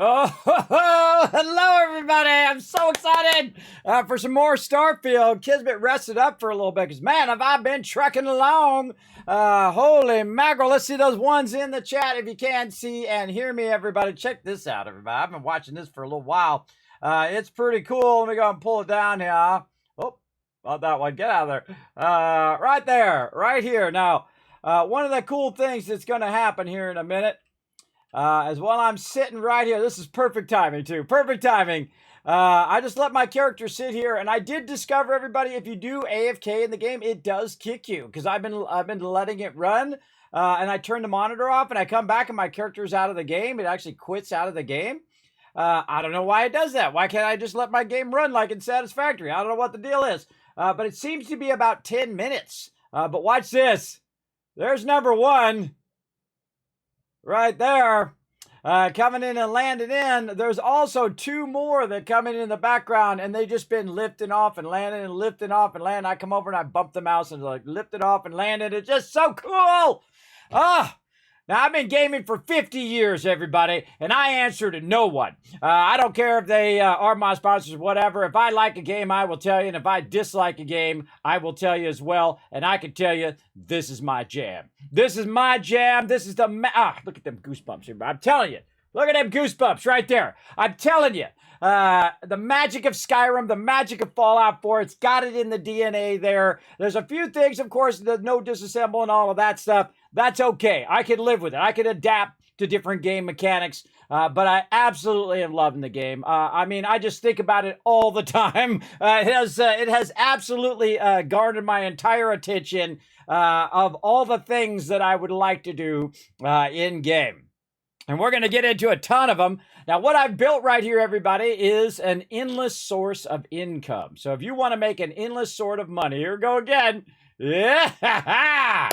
Oh, hello everybody! I'm so excited for some more Starfield. Kismet rested up for a little bit because, man, have I been trucking along. Holy mackerel. Let's see those ones in the chat if you can see and hear me, everybody. Check this out, everybody. I've been watching this for a little while. It's pretty cool. Let me go and pull it down here. Oh, not that one. Get out of there. Right there, right here. Now, one of the cool things that's going to happen here in a minute, as while I'm sitting right here, this is perfect timing too. Perfect timing. I just let my character sit here, and I did discover, everybody, if you do AFK in the game, it does kick you because I've been letting it run, and I turn the monitor off, and I come back, and my character's out of the game. It actually quits out of the game. I don't know why it does that. Why can't I just let my game run like it's Satisfactory? I don't know what the deal is, but it seems to be about 10 minutes. But watch this. There's number one. Right there, coming in and landing in. There's also two more that come in the background, and they just been lifting off and landing and lifting off and landing. I come over and I bump the mouse and like lift it off and landed. It's just so cool. Now, I've been gaming for 50 years, everybody, and I answer to no one. I don't care if they are my sponsors or whatever. If I like a game, I will tell you, and if I dislike a game, I will tell you as well, and I can tell you, this is my jam. This is my jam. This is the... look at them goosebumps here. I'm telling you. Look at them goosebumps right there. I'm telling you. The magic of Skyrim, the magic of Fallout 4, it's got it in the DNA there. There's a few things, of course, the no disassemble and all of that stuff. That's okay. I can live with it. I can adapt to different game mechanics, but I absolutely am loving the game. I mean, I just think about it all the time. It has absolutely garnered my entire attention of all the things that I would like to do in game. And we're going to get into a ton of them. Now, what I've built right here, everybody, is an endless source of income. So if you want to make an endless sort of money, here we go again. Yeah.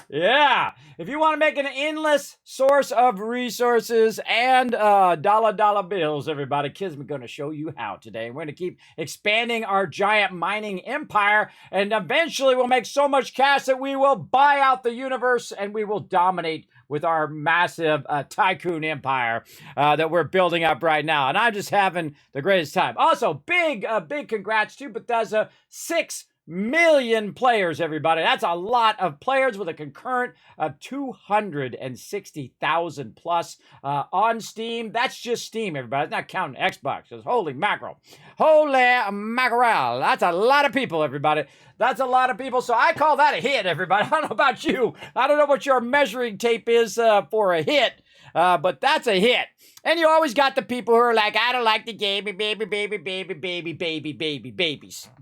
Yeah. If you want to make an endless source of resources and dollar bills, everybody, Kismet going to show you how today. We're going to keep expanding our giant mining empire, and eventually we'll make so much cash that we will buy out the universe and we will dominate with our massive tycoon empire that we're building up right now. And I'm just having the greatest time. Also, big congrats to Bethesda. 6 million players, everybody. That's a lot of players with a concurrent of 260,000 plus on Steam. That's just Steam, everybody. It's not counting Xbox. Because holy mackerel. Holy mackerel. That's a lot of people, everybody. That's a lot of people. So I call that a hit, everybody. I don't know about you. I don't know what your measuring tape is for a hit. But that's a hit. And you always got the people who are like, I don't like the game, babies.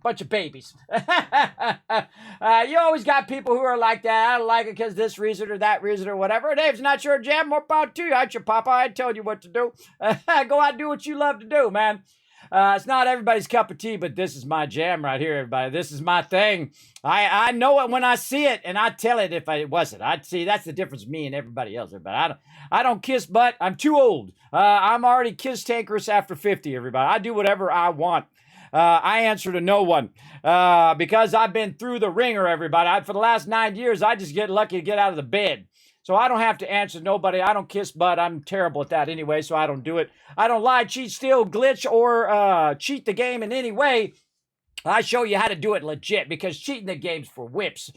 Bunch of babies. You always got people who are like that. I don't like it because this reason or that reason or whatever. And hey, if it's not your jam, more power to you. I'm your papa. I told you what to do. Go out and do what you love to do, man. It's not everybody's cup of tea, but this is my jam right here, everybody. This is my thing. I know it when I see it, and I tell it if it wasn't. I'd see that's the difference with me and everybody else, everybody. I don't kiss butt. I'm too old. I'm already kiss tankerous after 50, everybody. I do whatever I want. I answer to no one because I've been through the ringer, everybody. For the last 9 years, I just get lucky to get out of the bed. So I don't have to answer to nobody. I don't kiss butt. I'm terrible at that anyway, so I don't do it. I don't lie, cheat, steal, glitch, or cheat the game in any way. I show you how to do it legit because cheating the game's for whips.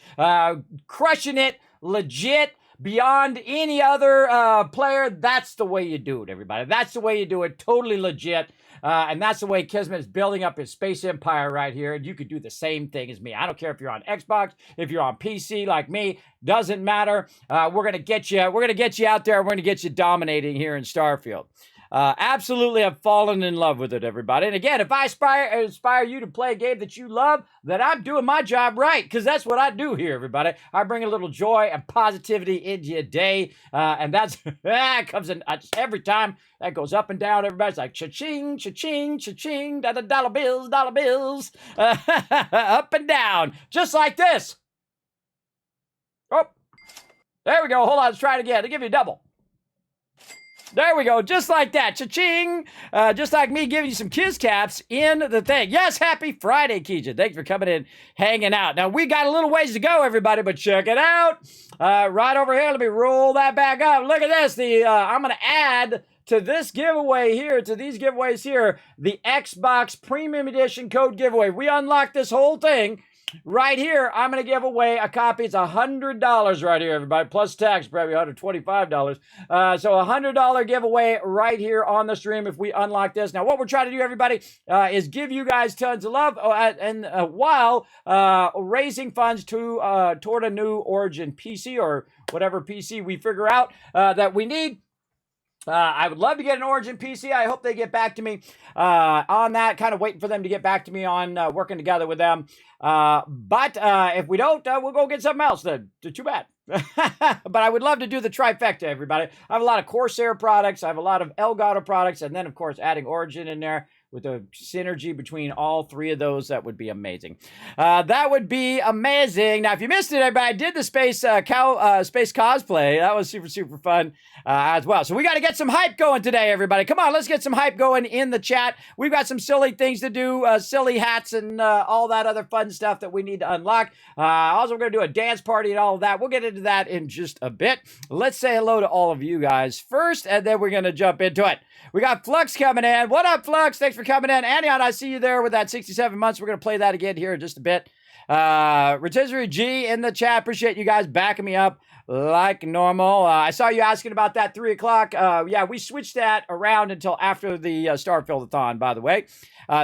Crushing it legit beyond any other player, that's the way you do it, everybody. That's the way you do it, totally legit. And that's the way Kismet is building up his space empire right here. And you could do the same thing as me. I don't care if you're on Xbox, if you're on PC like me, doesn't matter. We're gonna get you out there. We're gonna get you dominating here in Starfield. Absolutely have fallen in love with it, everybody. And again, if I inspire you to play a game that you love, then I'm doing my job right, because that's what I do here, everybody. I bring a little joy and positivity into your day, and that's that comes in just every time. That goes up and down. Everybody's like cha-ching, cha-ching, cha-ching, dollar bills, up and down, just like this. Oh, there we go. Hold on, let's try it again. I'll give you a double. There we go, just like that, cha-ching, just like me giving you some kiss caps in the thing. Yes, happy Friday, Keija. Thanks for coming in, hanging out. Now, we got a little ways to go, everybody, but check it out. Right over here, let me roll that back up. Look at this, I'm going to add to this giveaway here, to these giveaways here, the Xbox Premium Edition code giveaway. We unlocked this whole thing. Right here, I'm going to give away a copy. It's $100 right here, everybody, plus tax, probably $125. So $100 giveaway right here on the stream if we unlock this. Now, what we're trying to do, everybody, is give you guys tons of love and while raising funds to toward a new Origin PC or whatever PC we figure out that we need. I would love to get an Origin PC. I hope they get back to me on that. Kind of waiting for them to get back to me on working together with them. But if we don't, we'll go get something else. Too bad. But I would love to do the trifecta, everybody. I have a lot of Corsair products. I have a lot of Elgato products. And then, of course, adding Origin in there. With a synergy between all three of those, that would be amazing. That would be amazing. Now, if you missed it, everybody, I did the space space cosplay. That was super, super fun as well. So we got to get some hype going today, everybody. Come on, let's get some hype going in the chat. We've got some silly things to do, silly hats and all that other fun stuff that we need to unlock. Also, we're going to do a dance party and all of that. We'll get into that in just a bit. Let's say hello to all of you guys first, and then we're going to jump into it. We got Flux coming in. What up, Flux? Thanks for coming in. Anion, I see you there with that 67 months. We're going to play that again here in just a bit. Rotisserie G in the chat. Appreciate you guys backing me up like normal. I saw you asking about that 3 o'clock. Yeah, we switched that around until after the Starfield-a-thon, by the way.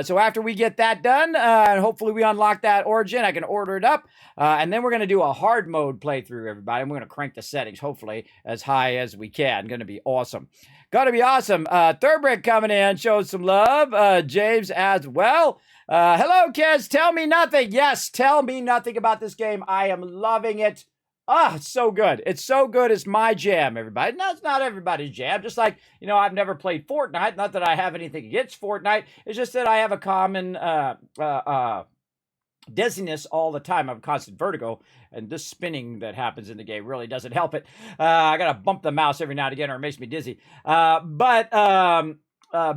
So after we get that done, and hopefully we unlock that Origin, I can order it up. And then we're going to do a hard mode playthrough, everybody. And we're going to crank the settings, hopefully, as high as we can. Going to be awesome. Going to be awesome. Thurbrick coming in, shows some love. James as well. Hello, kids. Tell me nothing. Yes, tell me nothing about this game. I am loving it. It's so good. It's so good. It's my jam, everybody. No, it's not everybody's jam. Just like, I've never played Fortnite. Not that I have anything against Fortnite. It's just that I have a common dizziness all the time. I have constant vertigo, and this spinning that happens in the game really doesn't help it. I gotta bump the mouse every now and again, or it makes me dizzy.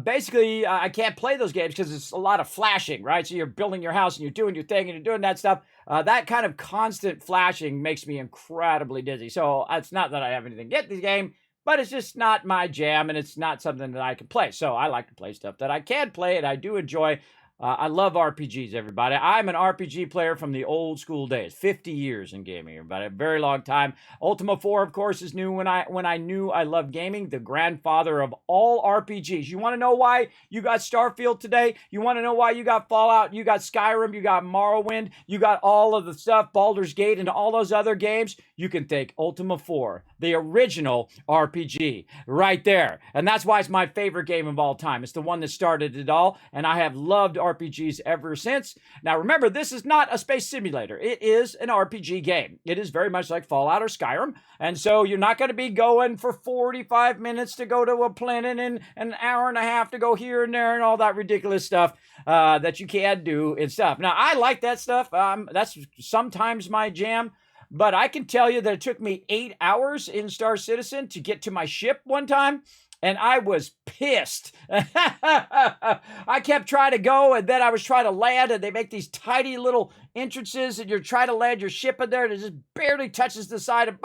Basically, I can't play those games because it's a lot of flashing, right? So you're building your house and you're doing your thing and you're doing that stuff. That kind of constant flashing makes me incredibly dizzy. So it's not that I have anything against the game, but it's just not my jam, and it's not something that I can play. So I like to play stuff that I can play, and I do enjoy. I love RPGs, everybody. I'm an RPG player from the old school days. 50 years in gaming, everybody. A very long time. Ultima 4, of course, is new when I knew I loved gaming. The grandfather of all RPGs. You want to know why you got Starfield today? You want to know why you got Fallout? You got Skyrim? You got Morrowind? You got all of the stuff, Baldur's Gate, and all those other games? You can thank Ultima 4, the original RPG, right there. And that's why it's my favorite game of all time. It's the one that started it all, and I have loved RPGs ever since. Now remember, this is not a space simulator. It is an RPG game. It is very much like Fallout or Skyrim, and so you're not going to be going for 45 minutes to go to a planet and an hour and a half to go here and there and all that ridiculous stuff that you can do and stuff. Now, I like that stuff. That's sometimes my jam. But I can tell you that it took me 8 hours in Star Citizen to get to my ship one time, and I was pissed. I kept trying to go, and then I was trying to land, and they make these tiny little entrances, and you're trying to land your ship in there, and it just barely touches the side, and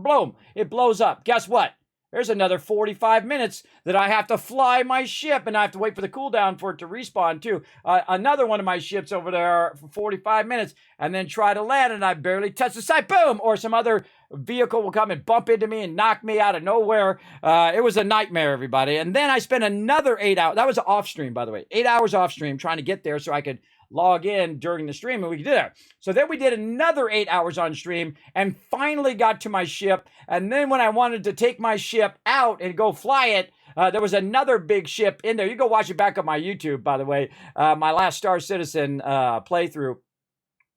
boom, it blows up. Guess what? There's another 45 minutes that I have to fly my ship, and I have to wait for the cooldown for it to respawn, too. Another one of my ships over there for 45 minutes, and then try to land, and I barely touch the side. Boom! Or some other vehicle will come and bump into me and knock me out of nowhere. It was a nightmare, everybody. And then I spent another 8 hours. That was off stream, by the way. 8 hours off stream trying to get there so I could log in during the stream, and we could do that. So then we did another 8 hours on stream and finally got to my ship. And then when I wanted to take my ship out and go fly it, there was another big ship in there. You go watch it back on my YouTube, by the way, my last Star Citizen playthrough.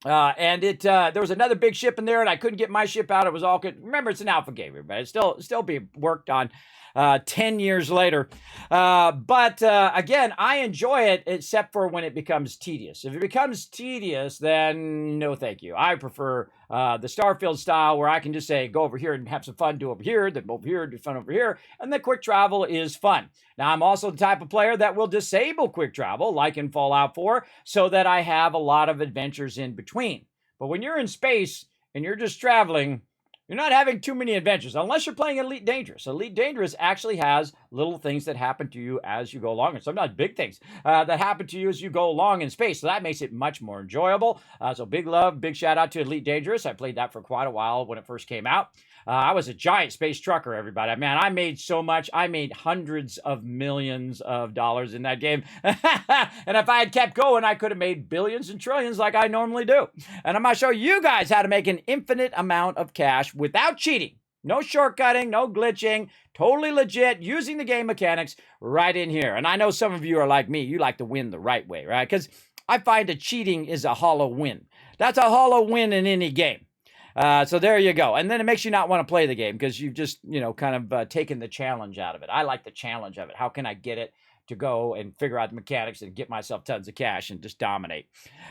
And there was another big ship in there, and I couldn't get my ship out. It was all good. Remember, it's an alpha game, everybody. It's still being worked on 10 years later. But again, I enjoy it, except for when it becomes tedious. If it becomes tedious, then no thank you. I prefer the Starfield style, where I can just say, go over here and have some fun, do over here, then over here, do fun over here, and the quick travel is fun. Now, I'm also the type of player that will disable quick travel, like in Fallout 4, so that I have a lot of adventures in between. But when you're in space and you're just traveling, you're not having too many adventures, unless you're playing Elite Dangerous. Elite Dangerous actually has little things that happen to you as you go along, and sometimes big things that happen to you as you go along in space. So that makes it much more enjoyable. So big love, big shout out to Elite Dangerous. I played that for quite a while when it first came out. I was a giant space trucker, everybody. Man, I made so much. I made hundreds of millions of dollars in that game. And if I had kept going, I could have made billions and trillions like I normally do. And I'm going to show you guys how to make an infinite amount of cash without cheating. No shortcutting, no glitching, totally legit, using the game mechanics right in here. And I know some of you are like me. You like to win the right way, right? Because I find that cheating is a hollow win. That's a hollow win in any game. So there you go. And then it makes you not want to play the game because you've just, kind of taken the challenge out of it. I like the challenge of it. How can I get it to go and figure out the mechanics and get myself tons of cash and just dominate?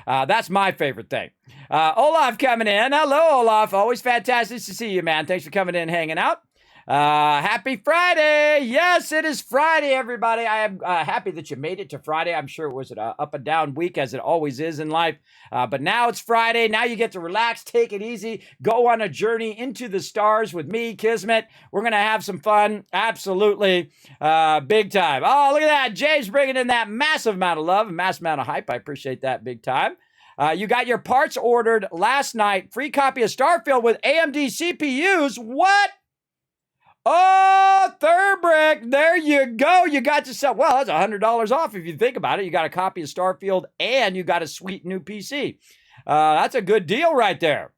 That's my favorite thing. Olaf coming in. Hello, Olaf. Always fantastic to see you, man. Thanks for coming in and hanging out. Happy Friday. Yes, it is Friday, everybody. I am happy that you made it to Friday. I'm sure it was an up and down week as it always is in life. But now it's Friday. Now you get to relax, take it easy, go on a journey into the stars with me, Kismet. We're going to have some fun. Absolutely. Big time. Oh, look at that. Jay's bringing in that massive amount of love and massive amount of hype. I appreciate that big time. You got your parts ordered last night. Free copy of Starfield with AMD CPUs. What? Oh, third brick. There you go. You got yourself, well, that's $100 off if you think about it. You got a copy of Starfield and you got a sweet new PC. That's a good deal right there.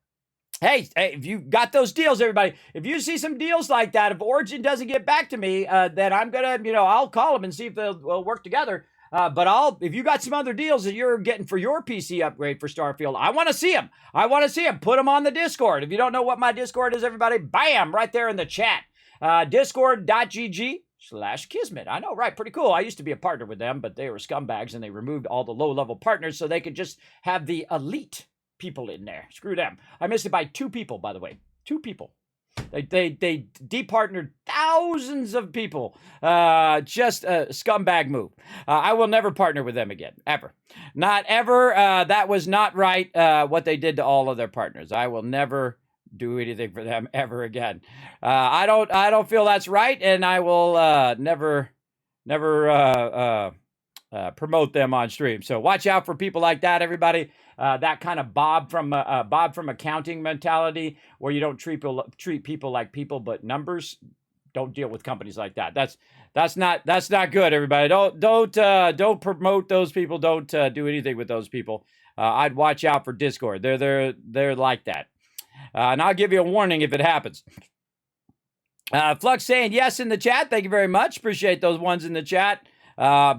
Hey, if you got those deals, everybody, if you see some deals like that, if Origin doesn't get back to me, then I'm going to, I'll call them and see if they'll work together. But if you got some other deals that you're getting for your PC upgrade for Starfield, I want to see them. Put them on the Discord. If you don't know what my Discord is, everybody, bam, right there in the chat. Discord.gg/Kismet. I know, right? Pretty cool. I used to be a partner with them, but they were scumbags and they removed all the low-level partners so they could just have the elite people in there. Screw them. I missed it by 2 people, by the way. 2 people. They departnered thousands of people. Just a scumbag move. I will never partner with them again, ever. Not ever. That was not right, what they did to all of their partners. I will never do anything for them ever again. I don't feel that's right, and I will never promote them on stream. So watch out for people like that, everybody. That kind of Bob from accounting mentality, where you don't treat people like people but numbers. Don't deal with companies like that. That's not good, everybody. Don't promote those people. Don't do anything with those people. I'd watch out for Discord. They're like that. And I'll give you a warning if it happens. Flux saying yes in the chat. Thank you very much. Appreciate those ones in the chat.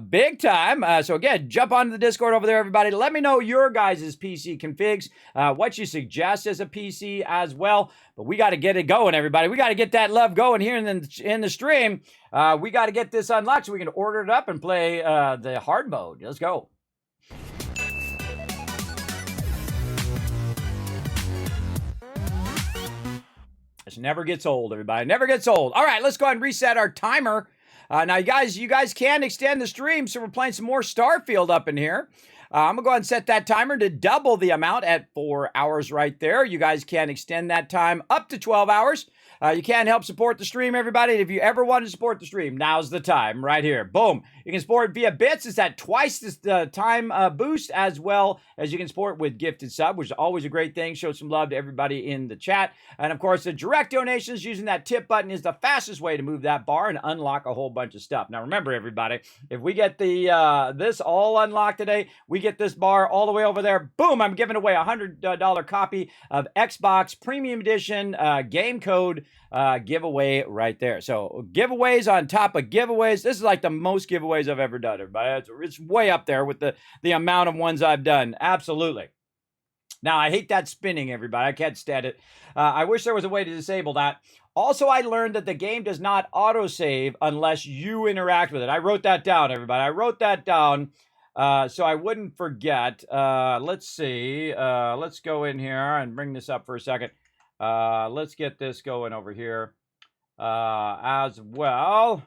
Big time. So again, jump onto the Discord over there, everybody. Let me know your guys' PC configs, what you suggest as a PC as well. But we got to get it going, everybody. We got to get that love going here in the stream. We got to get this unlocked so we can order it up and play the hard mode. Let's go. This never gets old, everybody. Never gets old. All right, let's go ahead and reset our timer. Now, you guys can extend the stream, so we're playing some more Starfield up in here. I'm going to go ahead and set that timer to double the amount at 4 hours right there. You guys can extend that time up to 12 hours. You can help support the stream, everybody. If you ever want to support the stream, now's the time right here. Boom. You can support via bits. It's at twice the time boost, as well as you can support with gifted sub, which is always a great thing. Show some love to everybody in the chat. And of course, the direct donations using that tip button is the fastest way to move that bar and unlock a whole bunch of stuff. Now, remember, everybody, if we get this all unlocked today, we get this bar all the way over there. Boom, I'm giving away a $100 copy of Xbox Premium Edition game code giveaway right there. So giveaways on top of giveaways. This is like the most giveaways I've ever done, everybody. It's way up there with the amount of ones I've done. Absolutely. Now, I hate that spinning, everybody. I can't stand it. I wish there was a way to disable that. Also, I learned that the game does not autosave unless you interact with it. I wrote that down, everybody. I wrote that down so I wouldn't forget. Let's see. Let's go in here and bring this up for a second. Let's get this going over here as well.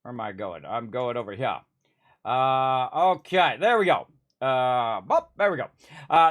Where am I going? I'm going over here. Okay, there we go. There we go.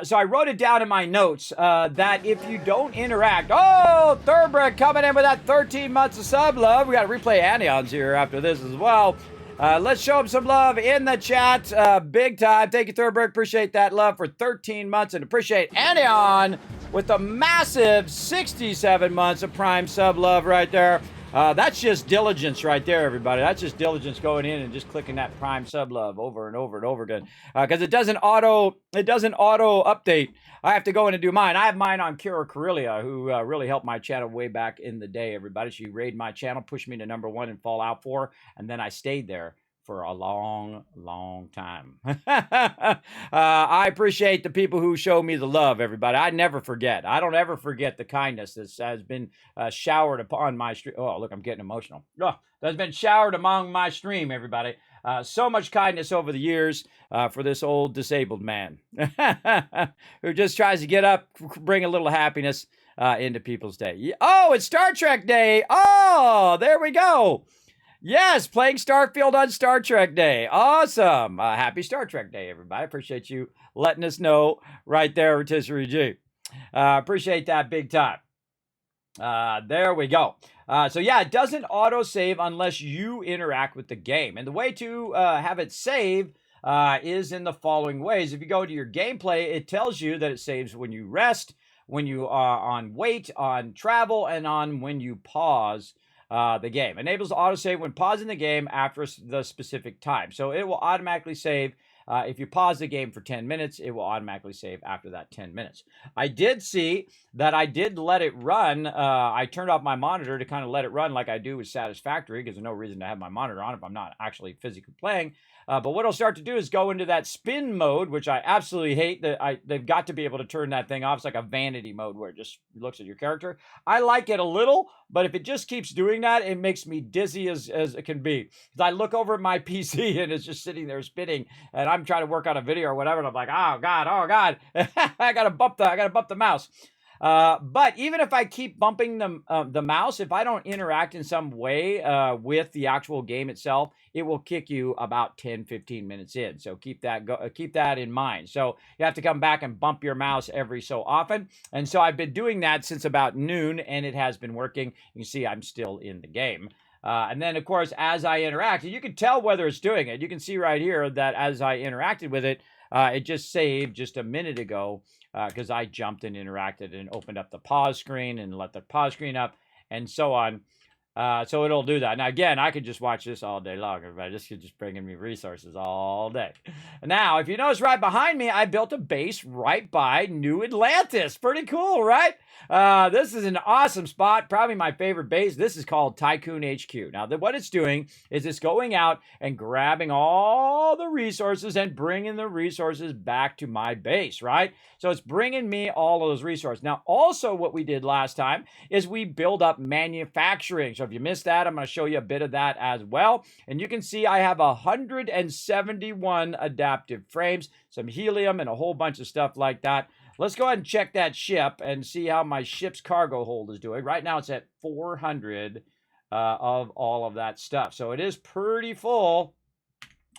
So I wrote it down in my notes that if you don't interact, oh, Thurbrick coming in with that 13 months of sub love. We got to replay Anions here after this as well. Let's show him some love in the chat. Big time. Thank you, Thurbrick. Appreciate that love for 13 months and appreciate Anion with a massive 67 months of Prime sub love right there. That's just diligence right there, everybody. That's just diligence going in and just clicking that Prime sub love over and over and over again. Because it doesn't auto update. I have to go in and do mine. I have mine on Kira Corellia, who really helped my channel way back in the day, everybody. She raided my channel, pushed me to #1 in Fallout 4, and then I stayed there for a long, long time. I appreciate the people who show me the love, everybody. I never forget. I don't ever forget the kindness that has been showered upon my stream. Oh, look, I'm getting emotional. Oh, that's been showered among my stream, everybody. So much kindness over the years for this old disabled man who just tries to get up, bring a little happiness into people's day. Oh, it's Star Trek Day. Oh, there we go. Yes, playing Starfield on Star Trek Day. Awesome. Happy Star Trek Day, everybody. Appreciate you letting us know right there, Rotisserie G. Appreciate that big time. There we go. So yeah, it doesn't auto-save unless you interact with the game. And the way to have it save is in the following ways. If you go to your gameplay, it tells you that it saves when you rest, when you are on wait, on travel, and on when you pause the game. Enables autosave when pausing the game after the specific time. So it will automatically save. If you pause the game for 10 minutes, it will automatically save after that 10 minutes. I did see that I did let it run. I turned off my monitor to kind of let it run like I do with Satisfactory because there's no reason to have my monitor on if I'm not actually physically playing. But what I'll start to do is go into that spin mode, which I absolutely hate. They've got to be able to turn that thing off. It's like a vanity mode where it just looks at your character. I like it a little, but if it just keeps doing that, it makes me dizzy as it can be. Because I look over at my PC and it's just sitting there spinning, and I'm trying to work on a video or whatever, and I'm like, oh God. I gotta bump the mouse. But even if I keep bumping the mouse, if I don't interact in some way with the actual game itself, it will kick you about 10-15 minutes in. So keep that in mind. So you have to come back and bump your mouse every so often. And so I've been doing that since about noon, and it has been working. You can see I'm still in the game. And then, of course, as I interact, you can tell whether it's doing it. You can see right here that as I interacted with it, it just saved just a minute ago because I jumped and interacted and opened up the pause screen and let the pause screen up and so on. So it'll do that. Now, again, I could just watch this all day long, everybody. This could just bring me resources all day. Now, if you notice right behind me, I built a base right by New Atlantis. Pretty cool, right? This is an awesome spot. Probably my favorite base. This is called Tycoon HQ. Now, what it's doing is it's going out and grabbing all the resources and bringing the resources back to my base, right? So it's bringing me all of those resources. Now, also what we did last time is we build up manufacturing. So if you missed that, I'm going to show you a bit of that as well. And you can see I have 171 adaptive frames, some helium, and a whole bunch of stuff like that. Let's go ahead and check that ship and see how my ship's cargo hold is doing. Right now it's at 400 of all of that stuff. So it is pretty full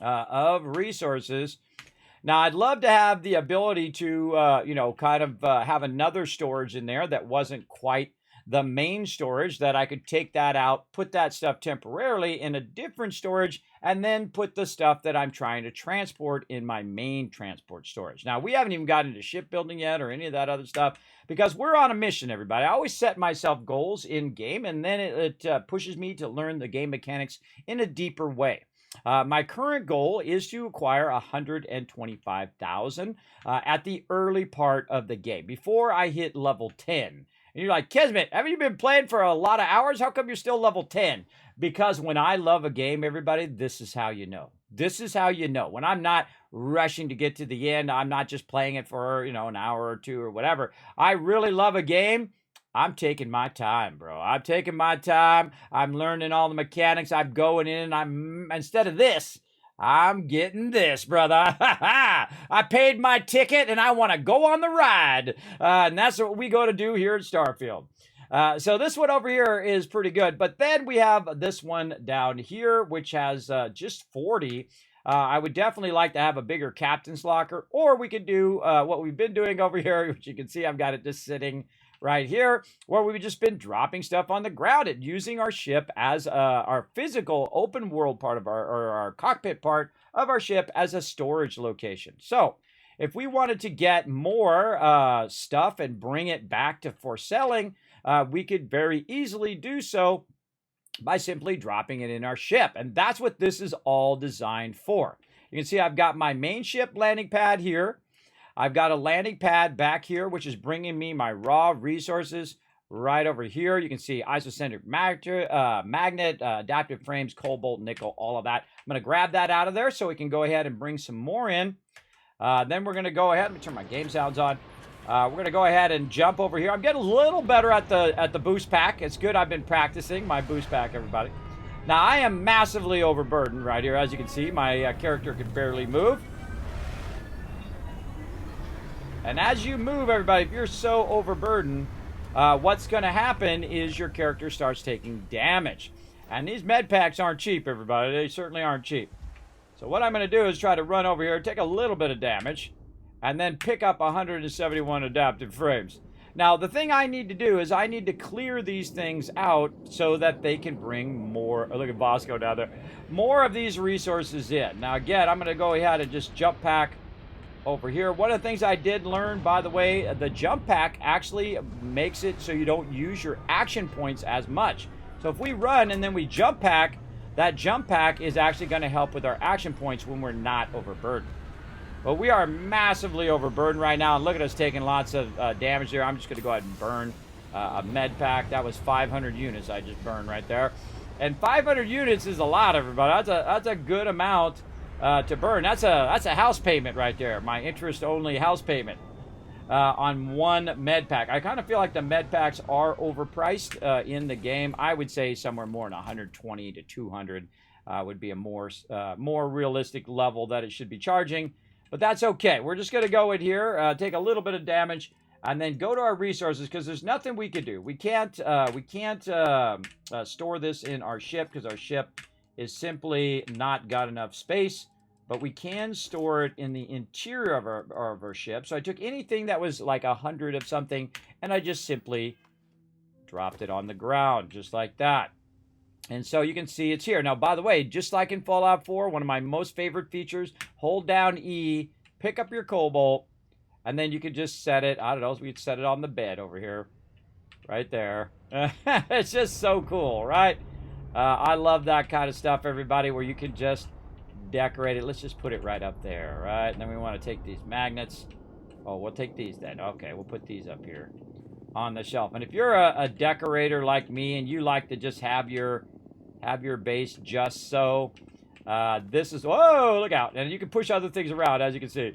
of resources. Now, I'd love to have the ability to, have another storage in there that wasn't quite the main storage, that I could take that out, put that stuff temporarily in a different storage, and then put the stuff that I'm trying to transport in my main transport storage. Now, we haven't even gotten into shipbuilding yet or any of that other stuff because we're on a mission, everybody. I always set myself goals in game, and then it pushes me to learn the game mechanics in a deeper way. My current goal is to acquire 125,000 at the early part of the game before I hit level 10. And you're like, Kismet, haven't you been playing for a lot of hours? How come you're still level 10? Because when I love a game, everybody, this is how you know. This is how you know. When I'm not rushing to get to the end, I'm not just playing it for, an hour or two or whatever. I really love a game. I'm taking my time, bro. I'm taking my time. I'm learning all the mechanics. I'm going in and instead of this, I'm getting this, brother. I paid my ticket and I want to go on the ride. And that's what we go to do here at Starfield. So this one over here is pretty good. But then we have this one down here, which has just 40. I would definitely like to have a bigger captain's locker, or we could do what we've been doing over here, which you can see I've got it just sitting right here, where we've just been dropping stuff on the ground and using our ship as our physical open world part of our cockpit part of our ship as a storage location. So if we wanted to get more stuff and bring it back for selling, we could very easily do so by simply dropping it in our ship. And that's what this is all designed for. You can see I've got my main ship landing pad here. I've got a landing pad back here, which is bringing me my raw resources right over here. You can see isocentric magnet, adaptive frames, cobalt, nickel, all of that. I'm going to grab that out of there so we can go ahead and bring some more in. Then we're going to go ahead. Let me turn my game sounds on. We're going to go ahead and jump over here. I'm getting a little better at the boost pack. It's good I've been practicing my boost pack, everybody. Now, I am massively overburdened right here. As you can see, my character can barely move. And as you move, everybody, if you're so overburdened, what's going to happen is your character starts taking damage. And these med packs aren't cheap, everybody. They certainly aren't cheap. So what I'm going to do is try to run over here, take a little bit of damage, and then pick up 171 adaptive frames. Now, the thing I need to do is I need to clear these things out so that they can bring more, look at Bosco down there, more of these resources in. Now, again, I'm going to go ahead and just jump pack over here. One of the things I did learn, by the way, the jump pack actually makes it so you don't use your action points as much. So if we run and then we jump pack, that jump pack is actually going to help with our action points when we're not overburdened. But we are massively overburdened right now. And look at us taking lots of damage there. I'm just going to go ahead and burn a med pack. That was 500 units I just burned right there. And 500 units is a lot, everybody. That's a good amount to burn. That's a house payment right there. My interest-only house payment on one med pack. I kind of feel like the med packs are overpriced in the game. I would say somewhere more than 120 to 200 would be a more realistic level that it should be charging. But that's okay. We're just going to go in here, take a little bit of damage, and then go to our resources because there's nothing we can do. We can't store this in our ship because our ship is simply not got enough space. But we can store it in the interior of our ship. So I took anything that was like 100 of something, and I just simply dropped it on the ground, just like that. And so you can see it's here. Now, by the way, just like in Fallout 4, one of my most favorite features, hold down E, pick up your cobalt, and then you can just set it, I don't know, we'd set it on the bed over here, right there. It's just so cool, right? I love that kind of stuff, everybody, where you can just decorate it. Let's just put it right up there, right? And then we want to take these magnets. Oh, we'll take these then. Okay, we'll put these up here on the shelf. And if you're a decorator like me and you like to just have your base just so, this is, whoa, look out. And you can push other things around, as you can see.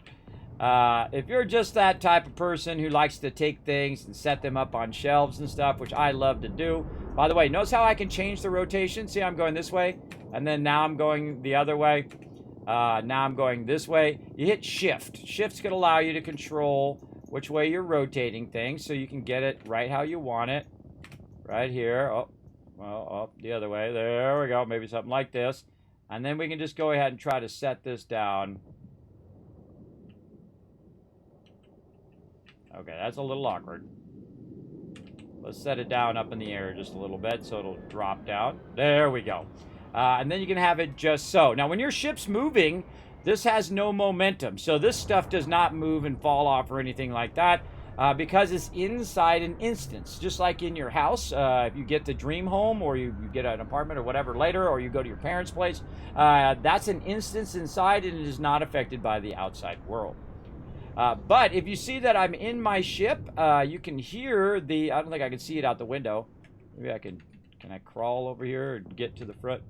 If you're just that type of person who likes to take things and set them up on shelves and stuff, which I love to do. By the way, notice how I can change the rotation? See, I'm going this way, and then now I'm going the other way. Now I'm going this way. You hit Shift. Shift's going to allow you to control which way you're rotating things so you can get it right how you want it. Right here. Oh, well, the other way. There we go. Maybe something like this. And then we can just go ahead and try to set this down. Okay, that's a little awkward. Let's set it down up in the air just a little bit so it'll drop down. There we go. And then you can have it just so. Now, when your ship's moving, this has no momentum. So this stuff does not move and fall off or anything like that because it's inside an instance. Just like in your house, if you get the dream home or you get an apartment or whatever later, or you go to your parents' place, that's an instance inside and it is not affected by the outside world. But if you see that I'm in my ship, you can hear the, I don't think I can see it out the window. Maybe I can I crawl over here and get to the front,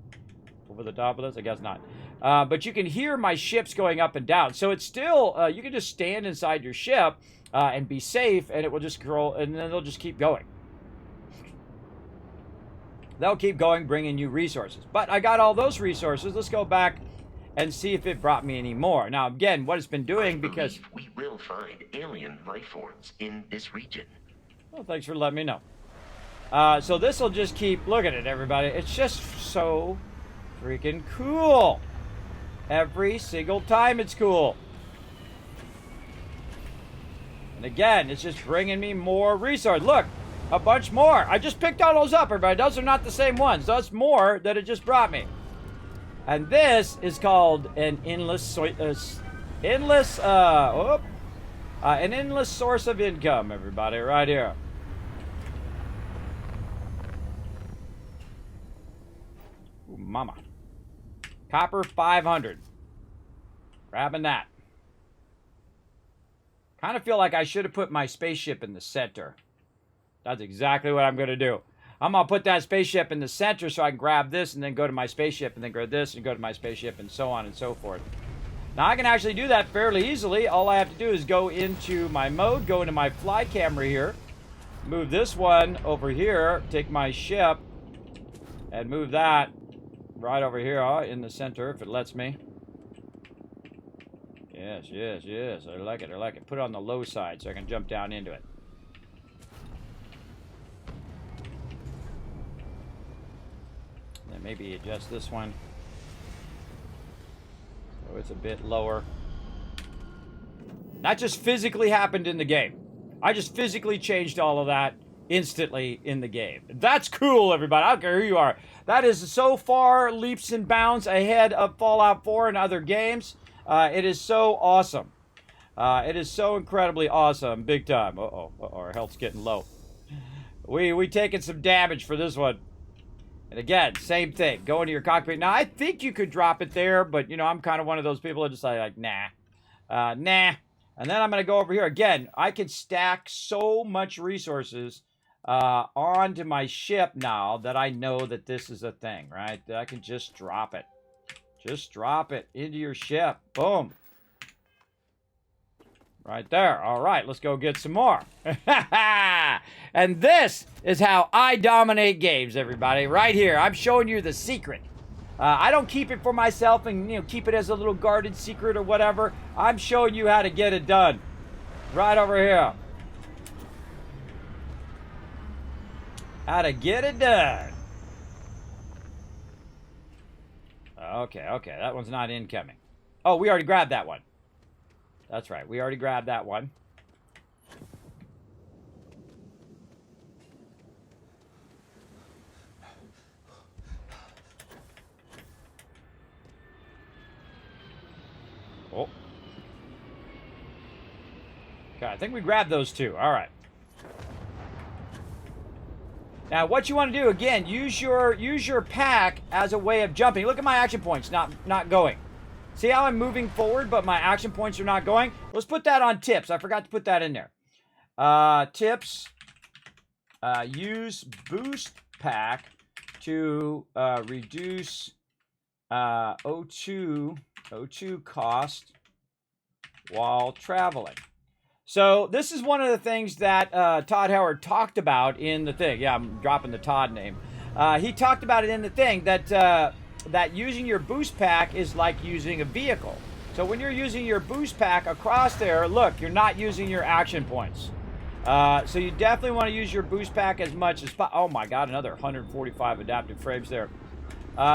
over the top of this? I guess not. But you can hear my ships going up and down. So it's still, you can just stand inside your ship and be safe, and it will just scroll, and then they'll just keep going. They'll keep going, bringing you resources. But I got all those resources. Let's go back and see if it brought me any more. Now, again, what it's been doing, because we will find alien life forms in this region. Well, thanks for letting me know. So this will just keep, look at it, everybody. It's just so freaking cool. Every single time it's cool. And again, it's just bringing me more resources. Look, a bunch more. I just picked all those up, everybody. Those are not the same ones. That's more that it just brought me. And this is called an endless source of income, everybody, right here. Ooh, mama. Copper 500. Grabbing that. Kind of feel like I should have put my spaceship in the center. That's exactly what I'm going to do. I'm going to put that spaceship in the center so I can grab this and then go to my spaceship and then grab this and go to my spaceship and so on and so forth. Now, I can actually do that fairly easily. All I have to do is go into my mode, go into my fly camera here, move this one over here, take my ship, and move that right over here in the center if it lets me. Yes, yes, yes. I like it, I like it. Put it on the low side so I can jump down into it. Then maybe adjust this one so it's a bit lower. That just physically happened in the game. I just physically changed all of that instantly in the game. That's cool, everybody. I don't care who you are. That is so far leaps and bounds ahead of Fallout 4 and other games. It is so awesome. It is so incredibly awesome. Big time. Our health's getting low. We taking some damage for this one. And again, same thing. Go into your cockpit. Now, I think you could drop it there, but, you know, I'm kind of one of those people that just like nah. Nah. And then I'm going to go over here. Again, I can stack so much resources onto my ship now that I know that this is a thing, right? That I can just drop it. Just drop it into your ship. Boom. Right there. All right, let's go get some more. And this is how I dominate games, everybody. Right here. I'm showing you the secret. I don't keep it for myself and, you know, keep it as a little guarded secret or whatever. I'm showing you how to get it done. Right over here. How to get it done. Okay, okay. That one's not incoming. Oh, we already grabbed that one. That's right. We already grabbed that one. Oh. Okay, I think we grabbed those two. All right. Now, what you want to do, again, use your pack as a way of jumping. Look at my action points not going. See how I'm moving forward, but my action points are not going? Let's put that on tips. I forgot to put that in there. Tips. Use boost pack to reduce O2 cost while traveling. So this is one of the things that Todd Howard talked about in the thing. Yeah, I'm dropping the Todd name. He talked about it in the thing that that using your boost pack is like using a vehicle. So when you're using your boost pack across there, look, you're not using your action points. So you definitely want to use your boost pack as much as possible. Oh my God, another 145 adaptive frames there.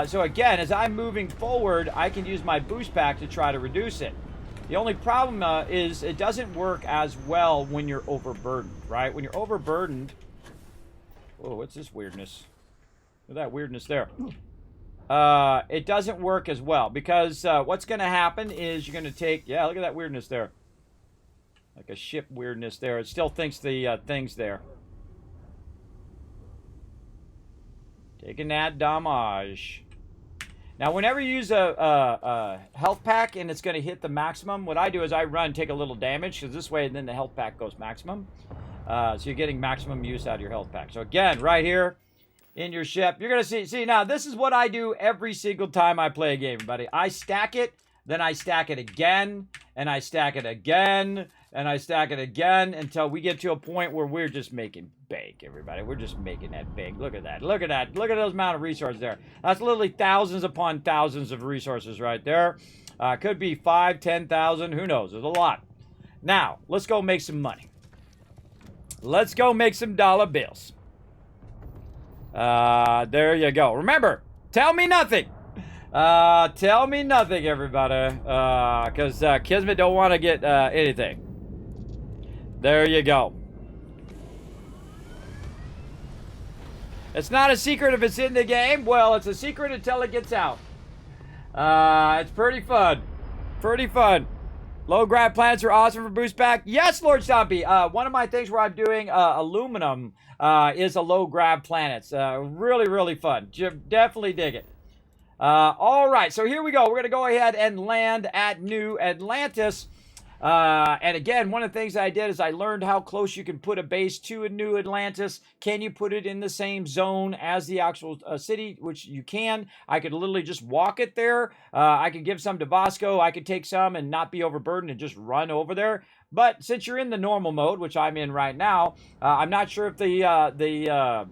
So again, as I'm moving forward, I can use my boost pack to try to reduce it. The only problem is it doesn't work as well when you're overburdened, right? When you're overburdened... Whoa, what's this weirdness? Look at that weirdness there. It doesn't work as well because what's going to happen is you're going to take... Yeah, look at that weirdness there. Like a ship weirdness there. It still thinks the thing's there. Taking that damage. Now, whenever you use a health pack and it's going to hit the maximum, what I do is I run, take a little damage, because this way then the health pack goes maximum. So you're getting maximum use out of your health pack. So again, right here in your ship, you're going to see, now this is what I do every single time I play a game, everybody. I stack it, then I stack it again, and I stack it again, and I stack it again until we get to a point where we're just making bank, everybody. We're just making that bank. Look at that. Look at that. Look at those amount of resources there. That's literally thousands upon thousands of resources right there. Could be 5, 10,000. Who knows? There's a lot. Now, let's go make some money. Let's go make some dollar bills. There you go. Remember, tell me nothing. Tell me nothing, everybody. Because Kismet don't want to get anything. There you go. It's not a secret if it's in the game. Well, it's a secret until it gets out. It's pretty fun. Pretty fun. Low grab planets are awesome for boost pack. Yes, Lord Stompy. One of my things where I'm doing aluminum is a low grab planets. Really, really fun. Definitely dig it. All right, so here we go. We're going to go ahead and land at New Atlantis. And again, one of the things I did is I learned how close you can put a base to a New Atlantis. Can you put it in the same zone as the actual city? Which you can. I could literally just walk it there. I could give some to Vasco. I could take some and not be overburdened and just run over there. But since you're in the normal mode, which I'm in right now, I'm not sure if the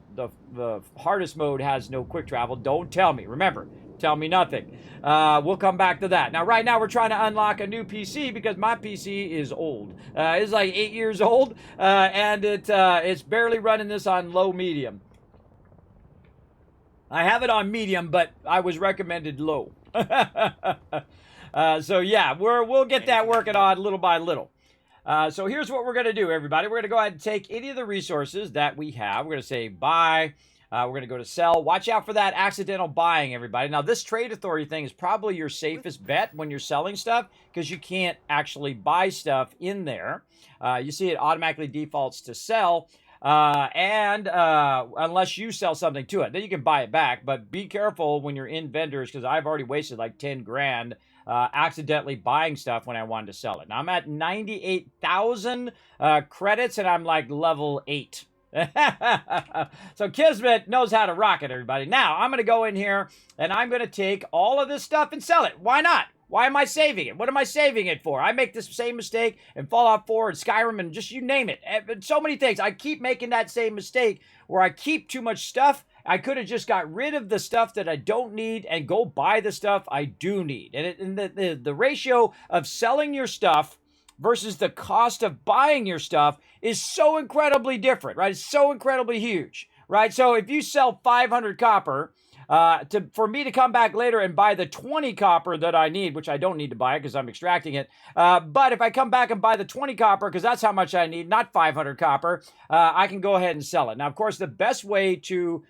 hardest mode has no quick travel. Don't tell me. Remember, tell me nothing. We'll come back to that. Now, right now, we're trying to unlock a new PC because my PC is old. It's like 8 years old, and it's barely running this on low medium. I have it on medium, but I was recommended low. So yeah, we'll get that working on little by little. So here's what we're going to do, everybody. We're going to go ahead and take any of the resources that we have. We're going to say buy. We're going to go to sell. Watch out for that accidental buying, everybody. Now, this trade authority thing is probably your safest bet when you're selling stuff because you can't actually buy stuff in there. You see it automatically defaults to sell. Unless you sell something to it, then you can buy it back. But be careful when you're in vendors because I've already wasted like 10 grand accidentally buying stuff when I wanted to sell it. Now, I'm at 98,000 credits and I'm like level 8. So Kismet knows how to rock it, everybody. Now, I'm going to go in here, and I'm going to take all of this stuff and sell it. Why not? Why am I saving it? What am I saving it for? I make this same mistake in Fallout 4 and Skyrim and just you name it. So many things. I keep making that same mistake where I keep too much stuff. I could have just got rid of the stuff that I don't need and go buy the stuff I do need. And the ratio of selling your stuff versus the cost of buying your stuff is so incredibly different, right? It's so incredibly huge, right? So if you sell 500 copper, for me to come back later and buy the 20 copper that I need, which I don't need to buy because I'm extracting it. But if I come back and buy the 20 copper, because that's how much I need, not 500 copper, I can go ahead and sell it. Now, of course, the best way to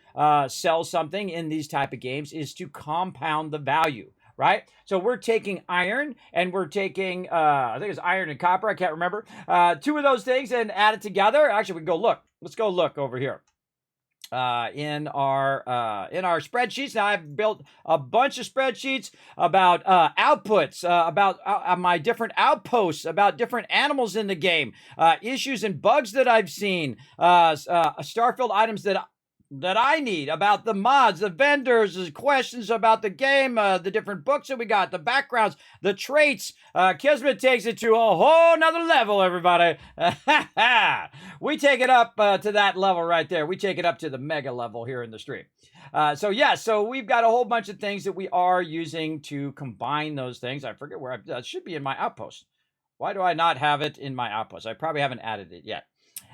sell something in these type of games is to compound the value. Right? So we're taking iron and we're taking, I think it's iron and copper. I can't remember. Two of those things and add it together. Actually, we can go look. Let's go look over here. In our spreadsheets. Now I've built a bunch of spreadsheets about outputs, about my different outposts, about different animals in the game, issues and bugs that I've seen, Starfield items that I need, about the mods, the vendors, the questions about the game, the different books that we got, the backgrounds, the traits. Kismet takes it to a whole nother level, everybody. We take it up to that level right there. We take it up to the mega level here in the stream. So we've got a whole bunch of things that we are using to combine those things. I forget where it should be in my outpost. Why do I not have it in my outpost? I probably haven't added it yet.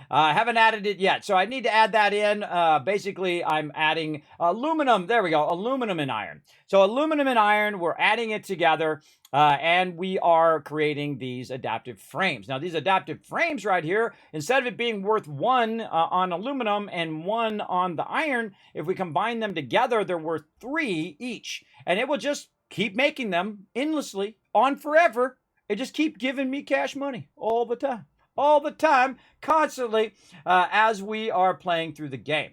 I haven't added it yet, so I need to add that in. Basically, I'm adding aluminum. There we go, aluminum and iron. So aluminum and iron, we're adding it together, and we are creating these adaptive frames. Now, these adaptive frames right here, instead of it being worth 1 on aluminum and 1 on the iron, if we combine them together, they're worth 3 each. And it will just keep making them endlessly, on forever. It just keep giving me cash money all the time. All the time, constantly, as we are playing through the game.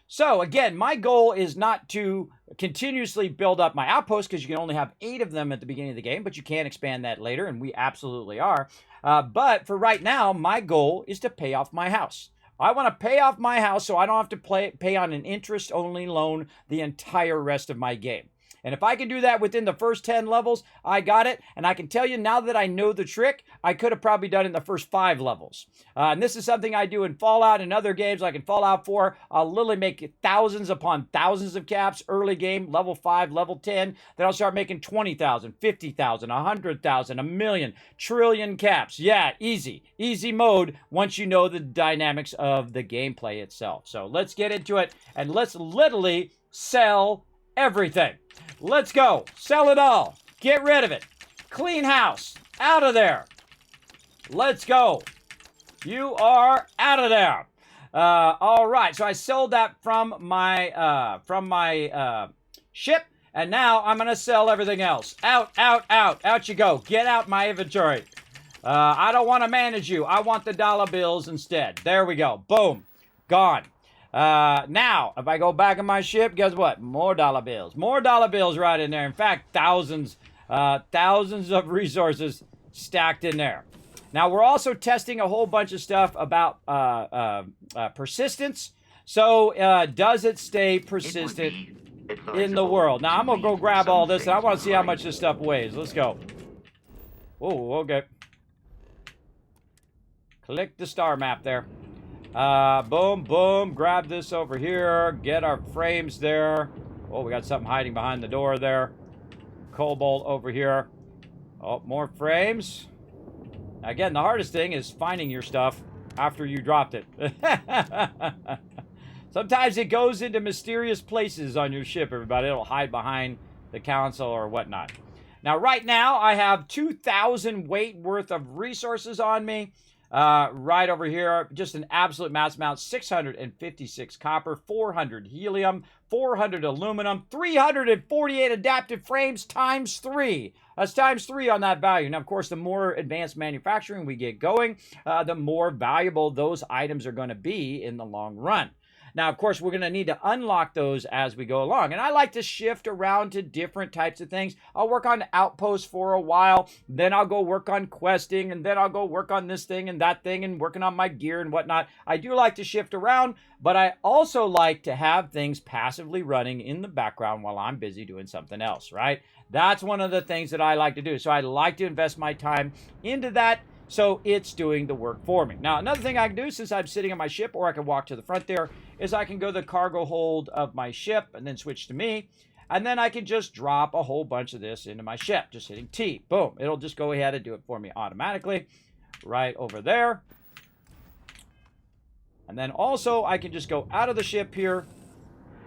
So again, my goal is not to continuously build up my outposts because you can only have 8 of them at the beginning of the game, but you can expand that later, and we absolutely are. But for right now, my goal is to pay off my house. I want to pay off my house so I don't have to pay on an interest-only loan the entire rest of my game. And if I can do that within the first 10 levels, I got it. And I can tell you now that I know the trick, I could have probably done it in the first 5 levels. And this is something I do in Fallout and other games like in Fallout 4. I'll literally make thousands upon thousands of caps early game, level 5, level 10. Then I'll start making 20,000, 50,000, 100,000, a million, trillion caps. Yeah, easy. Easy mode once you know the dynamics of the gameplay itself. So let's get into it and let's literally sell everything. Let's go. Sell it all. Get rid of it. Clean house. Out of there. Let's go. You are out of there. All right. So I sold that from my ship. And now I'm going to sell everything else. Out, out, out. Out you go. Get out my inventory. I don't want to manage you. I want the dollar bills instead. There we go. Boom. Gone. Now, if I go back in my ship, guess what? More dollar bills. More dollar bills right in there. In fact, thousands of resources stacked in there. Now, we're also testing a whole bunch of stuff about persistence. So, does it stay persistent in the world? Now, I'm going to go grab all this, and I want to see how much this stuff weighs. Let's go. Oh, okay. Click the star map there. Boom, boom. Grab this over here. Get our frames there. Oh, we got something hiding behind the door there. Cobalt over here. Oh, more frames. Again, the hardest thing is finding your stuff after you dropped it. Sometimes it goes into mysterious places on your ship, everybody. It'll hide behind the console or whatnot. Now, right now, I have 2,000 weight worth of resources on me. Right over here, just an absolute mass amount, 656 copper, 400 helium, 400 aluminum, 348 adaptive frames times 3. That's times 3 on that value. Now, of course, the more advanced manufacturing we get going, the more valuable those items are going to be in the long run. Now, of course, we're going to need to unlock those as we go along. And I like to shift around to different types of things. I'll work on outposts for a while. Then I'll go work on questing. And then I'll go work on this thing and that thing and working on my gear and whatnot. I do like to shift around, but I also like to have things passively running in the background while I'm busy doing something else, right? That's one of the things that I like to do. So I like to invest my time into that. So it's doing the work for me. Now, another thing I can do, since I'm sitting on my ship, or I can walk to the front there, is I can go to the cargo hold of my ship and then switch to me. And then I can just drop a whole bunch of this into my ship, just hitting T. Boom. It'll just go ahead and do it for me automatically right over there. And then also I can just go out of the ship here.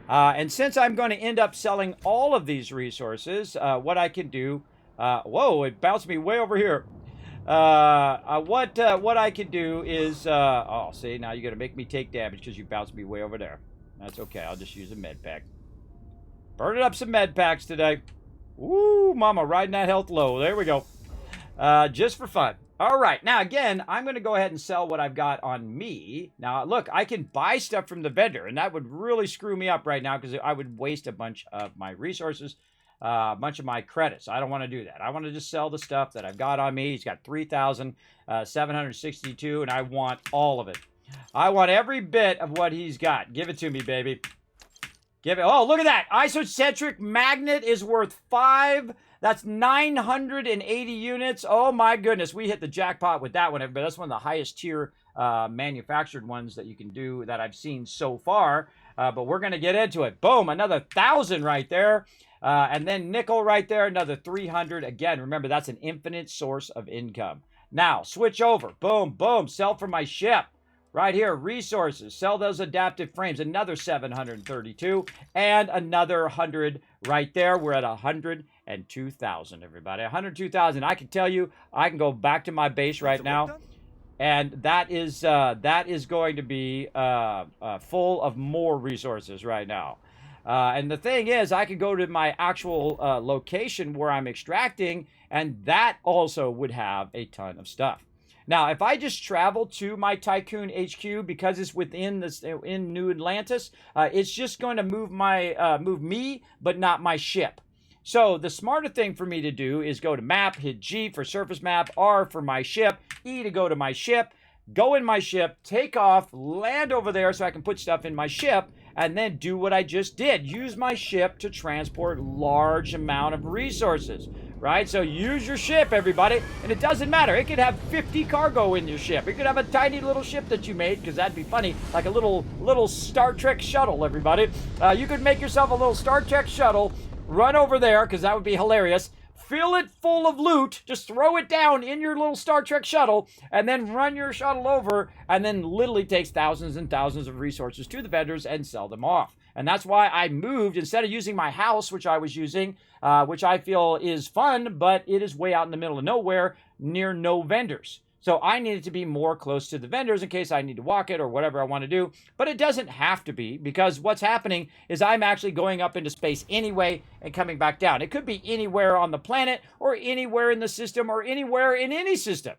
And since I'm going to end up selling all of these resources, what I can do... whoa, it bounced me way over here. What I can do is, oh, see, now you're going to make me take damage because you bounced me way over there. That's okay. I'll just use a med pack. Burning up some med packs today. Woo, mama, riding that health low. There we go. Just for fun. All right. Now, again, I'm going to go ahead and sell what I've got on me. Now, look, I can buy stuff from the vendor, and that would really screw me up right now because I would waste a bunch of my resources. A bunch of my credits. I don't want to do that. I want to just sell the stuff that I've got on me. He's got 3,762, and I want all of it. I want every bit of what he's got. Give it to me, baby. Give it. Oh, look at that. Isocentric magnet is worth 5. That's 980 units. Oh, my goodness. We hit the jackpot with that one, everybody. That's one of the highest tier manufactured ones that you can do that I've seen so far. But we're going to get into it. Boom. Another 1,000 right there. And then nickel right there, another 300. Again, remember, that's an infinite source of income. Now, switch over. Boom, boom. Sell from my ship. Right here, resources. Sell those adaptive frames. Another 732. And another 100 right there. We're at 102,000, everybody. 102,000. I can tell you, I can go back to my base right now. And that is going to be full of more resources right now. And the thing is, I could go to my actual location where I'm extracting, and that also would have a ton of stuff. Now, if I just travel to my Tycoon HQ, because it's within this in New Atlantis, it's just going to move me, but not my ship. So the smarter thing for me to do is go to map, hit G for surface map, R for my ship, E to go to my ship, go in my ship, take off, land over there so I can put stuff in my ship, and then do what I just did. Use my ship to transport large amount of resources, right? So use your ship, everybody. And it doesn't matter. It could have 50 cargo in your ship. It could have a tiny little ship that you made, because that'd be funny, like a little Star Trek shuttle, everybody. You could make yourself a little Star Trek shuttle, run over there, because that would be hilarious. fill it full of loot, just throw it down in your little Star Trek shuttle, and then run your shuttle over, and then literally takes thousands and thousands of resources to the vendors and sell them off. And that's why I moved, instead of using my house, which I was using, which I feel is fun, but it is way out in the middle of nowhere, near no vendors. So I needed to be more close to the vendors in case I need to walk it or whatever I want to do. But it doesn't have to be, because what's happening is I'm actually going up into space anyway and coming back down. It could be anywhere on the planet or anywhere in the system or anywhere in any system.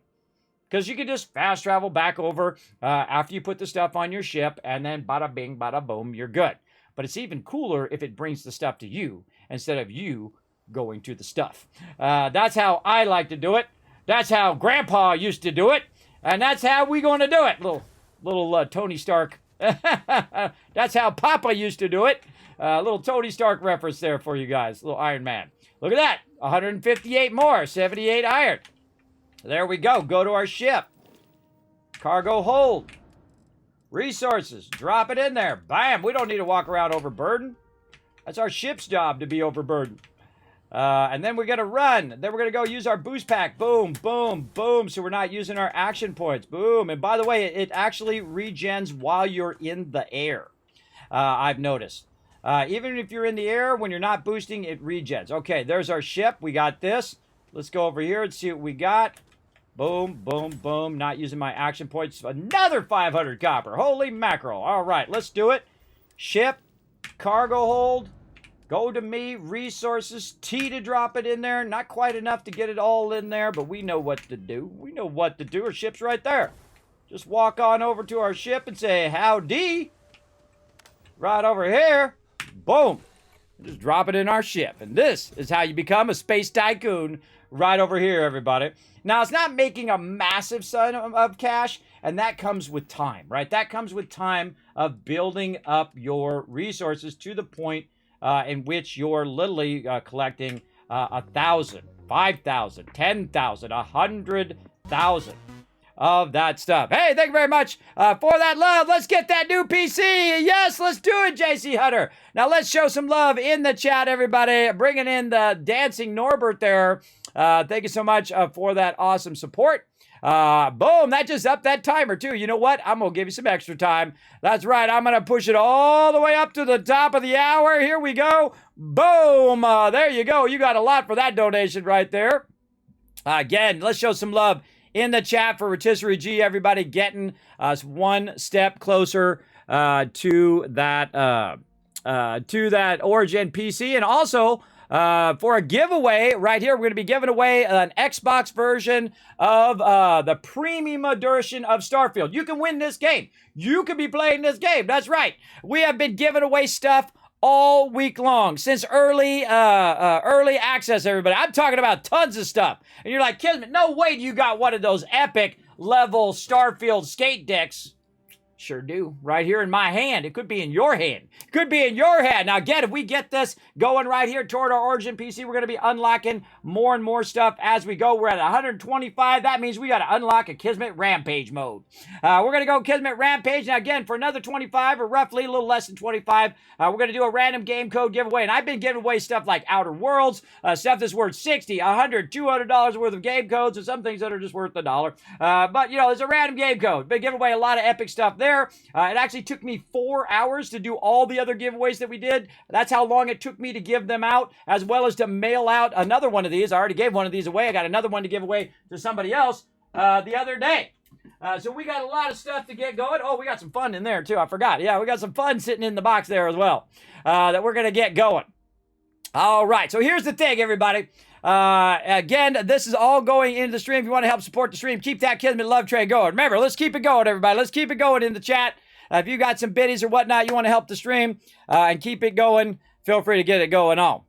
Because you can just fast travel back over after you put the stuff on your ship, and then bada bing, bada boom, you're good. But it's even cooler if it brings the stuff to you instead of you going to the stuff. That's how I like to do it. That's how Grandpa used to do it, and that's how we going to do it. Little Tony Stark. That's how Papa used to do it. Little Tony Stark reference there for you guys. Little Iron Man. Look at that. 158 more. 78 iron. There we go. Go to our ship. Cargo hold. Resources. Drop it in there. Bam. We don't need to walk around overburdened. That's our ship's job to be overburdened. And then we're going to run. Then we're going to go use our boost pack. Boom, boom, boom. So we're not using our action points. Boom. And by the way, it actually regens while you're in the air. I've noticed. Even if you're in the air, when you're not boosting, it regens. Okay, there's our ship. We got this. Let's go over here and see what we got. Boom, boom, boom. Not using my action points. Another 500 copper. Holy mackerel. All right, let's do it. Ship, cargo hold. Go to me, resources, T to drop it in there. Not quite enough to get it all in there, but we know what to do. We know what to do. Our ship's right there. Just walk on over to our ship and say, howdy. Right over here. Boom. Just drop it in our ship. And this is how you become a space tycoon right over here, everybody. Now, it's not making a massive sum of cash, and that comes with time, right? That comes with time of building up your resources to the point in which you're literally collecting 1,000, 5,000, 10,000, 100,000 of that stuff. Hey, thank you very much for that love. Let's get that new PC. Yes, let's do it, JC Hunter. Now let's show some love in the chat, everybody. Bringing in the dancing Norbert there. Thank you so much for that awesome support. Boom, that just upped that timer too. You know what? I'm going to give you some extra time. That's right. I'm going to push it all the way up to the top of the hour. Here we go. Boom. There you go. You got a lot for that donation right there. Again, let's show some love in the chat for Rotisserie G. Everybody getting us one step closer to that Origin PC. And also, for a giveaway right here, we're going to be giving away an Xbox version of the premium edition of Starfield. You can win this game. You can be playing this game. That's right. We have been giving away stuff all week long since early access, everybody. I'm talking about tons of stuff. And you're like, Kismet, no way you got one of those epic level Starfield skate decks. Sure do. Right here in my hand. It could be in your hand. It could be in your hand. Now, again, if we get this going right here toward our Origin PC, we're going to be unlocking more and more stuff as we go. We're at 125. That means we got to unlock a Kismet Rampage mode. We're going to go Kismet Rampage. Now, again, for another 25, or roughly a little less than 25, we're going to do a random game code giveaway. And I've been giving away stuff like Outer Worlds, stuff that's worth $60, $100, $200 worth of game codes, and some things that are just worth $1. But, you know, it's a random game code. Been giving away a lot of epic stuff there. It actually took me 4 hours to do all the other giveaways that we did. That's how long it took me to give them out, as well as to mail out another one of these. I already gave one of these away. I got another one to give away to somebody else the other day. So we got a lot of stuff to get going. Oh, we got some fun in there too. I forgot. Yeah, we got some fun sitting in the box there as well that we're going to get going. All right. So here's the thing, everybody. Again, this is all going into the stream. If you want to help support the stream, keep that Kismet love train going. Remember, let's keep it going, everybody. Let's keep it going in the chat. If you got some biddies or whatnot, you want to help the stream and keep it going, feel free to get it going on.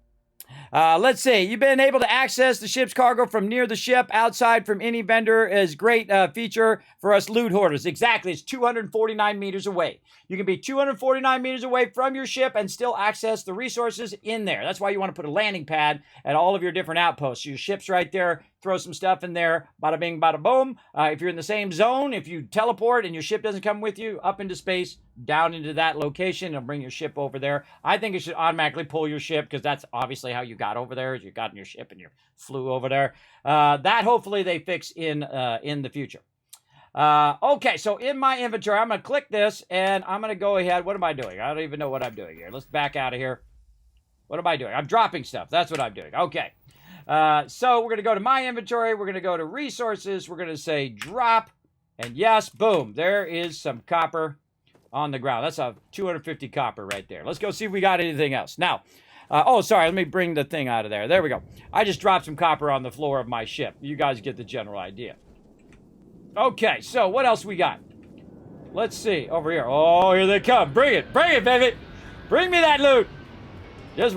Let's see. You've been able to access the ship's cargo from near the ship, outside from any vendor is great feature for us loot hoarders. Exactly. It's 249 meters away. You can be 249 meters away from your ship and still access the resources in there. That's why you want to put a landing pad at all of your different outposts. Your ship's right there throw some stuff in there, bada bing, bada boom. If you're in the same zone, if you teleport and your ship doesn't come with you, up into space, down into that location, it'll bring your ship over there. I think it should automatically pull your ship, because that's obviously how you got over there, is you got in your ship and you flew over there. That hopefully they fix in the future. Okay, so in my inventory, I'm going to click this, and I'm going to go ahead. What am I doing? I don't even know what I'm doing here. Let's back out of here. What am I doing? I'm dropping stuff. That's what I'm doing. Okay. So we're going to go to my inventory. We're going to go to resources. We're going to say drop. And yes, boom. There is some copper on the ground. That's a 250 copper right there. Let's go see if we got anything else. Now, oh, sorry. Let me bring the thing out of there. There we go. I just dropped some copper on the floor of my ship. You guys get the general idea. Okay, so what else we got? Let's see. Over here. Oh, here they come. Bring it. Bring it, baby. Bring me that loot. This is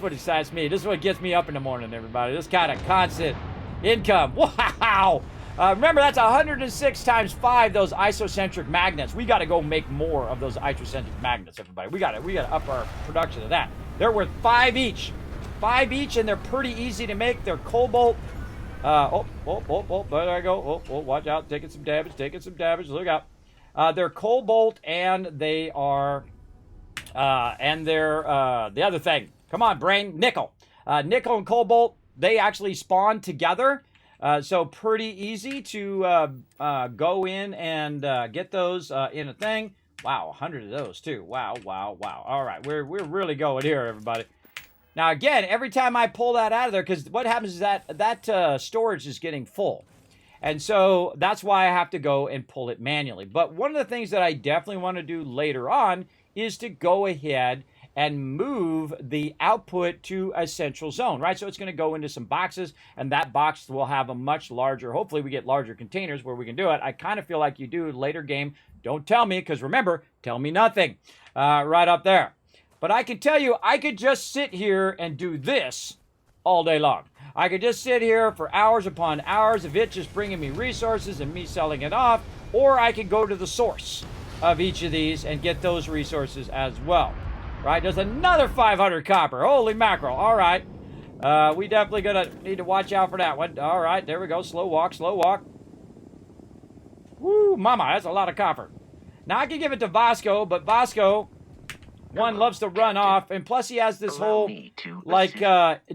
what excites me. This is what gets me up in the morning, everybody. This kind of constant income. Wow. Remember, that's 106 times 5, those isocentric magnets. We got to go make more of those isocentric magnets, everybody. We got to up our production of that. They're worth 5 each. 5 each, and they're pretty easy to make. They're cobalt. There I go. Oh, watch out. Taking some damage. Look out. They're cobalt, and they are, the other thing. Come on, brain. Nickel. Nickel and cobalt, they actually spawn together. So pretty easy to go in and get those in a thing. Wow, 100 of those, too. Wow. All right, we're really going here, everybody. Now, again, every time I pull that out of there, because what happens is that storage is getting full. And so that's why I have to go and pull it manually. But one of the things that I definitely want to do later on is to go ahead and move the output to a central zone, right? So it's going to go into some boxes, and that box will have a much larger, hopefully we get larger containers where we can do it. I kind of feel like you do later game. Don't tell me, because remember, tell me nothing. Right up there. But I can tell you, I could just sit here and do this all day long. I could just sit here for hours upon hours of it just bringing me resources and me selling it off, or I could go to the source of each of these and get those resources as well. Right? There's another 500 copper. Holy mackerel. All right. We definitely gonna need to watch out for that one. All right, there we go. Slow walk. Woo, mama, that's a lot of copper. Now I could give it to Vasco, but Vasco, one, loves to run off, and plus he has this whole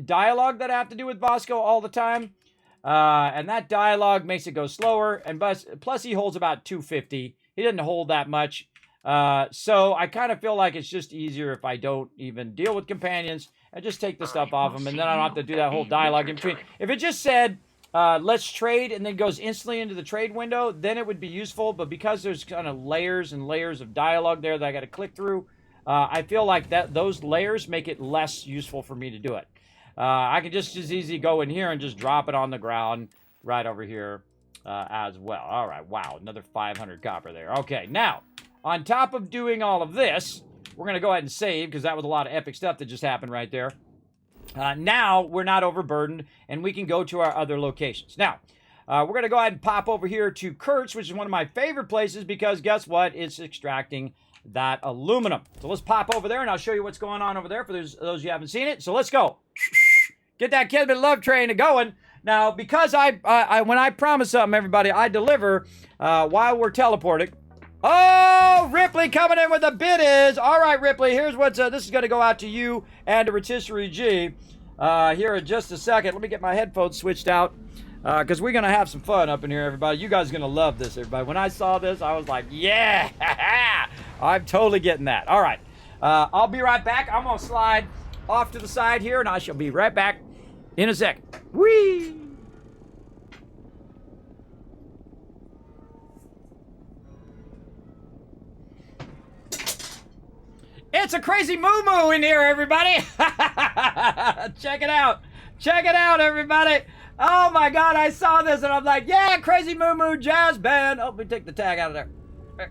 dialogue that I have to do with Vasco all the time, and that dialogue makes it go slower. And plus he holds about 250. He doesn't hold that much, so I kind of feel like it's just easier if I don't even deal with companions and just take the stuff off them, and then I don't have to do that whole dialogue in between. If it just said, let's trade, and then goes instantly into the trade window, then it would be useful. But because there's kind of layers and layers of dialogue there that I got to click through, I feel like those layers make it less useful for me to do it. I could just as easy go in here and just drop it on the ground right over here as well. All right, wow, another 500 copper there. Okay, now, on top of doing all of this, we're going to go ahead and save, because that was a lot of epic stuff that just happened right there. Now, we're not overburdened, and we can go to our other locations. Now, we're going to go ahead and pop over here to Kurtz, which is one of my favorite places, because guess what? It's extracting that aluminum. So let's pop over there, and I'll show you what's going on over there for those of you who haven't seen it. So let's go. Get that Kismet love train going. Now, because when I promise something, everybody, I deliver while we're teleporting. Oh, Ripley coming in with the bid is. All right, Ripley, here's what's, this is going to go out to you and to Rotisserie G here in just a second. Let me get my headphones switched out because we're going to have some fun up in here, everybody. You guys are going to love this, everybody. When I saw this, I was like, yeah, I'm totally getting that. All right, I'll be right back. I'm going to slide off to the side here, and I shall be right back in a second. Whee! It's a crazy moo-moo in here, everybody. Check it out. Check it out, everybody. Oh, my God. I saw this, and I'm like, yeah, crazy moo-moo jazz band. Oh, let me take the tag out of there.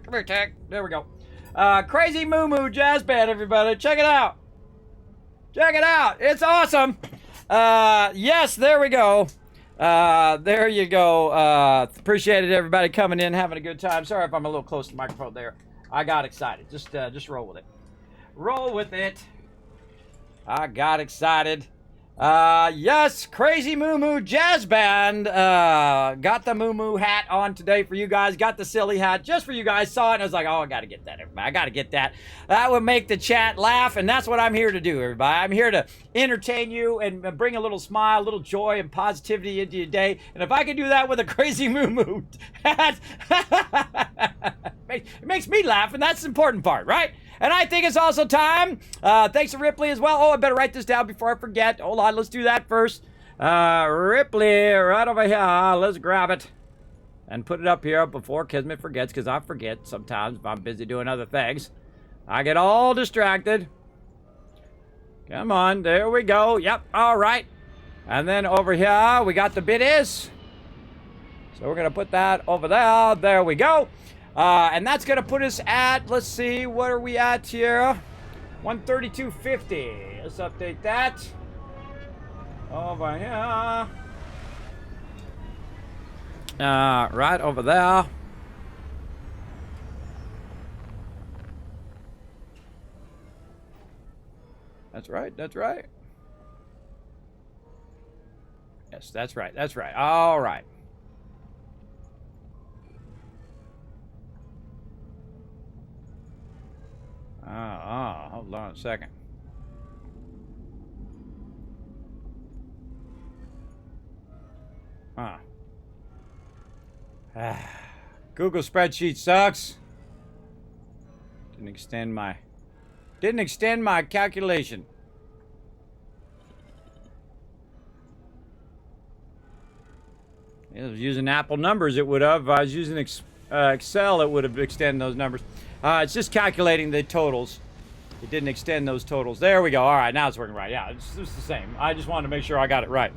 Come here, tag. There we go. Crazy moo-moo jazz band, everybody. Check it out. Check it out. It's awesome. Yes, there we go. There you go. Appreciate it, everybody coming in, having a good time. Sorry if I'm a little close to the microphone there. I got excited. Just roll with it. Roll with it. I got excited. Yes, Crazy Moo Moo Jazz Band. Got the Moo Moo hat on today for you guys. Got the silly hat just for you guys. Saw it and I was like, oh, I gotta get that, everybody. I gotta get that. That would make the chat laugh, and that's what I'm here to do, everybody. I'm here to entertain you and bring a little smile, a little joy and positivity into your day. And if I can do that with a Crazy Moo Moo hat, it makes me laugh, and that's the important part, right? And I think it's also time. Thanks to Ripley as well. Oh, I better write this down before I forget. Hold on, let's do that first. Ripley, right over here. Let's grab it and put it up here before Kismet forgets, because I forget sometimes if I'm busy doing other things. I get all distracted. Come on, there we go. Yep, all right. And then over here, we got the bit is. So we're going to put that over there. There we go. And that's going to put us at, let's see, what are we at here? 132.50. Let's update that. Over here. Right over there. That's right, that's right. Yes, that's right, that's right. All right. Hold on a second. Google spreadsheet sucks. Didn't extend my calculation. If I was using Apple numbers, it would have. If I was using Excel, it would have extended those numbers. It's just calculating the totals. It didn't extend those totals. There we go. All right, now it's working right. Yeah, it's the same. I just wanted to make sure I got it right.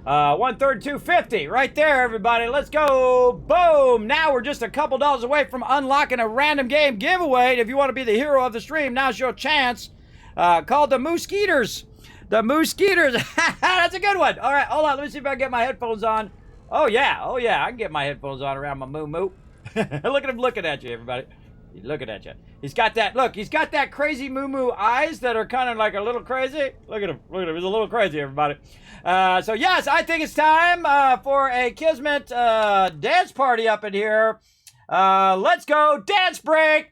132.50 right there, everybody. Let's go. Boom. Now we're just a couple dollars away from unlocking a random game giveaway. If you want to be the hero of the stream, now's your chance. Called the Mooskeeters. The Mooskeeters. That's a good one. All right, hold on. Let me see if I can get my headphones on. Oh, yeah. Oh, yeah. I can get my headphones on around my moo-moo. Look at him looking at you, everybody. He's looking at you. He's got that, look, he's got that crazy moo-moo eyes that are kind of like a little crazy. Look at him. Look at him. He's a little crazy, everybody. So, yes, I think it's time for a Kismet dance party up in here. Let's go. Dance break.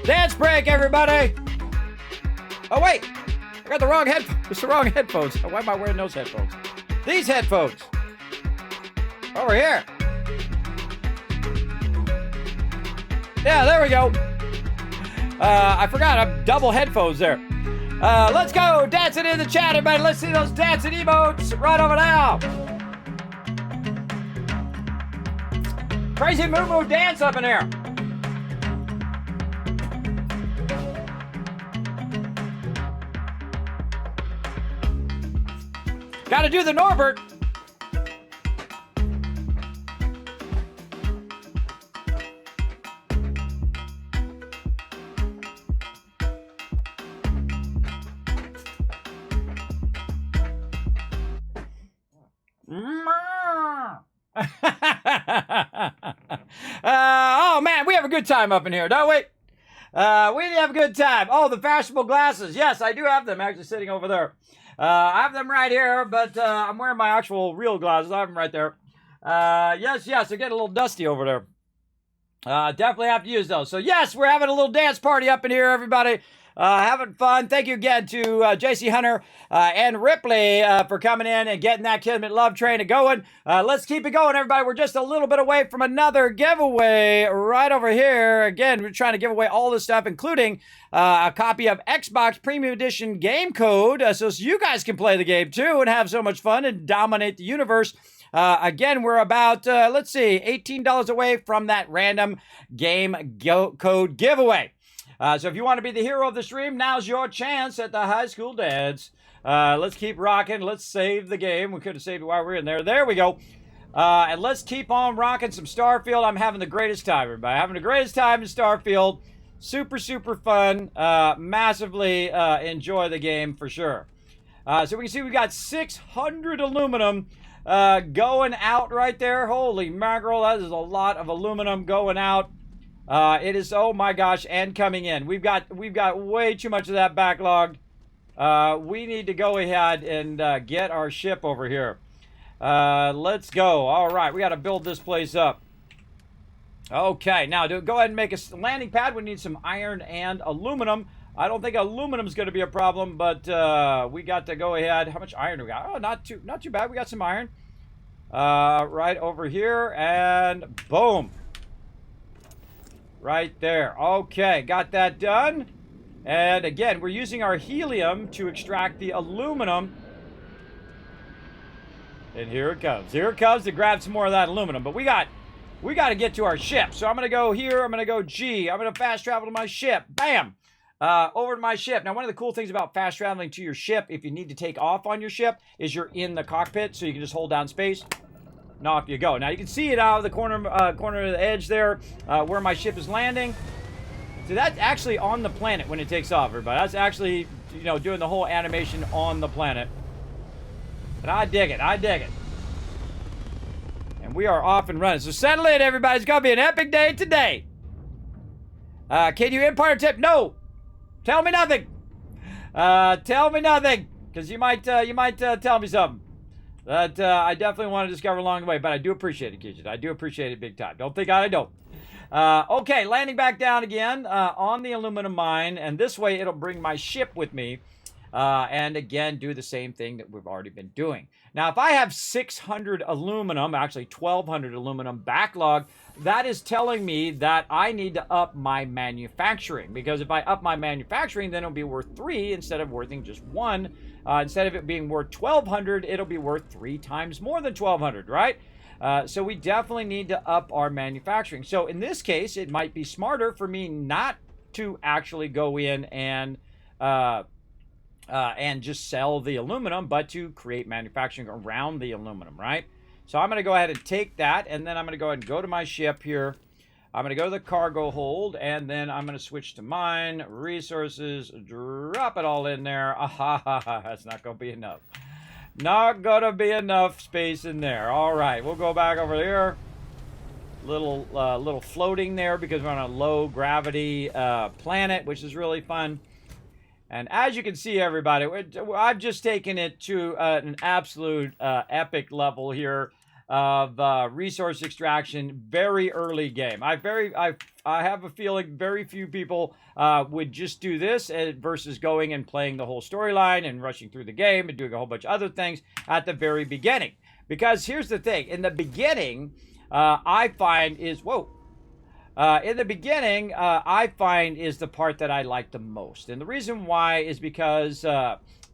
Dance break, everybody. Oh, wait. I got the wrong headphones. It's the wrong headphones. Why am I wearing those headphones? These headphones. Over here. Yeah, there we go. I forgot. I'm double headphones there. Let's go. Dancing in the chat, everybody. Let's see those dancing emotes right over now. Crazy Moo Moo dance up in here. Got to do the Norbert. Oh man, we have a good time up in here, don't we? We have a good time. Oh, the fashionable glasses. Yes, I do have them actually sitting over there. I have them right here, but I'm wearing my actual real glasses. I have them right there. Yes, they're getting a little dusty over there. Definitely have to use those. So yes, we're having a little dance party up in here, everybody. Having fun. Thank you again to JC Hunter and Ripley for coming in and getting that Kismet love train going. Let's keep it going, everybody. We're just a little bit away from another giveaway right over here. Again, we're trying to give away all this stuff, including a copy of Xbox Premium Edition game code, so you guys can play the game too and have so much fun and dominate the universe. Again, we're about, let's see, $18 away from that random game code giveaway. So if you want to be the hero of the stream, now's your chance at the high school dance. Let's keep rocking. Let's save the game. We could have saved it while we were in there. There we go. And let's keep on rocking some Starfield. I'm having the greatest time, everybody. Having the greatest time in Starfield. Super, super fun. Massively enjoy the game for sure. So we can see we got 600 aluminum going out right there. Holy mackerel, that is a lot of aluminum going out. It is, oh my gosh, and coming in. We've got way too much of that backlog. We need to go ahead and get our ship over here. Let's go. All right, we got to build this place up. Okay, now go ahead and make a landing pad. We need some iron and aluminum. I don't think aluminum is going to be a problem, but we got to go ahead. How much iron do we got? Oh, not too bad. We got some iron. Right over here, and boom. Right there. Okay, got that done. And again, we're using our helium to extract the aluminum. And here it comes. Here it comes to grab some more of that aluminum. But we got to get to our ship. So I'm going to go here. I'm going to go G. I'm going to fast travel to my ship. Bam. Over to my ship. Now, one of the cool things about fast traveling to your ship, if you need to take off on your ship, is you're in the cockpit. So you can just hold down space. And off you go. Now, you can see it out of the corner of the edge there where my ship is landing. So that's actually on the planet when it takes off, everybody. That's actually, you know, doing the whole animation on the planet. And I dig it. I dig it. And we are off and running. So settle in, everybody. It's going to be an epic day today. Can you impart a tip? No. Tell me nothing. Tell me nothing. Because you might tell me something that I definitely want to discover along the way. But I do appreciate it, Kismet. I do appreciate it big time. Don't think I don't. Okay, landing back down again on the aluminum mine. And this way, it'll bring my ship with me. And again, do the same thing that we've already been doing. Now, if I have 600 aluminum, actually 1,200 aluminum backlog, that is telling me that I need to up my manufacturing. Because if I up my manufacturing, then it'll be worth 3 instead of worthing just 1. Instead of it being worth 1,200, it'll be worth 3 times more than 1,200, right? So we definitely need to up our manufacturing. So in this case, it might be smarter for me not to actually go in and just sell the aluminum, but to create manufacturing around the aluminum, right? So I'm going to go ahead and take that, and then I'm going to go ahead and go to my ship here. I'm going to go to the cargo hold, and then I'm going to switch to mine, resources, drop it all in there. That's not going to be enough. Not going to be enough space in there. All right, we'll go back over here. Little floating there because we're on a low gravity planet, which is really fun. And as you can see, everybody, I've just taken it to an absolute epic level here of resource extraction. Very early game. I have a feeling very few people would just do this versus going and playing the whole storyline and rushing through the game and doing a whole bunch of other things at the very beginning. Because here's the thing: in the beginning, I find is in the beginning, I find is the part that I like the most. And the reason why is because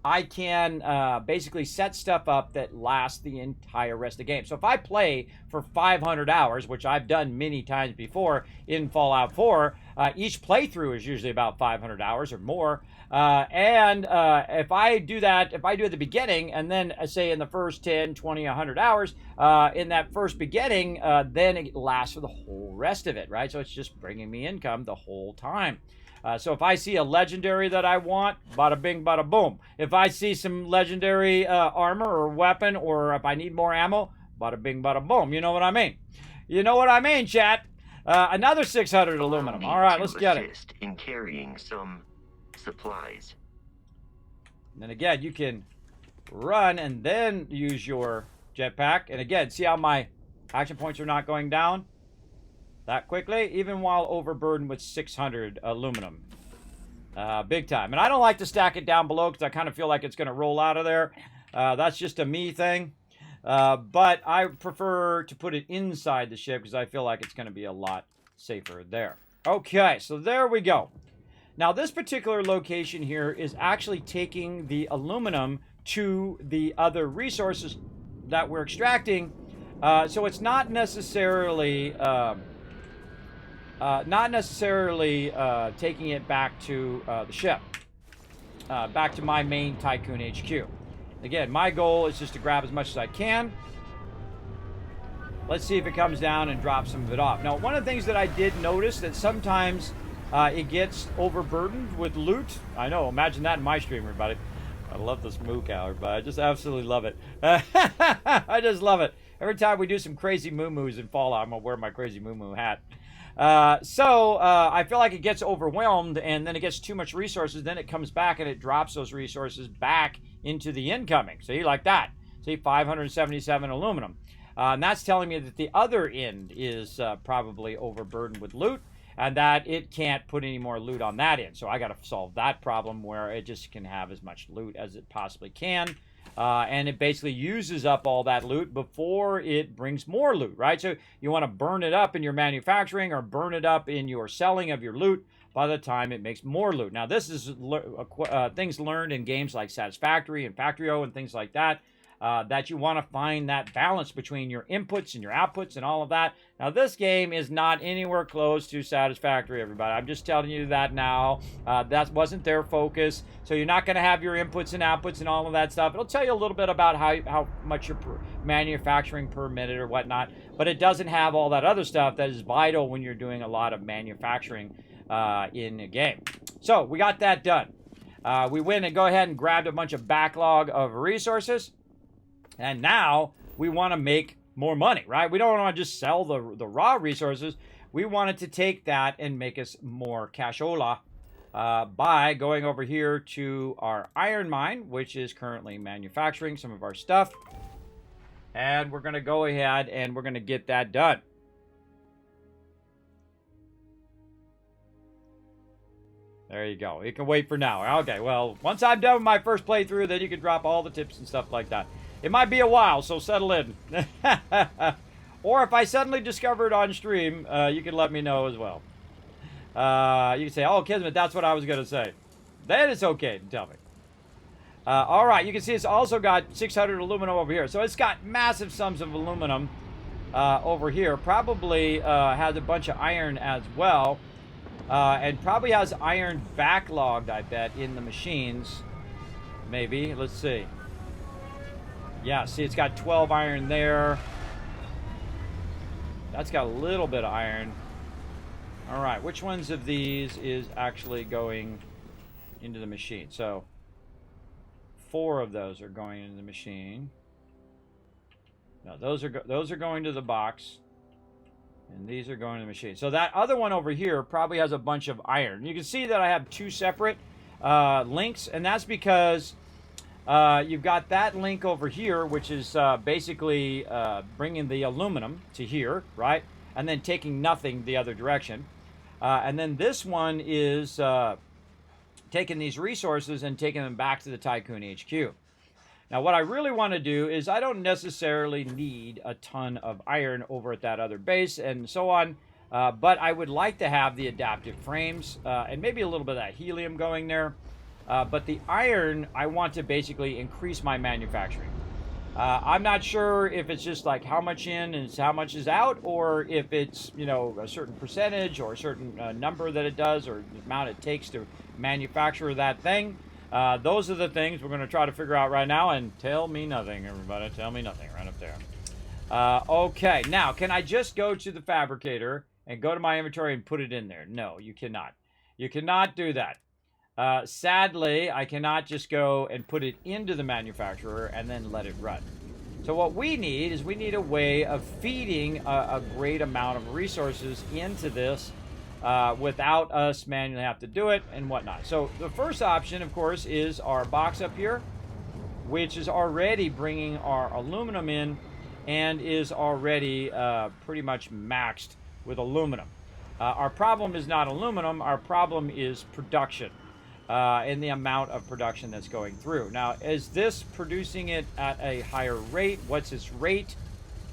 I can basically set stuff up that lasts the entire rest of the game. So if I play for 500 hours, which I've done many times before in Fallout 4, each playthrough is usually about 500 hours or more. If I do that, if I do it at the beginning, and then say in the first 10, 20, 100 hours, in that first beginning, then it lasts for the whole rest of it, right? So it's just bringing me income the whole time. So if I see a legendary that I want, bada bing, bada boom. If I see some legendary armor or weapon, or if I need more ammo, bada bing, bada boom. You know what I mean? You know what I mean, chat? Another 600 aluminum. All right, let's get it. In carrying some supplies. And then again, you can run and then use your jetpack. And again, see how my action points are not going down that quickly, even while overburdened with 600 aluminum. Big time. And I don't like to stack it down below because I kind of feel like it's going to roll out of there. That's just a me thing. But I prefer to put it inside the ship because I feel like it's going to be a lot safer there. Okay, so there we go. Now, this particular location here is actually taking the aluminum to the other resources that we're extracting. So it's not necessarily taking it back to the ship, back to my main Tycoon HQ. Again, my goal is just to grab as much as I can. Let's see if it comes down and drops some of it off. Now, one of the things that I did notice that sometimes it gets overburdened with loot. I know, imagine that in my stream, everybody. I love this moo cow, everybody. I just absolutely love it. I just love it. Every time we do some crazy moo-moos in Fallout, I'm going to wear my crazy moo-moo hat. I feel like it gets overwhelmed, and then it gets too much resources. Then it comes back and it drops those resources back into the incoming. See, like that. See, 577 aluminum. And that's telling me that the other end is probably overburdened with loot, and that it can't put any more loot on that end. So I got to solve that problem where it just can have as much loot as it possibly can. And it basically uses up all that loot before it brings more loot, right? So you want to burn it up in your manufacturing or burn it up in your selling of your loot by the time it makes more loot. Now, this is things learned in games like Satisfactory and Factorio and things like that. That you want to find that balance between your inputs and your outputs and all of that. Now, this game is not anywhere close to Satisfactory, everybody. I'm just telling you that now. That wasn't their focus. So you're not going to have your inputs and outputs and all of that stuff. It'll tell you a little bit about how much you're manufacturing per minute or whatnot. But it doesn't have all that other stuff that is vital when you're doing a lot of manufacturing in a game. So we got that done. We went and go ahead and grabbed a bunch of backlog of resources. And now we want to make more money, right? We don't want to just sell the raw resources. We wanted to take that and make us more cashola by going over here to our iron mine, which is currently manufacturing some of our stuff. And we're going to go ahead and we're going to get that done. There you go. You can wait for now. Okay, well, once I'm done with my first playthrough, then you can drop all the tips and stuff like that. It might be a while, so settle in. Or if I suddenly discover it on stream, you can let me know as well. You can say, oh, Kismet, that's what I was going to say. Then it's okay to tell me. All right, you can see it's also got 600 aluminum over here. So it's got massive sums of aluminum over here. Probably has a bunch of iron as well. And probably has iron backlogged, I bet, in the machines. Maybe. Let's see. Yeah, see, it's got 12 iron there. That's got a little bit of iron. All right, which ones of these is actually going into the machine? So 4 of those are going into the machine. No, those are going to the box. And these are going to the machine. So that other one over here probably has a bunch of iron. You can see that I have 2 separate links, and that's because you've got that link over here, which is basically bringing the aluminum to here, right? And then taking nothing the other direction. And then this one is taking these resources and taking them back to the Tycoon HQ. Now, what I really want to do is I don't necessarily need a ton of iron over at that other base and so on, but I would like to have the adaptive frames and maybe a little bit of that helium going there. But the iron, I want to basically increase my manufacturing. I'm not sure if it's just like how much in and how much is out, or if it's, you know, a certain percentage or a certain number that it does, or the amount it takes to manufacture that thing. Those are the things we're going to try to figure out right now. And tell me nothing, everybody. Tell me nothing right up there. Okay, now, can I just go to the fabricator and go to my inventory and put it in there? No, you cannot. You cannot do that. Sadly, I cannot just go and put it into the manufacturer and then let it run. So what we need is we need a way of feeding a great amount of resources into this without us manually have to do it and whatnot. So the first option, of course, is our box up here, which is already bringing our aluminum in and is already pretty much maxed with aluminum. Our problem is not aluminum. Our problem is production. In the amount of production that's going through. Now, is this producing it at a higher rate? What's its rate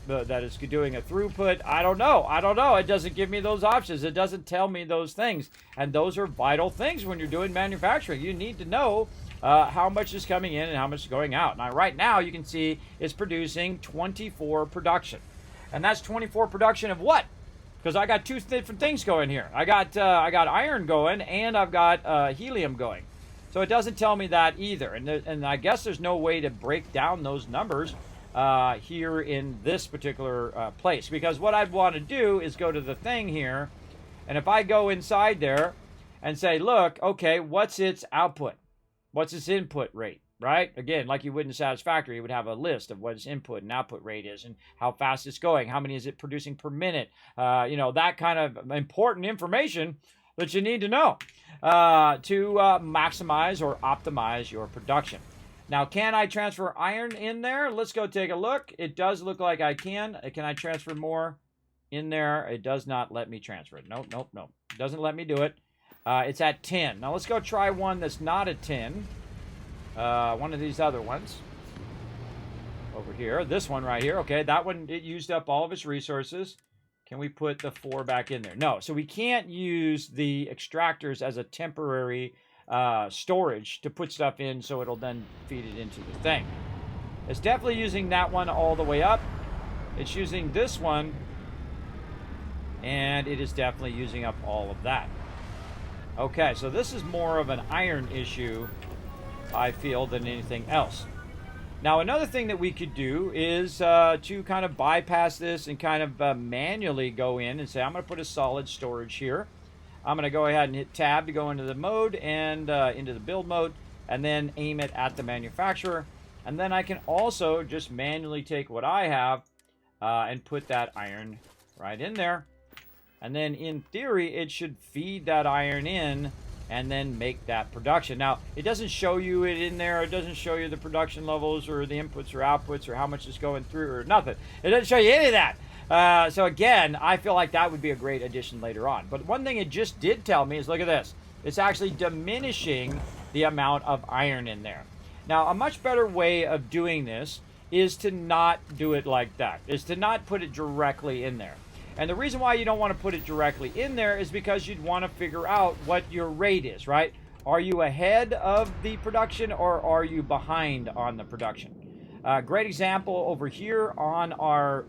that it's doing a throughput? I don't know. I don't know. It doesn't give me those options. It doesn't tell me those things. And those are vital things when you're doing manufacturing. You need to know how much is coming in and how much is going out. Now, right now, you can see it's producing 24 production. And that's 24 production of what? Because I got 2 different things going here. I got iron going, and I've got helium going. So it doesn't tell me that either. And I guess there's no way to break down those numbers here in this particular place. Because what I'd want to do is go to the thing here, and if I go inside there and say, look, okay, what's its output? What's its input rate? right? Again, like you would in Satisfactory, you would have a list of what its input and output rate is and how fast it's going, how many is it producing per minute, you know, that kind of important information that you need to know to maximize or optimize your production. Now, can I transfer iron in there? Let's go take a look. It does look like I can. Can I transfer more in there? It does not let me transfer it. Nope, nope, nope. It doesn't let me do it. It's at 10. Now, let's go try one that's not at 10. One of these other ones. Over here. This one right here. Okay, that one, it used up all of its resources. Can we put the 4 back in there? No. So we can't use the extractors as a temporary storage to put stuff in so it'll then feed it into the thing. It's definitely using that one all the way up. It's using this one, and it is definitely using up all of that. Okay, so this is more of an iron issue, I feel, than anything else. Now, another thing that we could do is to kind of bypass this and kind of manually go in and say, I'm going to put a solid storage here. I'm going to go ahead and hit tab to go into the mode and into the build mode, and then aim it at the manufacturer. And then I can also just manually take what I have and put that iron right in there. And then in theory, it should feed that iron in and then make that production. Now, it doesn't show you it in there. It doesn't show you the production levels or the inputs or outputs or how much is going through or nothing. It doesn't show you any of that. So again, I feel like that would be a great addition later on. But one thing it just did tell me is, look at this. It's actually diminishing the amount of iron in there. Now, a much better way of doing this is to not do it like that, is to not put it directly in there. And the reason why you don't want to put it directly in there is because you'd want to figure out what your rate is, right? Are you ahead of the production or are you behind on the production? Great example over here on our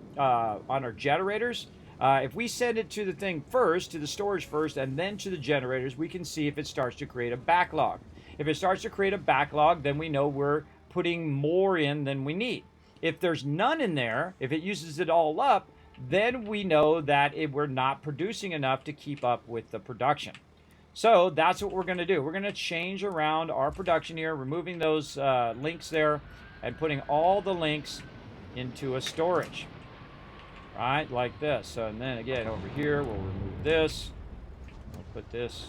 generators. If we send it to the thing first, to the storage first, and then to the generators, we can see if it starts to create a backlog. If it starts to create a backlog, then we know we're putting more in than we need. If there's none in there, if it uses it all up, then we know that we're not producing enough to keep up with the production. So that's what we're going to do. We're going to change around our production here, removing those links there, and putting all the links into a storage. Right, like this. So, and then again, over here, we'll remove this. We'll put this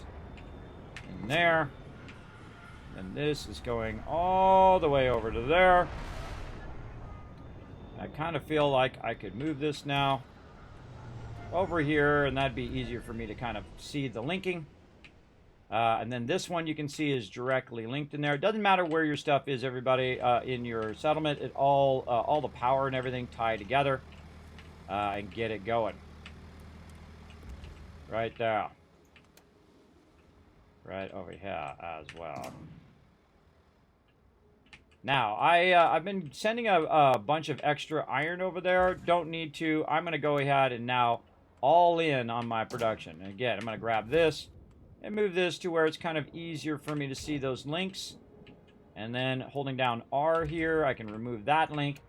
in there. And this is going all the way over to there. I kind of feel like I could move this now over here, and that'd be easier for me to kind of see the linking. And then this one you can see is directly linked in there. It doesn't matter where your stuff is, everybody, in your settlement. It all the power and everything tie together and get it going. Right there. Right over here as well. Now, I've been sending a bunch of extra iron over there. Don't need to. I'm going to go ahead and now all in on my production. And again, I'm going to grab this and move this to where it's kind of easier for me to see those links. And then holding down R here, I can remove that link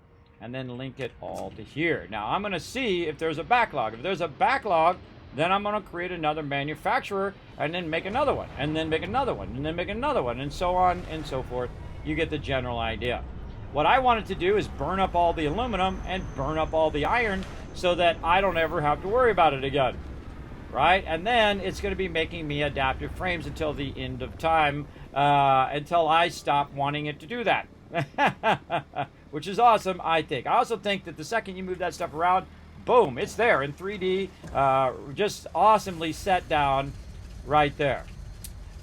and then link it all to here. Now, I'm going to see if there's a backlog. If there's a backlog, then I'm going to create another manufacturer and then make another one, and then make another one, and then make another one, and so on and so forth. You get the general idea. What I wanted to do is burn up all the aluminum and burn up all the iron so that I don't ever have to worry about it again. Right? And then it's going to be making me adaptive frames until the end of time, until I stop wanting it to do that. Which is awesome, I think. I also think that the second you move that stuff around, boom, it's there in 3D, just awesomely set down right there.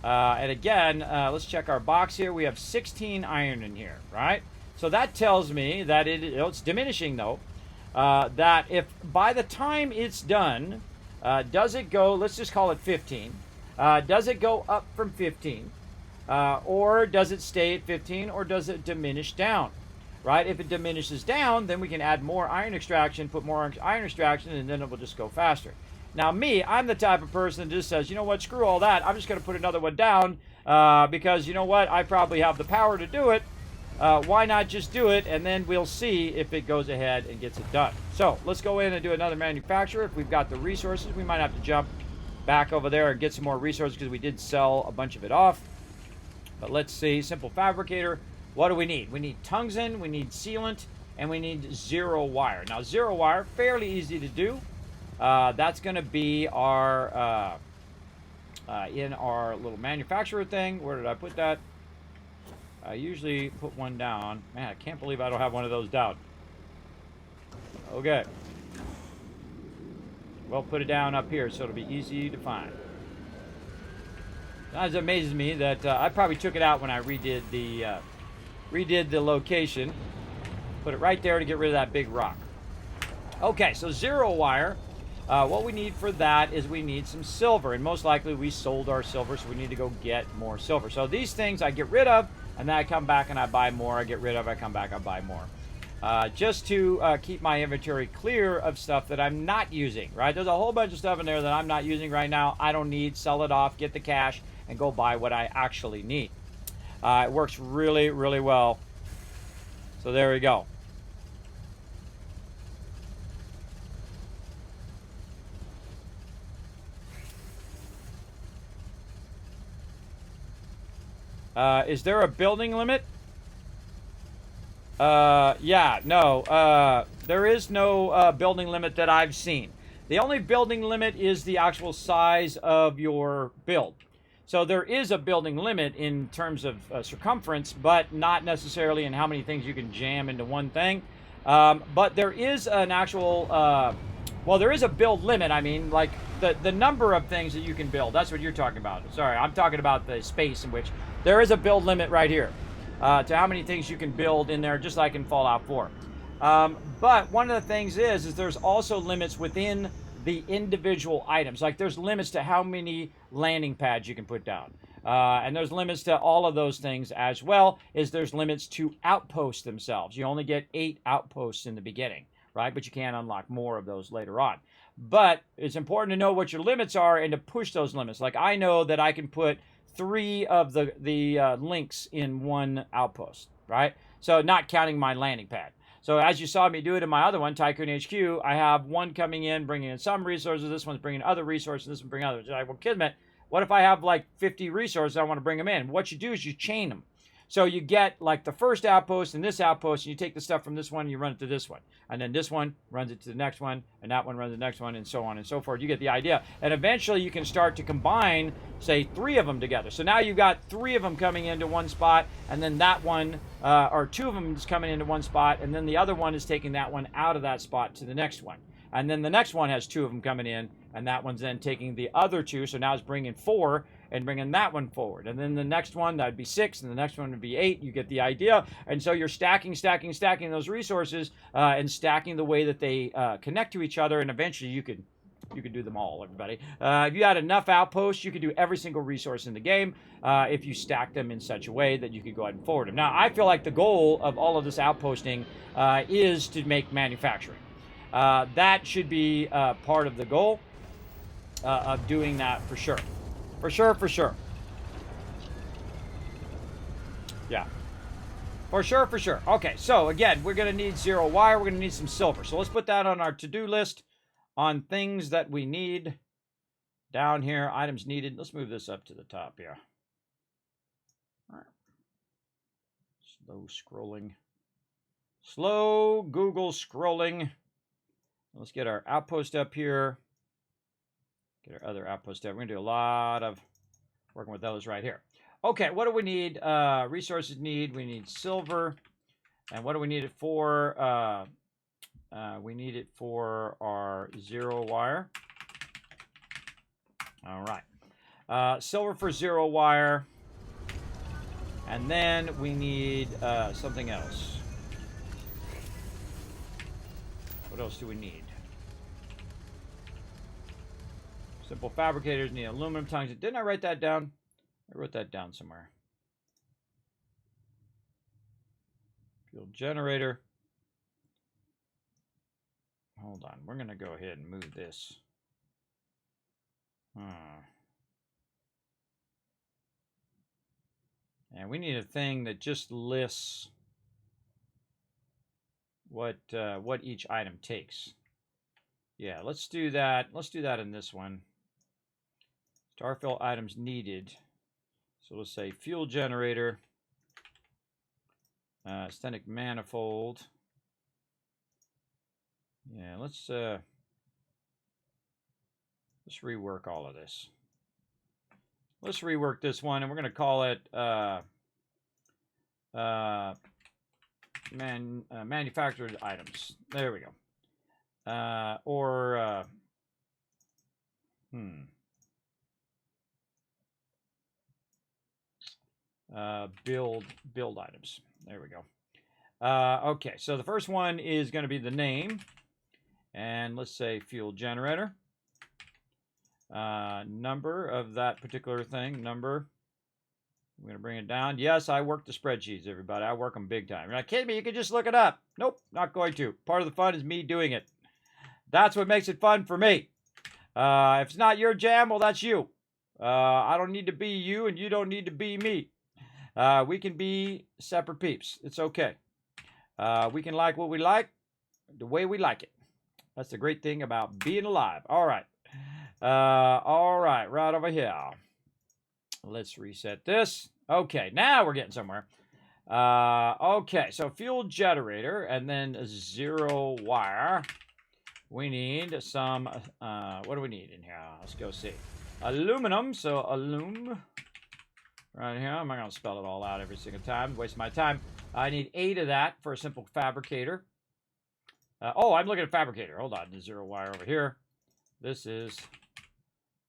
And again, let's check our box here. We have 16 iron in here, right? So that tells me that it's diminishing, though. That if by the time it's done, does it go, let's just call it 15. Does it go up from 15? Or does it stay at 15? Or does it diminish down? Right? If it diminishes down, then we can add more iron extraction, put more iron extraction, and then it will just go faster. Now me, I'm the type of person that just says, you know what, screw all that. I'm just going to put another one down because, you know what, I probably have the power to do it. Why not just do it, and then we'll see if it goes ahead and gets it done. So let's go in and do another manufacturer. If we've got the resources, we might have to jump back over there and get some more resources because we did sell a bunch of it off. But let's see, simple fabricator. what do we need? We need tungsten, we need sealant, and we need 0 wire. Now, 0 wire, fairly easy to do. That's going to be our in our little manufacturer thing. Where did I put that? I usually put one down. Man, I can't believe I don't have one of those down. Okay. Well, put it down up here so it'll be easy to find. It amazes me that I probably took it out when I redid the location. Put it right there to get rid of that big rock. Okay, so 0 wire. What we need for that is we need some silver, and most likely we sold our silver, so we need to go get more silver. So these things I get rid of, and then I come back and I buy more. I get rid of, I come back, I buy more. Just to keep my inventory clear of stuff that I'm not using, right? There's a whole bunch of stuff in there that I'm not using right now. I don't need, sell it off, get the cash, and go buy what I actually need. It works really, really well. So there we go. Is there a building limit? Yeah, no. There is no building limit that I've seen. The only building limit is the actual size of your build. So there is a building limit in terms of circumference, but not necessarily in how many things you can jam into one thing. But there is an actual, well, there is a build limit. I mean, like the number of things that you can build. That's what you're talking about. Sorry, I'm talking about the space in which there is a build limit right here to how many things you can build in there, just like in Fallout 4. But one of the things is there's also limits within the individual items. Like there's limits to how many landing pads you can put down. And there's limits to all of those things as well, is there's limits to outposts themselves. You only get 8 outposts in the beginning, right? But you can unlock more of those later on. But it's important to know what your limits are and to push those limits. Like I know that I can put 3 of the links in one outpost, right? So not counting my landing pad. So as you saw me do it in my other one, Tycoon HQ, I have one coming in, bringing in some resources. This one's bringing other resources. This one bringing others. Like, well, Kismet, what if I have like 50 resources I want to bring them in? What you do is you chain them. So you get like the first outpost and this outpost, and you take the stuff from this one and you run it to this one. And then this one runs it to the next one, and that one runs to the next one, and so on and so forth. You get the idea. And eventually you can start to combine, say, 3 of them together. So now you've got 3 of them coming into one spot, and then that one, or 2 of them is coming into one spot, and then the other one is taking that one out of that spot to the next one. And then the next one has 2 of them coming in, and that one's then taking the other 2, so now it's bringing 4, and bringing that one forward. And then the next one, that'd be 6, and the next one would be 8. You get the idea. And so you're stacking those resources and stacking the way that they connect to each other, and eventually you could do them all, everybody. If you had enough outposts, you could do every single resource in the game if you stack them in such a way that you could go ahead and forward them. Now, I feel like the goal of all of this outposting is to make manufacturing. That should be part of the goal of doing that for sure. For sure. Yeah. For sure. Okay, so again, we're going to need 0 wire. We're going to need some silver. So let's put that on our to-do list on things that we need. Down here, items needed. Let's move this up to the top here. All right. Slow scrolling. Slow Google scrolling. Let's get our outpost up here. Get our other outpost up. We're going to do a lot of working with those right here. Okay, what do we need? Resources need. We need silver. And what do we need it for? We need it for our 0 wire. All right. Silver for 0 wire. And then we need something else. What else do we need? Simple fabricators need aluminum tungsten. Didn't I write that down? I wrote that down somewhere. Fuel generator. Hold on. We're going to go ahead and move this. And we need a thing that just lists what each item takes. Yeah, let's do that. Let's do that in this one. Starfield items needed. So let's say fuel generator. Authentic manifold. Yeah, let's rework all of this. Let's rework this one, and we're going to call it manufactured items. There we go. Build items. There we go. Okay, so the first one is going to be the name, and let's say fuel generator. Number of that particular thing. Number. I'm going to bring it down. Yes, I work the spreadsheets, everybody. I work them big time. You're not kidding me? You can just look it up. Nope, not going to. Part of the fun is me doing it. That's what makes it fun for me. If it's not your jam, well, that's you. I don't need to be you, and you don't need to be me. We can be separate peeps. It's okay. We can like what we like the way we like it. That's the great thing about being alive. All right. Right over here. Let's reset this. Okay, now we're getting somewhere. Okay, so fuel generator and then 0 wire. We need some, what do we need in here? Let's go see. Aluminum, so right here. I'm not going to spell it all out every single time. Waste my time. I need 8 of that for a simple fabricator. I'm looking at fabricator. Hold on, the 0 wire over here. This is,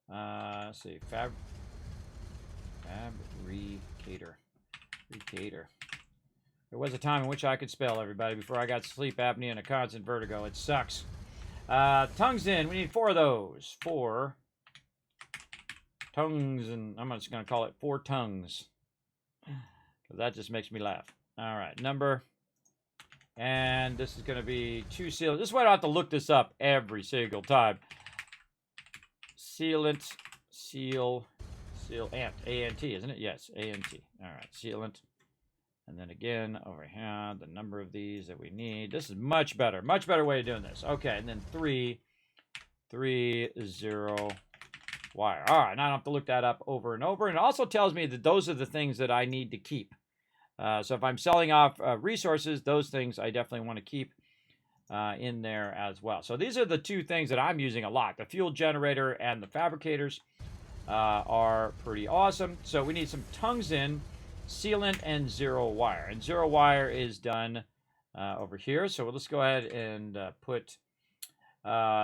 let's see, fabricator. There was a time in which I could spell, everybody, before I got sleep apnea and a constant vertigo. It sucks. Tongues in. We need 4 of those. 4 tongues, and I'm just going to call it 4 tongues, because that just makes me laugh. All right, number. And this is going to be 2 sealants. This is why I don't have to look this up every single time. Sealant, ant, A-N-T, isn't it? Yes, A-N-T. All right, sealant. And then again, over here, the number of these that we need. This is much better way of doing this. Okay, and then 3, 0 wire. All right, now I don't have to look that up over and over. And it also tells me that those are the things that I need to keep. So if I'm selling off resources, those things I definitely want to keep in there as well. So these are the 2 things that I'm using a lot. The fuel generator and the fabricators are pretty awesome. So we need some tongues in, sealant, and 0 wire. And 0 wire is done over here. So let's go ahead and put,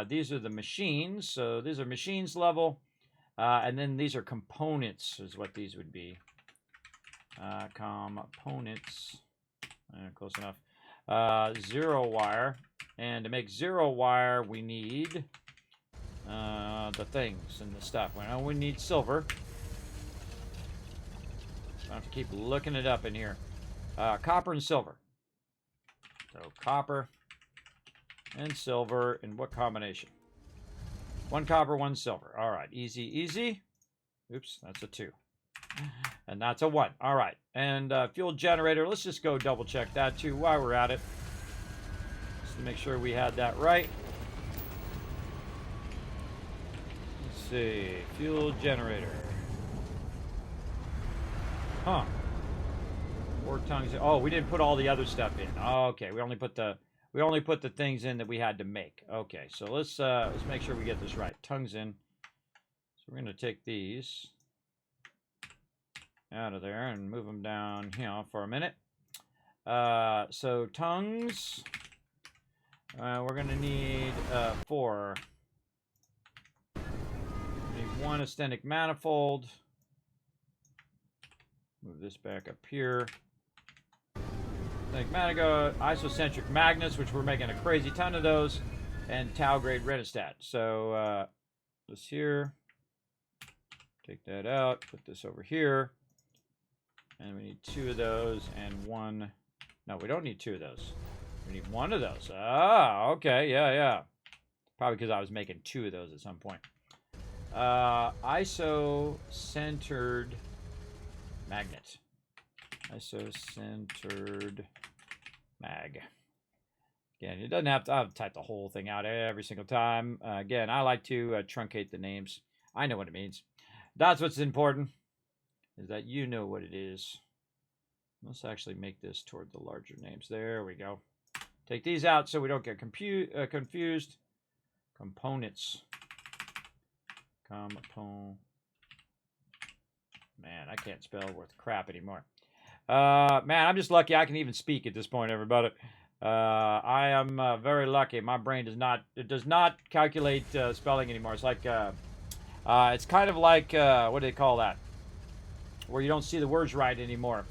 these are the machines. So these are machines level. And then these are components is what these would be. Components. Close enough. 0 wire. And to make 0 wire, we need the things and the stuff. We know we need silver. I have to keep looking it up in here. Copper and silver. So copper and silver in what combination? 1 copper, 1 silver. All right, easy. Oops, that's a 2. And that's a 1. All right, and fuel generator. Let's just go double check that too while we're at it. Just to make sure we had that right. Let's see, fuel generator. Huh. 4 tongues. Oh, we didn't put all the other stuff in. Okay, we only put the things in that we had to make. Okay, so let's make sure we get this right. Tongues in. So we're going to take these out of there and move them down here for a minute. So tongues. We're going to need 4. We need 1 authentic manifold. Move this back up here. Like isocentric magnets, which we're making a crazy ton of those, and tau grade retostat. So this here, take that out, put this over here, and we need 2 of those and 1. No, we don't need 2 of those. We need 1 of those. Ah, okay, yeah. Probably because I was making 2 of those at some point. Isocentered magnet. Isocentered mag. Again, it doesn't have to, I'll type the whole thing out every single time. Again, I like to truncate the names. I know what it means. That's what's important, is that you know what it is. Let's actually make this toward the larger names. There we go. Take these out so we don't get confused. Components. Man, I can't spell worth crap anymore. Man, I'm just lucky I can even speak at this point, everybody. I am very lucky. My brain does not calculate spelling anymore. It's like, it's kind of like, what do they call that? Where you don't see the words right anymore.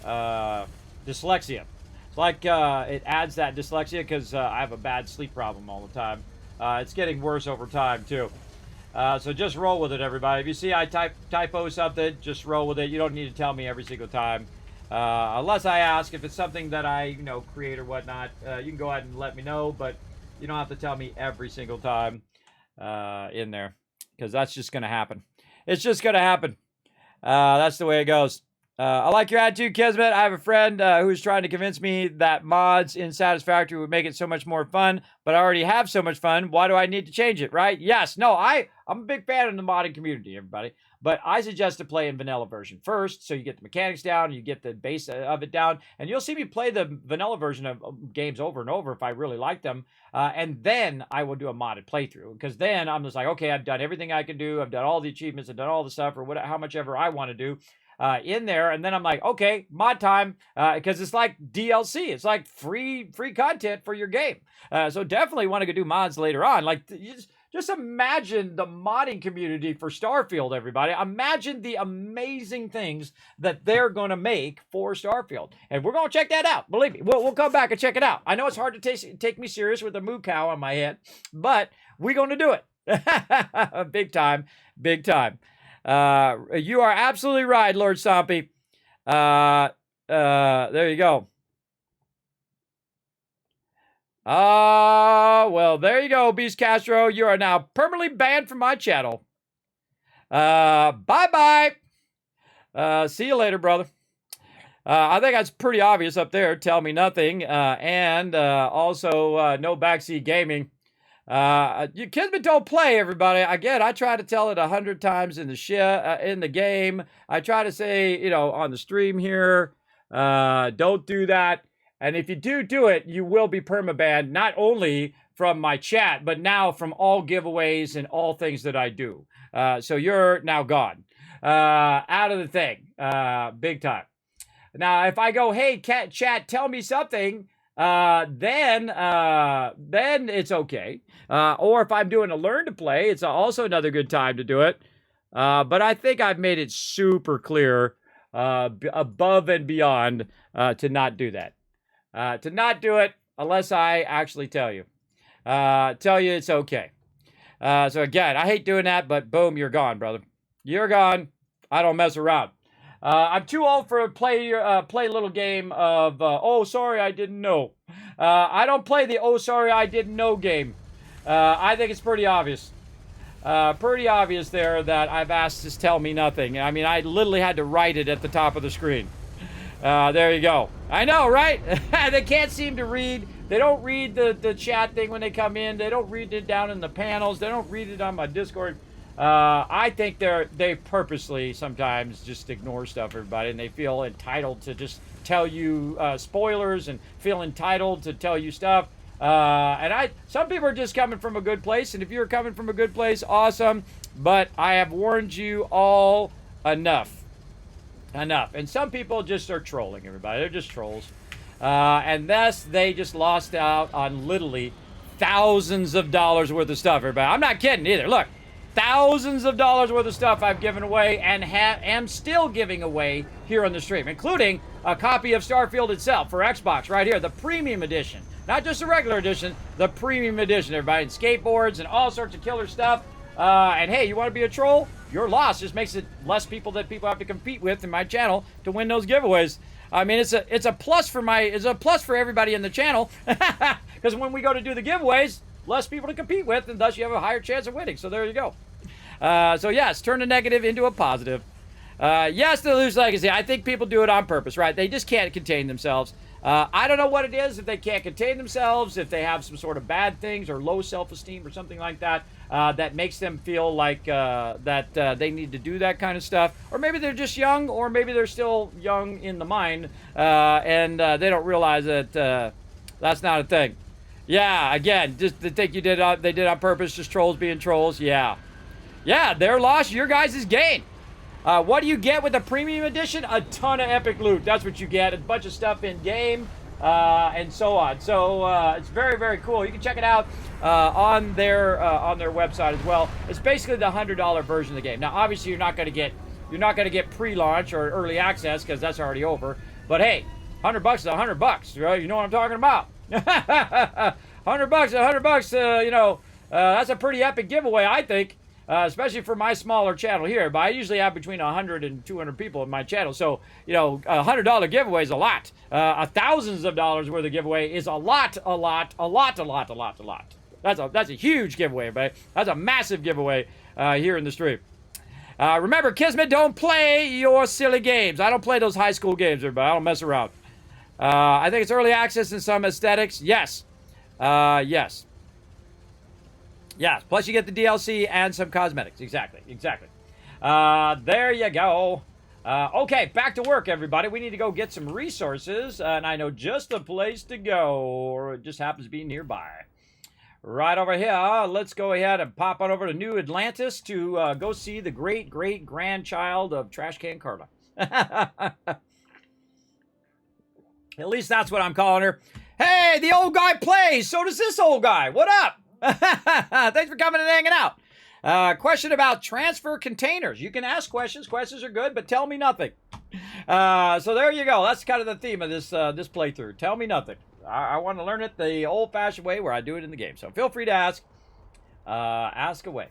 Dyslexia. It's like it adds that dyslexia because I have a bad sleep problem all the time. It's getting worse over time, too. So just roll with it, everybody. If you see I typo something, just roll with it. You don't need to tell me every single time. Unless I ask. If it's something that I, create or whatnot, you can go ahead and let me know, but you don't have to tell me every single time in there, because that's just going to happen. It's just going to happen. That's the way it goes. I like your attitude, Kismet. I have a friend who's trying to convince me that mods in Satisfactory would make it so much more fun, but I already have so much fun. Why do I need to change it, right? Yes. No, I'm a big fan of the modding community, everybody. But I suggest to play in vanilla version first, so you get the mechanics down, you get the base of it down, and you'll see me play the vanilla version of games over and over if I really like them, and then I will do a modded playthrough, because then I'm just like, okay, I've done everything I can do, I've done all the achievements, I've done all the stuff, or how much ever I want to do in there, and then I'm like, okay, mod time, because it's like DLC, it's like free content for your game. So definitely want to do mods later on. Like, just imagine the modding community for Starfield, everybody. Imagine the amazing things that they're going to make for Starfield. And we're going to check that out. Believe me, we'll come back and check it out. I know it's hard to take me serious with a moo cow on my head, but we're going to do it. Big time, big time. You are absolutely right, Lord Stompy. There you go. Well, there you go, Beast Castro. You are now permanently banned from my channel. Bye-bye. See you later, brother. I think that's pretty obvious up there. Tell me nothing. And also, no backseat gaming. You Kismet don't play, everybody. Again, I try to tell it 100 times in the game. I try to say, on the stream here, don't do that. And if you do it, you will be permabanned, not only from my chat, but now from all giveaways and all things that I do. So you're now gone. Out of the thing. Big time. Now, if I go, hey, chat, tell me something, then it's okay. Or if I'm doing a learn to play, it's also another good time to do it. But I think I've made it super clear, above and beyond, to not do that. To not do it unless I actually tell you. Tell you it's okay. So again, I hate doing that, but boom, you're gone, brother. You're gone. I don't mess around. I'm too old for a play little game of, oh, sorry, I didn't know. I don't play the oh, sorry, I didn't know game. I think it's pretty obvious. Pretty obvious there that I've asked to tell me nothing. I mean, I literally had to write it at the top of the screen. There you go. I know, right? They can't seem to read. They don't read the chat thing when they come in. They don't read it down in the panels. They don't read it on my Discord. I think they purposely sometimes just ignore stuff, everybody, and they feel entitled to just tell you spoilers and feel entitled to tell you stuff. And some people are just coming from a good place, and if you're coming from a good place, awesome. But I have warned you all enough. And some people just are trolling, everybody. They're just trolls. And thus, they just lost out on literally thousands of dollars worth of stuff, everybody. I'm not kidding either. Look, thousands of dollars worth of stuff I've given away and am still giving away here on the stream, including a copy of Starfield itself for Xbox right here, the premium edition. Not just the regular edition, the premium edition, everybody. And skateboards and all sorts of killer stuff. And hey, you want to be a troll? Your loss just makes it less people that people have to compete with in my channel to win those giveaways. I mean, it's a plus for everybody in the channel, because when we go to do the giveaways, less people to compete with, and thus you have a higher chance of winning. So there you go. So yes, turn a negative into a positive. Yes, the Loose Legacy. I think people do it on purpose, right? They just can't contain themselves. I don't know what it is, if they can't contain themselves, if they have some sort of bad things or low self-esteem or something like that, that makes them feel like that they need to do that kind of stuff. Or maybe they're just young, or maybe they're still young in the mind, and they don't realize that that's not a thing. Yeah, again, just they think they did on purpose, just trolls being trolls. Yeah. Yeah, their loss, your guys' gain. What do you get with the premium edition? A ton of epic loot. That's what you get. A bunch of stuff in game, and so on. So it's very, very cool. You can check it out on their website as well. It's basically the $100 version of the game. Now, obviously, you're not going to get pre-launch or early access because that's already over. But hey, $100 is $100, right? You know what I'm talking about. $100, $100. That's a pretty epic giveaway, I think. Especially for my smaller channel here, but I usually have between 100 and 200 people in my channel, so a $100 giveaway is a lot. Thousands of dollars worth of giveaway is a lot. That's a huge giveaway, but that's a massive giveaway here in the stream. Remember, Kismet, don't play your silly games. I don't play those high school games, everybody. I don't mess around. I think it's early access in some aesthetics. Yes. Yes. Yeah, plus you get the DLC and some cosmetics. Exactly. There you go. Okay, back to work, everybody. We need to go get some resources, and I know just the place to go, or it just happens to be nearby. Right over here, let's go ahead and pop on over to New Atlantis to go see the great-great-grandchild of Trash Can Carla. At least that's what I'm calling her. Hey, the old guy plays, so does this old guy. What up? Thanks for coming and hanging out. Question about transfer containers. You can ask questions. Questions are good, but tell me nothing. So there you go. That's kind of the theme of this playthrough. Tell me nothing. I want to learn it the old-fashioned way where I do it in the game. So feel free to ask. Ask away.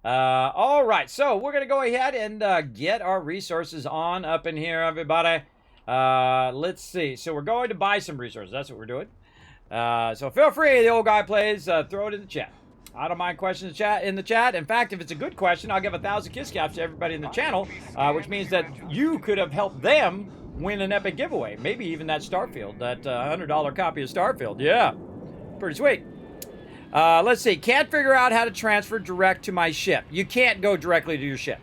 All right. So we're going to go ahead and get our resources on up in here, everybody. Let's see. So we're going to buy some resources. That's what we're doing. So feel free, the old guy plays, throw it in the chat. I don't mind questions in the chat. In fact, if it's a good question, I'll give 1,000 kiss caps to everybody in the channel, which means that you could have helped them win an epic giveaway. Maybe even that Starfield, that $100 copy of Starfield. Yeah, pretty sweet. Let's see. Can't figure out how to transfer direct to my ship. You can't go directly to your ship.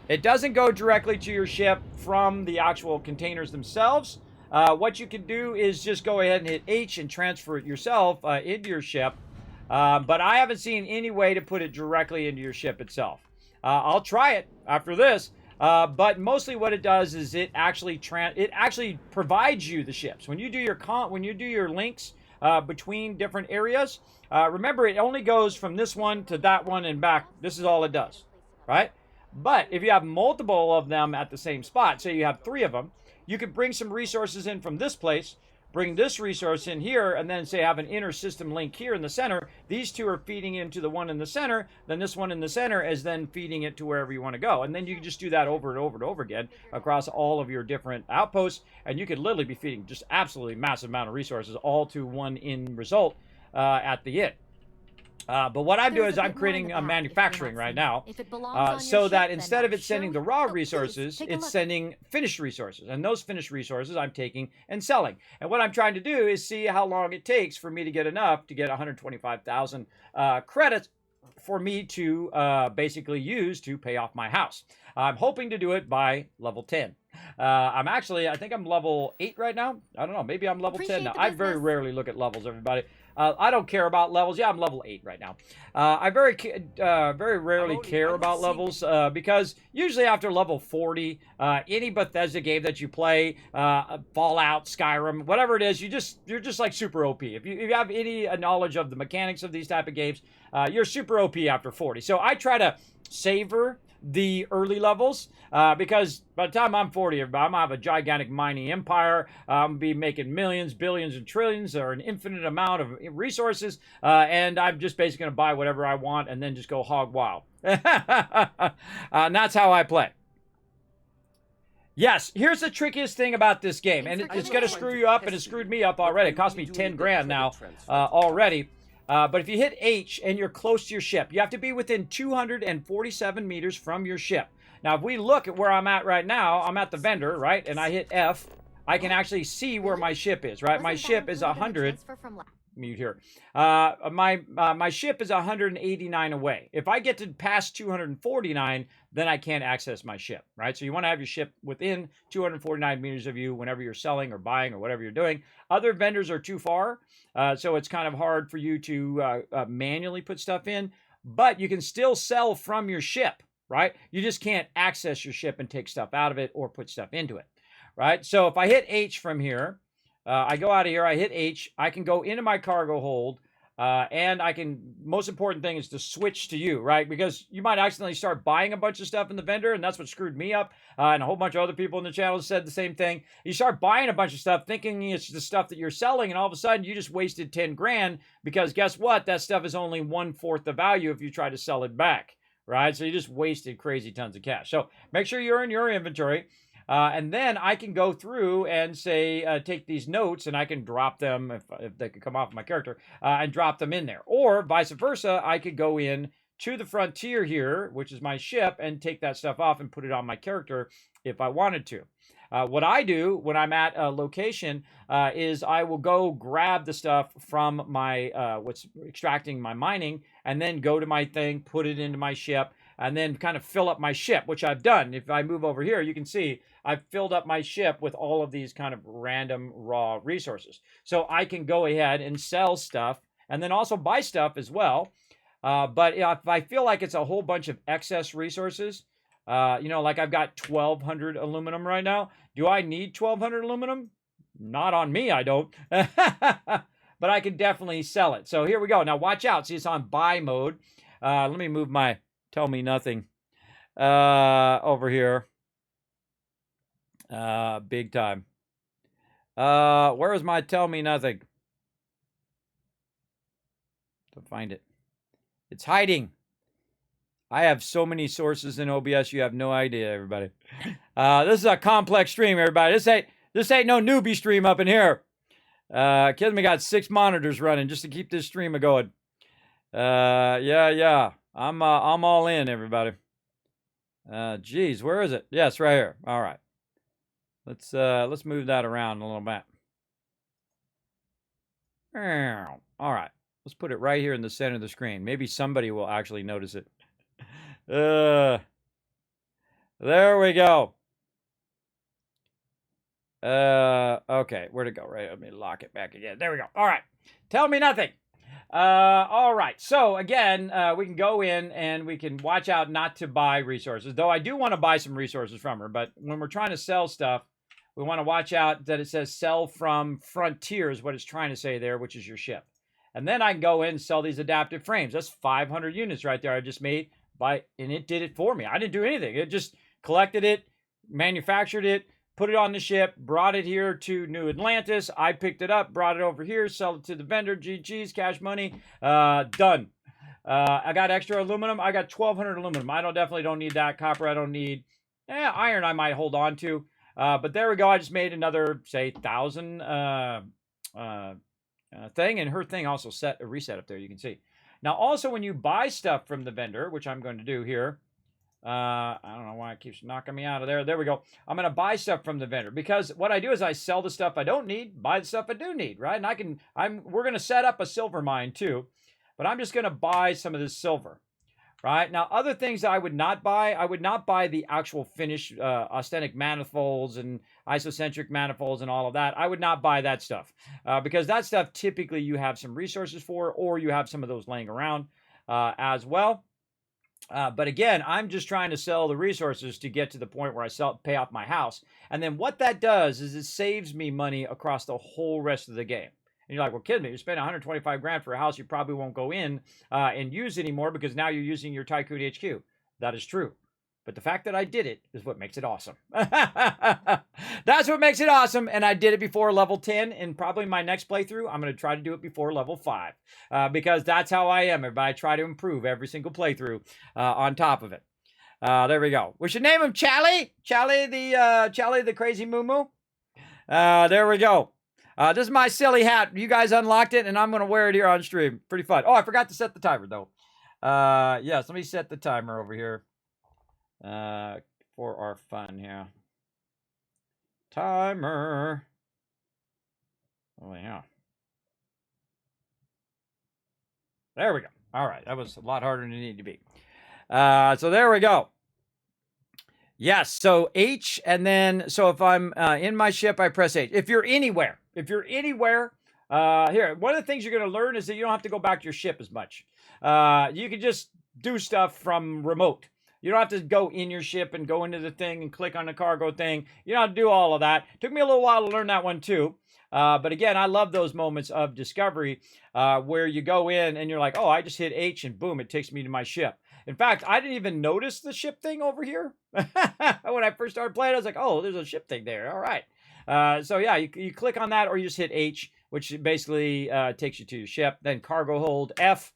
It doesn't go directly to your ship from the actual containers themselves. What you can do is just go ahead and hit H and transfer it yourself into your ship. But I haven't seen any way to put it directly into your ship itself. I'll try it after this. But mostly what it does is it actually provides you the ships. When you do your links between different areas, remember it only goes from this one to that one and back. This is all it does, right? But if you have multiple of them at the same spot, say you have 3 of them, you could bring some resources in from this place, bring this resource in here, and then say have an inner system link here in the center. These 2 are feeding into the one in the center, then this one in the center is then feeding it to wherever you want to go. And then you can just do that over and over and over again across all of your different outposts, and you could literally be feeding just absolutely massive amount of resources all to one end result at the end. But what I'm doing is I'm creating a manufacturing right now so that instead of it sending the raw resources, it's sending finished resources. And those finished resources I'm taking and selling. And what I'm trying to do is see how long it takes for me to get enough to get 125,000 credits for me to basically use to pay off my house. I'm hoping to do it by level 10. I think I'm level 8 right now. I don't know. Maybe I'm level 10 now. I very rarely look at levels, everybody. I don't care about levels. Yeah, I'm level 8 right now. I very rarely care about levels because usually after level 40, any Bethesda game that you play, Fallout, Skyrim, whatever it is, you're just like super OP. If you have any knowledge of the mechanics of these type of games, you're super OP after 40. So I try to savor the early levels because by the time I'm 40, I'm gonna have a gigantic mining empire. I'm gonna be making millions, billions, and trillions, or an infinite amount of resources, and I'm just basically gonna buy whatever I want and then just go hog wild. And that's how I play. Yes, here's the trickiest thing about this game, and it's gonna screw you up, and it screwed me up already. It cost me 10 grand now already. But if you hit H and you're close to your ship, you have to be within 247 meters from your ship. Now, if we look at where I'm at right now, I'm at the vendor, right? And I hit F. I can actually see where my ship is, right? My ship is 100. Mute here. My ship is 189 away. If I get to past 249, then I can't access my ship, right? So you want to have your ship within 249 meters of you whenever you're selling or buying or whatever you're doing. Other vendors are too far, so it's kind of hard for you to manually put stuff in, but you can still sell from your ship, right? You just can't access your ship and take stuff out of it or put stuff into it, right? So if I hit H from here, I go out of here, I hit H, I can go into my cargo hold, and I can, most important thing is to switch to you, right? Because you might accidentally start buying a bunch of stuff in the vendor, and that's what screwed me up, and a whole bunch of other people in the channel said the same thing. You start buying a bunch of stuff thinking it's the stuff that you're selling, and all of a sudden you just wasted 10 grand, because guess what? That stuff is only 1/4 the value if you try to sell it back, right? So you just wasted crazy tons of cash. So make sure you're in your inventory. And then I can go through and say, take these notes, and I can drop them, if they could come off my character, and drop them in there. Or vice versa, I could go in to the frontier here, which is my ship, and take that stuff off and put it on my character if I wanted to. What I do when I'm at a location is I will go grab the stuff from my, what's extracting my mining, and then go to my thing, put it into my ship, and then kind of fill up my ship, which I've done. If I move over here, you can see I've filled up my ship with all of these kind of random raw resources. So I can go ahead and sell stuff and then also buy stuff as well. But if I feel like it's a whole bunch of excess resources, like I've got 1,200 aluminum right now. Do I need 1,200 aluminum? Not on me, I don't. But I can definitely sell it. So here we go. Now watch out. See, it's on buy mode. Let me move my tell me nothing over here. Big time. Where is my tell me nothing? To find it. It's hiding. I have so many sources in OBS, you have no idea, everybody. This is a complex stream, everybody. This ain't no newbie stream up in here. Kismet got 6 monitors running just to keep this stream going. Yeah. I'm all in, everybody. Geez, where is it? Yes, right here. All right. Let's move that around a little bit. All right. Let's put it right here in the center of the screen. Maybe somebody will actually notice it. There we go. Okay, where'd it go? Right, let me lock it back again. There we go. All right. Tell me nothing. All right. So again, we can go in and we can watch out not to buy resources, though I do want to buy some resources from her. But when we're trying to sell stuff, we want to watch out that it says sell from frontier is what it's trying to say there, which is your ship. And then I can go in and sell these adaptive frames. That's 500 units right there I just made and it did it for me. I didn't do anything. It just collected it, manufactured it, put it on the ship, brought it here to New Atlantis. I picked it up, brought it over here, sell it to the vendor, GG's, cash money, done. I got extra aluminum. I got 1,200 aluminum. I definitely don't need that. Copper I don't need. Iron I might hold on to. But there we go. I just made another, say, 1,000 thing. And her thing also set a reset up there, you can see. Now, also, when you buy stuff from the vendor, which I'm going to do here, I don't know why it keeps knocking me out of there. There we go. I'm going to buy stuff from the vendor because what I do is I sell the stuff I don't need, buy the stuff I do need, right? And we're going to set up a silver mine too, but I'm just going to buy some of this silver, right? Now, other things I would not buy the actual finished austenitic manifolds and isocentric manifolds and all of that. I would not buy that stuff because that stuff typically you have some resources for, or you have some of those laying around as well. But again, I'm just trying to sell the resources to get to the point where I pay off my house. And then what that does is it saves me money across the whole rest of the game. And you're like, well, kid me, you spend 125 grand for a house you probably won't go in and use anymore because now you're using your Tycoon HQ. That is true. But the fact that I did it is what makes it awesome. That's what makes it awesome. And I did it before level 10. And probably my next playthrough, I'm going to try to do it before level 5. Because that's how I am. Everybody, I try to improve every single playthrough on top of it. There we go. We should name him Charlie. Charlie the crazy moo-moo. There we go. This is my silly hat. You guys unlocked it, and I'm going to wear it here on stream. Pretty fun. Oh, I forgot to set the timer, though. Yes, let me set the timer over here. For our fun here. Timer. Oh, yeah. There we go. All right. That was a lot harder than it needed to be. So there we go. Yes. So H, and then, so if I'm in my ship, I press H. If you're anywhere, here, one of the things you're going to learn is that you don't have to go back to your ship as much. You can just do stuff from remote. You don't have to go in your ship and go into the thing and click on the cargo thing. You don't have to do all of that. Took me a little while to learn that one too. But again, I love those moments of discovery where you go in and you're like, oh, I just hit H and boom, it takes me to my ship. In fact, I didn't even notice the ship thing over here. When I first started playing, I was like, oh, there's a ship thing there. All right. So yeah, you click on that or you just hit H, which basically takes you to your ship. Then cargo hold F,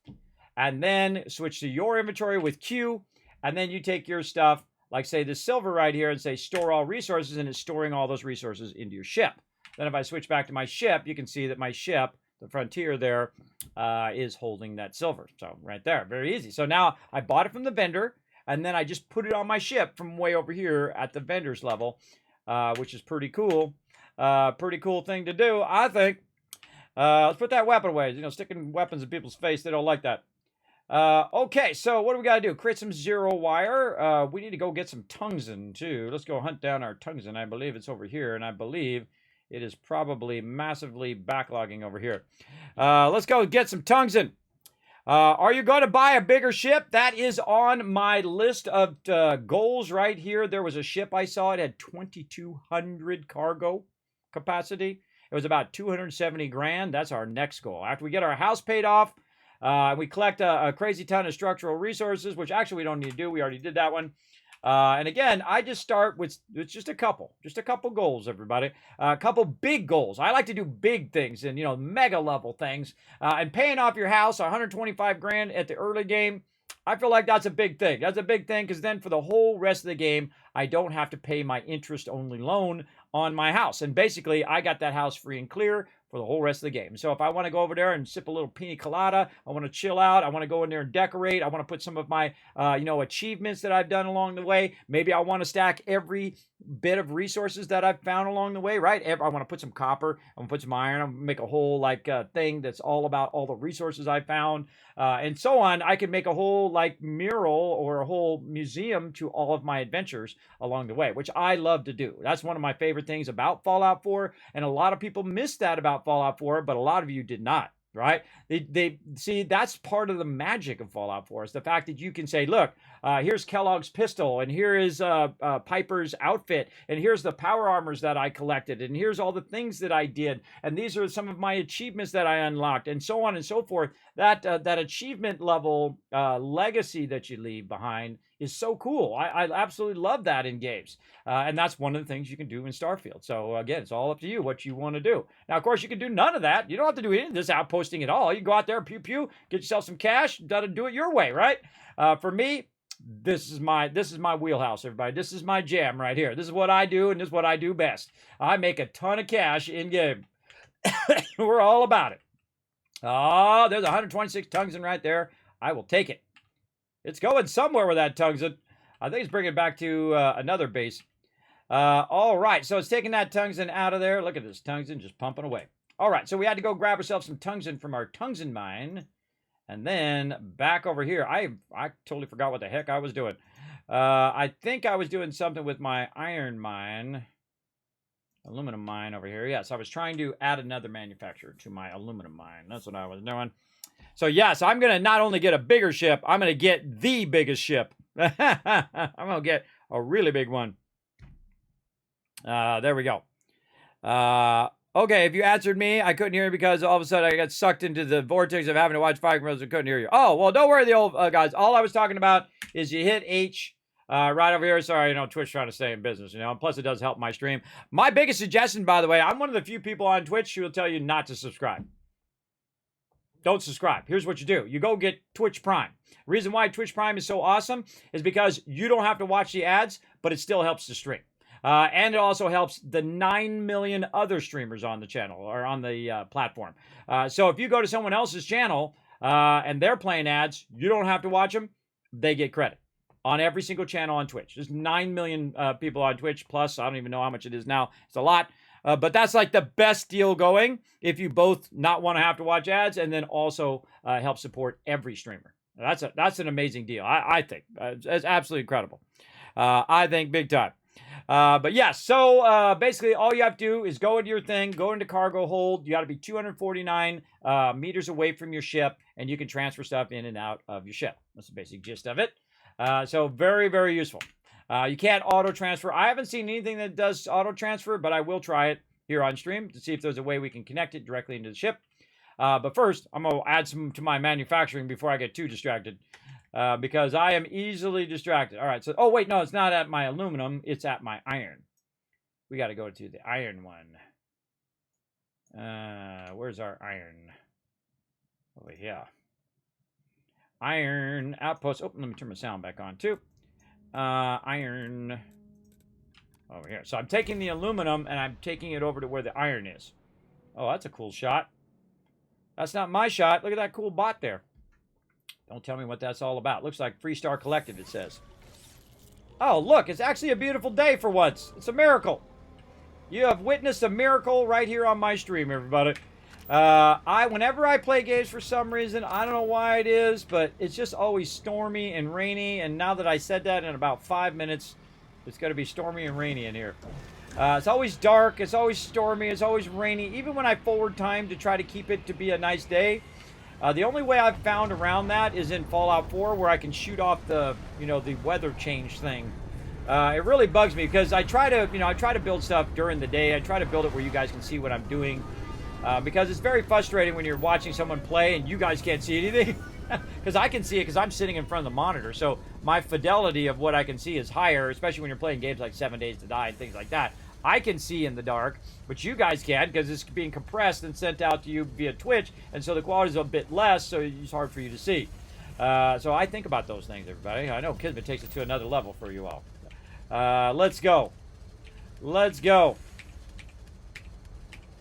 and then switch to your inventory with Q. And then you take your stuff, like say the silver right here, and say store all resources, and it's storing all those resources into your ship. Then if I switch back to my ship, you can see that my ship, the Frontier there, is holding that silver. So right there, very easy. So now I bought it from the vendor, and then I just put it on my ship from way over here at the vendor's level, which is pretty cool. Pretty cool thing to do, I think. Let's put that weapon away. Sticking weapons in people's face, they don't like that. Okay, so what do we got to do? Create some zero wire. We need to go get some tungsten, too. Let's go hunt down our tungsten. I believe it's over here, and I believe it is probably massively backlogging over here. Let's go get some tungsten. Are you going to buy a bigger ship? That is on my list of goals right here. There was a ship I saw. It had 2,200 cargo capacity. It was about 270 grand. That's our next goal. After we get our house paid off, we collect a crazy ton of structural resources, which actually we don't need to do. We already did that one. And again, I just start with just a couple goals, everybody. A couple big goals. I like to do big things and, mega level things. And paying off your house, 125 grand at the early game, I feel like that's a big thing. That's a big thing because then for the whole rest of the game, I don't have to pay my interest-only loan on my house. And basically, I got that house free and clear for the whole rest of the game. So if I want to go over there and sip a little pina colada, I want to chill out, I want to go in there and decorate, I want to put some of my, achievements that I've done along the way. Maybe I want to stack every bit of resources that I've found along the way, right? I want to put some copper, I want to put some iron, I want to make a whole thing that's all about all the resources I found, and so on. I can make a whole mural or a whole museum to all of my adventures along the way, which I love to do. That's one of my favorite things about Fallout 4, and a lot of people missed that about Fallout 4, but a lot of you did not. Right? They see, that's part of the magic of Fallout 4 is the fact that you can say, look, here's Kellogg's pistol, and here is Piper's outfit, and here's the power armors that I collected, and here's all the things that I did, and these are some of my achievements that I unlocked, and so on and so forth. That achievement level legacy that you leave behind is so cool. I absolutely love that in games. And that's one of the things you can do in Starfield. So again, it's all up to you what you want to do. Now, of course, you can do none of that. You don't have to do any of this outposting at all. You can go out there, pew pew, get yourself some cash, do it your way, right? For me, this is my wheelhouse, everybody. This is my jam right here. This is what I do, and this is what I do best. I make a ton of cash in game. We're all about it. Oh, there's 126 tungsten right there. I will take it. It's going somewhere with that tungsten. I think it's bringing it back to another base. All right, so it's taking that tungsten out of there. Look at this tungsten just pumping away. All right, so we had to go grab ourselves some tungsten from our tungsten mine. And then back over here, I totally forgot what the heck I was doing. I think I was doing something with my iron mine. Aluminum mine over here. Yes, I was trying to add another manufacturer to my aluminum mine. That's what I was doing. So yes, I'm going to not only get a bigger ship, I'm going to get the biggest ship. I'm going to get a really big one. There we go. Okay, if you answered me, I couldn't hear you because all of a sudden I got sucked into the vortex of having to watch Fire Commercials and couldn't hear you. Oh, well, don't worry, the old guys. All I was talking about is you hit H right over here. Sorry, Twitch trying to stay in business, Plus, it does help my stream. My biggest suggestion, by the way, I'm one of the few people on Twitch who will tell you not to subscribe. Don't subscribe. Here's what you do. You go get Twitch Prime. Reason why Twitch Prime is so awesome is because you don't have to watch the ads, but it still helps the stream. And it also helps the 9 million other streamers on the channel or on the platform. So if you go to someone else's channel and they're playing ads, you don't have to watch them. They get credit. on every single channel on Twitch. There's 9 million people on Twitch, plus I don't even know how much it is now. It's a lot. But that's like the best deal going if you both not want to have to watch ads and then also help support every streamer. That's an amazing deal, I think. It's absolutely incredible. I think big time. But yeah, so basically all you have to do is go into your thing, go into cargo hold. You got to be 249 meters away from your ship, and you can transfer stuff in and out of your ship. That's the basic gist of it. So very, very useful. You can't auto transfer. I haven't seen anything that does auto transfer, but I will try it here on stream to see if there's a way we can connect it directly into the ship. But first, I'm going to add some to my manufacturing before I get too distracted. Because I am easily distracted. All right, so, oh, wait, no, it's not at my aluminum. It's at my iron. We got to go to the iron one. Where's our iron? Over here. Iron outpost. Oh, let me turn my sound back on, too. Iron over here. So I'm taking the aluminum, and I'm taking it over to where the iron is. Oh, that's a cool shot. That's not my shot. Look at that cool bot there. Don't tell me what that's all about. Looks like Freestar Collective, it says. Oh, look, it's actually a beautiful day for once. It's a miracle. You have witnessed a miracle right here on my stream, everybody. Whenever I play games for some reason, I don't know why it is, but it's just always stormy and rainy, and now that I said that in about 5 minutes, it's going to be stormy and rainy in here. It's always dark, it's always stormy, it's always rainy, even when I forward time to try to keep it to be a nice day. The only way I've found around that is in Fallout 4, where I can shoot off the, the weather change thing. It really bugs me because I try to build stuff during the day. I try to build it where you guys can see what I'm doing, because it's very frustrating when you're watching someone play and you guys can't see anything. Because I can see it because I'm sitting in front of the monitor, so my fidelity of what I can see is higher, especially when you're playing games like 7 Days to Die and things like that. I can see in the dark, but you guys can't because it's being compressed and sent out to you via Twitch, and so the quality's a bit less, so it's hard for you to see. So I think about those things, everybody. I know Kismet takes it to another level for you all. Let's go. Let's go.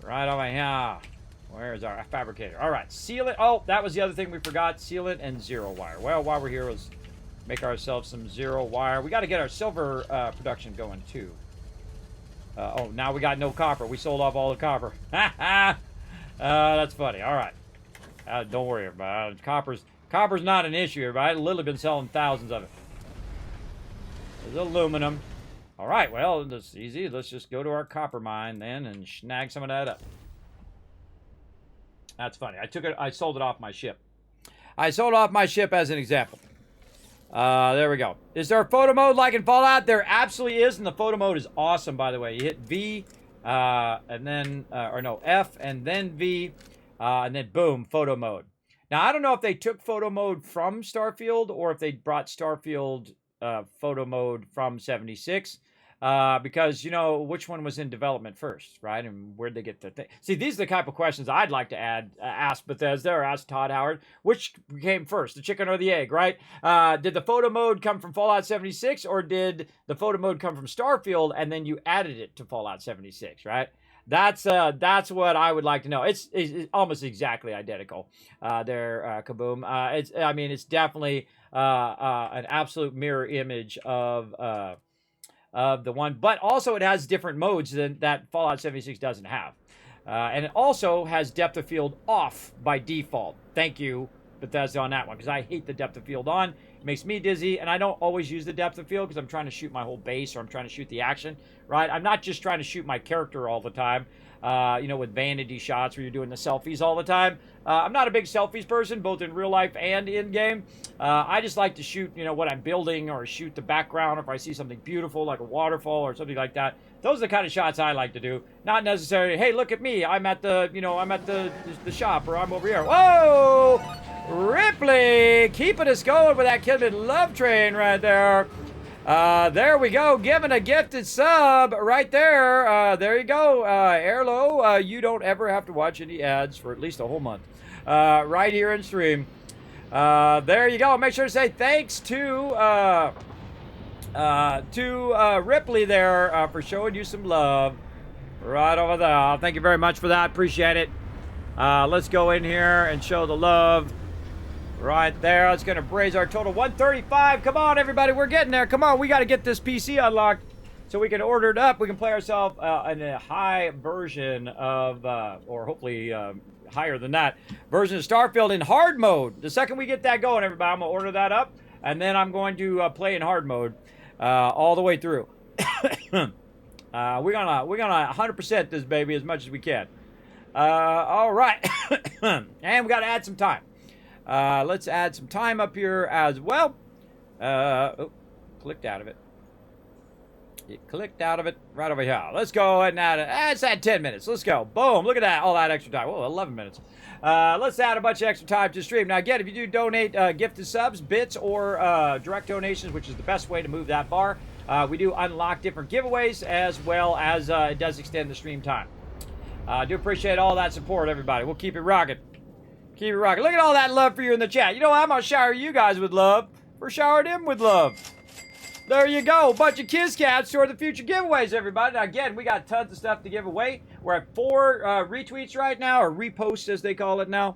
Right over here. Where's our fabricator? All right, seal it. Oh, that was the other thing we forgot. Seal it and zero wire. Well, while we're here, let's make ourselves some zero wire. We got to get our silver production going, too. Oh, now we got no copper. We sold off all the copper. That's funny. All right. Don't worry, everybody. Copper's not an issue, everybody. I've literally been selling thousands of it. There's aluminum. All right, well, that's easy. Let's just go to our copper mine then and snag some of that up. That's funny. I sold it off my ship. I sold off my ship as an example. There we go. Is there a photo mode like in Fallout? There absolutely is, and the photo mode is awesome, by the way. You hit V, and then, F, and then V, and then boom, photo mode. Now, I don't know if they took photo mode from Starfield, or if they brought Starfield photo mode from 76, because, which one was in development first, right? And where'd they get the thing? See, these are the type of questions I'd like to ask Bethesda or ask Todd Howard. Which came first, the chicken or the egg, right? Did the photo mode come from Fallout 76, or did the photo mode come from Starfield and then you added it to Fallout 76, right? That's what I would like to know. It's almost exactly identical. Kaboom. It's definitely an absolute mirror image of the one, but also it has different modes that Fallout 76 doesn't have. And it also has depth of field off by default. Thank you, Bethesda, on that one, because I hate the depth of field on. It makes me dizzy, and I don't always use the depth of field because I'm trying to shoot my whole base, or I'm trying to shoot the action, right? I'm not just trying to shoot my character all the time, with vanity shots where you're doing the selfies all the time. I'm not a big selfies person, both in real life and in game. I just like to shoot, what I'm building, or shoot the background, or if I see something beautiful like a waterfall or something like that. Those are the kind of shots I like to do. Not necessarily, hey, look at me, I'm at the shop, or I'm over here. Whoa! Ripley, keeping us going with that Kismet love train right there. There we go, giving a gifted sub right there. There you go, Airlo. You don't ever have to watch any ads for at least a whole month. Right here in stream. There you go. Make sure to say thanks to Ripley there for showing you some love. Right over there. Thank you very much for that. Appreciate it. Let's go in here and show the love. Right there. That's going to raise our total 135. Come on, everybody. We're getting there. Come on. We got to get this PC unlocked so we can order it up. We can play ourselves in a high version of, or hopefully higher than that, version of Starfield in hard mode. The second we get that going, everybody, I'm going to order that up. And then I'm going to play in hard mode all the way through. We're gonna 100% this baby as much as we can. All right. And we got to add some time. Let's add some time up here as well. Clicked out of it. It clicked out of it right over here. Let's go ahead and add it. Let's add 10 minutes. Let's go. Boom. Look at that. All that extra time. Whoa, 11 minutes. Let's add a bunch of extra time to the stream. Now, again, if you do donate gifted subs, bits, or direct donations, which is the best way to move that bar, we do unlock different giveaways as well as it does extend the stream time. I do appreciate all that support, everybody. We'll keep it rocking. Keep it rocking. Look at all that love for you in the chat. You know what? I'm going to shower you guys with love. We're showering them with love. There you go. Bunch of Kiz Cats toward the future giveaways, everybody. Now, again, we got tons of stuff to give away. We're at 4 retweets right now, or reposts as they call it now.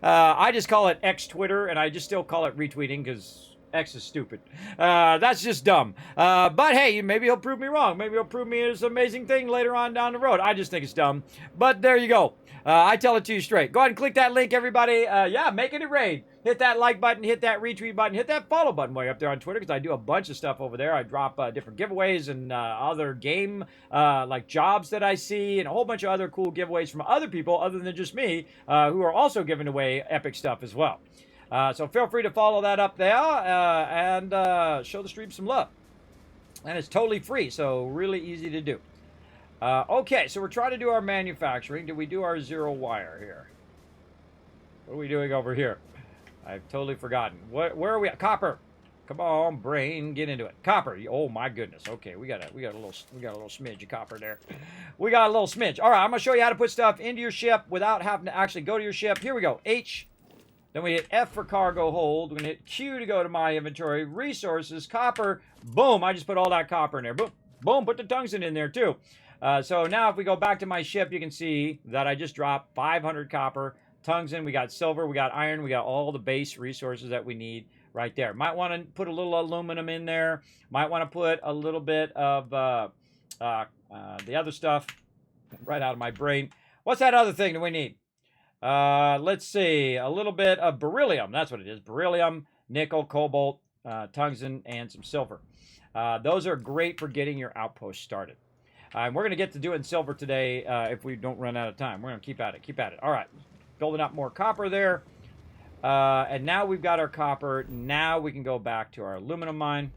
I just call it X Twitter, and I just still call it retweeting because X is stupid. That's just dumb. But hey, maybe he'll prove me wrong. Maybe he'll prove me this amazing thing later on down the road. I just think it's dumb. But there you go. I tell it to you straight. Go ahead and click that link, everybody. Yeah, making it rain. Hit that like button, hit that retweet button, hit that follow button way up there on Twitter because I do a bunch of stuff over there. I drop different giveaways and other game like jobs that I see and a whole bunch of other cool giveaways from other people other than just me who are also giving away epic stuff as well. So feel free to follow that up there and show the stream some love. And it's totally free, so really easy to do. Okay, so we're trying to do our manufacturing. Did we do our zero wire here? What are we doing over here? I've totally forgotten. Where are we at? Copper. Come on, brain, get into it. Copper. Oh my goodness. Okay, we got a little smidge of copper there. We got a little smidge. All right, I'm gonna show you how to put stuff into your ship without having to actually go to your ship. Here we go. H. Then we hit F for cargo hold. We're gonna hit Q to go to my inventory. Resources, copper. Boom. I just put all that copper in there. Boom. Boom. Put the tungsten in there too. So now if we go back to my ship, you can see that I just dropped 500 copper. Tungsten, we got silver, we got iron, we got all the base resources that we need right there. Might want to put a little aluminum in there. Might want to put a little bit of the other stuff right out of my brain. What's that other thing that we need? Let's see. A little bit of beryllium. That's what it is. Beryllium, nickel, cobalt, tungsten, and some silver. Those are great for getting your outpost started. And we're going to get to doing silver today if we don't run out of time. We're going to keep at it. Keep at it. All right. Building up more copper there. And now we've got our copper. Now we can go back to our aluminum mine.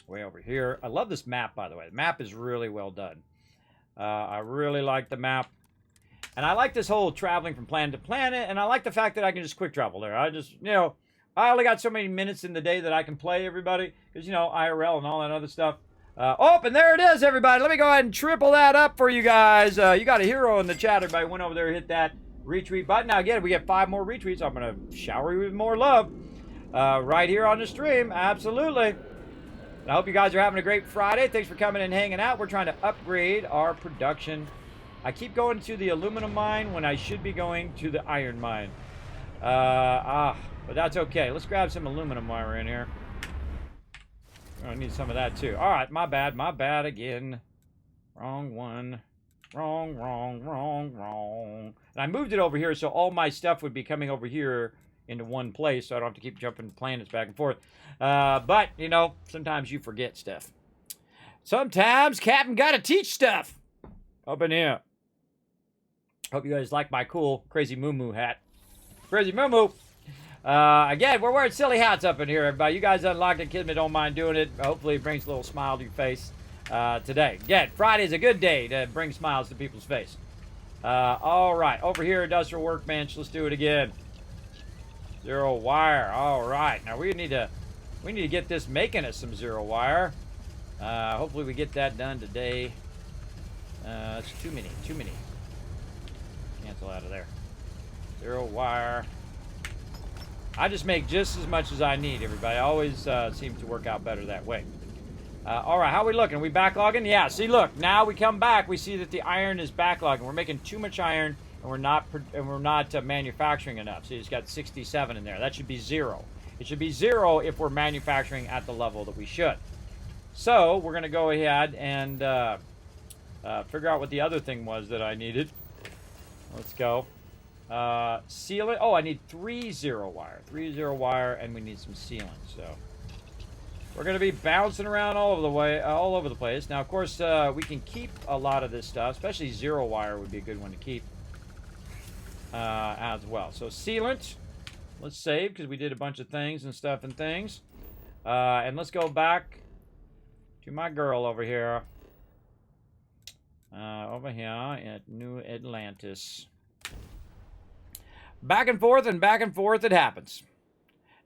Way over here. I love this map, by the way. The map is really well done. I really like the map. And I like this whole traveling from planet to planet. And I like the fact that I can just quick travel there. I just, you know, I only got so many minutes in the day that I can play, everybody. Because, you know, IRL and all that other stuff. Oh, and there it is, everybody. Let me go ahead and triple that up for you guys. You got a hero in the chat. Everybody went over there and hit that retweet button. Now, again, if we get 5 more retweets, I'm going to shower you with more love right here on the stream. Absolutely. I hope you guys are having a great Friday. Thanks for coming and hanging out. We're trying to upgrade our production. I keep going to the aluminum mine when I should be going to the iron mine. But that's okay. Let's grab some aluminum while we're in here. I need some of that too. All right, my bad again. Wrong one. Wrong. And I moved it over here so all my stuff would be coming over here into one place so I don't have to keep jumping planets back and forth. But, you know, sometimes you forget stuff. Sometimes Captain gotta teach stuff. Up in here. Hope you guys like my cool Crazy Moo Moo hat. Crazy Moo Moo. Again, we're wearing silly hats up in here, everybody. You guys unlocked it. Kismet don't mind doing it. Hopefully it brings a little smile to your face today. Again, Friday's a good day to bring smiles to people's face. All right, over here, Industrial Workbench. Let's do it again. Zero wire. All right, now we need to get this making us some zero wire. Hopefully we get that done today. It's too many. Cancel out of there. Zero wire. I just make just as much as I need, everybody. I always seems to work out better that way. All right, how are we looking? Are we backlogging? Yeah, see, look, now we come back. We see that the iron is backlogging. We're making too much iron and we're not manufacturing enough. So it's got 67 in there. That should be 0. It should be 0 if we're manufacturing at the level that we should. So we're going to go ahead and figure out what the other thing was that I needed. Let's go. Seal it. Oh, I need 3 0 wire. 3 0 wire, and we need some sealing. So we're going to be bouncing around all over the place. Now, of course, we can keep a lot of this stuff, especially 0 wire would be a good one to keep as well. So sealant. Let's save because we did a bunch of things and stuff and things. And let's go back to my girl over here. Over here at New Atlantis. Back and forth it happens.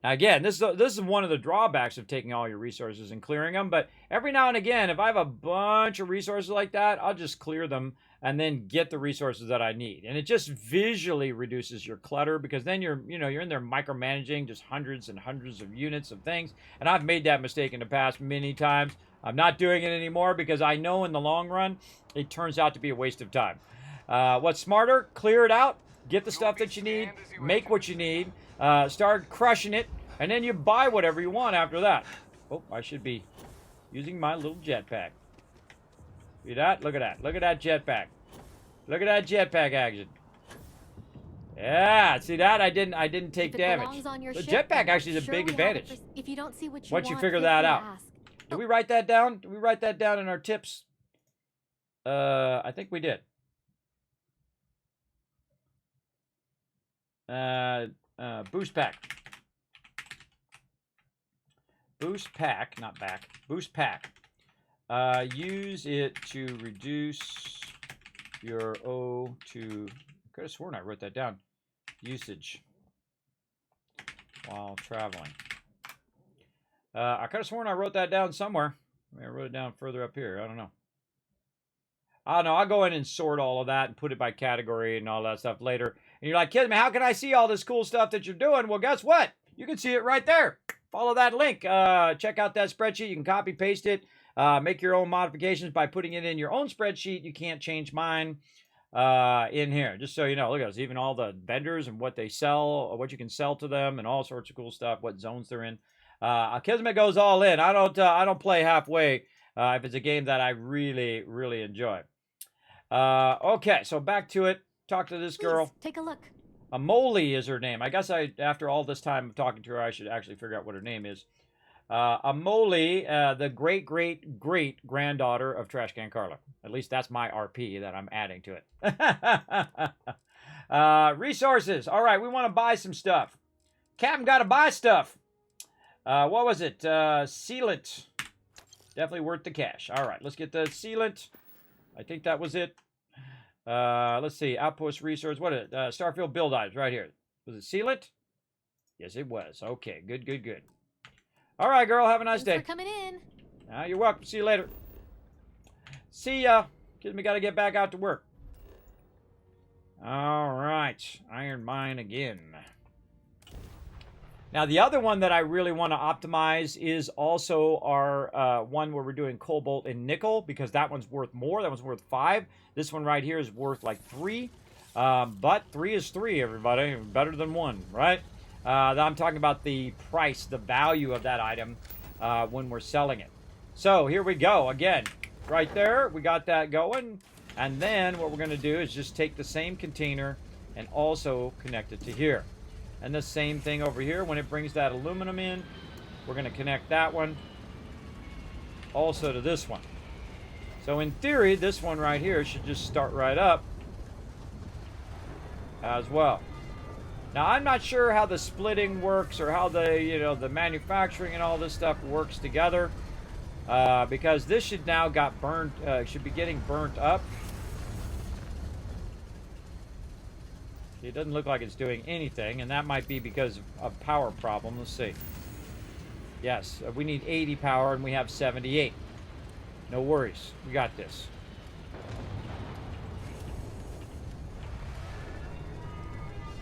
Now again, this is one of the drawbacks of taking all your resources and clearing them, but every now and again, if I have a bunch of resources like that, I'll just clear them and then get the resources that I need. And it just visually reduces your clutter because then you're in there micromanaging just hundreds and hundreds of units of things. And I've made that mistake in the past many times. I'm not doing it anymore because I know in the long run, it turns out to be a waste of time. What's smarter? Clear it out. Get the stuff that you need, make what you need, start crushing it, and then you buy whatever you want after that. Oh, I should be using my little jetpack. See that? Look at that. Look at that jetpack. Look at that jetpack action. Yeah, see that? I didn't take damage. The jetpack actually is a big advantage. If you don't see what you once you want, figure feel that free to out. ask. Did we write that down? Did we write that down in our tips? I think we did. Boost pack. Boost pack, not back. Boost pack. Use it to reduce your O2. I could have sworn I wrote that down. Usage while traveling. I could have sworn I wrote that down somewhere. I wrote it down further up here. I don't know. I don't know. I'll go in and sort all of that and put it by category and all that stuff later. And you're like, Kismet, how can I see all this cool stuff that you're doing? Well, guess what? You can see it right there. Follow that link. Check out that spreadsheet. You can copy, paste it. Make your own modifications by putting it in your own spreadsheet. You can't change mine in here. Just so you know, look at this. Even all the vendors and what they sell, what you can sell to them, and all sorts of cool stuff, what zones they're in. Kismet goes all in. I don't play halfway if it's a game that I really, really enjoy. Okay, so back to it. Talk to this girl. Please, take a look. Amoli is her name. I guess after all this time of talking to her, I should actually figure out what her name is. Amoli, the great granddaughter of Trash Can Carla. At least that's my RP that I'm adding to it. Resources. All right, we want to buy some stuff. Captain got to buy stuff. What was it? Sealant. Definitely worth the cash. All right, let's get the sealant. I think that was it. Let's see. Outpost resource. What is it? Starfield build items right here. Was it sealant? Yes, it was. Okay, good. All right, girl. Have a nice day. Thanks for coming in. You're welcome. See you later. See ya. Kismet got to get back out to work. All right. Iron mine again. Now, the other one that I really want to optimize is also our one where we're doing cobalt and nickel, because that one's worth more. That one's worth 5. This one right here is worth like 3. But 3 is 3, everybody. Better than 1, right? I'm talking about the price, the value of that item when we're selling it. So here we go. Again, right there, we got that going. And then what we're going to do is just take the same container and also connect it to here. And the same thing over here. When it brings that aluminum in, we're going to connect that one also to this one. So in theory, this one right here should just start right up as well. Now, I'm not sure how the splitting works or how the manufacturing and all this stuff works together, because this should now should be getting burnt up. It doesn't look like it's doing anything, and that might be because of power problem. Let's see. Yes, we need 80 power, and we have 78. No worries. We got this.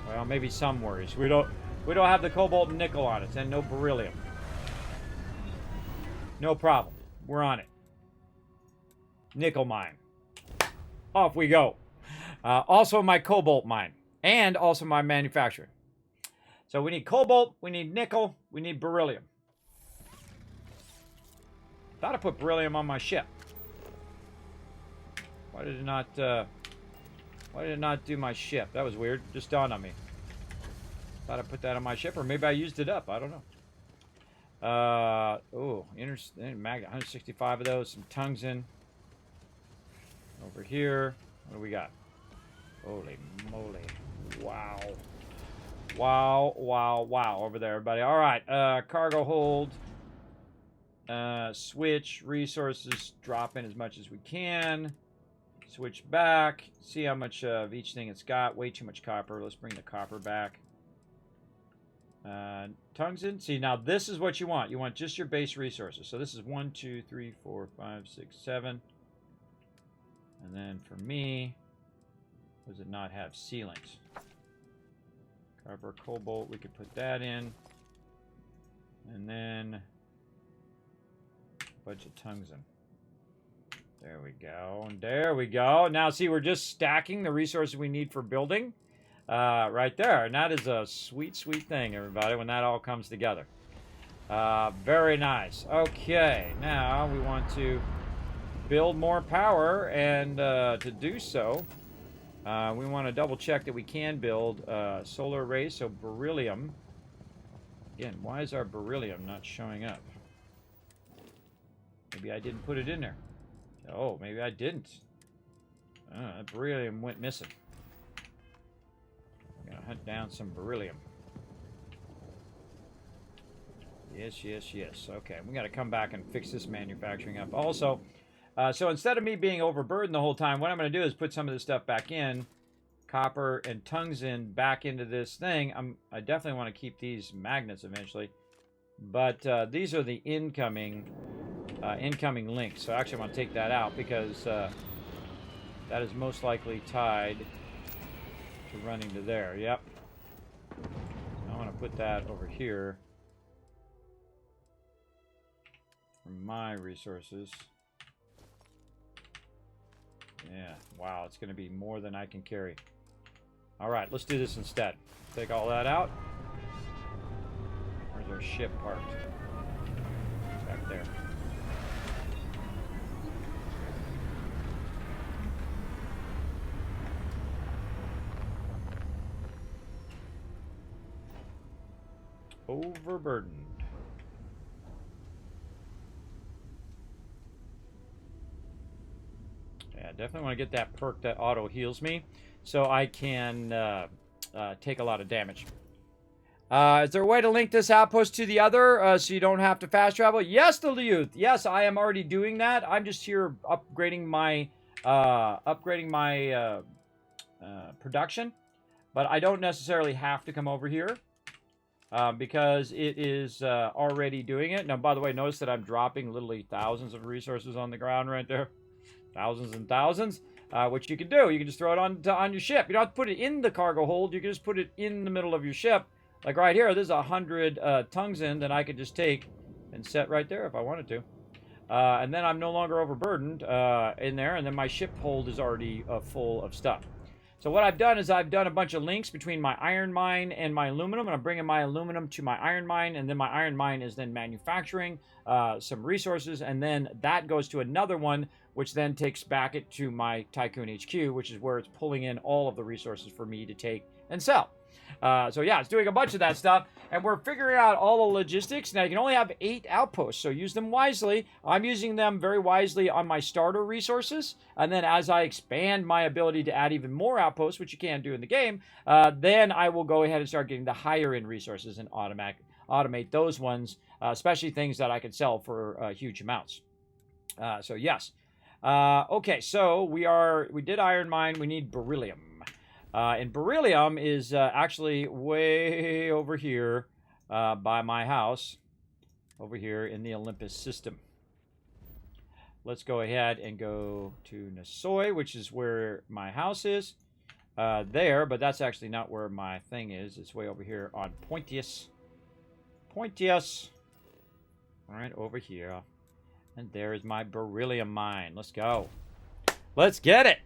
Well, maybe some worries. We don't have the cobalt and nickel on it, and no beryllium. No problem. We're on it. Nickel mine. Off we go. Also my cobalt mine. And also my manufacturing. So we need cobalt, we need nickel, we need beryllium. Thought I put beryllium on my ship. Why did it not do my ship? That was weird. Just dawned on me. Thought I put that on my ship, or maybe I used it up. I don't know. Magnet, 165 of those. Some tungsten. Over here. What do we got? Holy moly. Wow. Wow, wow, wow. Over there, everybody. All right. Cargo hold. Switch. Resources. Drop in as much as we can. Switch back. See how much of each thing it's got. Way too much copper. Let's bring the copper back. Tungsten. See, now this is what you want. You want just your base resources. So this is 1, 2, 3, 4, 5, 6, 7. And then for me, does it not have ceilings? Copper, cobalt, we could put that in. And then a bunch of tungsten. There we go. And there we go. Now see, we're just stacking the resources we need for building. Right there. And that is a sweet, sweet thing, everybody, when that all comes together. Very nice. Okay, now we want to build more power, and to do so, we want to double check that we can build solar arrays, so beryllium. Again, why is our beryllium not showing up? Maybe I didn't put it in there. Oh, maybe I didn't. That beryllium went missing. I'm gonna hunt down some beryllium. Yes, yes, yes. Okay, we gotta come back and fix this manufacturing up. Also, so instead of me being overburdened the whole time, what I'm gonna do is put some of this stuff back in, copper and tungsten back into this thing. I definitely want to keep these magnets eventually, but these are the incoming links. So actually, I want to take that out because that is most likely tied to running to there. Yep. So I want to put that over here for my resources. Yeah, wow, it's going to be more than I can carry. All right, let's do this instead. Take all that out. Where's our ship parked? Back there. Overburdened. Yeah, definitely want to get that perk that auto heals me, so I can take a lot of damage. Is there a way to link this outpost to the other so you don't have to fast travel? Yes, the youth. Yes, I am already doing that. I'm just here upgrading my production, but I don't necessarily have to come over here. Because it is already doing it. Now, by the way, notice that I'm dropping literally thousands of resources on the ground right there. Thousands and thousands. Which you can do. You can just throw it on your ship. You don't have to put it in the cargo hold. You can just put it in the middle of your ship. Like right here, there's 100 tungsten that I could just take and set right there if I wanted to. And then I'm no longer overburdened in there. And then my ship hold is already full of stuff. So what I've done is I've done a bunch of links between my iron mine and my aluminum, and I'm bringing my aluminum to my iron mine, and then my iron mine is then manufacturing some resources, and then that goes to another one, which then takes back it to my Tycoon HQ, which is where it's pulling in all of the resources for me to take and sell. So yeah, it's doing a bunch of that stuff, and we're figuring out all the logistics. Now, you can only have 8 outposts, so use them wisely. I'm using them very wisely on my starter resources, and then as I expand my ability to add even more outposts, which you can do in the game, then I will go ahead and start getting the higher end resources and automate those ones, especially things that I could sell for huge amounts. So yes. Okay, so we did iron mine. We need beryllium. And beryllium is actually way over here by my house, over here in the Olympus system. Let's go ahead and go to Nasoy, which is where my house is. There, but that's actually not where my thing is. It's way over here on Pointius. Pointius. All right, over here. And there is my beryllium mine. Let's go. Let's get it.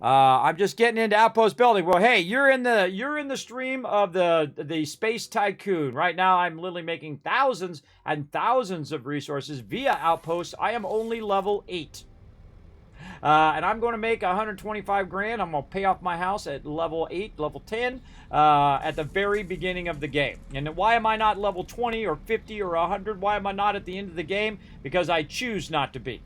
I'm just getting into outpost building. Well, hey, you're in the stream of the Space Tycoon. Right now, I'm literally making thousands and thousands of resources via outposts. I am only level 8. And I'm going to make 125 grand. I'm going to pay off my house at level 8, level 10, at the very beginning of the game. And why am I not level 20 or 50 or 100? Why am I not at the end of the game? Because I choose not to be.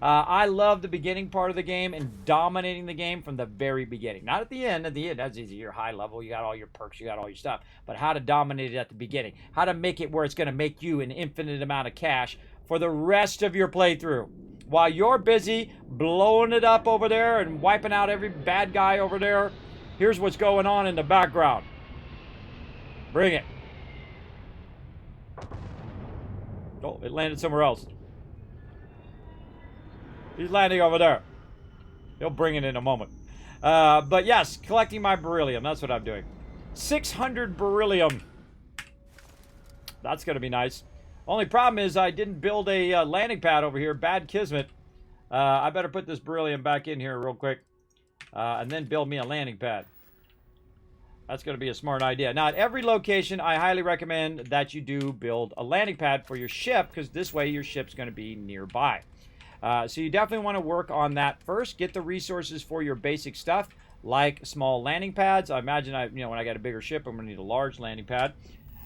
I love the beginning part of the game and dominating the game from the very beginning. Not at the end. At the end, that's easy. You're high level. You got all your perks. You got all your stuff. But how to dominate it at the beginning. How to make it where it's going to make you an infinite amount of cash for the rest of your playthrough. While you're busy blowing it up over there and wiping out every bad guy over there, here's what's going on in the background. Bring it. Oh, it landed somewhere else. He's landing over there. He'll bring it in a moment. But yes, collecting my beryllium. That's what I'm doing. 600 beryllium. That's going to be nice. Only problem is I didn't build a landing pad over here. Bad Kismet. I better put this beryllium back in here real quick. And then build me a landing pad. That's going to be a smart idea. Now, at every location, I highly recommend that you do build a landing pad for your ship, because this way your ship's going to be nearby. So you definitely want to work on that first. Get the resources for your basic stuff, like small landing pads. I imagine when I get a bigger ship, I'm going to need a large landing pad.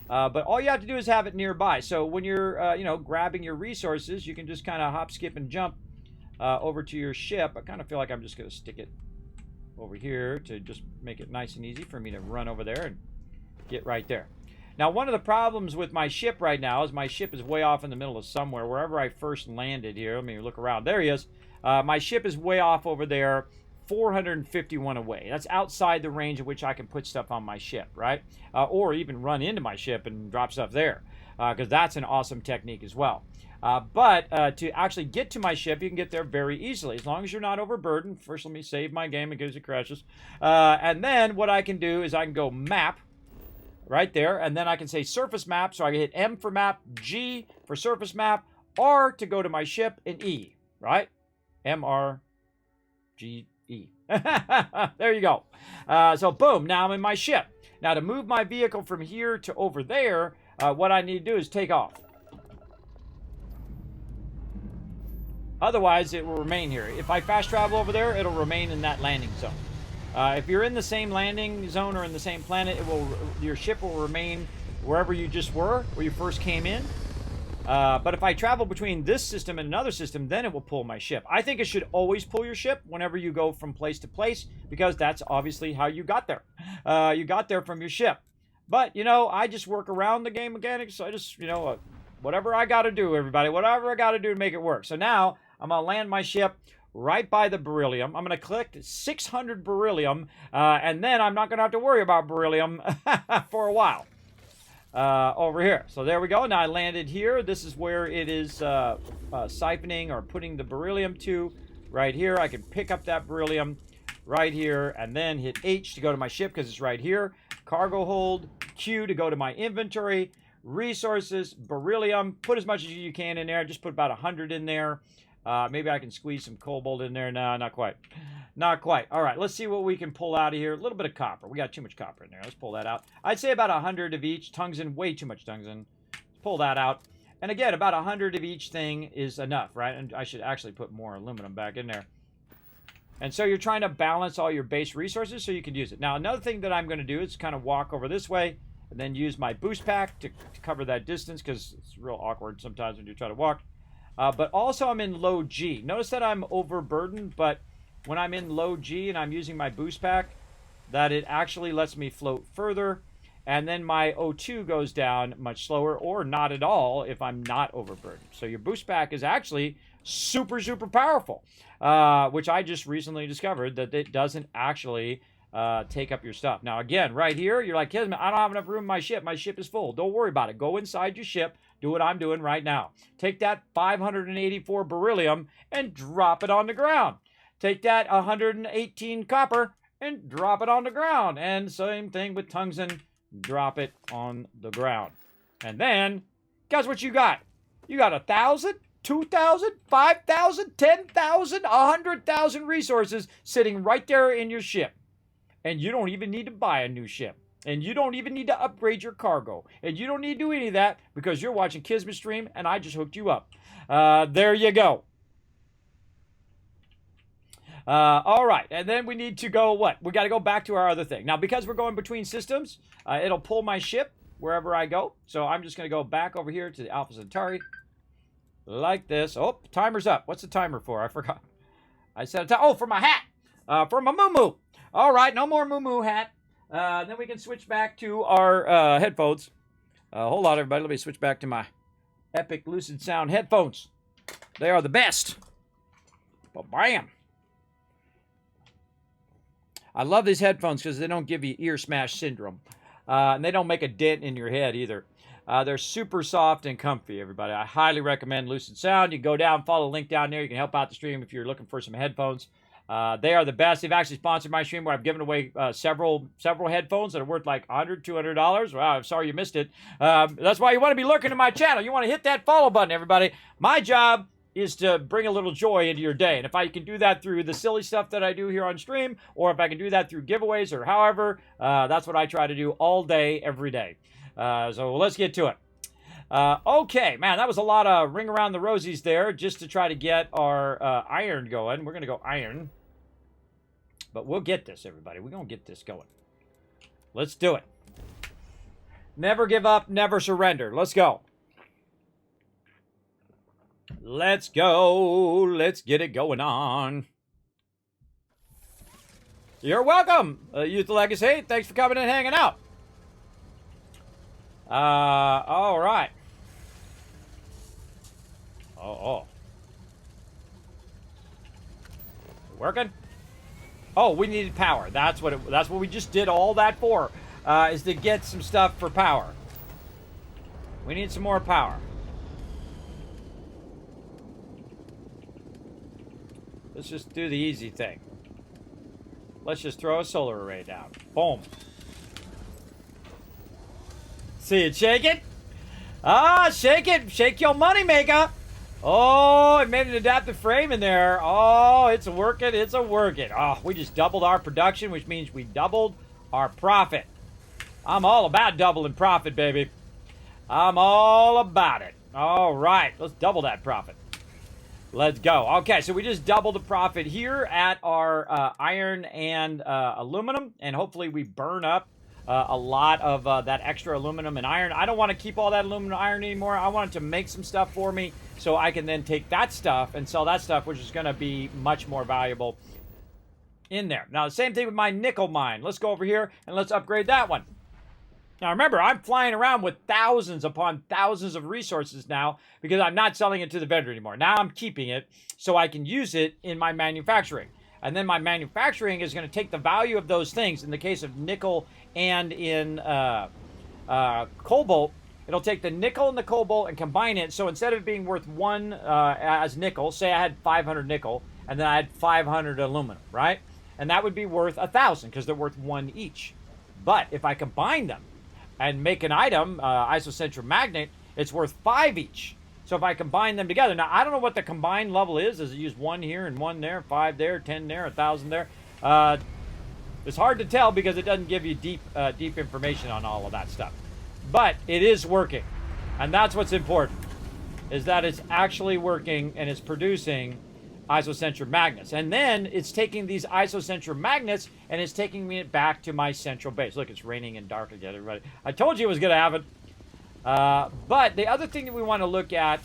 But all you have to do is have it nearby. So when you're, grabbing your resources, you can just kind of hop, skip, and jump over to your ship. I kind of feel like I'm just going to stick it over here to just make it nice and easy for me to run over there and get right there. Now, one of the problems with my ship right now is my ship is way off in the middle of somewhere. Wherever I first landed here, let me look around. There he is. My ship is way off over there, 451 away. That's outside the range at which I can put stuff on my ship, right? Or even run into my ship and drop stuff there, because that's an awesome technique as well. But to actually get to my ship, you can get there very easily, as long as you're not overburdened. First, let me save my game in case it crashes. And then what I can do is I can go map, right there, and then I can say surface map, so I can hit M for map, G for surface map, R to go to my ship, and E, right? M-R-G-E. There you go. So boom, now I'm in my ship. Now to move my vehicle from here to over there, what I need to do is take off. Otherwise, it will remain here. If I fast travel over there, it'll remain in that landing zone. If you're in the same landing zone or in the same planet, your ship will remain wherever you just were, where you first came in. But if I travel between this system and another system, then it will pull my ship. I think it should always pull your ship whenever you go from place to place, because that's obviously how you got there. You got there from your ship. But, I just work around the game mechanics. So I just, whatever I got to do, everybody, whatever I got to do to make it work. So now I'm going to land my ship right by the beryllium. I'm going to collect 600 beryllium, and then I'm not going to have to worry about beryllium for a while over here. So there we go. Now I landed here. This is where it is siphoning or putting the beryllium to. Right here, I can pick up that beryllium right here and then hit H to go to my ship because it's right here. Cargo hold, Q to go to my inventory, resources, beryllium. Put as much as you can in there. Just put about 100 in there. Maybe I can squeeze some cobalt in there. No, not quite. Not quite. All right, let's see what we can pull out of here. A little bit of copper. We got too much copper in there. Let's pull that out. I'd say about 100 of each. Tungsten, way too much tungsten. Let's pull that out. And again, about 100 of each thing is enough, right? And I should actually put more aluminum back in there. And so you're trying to balance all your base resources so you can use it. Now, another thing that I'm going to do is kind of walk over this way and then use my boost pack to cover that distance, because it's real awkward sometimes when you try to walk. But also I'm in low G. Notice that I'm overburdened, but when I'm in low G and I'm using my boost pack, that it actually lets me float further. And then my O2 goes down much slower, or not at all if I'm not overburdened. So your boost pack is actually super, super powerful, which I just recently discovered that it doesn't actually take up your stuff. Now, again, right here, you're like, Kismet, I don't have enough room in my ship. My ship is full. Don't worry about it. Go inside your ship. Do what I'm doing right now. Take that 584 beryllium and drop it on the ground. Take that 118 copper and drop it on the ground. And same thing with tungsten. Drop it on the ground. And then, guess what you got? You got 1,000, 2,000, 5,000, 10,000, 100,000 resources sitting right there in your ship. And you don't even need to buy a new ship. And you don't even need to upgrade your cargo. And you don't need to do any of that because you're watching Kismet stream and I just hooked you up. There you go. All right. And then we need to go what? We got to go back to our other thing. Now, because we're going between systems, it'll pull my ship wherever I go. So I'm just going to go back over here to the Alpha Centauri. Like this. Oh, timer's up. What's the timer for? I forgot. I set a time. Oh, for my hat. For my moo-moo. All right. No more moo-moo hat. Then we can switch back to our headphones. Hold on, everybody. Let me switch back to my Epic Lucid Sound headphones. They are the best. But bam. I love these headphones because they don't give you ear smash syndrome. And they don't make a dent in your head either. They're super soft and comfy, everybody. I highly recommend Lucid Sound. You go down, follow the link down there. You can help out the stream if you're looking for some headphones. They are the best. They've actually sponsored my stream where I've given away several headphones that are worth like $100, $200. Wow, I'm sorry you missed it. That's why you want to be lurking in my channel. You want to hit that follow button, everybody. My job is to bring a little joy into your day. And if I can do that through the silly stuff that I do here on stream, or if I can do that through giveaways or however, that's what I try to do all day, every day. So let's get to it. Okay, man, that was a lot of ring around the rosies there just to try to get our iron going. We're going to go iron. But we'll get this, everybody. We're going to get this going. Let's do it. Never give up, never surrender. Let's go. Let's go. Let's get it going on. You're welcome, Youth Legacy. Thanks for coming and hanging out. All right. Oh. Working? Oh, we needed power. That's what we just did all that for, is to get some stuff for power. We need some more power. Let's just do the easy thing. Let's just throw a solar array down. Boom. See it shake it? Ah, shake it. Shake your money maker. Oh, it made an adaptive frame in there. Oh, it's a working. It's a working. Oh, we just doubled our production, which means we doubled our profit. I'm all about doubling profit, baby. I'm all about it. All right, let's double that profit. Let's go. Okay, so we just doubled the profit here at our iron and aluminum, and hopefully we burn up a lot of that extra aluminum and iron. I don't want to keep all that aluminum and iron anymore. I want it to make some stuff for me so I can then take that stuff and sell that stuff, which is going to be much more valuable in there. Now, the same thing with my nickel mine. Let's go over here and let's upgrade that one. Now, remember, I'm flying around with thousands upon thousands of resources now because I'm not selling it to the vendor anymore. Now I'm keeping it so I can use it in my manufacturing. And then my manufacturing is going to take the value of those things. In the case of nickel and in cobalt, it'll take the nickel and the cobalt and combine it. So instead of being worth one as nickel, say I had 500 nickel and then I had 500 aluminum, right? And that would be worth 1,000 because they're worth one each. But if I combine them and make an item, isocentric magnet, it's worth 5 each. So if I combine them together, now I don't know what the combined level is. Does it use 1 here and 1 there, 5 there, 10 there, 1,000 there? It's hard to tell because it doesn't give you deep information on all of that stuff. But it is working. And that's what's important, is that it's actually working and it's producing isocentric magnets. And then it's taking these isocentric magnets and it's taking it back to my central base. Look, it's raining and dark again, everybody. I told you it was going to happen. But the other thing that we want to look at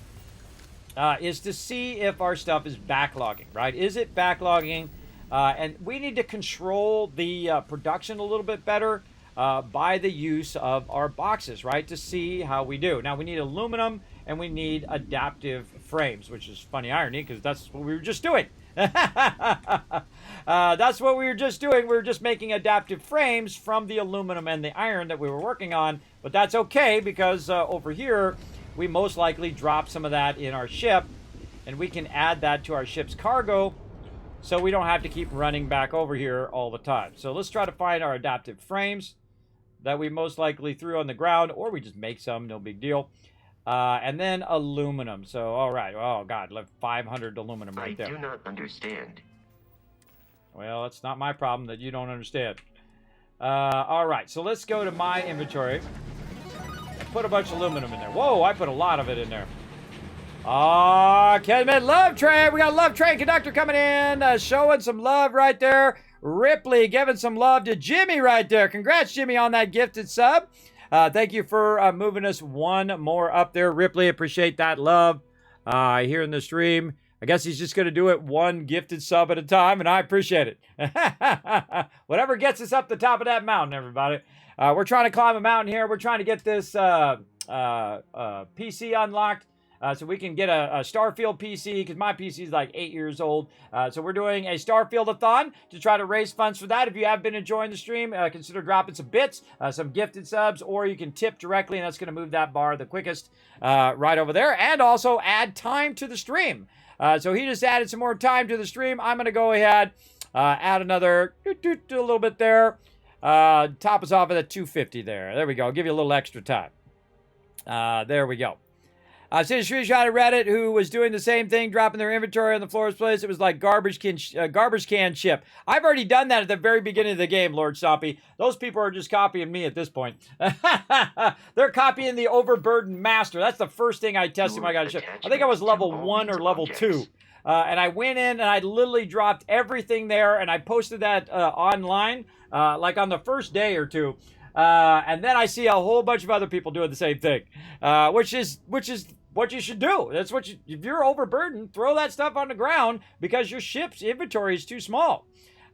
is to see if our stuff is backlogging, right? Is it backlogging? And we need to control the production a little bit better by the use of our boxes, right? To see how we do. Now, we need aluminum and we need adaptive frames, which is funny irony because that's what we were just doing. That's what we were just doing. We were just making adaptive frames from the aluminum and the iron that we were working on. But that's okay because over here, we most likely drop some of that in our ship. And we can add that to our ship's cargo so we don't have to keep running back over here all the time. So let's try to find our adaptive frames that we most likely threw on the ground, or we just make some, no big deal. And then aluminum. So, all right. Oh, God. Left 500 aluminum right there. I do not understand. Well, it's not my problem that you don't understand. All right. So let's go to my inventory. Put a bunch of aluminum in there. Whoa, I put a lot of it in there. Kismet Love Train. We got a Love Train conductor coming in, showing some love right there. Ripley giving some love to Jimmy right there. Congrats, Jimmy, on that gifted sub. Thank you for moving us one more up there, Ripley. Appreciate that love here in the stream. I guess he's just going to do it one gifted sub at a time, and I appreciate it. Whatever gets us up the top of that mountain, everybody. We're trying to climb a mountain here. We're trying to get this PC unlocked. So we can get a Starfield PC, because my PC is like 8 years old. So we're doing a Starfield-a-thon to try to raise funds for that. If you have been enjoying the stream, consider dropping some bits, some gifted subs, or you can tip directly, and that's going to move that bar the quickest right over there. And also add time to the stream. So he just added some more time to the stream. I'm going to go ahead, add another a little bit there. Top us off at a 250 there. There we go. I'll give you a little extra time. There we go. I've seen a screenshot of Reddit who was doing the same thing, dropping their inventory on the floor of place. It was like garbage can ship. I've already done that at the very beginning of the game, Lord Stompy. Those people are just copying me at this point. They're copying the overburdened master. That's the first thing I tested when I got a ship. I think I was level 1 or level 2. And I went in and I literally dropped everything there, and I posted that online like on the first day or two. And then I see a whole bunch of other people doing the same thing, which is what you should do. That's what if you're overburdened, throw that stuff on the ground because your ship's inventory is too small.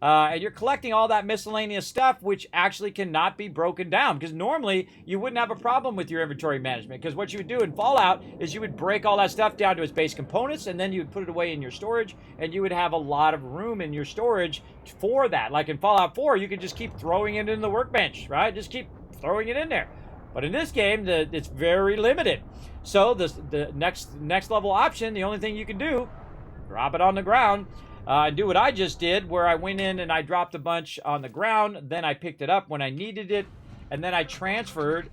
And you're collecting all that miscellaneous stuff, which actually cannot be broken down. Because normally, you wouldn't have a problem with your inventory management. Because what you would do in Fallout is you would break all that stuff down to its base components, and then you would put it away in your storage, and you would have a lot of room in your storage for that. Like in Fallout 4, you could just keep throwing it in the workbench, right? Just keep throwing it in there. But in this game, it's very limited. So the next level option, the only thing you can do, drop it on the ground. And do what I just did, where I went in and I dropped a bunch on the ground, then I picked it up when I needed it, and then I transferred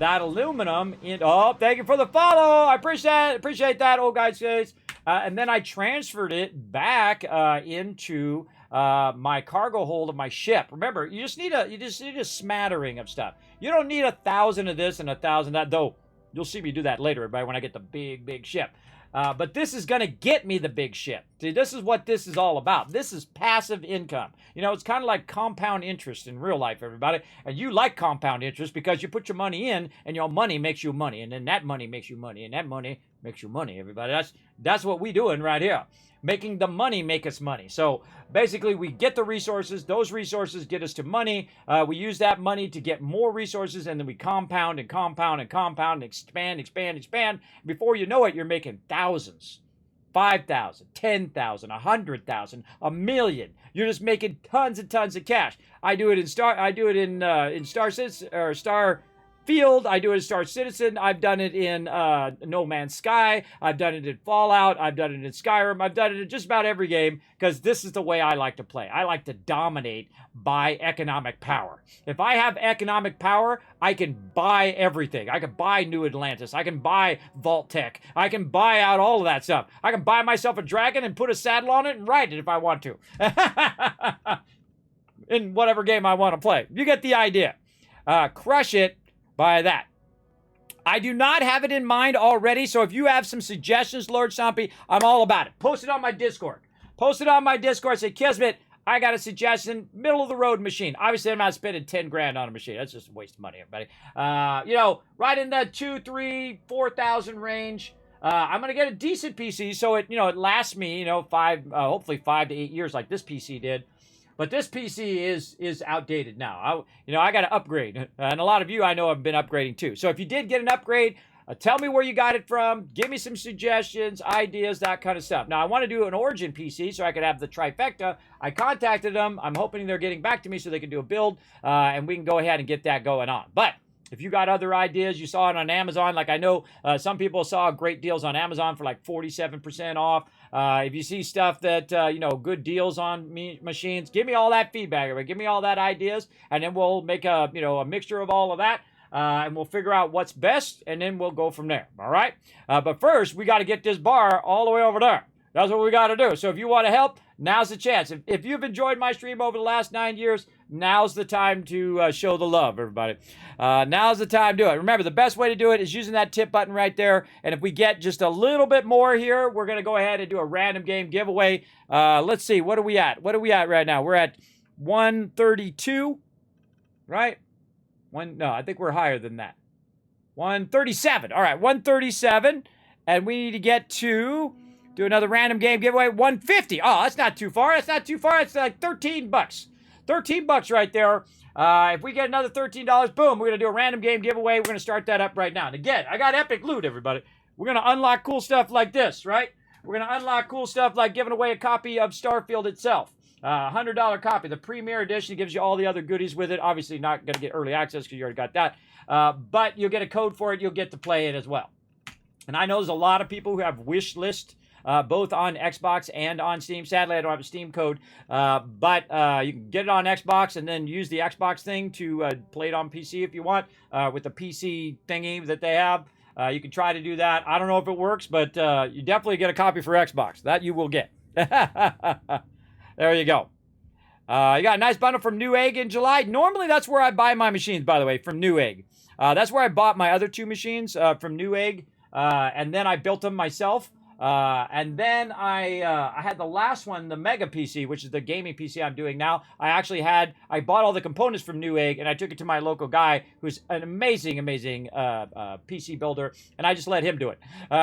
that aluminum in. Oh, thank you for the follow. I appreciate that, old guys. And then I transferred it back into my cargo hold of my ship. Remember, you just need a smattering of stuff. You don't need 1,000 of this and 1,000 that, though. You'll see me do that later, everybody, when I get the big ship. But this is going to get me the big ship. See, this is what this is all about. This is passive income. You know, it's kind of like compound interest in real life, everybody. And you like compound interest because you put your money in, and your money makes you money, and then that money makes you money, and that money makes you money, everybody. That's what we doing right here. Making the money make us money. So basically, we get the resources. Those resources get us to money. We use that money to get more resources, and then we compound and compound and compound and expand. Before you know it, you're making thousands, 5,000, 10,000, 100,000, a million. You're just making tons and tons of cash. I do it in Starfield. I do it in Star Citizen. I've done it in No Man's Sky. I've done it in Fallout. I've done it in Skyrim. I've done it in just about every game because this is the way I like to play. I like to dominate by economic power. If I have economic power, I can buy everything. I can buy New Atlantis. I can buy Vault Tech. I can buy out all of that stuff. I can buy myself a dragon and put a saddle on it and ride it if I want to. In whatever game I want to play. You get the idea. Crush it by that. I do not have it in mind already, so if you have some suggestions, Lord Stompy, I'm all about it. Post it on my Discord. Say, Kismet, I got a suggestion, middle of the road machine. Obviously, I'm not spending 10 grand on a machine. That's just a waste of money, everybody. Right in that 2,000, 3,000, 4,000 range. I'm going to get a decent PC so it lasts me, hopefully 5 to 8 years like this PC did. But this PC is outdated now. I got to upgrade. And a lot of you I know have been upgrading too. So if you did get an upgrade, tell me where you got it from. Give me some suggestions, ideas, that kind of stuff. Now, I want to do an Origin PC so I could have the trifecta. I contacted them. I'm hoping they're getting back to me so they can do a build. And we can go ahead and get that going on. But if you got other ideas, you saw it on Amazon. Like I know some people saw great deals on Amazon for like 47% off. If you see stuff that, good deals on machines, give me all that feedback. Give me all that ideas, and then we'll make a mixture of all of that. and we'll figure out what's best, and then we'll go from there. All right? But first, we got to get this bar all the way over there. That's what we got to do. So if you want to help, now's the chance. If you've enjoyed my stream over the last 9 years, now's the time to show the love, everybody. Now's the time to do it. Remember, the best way to do it is using that tip button right there. And if we get just a little bit more here, we're going to go ahead and do a random game giveaway. Let's see. What are we at? What are we at right now? We're at 132, right? No, I think we're higher than that. 137. All right, 137. And we need to get to... do another random game giveaway, 150. Oh, that's not too far. That's not too far. It's like 13 bucks. 13 bucks right there. If we get another $13, boom, we're going to do a random game giveaway. We're going to start that up right now. And again, I got epic loot, everybody. We're going to unlock cool stuff like this, right? We're going to unlock cool stuff like giving away a copy of Starfield itself. $100 copy. The Premier Edition gives you all the other goodies with it. Obviously, not going to get early access because you already got that. But you'll get a code for it. You'll get to play it as well. And I know there's a lot of people who have wish list both on Xbox and on Steam. Sadly, I don't have a Steam code, but you can get it on Xbox and then use the Xbox thing to play it on PC if you want with the PC thingy that they have. You can try to do that. I don't know if it works, but you definitely get a copy for Xbox. That you will get. There you go. You got a nice bundle from Newegg in July. Normally, that's where I buy my machines, by the way, from Newegg. That's where I bought my other two machines from Newegg, and then I built them myself. And then I had the last one, the Mega PC, which is the gaming PC I'm doing now. I bought all the components from Newegg, and I took it to my local guy, who's an amazing PC builder, and I just let him do it.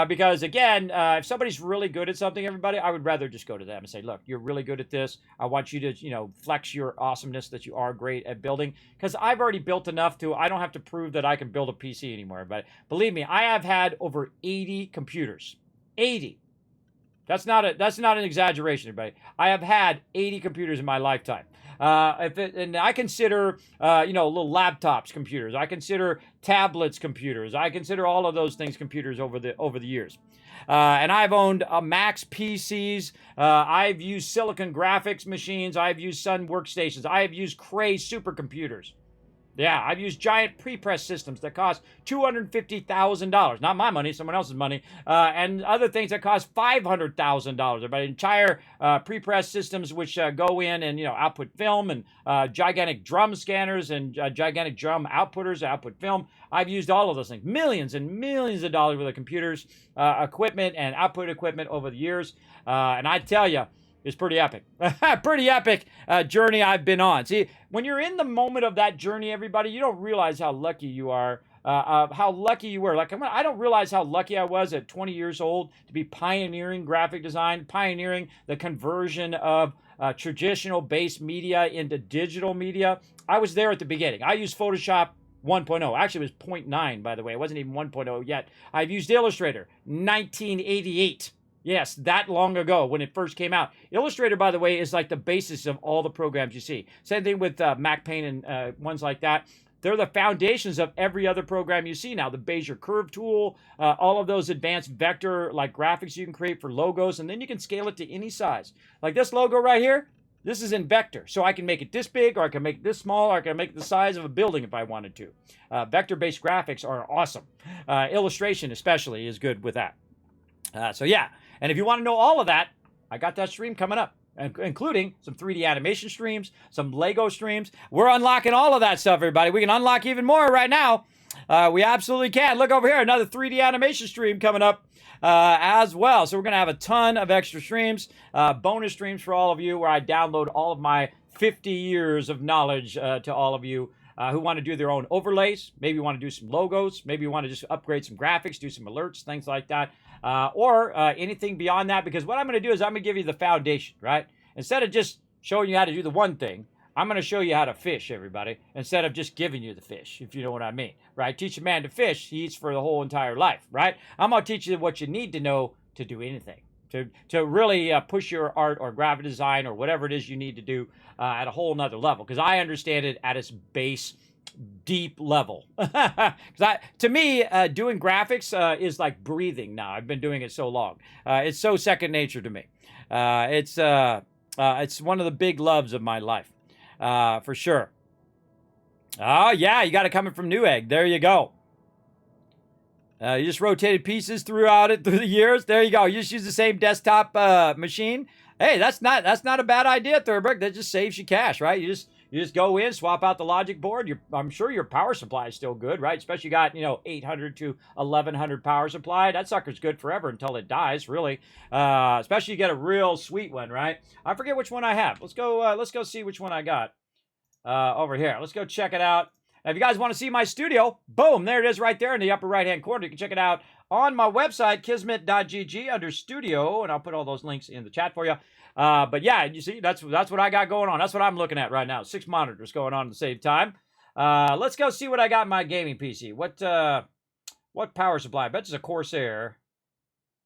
Because again, if somebody's really good at something, everybody, I would rather just go to them and say, look, you're really good at this. I want you to, flex your awesomeness that you are great at building. Because I've already built enough I don't have to prove that I can build a PC anymore. But believe me, I have had over 80 computers. 80. That's not an exaggeration, everybody. I have had 80 computers in my lifetime. And I consider, little laptops computers. I consider tablets computers. I consider all of those things computers over the years. And I've owned Macs PCs. I've used Silicon graphics machines. I've used Sun workstations. I have used Cray supercomputers. Yeah, I've used giant pre-press systems that cost $250,000. Not my money, someone else's money. And other things that cost $500,000. But entire pre-press systems which go in and, output film and gigantic drum scanners and gigantic drum outputters, output film. I've used all of those things. Millions and millions of dollars worth of computers, equipment, and output equipment over the years. And I tell you, it's pretty epic. Pretty epic journey I've been on. See, when you're in the moment of that journey, everybody, you don't realize how lucky you are, how lucky you were. Like, I don't realize how lucky I was at 20 years old to be pioneering graphic design, pioneering the conversion of traditional base media into digital media. I was there at the beginning. I used Photoshop 1.0. Actually, it was 0.9, by the way. It wasn't even 1.0 yet. I've used Illustrator 1988. Yes, that long ago when it first came out. Illustrator, by the way, is like the basis of all the programs you see. Same thing with Mac Paint and ones like that. They're the foundations of every other program you see now. The Bezier Curve tool, all of those advanced vector like graphics you can create for logos, and then you can scale it to any size. Like this logo right here, this is in vector. So I can make it this big, or I can make it this small, or I can make it the size of a building if I wanted to. Vector-based graphics are awesome. Illustration especially is good with that. So yeah. And if you want to know all of that, I got that stream coming up, including some 3D animation streams, some Lego streams. We're unlocking all of that stuff, everybody. We can unlock even more right now. We absolutely can. Look over here, another 3D animation stream coming up as well. So we're going to have a ton of extra streams, bonus streams for all of you where I download all of my 50 years of knowledge to all of you. Who want to do their own overlays, maybe you want to do some logos, maybe you want to just upgrade some graphics, do some alerts, things like that, or anything beyond that, because what I'm going to do is I'm going to give you the foundation, right? Instead of just showing you how to do the one thing, I'm going to show you how to fish, everybody, instead of just giving you the fish, if you know what I mean, right? Teach a man to fish, he eats for the whole entire life, right? I'm going to teach you what you need to know to do anything. To really push your art or graphic design or whatever it is you need to do at a whole nother level. Because I understand it at its base, deep level. To me, doing graphics is like breathing now. I've been doing it so long. It's so second nature to me. It's one of the big loves of my life, for sure. Oh, yeah, you got it coming from Newegg. There you go. You just rotated pieces throughout it through the years. There you go. You just use the same desktop machine. Hey, that's not a bad idea, Thurberg. That just saves you cash, right? You just go in, swap out the logic board. I'm sure your power supply is still good, right? Especially you got 800 to 1100 power supply. That sucker's good forever until it dies, really. Especially you get a real sweet one, right? I forget which one I have. Let's go see which one I got over here. Let's go check it out. If you guys want to see my studio, boom, there it is right there in the upper right-hand corner. You can check it out on my website, kismet.gg, under studio, and I'll put all those links in the chat for you. But yeah, you see, that's what I got going on. That's what I'm looking at right now. 6 monitors going on at the same time. Let's go see what I got in my gaming PC. What power supply? I bet it's a Corsair.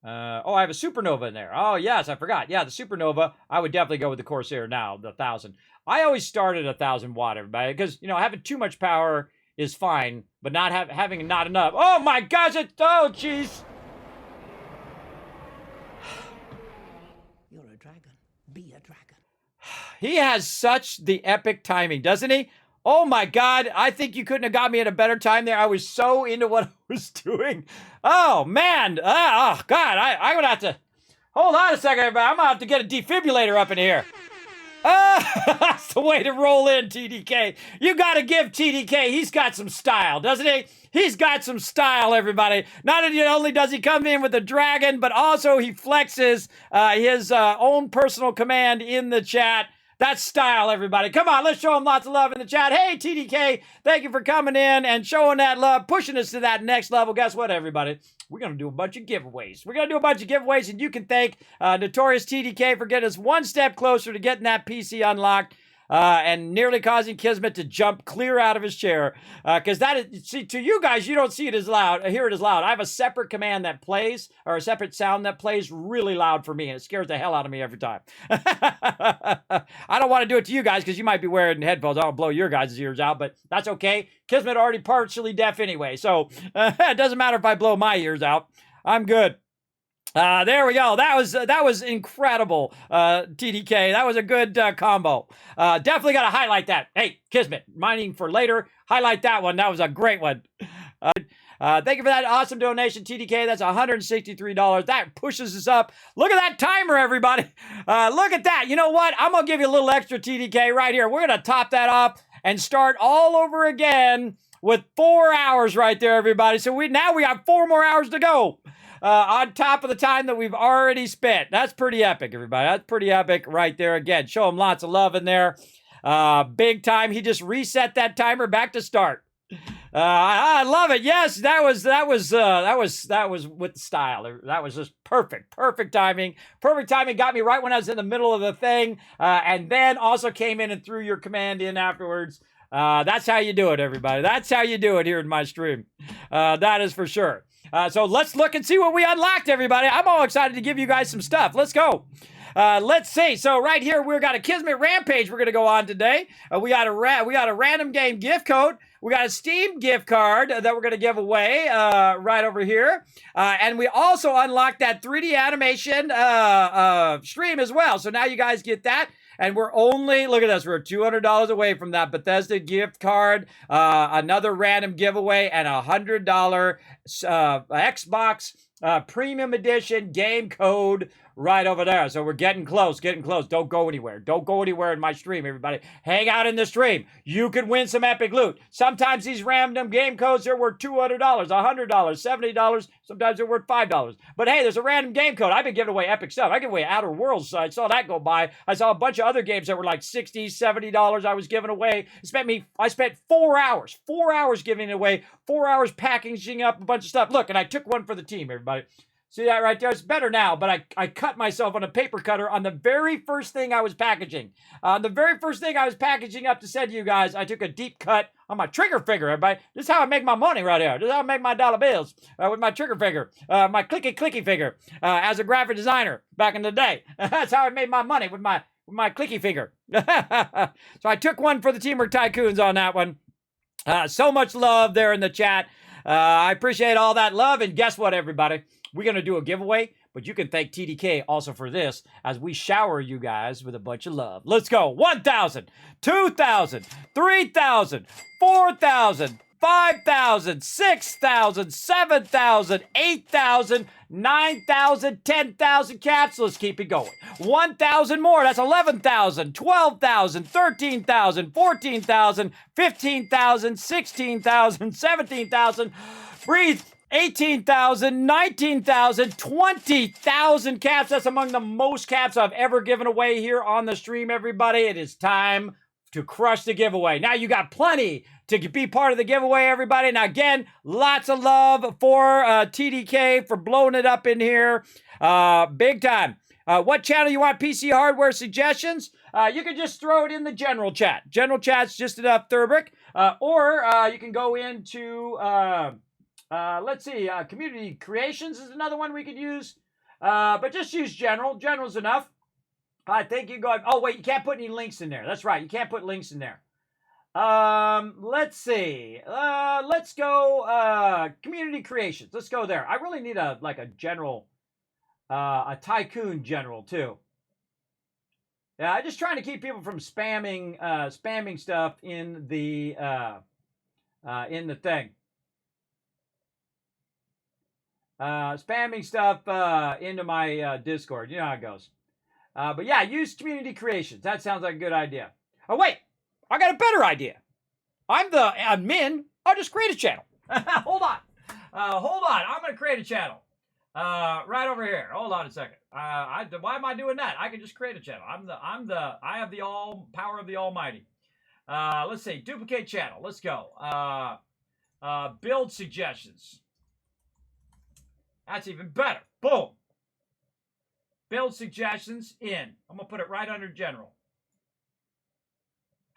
I have a Supernova in there. Oh, yes, I forgot. Yeah, the Supernova. I would definitely go with the Corsair now, the 1000. I always start at 1,000 watt, everybody, because, having too much power is fine, but not having not enough. Oh, my gosh, oh, jeez. You're a dragon. Be a dragon. He has such the epic timing, doesn't he? Oh, my God. I think you couldn't have got me at a better time there. I was so into what I was doing. Oh, man. Oh, God. I'm going to have to... Hold on a second, everybody. I'm going to have to get a defibrillator up in here. That's the way to roll in, TDK. You got to give TDK, he's got some style, doesn't he? He's got some style, everybody. Not only does he come in with a dragon, but also he flexes his own personal command in the chat. That's style, everybody. Come on, let's show him lots of love in the chat. Hey, TDK, thank you for coming in and showing that love, pushing us to that next level. Guess what, everybody? We're going to do a bunch of giveaways. We're going to do a bunch of giveaways, and you can thank Notorious TDK for getting us one step closer to getting that PC unlocked and nearly causing Kismet to jump clear out of his chair. Because see, to you guys, you don't see it as loud, hear it as loud. I have a separate command that plays, or a separate sound that plays really loud for me, and it scares the hell out of me every time. I don't want to do it to you guys because you might be wearing headphones. I'll blow your guys' ears out, but that's okay. Kismet already partially deaf anyway, so it doesn't matter if I blow my ears out. I'm good. There we go. That was incredible, TDK. That was a good combo. Definitely got to highlight that. Hey, Kismet, mining for later. Highlight that one. That was a great one. Thank you for that awesome donation, TDK. That's $163. That pushes us up. Look at that timer, everybody. Look at that. You know what? I'm going to give you a little extra, TDK, right here. We're going to top that off and start all over again with 4 hours right there, everybody. So now we have 4 more hours to go. On top of the time that we've already spent. That's pretty epic, everybody. That's pretty epic right there. Again, show him lots of love in there. Big time. He just reset that timer back to start. I love it. Yes, that was with style. That was just perfect timing. Perfect timing. Got me right when I was in the middle of the thing, and then also came in and threw your command in afterwards. That's how you do it, everybody. That's how you do it here in my stream. That is for sure. So let's look and see what we unlocked, everybody. I'm all excited to give you guys some stuff. Let's go. Let's see. So right here, we've got a Kismet Rampage we're going to go on today. We got a random game gift code. We got a Steam gift card that we're going to give away right over here. And we also unlocked that 3D animation stream as well. So now you guys get that. And we're only, look at this, we're $200 away from that Bethesda gift card, another random giveaway, and a $100 Xbox Premium Edition game code right over there. So we're getting close. Don't go anywhere. Don't go anywhere in my stream, everybody. Hang out in the stream. You could win some epic loot. Sometimes these random game codes are worth $200, $100, $70. Sometimes they're worth $5. But hey, there's a random game code. I've been giving away epic stuff. I give away Outer Worlds. So I saw that go by. I saw a bunch of other games that were like $60, $70 I was giving away. I spent 4 hours giving it away, 4 hours packaging up a bunch of stuff. Look, and I took one for the team, everybody. See that right there? It's better now, but I cut myself on a paper cutter on the very first thing I was packaging. The very first thing I was packaging up to send to you guys, I took a deep cut on my trigger finger, everybody. This is how I make my money right here. This is how I make my dollar bills, with my trigger finger, my clicky finger, as a graphic designer back in the day. That's how I made my money, with my clicky finger. So I took one for the Teamwork Tycoons on that one. So much love there in the chat. I appreciate all that love, and guess what, everybody? We're going to do a giveaway, But you can thank TDK also for this as we shower you guys with a bunch of love. Let's go. 1,000, 2,000, 3,000, 4,000, 5,000, 6,000, 7,000, 8,000, 9,000, 10,000 caps. Let's keep it going. 1,000 more. That's 11,000, 12,000, 13,000, 14,000, 15,000, 16,000, 17,000. Breathe. 18,000, 19,000, 20,000 caps. That's among the most caps I've ever given away here on the stream, everybody. It is time to crush the giveaway. Now you got plenty to be part of the giveaway, everybody. Now, again, lots of love for TDK for blowing it up in here. Big time. What channel you want PC hardware suggestions? You can just throw it in the general chat. General chat's just enough, Thurbrick. Or you can go into... let's see, community creations is another one we could use. But just use general. General's enough. I think you go, oh wait, you can't put any links in there. That's right, you can't put links in there. Let's see. Let's go, community creations. Let's go there. I really need a general, a tycoon general too. Yeah, I'm just trying to keep people from spamming stuff in the thing. Spamming stuff into my Discord. You know how it goes. But yeah, use community creations. That sounds like a good idea. Oh, wait. I got a better idea. I'm the admin. I'll just create a channel. Hold on. Hold on. I'm going to create a channel. Right over here. Hold on a second. Why am I doing that? I can just create a channel. I have the power of the Almighty. Let's see. Duplicate channel. Let's go. Build suggestions. That's even better. Boom. Build suggestions in. I'm going to put it right under general.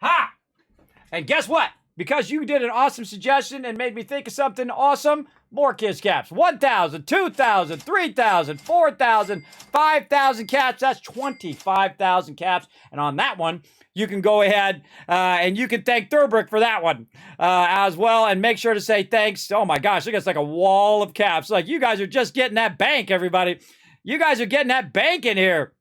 Ha! And guess what? Because you did an awesome suggestion and made me think of something awesome, more kids caps. 1,000, 2,000, 3,000, 4,000, 5,000 caps. That's 25,000 caps. And on that one, you can go ahead and you can thank Thurbrick for that one as well. And make sure to say thanks. Oh my gosh, look, it's like a wall of caps. Like you guys are just getting that bank, everybody. You guys are getting that bank in here.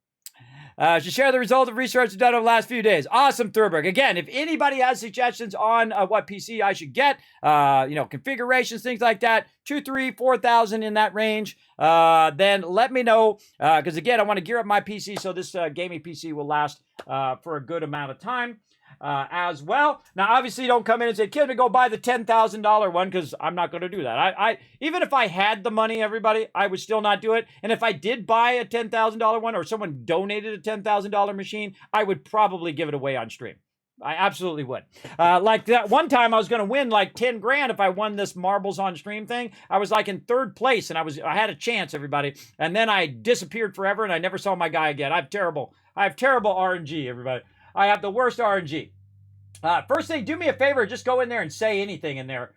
Should share the result of research done over the last few days. Awesome, Thurberg. Again, if anybody has suggestions on what PC I should get, configurations, things like that, 2, 3, 4,000 in that range, then let me know. Because again, I want to gear up my PC so this gaming PC will last for a good amount of time. As well. Now, obviously, don't come in and say, "Kid, go buy the $10,000 one," because I'm not going to do that. I even if I had the money, everybody, I would still not do it. And if I did buy a $10,000 one, or someone donated a $10,000 machine, I would probably give it away on stream. I absolutely would. Like that one time, I was going to win like 10 grand if I won this marbles on stream thing. I was like in 3rd place, and I had a chance, everybody. And then I disappeared forever, and I never saw my guy again. I have terrible RNG, everybody. I have the worst RNG. First thing, do me a favor, just go in there and say anything in there,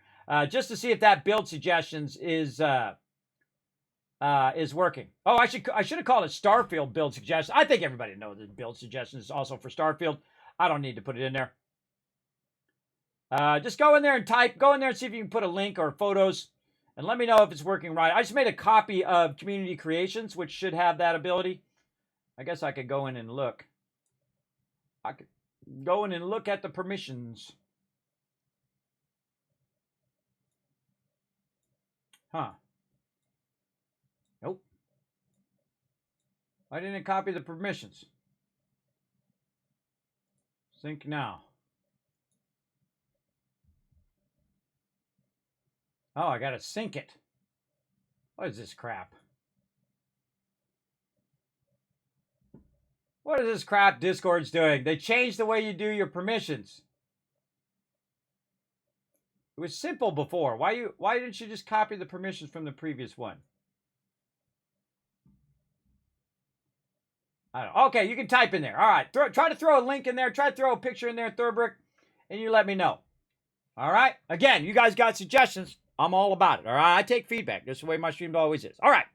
just to see if that build suggestions is working. Oh, I should have called it Starfield build suggestions. I think everybody knows that build suggestions is also for Starfield. I don't need to put it in there. Just go in there and go in there and see if you can put a link or photos, and let me know if it's working right. I just made a copy of Community Creations, which should have that ability. I guess I could go in and look. I could go in and look at the permissions. Huh. Nope. I didn't copy the permissions. Sync now. Oh, I gotta sync it. What is this crap? What is this crap Discord's doing? They changed the way you do your permissions. It was simple before. Why didn't you just copy the permissions from the previous one? I don't know. Okay, you can type in there. All right, try to throw a link in there. Try to throw a picture in there, Thurbrick, and you let me know. All right? Again, you guys got suggestions. I'm all about it, all right? I take feedback. That's the way my stream always is. All right.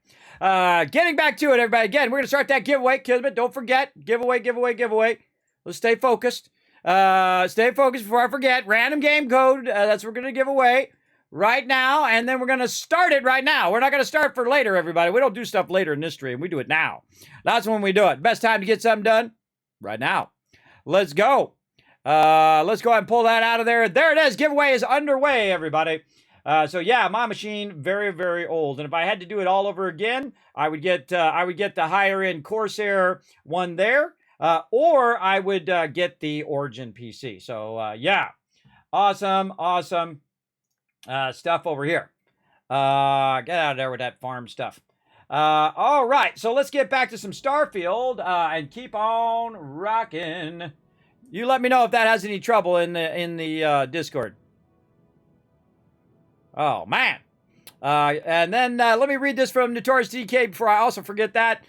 Getting back to it, everybody. Again, we're going to start that giveaway. Kismet, don't forget. Giveaway. Let's stay focused. Stay focused before I forget. Random game code. That's what we're going to give away. right now, and then we're going to start it right now. We're not going to start for later, everybody. We don't do stuff later in this stream. We do it now. That's when we do it. Best time to get something done? Right now. Let's go. Let's go ahead and pull that out of there. There it is. Giveaway is underway, everybody. So yeah, my machine, very, very old. And if I had to do it all over again, I would get the higher end Corsair one there, or I would get the Origin PC. So yeah, awesome stuff over here. Get out of there with that farm stuff. All right, so let's get back to some Starfield and keep on rocking. You let me know if that has any trouble in the Discord. Oh, man. And then let me read this from Notorious DK before I also forget that.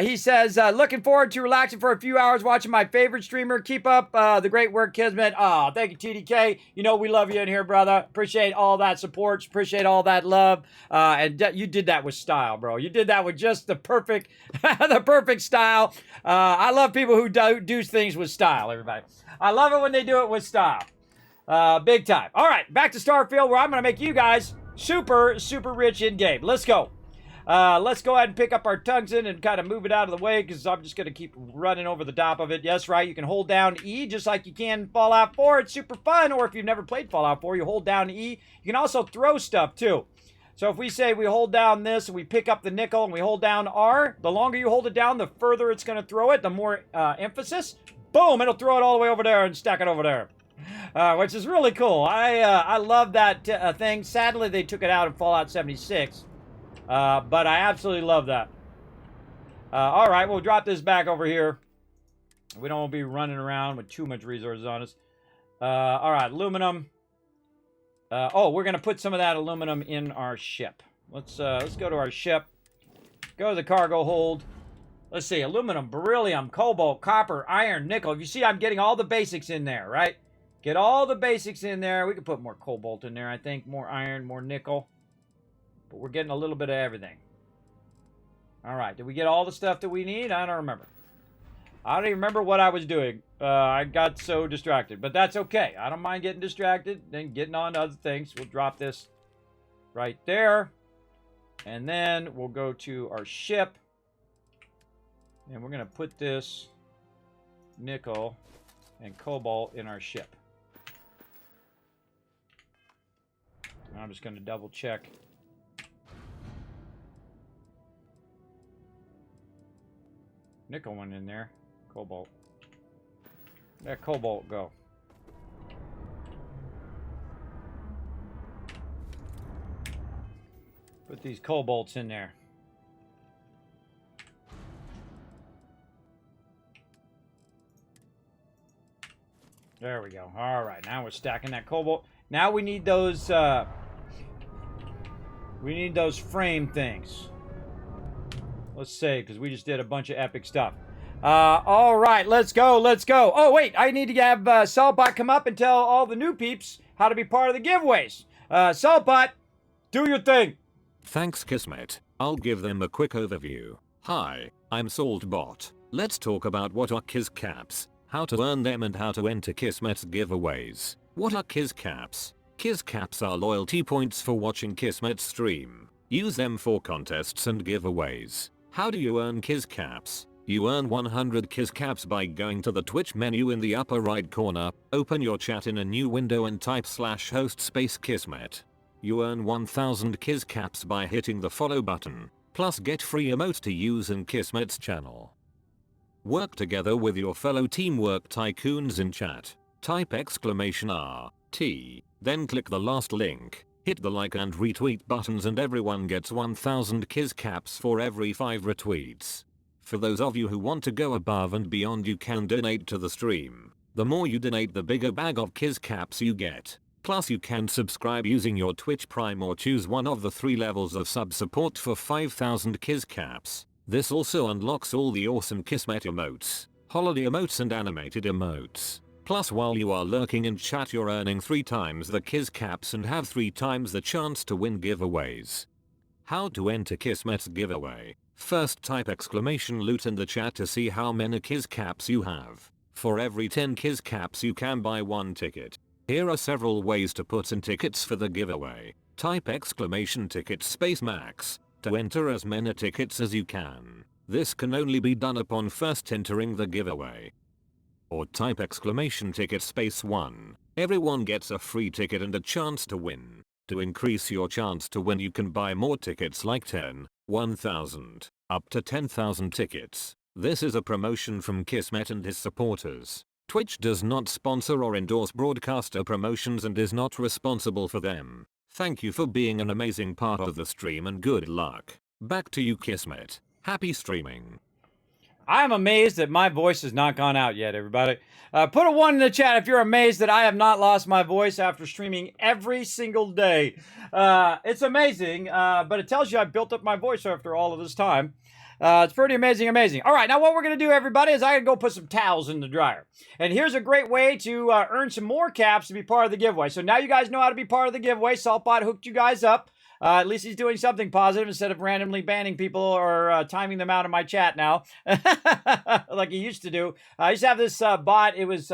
He says, looking forward to relaxing for a few hours watching my favorite streamer. Keep up the great work, Kismet. Oh, thank you, TDK. You know we love you in here, brother. Appreciate all that support. Appreciate all that love. And you did that with style, bro. You did that with just the perfect, the perfect style. I love people who do things with style, everybody. I love it when they do it with style. Big time. All right, back to Starfield, where I'm going to make you guys super, super rich in game. Let's go. Let's go ahead and pick up our tungsten and kind of move it out of the way, because I'm just going to keep running over the top of it. Yes, right, you can hold down E just like you can in Fallout 4. It's super fun. Or if you've never played Fallout 4, you hold down E. You can also throw stuff, too. So if we say we hold down this and we pick up the nickel and we hold down R, the longer you hold it down, the further it's going to throw it, the more emphasis. Boom, it'll throw it all the way over there and stack it over there. Which is really cool. I love that thing. Sadly, they took it out in Fallout 76. But I absolutely love that. All right, we'll drop this back over here. We don't want to be running around with too much resources on us. All right, aluminum. Oh, we're going to put some of that aluminum in our ship. Let's go to our ship. Go to the cargo hold. Let's see, aluminum, beryllium, cobalt, copper, iron, nickel. You see, I'm getting all the basics in there, right? Get all the basics in there. We could put more cobalt in there, I think. More iron, more nickel. But we're getting a little bit of everything. All right, did we get all the stuff that we need? I don't remember. I don't even remember what I was doing. I got so distracted, but that's okay. I don't mind getting distracted and getting on to other things. We'll drop this right there. And then we'll go to our ship. And we're going to put this nickel and cobalt in our ship. And I'm just going to double check. Nickel went in there. Cobalt. Let cobalt go. Put these cobalts in there. There we go. All right, now we're stacking that cobalt. Now we need those frame things. Let's save, because we just did a bunch of epic stuff. All right, let's go. Oh, wait, I need to have Saltbot come up and tell all the new peeps how to be part of the giveaways. Saltbot, do your thing. Thanks, Kismet. I'll give them a quick overview. Hi, I'm Saltbot. Let's talk about what are Kiz Caps, how to earn them, and how to enter Kismet's giveaways. What are Kiz Caps? Kiz Caps are loyalty points for watching Kismet's stream. Use them for contests and giveaways. How do you earn Kiz Caps? You earn 100 Kiz Caps by going to the Twitch menu in the upper right corner, open your chat in a new window and type /host space Kismet. You earn 1000 Kiz Caps by hitting the follow button, plus get free emotes to use in Kismet's channel. Work together with your fellow Teamwork Tycoons in chat. Type !RT, then click the last link. Hit the like and retweet buttons and everyone gets 1000 Kiz Caps for every 5 retweets. For those of you who want to go above and beyond, you can donate to the stream. The more you donate, the bigger bag of Kiz Caps you get. Plus you can subscribe using your Twitch Prime or choose one of the 3 levels of sub support for 5000 Kiz Caps. This also unlocks all the awesome Kismet emotes, holiday emotes and animated emotes. Plus while you are lurking in chat, you're earning 3 times the Kiz Caps and have 3 times the chance to win giveaways. How to enter Kismet's giveaway? First type !loot in the chat to see how many Kiz Caps you have. For every 10 Kiz Caps you can buy 1 ticket. Here are several ways to put in tickets for the giveaway. Type exclamation ticket space max to enter as many tickets as you can. This can only be done upon first entering the giveaway. Or type exclamation ticket space 1. Everyone gets a free ticket and a chance to win. To increase your chance to win, you can buy more tickets like 10, 1,000, up to 10,000 tickets. This is a promotion from Kismet and his supporters. Twitch does not sponsor or endorse broadcaster promotions and is not responsible for them. Thank you for being an amazing part of the stream and good luck. Back to you, Kismet. Happy streaming. I'm amazed that my voice has not gone out yet, everybody. Put a 1 in the chat if you're amazed that I have not lost my voice after streaming every single day. It's amazing, but it tells you I've built up my voice after all of this time. It's pretty amazing. All right, now what we're going to do, everybody, is I'm going to go put some towels in the dryer. And here's a great way to earn some more caps to be part of the giveaway. So now you guys know how to be part of the giveaway. Saltbot hooked you guys up. At least he's doing something positive instead of randomly banning people or timing them out of my chat now, like he used to do. I used to have this bot. It was,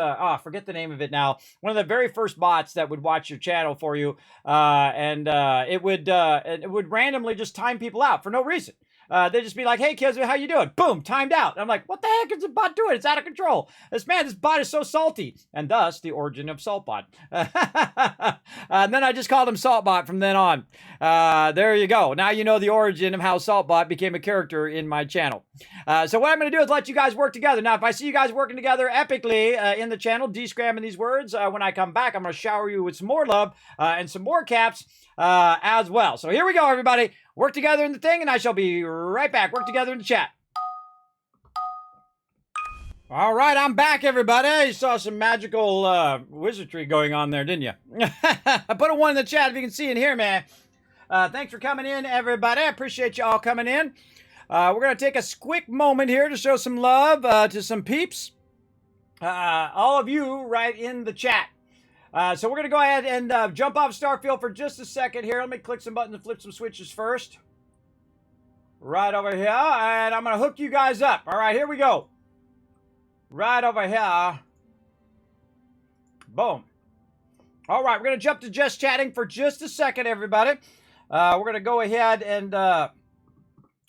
forget the name of it now. One of the very first bots that would watch your channel for you, and it would randomly just time people out for no reason. They'd just be like, hey, kids, how you doing? Boom, timed out. I'm like, what the heck is the bot doing? It's out of control. This bot is so salty. And thus, the origin of Saltbot. And then I just called him Saltbot from then on. There you go. Now you know the origin of how Saltbot became a character in my channel. So what I'm going to do is let you guys work together. Now, if I see you guys working together epically in the channel, descramming these words, when I come back, I'm going to shower you with some more love and some more caps as well. So here we go, everybody. Work together in the thing, and I shall be right back. Work together in the chat. All right, I'm back, everybody. You saw some magical wizardry going on there, didn't you? I put a 1 in the chat if you can see and hear me. Thanks for coming in, everybody. I appreciate you all coming in. We're going to take a quick moment here to show some love to some peeps. All of you right in the chat. So we're going to go ahead and jump off Starfield for just a second here. Let me click some buttons and flip some switches first. Right over here. And I'm going to hook you guys up. All right, here we go. Right over here. Boom. All right, we're going to jump to just chatting for just a second, everybody. We're going to go ahead and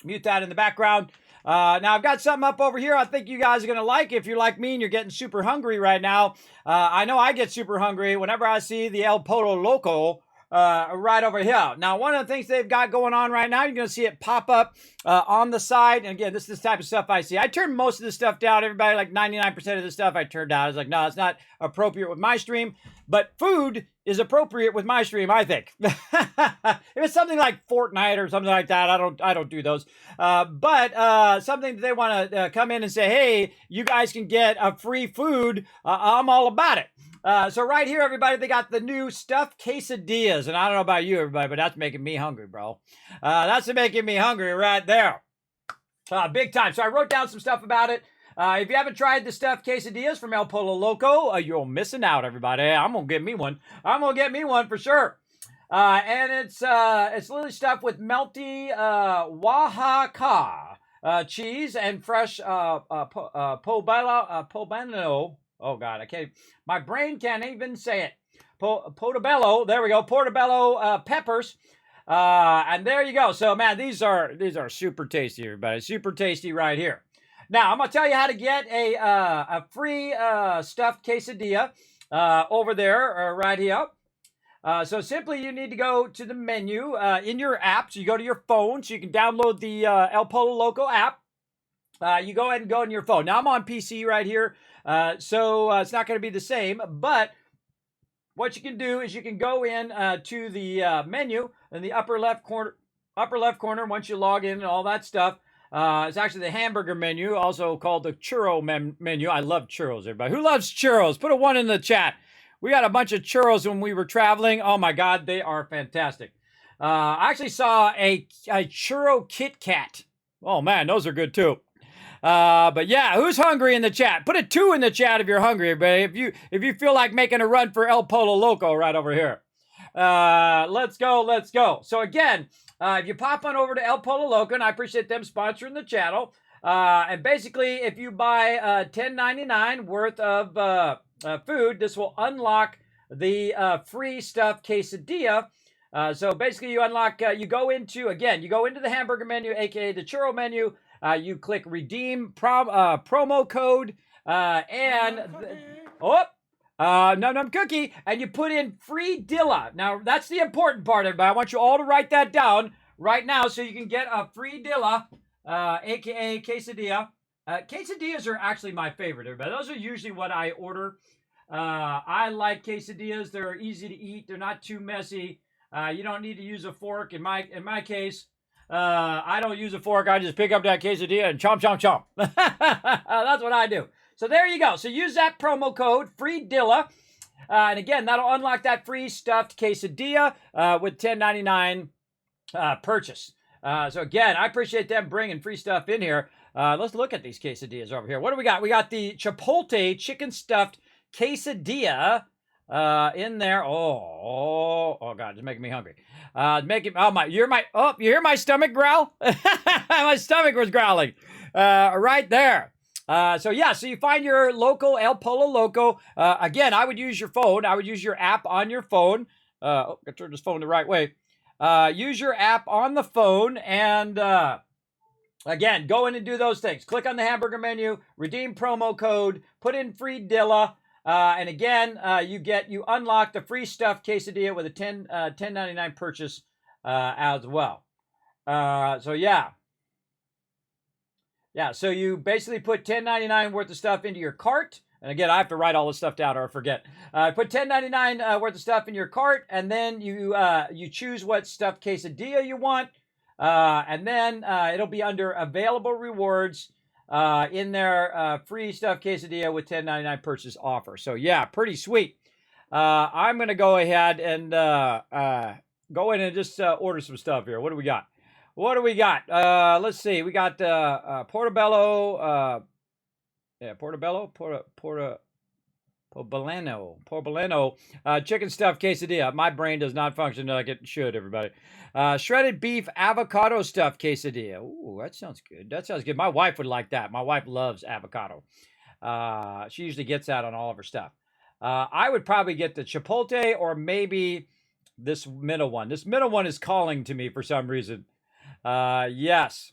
mute that in the background. Now, I've got something up over here I think you guys are going to like. If you're like me and you're getting super hungry right now, I know I get super hungry whenever I see the El Pollo Loco right over here. Now, one of the things they've got going on right now, you're going to see it pop up on the side. And again, this is the type of stuff I see. I turned most of this stuff down. Everybody, like 99% of the stuff I turned down. I was like, no, it's not appropriate with my stream. But food is appropriate with my stream, I think. If it's something like Fortnite or something like that, I don't do those. But something that they want to come in and say, hey, you guys can get a free food. I'm all about it. So right here, everybody, they got the new stuffed quesadillas. And I don't know about you, everybody, but that's making me hungry, bro. That's making me hungry right there. Big time. So I wrote down some stuff about it. If you haven't tried the stuffed quesadillas from El Pollo Loco, you're missing out, everybody. I'm going to get me one. I'm going to get me one for sure. And it's literally stuffed with melty Oaxaca cheese and fresh poblano. Oh, God, I can't. My brain can't even say it. Portobello. There we go. Portobello peppers. And there you go. So, man, these are super tasty, everybody. Super tasty right here. Now, I'm going to tell you how to get a free stuffed quesadilla over there, right here. So simply, you need to go to the menu in your app. So you go to your phone, so you can download the El Pollo Loco app. You go ahead and go on your phone. Now, I'm on PC right here, so it's not going to be the same. But what you can do is you can go in to the menu in the upper left corner. Once you log in and all that stuff. It's actually the hamburger menu, also called the churro menu. I love churros, everybody. Who loves churros? Put a 1 in the chat. We got a bunch of churros when we were traveling. Oh, my God, they are fantastic. I actually saw a churro Kit Kat. Oh, man, those are good, too. But, yeah, who's hungry in the chat? Put a 2 in the chat if you're hungry, everybody. If you feel like making a run for El Pollo Loco right over here. Let's go. So, again... if you pop on over to El Pollo Loco, and I appreciate them sponsoring the channel, and basically, if you buy $10.99 worth of food, this will unlock the free stuffed quesadilla So basically, you unlock. You go into the hamburger menu, aka the churro menu. You click redeem promo code, num num cookie, and you put in free Dilla. Now that's the important part, everybody. I want you all to write that down right now so you can get a free Dilla, aka quesadilla. Quesadillas are actually my favorite, everybody. Those are usually what I order. I like quesadillas. They're easy to eat. They're not too messy. You don't need to use a fork. In my case, I don't use a fork. I just pick up that quesadilla and chomp, chomp, chomp. That's what I do. So there you go. So use that promo code, free Dilla. And again, that'll unlock that free stuffed quesadilla with $10.99 purchase. So again, I appreciate them bringing free stuff in here. Let's look at these quesadillas over here. What do we got? We got the Chipotle chicken stuffed quesadilla in there. Oh God, it's making me hungry. You hear my stomach growl? My stomach was growling right there. So you find your local El Pollo Loco. Again, I would use your phone. I would use your app on your phone. I turn this phone the right way. Use your app on the phone and again, go in and do those things. Click on the hamburger menu, redeem promo code, put in free Dilla, and again, you unlock the free stuffed quesadilla with a $10.99 purchase as well. So you basically put $10.99 worth of stuff into your cart. And again, I have to write all this stuff down or I forget. Put $10.99 worth of stuff in your cart, and then you choose what stuffed quesadilla you want. And then it'll be under available rewards in their free stuffed quesadilla with $10.99 purchase offer. So yeah, pretty sweet. I'm going to go ahead and go in and just order some stuff here. What do we got? Let's see. We got Portobello. Portobello chicken stuffed quesadilla. My brain does not function like it should, everybody. Shredded beef avocado stuffed quesadilla. Ooh, that sounds good. My wife would like that. My wife loves avocado. She usually gets that on all of her stuff. I would probably get the chipotle or maybe this middle one. This middle one is calling to me for some reason. Yes.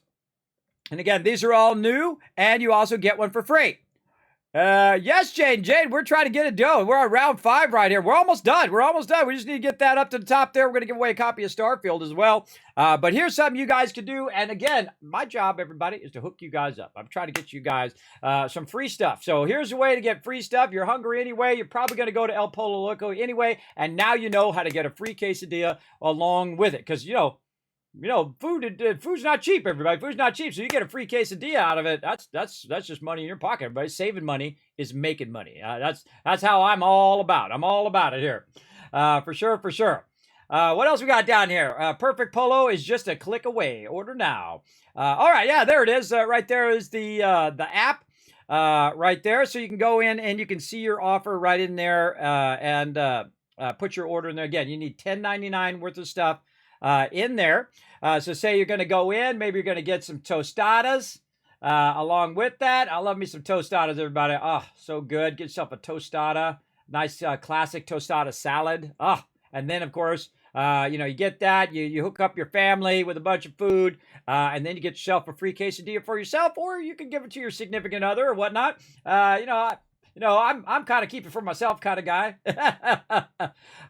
And again, these are all new, and you also get one for free. Yes, Jade, we're trying to get it done. We're on round 5 right here. We're almost done. We just need to get that up to the top there. We're going to give away a copy of Starfield as well. But here's something you guys can do. And again, my job, everybody, is to hook you guys up. I'm trying to get you guys some free stuff. So here's a way to get free stuff. You're hungry anyway. You're probably going to go to El Pollo Loco anyway. And now you know how to get a free quesadilla along with it. Because, food's not cheap, everybody. Food's not cheap, so you get a free quesadilla out of it. That's just money in your pocket, everybody. Saving money is making money. That's how I'm all about. I'm all about it here, for sure. What else we got down here? Perfect Polo is just a click away. Order now. All right, yeah, there it is. Right there is the app. Right there, so you can go in and you can see your offer right in there and put your order in there. Again, you need $10.99 worth of stuff in there. So say you're going to go in, maybe you're going to get some tostadas along with that. I love me some tostadas, everybody. Oh, so good. Get yourself a tostada. Nice classic tostada salad. Oh, and then, of course, you get that. You hook up your family with a bunch of food, and then you get yourself a free quesadilla for yourself, or you can give it to your significant other or whatnot. I'm kind of keep it for myself kind of guy.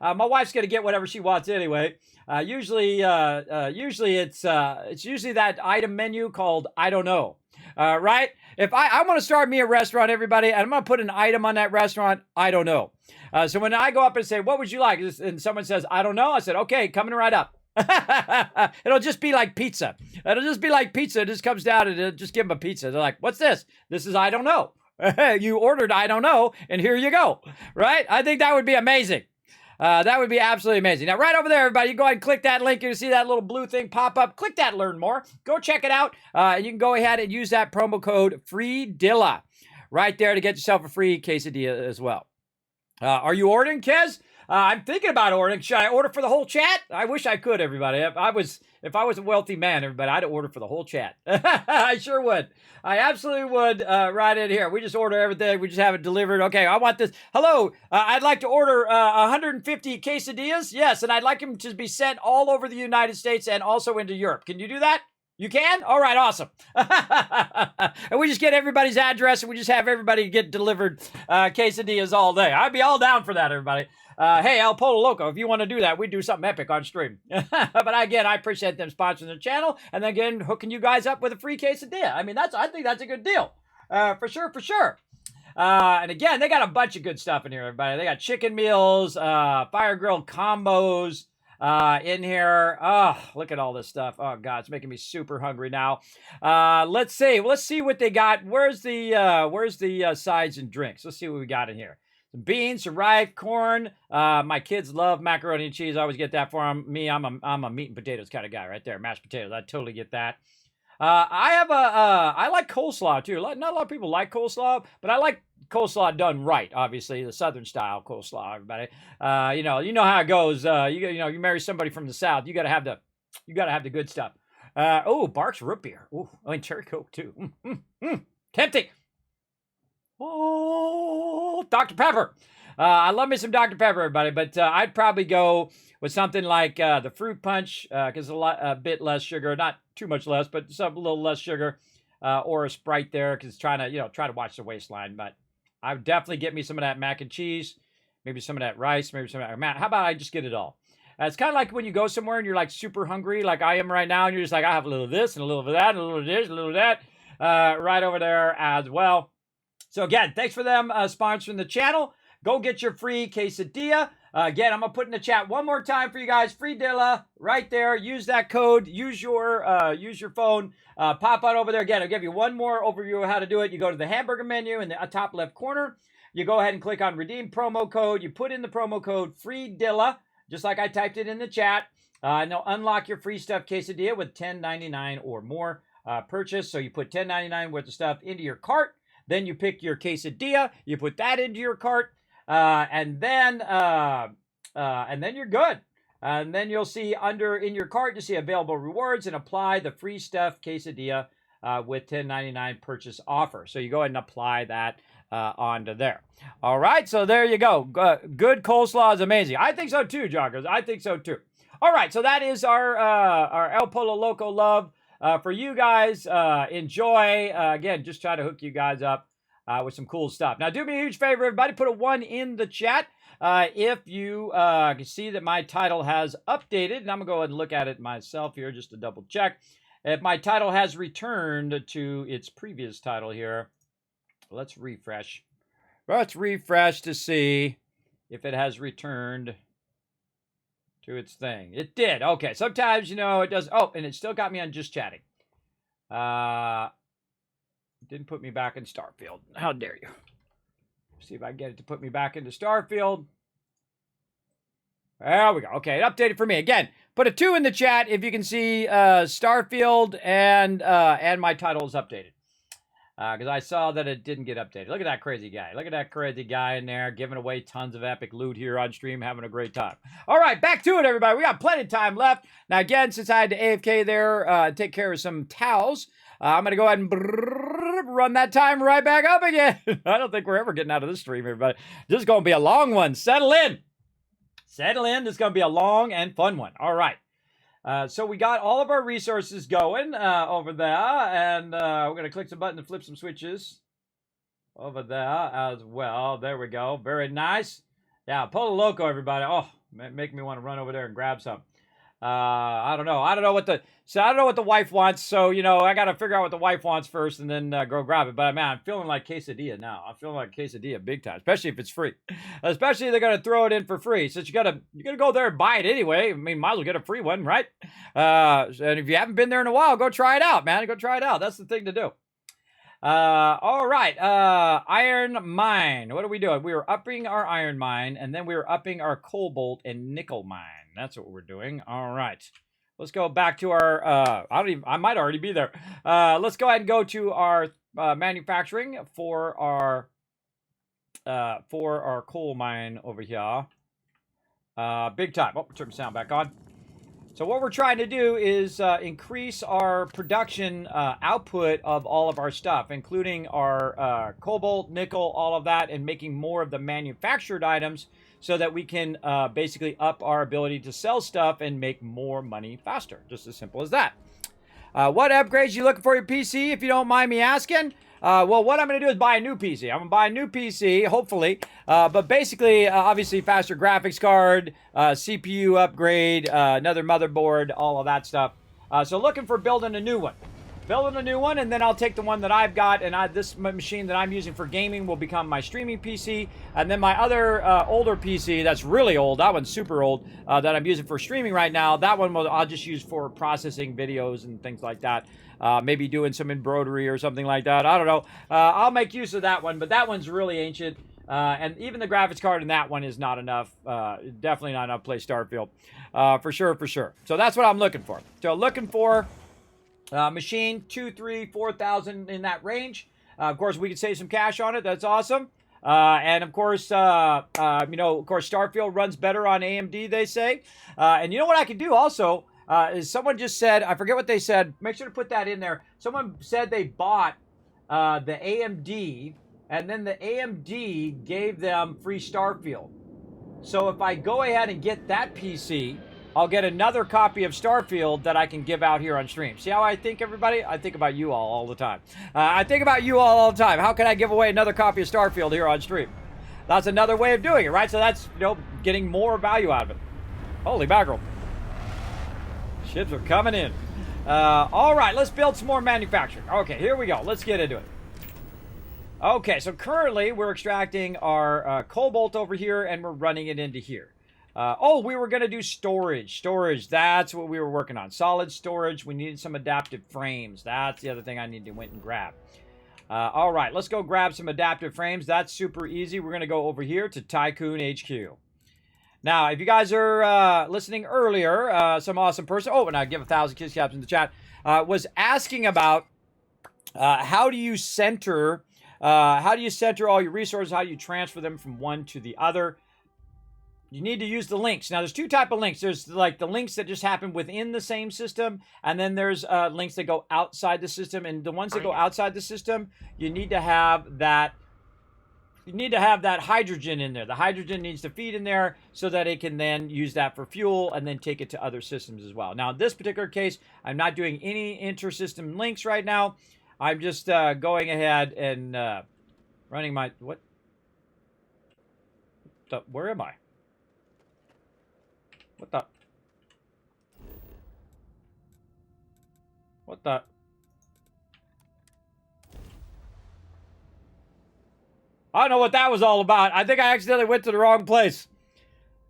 My wife's gonna get whatever she wants anyway. Usually it's that item menu called I don't know. Right? If I want to start me a restaurant, everybody, and I'm gonna put an item on that restaurant, I don't know. So when I go up and say, "What would you like?" and someone says, "I don't know," I said, "Okay, coming right up." It'll just be like pizza. It just comes down and just give them a pizza. They're like, "What's this?" This is I don't know. You ordered I don't know, and here you go. Right? I think that would be amazing. That would be absolutely amazing. Now, right over there, everybody, you go ahead and click that link. You see that little blue thing pop up. Click that Learn More. Go check it out. And you can go ahead and use that promo code FREEDILLA right there to get yourself a free quesadilla as well. Are you ordering, Kez? I'm thinking about ordering. Should I order for the whole chat? I wish I could, everybody. if I was a wealthy man, everybody, I'd order for the whole chat. I sure would. I absolutely would right in here. We just order everything. We just have it delivered. Okay, I want this. Hello, I'd like to order 150 quesadillas. Yes, and I'd like them to be sent all over the United States and also into Europe. Can you do that? You can? All right, awesome. And we just get everybody's address and we just have everybody get delivered quesadillas all day. I'd be all down for that, everybody. Hey, El Polo Loco, if you want to do that, we'd do something epic on stream. But again, I appreciate them sponsoring the channel and then again hooking you guys up with a free quesadilla. I mean, I think that's a good deal. For sure, for sure. And again, they got a bunch of good stuff in here, everybody. They got chicken meals, fire grilled combos, in here. Oh, look at all this stuff. Oh God, it's making me super hungry now. Let's see what they got. Where's the sides and drinks? Let's see what we got in here. Some beans, some rice, corn. My kids love macaroni and cheese. I always get that for them. Me, I'm a meat and potatoes kind of guy right there. Mashed potatoes. I totally get that. I like coleslaw too. Not a lot of people like coleslaw, but I like coleslaw done right. Obviously, the Southern style coleslaw. Everybody, you know how it goes. You marry somebody from the South, you gotta have the good stuff. Oh, Barks root beer. Oh, I mean cherry coke too. Tempting. Oh, Dr. Pepper. I love me some Dr. Pepper, everybody, but I'd probably go with something like the fruit punch, because a bit less sugar, not too much less, but a little less sugar, or a Sprite there, because trying to watch the waistline. But I would definitely get me some of that mac and cheese, maybe some of that rice, maybe some of that. How about I just get it all? It's kind of like when you go somewhere and you're like super hungry, like I am right now, and you're just like, I have a little of this and a little of that, and a little of this, and a little of that, right over there as well. So again, thanks for them sponsoring the channel. Go get your free quesadilla. Again, I'm going to put in the chat one more time for you guys. Free Dilla right there. Use that code. Use your phone. Pop on over there. Again, I'll give you one more overview of how to do it. You go to the hamburger menu in the top left corner. You go ahead and click on redeem promo code. You put in the promo code Free Dilla, just like I typed it in the chat. And they'll unlock your free stuffed quesadilla with $10.99 or more purchase. So you put $10.99 worth of stuff into your cart. Then you pick your quesadilla. You put that into your cart. And then you're good. And then you'll see in your cart, you see available rewards and apply the free stuffed quesadilla with $10.99 purchase offer. So you go ahead and apply that onto there. All right, so there you go. Good coleslaw is amazing. I think so too, joggers. I think so too. All right, so that is our El Polo Loco love for you guys. Enjoy. Again, just try to hook you guys up with some cool stuff. Now, do me a huge favor, everybody. Put a 1 in the chat if you can see that my title has updated. And I'm going to go ahead and look at it myself here just to double check. If my title has returned to its previous title here, let's refresh. Let's refresh to see if it has returned to its thing. It did. Okay. Sometimes, it does. Oh, and it still got me on just chatting. Didn't put me back in Starfield. How dare you? See if I can get it to put me back into Starfield. There we go. Okay, it updated for me. Again, put a 2 in the chat if you can see Starfield and my title is updated. Because I saw that it didn't get updated. Look at that crazy guy. Look at that crazy guy in there giving away tons of epic loot here on stream, having a great time. All right, back to it, everybody. We got plenty of time left. Now, again, since I had to AFK there, take care of some towels, I'm going to go ahead and run that time right back up again. I don't think we're ever getting out of this stream, everybody. This is going to be a long one. Settle in. Settle in. This is going to be a long and fun one. All right. So we got all of our resources going over there, and we're going to click some buttons and flip some switches over there as well. There we go. Very nice. Yeah, Polo Loco, everybody. Oh, make me want to run over there and grab some. I don't know. I don't know what the wife wants. So, I got to figure out what the wife wants first and then go grab it. But man, I'm feeling like quesadilla now. I'm feeling like quesadilla big time, especially if it's free. Especially if they're going to throw it in for free. Since you got to go there and buy it anyway. I mean, might as well get a free one, right? And if you haven't been there in a while, go try it out, man. Go try it out. That's the thing to do. All right. Iron mine. What are we doing? We were upping our iron mine, and then we were upping our cobalt and nickel mine. That's what we're doing. All right. Let's go back to our, I might already be there. Let's go ahead and go to our, manufacturing for our coal mine over here. Big time. Oh, turn the sound back on. So what we're trying to do is increase our production output of all of our stuff, including our cobalt, nickel, all of that, and making more of the manufactured items so that we can basically up our ability to sell stuff and make more money faster. Just as simple as that. What upgrades you looking for your PC, if you don't mind me asking? Well, what I'm going to do is buy a new PC. I'm going to buy a new PC, hopefully. But basically, obviously, faster graphics card, CPU upgrade, another motherboard, all of that stuff. So looking for building a new one. Building a new one, and then I'll take the one that I've got, and this machine that I'm using for gaming will become my streaming PC. And then my other older PC that's really old, that one's super old, that I'm using for streaming right now, that one I'll just use for processing videos and things like that. Maybe doing some embroidery or something like that. I don't know. I'll make use of that one, but that one's really ancient. And even the graphics card in that one is not enough. Definitely not enough to play Starfield. For sure, for sure. So that's what I'm looking for. So looking for machine, 2, 3, 4,000 in that range. Of course, we can save some cash on it. That's awesome. And of course, Starfield runs better on AMD, they say. And you know what I can do also? Is someone just said, I forget what they said. Make sure to put that in there. Someone said they bought the AMD, and then the AMD gave them free Starfield. So if I go ahead and get that PC, I'll get another copy of Starfield that I can give out here on stream. See how I think, everybody? I think about you all the time. I think about you all the time. How can I give away another copy of Starfield here on stream? That's another way of doing it, right? So that's, getting more value out of it. Holy mackerel. Ships are coming in. All right, let's build some more manufacturing. Okay, here we go. Let's get into it. Okay, so currently we're extracting our cobalt over here, and we're running it into here. We were going to do storage. Storage, that's what we were working on. Solid storage. We needed some adaptive frames. That's the other thing I need to went and grab. All right, let's go grab some adaptive frames. That's super easy. We're going to go over here to Tycoon HQ. Now, if you guys are listening earlier, some awesome person, and I give 1,000 kiss caps in the chat, was asking about how do you center all your resources, how do you transfer them from one to the other. You need to use the links. Now, there's two types of links. There's like the links that just happen within the same system, and then there's links that go outside the system. And the ones that go outside the system, you need to have that. You need to have that hydrogen in there. The hydrogen needs to feed in there so that it can then use that for fuel and then take it to other systems as well. Now, in this particular case, I'm not doing any inter-system links right now. I'm just going ahead and running my... Where am I? What the... I don't know what that was all about. I think I accidentally went to the wrong place.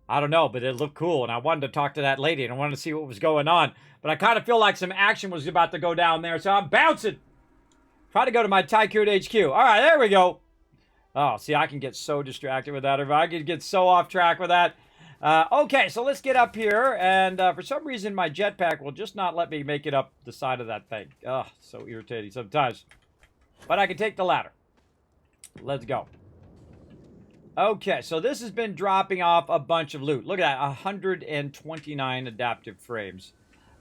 I don't know, but it looked cool, and I wanted to talk to that lady, and I wanted to see what was going on. But I kind of feel like some action was about to go down there, so I'm bouncing. Try to go to my Tycoon HQ. All right, there we go. Oh, see, I can get so distracted with that. I can get so off track with that. Okay, so let's get up here, and for some reason, my jetpack will just not let me make it up the side of that thing. Ugh, so irritating sometimes. But I can take the ladder. Let's go. Okay, so this has been dropping off a bunch of loot. Look at that, 129 adaptive frames.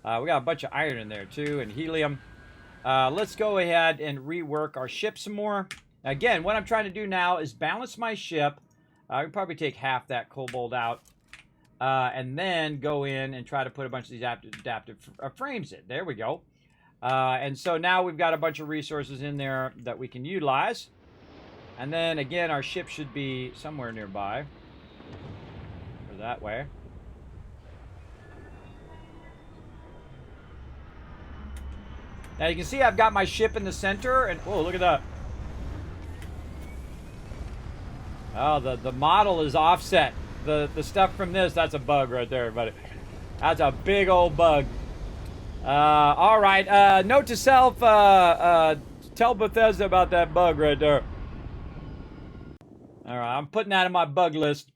We got a bunch of iron in there too, and helium. Let's go ahead and rework our ship some more. Again, what I'm trying to do now is balance my ship. I can probably take half that cobalt out. And then go in and try to put a bunch of these adaptive frames in. There we go. And so now we've got a bunch of resources in there that we can utilize. And then, again, our ship should be somewhere nearby. Or that way. Now, you can see I've got my ship in the center. And, whoa, look at that. Oh, the model is offset. The stuff from this, that's a bug right there, everybody. That's a big old bug. All right. Note to self, tell Bethesda about that bug right there. All right, I'm putting that in my bug list.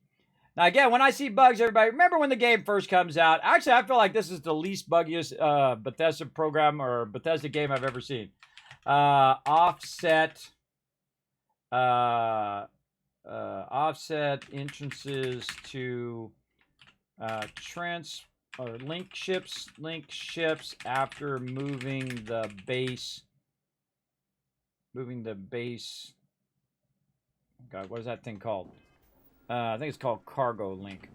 Now, again, when I see bugs, everybody, remember when the game first comes out? Actually, I feel like this is the least buggiest Bethesda program or Bethesda game I've ever seen. Offset entrances to or link ships after moving the base. God, what is that thing called? I think it's called cargo link.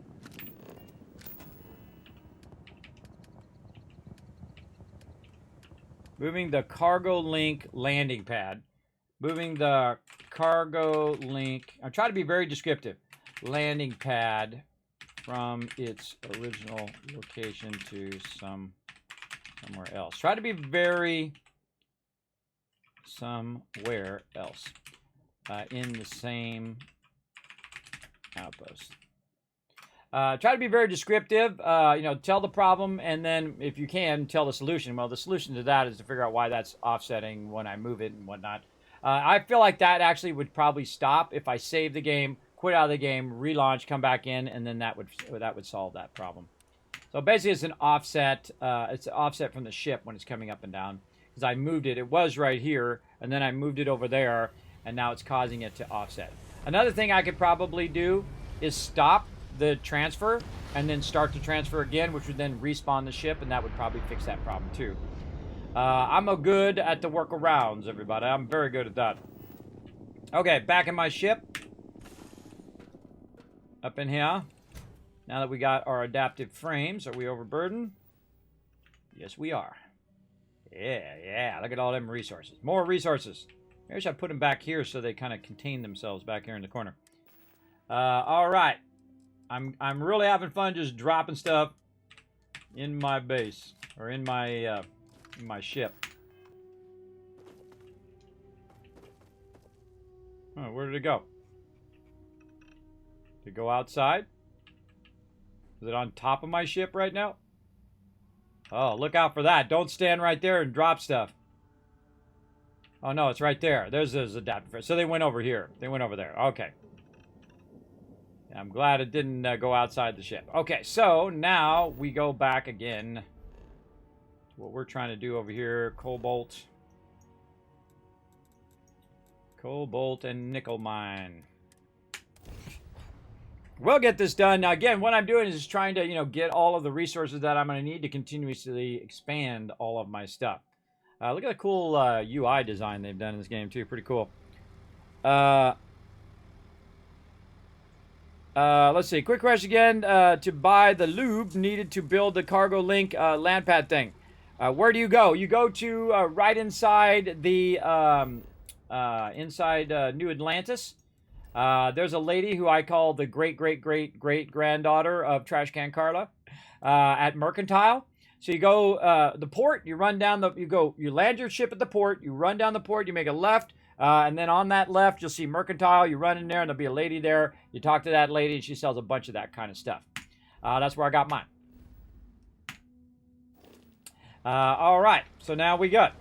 Moving the cargo link landing pad. Moving the cargo link. I'm trying to be very descriptive. Landing pad from its original location to somewhere else. Try to be very somewhere else in the same outpost. Try to be very descriptive. You know, tell the problem, and then if you can, tell the solution. Well, the solution to that is to figure out why that's offsetting when I move it and whatnot. I feel like that actually would probably stop if I save the game, quit out of the game, relaunch, come back in, and then that would solve that problem. So basically, it's an offset. It's an offset from the ship when it's coming up and down. Because I moved it. It was right here, and then I moved it over there, and now it's causing it to offset. Another thing I could probably do is stop the transfer and then start to transfer again, which would then respawn the ship, and that would probably fix that problem too. I'm good at the workarounds, everybody. I'm very good at that. Okay, back in my ship. Up in here. Now that we got our adaptive frames, are we overburdened? Yes, we are. Yeah. Look at all them resources. More resources. Maybe I should put them back here so they kind of contain themselves back here in the corner. All right. I'm really having fun just dropping stuff in my base or in my ship. Oh, where did it go? Did it go outside? Is it on top of my ship right now? Oh, look out for that. Don't stand right there and drop stuff. Oh, no, it's right there. There's those adaptive. So they went over here. They went over there. Okay. I'm glad it didn't go outside the ship. Okay, so now we go back again to what we're trying to do over here. Cobalt. Cobalt and nickel mine. We'll get this done. Now, again, what I'm doing is just trying to, you know, get all of the resources that I'm going to need to continuously expand all of my stuff. Look at the cool UI design they've done in this game, too. Pretty cool. Let's see. Quick question again. To buy the lube needed to build the cargo link land pad thing. Where do you go? You go to right inside the New Atlantis. There's a lady who I call the great-great-great-great-granddaughter of Trash Can Carla at Mercantile. So you go the port, you run down you land your ship at the port, you run down the port, you make a left, and then on that left, you'll see Mercantile. You run in there, and there'll be a lady there. You talk to that lady, and she sells a bunch of that kind of stuff. That's where I got mine. All right, so now we got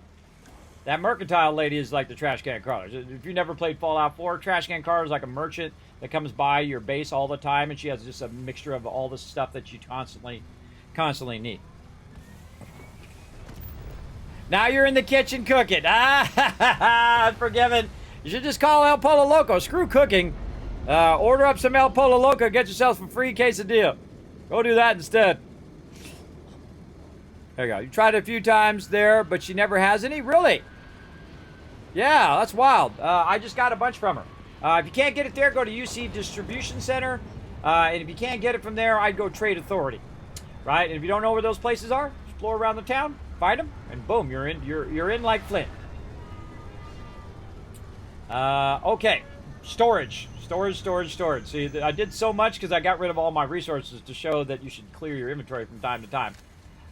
that Mercantile lady is like the Trash Can Carla. If you've never played Fallout 4, Trash Can Carla is like a merchant that comes by your base all the time, and she has just a mixture of all the stuff that you constantly need. Now you're in the kitchen cooking. Unforgiven. You should just call El Polo Loco. Screw cooking. Order up some El Polo Loco. Get yourself some free quesadilla. Go do that instead. There you go. You tried it a few times there, but she never has any? Really? Yeah, that's wild. I just got a bunch from her. If you can't get it there, go to UC Distribution Center. And if you can't get it from there, I'd go Trade Authority. Right? And if you don't know where those places are, explore around the town. Find them, and boom, you're in like Flint. Okay, storage. See, I did so much because I got rid of all my resources to show that you should clear your inventory from time to time.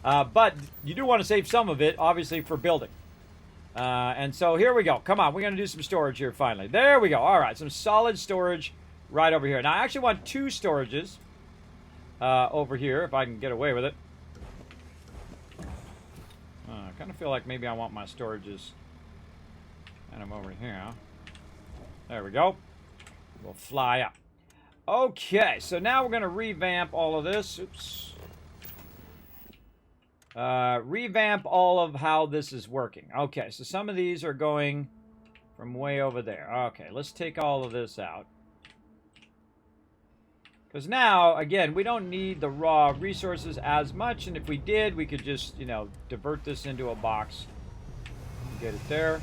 But you do want to save some of it, obviously, for building. And so here we go. Come on, we're going to do some storage here finally. There we go. All right, some solid storage right over here. Now, I actually want 2 storages over here, if I can get away with it. I kind of feel like maybe I want my storages kind of over here. There we go. We'll fly up. Okay, so now we're going to revamp all of this. Oops. Revamp all of how this is working. Okay, so some of these are going from way over there. Okay, let's take all of this out. Because now, again, we don't need the raw resources as much, and if we did, we could just, you know, divert this into a box. Get it there.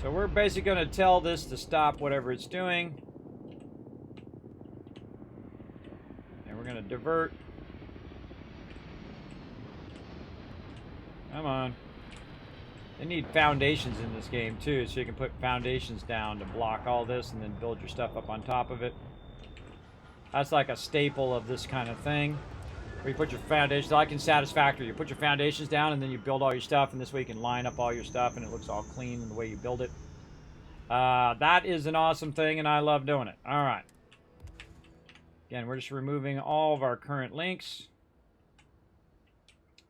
So we're basically going to tell this to stop whatever it's doing. And we're going to divert. Come on. They need foundations in this game too, so you can put foundations down to block all this and then build your stuff up on top of it. That's like a staple of this kind of thing. Where you put your foundations, like in Satisfactory, you put your foundations down and then you build all your stuff, and this way you can line up all your stuff and it looks all clean in the way you build it. That is an awesome thing and I love doing it. Alright. Again, we're just removing all of our current links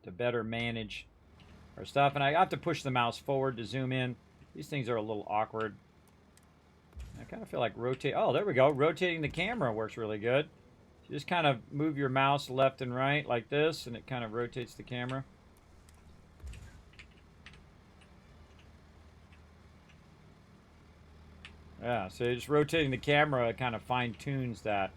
to better manage our stuff, and I have to push the mouse forward to zoom in. These things are a little awkward. I kind of feel like rotate. Oh, there we go. Rotating the camera works really good. You just kind of move your mouse left and right like this, and it kind of rotates the camera. Yeah, so just rotating the camera kind of fine-tunes that.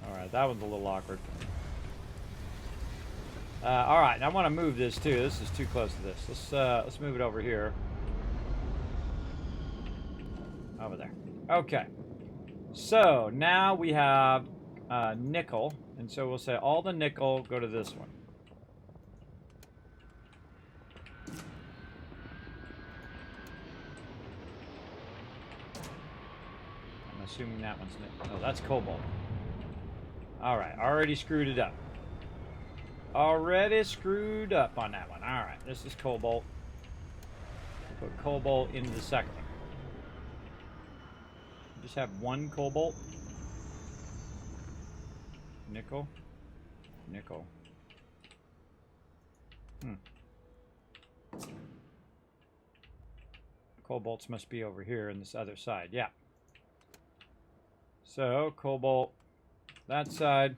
Alright, that one's a little awkward. Alright, I want to move this too. This is too close to this. Let's move it over here. Over there. Okay. So, now we have nickel. And so we'll say all the nickel go to this one. I'm assuming that one's nickel. Oh, that's cobalt. Alright, already screwed it up. Already screwed up on that one. Alright, this is cobalt. Put cobalt into the second one. Just have one cobalt. Nickel. Nickel. Cobalts must be over here in this other side. Yeah. So, cobalt. That side.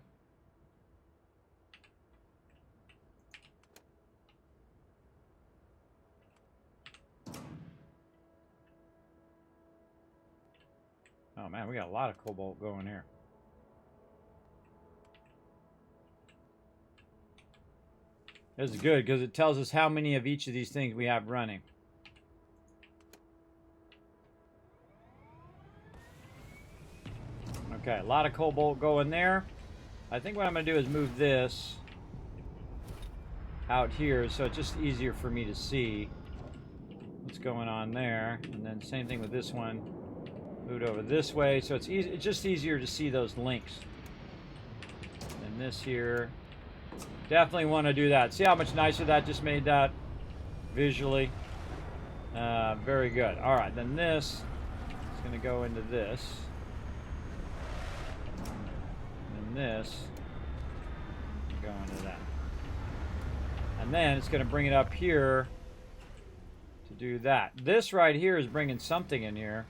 Oh man, we got a lot of cobalt going here. This is good because it tells us how many of each of these things we have running. Okay, a lot of cobalt going there. I think what I'm going to do is move this out here so it's just easier for me to see what's going on there. And then same thing with this one. Move it over this way so it's easy. It's just easier to see those links. And this here. Definitely want to do that. See how much nicer that just made that visually? Very good. All right, then this is going to go into this. This go into that, and then it's going to bring it up here to do that. This right here is bringing something in here.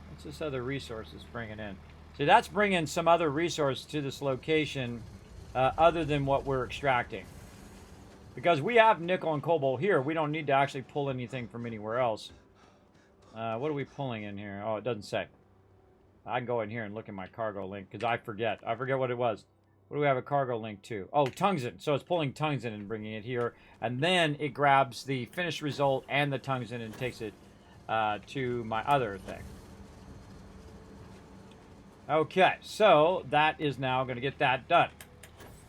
What's this other resource is bringing in? See, that's bringing some other resource to this location other than what we're extracting, because we have nickel and cobalt here. We don't need to actually pull anything from anywhere else. What are we pulling in here? Oh, it doesn't say. I can go in here and look at my cargo link because I forget. I forget what it was. What do we have a cargo link to? Oh, tungsten. So it's pulling tungsten and bringing it here. And then it grabs the finished result and the tungsten and takes it to my other thing. Okay, so that is now going to get that done.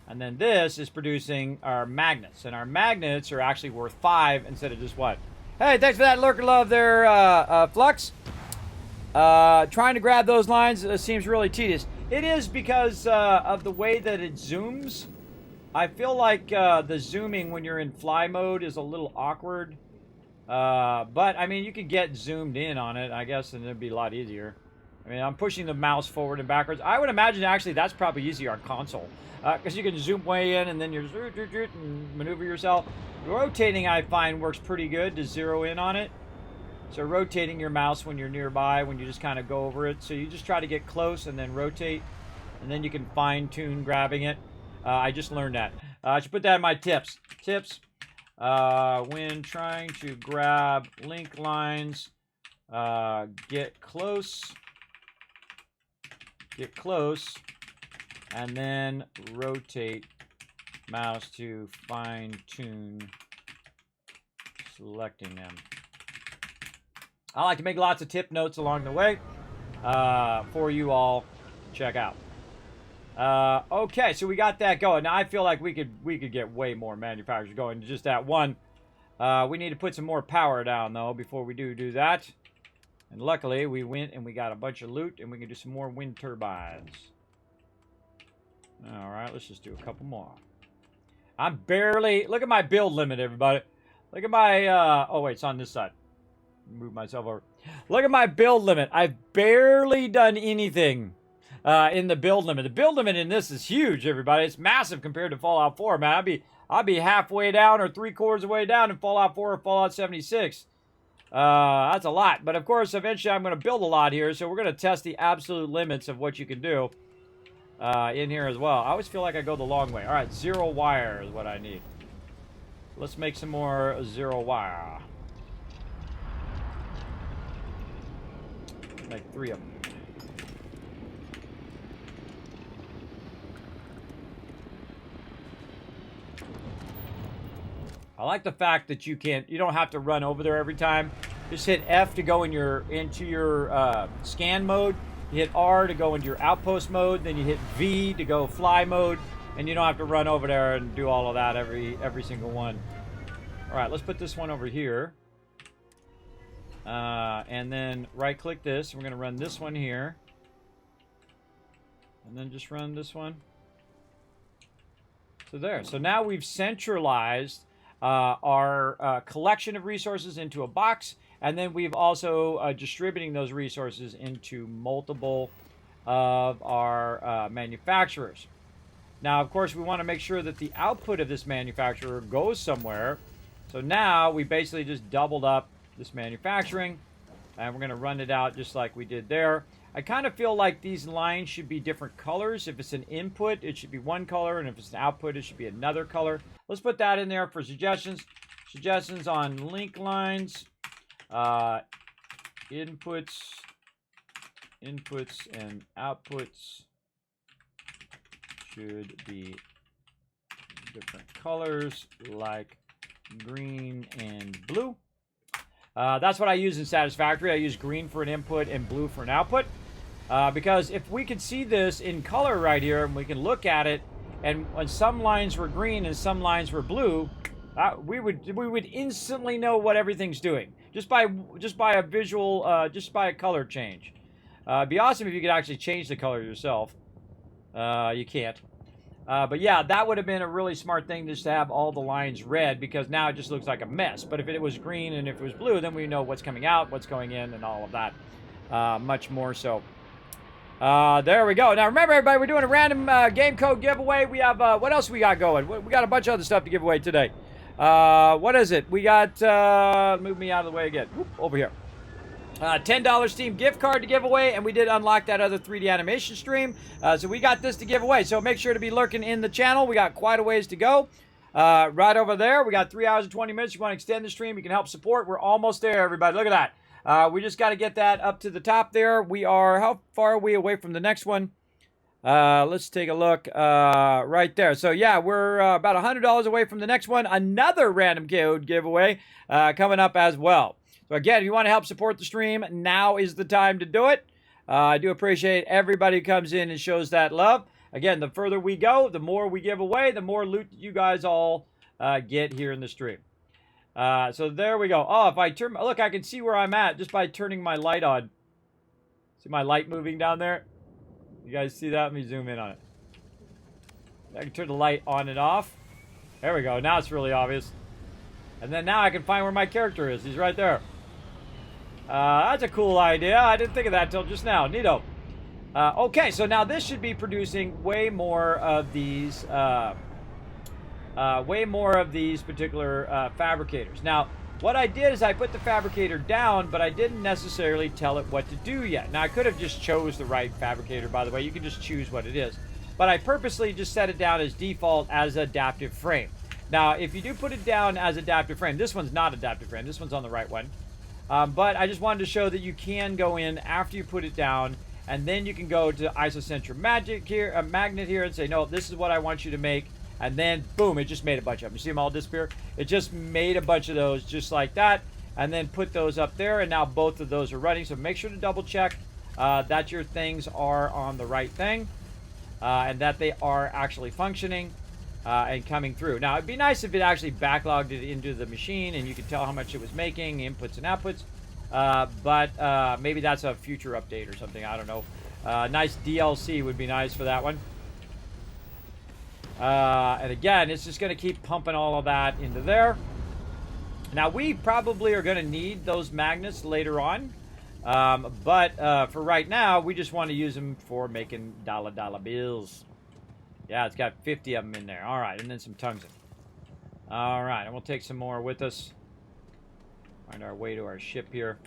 And then this is producing our magnets. And our magnets are actually worth 5 instead of just what? Hey, thanks for that lurker love there, Flux. Trying to grab those lines seems really tedious. It is because of the way that it zooms. I feel like the zooming when you're in fly mode is a little awkward. But, I mean, you could get zoomed in on it, I guess, and it'd be a lot easier. I mean, I'm pushing the mouse forward and backwards. I would imagine, actually, that's probably easier on console. Because you can zoom way in and then you're and maneuver yourself. Rotating, I find, works pretty good to zero in on it. So rotating your mouse when you're nearby, when you just kind of go over it. So you just try to get close and then rotate. And then you can fine-tune grabbing it. I just learned that. I should put that in my tips. Tips. When trying to grab link lines, get close, and then rotate mouse to fine-tune selecting them. I like to make lots of tip notes along the way for you all to check out. Okay, so we got that going. Now I feel like we could get way more manufacturers going than just that one. We need to put some more power down though before we do that. And luckily we went and we got a bunch of loot and we can do some more wind turbines. All right, let's just do a couple more. I'm barely, look at my build limit, everybody. Look at my, oh wait, it's on this side. Move myself over. Look at my build limit. I've barely done anything in the build limit. The build limit in this is huge, everybody. It's massive compared to Fallout 4, man. I'd be halfway down or 3/4 of the way down in Fallout 4 or Fallout 76. That's a lot. But of course, eventually I'm going to build a lot here, so we're going to test the absolute limits of what you can do in here as well. I always feel like I go the long way. All right, 0 wire is what I need. Let's make some more 0 wire. Make 3 of them. I like the fact that you don't have to run over there every time. Just hit F to go into your scan mode. You hit R to go into your outpost mode. Then you hit V to go fly mode, and you don't have to run over there and do all of that every single one. All right, let's put this one over here. And then right-click this. We're going to run this one here. And then just run this one. So there. So now we've centralized our collection of resources into a box. And then we've also distributing those resources into multiple of our manufacturers. Now, of course, we want to make sure that the output of this manufacturer goes somewhere. So now we basically just doubled up this manufacturing, and we're going to run it out just like we did there. I kind of feel like these lines should be different colors. If it's an input, it should be one color, and if it's an output, it should be another color. Let's put that in there for suggestions. Suggestions on link lines, inputs, and outputs should be different colors, like green and blue. That's what I use in Satisfactory. I use green for an input and blue for an output. Because if we could see this in color right here, and we can look at it, and when some lines were green and some lines were blue, we would instantly know what everything's doing just by a visual, just by a color change. It'd be awesome if you could actually change the color yourself. You can't. But yeah, that would have been a really smart thing, just to have all the lines red, because now it just looks like a mess. But if it was green and if it was blue, then we know what's coming out, what's going in, and all of that. Much more so. There we go. Now remember, everybody, we're doing a random game code giveaway. We have, what else we got going? We got a bunch of other stuff to give away today. What is it? We got, move me out of the way again. Whoop, over here. $10 Steam gift card to give away, and we did unlock that other 3D animation stream. So we got this to give away. So make sure to be lurking in the channel. We got quite a ways to go. Right over there, we got 3 hours and 20 minutes. You want to extend the stream, you can help support. We're almost there, everybody. Look at that. We just got to get that up to the top there. We are, how far are we away from the next one? Let's take a look right there. So yeah, we're about $100 away from the next one. Another random code giveaway coming up as well. So again, if you want to help support the stream, now is the time to do it. I do appreciate everybody who comes in and shows that love. Again, the further we go, the more we give away, the more loot you guys all get here in the stream. So there we go. Oh, if I turn, look, I can see where I'm at just by turning my light on. See my light moving down there? You guys see that? Let me zoom in on it. I can turn the light on and off. There we go. Now it's really obvious. And then now I can find where my character is. He's right there. That's a cool idea. I didn't think of that till just now. Neato. Okay, so now this should be producing way more of these particular fabricators. Now, what I did is I put the fabricator down, but I didn't necessarily tell it what to do yet. Now, I could have just chose the right fabricator, by the way. You can just choose what it is. But I purposely just set it down as default as adaptive frame. Now, if you do put it down as adaptive frame, this one's not adaptive frame. This one's on the right one. But I just wanted to show that you can go in after you put it down, and then you can go to isocentric magnet here and say, no, this is what I want you to make. And then, boom, it just made a bunch of them. You see them all disappear? It just made a bunch of those just like that, and then put those up there, and now both of those are running. So make sure to double check that your things are on the right thing, and that they are actually functioning and coming through. Now, it'd be nice if it actually backlogged it into the machine and you could tell how much it was making, inputs and outputs. But maybe that's a future update or something. I don't know. Nice DLC would be nice for that one. And again, it's just going to keep pumping all of that into there. Now, we probably are going to need those magnets later on. But for right now, we just want to use them for making dollar bills. Yeah, it's got 50 of them in there. All right, and then some tungsten. All right, and we'll take some more with us. Find our way to our ship here.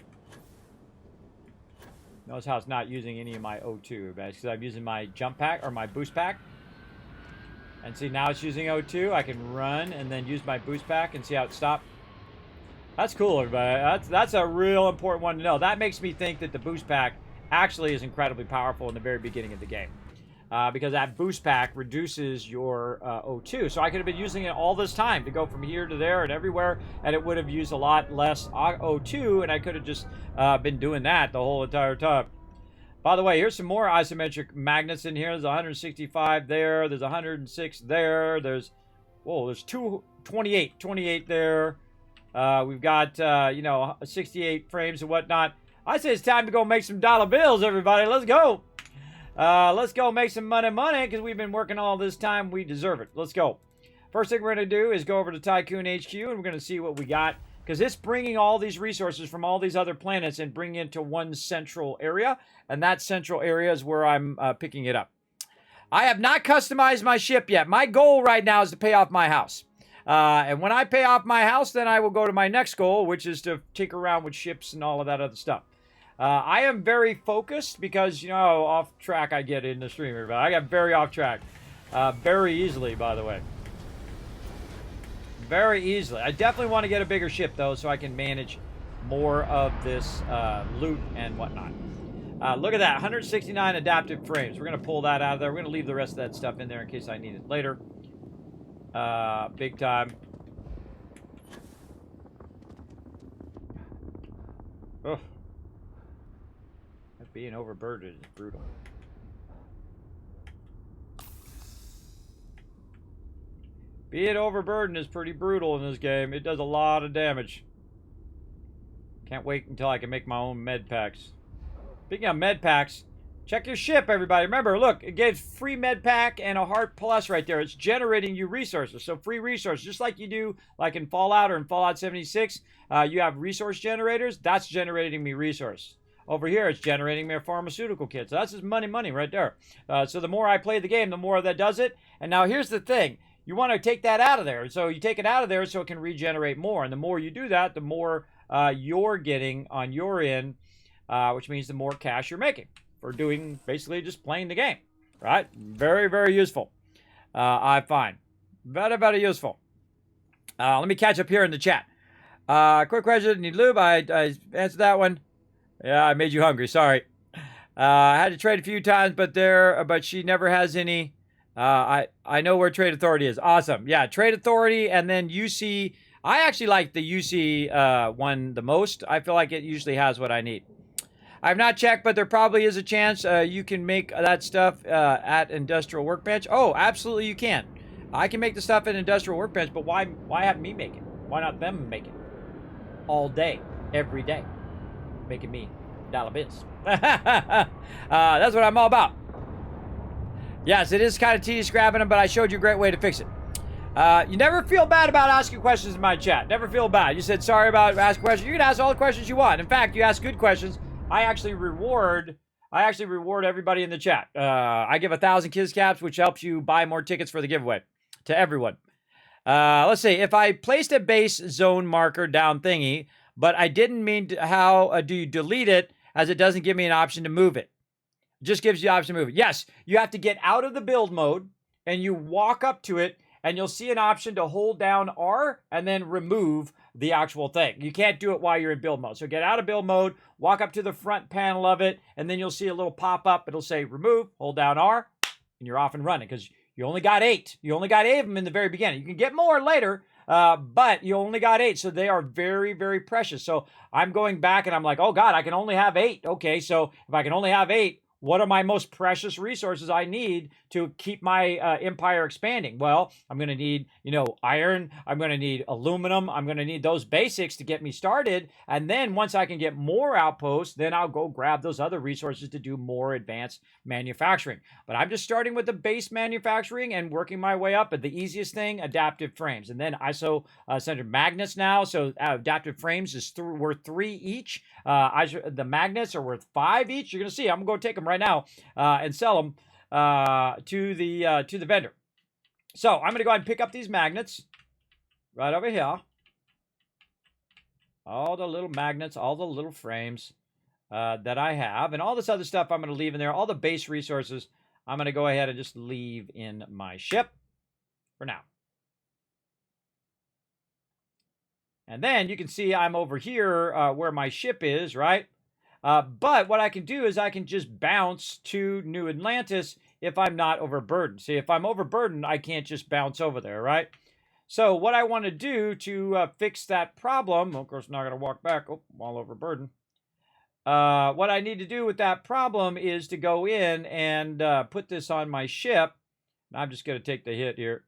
Notice how it's not using any of my O2, guys, because I'm using my jump pack or my boost pack. And see, now it's using O2. I can run and then use my boost pack and see how it stopped. That's cool, everybody. That's a real important one to know. That makes me think that the boost pack actually is incredibly powerful in the very beginning of the game. Because that boost pack reduces your O2. So I could have been using it all this time to go from here to there and everywhere, and it would have used a lot less O2, and I could have just been doing that the whole entire time. By the way, here's some more isometric magnets in here. There's 165 there. There's 106 there. There's 28 there. We've got, 68 frames and whatnot. I say it's time to go make some dollar bills, everybody. Let's go. Let's go make some money, because we've been working all this time. We deserve it. Let's go. First thing we're going to do is go over to Tycoon HQ, and we're going to see what we got. Because it's bringing all these resources from all these other planets and bringing it to one central area. And that central area is where I'm picking it up. I have not customized my ship yet. My goal right now is to pay off my house. And when I pay off my house, then I will go to my next goal, which is to tinker around with ships and all of that other stuff. I am very focused because, you know how off track I get in the stream, everybody. I get very off track. Very easily, by the way. Very easily. I definitely want to get a bigger ship, though, so I can manage more of this loot and whatnot. Look at that. 169 adaptive frames. We're going to pull that out of there. We're going to leave the rest of that stuff in there in case I need it later. Big time. Ugh. Being overburdened is brutal. Being overburdened is pretty brutal in this game. It does a lot of damage. Can't wait until I can make my own med packs. Speaking of med packs, check your ship, everybody. Remember, look, it gives free med pack and a heart plus right there. It's generating you resources. So free resources, just like you do like in Fallout or in Fallout 76, you have resource generators. That's generating me resource. Over here, it's generating me a pharmaceutical kit. So that's just money right there. So the more I play the game, the more that does it. And now here's the thing. You want to take that out of there. So you take it out of there so it can regenerate more. And the more you do that, the more you're getting on your end, which means the more cash you're making for doing basically just playing the game. Right? Very, very useful. I find. Very, very useful. Let me catch up here in the chat. Quick question. Need lube? I answered that one. Yeah, I made you hungry. Sorry. I had to trade a few times, but she never has any. I know where Trade Authority is. Awesome. Yeah, Trade Authority and then UC. I actually like the UC one the most. I feel like it usually has what I need. I've not checked, but there probably is a chance you can make that stuff at Industrial Workbench. Oh, absolutely you can. I can make the stuff at Industrial Workbench, but why have me make it? Why not them make it? All day, every day. Making me dollar bills. That's what I'm all about. Yes, it is kind of tedious grabbing them, but I showed you a great way to fix it. You never feel bad about asking questions in my chat. Never feel bad. You said sorry about asking questions. You can ask all the questions you want. In fact, you ask good questions. I actually reward everybody in the chat. I give 1,000 Kiz Caps, which helps you buy more tickets for the giveaway to everyone. Let's see. If I placed a base zone marker down thingy, but I didn't mean to, how do you delete it, as it doesn't give me an option to move it? It just gives you the option to move it. Yes, you have to get out of the build mode, and you walk up to it, and you'll see an option to hold down R and then remove the actual thing. You can't do it while you're in build mode. So get out of build mode, walk up to the front panel of it, and then you'll see a little pop-up. It'll say remove, hold down R, and you're off and running because you only got 8. You only got 8 of them in the very beginning. You can get more later, but you only got 8, so they are very, very precious. So I'm going back and I'm like, oh God, I can only have 8. Okay, so if I can only have 8, what are my most precious resources I need to keep my empire expanding? Well, I'm going to need, iron. I'm going to need aluminum. I'm going to need those basics to get me started. And then once I can get more outposts, then I'll go grab those other resources to do more advanced manufacturing. But I'm just starting with the base manufacturing and working my way up. But the easiest thing, adaptive frames. And then ISO-centered magnets now. So adaptive frames is worth 3 each. The magnets are worth 5 each. You're going to see. I'm going to go take them right now and sell them to the vendor. So I'm going to go ahead and pick up these magnets right over here. All the little magnets, all the little frames that I have, and all this other stuff I'm going to leave in there. All the base resources I'm going to go ahead and just leave in my ship for now. And then you can see I'm over here where my ship is, right? But what I can do is I can just bounce to New Atlantis if I'm not overburdened. See, if I'm overburdened, I can't just bounce over there, right? So what I want to do to fix that problem, of course, I'm not going to walk back. Oh, I'm all overburdened. What I need to do with that problem is to go in and put this on my ship. I'm just going to take the hit here.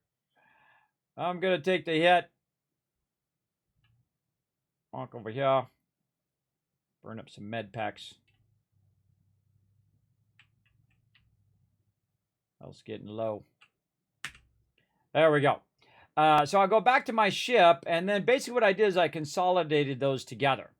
I'm going to take the hit. Walk over here. Burn up some med packs. I was getting low. There we go. So I'll go back to my ship, and then basically what I did is I consolidated those together.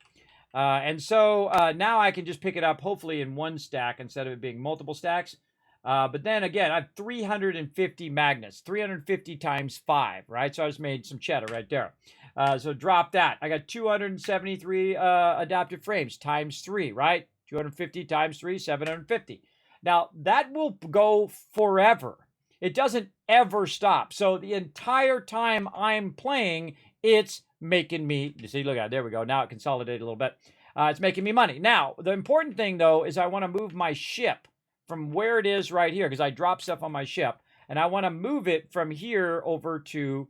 And so now I can just pick it up, hopefully in one stack instead of it being multiple stacks. But then again, I have 350 magnets, 350 times 5, right? So I just made some cheddar right there. So drop that. I got 273 adaptive frames times 3, right? 250 times 3, 750. Now, that will go forever. It doesn't ever stop. So the entire time I'm playing, it's making me, you see, look at it, there we go. Now it consolidated a little bit. It's making me money. Now, the important thing, though, is I want to move my ship from where it is right here, because I drop stuff on my ship, and I want to move it from here over to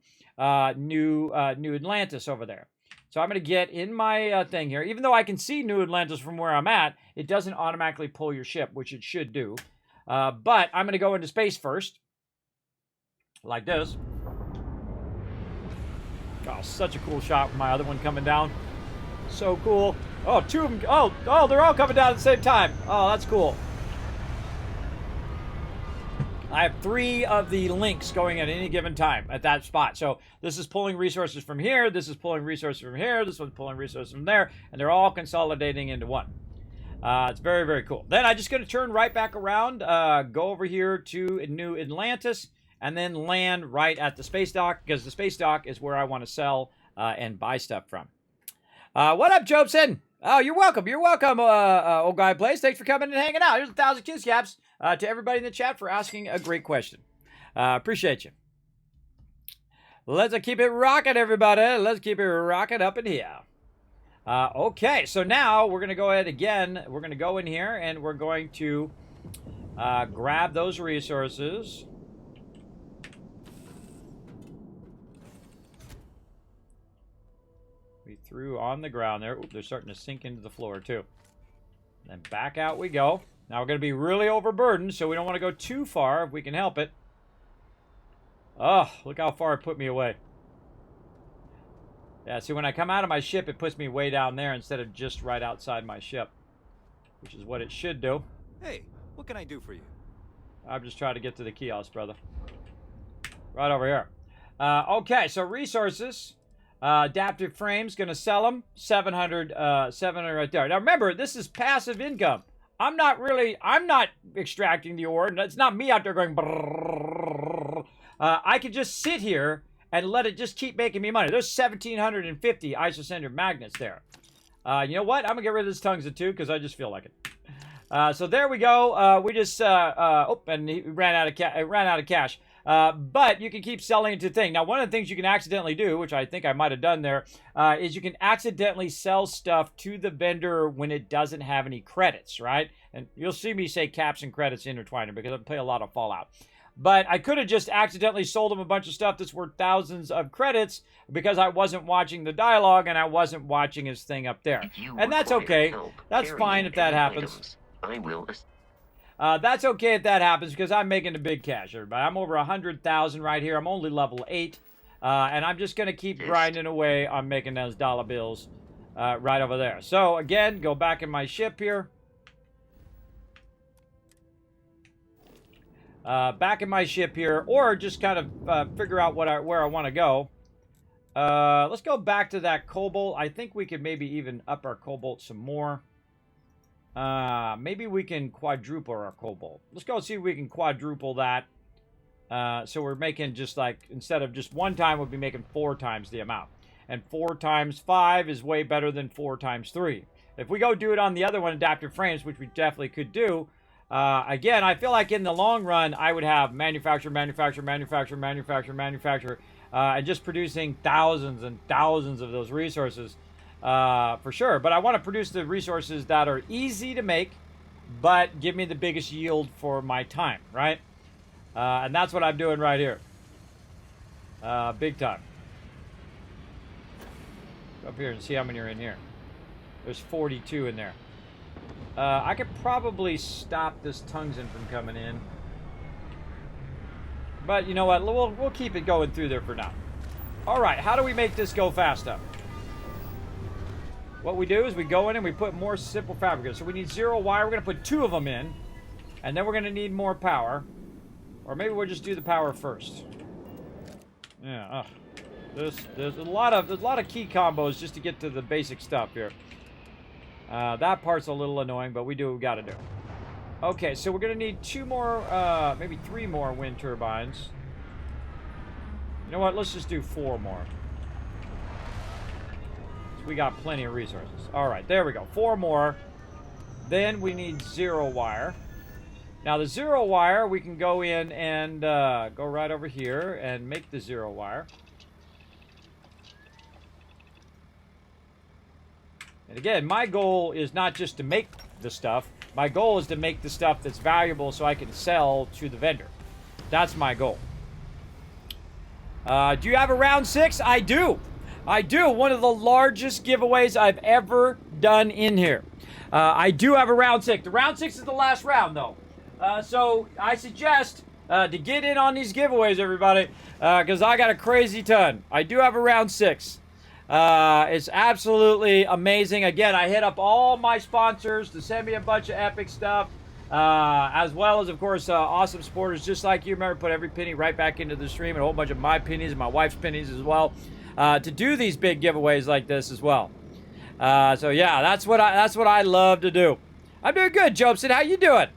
New Atlantis over there. So I'm going to get in my thing here. Even though I can see New Atlantis from where I'm at, it doesn't automatically pull your ship, which it should do. But I'm going to go into space first, like this. Oh, such a cool shot with my other one coming down. So cool. Oh, 2 of them. Oh, they're all coming down at the same time. Oh, that's cool. I have 3 of the links going at any given time at that spot. So this is pulling resources from here. This is pulling resources from here. This one's pulling resources from there. And they're all consolidating into one. It's very, very cool. Then I'm just going to turn right back around, go over here to New Atlantis, and then land right at the space dock, because the space dock is where I want to sell and buy stuff from. What up, Jobson? Oh, you're welcome. You're welcome, Old Guy Plays. Thanks for coming and hanging out. Here's 1,000 kiss caps to everybody in the chat for asking a great question. Appreciate you. Let's keep it rocking, everybody. Let's keep it rocking up in here. Okay, so now we're going to go ahead again. We're going to go in here, and we're going to grab those resources. We threw on the ground there. Ooh, they're starting to sink into the floor, too. And then back out we go. Now we're going to be really overburdened, so we don't want to go too far if we can help it. Oh, look how far it put me away. Yeah, see, when I come out of my ship, it puts me way down there instead of just right outside my ship, which is what it should do. Hey, what can I do for you? I'm just trying to get to the kiosk, brother. Right over here. Okay, so resources. Adaptive frames, going to sell them. 700 right there. Now remember, this is passive income. I'm not extracting the ore. It's not me out there going brrrr. I could just sit here and let it just keep making me money. There's 1,750 isocentric magnets there. You know what? I'm going to get rid of this tungsten too, because I just feel like it. So there we go. We just, and he ran out of cash. But you can keep selling it to thing. Now, one of the things you can accidentally do, which I think I might have done there, is you can accidentally sell stuff to the vendor when it doesn't have any credits, right? And you'll see me say caps and credits intertwined because I play a lot of Fallout. But I could have just accidentally sold him a bunch of stuff that's worth thousands of credits because I wasn't watching the dialogue and I wasn't watching his thing up there. And that's okay. That's fine if that happens. I will. That's okay if that happens because I'm making a big cash, everybody. I'm over 100,000 right here. I'm only level 8. And I'm just going to keep grinding away on making those dollar bills right over there. So, again, go back in my ship here. Back in my ship here, or just kind of figure out where I want to go. Let's go back to that cobalt. I think we could maybe even up our cobalt some more. Maybe we can quadruple our cobalt. Let's go see if we can quadruple that. So we're making just like, instead of just one time, we'll be making 4 times the amount. And 4 times 5 is way better than 4 times 3. If we go do it on the other one, adaptive frames, which we definitely could do, again, I feel like in the long run, I would have manufacture, and just producing thousands and thousands of those resources for sure. But I want to produce the resources that are easy to make, but give me the biggest yield for my time, right? And that's what I'm doing right here. Big time. Go up here and see how many are in here. There's 42 in there. I could probably stop this tungsten from coming in. But you know what? We'll keep it going through there for now. Alright, how do we make this go fast up? What we do is we go in and we put more simple fabricators. So we need 0 wire. We're going to put 2 of them in. And then we're going to need more power. Or maybe we'll just do the power first. Yeah, there's a lot of key combos just to get to the basic stuff here. That part's a little annoying, but we do what we gotta do. Okay, so we're gonna need 2 more, maybe 3 more wind turbines. You know what? Let's just do 4 more. So we got plenty of resources. All right, there we go. 4 more. Then we need 0 wire. Now the 0 wire, we can go in and go right over here and make the 0 wire. And again, my goal is not just to make the stuff. My goal is to make the stuff that's valuable so I can sell to the vendor. That's my goal. Do you have a round 6? I do. I do. One of the largest giveaways I've ever done in here. I do have a round 6. The round 6 is the last round, though. So I suggest to get in on these giveaways, everybody, because I got a crazy ton. I do have a round 6. It's absolutely amazing. Again, I hit up all my sponsors to send me a bunch of epic stuff, as well as, of course, awesome supporters just like you. Remember, put every penny right back into the stream, and a whole bunch of my pennies and my wife's pennies as well, to do these big giveaways like this as well. So yeah, that's what I love to do. I'm doing good, Jobson. How you doing?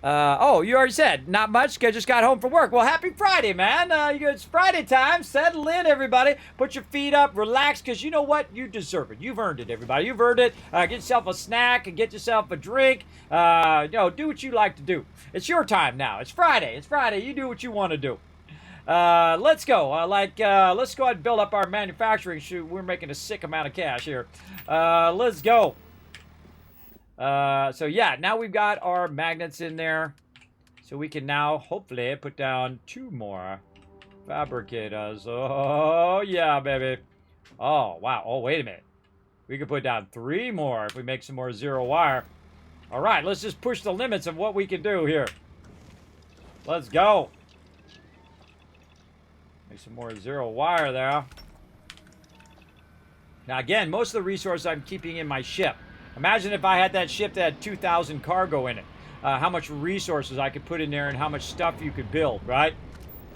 Oh, you already said not much. Just got home from work. Well, happy Friday, man. It's Friday time. Settle in, everybody. Put your feet up, relax, because you know what? You deserve it. You've earned it, everybody. You've earned it. Get yourself a snack and get yourself a drink. Do what you like to do. It's your time now. It's Friday. It's Friday. You do what you want to do. Let's go. Let's go ahead and build up our manufacturing. Shoot, we're making a sick amount of cash here. Let's go. So yeah, now we've got our magnets in there. So we can now hopefully put down 2 more fabricators. Oh yeah, baby. Oh wow. Oh, wait a minute. We could put down 3 more if we make some more 0 wire. All right, let's just push the limits of what we can do here. Let's go. Make some more 0 wire there. Now again, most of the resources I'm keeping in my ship. Imagine if I had that ship that had 2,000 cargo in it. How much resources I could put in there and how much stuff you could build, right?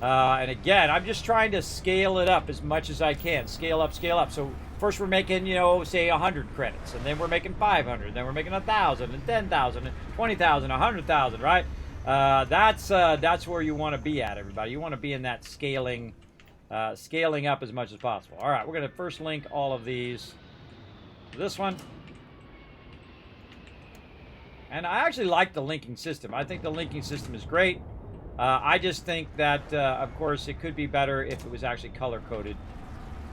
And again, I'm just trying to scale it up as much as I can. Scale up, scale up. So first we're making, say 100 credits. And then we're making 500. Then we're making 1,000 and 10,000 and 20,000, 100,000, right? That's where you want to be at, everybody. You want to be in that scaling up as much as possible. All right, we're going to first link all of these to this one. And I actually like the linking system. I think the linking system is great. I just think that, of course, it could be better if it was actually color-coded.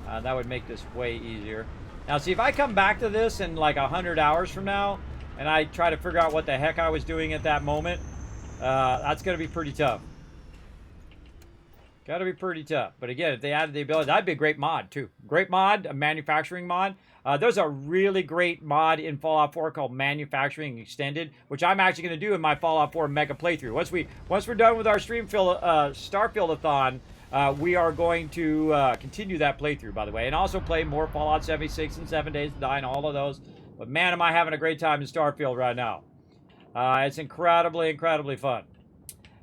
That would make this way easier. Now, see, if I come back to this in like 100 hours from now, and I try to figure out what the heck I was doing at that moment, that's going to be pretty tough. Got to be pretty tough. But again, if they added the ability, that'd be a great mod, too. Great mod, a manufacturing mod. There's a really great mod in Fallout 4 called Manufacturing Extended, which I'm actually going to do in my Fallout 4 mega playthrough. Once we're done with our Starfield-a-thon, we are going to continue that playthrough, by the way, and also play more Fallout 76 and 7 Days to Die and all of those. But man, am I having a great time in Starfield right now. It's incredibly, incredibly fun.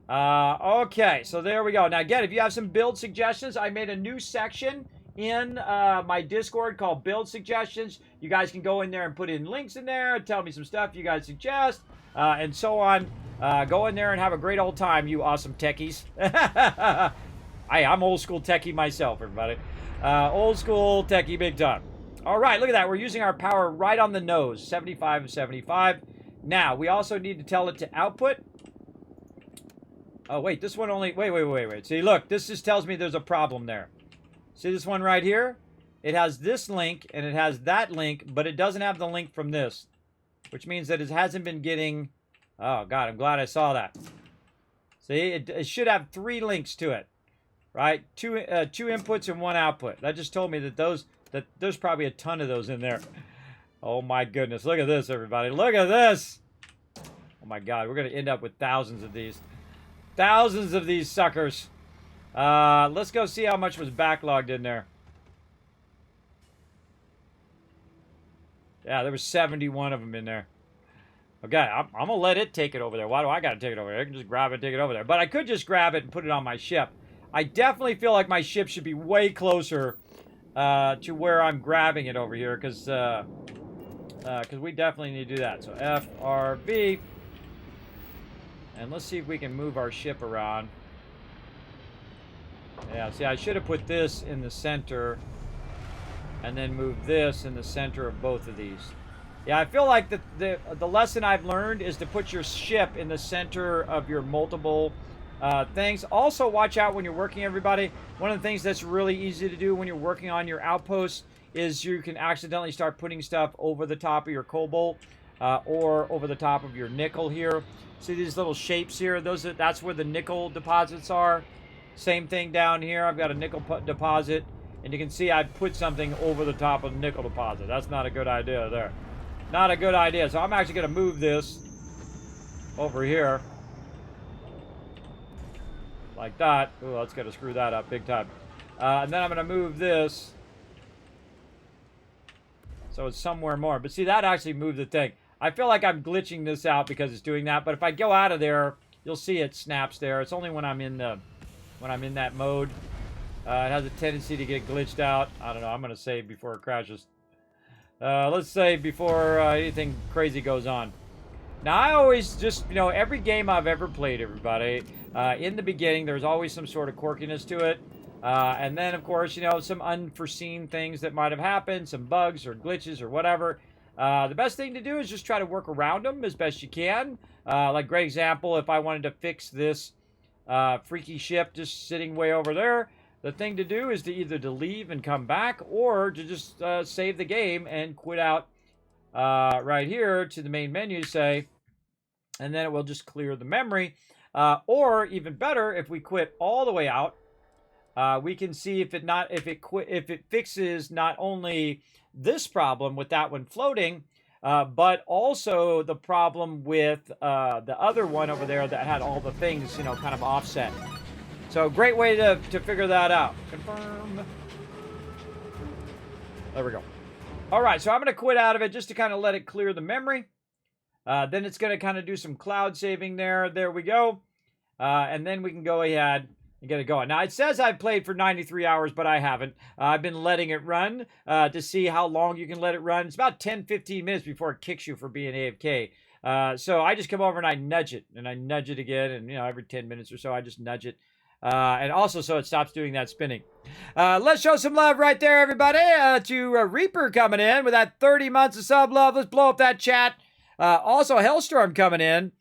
Okay, so there we go. Now, again, if you have some build suggestions, I made a new section in my Discord called Build Suggestions. You guys can go in there and put in links in there, tell me some stuff you guys suggest, and so on. Go in there and have a great old time, you awesome techies. I'm old school techie myself, everybody. Old school techie big time. All right, look at that. We're using our power right on the nose, 75 of 75. Now, we also need to tell it to output. Oh, wait, this one only... Wait. See, look, this just tells me there's a problem there. See this one right here? It has this link, and it has that link, but it doesn't have the link from this. Which means that it hasn't been getting... Oh, God, I'm glad I saw that. See, it should have 3 links to it. Right? Two inputs and 1 output. That just told me that there's probably a ton of those in there. Oh, my goodness. Look at this, everybody. Look at this. Oh, my God. We're going to end up with thousands of these. Thousands of these suckers. Let's go see how much was backlogged in there. Yeah, there was 71 of them in there. Okay, I'm going to let it take it over there. Why do I got to take it over there? I can just grab it and take it over there. But I could just grab it and put it on my ship. I definitely feel like my ship should be way closer to where I'm grabbing it over here. Because we definitely need to do that. So FRB. And let's see if we can move our ship around. Yeah, see, I should have put this in the center and then move this in the center of both of these. Yeah, I feel like the lesson I've learned is to put your ship in the center of your multiple things. Also, watch out when you're working, everybody. One of the things that's really easy to do when you're working on your outposts is you can accidentally start putting stuff over the top of your cobalt or over the top of your nickel here. See these little shapes here? That's where the nickel deposits are. Same thing down here. I've got a nickel deposit. And you can see I put something over the top of the nickel deposit. That's not a good idea there. Not a good idea. So I'm actually going to move this over here. Like that. Ooh, that's going to screw that up big time. And then I'm going to move this. So it's somewhere more. But see, that actually moved the thing. I feel like I'm glitching this out because it's doing that. But if I go out of there, you'll see it snaps there. It's only when I'm in that mode. It has a tendency to get glitched out. I don't know. I'm going to save before it crashes. Let's save before anything crazy goes on. Now, I always just, every game I've ever played, everybody, in the beginning, there's always some sort of quirkiness to it. And then, of course, some unforeseen things that might have happened, some bugs or glitches or whatever. The best thing to do is just try to work around them as best you can. Like, great example, if I wanted to fix this freaky ship just sitting way over there, the thing to do is to either to leave and come back or to just save the game and quit out right here to the main menu, say, and then it will just clear the memory. Or even better, if we quit all the way out, we can see if it fixes not only this problem with that one floating, but also the problem with the other one over there that had all the things, kind of offset. So great way to figure that out. Confirm. There we go. All right, so I'm going to quit out of it just to kind of let it clear the memory. Then it's going to kind of do some cloud saving there. There we go. And then we can go ahead and get it going. Now, it says I've played for 93 hours, but I haven't. I've been letting it run to see how long you can let it run. It's about 10-15 minutes before it kicks you for being AFK. So I just come over and I nudge it. And I nudge it again. And, every 10 minutes or so, I just nudge it. And also so it stops doing that spinning. Let's show some love right there, everybody, to Reaper coming in with that 30 months of sub love. Let's blow up that chat. Also, Hellstorm coming in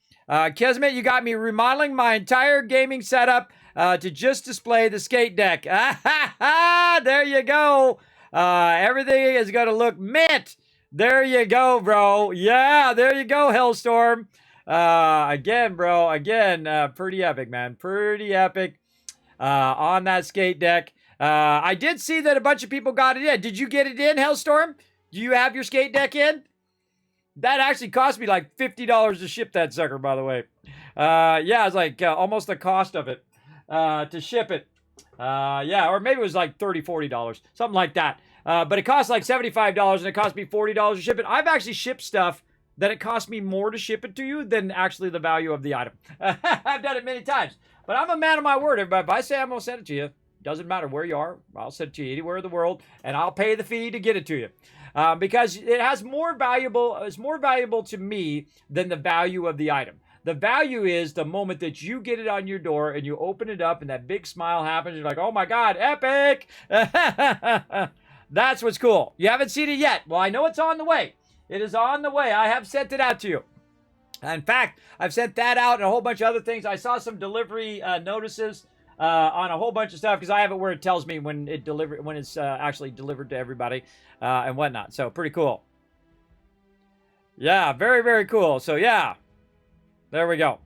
Kismet, you got me remodeling my entire gaming setup to just display the skate deck. There you go. Everything is going to look mint. There you go, bro. Yeah, there you go, Hellstorm. Again, bro. Again, pretty epic, man. Pretty epic on that skate deck. I did see that a bunch of people got it in. Did you get it in, Hellstorm? Do you have your skate deck in? That actually cost me like $50 to ship that sucker, by the way. Yeah, it's like almost the cost of it to ship it. Yeah, or maybe it was like $30, $40, something like that. But it cost like $75 and it cost me $40 to ship it. I've actually shipped stuff that it cost me more to ship it to you than actually the value of the item. I've done it many times. But I'm a man of my word, everybody. If I say I'm going to send it to you, doesn't matter where you are, I'll send it to you anywhere in the world, and I'll pay the fee to get it to you. Because it has it's more valuable to me than the value of the item. The value is the moment that you get it on your door and you open it up and that big smile happens. You're like, oh my God, epic. That's what's cool. You haven't seen it yet. Well, I know it's on the way. It is on the way. I have sent it out to you. In fact, I've sent that out and a whole bunch of other things. I saw some delivery notices on a whole bunch of stuff because I have it where it tells me when it's actually delivered to everybody and whatnot. So pretty cool. Yeah, very, very cool. So yeah, there we go.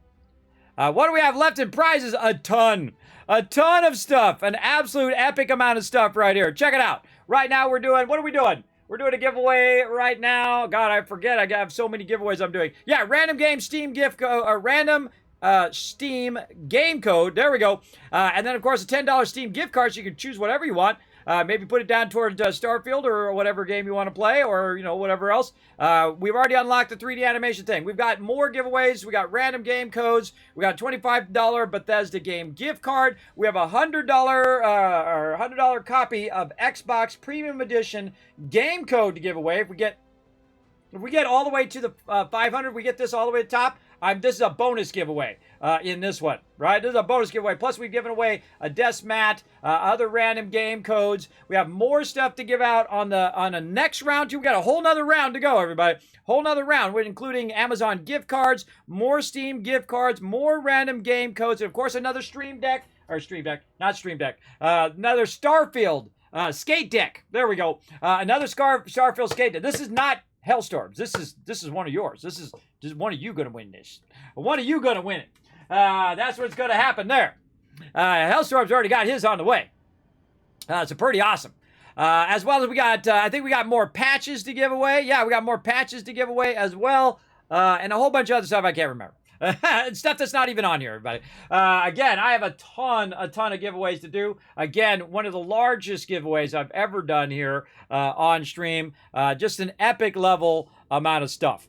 What do we have left in prizes? A ton of stuff. An absolute epic amount of stuff right here. Check it out. Right now what are we doing? We're doing a giveaway right now. God, I forget. I have so many giveaways I'm doing. Yeah, random game Steam gift code, or random Steam game code. There we go. And then, of course, a $10 Steam gift card, so you can choose whatever you want. Maybe put it down towards Starfield or whatever game you want to play, or, whatever else. We've already unlocked the 3D animation thing. We've got more giveaways. We got random game codes. We got a $25 Bethesda game gift card. We have a $100 copy of Xbox Premium Edition game code to give away. If we get all the way to the 500, we get this all the way to the top. This is a bonus giveaway in this one, right? This is a bonus giveaway. Plus, we've given away a desk mat, other random game codes. We have more stuff to give out on the next round, too. We got a whole nother round to go, everybody. Whole nother round. We're including Amazon gift cards, more Steam gift cards, more random game codes, and, of course, another another Starfield skate deck. There we go. Another Starfield skate deck. This is not Hellstorms. This is one of yours. This is one of you going to win this. One of you going to win it. That's what's going to happen there. Hellstorm's already got his on the way. So pretty awesome. As well as we got, I think we got more patches to give away. Yeah, we got more patches to give away as well. And a whole bunch of other stuff I can't remember. Stuff that's not even on here, everybody. Again, I have a ton of giveaways to do. Again, one of the largest giveaways I've ever done here on stream. Just an epic level amount of stuff.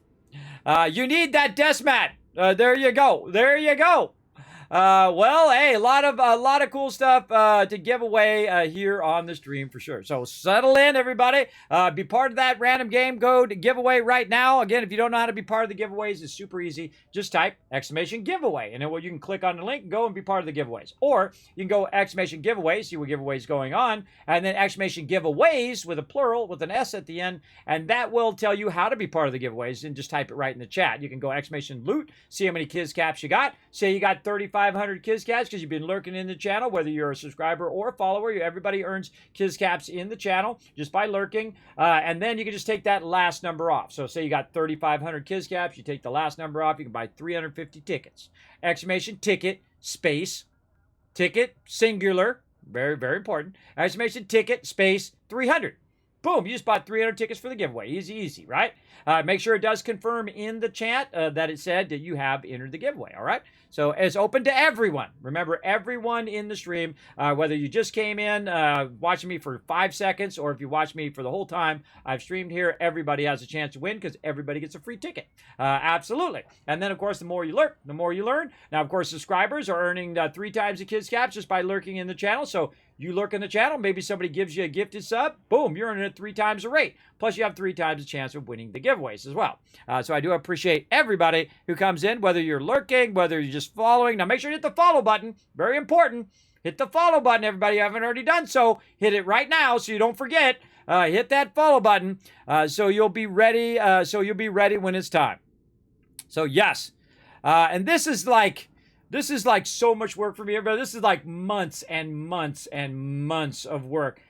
You need that desk mat. There you go. There you go. Well, hey, a lot of cool stuff to give away here on the stream for sure. So settle in, everybody. Be part of that random game code giveaway right now. Again, if you don't know how to be part of the giveaways, it's super easy. Just type !giveaway, and then you can click on the link and go and be part of the giveaways. Or you can go !giveaway, see what giveaways going on, and then !giveaways with a plural with an S at the end, and that will tell you how to be part of the giveaways. And just type it right in the chat. You can go !loot, see how many Kiz caps you got. Say you got 35. 500 Kiz Caps because you've been lurking in the channel, whether you're a subscriber or a follower. Everybody earns Kiz Caps in the channel just by lurking. And then you can just take that last number off. So say you got 3,500 Kiz Caps, you take the last number off, you can buy 350 tickets. !ticket, space, ticket, singular, very, very important. !ticket, space, 300. Boom, you just bought 300 tickets for the giveaway. Easy, right? Make sure it does confirm in the chat that it said that you have entered the giveaway, all right? So it's open to everyone. Remember, everyone in the stream, whether you just came in watching me for 5 seconds or if you watch me for the whole time I've streamed here, everybody has a chance to win because everybody gets a free ticket. Absolutely. And then, of course, the more you lurk, the more you learn. Now, of course, subscribers are earning 3 times the Kiz Caps just by lurking in the channel. So you lurk in the channel, maybe somebody gives you a gifted sub, boom, you're earning it 3 times the rate. Plus, you have 3 times the chance of winning the giveaways as well. So I do appreciate everybody who comes in, whether you're lurking, whether you're just following. Now, make sure you hit the follow button. Very important. Hit the follow button, everybody. If you haven't already done so, hit it right now so you don't forget. Hit that follow button so you'll be ready. So you'll be ready when it's time. So yes. And this is like so much work for me, everybody. This is like months and months and months of work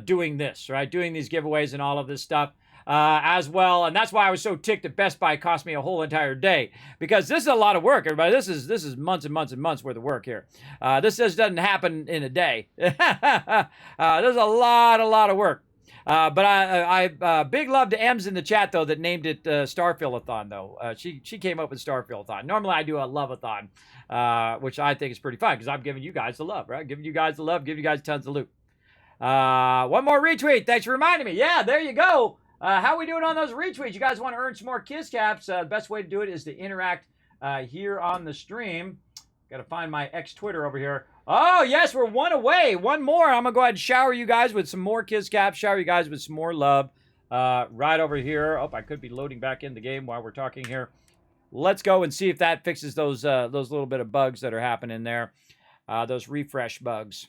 doing this, right? Doing these giveaways and all of this stuff. As well, and that's why I was so ticked that Best Buy cost me a whole entire day, because this is a lot of work, everybody. This is months and months and months worth of work here. This just doesn't happen in a day. There's a lot of work. But I big love to Ems in the chat though that named it Starfield-a-thon though. She came up with Starfield-a-thon. Normally I do a love-a-thon, which I think is pretty fun because I'm giving you guys the love, right? Giving you guys the love, giving you guys tons of loot. One more retweet. Thanks for reminding me. Yeah, there you go. How are we doing on those retweets? You guys want to earn some more Kiss Caps? The best way to do it is to interact here on the stream. Got to find my X-Twitter over here. Oh, yes, we're one away. One more. I'm going to go ahead and shower you guys with some more Kiss Caps. Shower you guys with some more love right over here. Oh, I could be loading back in the game while we're talking here. Let's go and see if that fixes those little bit of bugs that are happening there. Those refresh bugs.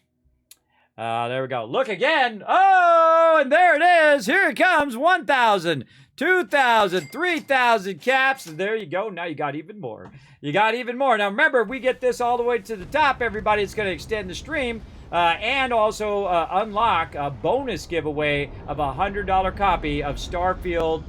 There we go. Look again. Oh, and there it is. Here it comes. 1,000, 2,000, 3,000 caps. And there you go. Now you got even more. You got even more. Now remember, if we get this all the way to the top, everybody, it's going to extend the stream and also unlock a bonus giveaway of a $100 copy of Starfield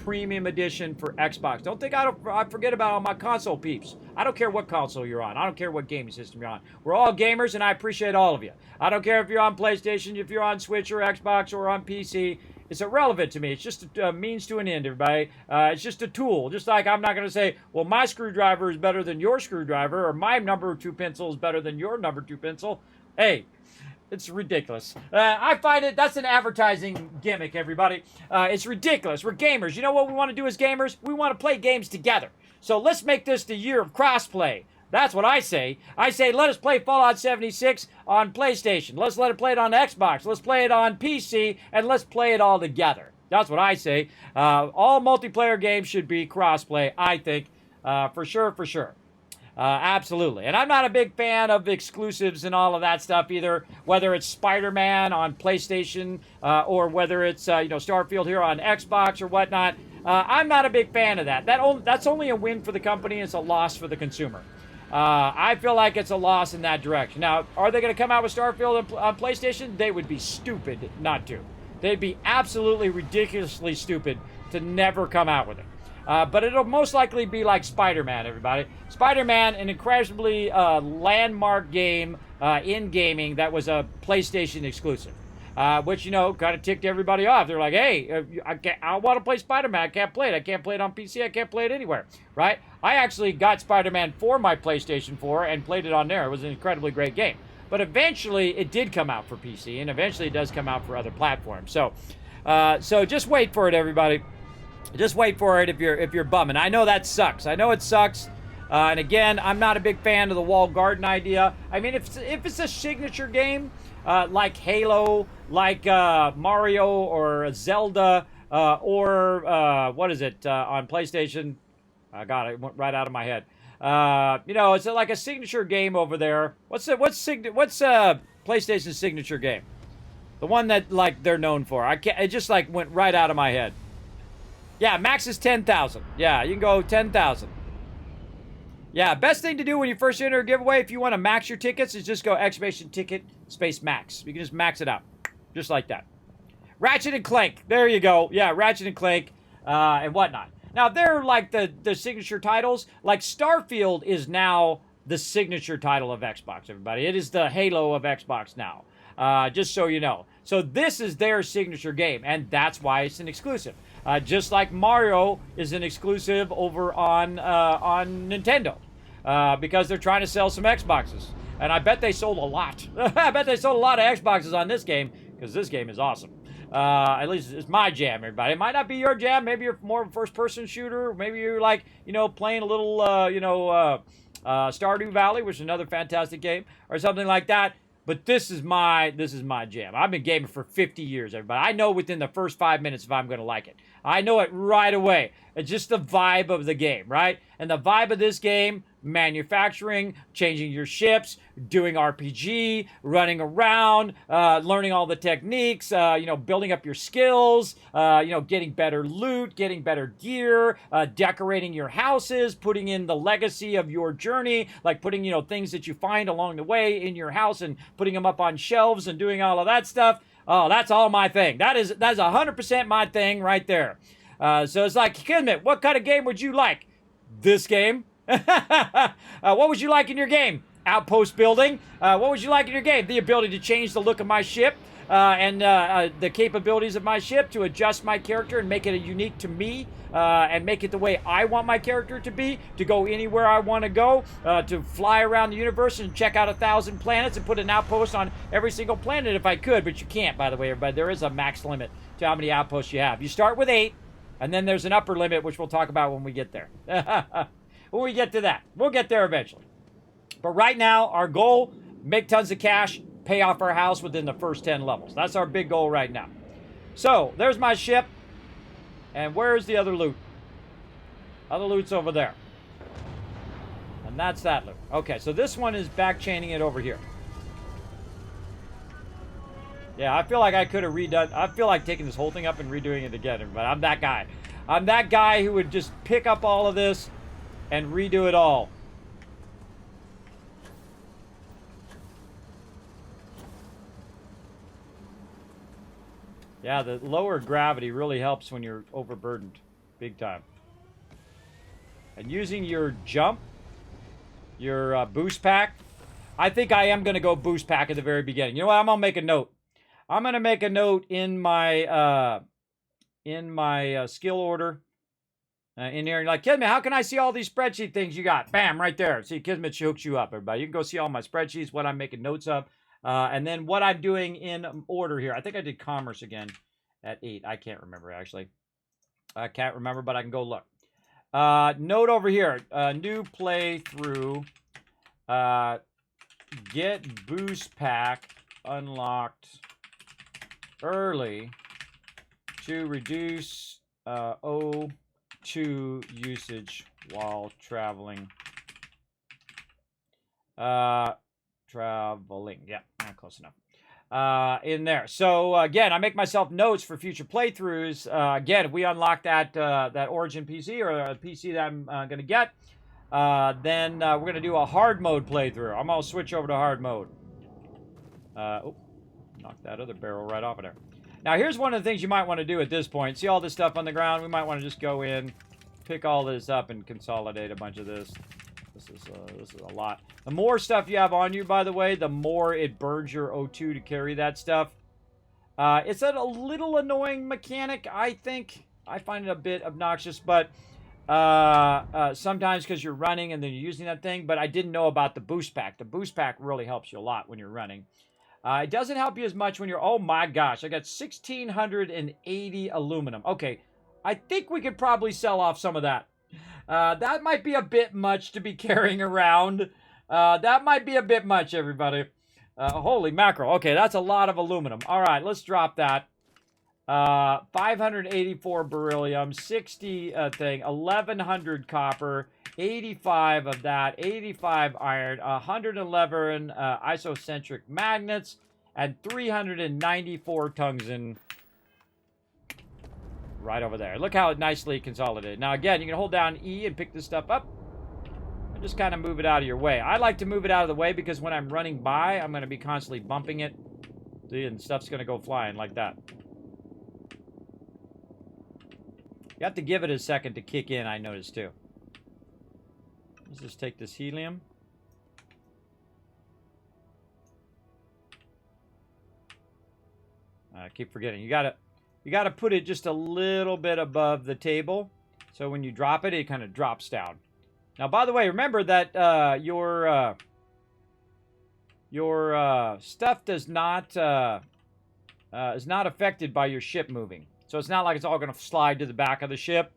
Premium Edition for Xbox. Don't think I forget about all my console peeps. I don't care what console you're on. I don't care what gaming system you're on. We're all gamers, and I appreciate all of you. I don't care if you're on PlayStation, if you're on Switch or Xbox or on PC. It's irrelevant to me. It's just a means to an end, everybody. It's just a tool. Just like I'm not going to say, well, my screwdriver is better than your screwdriver, or my number 2 pencil is better than your number 2 pencil. Hey, it's ridiculous. I find that's an advertising gimmick, everybody. It's ridiculous. We're gamers. You know what we want to do as gamers? We want to play games together. So let's make this the year of crossplay. That's what I say. I say let us play Fallout 76 on PlayStation. Let's let it play it on Xbox. Let's play it on PC, and let's play it all together. That's what I say. All multiplayer games should be crossplay, I think, for sure. Absolutely. And I'm not a big fan of exclusives and all of that stuff either, whether it's Spider-Man on PlayStation or whether it's Starfield here on Xbox or whatnot. I'm not a big fan of that. That's only a win for the company. It's a loss for the consumer. I feel like it's a loss in that direction. Now, are they going to come out with Starfield on PlayStation? They would be stupid not to. They'd be absolutely ridiculously stupid to never come out with it. But it'll most likely be like Spider-Man, everybody. Spider-Man, an incredibly landmark game in gaming that was a PlayStation exclusive, which, kind of ticked everybody off. They're like, hey, I want to play Spider-Man. I can't play it. I can't play it on PC. I can't play it anywhere, right? I actually got Spider-Man for my PlayStation 4 and played it on there. It was an incredibly great game. But eventually, it did come out for PC, and eventually it does come out for other platforms. So just wait for it, everybody. Just wait for it if you're bumming. I know that sucks. I know it sucks. And again, I'm not a big fan of the walled garden idea. I mean, if it's a signature game like Halo, like Mario or Zelda, or what is it on PlayStation? God, it went right out of my head. It's like a signature game over there. What's PlayStation's signature game? The one that they're known for. It just went right out of my head. Yeah, max is 10,000. Yeah, you can go 10,000. Yeah, best thing to do when you first enter a giveaway, if you want to max your tickets, is just go exclamation ticket space max. You can just max it out, just like that. Ratchet and Clank. There you go. Yeah, Ratchet and Clank and whatnot. Now, they're like the signature titles. Like Starfield is now the signature title of Xbox, everybody. It is the Halo of Xbox now, just so you know. So this is their signature game, and that's why it's an exclusive. Just like Mario is an exclusive over on Nintendo, because they're trying to sell some Xboxes. And I bet they sold a lot. I bet they sold a lot of Xboxes on this game, because this game is awesome. At least it's my jam, everybody. It might not be your jam. Maybe you're more of a first-person shooter. Maybe you're playing a little, Stardew Valley, which is another fantastic game, or something like that. But this is my jam. I've been gaming for 50 years, everybody. I know within the first 5 minutes if I'm going to like it. I know it right away. It's just the vibe of the game, right? And the vibe of this game, manufacturing, changing your ships, doing RPG, running around, learning all the techniques, building up your skills, getting better loot, getting better gear, decorating your houses, putting in the legacy of your journey, like putting, things that you find along the way in your house and putting them up on shelves and doing all of that stuff. Oh, that's all my thing. That's 100% my thing right there. So it's like, Kismet, what kind of game would you like? This game. What would you like in your game? Outpost building. What would you like in your game? The ability to change the look of my ship and the capabilities of my ship to adjust my character and make it unique to me and make it the way I want my character to be, to go anywhere I want to go, to fly around the universe and check out 1,000 planets and put an outpost on every single planet if I could, but you can't, by the way, everybody. There is a max limit to how many outposts you have. You start with 8, and then there's an upper limit, which we'll talk about when we get there. When we get to that. We'll get there eventually. But right now, our goal, make tons of cash, pay off our house within the first 10 levels. That's our big goal right now. So, there's my ship. And where's the other loot? Other loot's over there. And that's that loot. Okay, so this one is back chaining it over here. Yeah, I feel like I could have redone... I feel like taking this whole thing up and redoing it again, but I'm that guy. I'm that guy who would just pick up all of this and redo it all. Yeah, the lower gravity really helps when you're overburdened. Big time. And using your jump, your boost pack, I think I am going to go boost pack at the very beginning. You know what? I'm going to make a note. I'm going to make a note in my skill order. In here, you're like, Kismet, how can I see all these spreadsheet things you got? Bam, right there. See, Kismet hooks you up, everybody. You can go see all my spreadsheets, what I'm making notes of, and then what I'm doing in order here. I think I did commerce again at 8. I can't remember, actually. I can't remember, but I can go look. Note over here, new playthrough, get boost pack unlocked early to reduce O2 usage while traveling. Yeah, close enough. In there. So again, I make myself notes for future playthroughs. Again, if we unlock that Origin PC or a PC that I'm going to get, then we're going to do a hard mode playthrough. I'm going to switch over to hard mode. Knock that other barrel right off of there. Now, here's one of the things you might want to do at this point. See all this stuff on the ground? We might want to just go in, pick all this up, and consolidate a bunch of this. This is a lot. The more stuff you have on you, by the way, the more it burns your O2 to carry that stuff. It's a little annoying mechanic, I think. I find it a bit obnoxious, but sometimes because you're running and then you're using that thing. But I didn't know about the boost pack. The boost pack really helps you a lot when you're running. It doesn't help you as much when you're... Oh my gosh, I got 1,680 aluminum. Okay, I think we could probably sell off some of that. That might be a bit much to be carrying around. That might be a bit much, everybody. Holy mackerel. Okay, that's a lot of aluminum. All right, let's drop that. 584 beryllium, 60 1,100 copper, 85 of that, 85 iron, 111 isocentric magnets, and 394 tungsten. Right over there. Look how nicely consolidated. Now, again, you can hold down E and pick this stuff up. And just kind of move it out of your way. I like to move it out of the way because when I'm running by, I'm going to be constantly bumping it. See, and stuff's going to go flying like that. You have to give it a second to kick in, I noticed, too. Let's just take this helium. I keep forgetting. You gotta put it just a little bit above the table. So when you drop it, it kind of drops down. Now, by the way, remember that your stuff does not is not affected by your ship moving. So it's not like it's all going to slide to the back of the ship.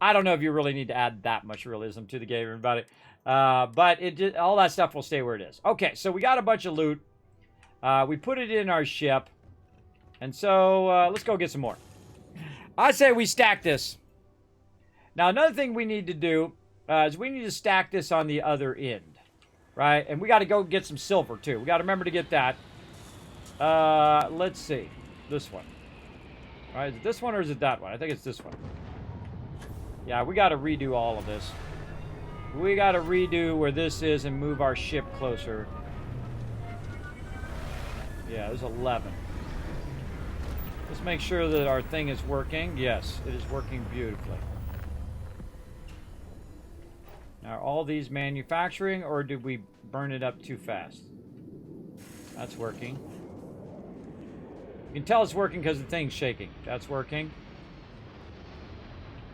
I don't know if you really need to add that much realism to the game, everybody. But all that stuff will stay where it is. Okay, so we got a bunch of loot. We put it in our ship. And so let's go get some more. I say we stack this. Now, another thing we need to do is we need to stack this on the other end, right? And we got to go get some silver, too. We got to remember to get that. Let's see. This one. All right, is it this one or is it that one? I think it's this one. Yeah, we got to redo all of this. We got to redo where this is and move our ship closer. Yeah, there's 11. Let's make sure that our thing is working. Yes, it is working beautifully. Now, are all these manufacturing, or did we burn it up too fast? That's working. You can tell it's working because the thing's shaking. That's working.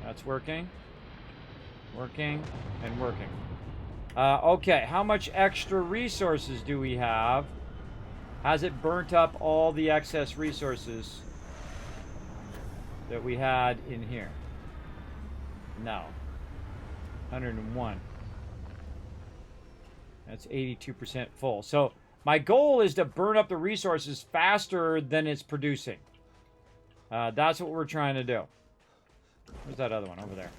That's working. Working and working. Okay, how much extra resources do we have? Has it burnt up all the excess resources that we had in here? No. 101. That's 82% full. So my goal is to burn up the resources faster than it's producing. That's what we're trying to do. Where's that other one? Over there.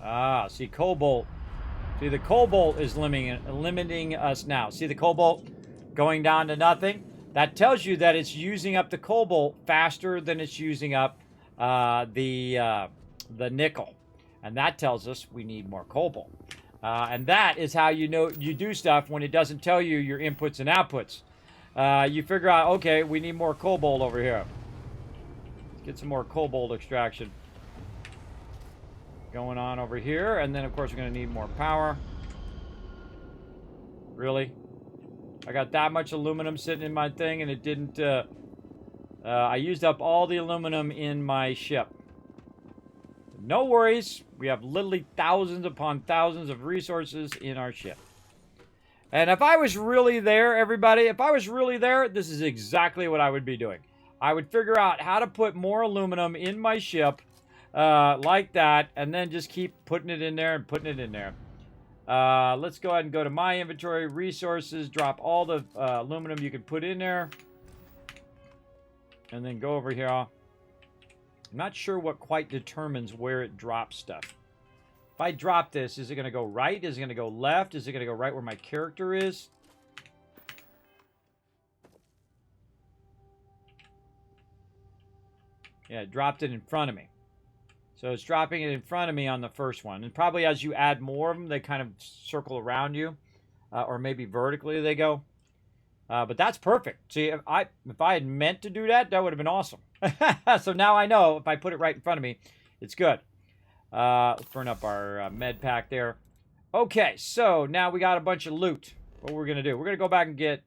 Ah, see, cobalt. See, the cobalt is limiting us now. See the cobalt going down to nothing? That tells you that it's using up the cobalt faster than it's using up the nickel. And that tells us we need more cobalt. And that is how you know you do stuff when it doesn't tell you your inputs and outputs. You figure out, okay, we need more cobalt over here. Let's get some more cobalt extraction going on over here. And then, of course, we're going to need more power. Really? I got that much aluminum sitting in my thing, and it didn't... I used up all the aluminum in my ship. No worries. We have literally thousands upon thousands of resources in our ship. And if I was really there, everybody, if I was really there, this is exactly what I would be doing. I would figure out how to put more aluminum in my ship like that, and then just keep putting it in there and putting it in there. Let's go ahead and go to my inventory, resources, drop all the aluminum you can put in there. And then go over here. I'm not sure what quite determines where it drops stuff. If I drop this, is it going to go right? Is it going to go left? Is it going to go right where my character is? Yeah, it dropped it in front of me. So it's dropping it in front of me on the first one. And probably as you add more of them, they kind of circle around you. Or maybe vertically they go. But that's perfect. See, if I had meant to do that, that would have been awesome. So now I know if I put it right in front of me, it's good. Let's burn up our med pack there. Okay, so now we got a bunch of loot. What we're going to do, we're going to go back and get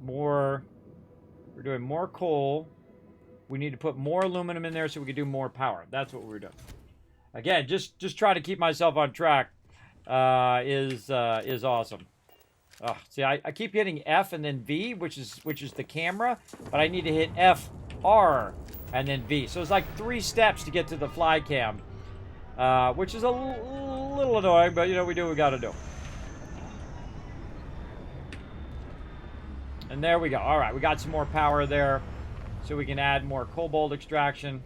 more. We're doing more coal. We need to put more aluminum in there so we can do more power. That's what we're doing. Again, just try to keep myself on track is awesome. Oh, see, I keep hitting F and then V, which is the camera, but I need to hit F, R, and then V. So it's like 3 steps to get to the fly cam, which is a little annoying, but, you know, we do what we got to do. And there we go. All right, we got some more power there, so we can add more cobalt extraction.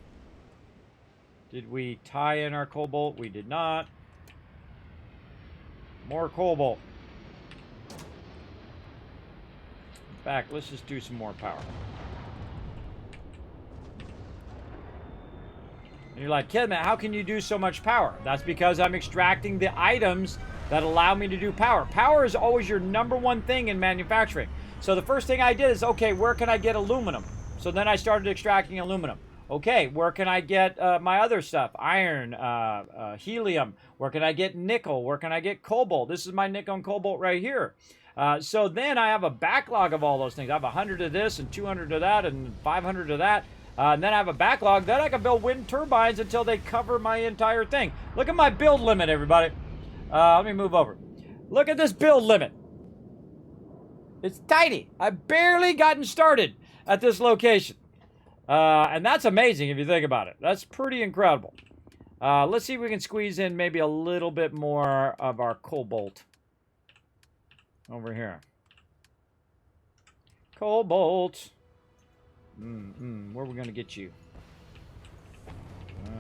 Did we tie in our cobalt? We did not. More cobalt. In fact, let's just do some more power. And you're like, Kismet, how can you do so much power? That's because I'm extracting the items that allow me to do power. Power is always your #1 thing in manufacturing. So the first thing I did is, okay, where can I get aluminum? So then I started extracting aluminum. Okay, where can I get my other stuff? Iron, helium. Where can I get nickel? Where can I get cobalt? This is my nickel and cobalt right here. So then I have a backlog of all those things. I have 100 of this and 200 of that and 500 of that. And then I have a backlog. Then I can build wind turbines until they cover my entire thing. Look at my build limit, everybody. Let me move over. Look at this build limit. It's tiny. I've barely gotten started at this location. And that's amazing if you think about it. That's pretty incredible. Let's see if we can squeeze in maybe a little bit more of our cobalt over here. Cobalt. Where are we going to get you?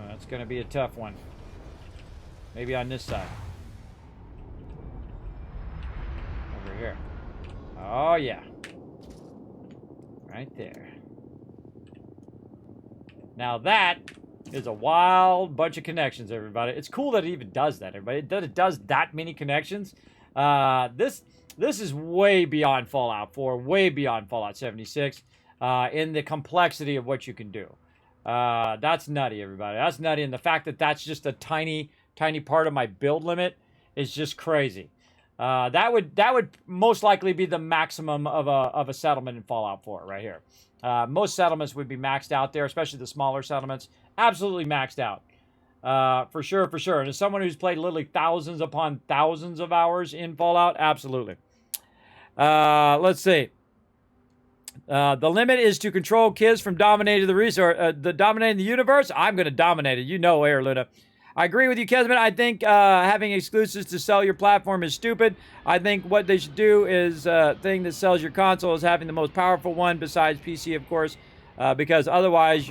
That's going to be a tough one. Maybe on this side. Over here. Oh, yeah. Right there. Now that is a wild bunch of connections, everybody. It's cool that it even does that, everybody. It does that many connections. This is way beyond Fallout 4, way beyond Fallout 76 in the complexity of what you can do. That's nutty, everybody. That's nutty, and the fact that that's just a tiny part of my build limit is just crazy. That would most likely be the maximum of a settlement in Fallout 4 right here. Most settlements would be maxed out there, especially the smaller settlements. Absolutely maxed out. For sure. And as someone who's played literally thousands upon thousands of hours in Fallout, absolutely. Let's see. The limit is to control kids from dominating dominating the universe. I'm going to dominate it. You know, Air Luna. I agree with you, Kismet. I think having exclusives to sell your platform is stupid. I think what they should do is thing that sells your console is having the most powerful one besides PC, of course, because otherwise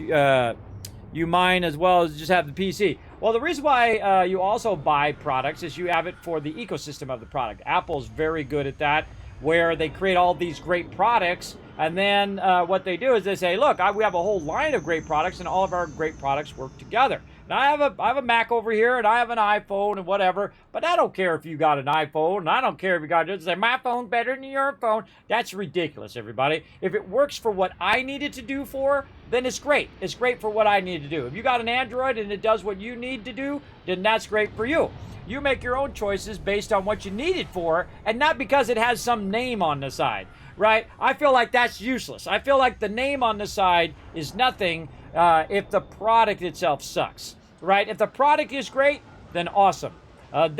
you mine as well as just have the PC. Well, the reason why you also buy products is you have it for the ecosystem of the product. Apple's very good at that, where they create all these great products, and then what they do is they say, look, we have a whole line of great products, and all of our great products work together. Now, I have a Mac over here, and I have an iPhone and whatever, but I don't care if you got an iPhone, and I don't care if you got it. Say, my phone's better than your phone. That's ridiculous, everybody. If it works for what I need it to do for, then it's great. It's great for what I need to do. If you got an Android and it does what you need to do, then that's great for you. You make your own choices based on what you need it for, and not because it has some name on the side, right? I feel like that's useless. I feel like the name on the side is nothing if the product itself sucks, right? If the product is great, then awesome. If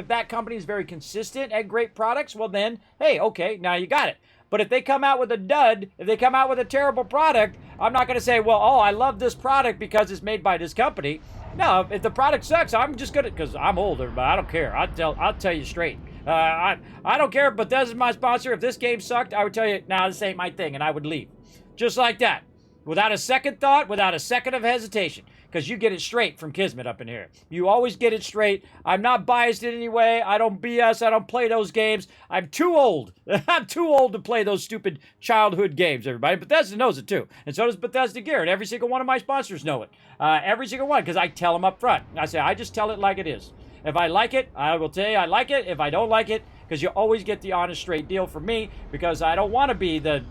that company is very consistent at great products, well then, hey, okay, now you got it. But if they come out with a dud, if they come out with a terrible product, I'm not going to say, well, I love this product because it's made by this company. No, if the product sucks, I'm just gonna, because I'm old, everybody. I don't care. I'll tell you straight. I don't care, but this is my sponsor. If this game sucked, I would tell you, nah, this ain't my thing, and I would leave. Just like that. Without a second thought, without a second of hesitation. Because you get it straight from Kismet up in here. You always get it straight. I'm not biased in any way. I don't BS. I don't play those games. I'm too old. I'm too old to play those stupid childhood games, everybody. Bethesda knows it too. And so does Bethesda Gear. And every single one of my sponsors know it. Every single one, because I tell them up front. I say, I just tell it like it is. If I like it, I will tell you I like it. If I don't like it, because you always get the honest, straight deal from me, because I don't want to be that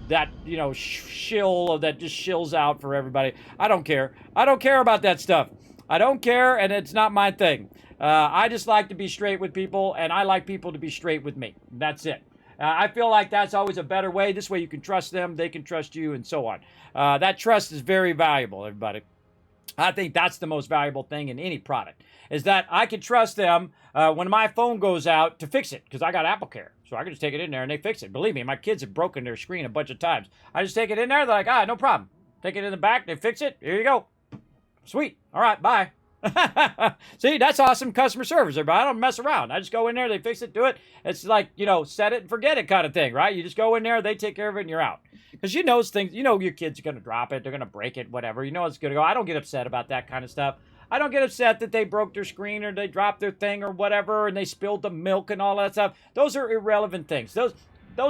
shill that just shills out for everybody. I don't care. I don't care about that stuff. I don't care, and it's not my thing. I just like to be straight with people, and I like people to be straight with me. That's it. I feel like that's always a better way. This way you can trust them, they can trust you, and so on. That trust is very valuable, everybody. I think that's the most valuable thing in any product, is that I can trust them when my phone goes out to fix it, because I got Apple Care. So I can just take it in there and they fix it. Believe me, my kids have broken their screen a bunch of times. I just take it in there, they're like, no problem. Take it in the back, they fix it, here you go. Sweet, all right, bye. See, that's awesome customer service, everybody. I don't mess around. I just go in there, they fix it, do it. It's like, set it and forget it kind of thing, right? You just go in there, they take care of it, and you're out. Because your kids are going to drop it, they're going to break it, whatever. You know it's going to go. I don't get upset about that kind of stuff. I don't get upset that they broke their screen or they dropped their thing or whatever and they spilled the milk and all that stuff. Those are irrelevant things. Those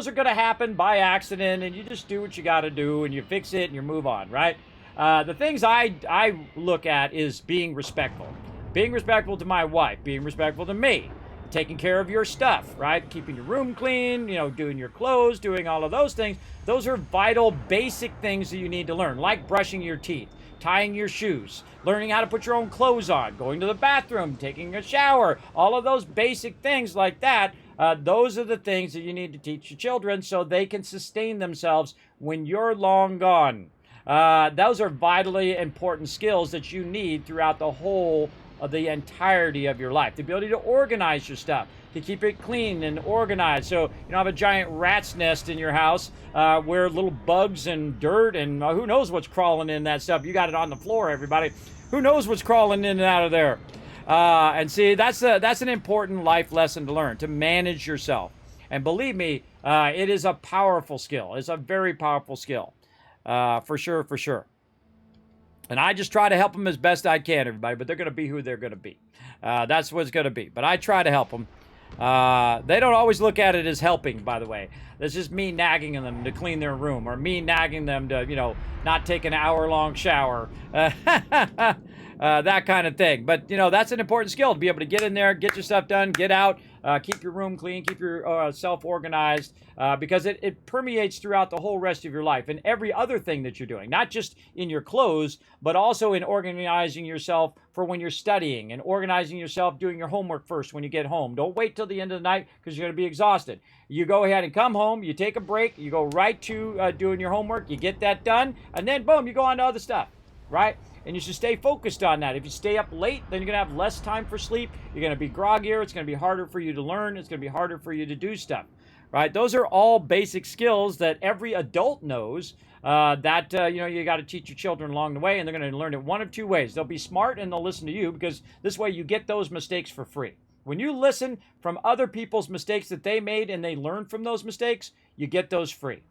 are going to happen by accident, and you just do what you got to do and you fix it and you move on, right? The things I look at is being respectful. Being respectful to my wife, being respectful to me, taking care of your stuff, right? Keeping your room clean, doing your clothes, doing all of those things. Those are vital, basic things that you need to learn, like brushing your teeth, tying your shoes, learning how to put your own clothes on, going to the bathroom, taking a shower, all of those basic things like that. Those are the things that you need to teach your children so they can sustain themselves when you're long gone. Those are vitally important skills that you need throughout the entirety of your life. The ability to organize your stuff, to keep it clean and organized, so you don't have a giant rat's nest in your house where little bugs and dirt and who knows what's crawling in that stuff. You got it on the floor, everybody. Who knows what's crawling in and out of there? And see, that's an important life lesson to learn, to manage yourself. And believe me, it is a powerful skill. It's a very powerful skill, for sure, for sure. And I just try to help them as best I can, everybody. But they're going to be who they're going to be. That's what it's going to be. But I try to help them. They don't always look at it as helping, by the way. That's just me nagging them to clean their room, or me nagging them to, you know, not take an hour-long shower. That kind of thing. But, you know, that's an important skill, to be able to get in there, get your stuff done, get out, keep your room clean, keep your self organized, because it permeates throughout the whole rest of your life and every other thing that you're doing, not just in your clothes, but also in organizing yourself for when you're studying, and organizing yourself doing your homework first when you get home. Don't wait till the end of the night, because you're going to be exhausted. You go ahead and come home, you take a break, you go right to doing your homework, you get that done, and then boom, you go on to other stuff, right? And you should stay focused on that. If you stay up late, then you're going to have less time for sleep. You're going to be groggier. It's going to be harder for you to learn. It's going to be harder for you to do stuff, right? Those are all basic skills that every adult knows, that you know, you got to teach your children along the way, and they're going to learn it one of two ways. They'll be smart and they'll listen to you, because this way you get those mistakes for free. When you listen from other people's mistakes that they made and they learn from those mistakes, you get those free.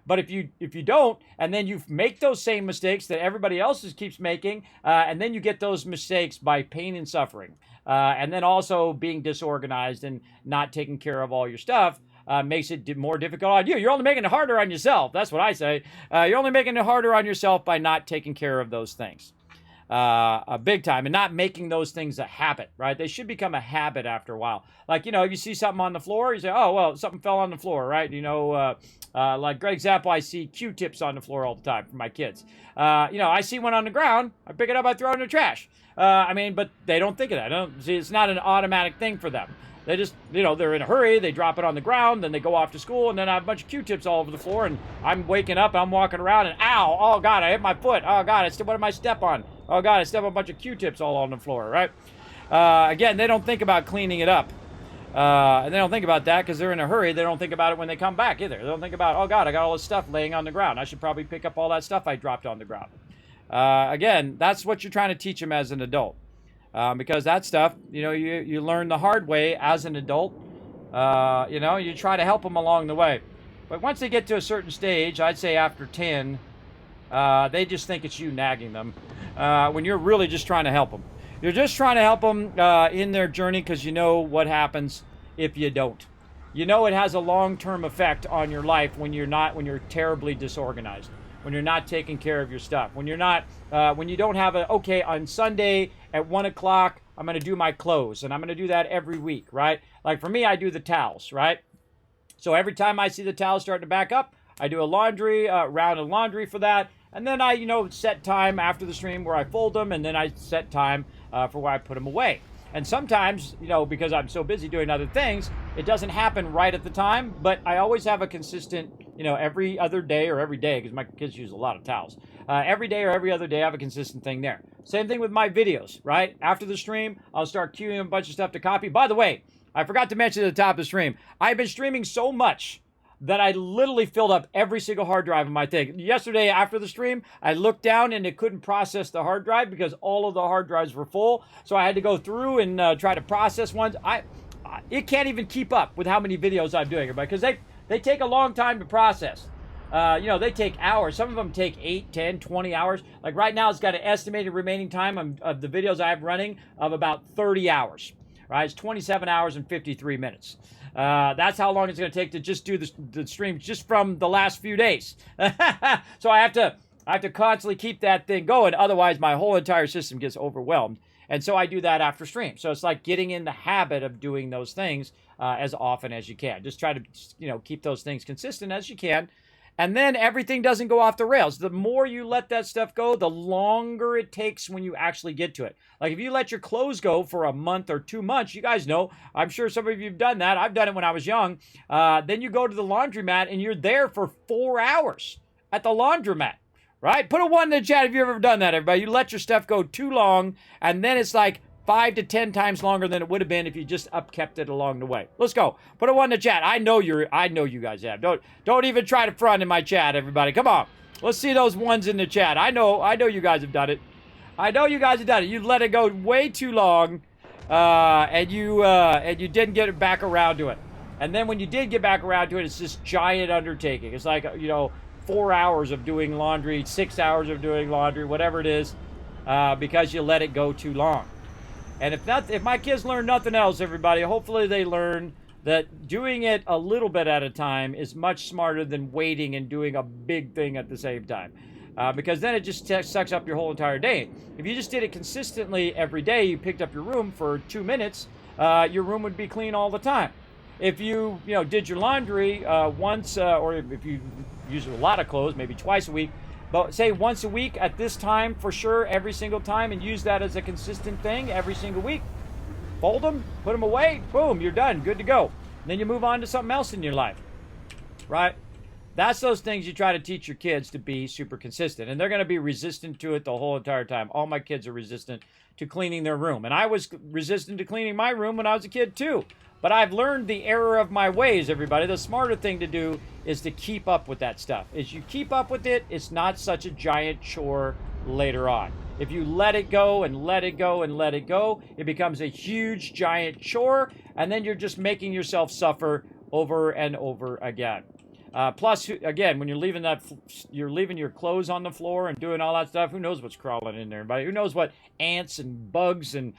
But if you don't, and then you make those same mistakes that everybody else keeps making, and then you get those mistakes by pain and suffering, and then also being disorganized and not taking care of all your stuff, makes it more difficult on you. You're only making it harder on yourself. That's what I say. You're only making it harder on yourself by not taking care of those things. Big time, and not making those things a habit, right? They should become a habit after a while. Like, you know, if you see something on the floor, you say, oh, well, something fell on the floor, right? You know, like Greg Zappa, I see Q-tips on the floor all the time for my kids. You know, I see one on the ground, I pick it up, I throw it in the trash. I mean, but they don't think of that. See, it's not an automatic thing for them. They just, you know, they're in a hurry, they drop it on the ground, then they go off to school, and then I have a bunch of Q-tips all over the floor, and I'm waking up, I'm walking around, and ow, oh God, I hit my foot, oh God, what did I step on? Oh God, I stepped on a bunch of Q-tips all on the floor, right? Again, they don't think about cleaning it up. And they don't think about that because they're in a hurry. They don't think about it when they come back either. They don't think about, oh God, I got all this stuff laying on the ground. I should probably pick up all that stuff I dropped on the ground. Again, that's what you're trying to teach them as an adult. Because that stuff, you know, you learn the hard way as an adult. You know, you try to help them along the way. But once they get to a certain stage, I'd say after 10, they just think it's you nagging them, when you're really just trying to help them. You're just trying to help them in their journey, because you know what happens if you don't. You know it has a long-term effect on your life when you're terribly disorganized, when you're not taking care of your stuff, when you don't have okay, on Sunday at 1 o'clock, I'm going to do my clothes, and I'm going to do that every week, right? Like for me, I do the towels, right? So every time I see the towels starting to back up, I do a round of laundry for that. And then I, you know, set time after the stream where I fold them, and then I set time for where I put them away. And sometimes, you know, because I'm so busy doing other things, it doesn't happen right at the time, but I always have a consistent, you know, every other day or every day, because my kids use a lot of towels. Every day or every other day, I have a consistent thing there. Same thing with my videos, right? After the stream, I'll start queuing a bunch of stuff to copy. By the way, I forgot to mention at the top of the stream, I've been streaming so much that I literally filled up every single hard drive in my thing. Yesterday after the stream, I looked down and it couldn't process the hard drive because all of the hard drives were full. So I had to go through and try to process ones. It can't even keep up with how many videos I'm doing, because they take a long time to process. You know, they take hours. Some of them take 8, 10, 20 hours. Like right now, it's got an estimated remaining time of the videos I have running of about 30 hours. Right? It's 27 hours and 53 minutes. That's how long it's going to take to just do the stream just from the last few days. So I have to constantly keep that thing going. Otherwise, my whole entire system gets overwhelmed. And so I do that after stream. So it's like getting in the habit of doing those things as often as you can. Just try to, you know, keep those things consistent as you can. And then everything doesn't go off the rails. The more you let that stuff go, the longer it takes when you actually get to it. Like if you let your clothes go for a month or 2 months, you guys know, I'm sure some of you have done that. I've done it when I was young. Then you go to the laundromat and you're there for 4 hours at the laundromat, right? Put a 1 in the chat if you've ever done that, everybody. You let your stuff go too long, and then it's like 5 to 10 times longer than it would have been if you just upkept it along the way. Let's go. Put a 1 in the chat. I know you guys have. Don't even try to front in my chat, everybody. Come on. Let's see those 1s in the chat. I know you guys have done it. I know you guys have done it. You've let it go way too long, and you didn't get it back around to it. And then when you did get back around to it, it's this giant undertaking. It's like, 4 hours of doing laundry, 6 hours of doing laundry, whatever it is, because you let it go too long. And if my kids learn nothing else, everybody, hopefully they learn that doing it a little bit at a time is much smarter than waiting and doing a big thing at the same time. Because then it just sucks up your whole entire day. If you just did it consistently every day, you picked up your room for 2 minutes, your room would be clean all the time. If you, did your laundry once, or if you use a lot of clothes, maybe twice a week, but say once a week at this time for sure, every single time, and use that as a consistent thing every single week. Fold them, put them away, boom, you're done, good to go. And then you move on to something else in your life, right? That's those things you try to teach your kids to be super consistent. And they're going to be resistant to it the whole entire time. All my kids are resistant to cleaning their room. And I was resistant to cleaning my room when I was a kid too. But I've learned the error of my ways, everybody. The smarter thing to do is to keep up with that stuff. As you keep up with it, it's not such a giant chore later on. If you let it go and let it go and let it go, it becomes a huge giant chore. And then you're just making yourself suffer over and over again. Plus, again, when you're leaving your clothes on the floor and doing all that stuff, who knows what's crawling in there, everybody? Who knows what ants and bugs and,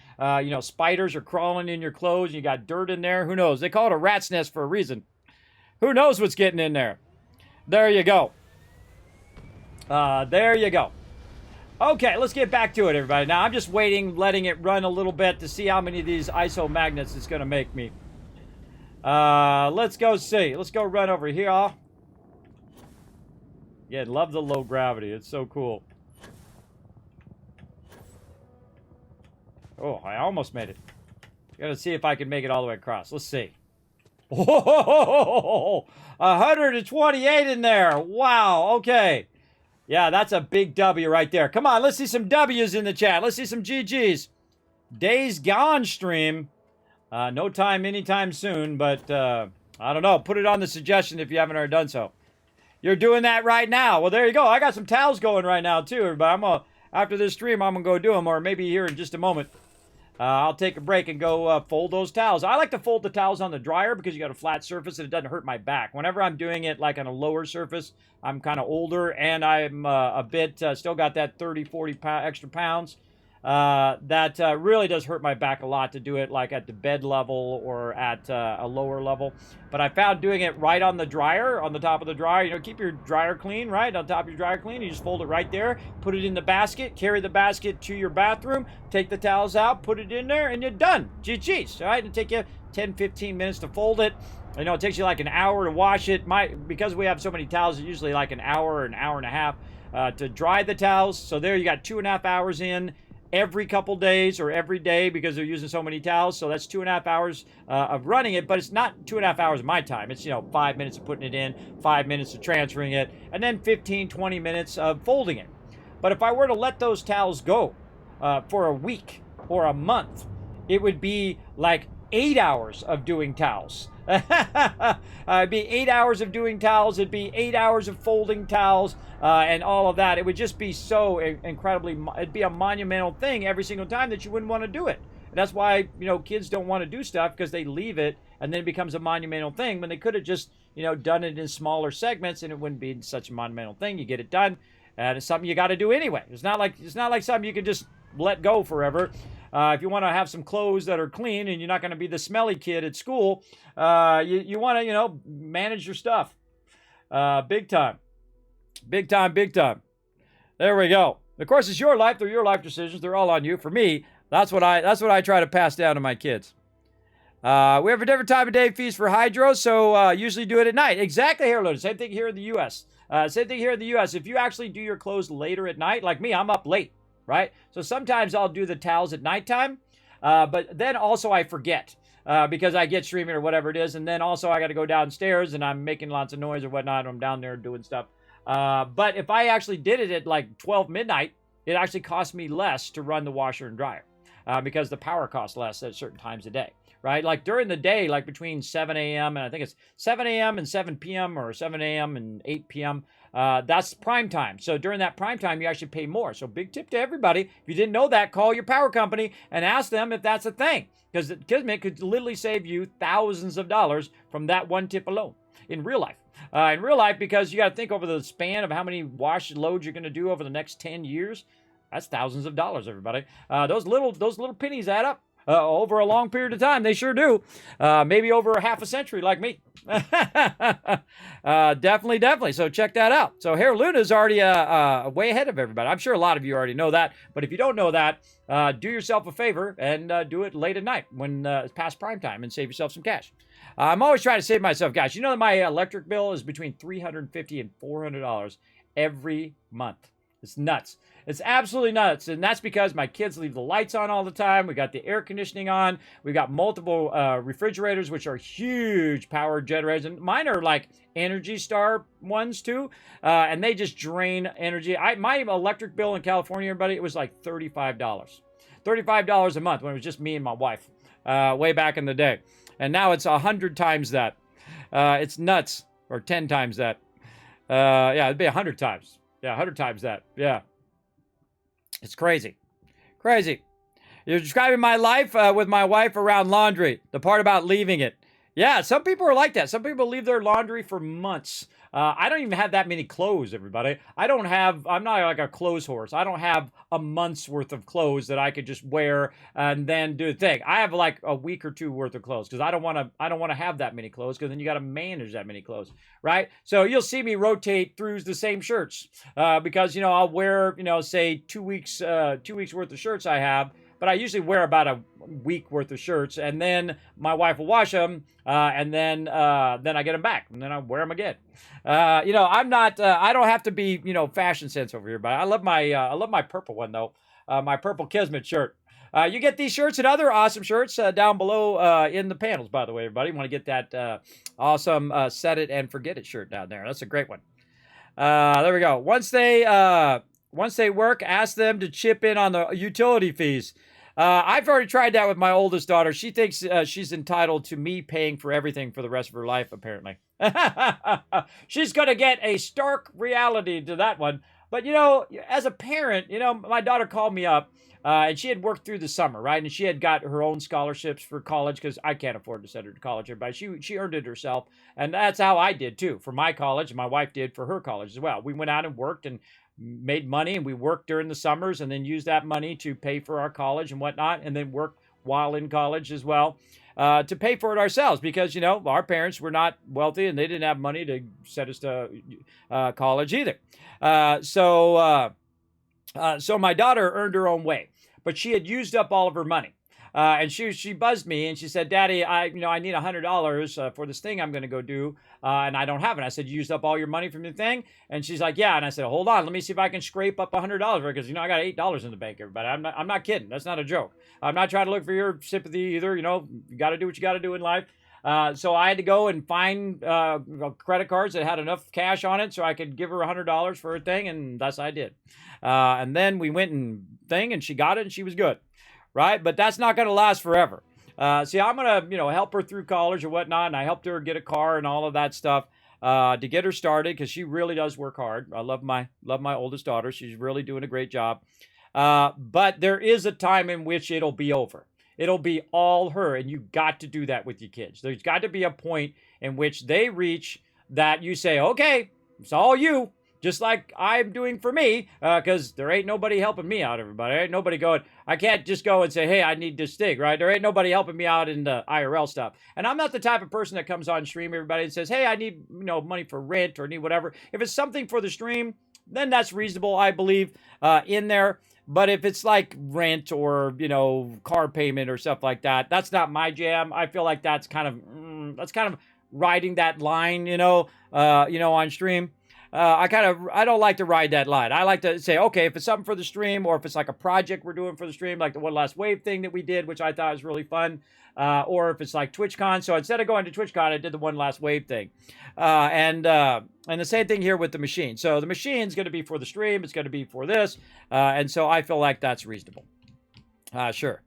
spiders are crawling in your clothes, and you got dirt in there? Who knows? They call it a rat's nest for a reason. Who knows what's getting in there? There you go. There you go. Okay, let's get back to it, everybody. Now, I'm just waiting, letting it run a little bit to see how many of these ISO magnets it's going to make me. Let's go see. Let's go run over here. Yeah, love the low gravity. It's so cool. Oh, I almost made it. Gotta see if I can make it all the way across. Let's see. Oh, 128 in there. Wow, okay. Yeah, that's a big W right there. Come on, let's see some W's in the chat. Let's see some GG's. Days Gone stream. No time anytime soon, but I don't know. Put it on the suggestion if you haven't already done so. You're doing that right now. Well, there you go. I got some towels going right now, too, everybody. After this stream, I'm going to go do them, or maybe here in just a moment. I'll take a break and go fold those towels. I like to fold the towels on the dryer because you got a flat surface and it doesn't hurt my back. Whenever I'm doing it like on a lower surface, I'm kind of older and I'm a bit, still got that 30, 40 extra pounds. That really does hurt my back a lot to do it like at the bed level or at a lower level. But I found doing it right on the dryer, on the top of the dryer, keep your dryer clean, right? On top of your dryer clean, you just fold it right there, put it in the basket, carry the basket to your bathroom, take the towels out, put it in there, and you're done. GG's, all right? It'll take you 10, 15 minutes to fold it. It takes you like an hour to wash it. Because we have so many towels, it's usually like an hour or an hour and a half to dry the towels. So there you got 2.5 hours in. Every couple days or every day because they're using so many towels. So that's 2.5 hours of running it, but it's not 2.5 hours of my time. It's, 5 minutes of putting it in, 5 minutes of transferring it, and then 15, 20 minutes of folding it. But if I were to let those towels go for a week or a month, it would be like 8 hours of doing towels. It'd be 8 hours of doing towels. It'd be 8 hours of folding towels and all of that. It would just be so incredibly, it'd be a monumental thing every single time that you wouldn't want to do it. And that's why, kids don't want to do stuff because they leave it and then it becomes a monumental thing when they could have just, done it in smaller segments and it wouldn't be such a monumental thing. You get it done and it's something you got to do anyway. It's not like something you can just let go forever. If you want to have some clothes that are clean and you're not going to be the smelly kid at school, you want to, manage your stuff. Big time. Big time, big time. There we go. Of course, it's your life. They're your life decisions. They're all on you. For me, that's what I try to pass down to my kids. We have a different time of day feast for hydro, so usually do it at night. Exactly here, Lotus. Same thing here in the U.S. Same thing here in the U.S. If you actually do your clothes later at night, like me, I'm up late. Right? So sometimes I'll do the towels at nighttime, but then also I forget because I get streaming or whatever it is, and then also I got to go downstairs and I'm making lots of noise or whatnot. I'm down there doing stuff. But if I actually did it at like 12 midnight, it actually cost me less to run the washer and dryer because the power costs less at certain times of day. Right? Like during the day, like between 7 a.m. and I think it's 7 a.m. and 7 p.m. or 7 a.m. and 8 p.m., That's prime time. So during that prime time, you actually pay more. So big tip to everybody. If you didn't know that, call your power company and ask them if that's a thing. Because Kismet could literally save you thousands of dollars from that one tip alone in real life. Because you got to think over the span of how many wash loads you're going to do over the next 10 years. That's thousands of dollars, everybody. Those little pennies add up. Over a long period of time, they sure do. Maybe over half a century, like me. Definitely. So check that out. So Hair Luna's already way ahead of everybody. I'm sure a lot of you already know that. But if you don't know that, do yourself a favor and do it late at night when it's past prime time and save yourself some cash. I'm always trying to save myself, guys. You know that my electric bill is between $350 and $400 every month. It's nuts. It's absolutely nuts. And that's because my kids leave the lights on all the time. We got the air conditioning on. We got multiple refrigerators, which are huge power generators. And mine are like Energy Star ones too. And they just drain energy. My electric bill in California, everybody, it was like $35. $35 a month when it was just me and my wife way back in the day. And now it's 100 times that. It's nuts. Or 10 times that. Yeah, it'd be 100 times. Yeah, 100 times that. Yeah. It's crazy. Crazy. You're describing my life with my wife around laundry. The part about leaving it. Yeah, some people are like that. Some people leave their laundry for months. I don't even have that many clothes, everybody. I'm not like a clothes horse. I don't have a month's worth of clothes that I could just wear and then do the thing. I have like a week or two worth of clothes because I don't want to have that many clothes because then you got to manage that many clothes, right? So you'll see me rotate through the same shirts because, I'll wear, say 2 weeks worth of shirts I have. But I usually wear about a week worth of shirts, and then my wife will wash them, and then I get them back, and then I wear them again. I'm not. I don't have to be, fashion sense over here, but I love my purple one though, my purple Kismet shirt. You get these shirts and other awesome shirts down below in the panels. By the way, everybody, you want to get that awesome set it and forget it shirt down there. That's a great one. There we go. Once they work, ask them to chip in on the utility fees. I've already tried that with my oldest daughter. She thinks she's entitled to me paying for everything for the rest of her life, apparently. She's going to get a stark reality to that one. But, as a parent, my daughter called me up, and she had worked through the summer, right? And she had got her own scholarships for college because I can't afford to send her to college, everybody. She earned it herself. And that's how I did, too, for my college. And my wife did for her college as well. We went out and worked and made money, and we worked during the summers and then used that money to pay for our college and whatnot, and then worked while in college as well to pay for it ourselves because, our parents were not wealthy and they didn't have money to send us to college either. So my daughter earned her own way, but she had used up all of her money. And she buzzed me and she said, Daddy, I need $100 for this thing I'm going to go do. And I don't have it. I said, you used up all your money from the thing? And she's like, yeah. And I said, hold on, let me see if I can scrape up $100 because, I got $8 in the bank, everybody. I'm not kidding. That's not a joke. I'm not trying to look for your sympathy either. You got to do what you got to do in life. So I had to go and find credit cards that had enough cash on it so I could give her $100 for her thing. And that's what I did. And then we went and she got it and she was good. Right? But that's not going to last forever. See, I'm going to, help her through college or whatnot. And I helped her get a car and all of that stuff to get her started because she really does work hard. I love my oldest daughter. She's really doing a great job. But there is a time in which it'll be over. It'll be all her. And you got to do that with your kids. There's got to be a point in which they reach that you say, okay, it's all you. Just like I'm doing for me, because there ain't nobody helping me out, everybody. There ain't nobody going, I can't just go and say, hey, I need this thing, right? There ain't nobody helping me out in the IRL stuff. And I'm not the type of person that comes on stream, everybody, and says, hey, I need, money for rent or need whatever. If it's something for the stream, then that's reasonable, I believe, in there. But if it's like rent or, car payment or stuff like that, that's not my jam. I feel like that's kind of riding that line, on stream. I don't like to ride that line. I like to say, okay, if it's something for the stream or if it's like a project we're doing for the stream, like the One Last Wave thing that we did, which I thought was really fun, or if it's like TwitchCon. So instead of going to TwitchCon, I did the One Last Wave thing. And the same thing here with the machine. So the machine's going to be for the stream. It's going to be for this. And so I feel like that's reasonable. Sure.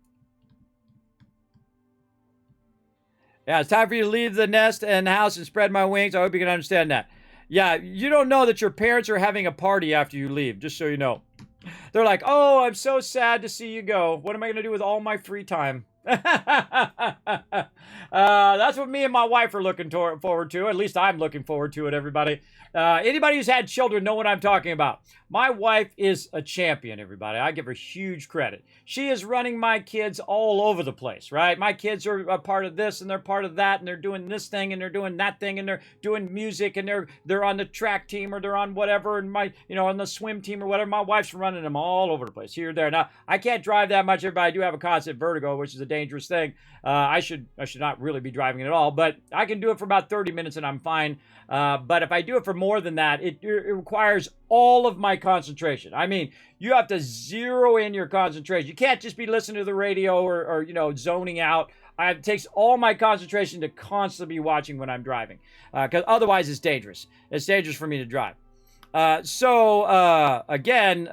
Yeah, it's time for you to leave the nest and house and spread my wings. I hope you can understand that. Yeah, you don't know that your parents are having a party after you leave, just so you know. They're like, oh, I'm so sad to see you go. What am I going to do with all my free time? That's what me and my wife are looking forward to. At least I'm looking forward to it, everybody. Anybody who's had children know what I'm talking about. My wife is a champion, everybody. I give her huge credit. She is running my kids all over the place, right? My kids are a part of this and they're part of that and they're doing this thing and they're doing that thing and they're doing music and they're on the track team or they're on whatever and on the swim team or whatever. My wife's running them all over the place, here, there. Now, I can't drive that much, everybody. I do have a constant vertigo, which is a dangerous thing. I should not really be driving it at all, but I can do it for about 30 minutes and I'm fine. But if I do it for more than that, it requires all of my concentration. I mean, you have to zero in your concentration. You can't just be listening to the radio or zoning out. It takes all my concentration to constantly be watching when I'm driving, because otherwise it's dangerous. It's dangerous for me to drive. Again,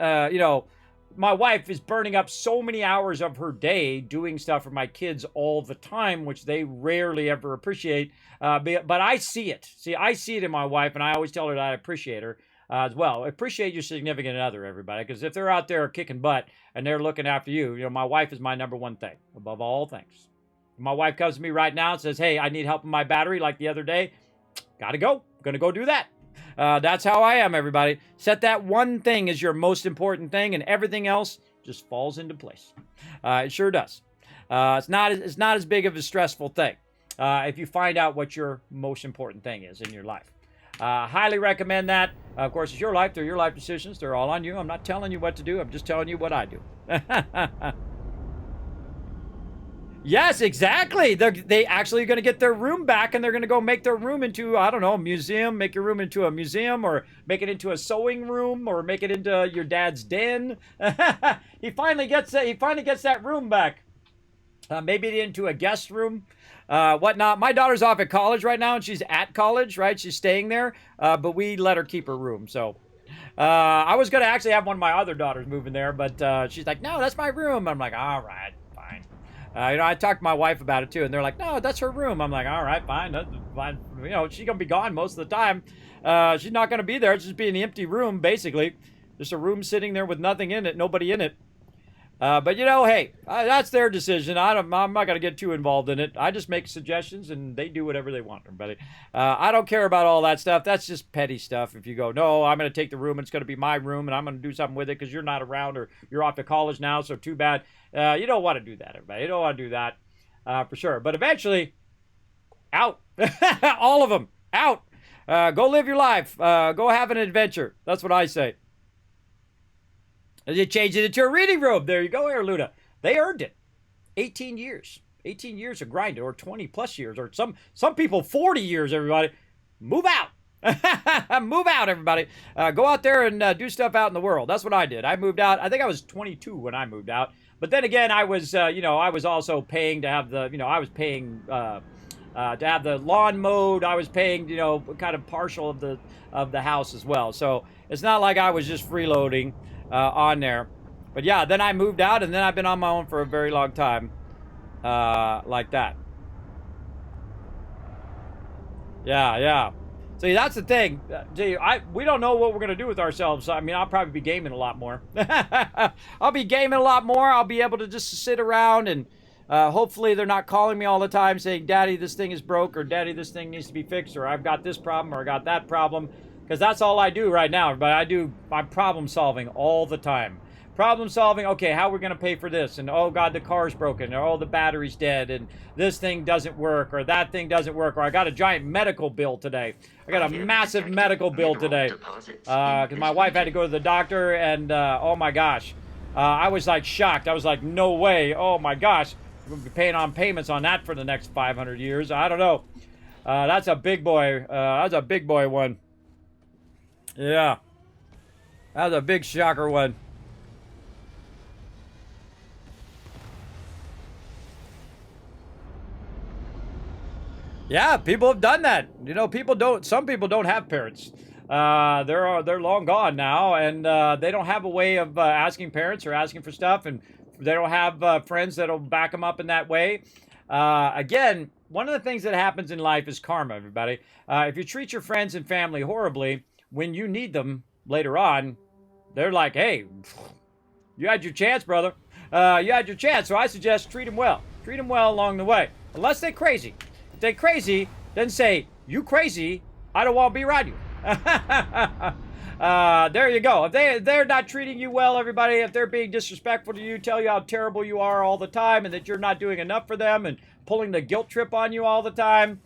my wife is burning up so many hours of her day doing stuff for my kids all the time, which they rarely ever appreciate. But I see it. See, I see it in my wife, and I always tell her that I appreciate her as well. Appreciate your significant other, everybody, because if they're out there kicking butt and they're looking after you, my wife is my number one thing above all things. My wife comes to me right now and says, hey, I need help with my battery like the other day. Gotta go. I'm going to go do that. That's how I am, everybody. Set that one thing as your most important thing, and everything else just falls into place. It sure does. It's not as big of a stressful thing if you find out what your most important thing is in your life. Highly recommend that. Of course, it's your life. They're your life decisions. They're all on you. I'm not telling you what to do. I'm just telling you what I do. Yes, exactly. They actually are going to get their room back, and they're going to go make their room into, I don't know, a museum. Make your room into a museum, or make it into a sewing room, or make it into your dad's den. He finally gets that room back. Maybe into a guest room, whatnot. My daughter's off at college right now, and she's at college, right? She's staying there, but we let her keep her room. So I was going to actually have one of my other daughters move in there, but she's like, no, that's my room. I'm like, all right, fine. I talked to my wife about it too, and they're like, no, that's her room. I'm like, all right, fine. That's fine. She's going to be gone most of the time. She's not going to be there. It's just be an empty room, basically. Just a room sitting there with nothing in it, nobody in it. But hey, that's their decision. I'm not going to get too involved in it. I just make suggestions, and they do whatever they want, everybody. I don't care about all that stuff. That's just petty stuff. If you go, no, I'm going to take the room, and it's going to be my room, and I'm going to do something with it because you're not around or you're off to college now, so too bad. You don't want to do that, everybody. You don't want to do that for sure. But eventually, out. All of them, out. Go live your life. Go have an adventure. That's what I say. You change it into a reading room. There you go, Luna. They earned it. 18 years. 18 years of grinding, or 20 plus years, or some people 40 years, everybody. Move out. Move out, everybody. Go out there and do stuff out in the world. That's what I did. I moved out. I think I was 22 when I moved out. But then again, I was, I was also paying to have the, I was paying to have the lawn mowed. I was paying, kind of partial of the house as well. So it's not like I was just freeloading on there. But yeah, then I moved out, and then I've been on my own for a very long time, like that. Yeah. See, that's the thing. We don't know what we're gonna do with ourselves. I mean, I'll probably be gaming a lot more. I'll be gaming a lot more. I'll be able to just sit around, and hopefully they're not calling me all the time saying, Daddy, this thing is broke, or Daddy, this thing needs to be fixed, or I've got this problem, or I got that problem. Because that's all I do right now. But I'm problem solving all the time. Problem solving, okay, how are we going to pay for this? And oh God, the car's broken, or oh, the battery's dead, and this thing doesn't work, or that thing doesn't work, or I got a giant medical bill today. I got a massive medical bill today. Because my wife had to go to the doctor, and oh my gosh. I was like shocked. I was like, no way. Oh my gosh. We're going to be paying on payments on that for the next 500 years. I don't know. That's a big boy. That's a big boy one. Yeah. That was a big shocker one. Yeah, people have done that. Some people don't have parents. They're long gone now, and they don't have a way of asking parents or asking for stuff, and they don't have friends that'll back them up in that way. Again, one of the things that happens in life is karma, everybody. If you treat your friends and family horribly, when you need them later on, they're like, hey, you had your chance, brother. You had your chance, so I suggest treat them well. Treat them well along the way. Unless they're crazy. If they're crazy, then say, you crazy, I don't want to be around you. There you go. If they're not treating you well, everybody, if they're being disrespectful to you, tell you how terrible you are all the time and that you're not doing enough for them and pulling the guilt trip on you all the time,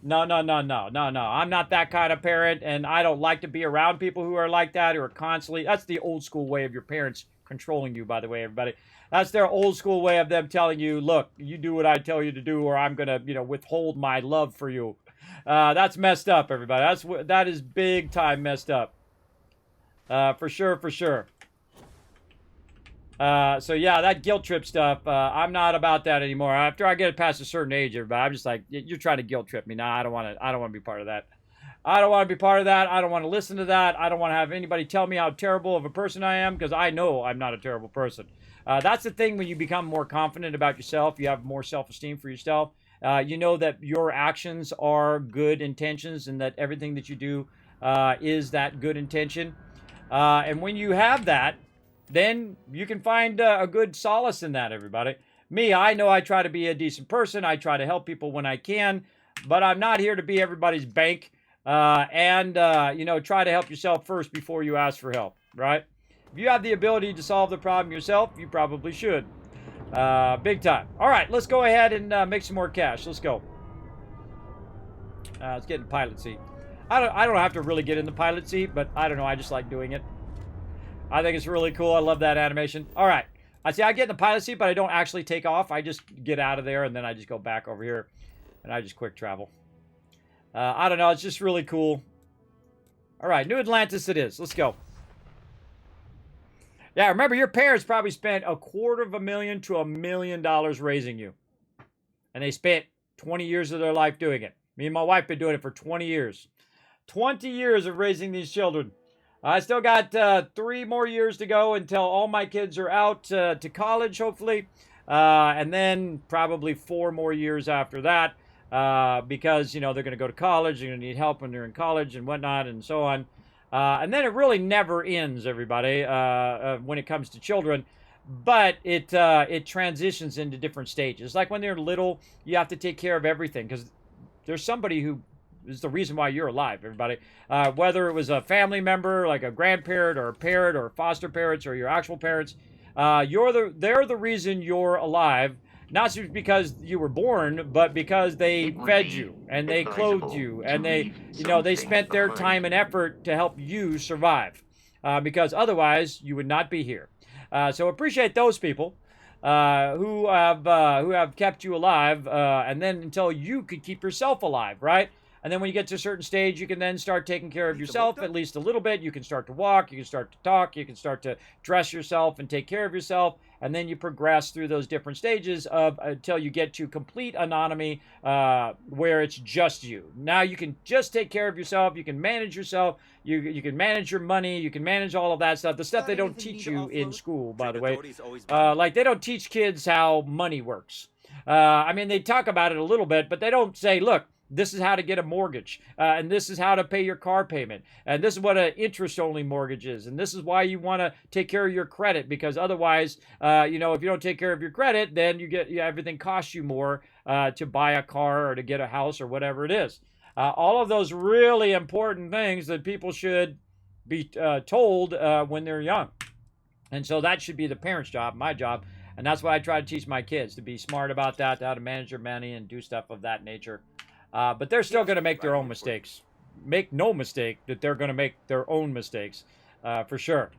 no. I'm not that kind of parent, and I don't like to be around people who are like that, who are constantly, that's the old school way of your parents controlling you, by the way, everybody. That's their old school way of them telling you, look, you do what I tell you to do, or I'm going to, withhold my love for you. That's messed up, everybody. That is big time messed up. For sure. So yeah, that guilt trip stuff, I'm not about that anymore. After I get past a certain age, everybody, I'm just like, you're trying to guilt trip me. Nah, I don't want to be part of that. I don't want to be part of that. I don't want to listen to that. I don't want to have anybody tell me how terrible of a person I am, because I know I'm not a terrible person. That's the thing. When you become more confident about yourself, you have more self-esteem for yourself. You know that your actions are good intentions, and that everything that you do is that good intention. And when you have that, then you can find a good solace in that, everybody. Me, I know I try to be a decent person. I try to help people when I can, but I'm not here to be everybody's bank. And try to help yourself first before you ask for help, right? If you have the ability to solve the problem yourself, you probably should. Big time. All right, let's go ahead and make some more cash. Let's go. Let's get in pilot seat. I don't have to really get in the pilot seat, but I don't know. I just like doing it. I think it's really cool. I love that animation. All right. I get in the pilot seat, but I don't actually take off. I just get out of there, and then I just go back over here, and I just quick travel. I don't know. It's just really cool. All right. New Atlantis it is. Let's go. Yeah, remember, your parents probably spent $250,000 to $1 million raising you. And they spent 20 years of their life doing it. Me and my wife been doing it for 20 years. 20 years of raising these children. I still got 3 more years to go until all my kids are out to college, hopefully. And then probably 4 more years after that. Because, they're going to go to college. They're going to need help when they're in college and whatnot and so on. And then it really never ends, everybody, when it comes to children. But it transitions into different stages. Like when they're little, you have to take care of everything because there's somebody who is the reason why you're alive, everybody. Whether it was a family member, like a grandparent or a parent or foster parents or your actual parents, they're the reason you're alive. Not just because you were born, but because they fed you and they clothed you and they spent their time and effort to help you survive. Because otherwise you would not be here. So appreciate those people who have kept you alive, and then until you could keep yourself alive, right? And then when you get to a certain stage, you can then start taking care of yourself at least a little bit. You can start to walk, you can start to talk, you can start to dress yourself and take care of yourself. And then you progress through those different stages until you get to complete autonomy, where it's just you. Now you can just take care of yourself. You can manage yourself. You can manage your money. You can manage all of that stuff. The stuff they don't teach you in school, by the way. Like they don't teach kids how money works. They talk about it a little bit, but they don't say, look, this is how to get a mortgage, and this is how to pay your car payment, and this is what an interest-only mortgage is, and this is why you want to take care of your credit, because otherwise, if you don't take care of your credit, then everything costs you more to buy a car or to get a house or whatever it is. All of those really important things that people should be told when they're young. And so that should be the parent's job, my job, and that's what I try to teach my kids, to be smart about that, how to manage their money and do stuff of that nature. But they're still going to make their own mistakes. Make no mistake that they're going to make their own mistakes, for sure.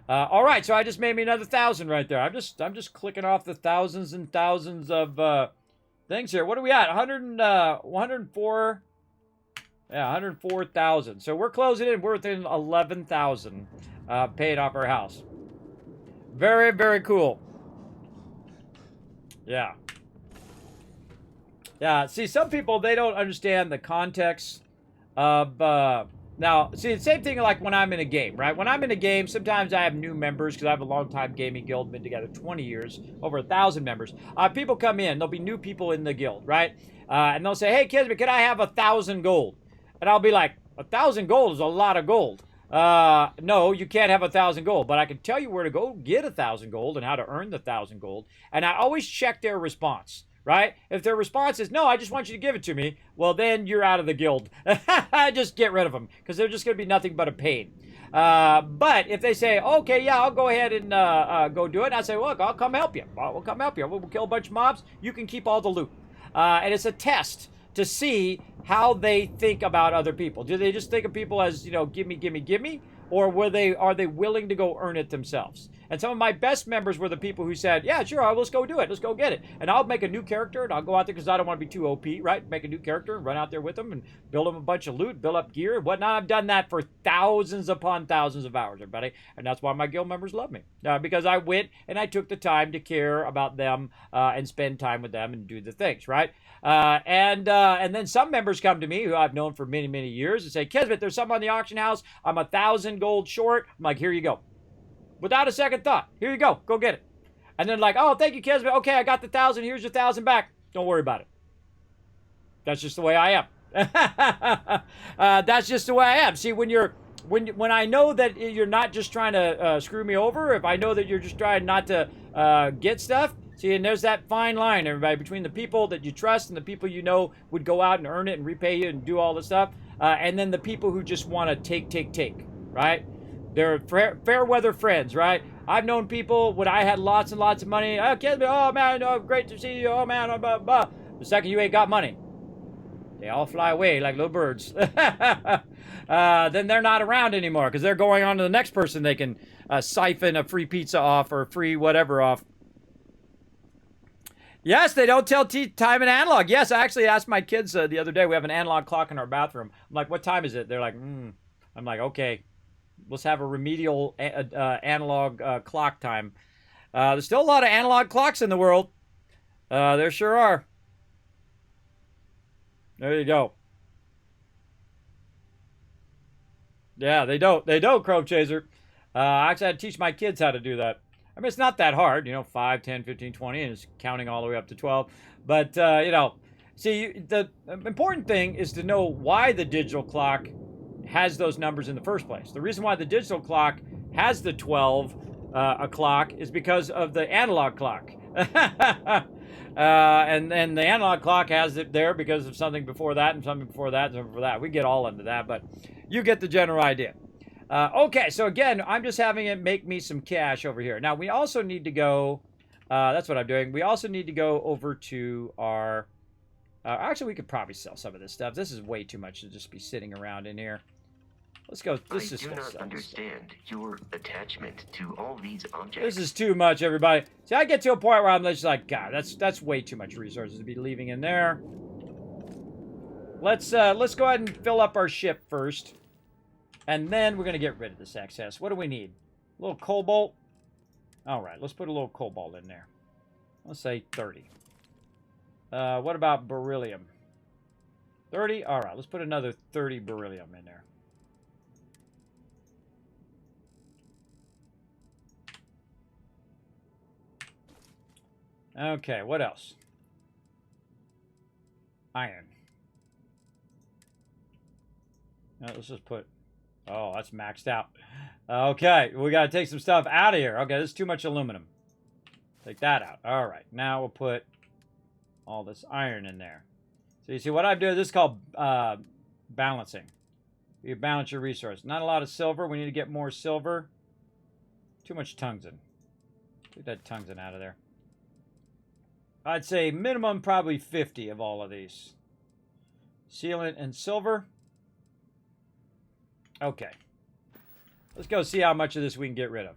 All right, so I just made me another 1,000 right there. I'm just clicking off the thousands and thousands of things here. What are we at? 104. Yeah, 104,000. So we're closing in. We're within 11,000 paying off our house. Very, very cool. Yeah. Yeah, see, some people, they don't understand the context of, now, see, the same thing like when I'm in a game, right? When I'm in a game, sometimes I have new members because I have a long-time gaming guild, been together 20 years, over 1,000 members. People come in, there'll be new people in the guild, right? And they'll say, hey, Kismet, can I have 1,000 gold? And I'll be like, 1,000 gold is a lot of gold. No, you can't have 1,000 gold, but I can tell you where to go get 1,000 gold and how to earn the 1,000 gold. And I always check their response, right? If their response is, no, I just want you to give it to me, well, then you're out of the guild. Just get rid of them, because they're just going to be nothing but a pain. But if they say, okay, yeah, I'll go ahead and go do it, and I say, look, I'll come help you. We'll come help you. We'll kill a bunch of mobs. You can keep all the loot. And it's a test to see how they think about other people. Do they just think of people as, you know, give me, give me, give me? Or are they willing to go earn it themselves? And some of my best members were the people who said, yeah, sure, let's go do it. Let's go get it. And I'll make a new character, and I'll go out there because I don't want to be too OP, right? Make a new character and run out there with them and build them a bunch of loot, build up gear and whatnot. I've done that for thousands upon thousands of hours, everybody. And that's why my guild members love me. Because I went and I took the time to care about them and spend time with them and do the things, right? And then some members come to me who I've known for many, many years and say, Kismet, there's something on the auction house. I'm 1,000 gold short. I'm like, here you go. Without a second thought. Here you go. Go get it. And then like, oh, thank you, Kismet. Okay, I got the 1,000. Here's your 1,000 back. Don't worry about it. That's just the way I am. That's just the way I am. See, when I know that you're not just trying to screw me over, if I know that you're just trying not to get stuff, see, and there's that fine line, everybody, between the people that you trust and the people you know would go out and earn it and repay you and do all this stuff, and then the people who just want to take, right? They're fair weather friends, right? I've known people when I had lots and lots of money. Oh, Kismet, oh man, oh, great to see you. Oh man, blah, blah, blah. The second you ain't got money, they all fly away like little birds. Then they're not around anymore because they're going on to the next person they can siphon a free pizza off or a free whatever off. Yes, they don't tell time in analog. Yes, I actually asked my kids the other day. We have an analog clock in our bathroom. I'm like, what time is it? They're like, I'm like, okay. Let's have a remedial analog clock time. There's still a lot of analog clocks in the world. There sure are. There you go. Yeah, they don't. They don't, Crow Chaser. I actually had to teach my kids how to do that. I mean, it's not that hard. 5, 10, 15, 20, and it's counting all the way up to 12. But, see, the important thing is to know why the digital clock has those numbers in the first place. The reason why the digital clock has the 12 o'clock is because of the analog clock. And the analog clock has it there because of something before that and something before that and something before that. We get all into that, but you get the general idea. Okay, so again, I'm just having it make me some cash over here. Now, we also need to go, that's what I'm doing. We also need to go over to our, actually, we could probably sell some of this stuff. This is way too much to just be sitting around in here. Let's go. I do not understand your attachment to all these objects. This is too much, everybody. See, I get to a point where I'm just like, God, that's way too much resources to be leaving in there. Let's go ahead and fill up our ship first. And then we're going to get rid of this excess. What do we need? A little cobalt. All right, let's put a little cobalt in there. Let's say 30. What about beryllium? 30? All right, let's put another 30 beryllium in there. Okay, what else? Iron. Let's just put... Oh, that's maxed out. Okay, we got to take some stuff out of here. Okay, this is too much aluminum. Take that out. All right, now we'll put all this iron in there. So you see what I'm doing? This is called balancing. You balance your resource. Not a lot of silver. We need to get more silver. Too much tungsten. Get that tungsten out of there. I'd say minimum probably 50 of all of these. Sealant and silver. Okay. Let's go see how much of this we can get rid of.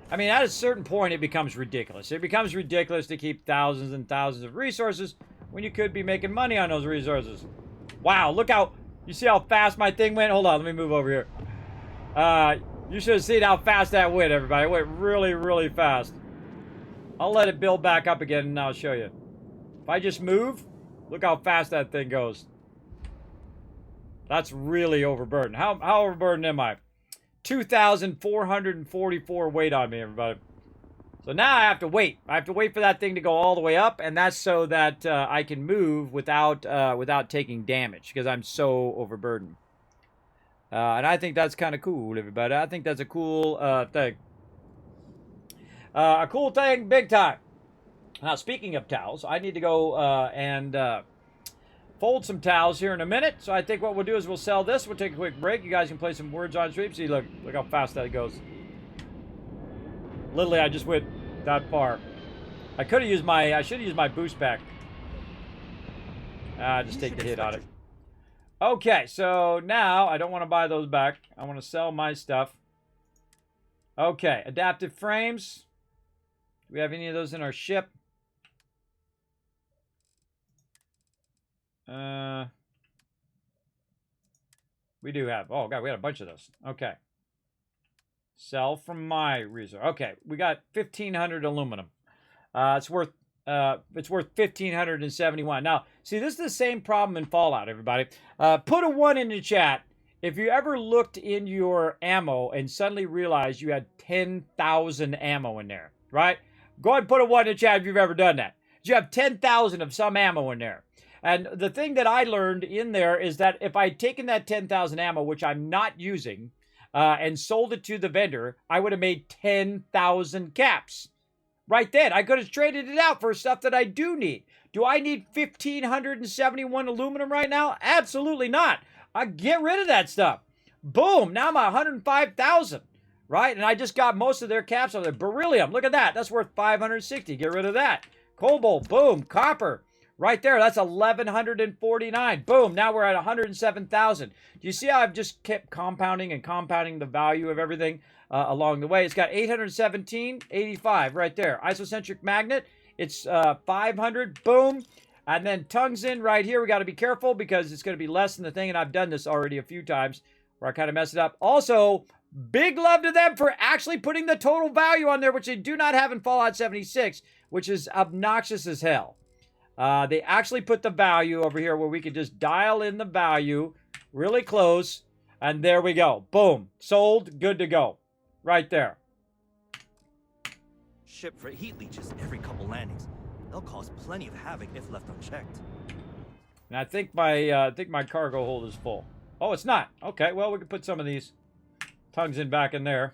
I mean, at a certain point, it becomes ridiculous. It becomes ridiculous to keep thousands and thousands of resources when you could be making money on those resources. Wow, look how... You see how fast my thing went? Hold on, let me move over here. You should have seen how fast that went, everybody. It went really, really fast. I'll let it build back up again, and I'll show you. If I just move, look how fast that thing goes. That's really overburdened. How overburdened am I? 2,444 weight on me, everybody. So now I have to wait. I have to wait for that thing to go all the way up, and that's so that I can move without taking damage because I'm so overburdened. And I think that's kind of cool, everybody. I think that's a cool thing. A cool thing, big time. Now, speaking of towels, I need to go and fold some towels here in a minute. So I think what we'll do is we'll sell this. We'll take a quick break. You guys can play some words on stream. See, look how fast that goes. Literally, I just went that far. I should have used my boost pack. Just take the hit on it. Okay, so now I don't want to buy those back. I want to sell my stuff. Okay, adaptive frames. Do we have any of those in our ship? We do have. Oh, God, we had a bunch of those. Okay. Sell from my resource. Okay, we got 1,500 aluminum. It's worth 1,571. Now, see, this is the same problem in Fallout, everybody. Put a 1 in the chat if you ever looked in your ammo and suddenly realized you had 10,000 ammo in there, right? Go ahead and put a 1 in the chat if you've ever done that. You have 10,000 of some ammo in there. And the thing that I learned in there is that if I'd taken that 10,000 ammo, which I'm not using, and sold it to the vendor, I would have made 10,000 caps. Right then, I could have traded it out for stuff that I do need. Do I need 1,571 aluminum right now? Absolutely not. I get rid of that stuff. Boom, now I'm at 105,000, right? And I just got most of their caps on there. Beryllium, look at that. That's worth 560. Get rid of that. Cobalt, boom. Copper, right there. That's 1,149. Boom, now we're at 107,000. Do you see how I've just kept compounding and compounding the value of everything along the way? It's got 817.85 right there. Isocentric magnet, it's 500. Boom. And then tungsten right here. We got to be careful because it's going to be less than the thing. And I've done this already a few times where I kind of mess it up. Also, big love to them for actually putting the total value on there, which they do not have in Fallout 76, which is obnoxious as hell. They actually put the value over here where we could just dial in the value really close. And there we go. Boom. Sold. Good to go. Right there. Ship for heat leeches every couple landings. They'll cause plenty of havoc if left unchecked. And I think my cargo hold is full. Oh, it's not. Okay, well, we can put some of these tungsten back in there.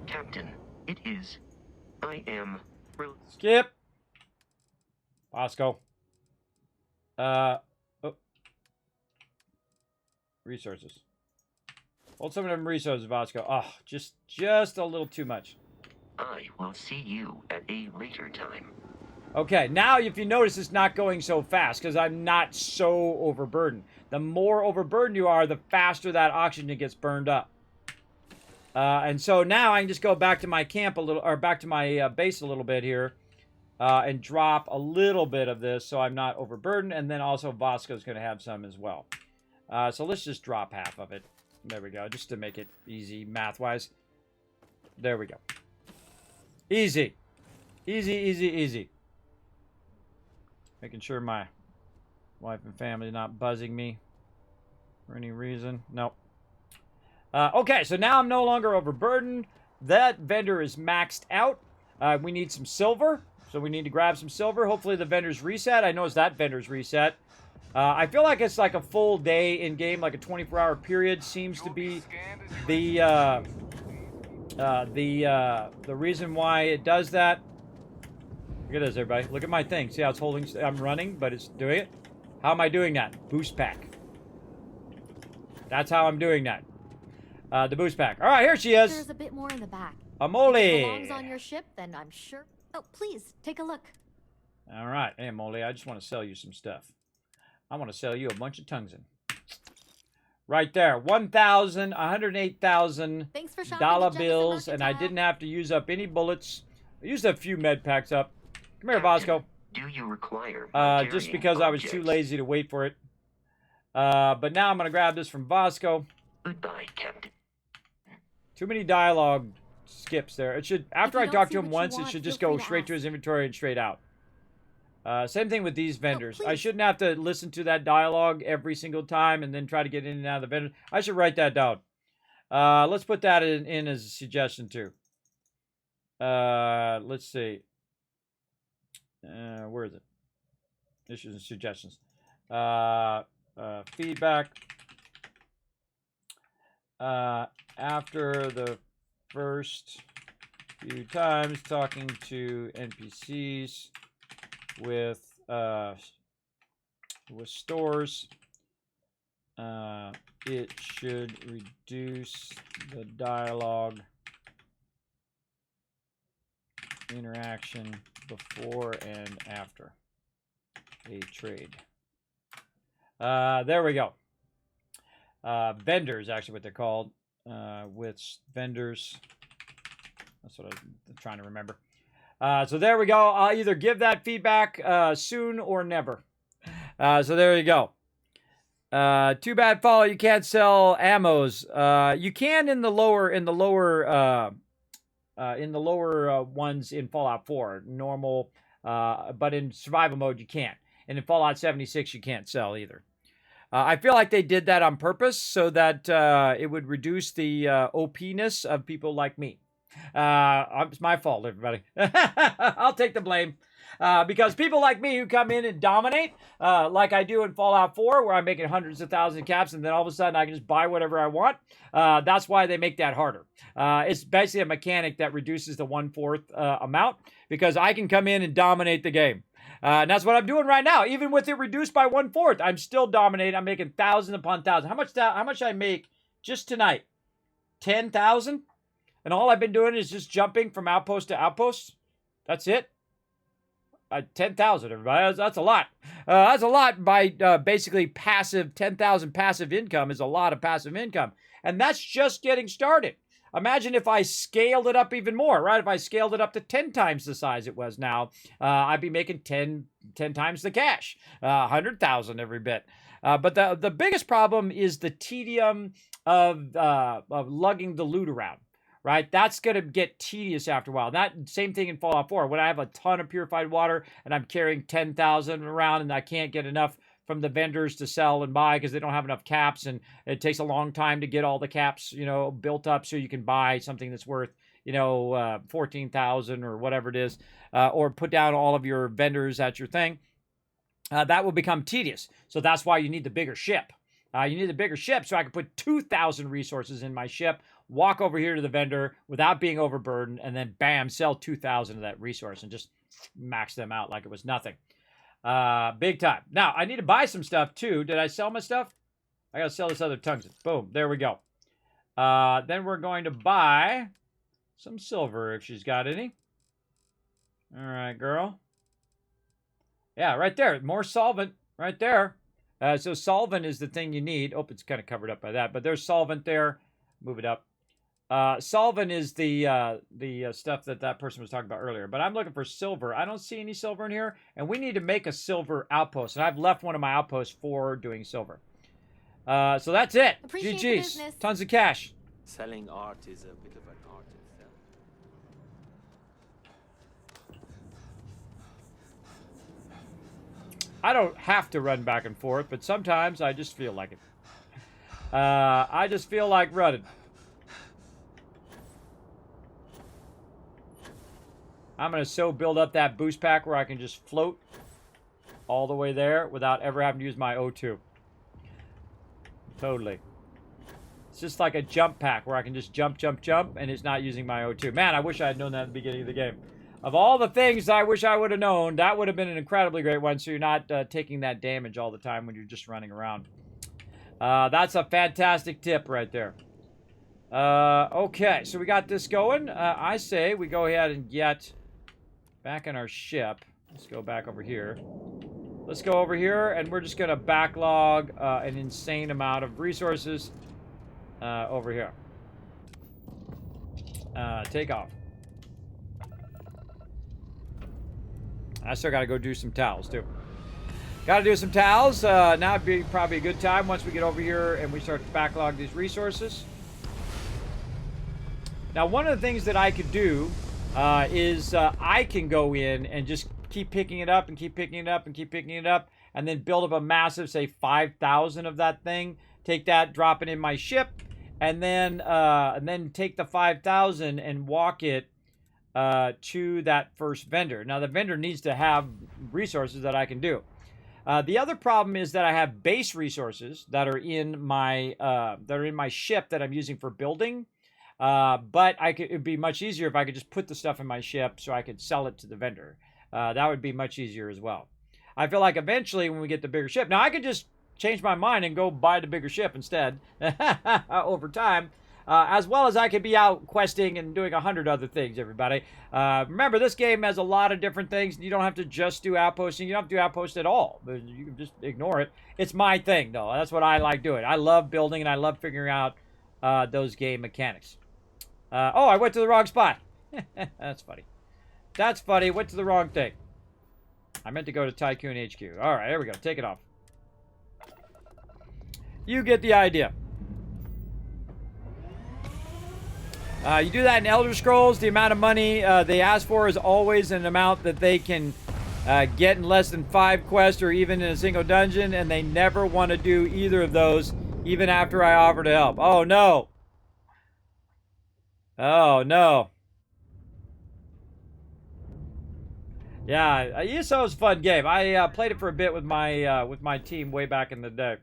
Captain, it is. I am. Skip. Bosco. Oh. Resources. Hold some of them resources, Bosco. Oh, just a little too much. I will see you at a later time. Okay, now if you notice, it's not going so fast because I'm not so overburdened. The more overburdened you are, the faster that oxygen gets burned up. And so now I can just go back to my camp a little, or back to my base a little bit here, and drop a little bit of this so I'm not overburdened. And then also Bosco's going to have some as well. So let's just drop half of it. There we go, just to make it easy math-wise. There we go. Easy. Easy, easy, easy. Making sure my wife and family are not buzzing me for any reason. Nope. Okay, so now I'm no longer overburdened. That vendor is maxed out. We need some silver, so we need to grab some silver. Hopefully the vendor's reset. I noticed that vendor's reset. I feel like it's like a full day in game, like a 24-hour period seems to be the reason why it does that. Look at this, everybody. Look at my thing. See how it's holding? I'm running, but it's doing it. How am I doing that? Boost pack. That's how I'm doing that. The boost pack. All right, here she is. There's a bit more in the back. Amole. If it belongs on your ship, then I'm sure. Oh, please take a look. All right, hey Amole, I just want to sell you some stuff. I want to sell you a bunch of tungsten. Right there, 108,000 Thanks for shopping dollar at Jefferson bills, and I Mercantile. didn't have to use up any bullets. I used a few med packs up. Come here, Bosco. Do you require Just because I was too lazy to wait for it. But now I'm going to grab this from Bosco. Goodbye, Captain. Too many dialogue skips there. It should, after you I don't talk see to him what you once, it want, should feel just go free to straight to ask. his inventory and straight out. Same thing with these vendors. I please. shouldn't have to listen to that dialogue every single time and then try to get in and out of the vendor. I should write that down. Let's put that in as a suggestion too. Let's see. Where is it? Issues and suggestions. Feedback. After the first few times talking to NPCs with stores, it should reduce the dialogue interaction before and after a trade. There we go. Vendors, actually what they're called. With vendors. That's what I'm trying to remember. So there we go. I'll either give that feedback soon or never. So there you go. Too bad, Follow. You can't sell ammos. You can in the lower ones in Fallout 4, normal. But in survival mode you can't. And in Fallout 76 you can't sell either. I feel like they did that on purpose so that it would reduce the OP-ness of people like me. It's my fault, everybody. I'll take the blame. Because people like me who come in and dominate, like I do in Fallout 4, where I'm making hundreds of thousands of caps, and then all of a sudden I can just buy whatever I want. That's why they make that harder. It's basically a mechanic that reduces the 1/4 amount, because I can come in and dominate the game. And that's what I'm doing right now. Even with it reduced by 1/4, I'm still dominating. I'm making thousands upon thousands. How much I make just tonight? 10,000? And all I've been doing is just jumping from outpost to outpost. That's it. 10,000, everybody. That's a lot. That's a lot by basically passive. 10,000 passive income is a lot of passive income. And that's just getting started. Imagine if I scaled it up even more, right? If I scaled it up to 10 times the size it was now, I'd be making 10 times the cash, 100,000 every bit. But the biggest problem is the tedium of lugging the loot around, right? That's going to get tedious after a while. That same thing in Fallout 4. When I have a ton of purified water and I'm carrying 10,000 around and I can't get enough from the vendors to sell and buy because they don't have enough caps, and it takes a long time to get all the caps, built up so you can buy something that's worth, 14,000 or whatever it is, or put down all of your vendors at your thing. That will become tedious. So that's why you need the bigger ship. You need the bigger ship so I can put 2,000 resources in my ship, walk over here to the vendor without being overburdened, and then bam, sell 2,000 of that resource and just max them out like it was nothing. Big time. Now, I need to buy some stuff too. Did I sell my stuff? I gotta sell this other tungsten. Boom, there we go. Then we're going to buy some silver if she's got any. All right, girl. Yeah, right there. More solvent right there. So solvent is the thing you need. Oh, it's kind of covered up by that, but there's solvent there. Move it up. Solvent is the stuff that person was talking about earlier. But I'm looking for silver. I don't see any silver in here, and we need to make a silver outpost. And I've left one of my outposts for doing silver. So that's it. Appreciate the GG's. business. Tons of cash. Selling art is a bit of an art itself. I don't have to run back and forth, but sometimes I just feel like it. I just feel like running. I'm going to build up that boost pack where I can just float all the way there without ever having to use my O2. Totally. It's just like a jump pack where I can just jump, and it's not using my O2. Man, I wish I had known that at the beginning of the game. Of all the things I wish I would have known, that would have been an incredibly great one, so you're not taking that damage all the time when you're just running around. That's a fantastic tip right there. Okay, so we got this going. I say we go ahead and get back in our ship. Let's go back over here. Let's go over here, and we're just going to backlog an insane amount of resources over here. Take off. I still got to go do some towels, too. Got to do some towels. Now would be probably a good time once we get over here and we start to backlog these resources. Now, one of the things that I could do is I can go in and just keep picking it up and keep picking it up and keep picking it up, and then build up a massive, say, 5,000 of that thing. Take that, drop it in my ship, and then take the 5,000 and walk it to that first vendor. Now the vendor needs to have resources that I can do. The other problem is that I have base resources that are in my ship that I'm using for building. But it'd be much easier if I could just put the stuff in my ship so I could sell it to the vendor. That would be much easier as well. I feel like eventually when we get the bigger ship, now I could just change my mind and go buy the bigger ship instead over time. As well as I could be out questing and doing 100 other things, everybody. Remember, this game has a lot of different things. You don't have to just do outposting. You don't have to do outpost at all. You can just ignore it. It's my thing, though. That's what I like doing. I love building, and I love figuring out those game mechanics. Oh, I went to the wrong spot. That's funny. That's funny. Went to the wrong thing. I meant to go to Tycoon HQ. All right, here we go. Take it off. You get the idea. You do that in Elder Scrolls. The amount of money they ask for is always an amount that they can get in less than 5 quests or even in a single dungeon, and they never want to do either of those, even after I offer to help. Oh, no. Oh, no. Yeah, ESO is a fun game. I played it for a bit with my team way back in the day.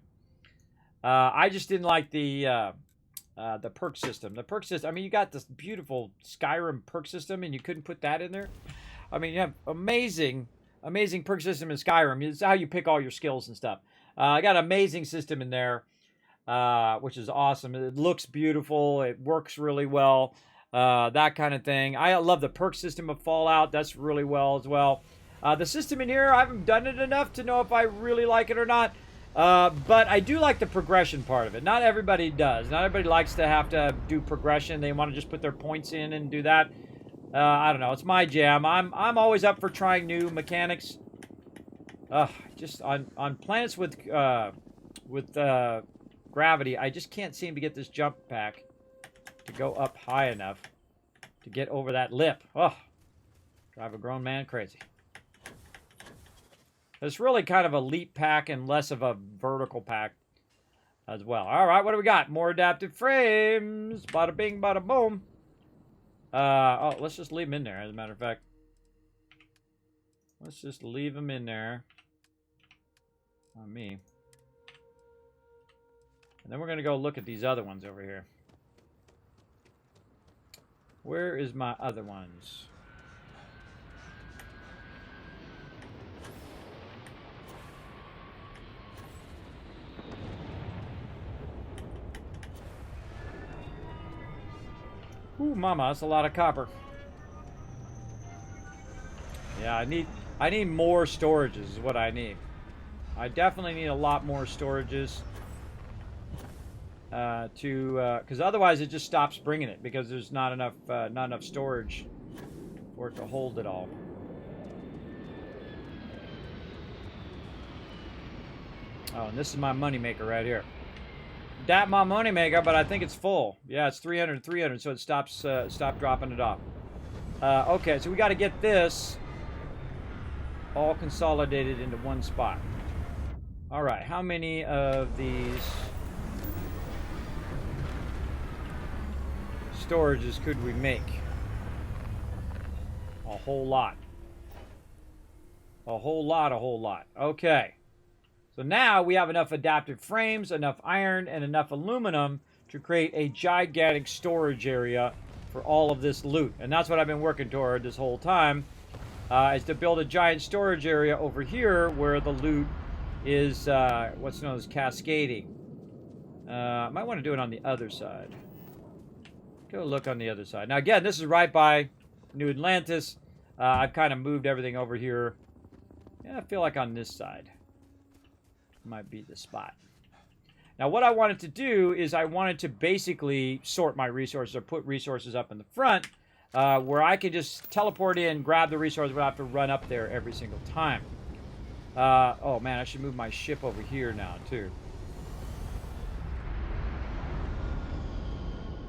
I just didn't like the perk system. The perk system, I mean, you got this beautiful Skyrim perk system, and you couldn't put that in there. I mean, you have amazing perk system in Skyrim. It's how you pick all your skills and stuff. I got an amazing system in there, which is awesome. It looks beautiful. It works really well. That kind of thing. I love the perk system of Fallout. That's really well as well. The system in here, I haven't done it enough to know if I really like it or not. But I do like the progression part of it. Not everybody does. Not everybody likes to have to do progression. They want to just put their points in and do that. I don't know. It's my jam. I'm always up for trying new mechanics. Just on planets with gravity, I just can't seem to get this jump pack to go up high enough to get over that lip. Oh, drive a grown man crazy. It's really kind of a leap pack and less of a vertical pack as well. All right, what do we got? More adaptive frames. Bada bing, bada boom. Oh, let's just leave them in there, as a matter of fact. Let's just leave them in there. On me. And then we're going to go look at these other ones over here. Where is my other ones? Ooh, mama, that's a lot of copper. Yeah, I need more storages is what I need. I definitely need a lot more storages because otherwise it just stops bringing it because there's not enough storage for it to hold it all. Oh, and this is my moneymaker right here. That my moneymaker, but I think it's full. Yeah, it's 300, so it stops dropping it off. Okay, so we got to get this all consolidated into one spot. All right, how many of these storages could we make? A whole lot. A whole lot. Okay. So now we have enough adaptive frames, enough iron, and enough aluminum to create a gigantic storage area for all of this loot. And that's what I've been working toward this whole time, is to build a giant storage area over here where the loot is what's known as cascading. Might want to do it on the other side. Go look on the other side. Now again, this is right by New Atlantis. I've kind of moved everything over here. Yeah, I feel like on this side might be the spot. Now what I wanted to do is I wanted to basically sort my resources or put resources up in the front where I could just teleport in, grab the resources without have to run up there every single time. Oh man, I should move my ship over here now too.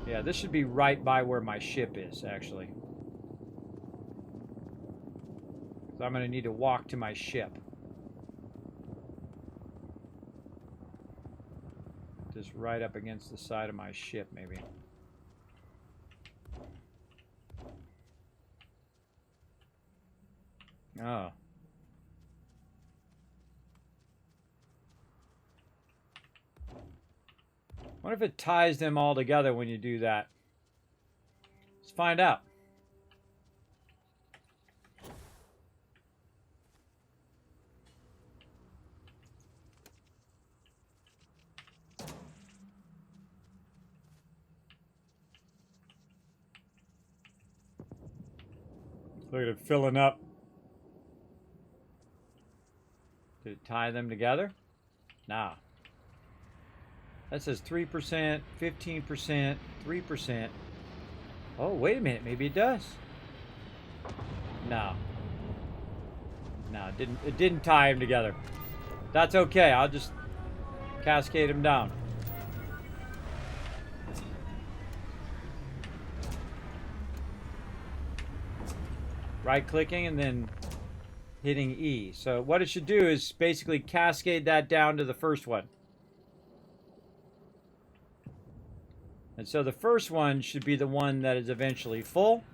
Yeah, this should be right by where my ship is actually. So I'm going to need to walk to my ship. Just right up against the side of my ship, maybe. Oh. What if it ties them all together when you do that? Let's find out. Look at it filling up. Did it tie them together? Nah. That says 3%, 15%, 3%. Oh, wait a minute. Maybe it does. No. No, it didn't tie them together. That's okay. I'll just cascade them down. Right-clicking and then hitting E. So what it should do is basically cascade that down to the first one. And so the first one should be the one that is eventually full,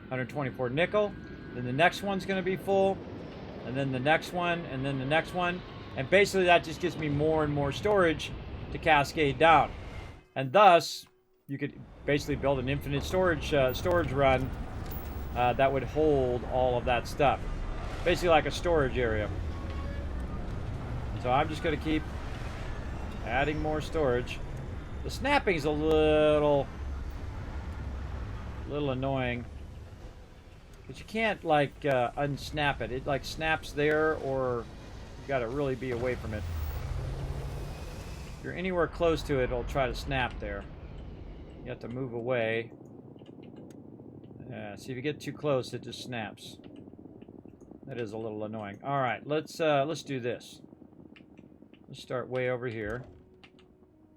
124 nickel. Then the next one's going to be full, and then the next one, and then the next one. And basically that just gives me more and more storage to cascade down. And thus, you could basically build an infinite storage run that would hold all of that stuff. Basically like a storage area. So I'm just going to keep adding more storage. The snapping is a little annoying. Because you can't, like, unsnap it. It, like, snaps there, or you got to really be away from it. If you're anywhere close to it, it'll try to snap there. You have to move away. See if you get too close, it just snaps. That is a little annoying. All right, let's do this. Let's start way over here.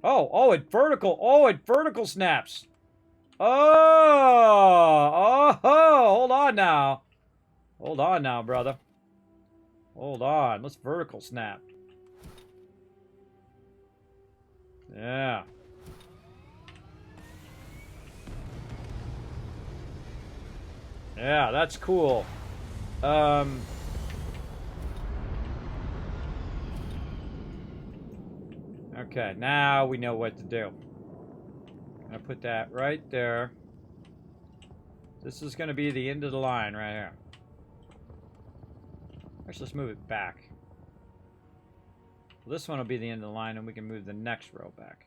Oh, it vertical snaps. Oh, hold on now. Hold on now, brother. Hold on, let's vertical snap. Yeah. Yeah, that's cool. Okay, now we know what to do. I'm gonna put that right there. This is gonna be the end of the line right here. Actually, let's move it back. Well, this one will be the end of the line, and we can move the next row back.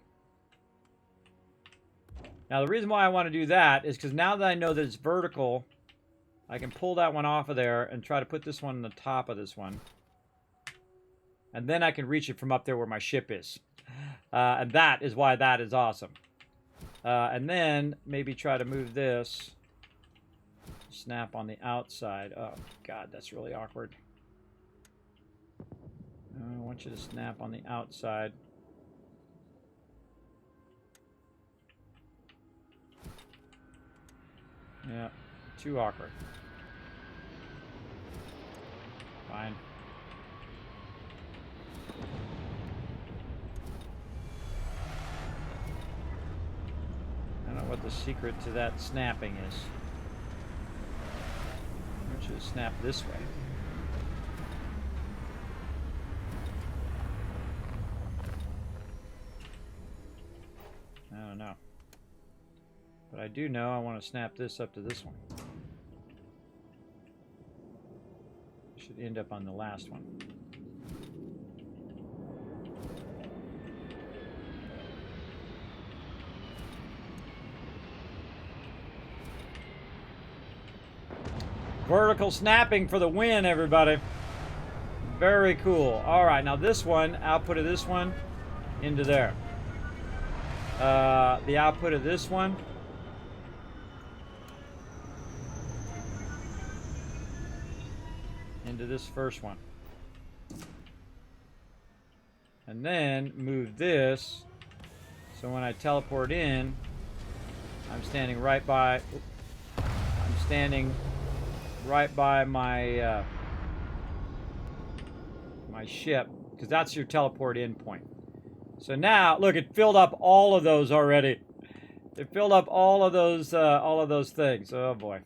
Now, the reason why I want to do that is because now that I know that it's vertical, I can pull that one off of there and try to put this one on the top of this one. And then I can reach it from up there where my ship is. And that is why that is awesome. And then maybe try to move this. Snap on the outside. Oh, God, that's really awkward. I want you to snap on the outside. Yeah, too awkward. Fine. I don't know what the secret to that snapping is. I want you to snap this way. I don't know. But I do know I want to snap this up to this one. Should end up on the last one. Vertical snapping for the win, everybody. Very cool. All right, now this one, output of this one into there. The output of this one into this first one. And then move this so when I teleport in, I'm standing right by my my ship, because that's your teleport in point. So now, look, it filled up all of those already. It filled up all of those things. Oh boy.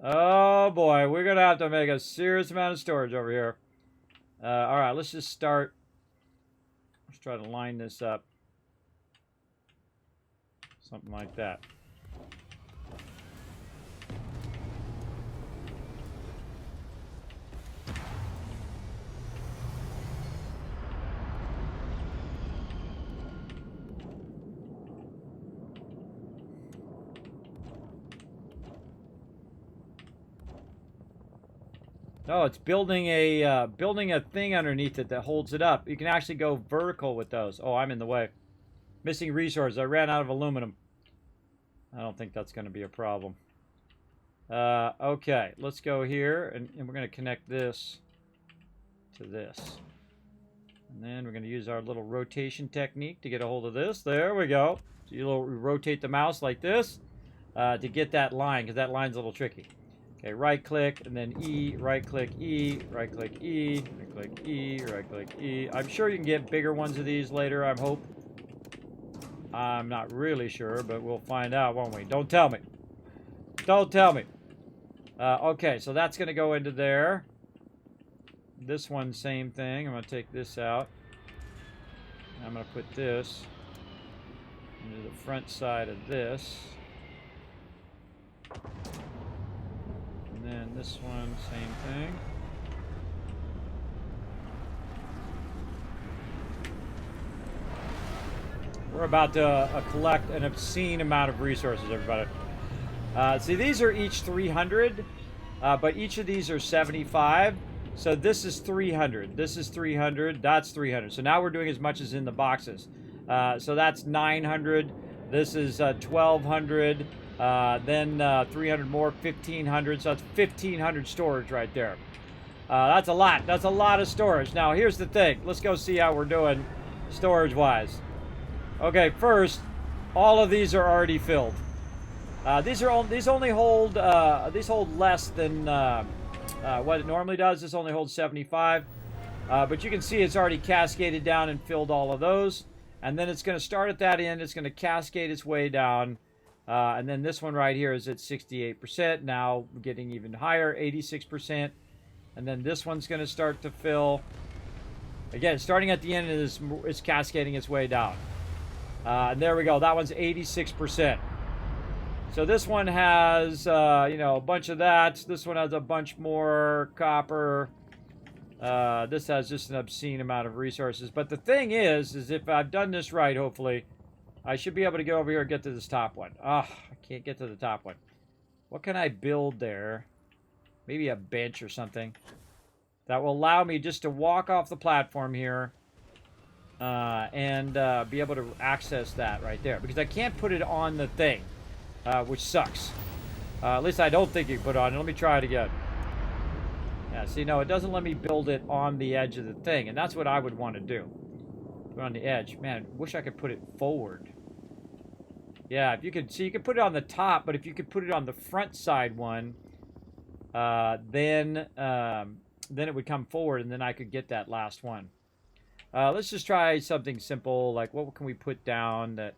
Oh boy, we're gonna have to make a serious amount of storage over here. All right, let's just start. Let's try to line this up. Something like that. No, it's building a thing underneath it that holds it up. You can actually go vertical with those. Oh, I'm in the way. Missing resources. I ran out of aluminum. I don't think that's going to be a problem. Okay, let's go here, and we're going to connect this to this. And then we're going to use our little rotation technique to get a hold of this. There we go. So you'll rotate the mouse like this to get that line, because that line's a little tricky. Okay, right click, and then E, right click E, right click E, right click E, right click E. I'm sure you can get bigger ones of these later, I hope. I'm not really sure, but we'll find out, won't we? Don't tell me. Don't tell me. Okay, so that's going to go into there. This one, same thing. I'm going to take this out. I'm going to put this into the front side of this. And then this one, same thing. We're about to collect an obscene amount of resources, everybody. See, these are each 300, but each of these are 75. So this is 300. This is 300. That's 300. So now we're doing as much as in the boxes. So that's 900. This is 1,200. Then 300 more, 1,500. So that's 1,500 storage right there. That's a lot. That's a lot of storage. Now, here's the thing. Let's go see how we're doing storage-wise. Okay, first, all of these are already filled. These only hold less than what it normally does. This only holds 75. But you can see it's already cascaded down and filled all of those. And then it's going to start at that end. It's going to cascade its way down. And then this one right here is at 68%. Now getting even higher, 86%. And then this one's going to start to fill. Again, starting at the end, it's cascading its way down. And there we go. That one's 86%. So this one has, a bunch of that. This one has a bunch more copper. This has just an obscene amount of resources. But the thing is if I've done this right, hopefully, I should be able to get over here and get to this top one. I can't get to the top one. What can I build there? Maybe a bench or something. That will allow me just to walk off the platform here. And be able to access that right there. Because I can't put it on the thing. Which sucks. At least I don't think you can put it on. Let me try it again. Yeah, see, no, it doesn't let me build it on the edge of the thing. And that's what I would want to do. Put it on the edge. Man, wish I could put it forward. Yeah, if you could... See, you could put it on the top, but if you could put it on the front side one, then it would come forward, and then I could get that last one. Let's just try something simple, like what can we put down that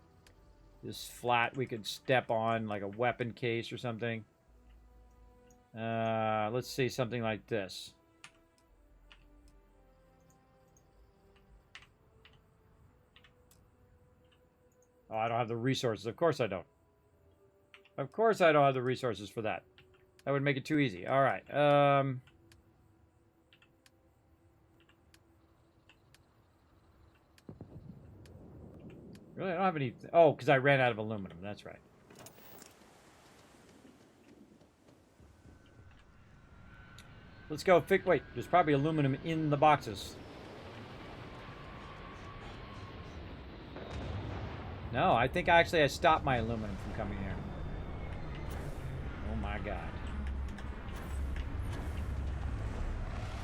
is flat we could step on, like a weapon case or something. Let's see, something like this. Oh, I don't have the resources. Of course I don't. Of course I don't have the resources for that. That would make it too easy. All right. Really, I don't have any... Oh, because I ran out of aluminum. That's right. Let's go fix... Wait, there's probably aluminum in the boxes. No, I think I stopped my aluminum from coming here. Oh my god.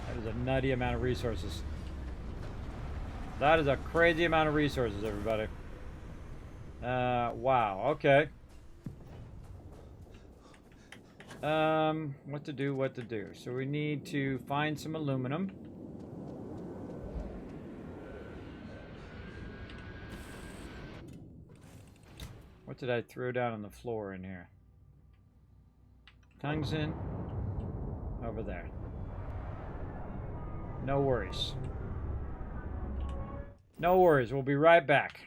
That is a nutty amount of resources. That is a crazy amount of resources, everybody. Wow, okay. What to do. So we need to find some aluminum. What did I throw down on the floor in here? Tungsten. Over there. No worries. No worries. We'll be right back.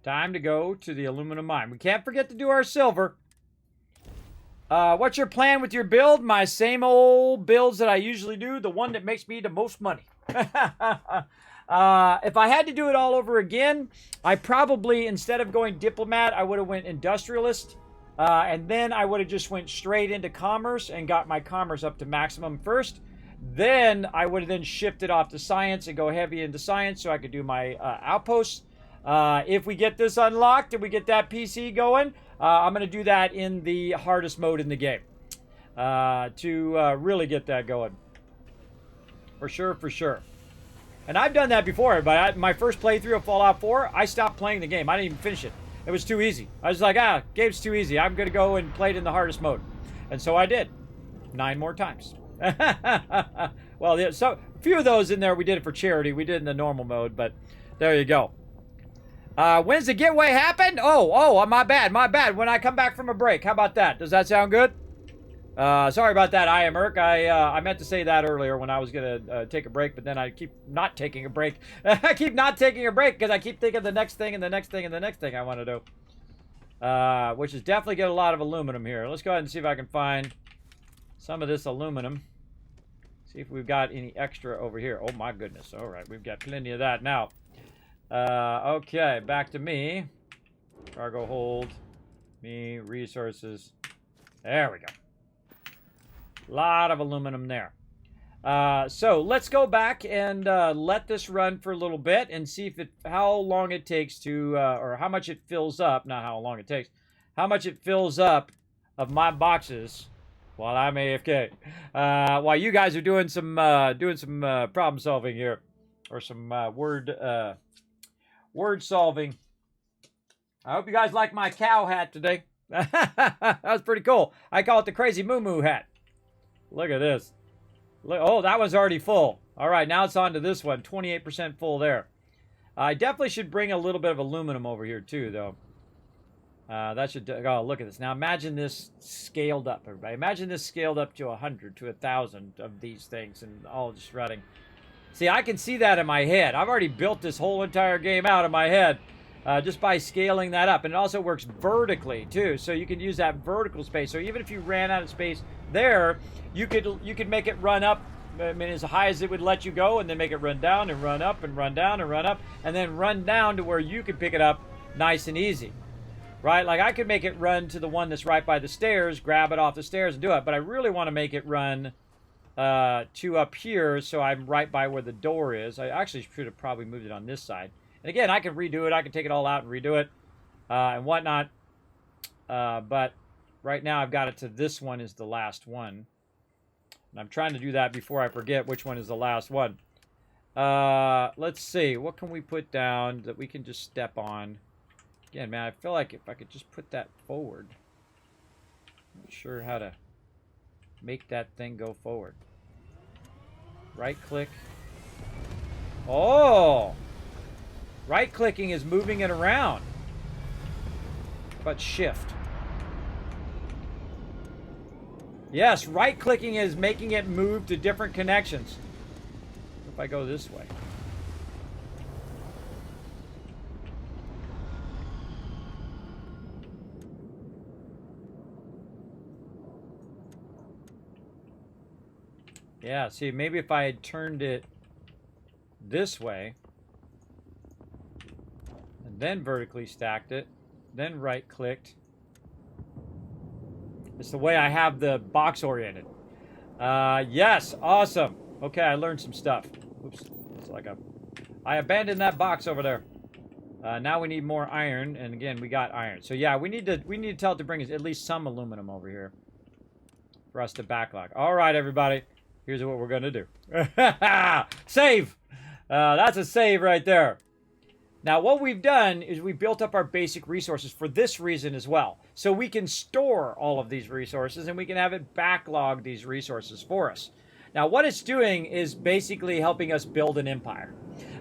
Time to go to the aluminum mine. We can't forget to do our silver. What's your plan with your build? My same old builds that I usually do. The one that makes me the most money. If I had to do it all over again, I probably, instead of going diplomat, I would have went industrialist. And then I would have just went straight into commerce and got my commerce up to maximum first. Then I would have then shifted off to science and go heavy into science so I could do my outposts. If we get this unlocked and we get that PC going, I'm going to do that in the hardest mode in the game to really get that going. For sure, for sure. And I've done that before, but my first playthrough of Fallout 4, I stopped playing the game. I didn't even finish it. It was too easy. I was like, game's too easy. I'm going to go and play it in the hardest mode. And so I did. 9 more times. Well, so a few of those in there, we did it for charity. We did it in the normal mode, but there you go. When's the giveaway happen? Oh, my bad. When I come back from a break. How about that? Does that sound good? Sorry about that, I am Erk. I meant to say that earlier when I was going to take a break, but then I keep not taking a break. I keep not taking a break because I keep thinking the next thing and the next thing and the next thing I want to do. Which is definitely get a lot of aluminum here. Let's go ahead and see if I can find some of this aluminum. See if we've got any extra over here. Oh my goodness. All right, we've got plenty of that now. Okay, back to me. Cargo hold. Me, resources. There we go. Lot of aluminum there. So let's go back and let this run for a little bit and see if how long it takes to, or how much it fills up. Not how long it takes. How much it fills up of my boxes while I'm AFK. While you guys are doing some problem solving here, or some word solving. I hope you guys like my cow hat today. That was pretty cool. I call it the crazy moo moo hat. Look at this. Look, oh, that one's already full. All right, now it's on to this one. 28% full there. I definitely should bring a little bit of aluminum over here too, though. That should. Oh, look at this. Now imagine this scaled up, everybody. Imagine this scaled up to 100, to 1,000 of these things, and all just running. See, I can see that in my head. I've already built this whole entire game out in my head just by scaling that up. And it also works vertically, too. So you can use that vertical space. So even if you ran out of space there, you could make it run up, I mean, as high as it would let you go, and then make it run down and run up and run down and run up, and then run down to where you could pick it up nice and easy. Right? Like I could make it run to the one that's right by the stairs, grab it off the stairs and do it. But I really want to make it run to up here, so I'm right by where the door is. I actually should have probably moved it on this side. And again, I can redo it. I can take it all out and redo it and whatnot. But right now, I've got it to this one is the last one. And I'm trying to do that before I forget which one is the last one. Let's see. What can we put down that we can just step on? Again, man, I feel like if I could just put that forward. I'm not sure how to make that thing go forward. Right click. Oh! Right clicking is moving it around. But shift. Yes, right clicking is making it move to different connections. If I go this way. Yeah, see, maybe if I had turned it this way, and then vertically stacked it, then right-clicked. It's the way I have the box oriented. Yes, awesome. Okay, I learned some stuff. Oops, it's like I abandoned that box over there. Now we need more iron, and again, we got iron. So yeah, we need to tell it to bring us at least some aluminum over here for us to backlog. All right, everybody. Here's what we're going to do. Save! That's a save right there. Now, what we've done is we built up our basic resources for this reason as well. So we can store all of these resources and we can have it backlog these resources for us. Now, what it's doing is basically helping us build an empire.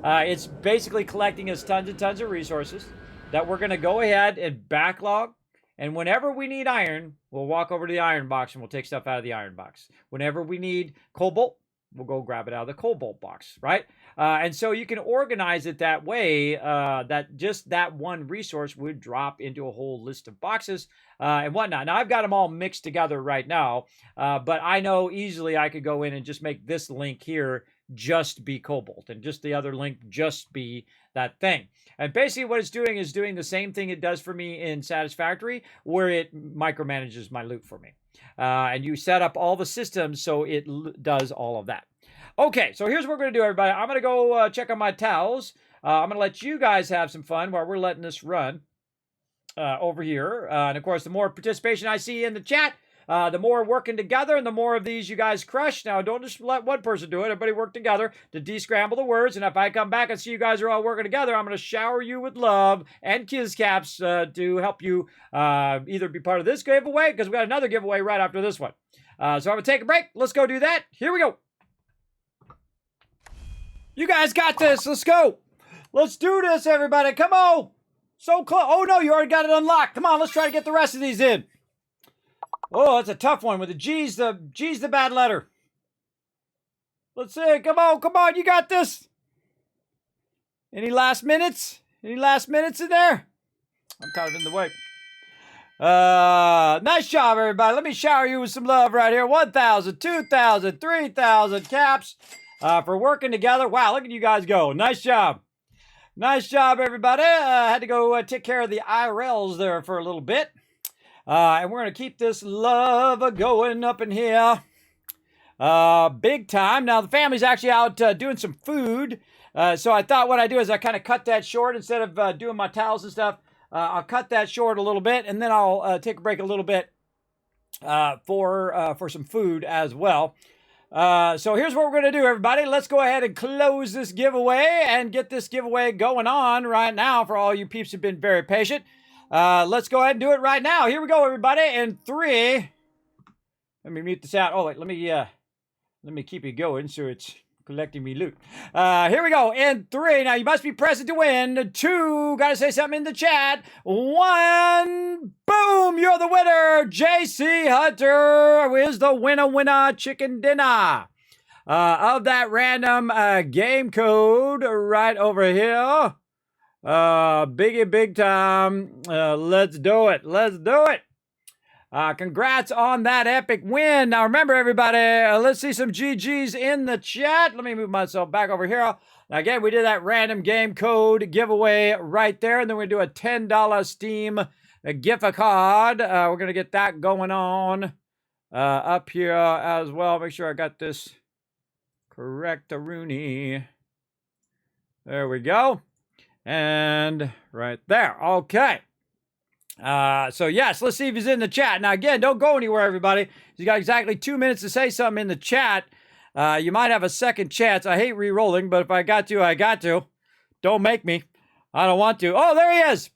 It's basically collecting us tons and tons of resources that we're going to go ahead and backlog. And whenever we need iron, we'll walk over to the iron box and we'll take stuff out of the iron box. Whenever we need cobalt, we'll go grab it out of the cobalt box, right? And so you can organize it that way, that just that one resource would drop into a whole list of boxes and whatnot. Now, I've got them all mixed together right now, but I know easily I could go in and just make this link here just be cobalt and just the other link just be that thing. And basically what it's doing is doing the same thing it does for me in Satisfactory, where it micromanages my loot for me. And you set up all the systems so it does all of that. Okay, so here's what we're going to do, everybody. I'm going to go check on my towels. I'm going to let you guys have some fun while we're letting this run over here. And, of course, the more participation I see in the chat, the more working together and the more of these you guys crush. Now, don't just let one person do it. Everybody work together to descramble the words. And if I come back and see you guys are all working together, I'm going to shower you with love and kiss caps to help you either be part of this giveaway, because we got another giveaway right after this one. So I'm going to take a break. Let's go do that. Here we go. You guys got this. Let's go. Let's do this, everybody. Come on. So close. Oh, no, you already got it unlocked. Come on, let's try to get the rest of these in. Oh, that's a tough one with the G's. The G's the bad letter. Let's see. Come on, come on. You got this. Any last minutes? Any last minutes in there? I'm kind of in the way. Nice job, everybody. Let me shower you with some love right here. 1,000, 2,000, 3,000 caps. For working together. Wow, look at you guys go. Nice job. Nice job, everybody. I had to go take care of the IRLs there for a little bit. And we're going to keep this love going up in here. Big time. Now, the family's actually out doing some food. So I thought what I do is I kind of cut that short instead of doing my towels and stuff. I'll cut that short a little bit, and then I'll take a break a little bit for some food as well. So here's what we're going to do, everybody. Let's go ahead and close this giveaway and get this giveaway going on right now for all you peeps who've been very patient. Let's go ahead and do it right now. Here we go, everybody. In 3. Let me mute this out. Oh, wait, let me keep it going so it's collecting me loot. Here we go. In 3. Now, you must be present to win. 2. Got to say something in the chat. 1. Boom. You're the winner. JC Hunter is the winner chicken dinner. Of that random game code right over here. Biggie big time. Let's do it. Let's do it. Congrats on that epic win. Now remember, everybody, let's see some GGs in the chat. Let me move myself back over here. Now, again, we did that random game code giveaway right there. And then we do a $10 Steam gift card. We're going to get that going on up here as well. Make sure I got this correct, Rooney. There we go. And right there. Okay. So yes, let's see if he's in the chat. Now again, don't go anywhere, everybody. You got exactly 2 minutes to say something in the chat. You might have a second chance. I hate re-rolling, but if I got to, I got to. Don't make me. I don't want to. Oh, there he is.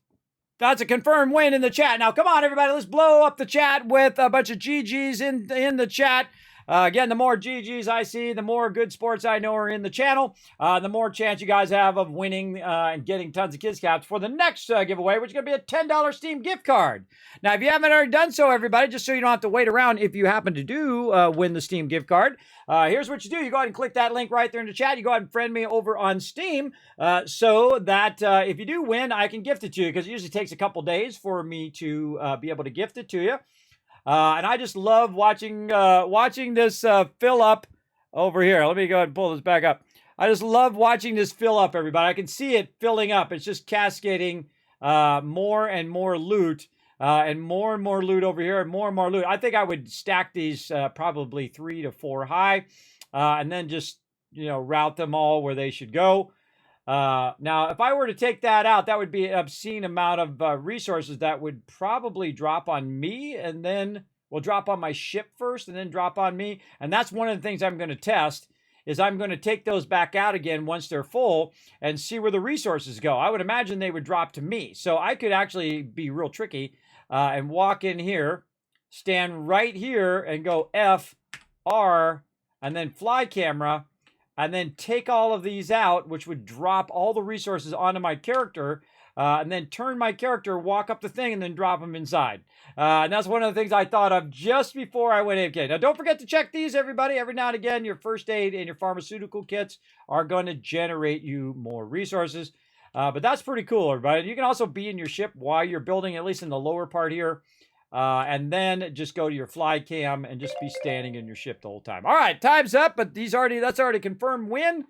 That's a confirmed win in the chat. Now, come on, everybody. Let's blow up the chat with a bunch of GGs in the chat. Again, the more GGs I see, the more good sports I know are in the channel, the more chance you guys have of winning and getting tons of kids caps for the next giveaway, which is going to be a $10 Steam gift card. Now, if you haven't already done so, everybody, just so you don't have to wait around if you happen to do win the Steam gift card, here's what you do. You go ahead and click that link right there in the chat. You go ahead and friend me over on Steam so that if you do win, I can gift it to you, because it usually takes a couple days for me to be able to gift it to you. And I just love watching this fill up over here. Let me go ahead and pull this back up. I just love watching this fill up, everybody. I can see it filling up. It's just cascading more and more loot and more loot over here and more loot. I think I would stack these probably 3 to 4 high and then just, route them all where they should go. Now, if I were to take that out, that would be an obscene amount of resources that would probably drop on me, and then will drop on my ship first and then drop on me. And that's one of the things I'm going to test, is I'm going to take those back out again once they're full and see where the resources go. I would imagine they would drop to me. So I could actually be real tricky and walk in here, stand right here and go F, R, and then fly camera, and then take all of these out, which would drop all the resources onto my character, and then turn my character, walk up the thing, and then drop them inside. And that's one of the things I thought of just before I went AFK. Now, don't forget to check these, everybody. Every now and again, your first aid and your pharmaceutical kits are going to generate you more resources. But that's pretty cool, everybody. You can also be in your ship while you're building, at least in the lower part here. And then just go to your fly cam and just be standing in your ship the whole time. All right, time's up, but that's already confirmed win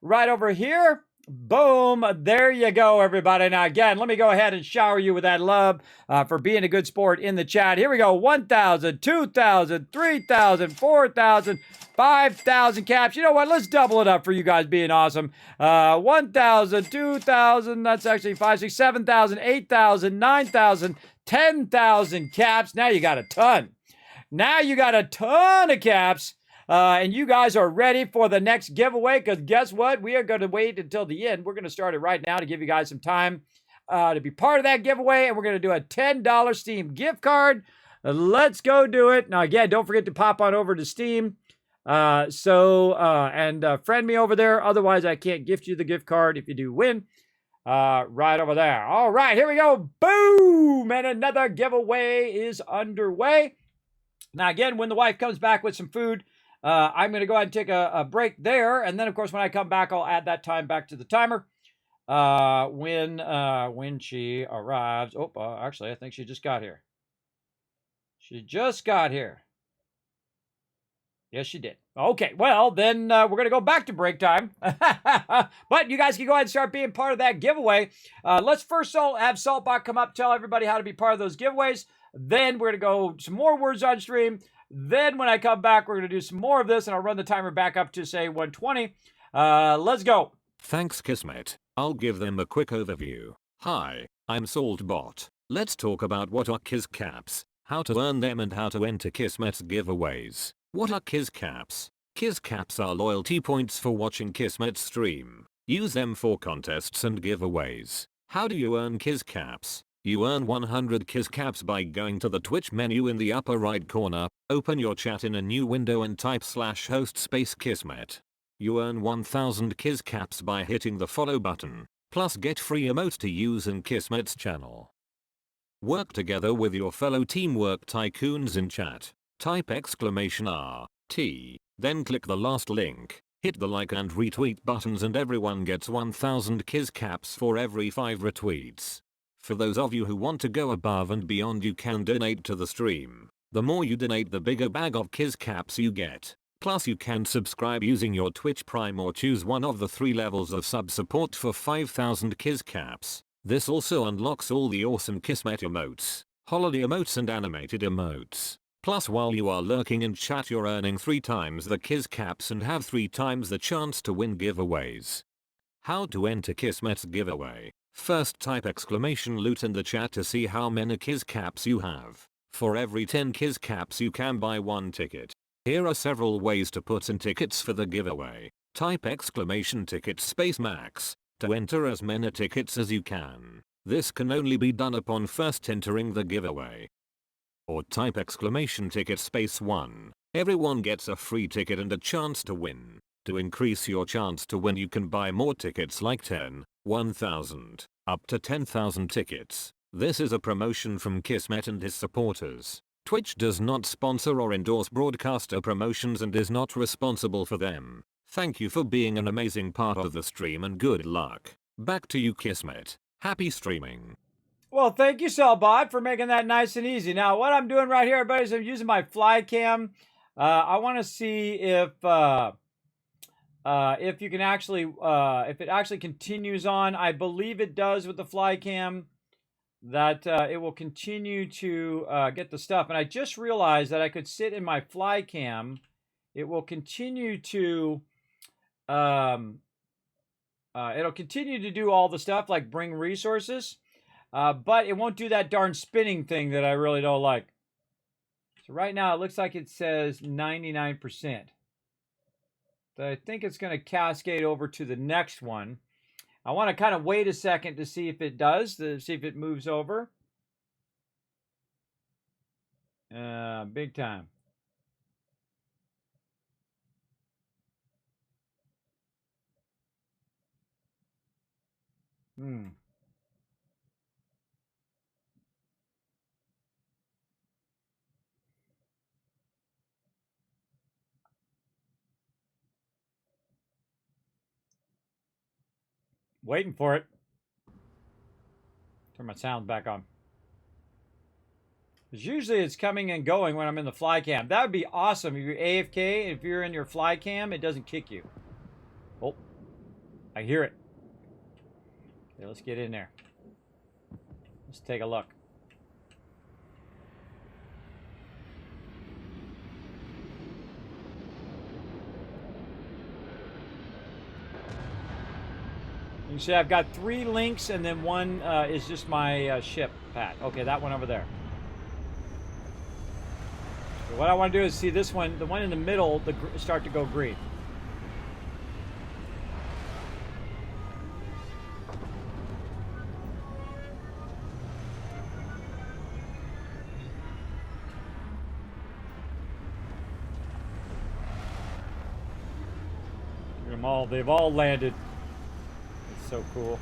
right over here. Boom. There you go, everybody. Now, again, let me go ahead and shower you with that love for being a good sport in the chat. Here we go. 1,000, 2,000, 3,000, 4,000, 5,000 caps. You know what? Let's double it up for you guys being awesome. 1,000, 2,000. That's actually 5, 6, 7,000, 8,000, 9,000, 10,000 caps. Now you got a ton. Now you got a ton of caps. And you guys are ready for the next giveaway, because guess what? We are going to wait until the end. We're going to start it right now to give you guys some time to be part of that giveaway. And we're going to do a $10 Steam gift card. Let's go do it. Now, again, don't forget to pop on over to Steam. And friend me over there. Otherwise, I can't gift you the gift card if you do win. Right over there. All right, here we go. Boom! And another giveaway is underway. Now, again, when the wife comes back with some food, I'm going to go ahead and take a break there. And then, of course, when I come back, I'll add that time back to the timer when she arrives. Oh, actually, I think she just got here. She just got here. Yes, she did. Okay, well, then we're going to go back to break time. But you guys can go ahead and start being part of that giveaway. Let's first have Saltbot come up, tell everybody how to be part of those giveaways. Then we're going to go some more words on stream. Then when I come back, we're going to do some more of this, and I'll run the timer back up to, say, 120. Let's go. Thanks, Kismet. I'll give them a quick overview. Hi, I'm Saltbot. Let's talk about what are Kiz Caps, how to earn them, and how to enter Kismet's giveaways. What are Kiz Caps? Kiz Caps are loyalty points for watching Kismet stream. Use them for contests and giveaways. How do you earn Kiz Caps? You earn 100 Kiz Caps by going to the Twitch menu in the upper right corner, open your chat in a new window and type /host space Kismet. You earn 1000 Kiz Caps by hitting the follow button, plus get free emotes to use in Kismet's channel. Work together with your fellow Teamwork Tycoons in chat. Type !RT, then click the last link, hit the like and retweet buttons, and everyone gets 1000 Kiz Caps for every 5 retweets. For those of you who want to go above and beyond, you can donate to the stream. The more you donate, the bigger bag of Kiz Caps you get. Plus you can subscribe using your Twitch Prime or choose one of the 3 levels of sub support for 5000 Kiz Caps. This also unlocks all the awesome Kismet emotes, holiday emotes and animated emotes. Plus while you are lurking in chat, you're earning 3 times the Kiz Caps and have 3 times the chance to win giveaways. How to enter Kismet's giveaway? First type !loot in the chat to see how many Kiz Caps you have. For every 10 Kiz Caps you can buy 1 ticket. Here are several ways to put in tickets for the giveaway. Type !ticket space max to enter as many tickets as you can. This can only be done upon first entering the giveaway. Or type !ticket space 1. Everyone gets a free ticket and a chance to win. To increase your chance to win, you can buy more tickets like 10, 1,000, up to 10,000 tickets. This is a promotion from Kismet and his supporters. Twitch does not sponsor or endorse broadcaster promotions and is not responsible for them. Thank you for being an amazing part of the stream and good luck. Back to you, Kismet. Happy streaming. Well, thank you, Cellbot, for making that nice and easy. Now, what I'm doing right here, everybody, is I'm using my fly cam. I want to see if you can actually, if it actually continues on. I believe it does with the fly cam, that it will continue to get the stuff. And I just realized that I could sit in my fly cam. It will continue to, it'll continue to do all the stuff like bring resources, but it won't do that darn spinning thing that I really don't like. So right now it looks like it says 99%. So I think it's going to cascade over to the next one. I want to kind of wait a second to see if it does, to see if it moves over. Big time. Hmm. Waiting for it. Turn my sound back on. Because usually it's coming and going when I'm in the fly cam. That would be awesome if you're AFK. If you're in your fly cam, it doesn't kick you. Oh, I hear it. Okay, let's get in there. Let's take a look. You see I've got 3 links and then one is just my ship pad. Okay, that one over there. So what I want to do is see this one, the one in the middle, start to go green. They've all landed. It's so cool.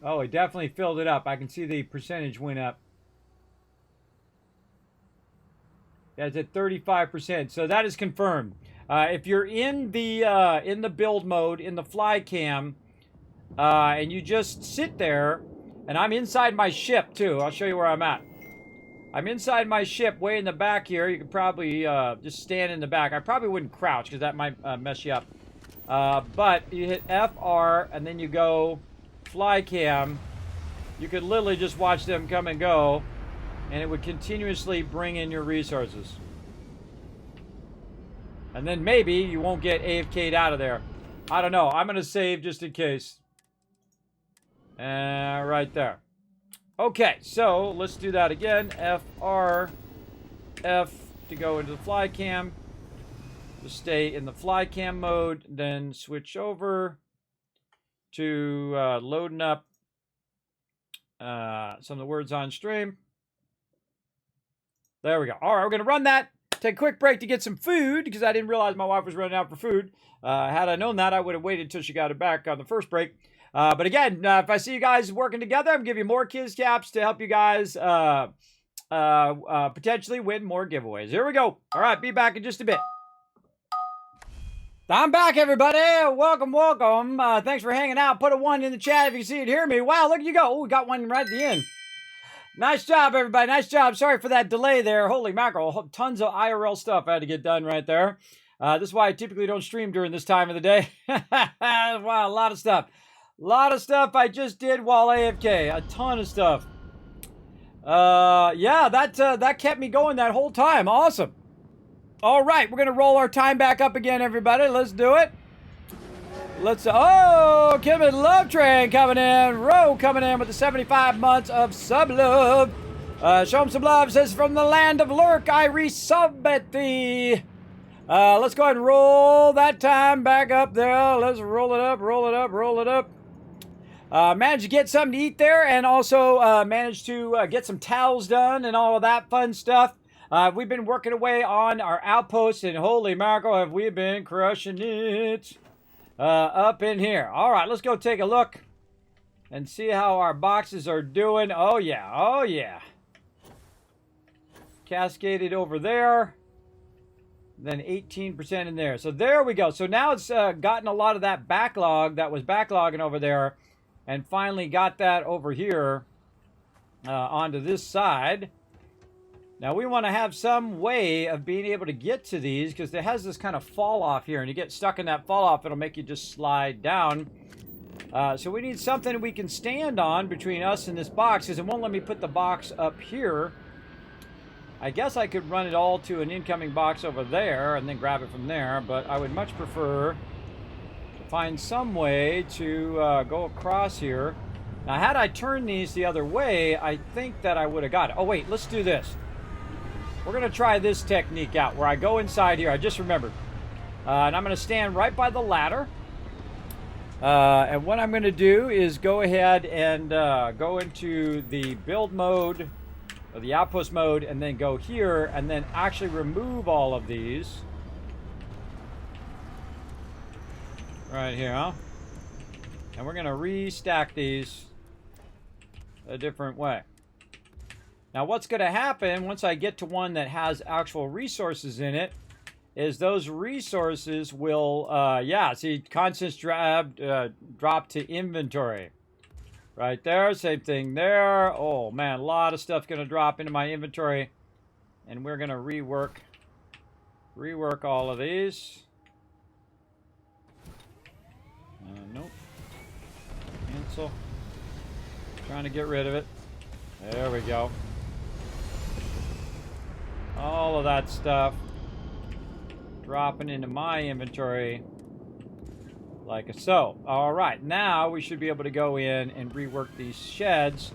Oh, it definitely filled it up. I can see the percentage went up. Yeah, it's at 35%. So that is confirmed. If you're in the build mode, in the fly cam, and you just sit there, and I'm inside my ship too. I'll show you where I'm at. I'm inside my ship way in the back here. You could probably just stand in the back. I probably wouldn't crouch because that might mess you up. But you hit FR and then you go fly cam. You could literally just watch them come and go, and it would continuously bring in your resources. And then maybe you won't get AFK'd out of there. I don't know. I'm going to save just in case. Right there. Okay, so let's do that again. FR, F to go into the fly cam. Just stay in the fly cam mode, then switch over to loading up some of the words on stream. There we go. All right, we're going to run that. Take a quick break to get some food because I didn't realize my wife was running out for food. Had I known that, I would have waited until she got it back on the first break. But again, if I see you guys working together, I'm going to give you more Kids Caps to help you guys potentially win more giveaways. Here we go. All right, be back in just a bit. I'm back, everybody. Welcome, welcome. Thanks for hanging out. Put a 1 in the chat if you can see it, hear me. Wow, look at you go. Oh, we got one right at the end. Nice job, everybody. Nice job. Sorry for that delay there. Holy mackerel. Tons of IRL stuff I had to get done right there. This is why I typically don't stream during this time of the day. Wow, a lot of stuff. A lot of stuff I just did while AFK. A ton of stuff. Yeah, that kept me going that whole time. Awesome. All right, we're going to roll our time back up again, everybody. Let's do it. Oh, Kismet Love Train coming in. Roe coming in with the 75 months of sub love. Show him some love. Says from the land of Lurk, I resub at thee. Let's go ahead and roll that time back up there. Let's roll it up, roll it up, roll it up. Managed to get something to eat there, and also managed to get some towels done and all of that fun stuff. We've been working away on our outposts, and holy mackerel, have we been crushing it up in here. All right, let's go take a look and see how our boxes are doing. Oh, yeah. Oh, yeah. Cascaded over there. Then 18% in there. So there we go. So now it's gotten a lot of that backlog that was backlogging over there, and finally got that over here onto this side. Now we want to have some way of being able to get to these because it has this kind of fall off here, and you get stuck in that fall off, it'll make you just slide down. So we need something we can stand on between us and this box because it won't let me put the box up here. I guess I could run it all to an incoming box over there and then grab it from there, but I would much prefer to find some way to go across here. Now, had I turned these the other way, I think that I would have got it. Oh, wait, let's do this. We're going to try this technique out where I go inside here. I just remembered. And I'm going to stand right by the ladder. And what I'm going to do is go ahead and go into the build mode, or the outpost mode, and then go here and then actually remove all of these. Right here, huh? And we're gonna restack these a different way. Now what's gonna happen once I get to one that has actual resources in it is those resources will, yeah, see, constants drop to inventory. Right there, same thing there. Oh man, a lot of stuff gonna drop into my inventory. And we're gonna rework all of these. Nope. Cancel. Trying to get rid of it. There we go. All of that stuff dropping into my inventory like so. All right, now we should be able to go in and rework these sheds.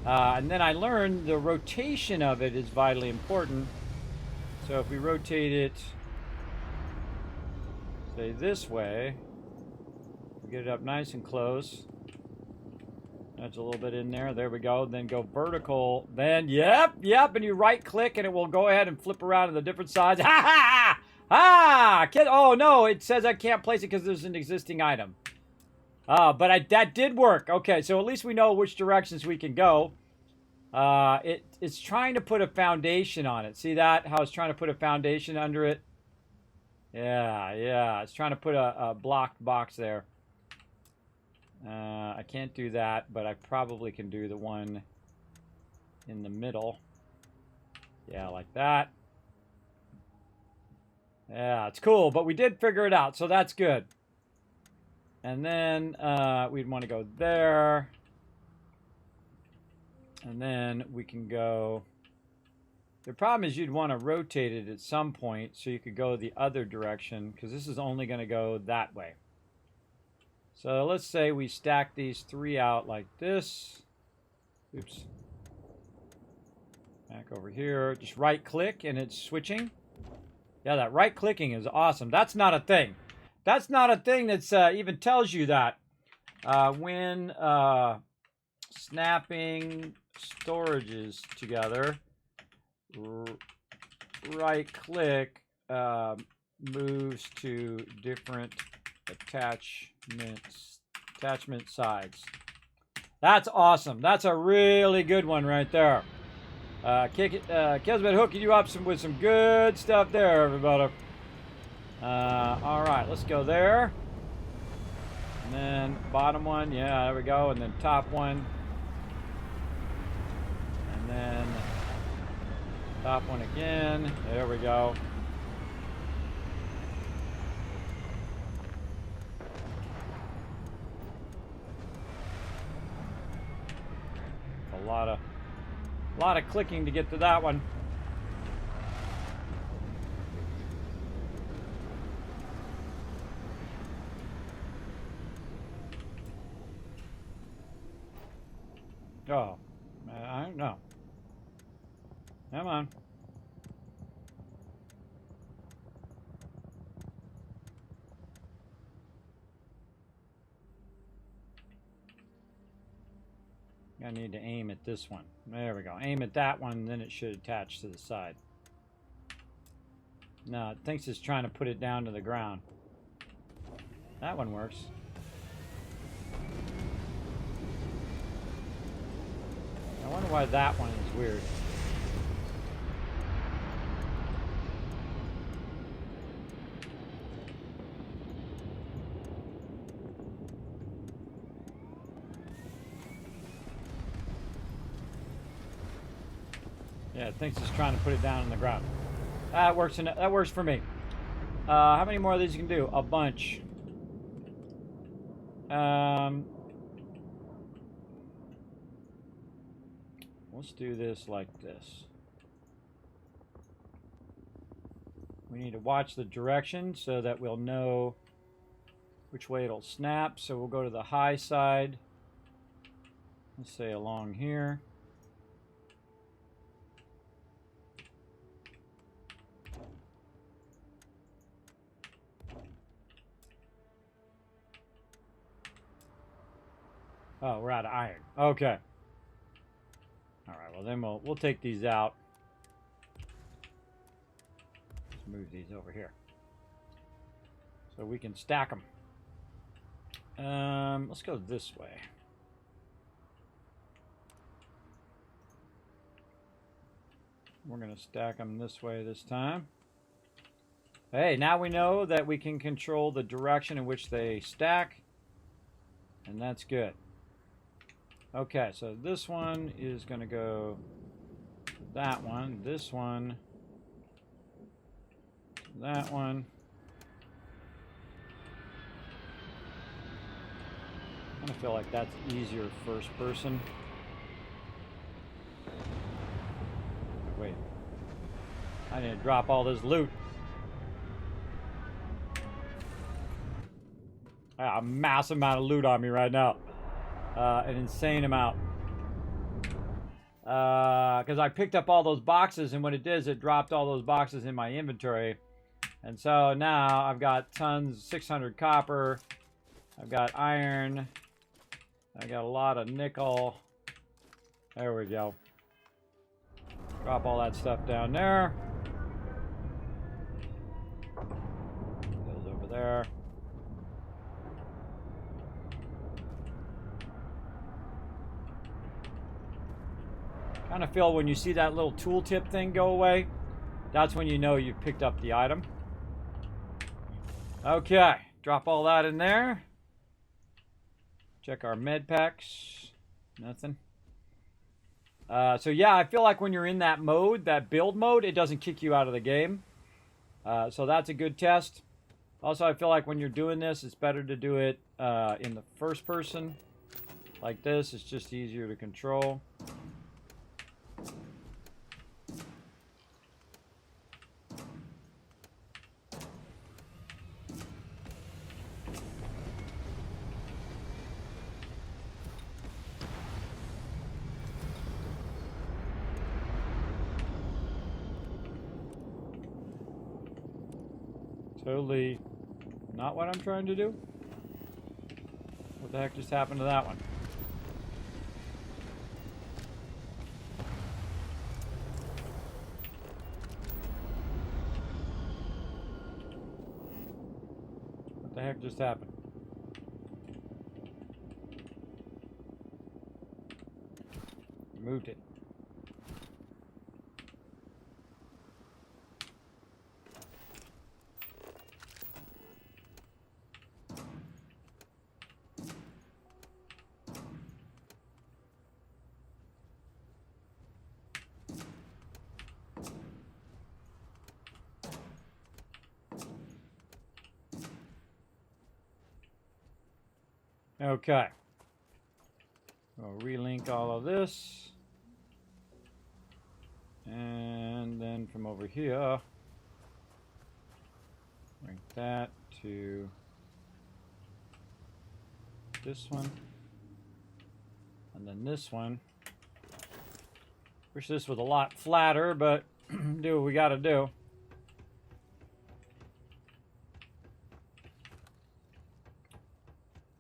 And then I learned the rotation of it is vitally important. So if we rotate it, say this way, we get it up nice and close. That's a little bit in there. There we go. Then go vertical. Then, yep. And you right click and it will go ahead and flip around to the different sides. Ha ha! Ah! Oh no, it says I can't place it because there's an existing item. But that did work. Okay, so at least we know which directions we can go. It's trying to put a foundation on it. See that? How it's trying to put a foundation under it? Yeah. It's trying to put a blocked box there. I can't do that, but I probably can do the one in the middle. Yeah, like that. Yeah, it's cool, but we did figure it out, so that's good. And then we'd want to go there. And then we can go... The problem is you'd want to rotate it at some point so you could go the other direction, because this is only going to go that way. So let's say we stack these three out like this. Oops. Back over here. Just right click and it's switching. Yeah, that right clicking is awesome. That's not a thing. That's not a thing that's even tells you that. When snapping storages together, right click moves to different attachment sides. That's awesome. That's a really good one right there. Kismet hooking you up with some good stuff there, everybody. All right, let's go there. And then bottom one, yeah, there we go. And then top one. And then top one again. There we go. A lot of clicking to get to that one. Oh, I don't know. Come on. I need to aim at this one. There we go. Aim at that one, then it should attach to the side. No, it thinks it's trying to put it down to the ground. That one works. I wonder why that one is weird. Yeah, it thinks it's trying to put it down on the ground. That works. That works for me. How many more of these you can do? A bunch. Let's do this like this. We need to watch the direction so that we'll know which way it'll snap. So we'll go to the high side. Let's say along here. Oh, we're out of iron. Okay. All right. Well, then we'll take these out. Let's move these over here so we can stack them. Let's go this way. We're going to stack them this way this time. Hey, now we know that we can control the direction in which they stack. And that's good. Okay, so this one is going to go to that one. This one. That one. I kind of feel like that's easier first person. Wait. I need to drop all this loot. I got a massive amount of loot on me right now. An insane amount. Because I picked up all those boxes, and what it did is it dropped all those boxes in my inventory. And so now I've got tons, 600 copper. I've got iron. I got a lot of nickel. There we go. Drop all that stuff down there. Goes over there. Kind of feel when you see that little tooltip thing go away, that's when you know you've picked up the item. Okay, drop all that in there. Check our med packs. Nothing. So yeah, I feel like when you're in that mode, that build mode, it doesn't kick you out of the game. So that's a good test. Also, I feel like when you're doing this, it's better to do it in the first person. Like this, it's just easier to control. Totally not what I'm trying to do. What the heck just happened to that one? What the heck just happened? Moved it. Okay. We'll relink all of this. And then from over here, bring that to this one. And then this one. Wish this was a lot flatter, but do what we gotta do.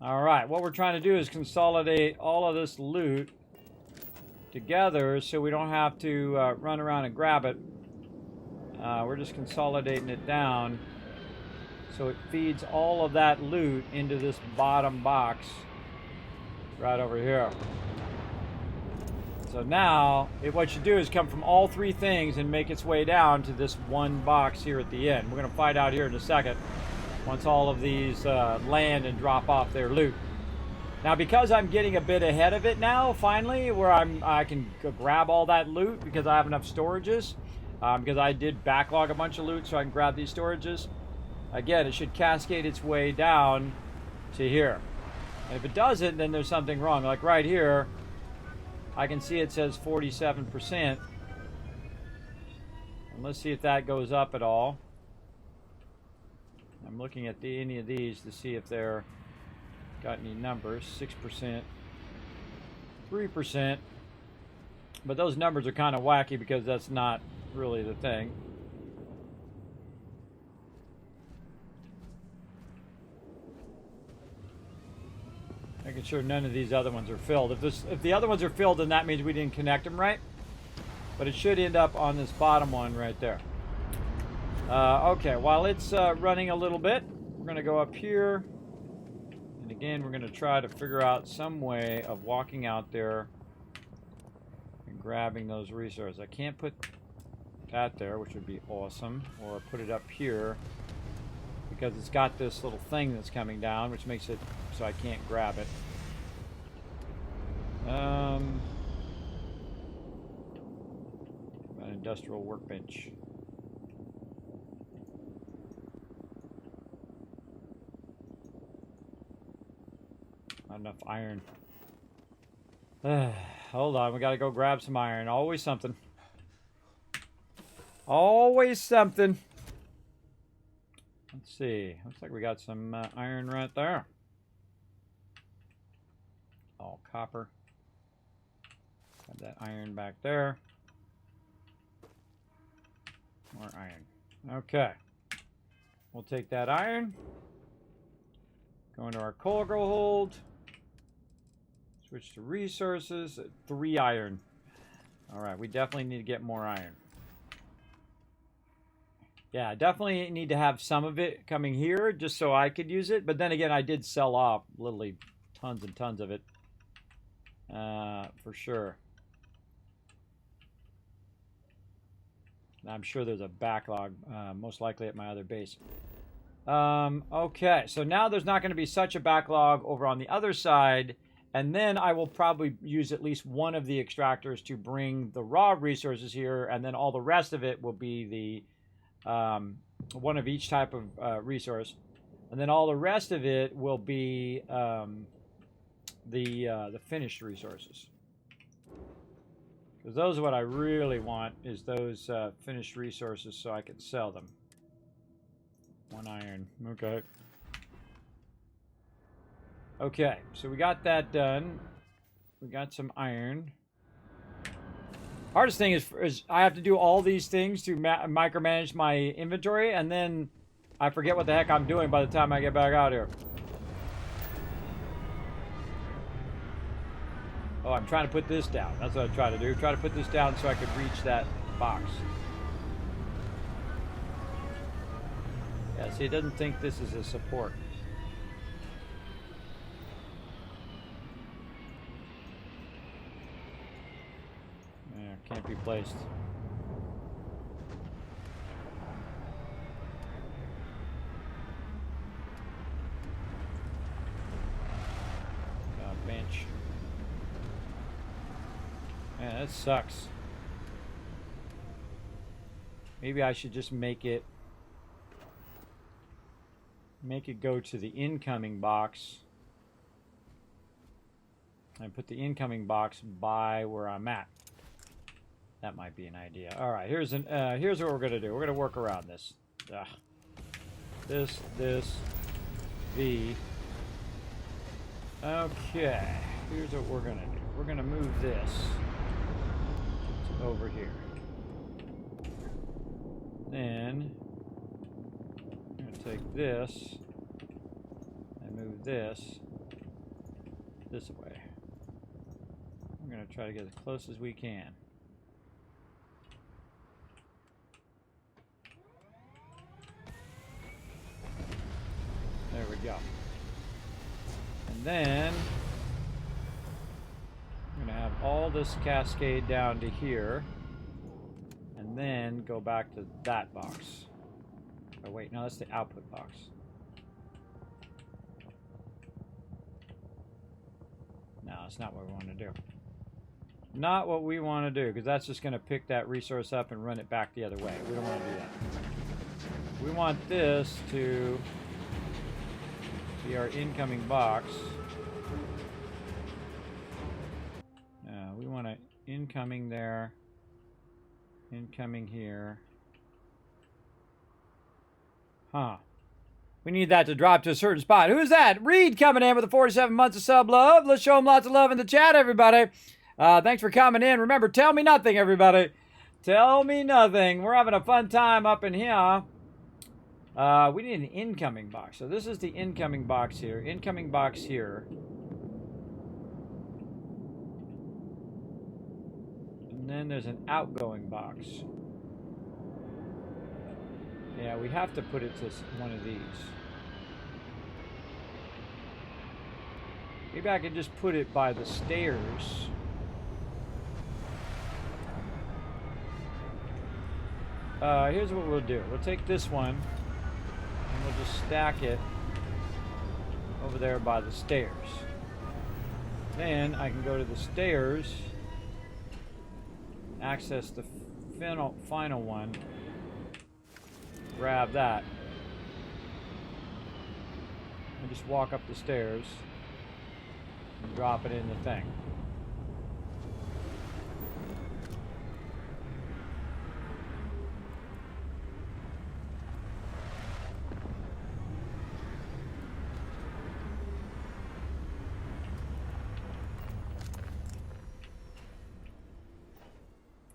Alright, what we're trying to do is consolidate all of this loot together so we don't have to run around and grab it. We're just consolidating it down so it feeds all of that loot into this bottom box right over here. So now, what you do is come from all three things and make its way down to this one box here at the end. We're going to find out here in a second once all of these land and drop off their loot. Now, because I'm getting a bit ahead of it now, finally, where I can grab all that loot because I have enough storages, because I did backlog a bunch of loot so I can grab these storages. Again, it should cascade its way down to here. And if it doesn't, then there's something wrong. Like right here, I can see it says 47%. And let's see if that goes up at all. I'm looking at any of these to see if they're got any numbers. 6%, 3%. But those numbers are kind of wacky because that's not really the thing. Making sure none of these other ones are filled. If the other ones are filled, then that means we didn't connect them right. But it should end up on this bottom one right there. Okay, while it's running a little bit, we're going to go up here And again, we're going to try to figure out some way of walking out there and grabbing those resources. I can't put that there, which would be awesome, or put it up here because it's got this little thing that's coming down, which makes it so I can't grab it. An industrial workbench. Not enough iron. Hold on, we gotta go grab some iron. Always something. Always something. Let's see. Looks like we got some iron right there. All copper. Got that iron back there. More iron. Okay. We'll take that iron. Go into our cargo hold. Switch to resources. 3 iron. Alright, we definitely need to get more iron. Yeah, I definitely need to have some of it coming here just so I could use it. But then again, I did sell off literally tons and tons of it. For sure. I'm sure there's a backlog, most likely at my other base. Okay, so now there's not going to be such a backlog over on the other side. And then I will probably use at least one of the extractors to bring the raw resources here. And then all the rest of it will be the one of each type of resource. And then all the rest of it will be the finished resources. Because those are what I really want, is those finished resources so I can sell them. 1 iron. Okay. Okay, so we got that done. We got some iron. Hardest thing is I have to do all these things to micromanage my inventory, and then I forget what the heck I'm doing by the time I get back out here. Oh, I'm trying to put this down. That's what I try to do. Try to put this down so I could reach that box. Yeah, see, it doesn't think this is a support. Yeah, can't be placed. Bench. Man, that sucks. Maybe I should just make it go to the incoming box and put the incoming box by where I'm at. That might be an idea. All right, here's what we're gonna do. We're gonna work around this. This, V. Okay, here's what we're gonna do. We're gonna move this over here. Then I'm gonna take this and move this way. We're gonna try to get as close as we can. There we go. And then I'm gonna have all this cascade down to here, and then go back to that box. Oh wait, no, that's the output box. No, that's not what we want to do. Not what we want to do, because that's just going to pick that resource up and run it back the other way. We don't want to do that. We want this to be our incoming box. We want an incoming there, incoming here. Huh. We need that to drop to a certain spot. Who's that? Reed coming in with the 47 months of sub love. Let's show him lots of love in the chat, everybody. Thanks for coming in. Remember, tell me nothing, everybody. Tell me nothing. We're having a fun time up in here. We need an incoming box. So this is the incoming box here. Incoming box here. And then there's an outgoing box. Yeah, we have to put it to one of these. Maybe I can just put it by the stairs. Here's what we'll do. We'll take this one, and we'll just stack it over there by the stairs. Then I can go to the stairs, access the final one, grab that, and just walk up the stairs and drop it in the thing.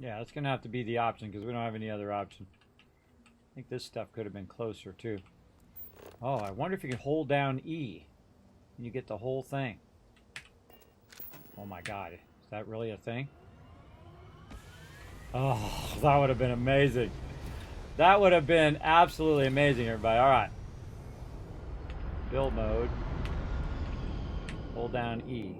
Yeah, that's going to have to be the option because we don't have any other option. I think this stuff could have been closer too. Oh, I wonder if you can hold down E and you get the whole thing. Oh my god, is that really a thing? Oh, that would have been amazing. That would have been absolutely amazing, everybody. Alright. Build mode. Hold down E.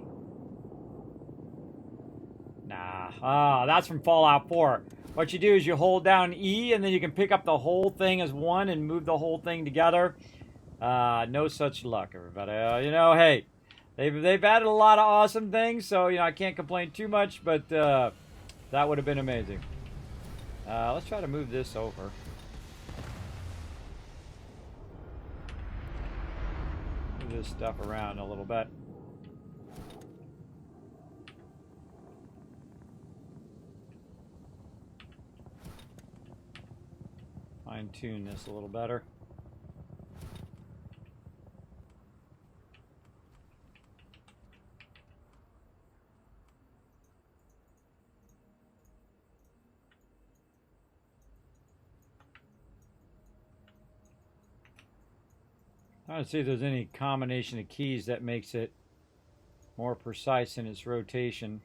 Nah. Ah, that's from Fallout 4. What you do is you hold down E and then you can pick up the whole thing as one and move the whole thing together. No such luck, everybody. You know, hey, they've added a lot of awesome things, so you know I can't complain too much, but that would have been amazing. Let's try to move this over. Move this stuff around a little bit. Fine-tune this a little better. Trying to see if there's any combination of keys that makes it more precise in its rotation.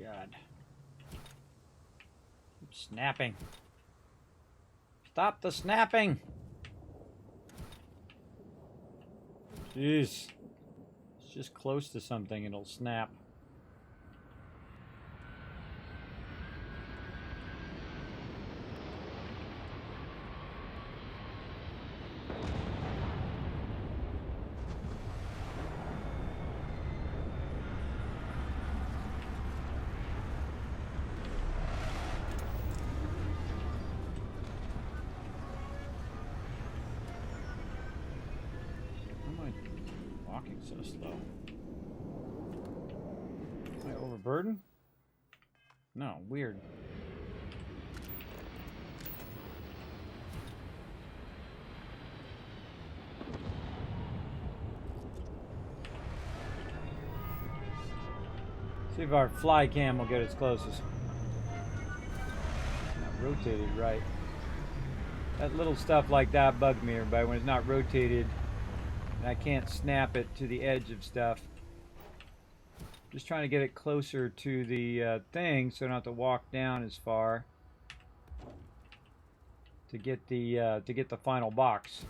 God. Keep snapping. Stop the snapping. Jeez. It's just close to something, it'll snap. So slow. Am I overburdened? No, weird. See if our fly cam will get its closest. Not rotated right. That little stuff like that bugged me, everybody, when it's not rotated. I can't snap it to the edge of stuff. Just trying to get it closer to the thing so I don't have to walk down as far to get the final box.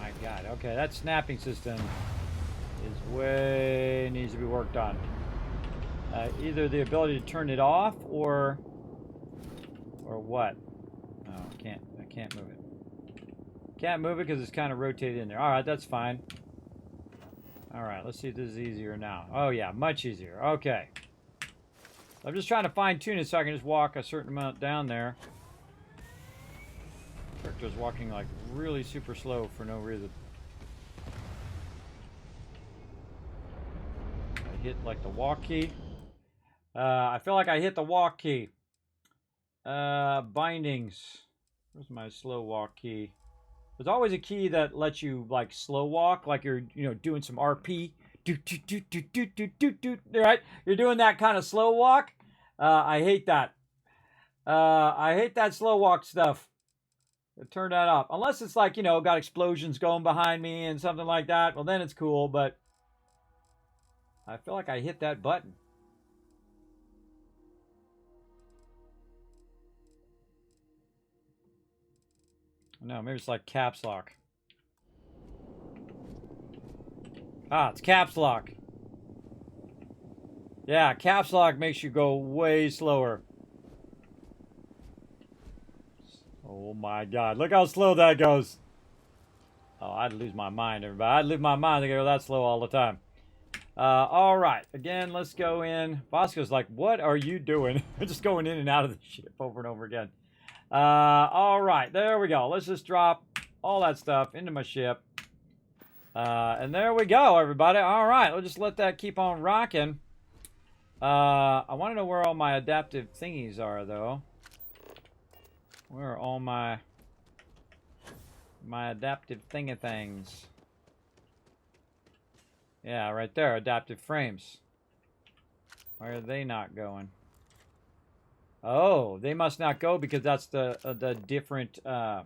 My God. Okay, that snapping system is way needs to be worked on. Either the ability to turn it off or what? Oh, I can't move it. Can't move it because it's kind of rotated in there. All right, that's fine. All right, let's see if this is easier now. Oh yeah, much easier. Okay. I'm just trying to fine tune it so I can just walk a certain amount down there. Character's walking like really super slow for no reason. I hit like the walk key. I feel like I hit the walk key. Bindings. Where's my slow walk key? There's always a key that lets you like slow walk, like you're doing some RP. Right? You're doing that kind of slow walk. I hate that. I hate that slow walk stuff. Turn that off. Unless it's like, you know, got explosions going behind me and something like that. Well, then it's cool, but I feel like I hit that button. No, maybe it's like caps lock. Ah, it's caps lock. Yeah, caps lock makes you go way slower. Oh my god, look how slow that goes. Oh, I'd lose my mind, everybody. I'd lose my mind to go that slow all the time. All right, again, let's go in. Bosco's like, what are you doing? We're just going in and out of the ship over and over again. All right, there we go. Let's just drop all that stuff into my ship. And there we go, everybody. All right, we'll just let that keep on rocking. I want to know where all my adaptive thingies are, though. Where are all my adaptive thingy-things? Yeah, right there, adaptive frames. Why are they not going? Oh, they must not go because that's the different a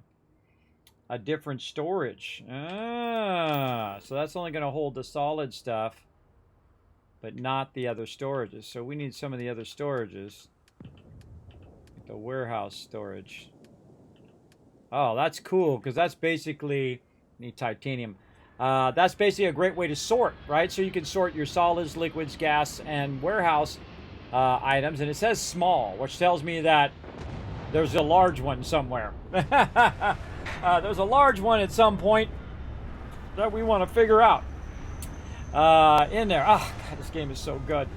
different storage. Ah, so that's only going to hold the solid stuff, but not the other storages. So we need some of the other storages. The warehouse storage. Oh, that's cool because that's basically need titanium. That's basically a great way to sort, right? So you can sort your solids, liquids, gas, and warehouse items, and it says small, which tells me that there's a large one somewhere. There's a large one at some point that we want to figure out in there. Oh, God, this game is so good.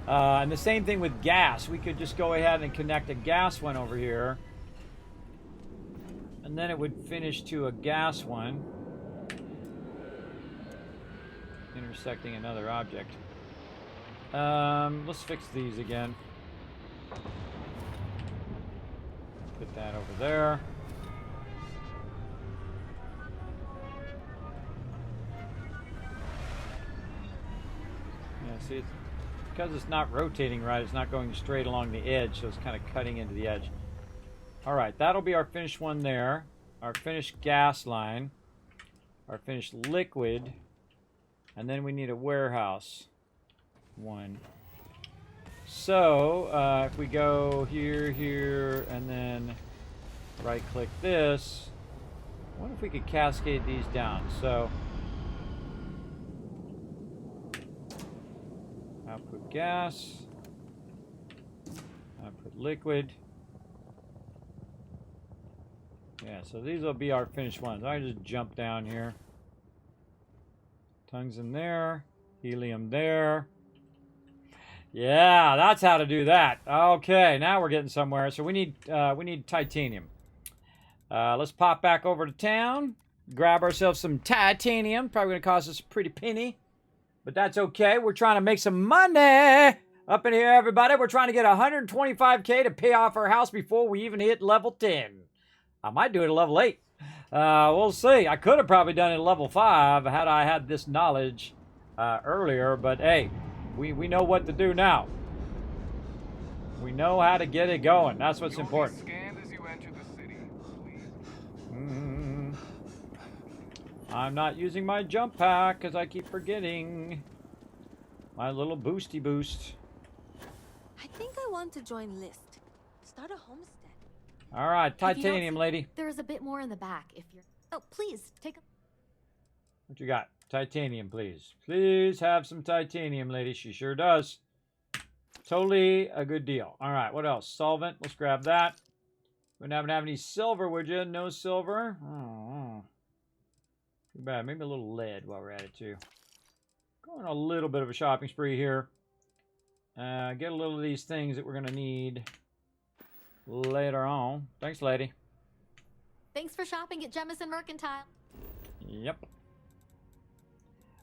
And the same thing with gas. We could just go ahead and connect a gas one over here. And then it would finish to a gas one. Intersecting another object. Let's fix these again. Put that over there. Yeah, see, it's because it's not rotating right, it's not going straight along the edge, so it's kind of cutting into the edge. Alright, that'll be our finished one there. Our finished gas line. Our finished liquid. And then we need a warehouse one. So, if we go here, here, and then right-click this, I wonder if we could cascade these down. So, output gas, output liquid. Yeah, so these will be our finished ones. I just jump down here. Tongues in there, helium there. Yeah, that's how to do that. Okay, now we're getting somewhere. So we need titanium. Let's pop back over to town, grab ourselves some titanium. Probably going to cost us a pretty penny, but that's okay. We're trying to make some money up in here, everybody. We're trying to get 125K to pay off our house before we even hit level 10. I might do it at level 8. We'll see. I could have probably done it at level 5 had I had this knowledge earlier, but hey, we know what to do now. We know how to get it going. That's what's important. I'm not using my jump pack because I keep forgetting my little boosty boost. I think I want to join List. Start a homestead. All right, titanium lady. There's a bit more in the back if you're... Oh, please, take a... What you got? Titanium, please. Please have some titanium, lady. She sure does. Totally a good deal. All right, what else? Solvent. Let's grab that. Wouldn't happen to have any silver, would you? No silver? Oh, too bad. Maybe a little lead while we're at it, too. Going a little bit of a shopping spree here. Get a little of these things that we're going to need later on. Thanks, lady. Thanks for shopping at Jemison Mercantile. Yep.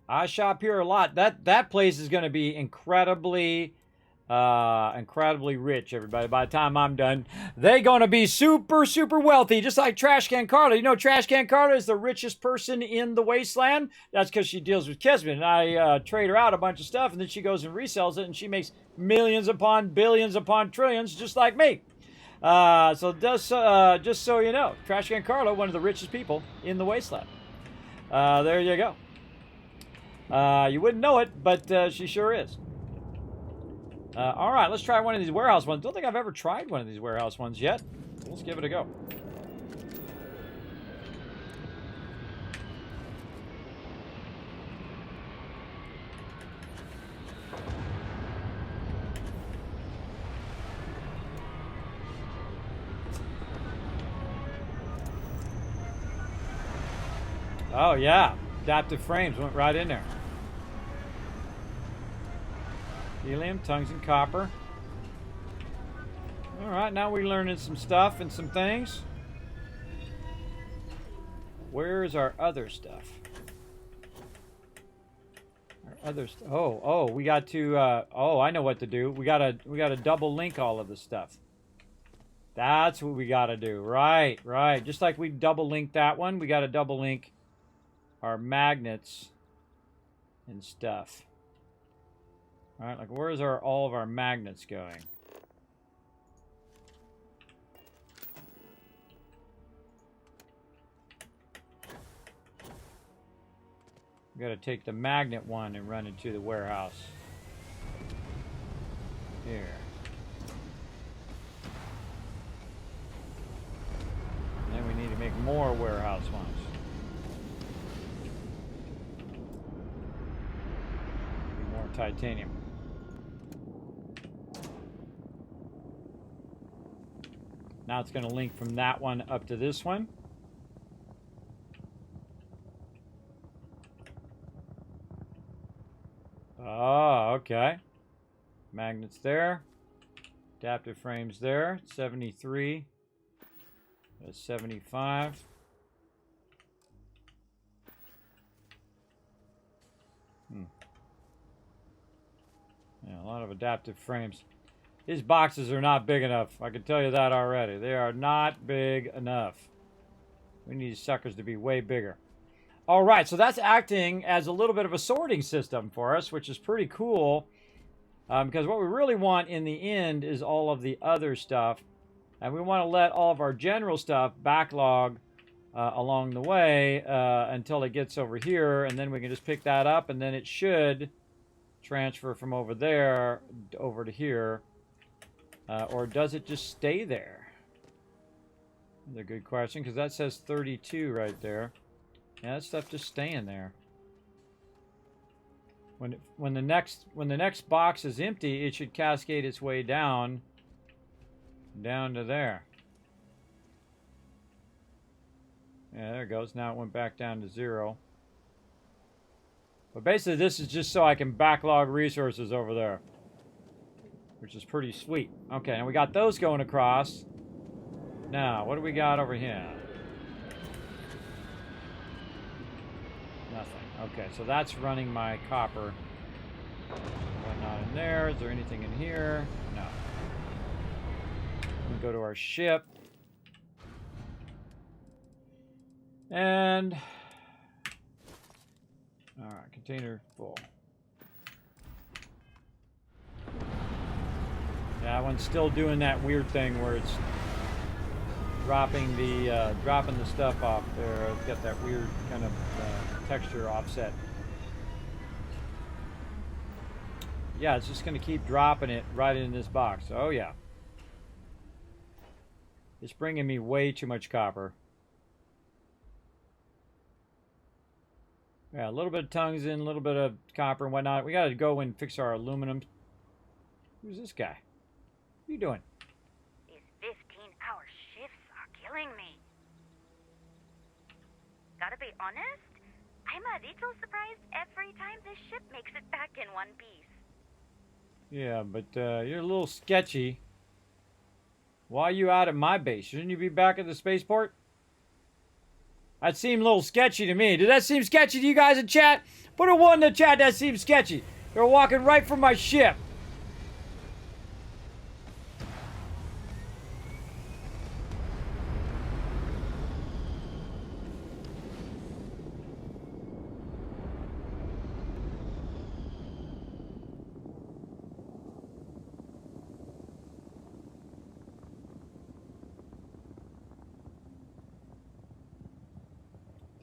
I shop here a lot. That place is going to be incredibly rich, everybody. By the time I'm done, they're going to be super, super wealthy, just like Trash Can Carla. You know, Trash Can Carla is the richest person in the wasteland. That's because she deals with Kismet, and I trade her out a bunch of stuff, and then she goes and resells it, and she makes millions upon billions upon trillions, just like me. So just so you know, Trash Can Carlo, one of the richest people in the wasteland. There you go. You wouldn't know it, but she sure is. All right, let's try one of these warehouse ones. Don't think I've ever tried one of these warehouse ones yet. Let's give it a go. Oh, yeah. Adaptive frames went right in there. Helium, tungsten, copper. All right, now we're learning some stuff and some things. Where's our other stuff? Our other stuff. Oh, we got to. Oh, I know what to do. We gotta double link all of this stuff. That's what we gotta do. Right. Just like we double linked that one, we gotta double link our magnets and stuff. All right, like where's all of our magnets going? We got to take the magnet one and run it to the warehouse. Here. And then we need to make more warehouse ones. More titanium. Now it's going to link from that one up to this one. Oh, okay. Magnets there. Adaptive frames there. 73. That's 75. Yeah, a lot of adaptive frames. These boxes are not big enough. I can tell you that already. They are not big enough. We need these suckers to be way bigger. All right, so that's acting as a little bit of a sorting system for us, which is pretty cool. Because what we really want in the end is all of the other stuff. And we want to let all of our general stuff backlog along the way until it gets over here. And then we can just pick that up, and then it should transfer from over there over to here. Or does it just stay there? Another good question, because that says 32 right there. Yeah, that stuff just staying there. When the next box is empty, it should cascade its way down to there. Yeah, there it goes. Now it went back down to 0. But basically, this is just so I can backlog resources over there, which is pretty sweet. Okay, and we got those going across. Now, what do we got over here? Nothing. Okay, so that's running my copper. Whatnot in there. Is there anything in here? No. We go to our ship. And... Alright, container full. Yeah, that one's still doing that weird thing where it's dropping the stuff off there. It's got that weird kind of texture offset. Yeah, it's just going to keep dropping it right in this box. Oh yeah. It's bringing me way too much copper. Yeah, a little bit of tungsten, a little bit of copper and whatnot. We got to go and fix our aluminum. Who's this guy? What are you doing? These 15-hour shifts are killing me. Gotta be honest, I'm a little surprised every time this ship makes it back in one piece. Yeah, but you're a little sketchy. Why are you out at my base? Shouldn't you be back at the spaceport? That seemed a little sketchy to me. Did that seem sketchy to you guys in chat? Put a 1 in the chat that seems sketchy. They're walking right from my ship.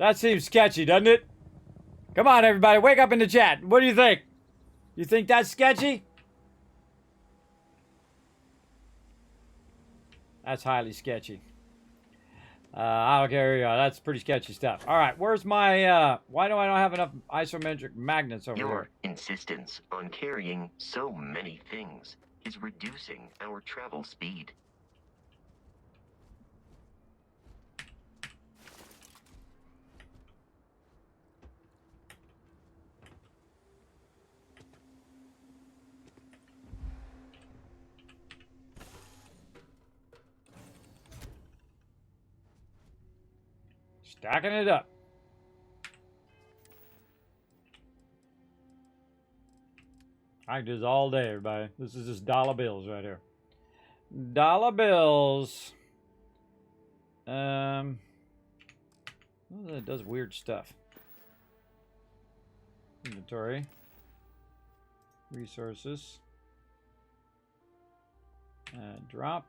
That seems sketchy, doesn't it? Come on, everybody. Wake up in the chat. What do you think? You think that's sketchy? That's highly sketchy. I don't care. That's pretty sketchy stuff. All right, where's my, why do I not have enough isometric magnets over Your here? insistence on carrying so many things is reducing our travel speed. Stacking it up. I can do this all day, everybody. This is just dollar bills right here. Dollar bills. Well, it does weird stuff. Inventory. Resources. Drop.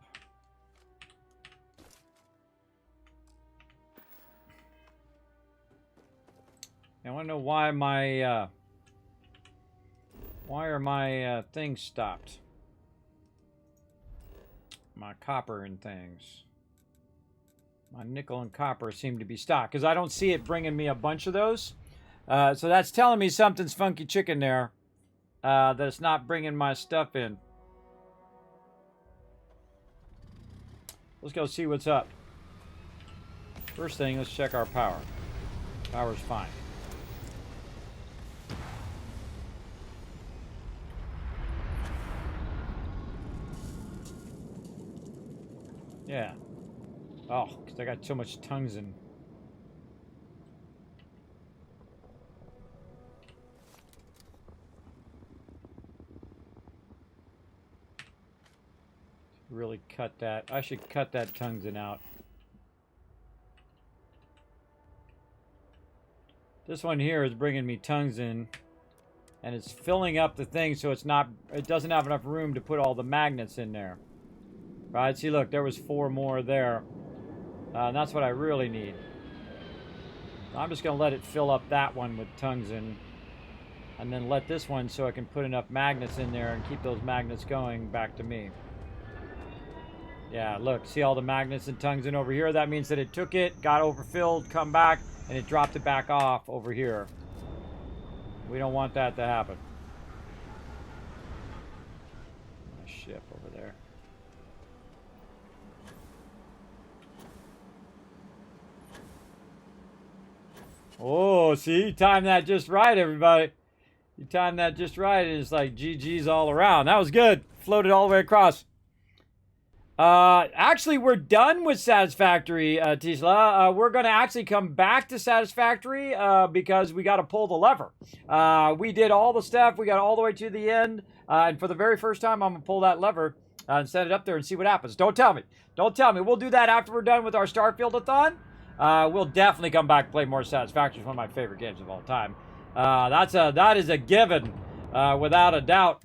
I want to know why my why are my things stopped? My copper and things. My nickel and copper seem to be stopped because I don't see it bringing me a bunch of those. So that's telling me something's funky chicken there. That it's not bringing my stuff in. Let's go see what's up. First thing, let's check our power. Power's fine. Yeah. Oh, because I got so much tungsten. Really cut that. I should cut that tungsten out. This one here is bringing me tungsten, and it's filling up the thing so it's not. It doesn't have enough room to put all the magnets in there. Right? See, look, there was 4 more there. And that's what I really need. I'm just going to let it fill up that one with tungsten. And then let this one so I can put enough magnets in there and keep those magnets going back to me. Yeah, look, see all the magnets and tungsten over here? That means that it took it, got overfilled, come back, and it dropped it back off over here. We don't want that to happen. A ship over there. Oh, see, you timed that just right, everybody. You timed that just right. It's like GG's all around. That was good. Floated all the way across. Actually, we're done with Satisfactory, Tisla. We're going to actually come back to Satisfactory because we got to pull the lever. We did all the stuff. We got all the way to the end. And for the very first time, I'm going to pull that lever and set it up there and see what happens. Don't tell me. Don't tell me. We'll do that after we're done with our Starfield-a-thon. We'll definitely come back and play more Satisfactory. It's one of my favorite games of all time. That is a given, without a doubt.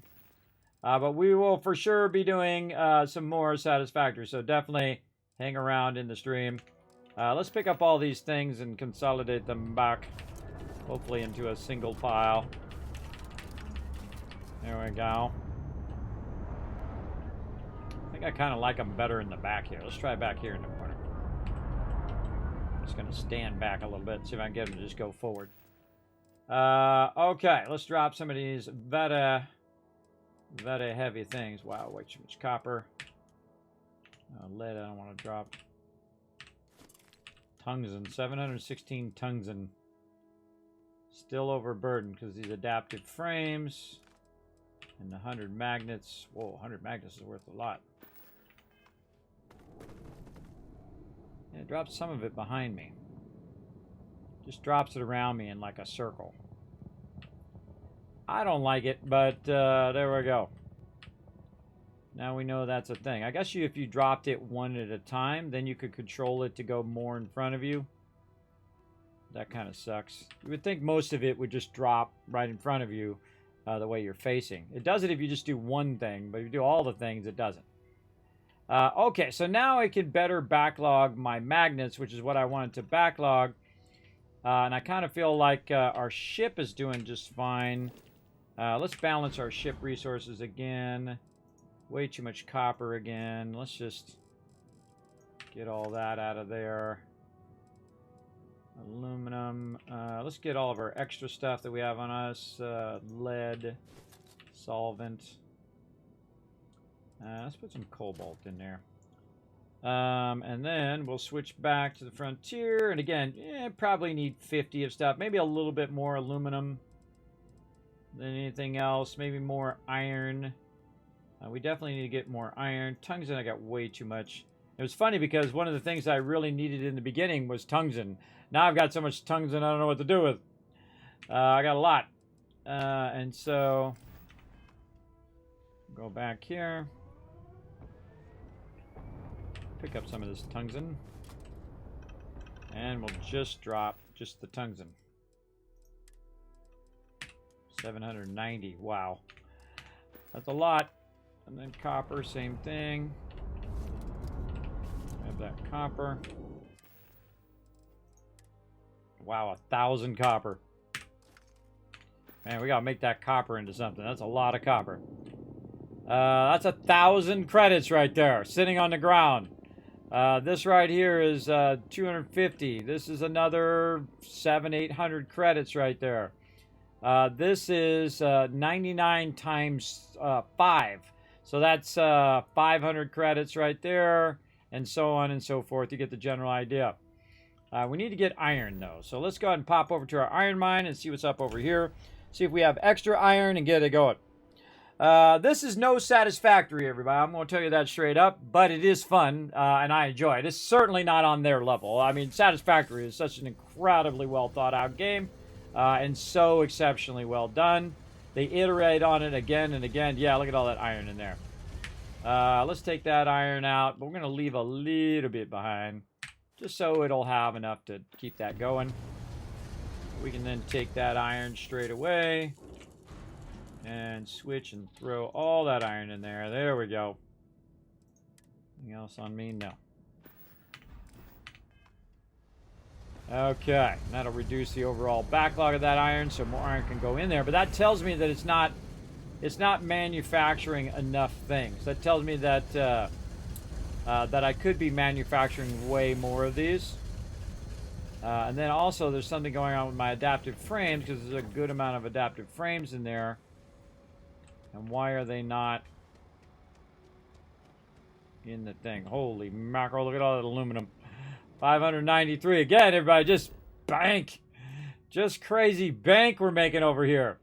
But we will for sure be doing some more Satisfactory. So definitely hang around in the stream. Let's pick up all these things and consolidate them back, hopefully into a single file. There we go. I think I kind of like them better in the back here. Let's try back here in the corner. Just going to stand back a little bit, see if I can get them to just go forward. Okay, let's drop some of these very heavy things. Wow, way too much copper. Lead, I don't want to drop. Tungsten, 716 tungsten. Still overburdened because these adaptive frames and the 100 magnets. Whoa, 100 magnets is worth a lot. And it drops some of it behind me. Just drops it around me in like a circle. I don't like it, but there we go. Now we know that's a thing. I guess if you dropped it one at a time, then you could control it to go more in front of you. That kind of sucks. You would think most of it would just drop right in front of you the way you're facing. It does it if you just do one thing, but if you do all the things, it doesn't. Okay, so now I can better backlog my magnets, which is what I wanted to backlog. And I kind of feel like our ship is doing just fine. Let's balance our ship resources again. Way too much copper again. Let's just get all that out of there. Aluminum. Let's get all of our extra stuff that we have on us. Lead. Solvent. Let's put some cobalt in there. And then we'll switch back to the frontier. And again, probably need 50 of stuff. Maybe a little bit more aluminum than anything else. Maybe more iron. We definitely need to get more iron. Tungsten, I got way too much. It was funny because one of the things I really needed in the beginning was tungsten. Now I've got so much tungsten I don't know what to do with. I got a lot. And so, go back here. Pick up some of this tungsten. And we'll just drop just the tungsten. 790. Wow. That's a lot. And then copper, same thing. Have that copper. Wow, 1,000 copper. Man, we gotta make that copper into something. That's a lot of copper. That's 1,000 credits right there, sitting on the ground. This right here is 250. This is another 700-800 credits right there. This is 99 times 5. So that's 500 credits right there, and so on and so forth. You get the general idea. We need to get iron, though. So let's go ahead and pop over to our iron mine and see what's up over here. See if we have extra iron and get it going. This is no satisfactory, everybody. I'm going to tell you that straight up, but it is fun, and I enjoy it. It's certainly not on their level. I mean, Satisfactory is such an incredibly well thought out game, and so exceptionally well done. They iterate on it again and again. Yeah, look at all that iron in there. Let's take that iron out, but we're going to leave a little bit behind, just so it'll have enough to keep that going. We can then take that iron straight away and switch and throw all that iron in there. There we go. Anything else on me? No. Okay, that'll reduce the overall backlog of that iron, so more iron can go in there. But that tells me that it's not manufacturing enough things. That tells me that that I could be manufacturing way more of these. And then also there's something going on with my adaptive frames, because there's a good amount of adaptive frames in there. And why are they not in the thing? Holy mackerel, look at all that aluminum. 593. Again, everybody, just bank. Just crazy bank we're making over here.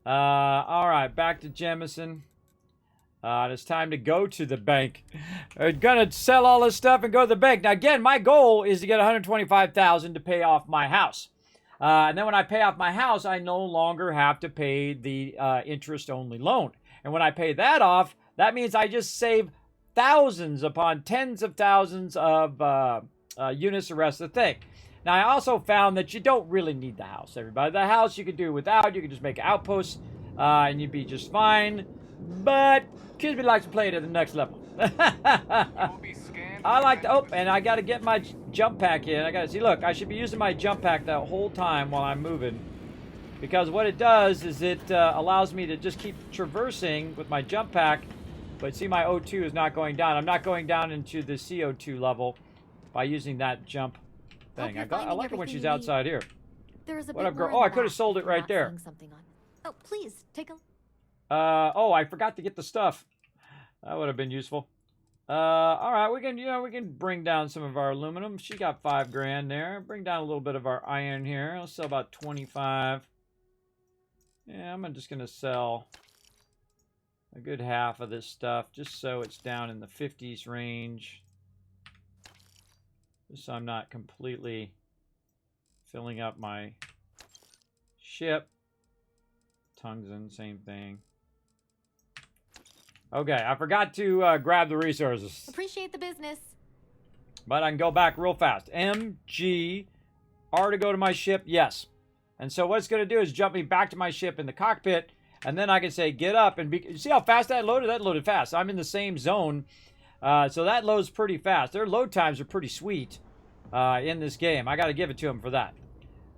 All right, back to Jemison. It's time to go to the bank. We're gonna sell all this stuff and go to the bank. Now, again, my goal is to get $125,000 to pay off my house. And then when I pay off my house, I no longer have to pay the interest-only loan. And when I pay that off, that means I just save thousands upon tens of thousands of units the rest of the thing. Now, I also found that you don't really need the house, everybody. The house you could do without. You could just make outposts, and you'd be just fine. But Kismet likes to play it at the next level. I like to... Oh, and I got to get my jump pack in. I got to see, look, I should be using my jump pack the whole time while I'm moving. Because what it does is it allows me to just keep traversing with my jump pack. But see, my O2 is not going down. I'm not going down into the CO2 level by using that jump thing. I like it when she's outside here. What up, girl? Oh, I could have sold it right there. Oh, please, take a... Oh, I forgot to get the stuff. That would have been useful. All right, we can bring down some of our aluminum. She got 5 grand there. Bring down a little bit of our iron here. I'll sell about 25. Yeah, I'm just gonna sell a good half of this stuff, just so it's down in the 50s range. Just so I'm not completely filling up my ship. Tungsten, same thing. Okay, I forgot to grab the resources. Appreciate the business. But I can go back real fast. M, G, R to go to my ship, yes. And so what it's going to do is jump me back to my ship in the cockpit, and then I can say get up and be... See how fast that loaded? That loaded fast. I'm in the same zone, so that loads pretty fast. Their load times are pretty sweet in this game. I got to give it to them for that.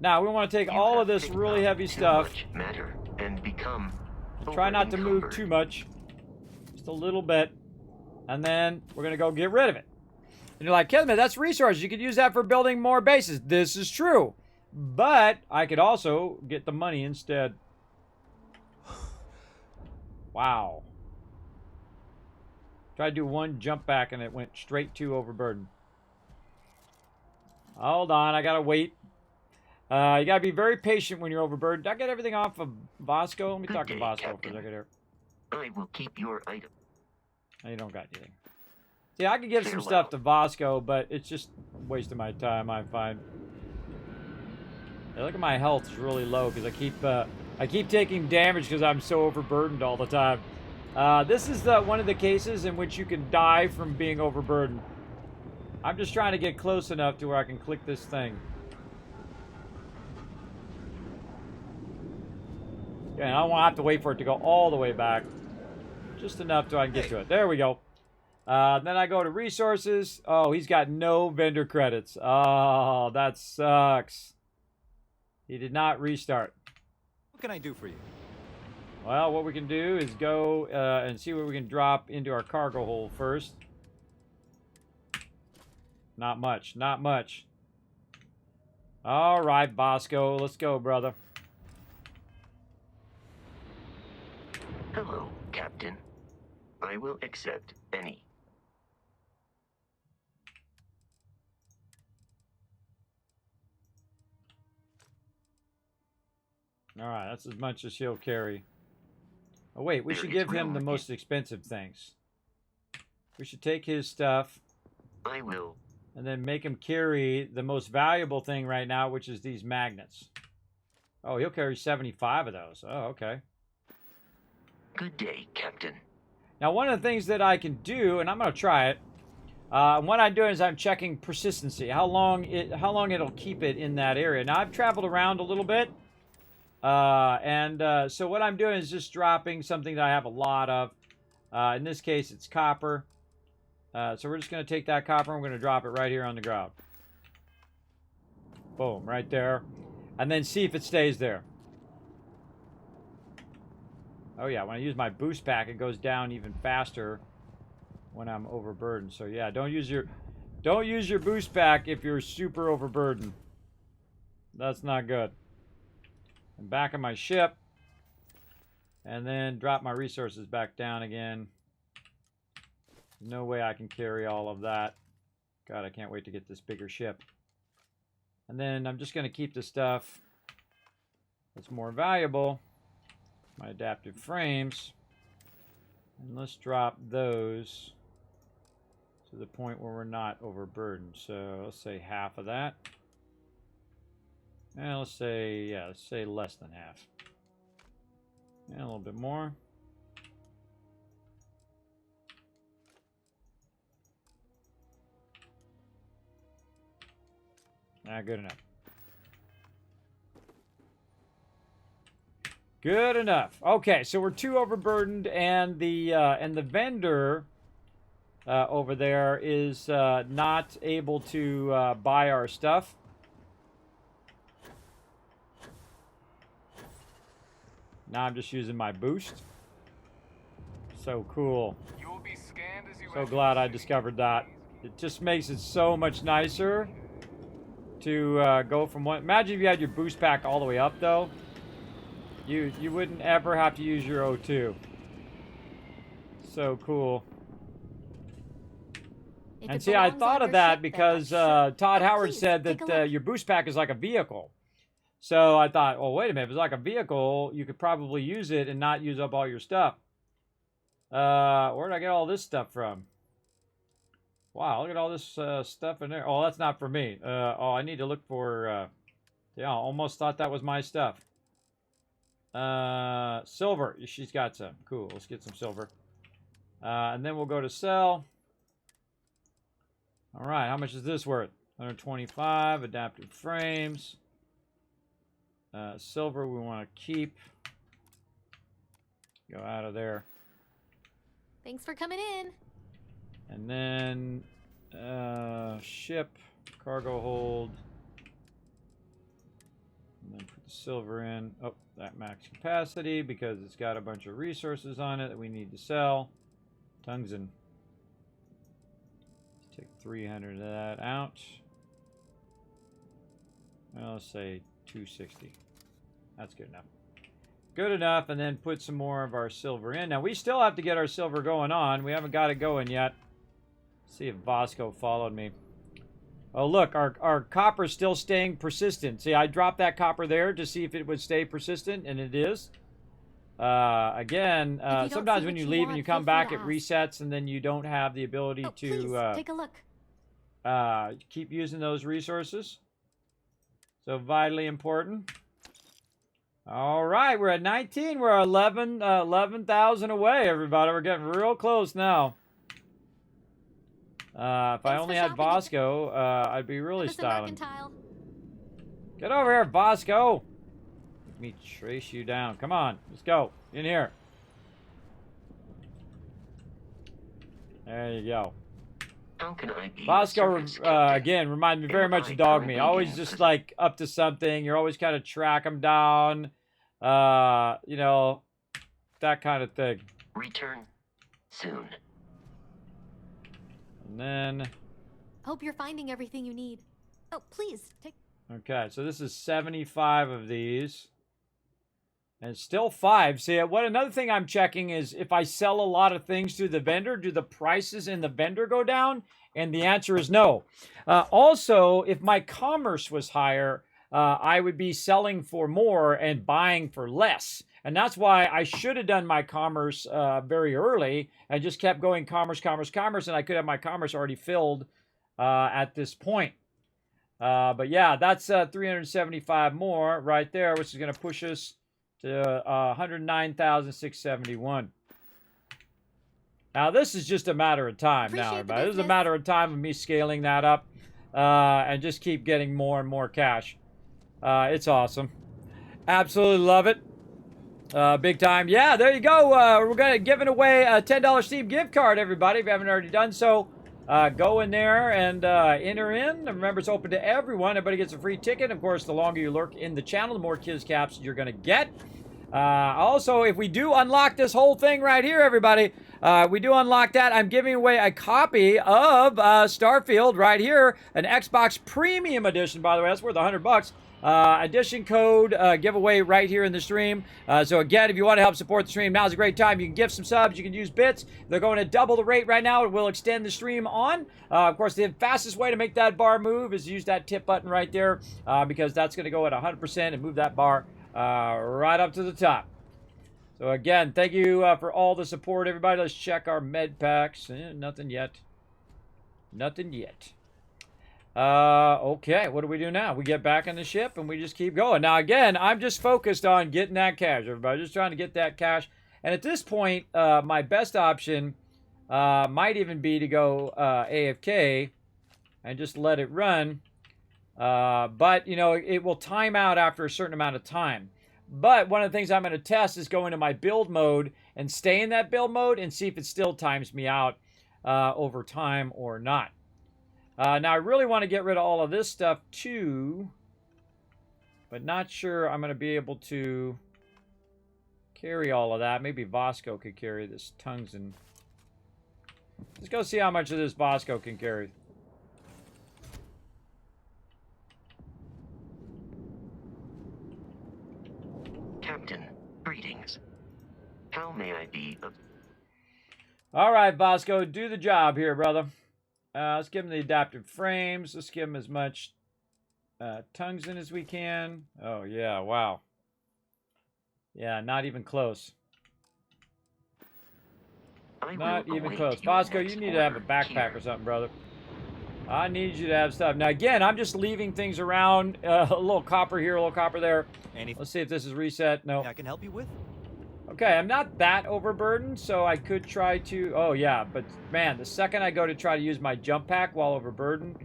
Now, we want to take You all of have this picked really up heavy too stuff. much matter and become Try not to move over-encumbered. too much. Just a little bit. And then we're going to go get rid of it. And you're like, Kismet, that's resources. You could use that for building more bases. This is true. But I could also get the money instead. Wow. Tried to do one jump back and it went straight to overburden. Hold on, I gotta wait. You gotta be very patient when you're overburdened. Did I get everything off of Vasco? Let me Good talk to day, Vasco for a Captain. second here. I will keep your item. Oh, you don't got anything. See, I could give some Farewell. stuff to Vasco, but it's just wasting my time, I find. Yeah, look at my health is really low because I keep taking damage because I'm so overburdened all the time. This is one of the cases in which you can die from being overburdened. I'm just trying to get close enough to where I can click this thing. Yeah, and I don't want to have to wait for it to go all the way back. Just enough so I can get to it. There we go. Then I go to resources. Oh, he's got no vendor credits. Oh, that sucks. He did not restart. What can I do for you? Well, what we can do is go and see what we can drop into our cargo hold first. Not much. Not much. All right, Bosco. Let's go, brother. Hello, Captain. I will accept any. All right, that's as much as he'll carry. Oh, wait. We There should is give him room the in- most expensive things. We should take his stuff I will. and then make him carry the most valuable thing right now, which is these magnets. Oh, he'll carry 75 of those. Oh, okay. Good day, Captain. Now, one of the things that I can do, and I'm going to try it, what I'm doing is I'm checking persistency, how long it'll keep it in that area. Now, I've traveled around a little bit, so what I'm doing is just dropping something that I have a lot of. In this case, it's copper. So we're just going to take that copper and we're going to drop it right here on the ground. Boom, right there. And then see if it stays there. Oh yeah, when I use my boost pack, it goes down even faster when I'm overburdened. So yeah, don't use your boost pack if you're super overburdened. That's not good. I'm back on my ship. And then drop my resources back down again. No way I can carry all of that. God, I can't wait to get this bigger ship. And then I'm just going to keep the stuff that's more valuable. My adaptive frames. And let's drop those to the point where we're not overburdened. So let's say half of that. And let's say less than half. And a little bit more. Good enough. Good enough. Okay, so we're too overburdened, and the vendor over there is not able to buy our stuff. Now I'm just using my boost. So cool. So glad I discovered that. It just makes it so much nicer to go from one. Imagine if you had your boost pack all the way up, though. You wouldn't ever have to use your O2. So cool. If And it see, I belongs thought on of your that ship, then because I'm sure. Todd Oh, Howard please, said take a that look. your boost pack is like a vehicle. So I thought, well, wait a minute. If it's like a vehicle, you could probably use it and not use up all your stuff. Where did I get all this stuff from? Wow, look at all this stuff in there. Oh, that's not for me. I need to look for... yeah, I almost thought that was my stuff. Silver. She's got some. Cool. Let's get some silver. And then we'll go to sell. All right. How much is this worth? 125. Adaptive frames. Silver we want to keep. Go out of there. Thanks for coming in. And then ship. Cargo hold. And then put the silver in. Oh, that max capacity because it's got a bunch of resources on it that we need to sell. Tungsten. Take 300 of that out. I'll say 260. That's good enough. Good enough, and then put some more of our silver in. Now, we still have to get our silver going on. We haven't got it going yet. Let's see if Vasco followed me. Oh, look, our copper's still staying persistent. See, I dropped that copper there to see if it would stay persistent, and it is. Again, sometimes when you leave and you come back, it resets, and then you don't have the ability to please, take a look. keep using those resources. So vitally important. All right, we're at 19. We're 11,000 away, everybody. We're getting real close now. If I only had Vasco, I'd be really styling. Get over here, Vasco. Let me trace you down. Come on, let's go. In here. There you go. How can I be Vasco, of service, Captain? again, remind me very much of Dog Me. Always just like up to something. You're always kind of track them down. You know, that kind of thing. Return soon. And then, Hope you're finding everything you need. Oh, please, take... okay, so this is 75 of these. And it's still 5. See, what another thing I'm checking is if I sell a lot of things to the vendor, do the prices in the vendor go down? And the answer is no. Also, if my commerce was higher, I would be selling for more and buying for less. And that's why I should have done my commerce very early and just kept going commerce, commerce, commerce, and I could have my commerce already filled at this point. But yeah, that's 375 more right there, which is going to push us to 109,671. Now, this is just a matter of time now, everybody. This is a matter of time of me scaling that up and just keep getting more and more cash. It's awesome. Absolutely love it. Big time. Yeah, there you go. We're going to giving away a $10 Steam gift card, everybody. If you haven't already done so, go in there and enter in. Remember, it's open to everyone. Everybody gets a free ticket. Of course, the longer you lurk in the channel, the more Kiz Caps you're going to get. Also, if we do unlock this whole thing right here, everybody, we do unlock that. I'm giving away a copy of Starfield right here, an Xbox Premium Edition, by the way. That's worth $100. Edition code giveaway right here in the stream. So again, if you want to help support the stream, now's a great time. You can gift some subs. You can use bits. They're going at double the rate right now. It will extend the stream on. Of course, the fastest way to make that bar move is use that tip button right there because that's going to go at 100% and move that bar right up to the top. So again, thank you for all the support, everybody. Let's check our med packs. Nothing yet. Nothing yet. Okay, what do we do now? We get back on the ship and we just keep going. Now, again, I'm just focused on getting that cash, everybody. Just trying to get that cash. And at this point, my best option might even be to go AFK and just let it run. But, you know, it will time out after a certain amount of time. But one of the things I'm going to test is go into my build mode and stay in that build mode and see if it still times me out over time or not. Now, I really want to get rid of all of this stuff, too. But not sure I'm going to be able to carry all of that. Maybe Vasco could carry this tungsten. Let's go see how much of this Vasco can carry. Captain, greetings. How may I be of... All right, Vasco, do the job here, brother. Let's give him the adaptive frames. Let's give him as much tungsten as we can. Oh, yeah, wow. Yeah, not even close. Not even close. Vasco, you need to have a backpack or something, brother. I need you to have stuff. Now, again, I'm just leaving things around. A little copper here, a little copper there. Let's see if this is reset. No. I can help you with? Okay, I'm not that overburdened, so I could try to... Oh, yeah, but, man, the second I go to try to use my jump pack while overburdened,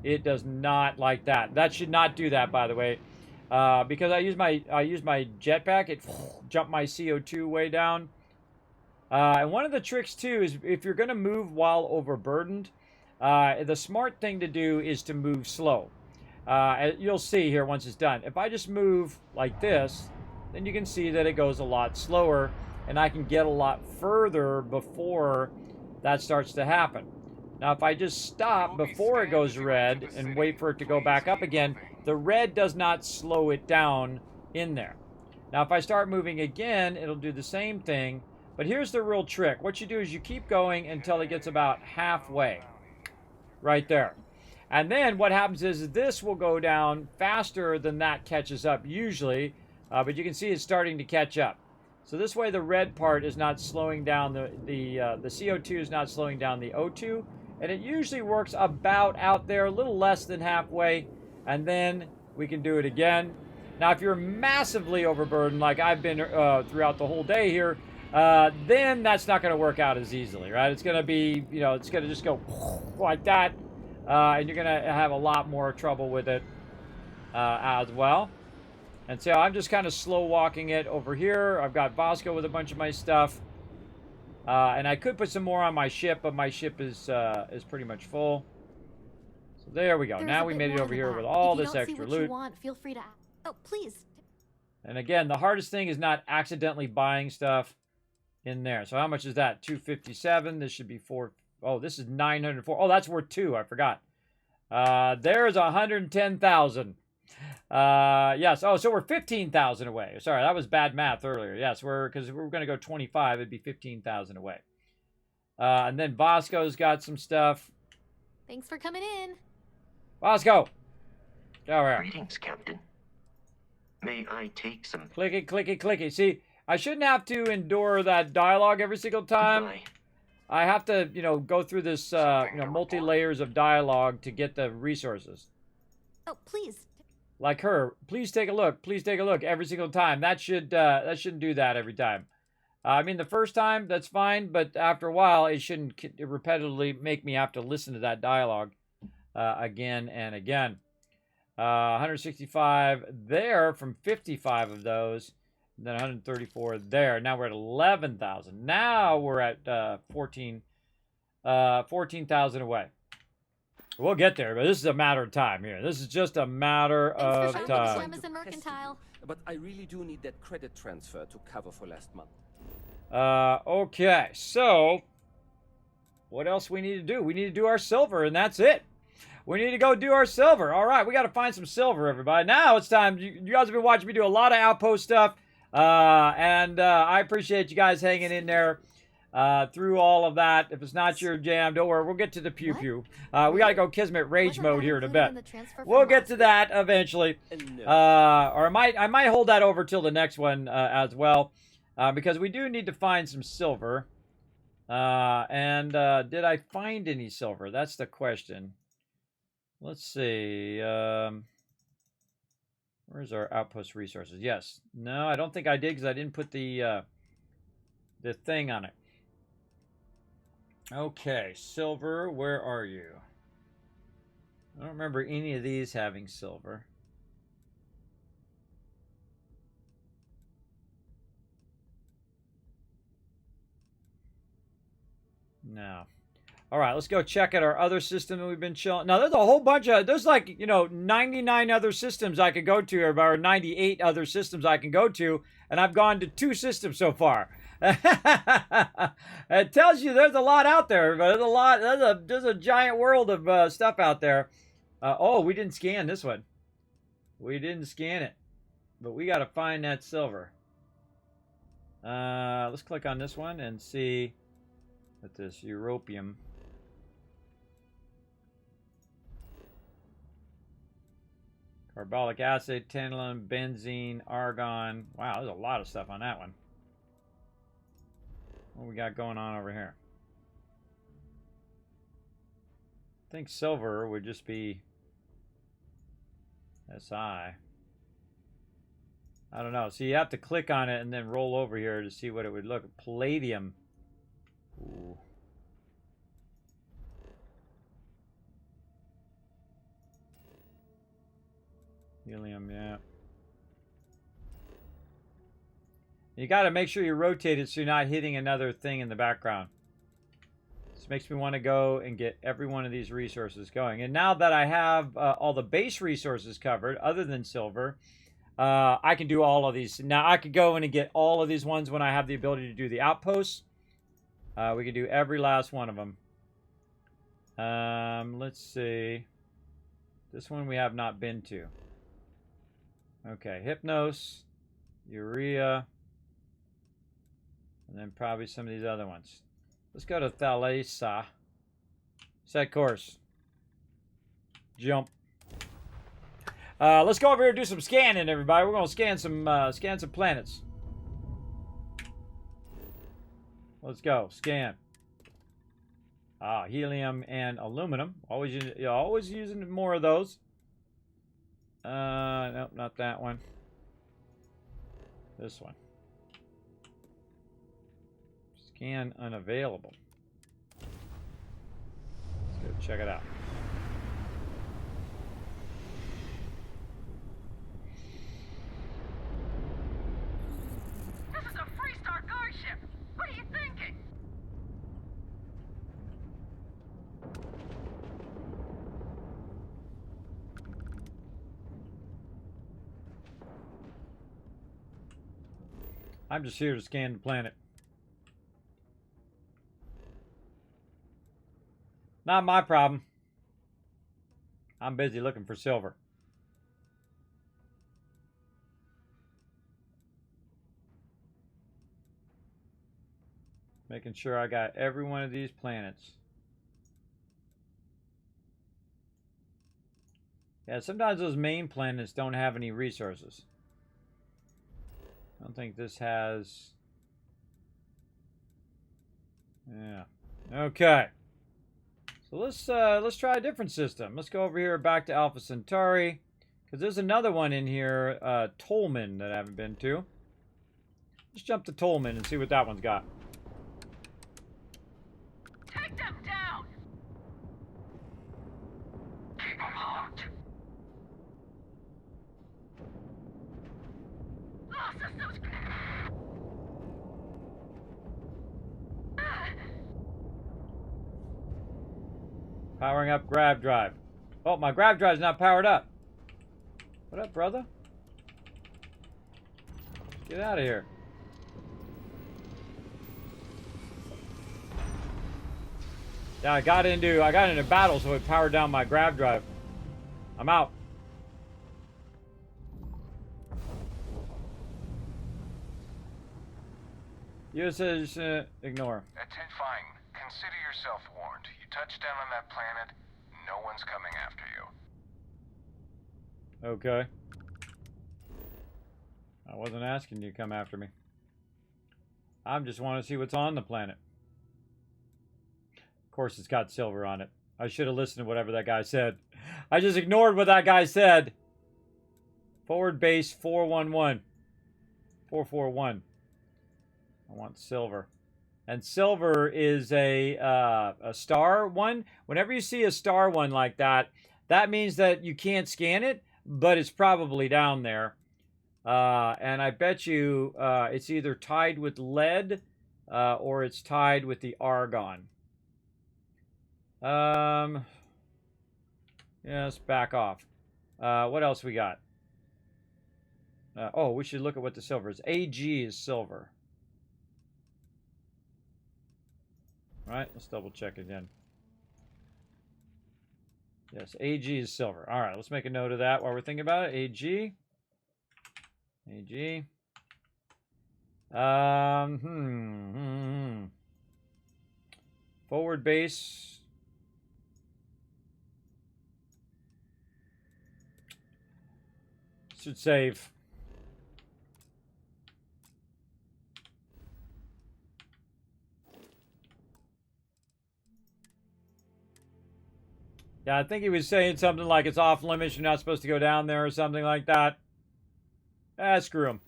it does not like that. That should not do that, by the way. Because I use my jetpack, it jumped my CO2 way down. And one of the tricks, too, is if you're going to move while overburdened, the smart thing to do is to move slow. You'll see here once it's done. If I just move like this, then you can see that it goes a lot slower, and I can get a lot further before that starts to happen. Now, if I just stop before it goes red and wait for it to go back up again, the red does not slow it down in there. Now, if I start moving again, it'll do the same thing. But here's the real trick. What you do is you keep going until it gets about halfway. Right there. And then what happens is this will go down faster than that catches up usually. But you can see it's starting to catch up. So this way the red part is not slowing down the CO2 is not slowing down the O2. And it usually works about out there, a little less than halfway. And then we can do it again. Now, if you're massively overburdened, like I've been throughout the whole day here, then that's not going to work out as easily, right? It's going to be, it's going to just go like that. And you're going to have a lot more trouble with it as well. And so I'm just kind of slow walking it over here. I've got Vasco with a bunch of my stuff. And I could put some more on my ship, but my ship is pretty much full. So there we go. Now we made it over here with all this extra loot. Feel free to... Oh, please. And again, the hardest thing is not accidentally buying stuff in there. So how much is that? 257. This should be 4. Oh, this is 904. Oh, that's worth 2. I forgot. There's 110,000. Yes. Oh, so we're 15,000 away. Sorry, that was bad math earlier. Yes, because we're going to go 25. It'd be 15,000 away. And then Bosco's got some stuff. Thanks for coming in. Bosco. All right. Greetings, Captain. May I take some... Clicky, clicky, clicky. See, I shouldn't have to endure that dialogue every single time. Goodbye. I have to, go through this, multi-layers of dialogue to get the resources. Oh, please. Like her. Please take a look. Please take a look every single time. That shouldn't do that every time. I mean, the first time, that's fine, but after a while, it shouldn't repetitively make me have to listen to that dialogue again and again. 165 there from 55 of those. And then 134 there. Now we're at 11,000. Now we're at 14,000 away. We'll get there, but this is a matter of time here. This is just a matter of time. Mercantile. But I really do need that credit transfer to cover for last month. Okay, so what else we need to do? We need to do our silver, and that's it. We need to go do our silver. All right, we got to find some silver, everybody. Now it's time. You guys have been watching me do a lot of outpost stuff, and I appreciate you guys hanging in there through all of that. If it's not your jam, don't worry. We'll get to the pew-pew. We got to go Kismet rage mode here in a bit. We'll get to that eventually. Or I might hold that over till the next one as well, because we do need to find some silver. And did I find any silver? That's the question. Let's see. Where's our outpost resources? Yes. No, I don't think I did because I didn't put the thing on it. Okay, silver, where are you? I don't remember any of these having silver. No. All right, let's go check out our other system that we've been chilling. Now, there's a whole bunch of, there's like, 99 other systems I could go to, or 98 other systems I can go to, and I've gone to 2 systems so far. It tells you there's a lot out there, but there's a giant world of stuff out there. Oh, we didn't scan this one. We didn't scan it, but we got to find that silver. Let's click on this one and see what this europium. Carbolic acid, tantalum, benzene, argon. Wow, there's a lot of stuff on that one. What we got going on over here? I think silver would just be SI. I don't know. So you have to click on it and then roll over here to see what it would look. Palladium. Ooh. Helium, yeah. You got to make sure you rotate it so you're not hitting another thing in the background. This makes me want to go and get every one of these resources going. And now that I have all the base resources covered, other than silver, I can do all of these. Now, I could go in and get all of these ones when I have the ability to do the outposts. We can do every last one of them. Let's see. This one we have not been to. Okay, Hypnos, Urea, and then probably some of these other ones. Let's go to Thalassa. Set course. Jump. Let's go over here and do some scanning, everybody. We're going to scan some planets. Let's go. Scan. Helium and aluminum. Always using more of those. Nope, not that one. This one. Scan unavailable. Let's go check it out. This is a Freestar guard ship. What are you thinking? I'm just here to scan the planet. Not my problem. I'm busy looking for silver. Making sure I got every one of these planets. Yeah, sometimes those main planets don't have any resources. I don't think this has... Yeah. Okay. So let's try a different system. Let's go over here back to Alpha Centauri. Because there's another one in here, Tolman, that I haven't been to. Let's jump to Tolman and see what that one's got. Take them down! Keep them locked. Lost systems. Powering up grav drive. Oh, my grav drive's not powered up. What up, brother? Get out of here. Yeah, I got into battle, so it powered down my grav drive. I'm out. Usage, ignore. That's it, fine. Consider yourself warned. You touch down on that planet, no one's coming after you. Okay. I wasn't asking you to come after me. I just want to see what's on the planet. Of course, it's got silver on it. I should have listened to whatever that guy said. I just ignored what that guy said. Forward base 411. 441. I want silver. And silver is a star one. Whenever you see a star one like that, that means that you can't scan it, but it's probably down there. And I bet you it's either tied with lead or it's tied with the argon. Yeah, let's back off. What else we got? Oh, we should look at what the silver is. AG is silver. All right, let's double check again. Yes, AG is silver. All right, let's make a note of that while we're thinking about it. AG. AG. Forward base. Should save. Yeah, I think he was saying something like it's off limits, you're not supposed to go down there or something like that. Ah, screw him.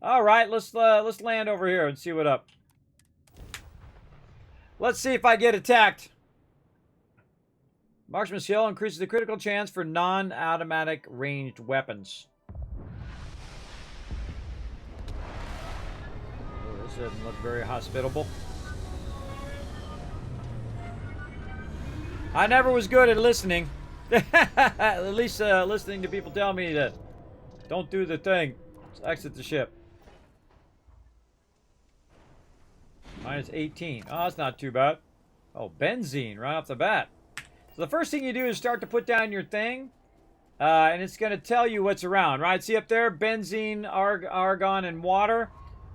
All right, let's land over here and see what up. Let's see if I get attacked. Marksman's Hill increases the critical chance for non-automatic ranged weapons. Oh, this doesn't look very hospitable. I never was good at listening. At least listening to people tell me that don't do the thing. Let's exit the ship. Minus 18. Oh, that's not too bad. Oh, benzene right off the bat. So the first thing you do is start to put down your thing. And it's going to tell you what's around, right? See up there? Benzene, argon, and water.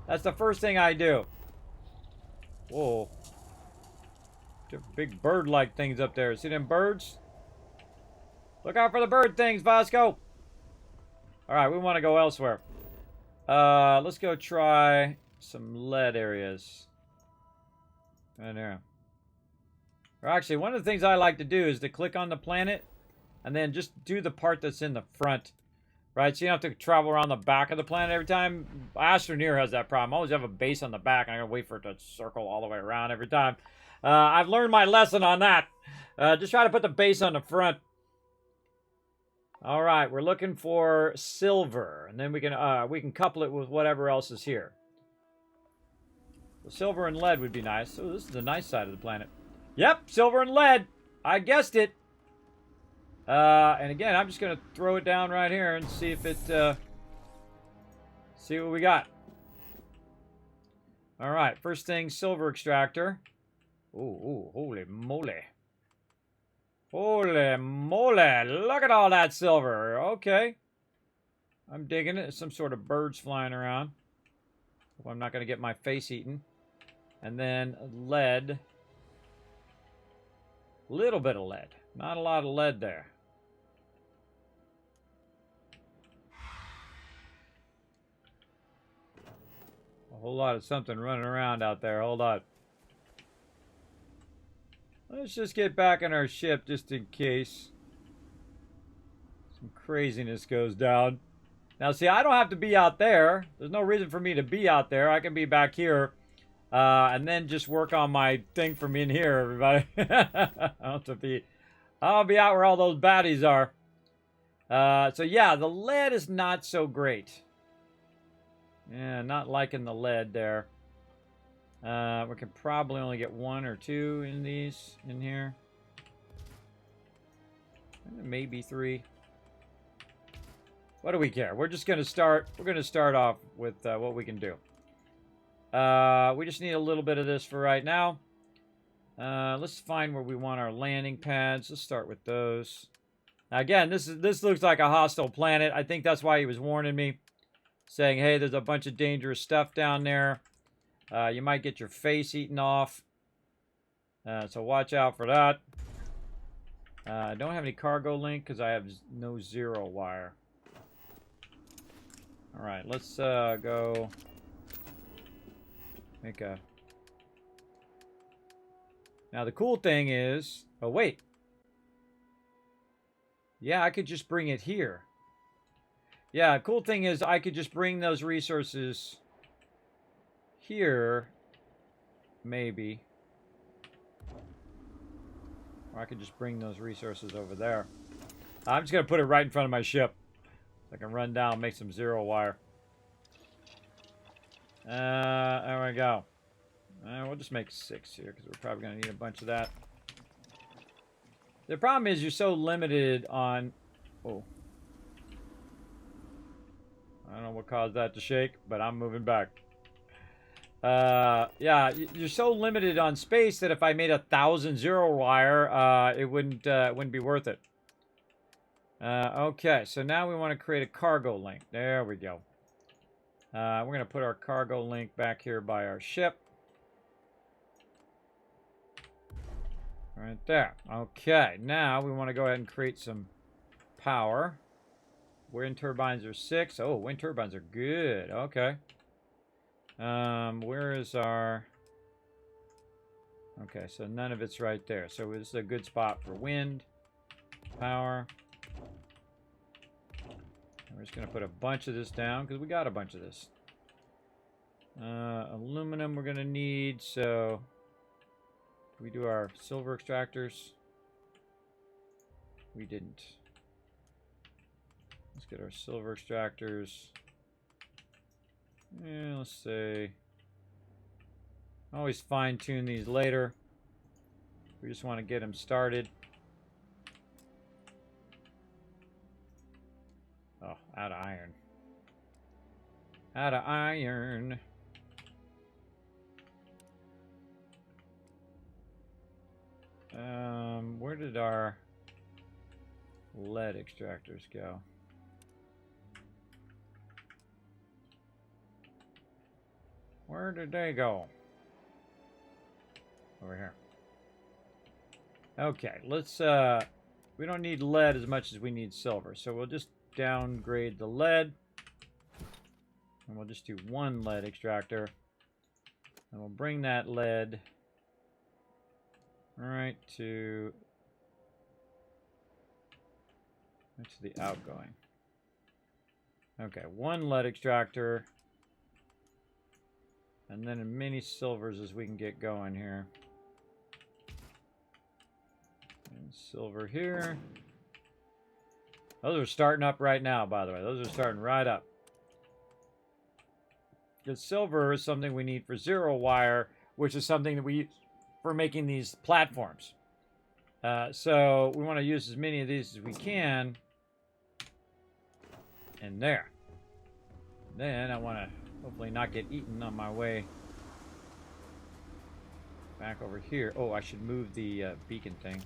That's the first thing I do. Whoa. Big bird-like things up there. See them birds? Look out for the bird things, Vasco. Alright, we want to go elsewhere. Let's go try some lead areas. Right there. Or actually, one of the things I like to do is to click on the planet and then just do the part that's in the front. Right? So you don't have to travel around the back of the planet every time. Astroneer has that problem. I always have a base on the back and I gotta wait for it to circle all the way around every time. I've learned my lesson on that. Just try to put the base on the front. All right, we're looking for silver, and then we can couple it with whatever else is here. The silver and lead would be nice. Oh, this is the nice side of the planet. Yep, silver and lead. I guessed it. And again, I'm just gonna throw it down right here and see if it. See what we got. All right, first thing, silver extractor. Ooh, holy moly. Holy moly, look at all that silver. Okay. I'm digging it. Some sort of birds flying around. Hope I'm not going to get my face eaten. And then lead. Little bit of lead. Not a lot of lead there. A whole lot of something running around out there. Hold on. Let's just get back on our ship just in case some craziness goes down. Now, see, I don't have to be out there. There's no reason for me to be out there. I can be back here and then just work on my thing from in here, everybody. I don't have to be... I'll be out where all those baddies are. So, yeah, the lead is not so great. Yeah, not liking the lead there. We can probably only get one or two in these in here. Maybe three. What do we care? We're just gonna start. We're gonna start off with what we can do. We just need a little bit of this for right now. Let's find where we want our landing pads. Let's start with those. Now again, this looks like a hostile planet. I think that's why he was warning me, saying, "Hey, there's a bunch of dangerous stuff down there. You might get your face eaten off. So watch out for that." I don't have any cargo link because I have no zero wire. Alright, let's go make a... Now the cool thing is... Oh, wait. Yeah, I could just bring it here. Yeah, cool thing is I could just bring those resources... here, maybe. Or I could just bring those resources over there. I'm just going to put it right in front of my ship. So I can run down and make some zero wire. There we go. We'll just make 6 here because we're probably going to need a bunch of that. The problem is you're so limited on... Oh. I don't know what caused that to shake, but I'm moving back. Yeah, you're so limited on space that if I made 1,000 zero wire, it wouldn't be worth it. Okay, so now we want to create a cargo link. There we go. We're going to put our cargo link back here by our ship. Right there. Okay, now we want to go ahead and create some power. Wind turbines are 6. Oh, wind turbines are good. Okay. Where is our... Okay, so none of it's right there. So this is a good spot for wind, power. And we're just going to put a bunch of this down because we got a bunch of this. Aluminum we're going to need, so... We do our silver extractors. We didn't. Let's get our silver extractors. Yeah, let's say. Always fine tune these later. We just want to get them started. Oh, out of iron. Out of iron. Where did our lead extractors go? Where did they go? Over here. Okay, let's, we don't need lead as much as we need silver, so we'll just downgrade the lead. And we'll just do one lead extractor. And we'll bring that lead right to the outgoing. Okay, one lead extractor. And then as many silvers as we can get going here. And silver here. Those are starting up right now, by the way. Those are starting right up. Because silver is something we need for zero wire, which is something that we use for making these platforms. So we want to use as many of these as we can. And there. Then I want to hopefully not get eaten on my way back over here. Oh, I should move the beacon thing.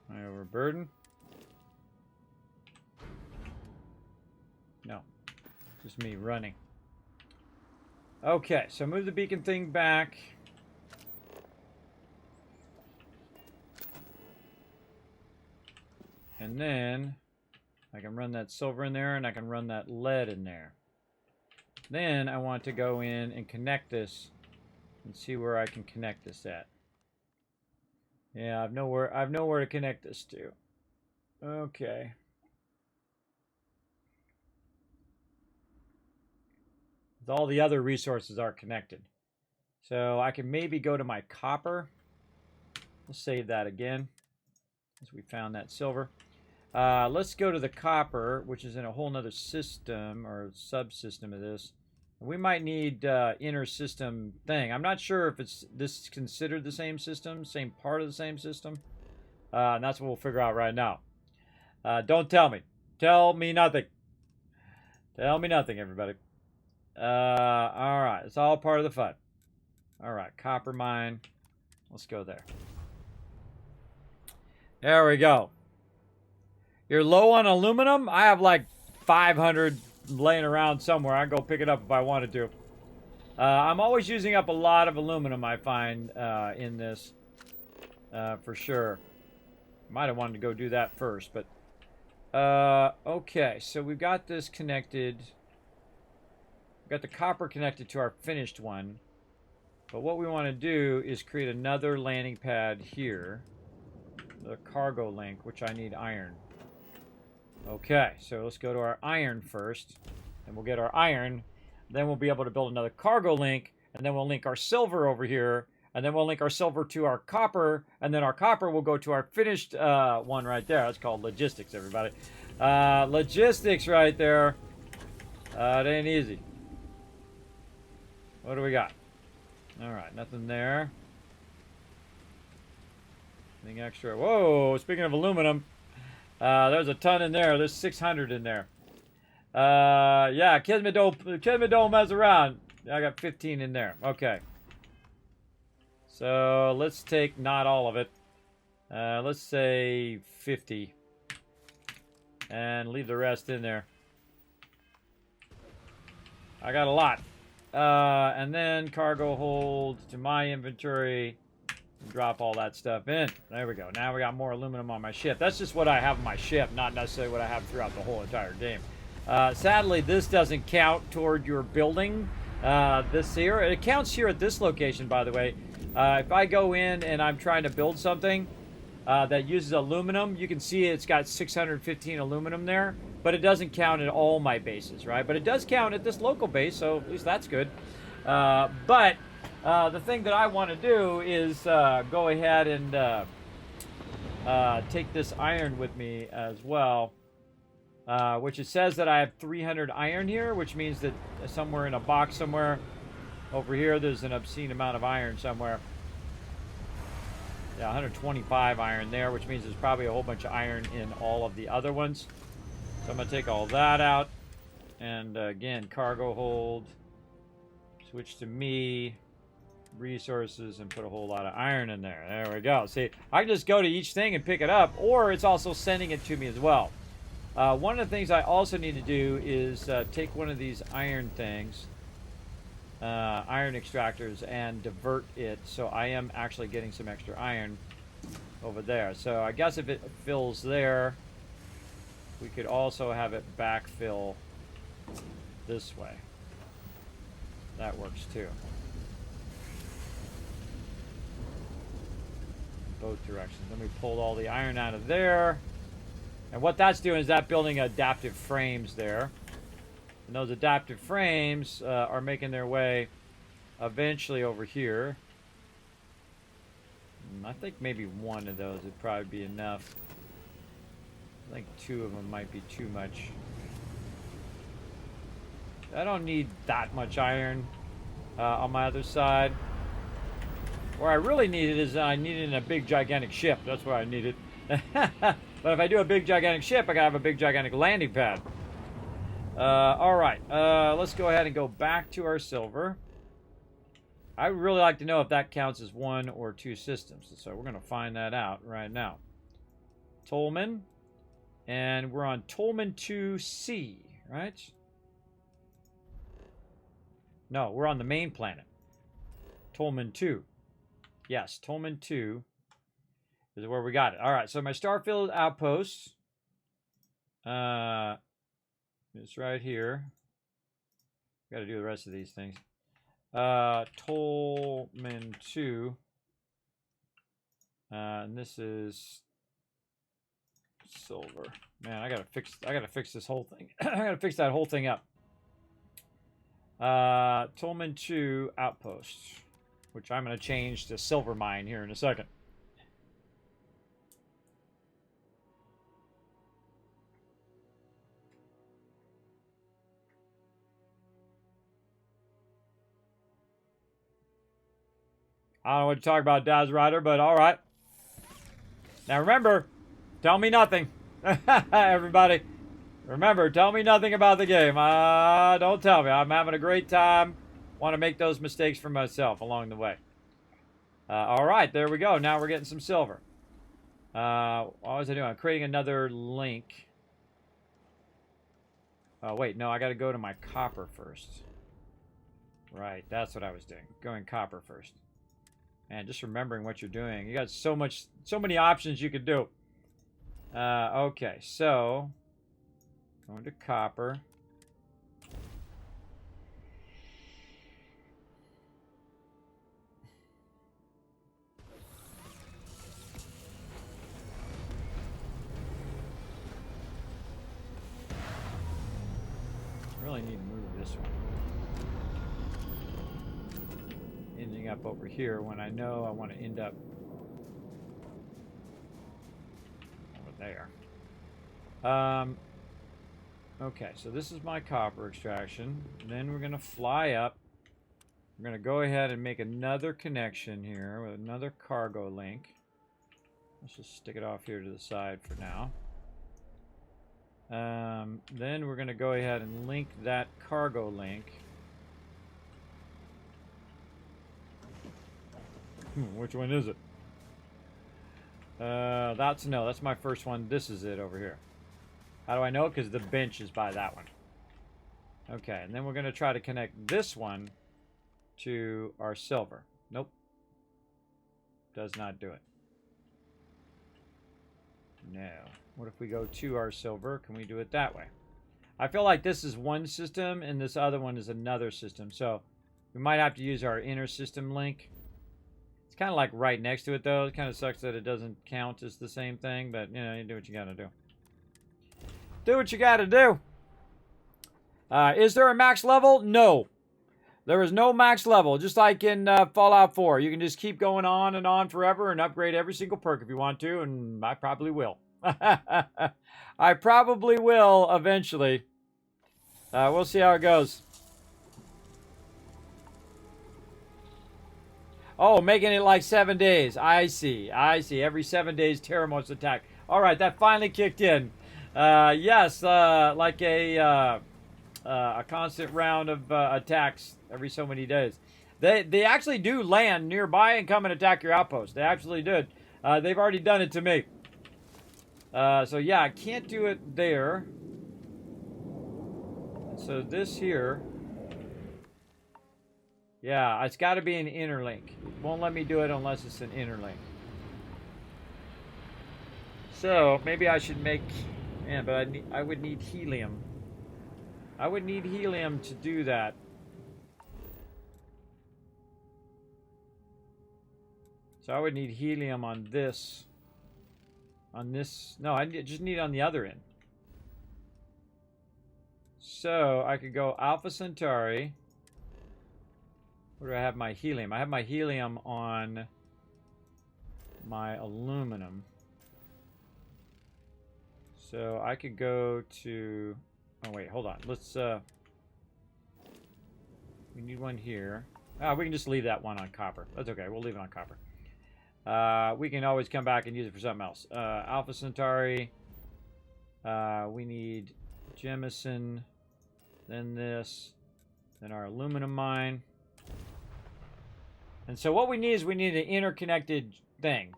Am I overburdened? No. Just me running. Okay, so move the beacon thing back. And then I can run that silver in there and I can run that lead in there. Then I want to go in and connect this and see where I can connect this at. Yeah, I've nowhere to connect this to. Okay. All the other resources are connected. So I can maybe go to my copper. We'll save that again, as we found that silver. Let's go to the copper, which is in a whole nother system, or subsystem of this. We might need inner system thing. I'm not sure if this is considered the same system, same part of the same system. And that's what we'll figure out right now. Don't tell me. Tell me nothing. Tell me nothing, everybody. Alright, it's all part of the fun. Alright, copper mine. Let's go there. There we go. You're low on aluminum? I have like 500 laying around somewhere. I can go pick it up if I wanted to. I'm always using up a lot of aluminum, I find, in this. For sure. Might have wanted to go do that first, but... okay, so we've got this connected. We've got the copper connected to our finished one. But what we want to do is create another landing pad here. The cargo link, which I need iron. Okay, so let's go to our iron first. And we'll get our iron. Then we'll be able to build another cargo link. And then we'll link our silver over here. And then we'll link our silver to our copper. And then our copper will go to our finished one right there. That's called logistics, everybody. Logistics right there. It ain't easy. What do we got? Alright, nothing there. Anything extra? Whoa, speaking of aluminum. There's a ton in there. There's 600 in there. Yeah, Kismet don't mess around. I got 15 in there. Okay. So let's take not all of it. Let's say 50. And leave the rest in there. I got a lot. And then cargo hold to my inventory. Drop all that stuff in. There we go. Now we got more aluminum on my ship. That's just what I have on my ship, not necessarily what I have throughout the whole entire game. Sadly, this doesn't count toward your building. This here. It counts here at this location, by the way. If I go in and I'm trying to build something that uses aluminum, you can see it's got 615 aluminum there, but it doesn't count at all my bases, right? But it does count at this local base, so at least that's good. But the thing that I want to do is go ahead and take this iron with me as well. Which it says that I have 300 iron here, which means that somewhere in a box somewhere over here, there's an obscene amount of iron somewhere. Yeah, 125 iron there, which means there's probably a whole bunch of iron in all of the other ones. So I'm going to take all that out. And again, cargo hold. Switch to me. Resources, and put a whole lot of iron in there. There we go. See, I can just go to each thing and pick it up, or it's also sending it to me as well. One of the things I also need to do is take one of these iron things, iron extractors, and divert it, so I am actually getting some extra iron over there. So I guess if it fills there, we could also have it backfill this way. That works too. Both directions. Then we pulled all the iron out of there. And what that's doing is that building adaptive frames there. And those adaptive frames are making their way eventually over here. I think maybe one of those would probably be enough. I think two of them might be too much. I don't need that much iron on my other side. Where I really need it is I need it in a big gigantic ship. That's where I need it. But if I do a big gigantic ship, I gotta have a big gigantic landing pad. Alright, let's go ahead and go back to our silver. I would really like to know if that counts as one or two systems. So we're gonna find that out right now. Tolman. And we're on Tolman 2C, right? No, we're on the main planet. Tolman 2. Yes, Tolman 2 is where we got it. All right, so my Starfield outpost is right here. Got to do the rest of these things. Tolman 2. And this is silver. Man, I gotta fix this whole thing. I gotta fix that whole thing up. Tolman 2 outpost, which I'm going to change to silver mine here in a second. I don't know what to talk about, Daz Rider, but all right. Now remember, tell me nothing. Everybody, remember, tell me nothing about the game. Don't tell me. I'm having a great time. Want to make those mistakes for myself along the way. All right, there we go. Now we're getting some silver. What was I doing? I'm creating another link. Oh, wait. No, I got to go to my copper first. Right, that's what I was doing. Going copper first. Man, just remembering what you're doing. You got so many options you could do. Okay, so going to copper. Really need to move this one. Ending up over here when I know I want to end up over there. Okay, so this is my copper extraction. Then we're going to fly up. We're going to go ahead and make another connection here with another cargo link. Let's just stick it off here to the side for now. Then we're going to go ahead and link that cargo link. Which one is it? That's my first one. This is it over here. How do I know? Because the bench is by that one. Okay, and then we're going to try to connect this one to our silver. Nope. Does not do it. No. What if we go to our silver? Can we do it that way? I feel like this is one system and this other one is another system. So we might have to use our inner system link. It's kind of like right next to it though. It kind of sucks that it doesn't count as the same thing, but you know, you do what you gotta do. Do what you gotta do. Is there a max level? No. There is no max level, just like in Fallout 4. You can just keep going on and on forever and upgrade every single perk if you want to, and I probably will. I probably will eventually. We'll see how it goes. Oh, making it like 7 days. I see. I see. Every 7 days, Terra must attack. All right, that finally kicked in. Yes, like a constant round of attacks every so many days. They actually do land nearby and come and attack your outpost. They actually did. They've already done it to me. So yeah, I can't do it there. So this here, yeah, it's got to be an interlink. It won't let me do it unless it's an interlink. So maybe I should make, man, but I would need helium. I would need helium to do that. So I would need helium on this. On this, no, I just need it on the other end. So I could go Alpha Centauri. Where do I have my helium? I have my helium on my aluminum. So I could go to, oh wait, hold on. Let's we need one here. We can just leave that one on copper. That's okay, we'll leave it on copper. We can always come back and use it for something else. Alpha Centauri. We need Jemison. Then this. Then our aluminum mine. And so what we need is we need an interconnected thing.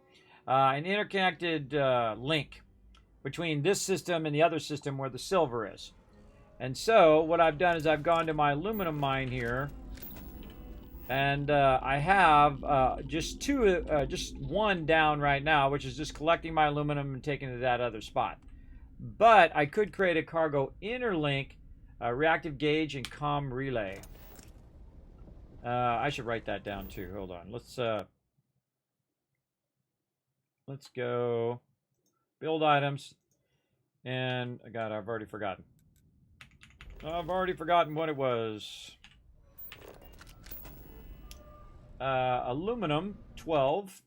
An interconnected link between this system and the other system where the silver is. And so what I've done is I've gone to my aluminum mine here. And I have just one down right now, which is just collecting my aluminum and taking it to that other spot. But I could create a cargo interlink, reactive gauge, and comm relay. I should write that down too. Hold on. Let's go build items. And God, I've already forgotten. I've already forgotten what it was. Aluminum 12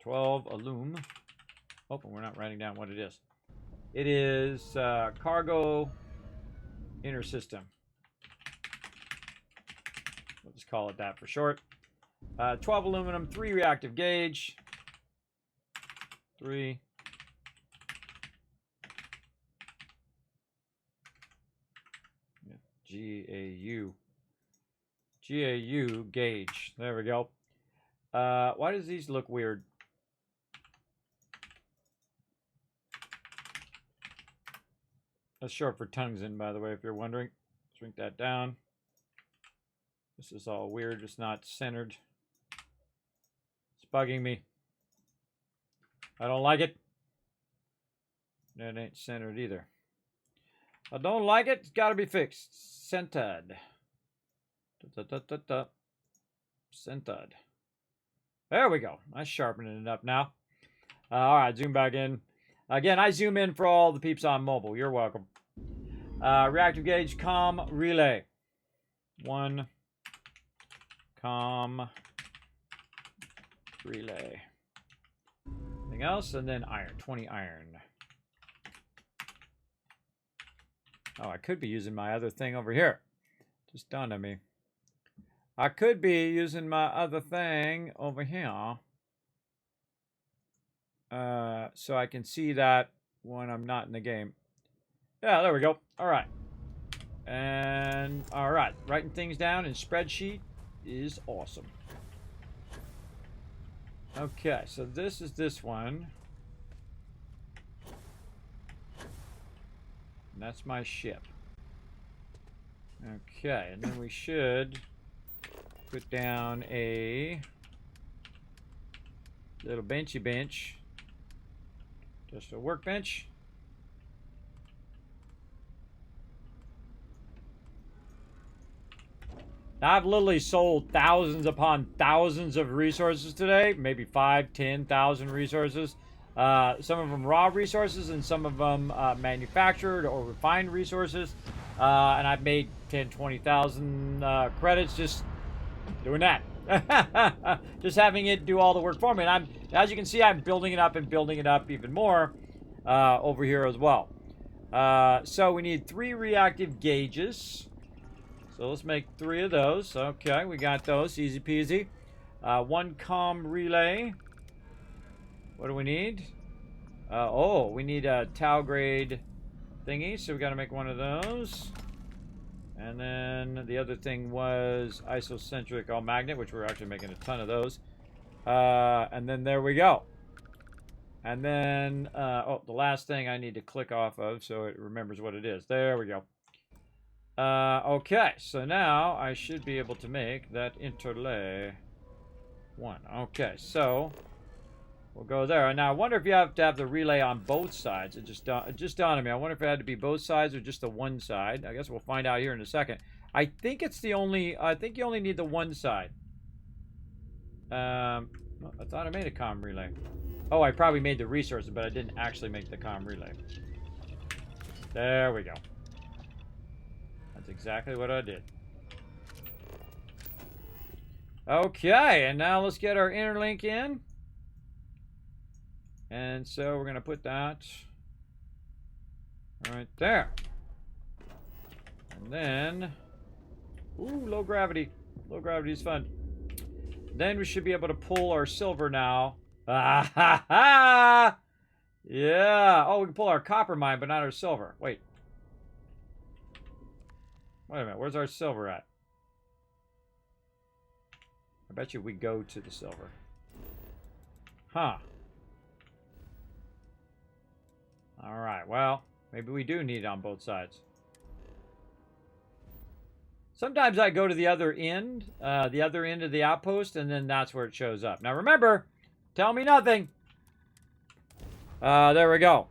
alum. Oh, we're not writing down what it is. It is cargo inner system. We'll just call it that for short. 12 aluminum, 3 reactive gauge. 3. GAU. GAU gauge. There we go. Why does these look weird? That's short for tungsten, by the way, if you're wondering. Shrink that down. This is all weird. It's not centered. It's bugging me. I don't like it. That ain't centered either. I don't like it. It's got to be fixed. Centered. Centered. There we go. I'm sharpening it up now. All right, zoom back in. Again, I zoom in for all the peeps on mobile. You're welcome. Reactive gauge, comm, relay. 1 comm, relay. Anything else? And then iron. 20 iron. Oh, I could be using my other thing over here. Just dawned on me. I could be using my other thing over here. So I can see that when I'm not in the game. Yeah, there we go. All right. And, all right. Writing things down in spreadsheet is awesome. Okay, so this is this one. And that's my ship. Okay, and then we should put down a little benchy bench. Just a workbench. Now, I've literally sold thousands upon thousands of resources today. Maybe 5, 10,000 resources. Some of them raw resources and some of them manufactured or refined resources. And I've made 10, 20,000 credits just doing that. Just having it do all the work for me. And as you can see, I'm building it up and building it up even more over here as well. So we need 3 reactive gauges. So let's make 3 of those. Okay, we got those. Easy peasy. 1 comm relay. What do we need? Oh, we need a Tau grade thingy. So we got to make 1 of those. And then the other thing was isocentric all magnet, which we're actually making a ton of those. And then there we go. And then, oh, the last thing I need to click off of so it remembers what it is. There we go. Okay, so now I should be able to make that interlay 1. Okay, so we'll go there. And now I wonder if you have to have the relay on both sides. It just dawned on me. I wonder if it had to be both sides or just the one side. I guess we'll find out here in a second. I think it's the only, I think you only need the one side. I thought I made a comm relay. Oh, I probably made the resources, but I didn't actually make the comm relay. There we go. That's exactly what I did. Okay, and now let's get our interlink in. And so we're going to put that right there. And then, ooh, low gravity. Low gravity is fun. Then we should be able to pull our silver now. Ah ha ha! Yeah. Oh, we can pull our copper mine, but not our silver. Wait. Wait a minute. Where's our silver at? I bet you we go to the silver. Huh. Alright, well, maybe we do need it on both sides. Sometimes I go to the other end of the outpost, and then that's where it shows up. Now remember, tell me nothing. There we go.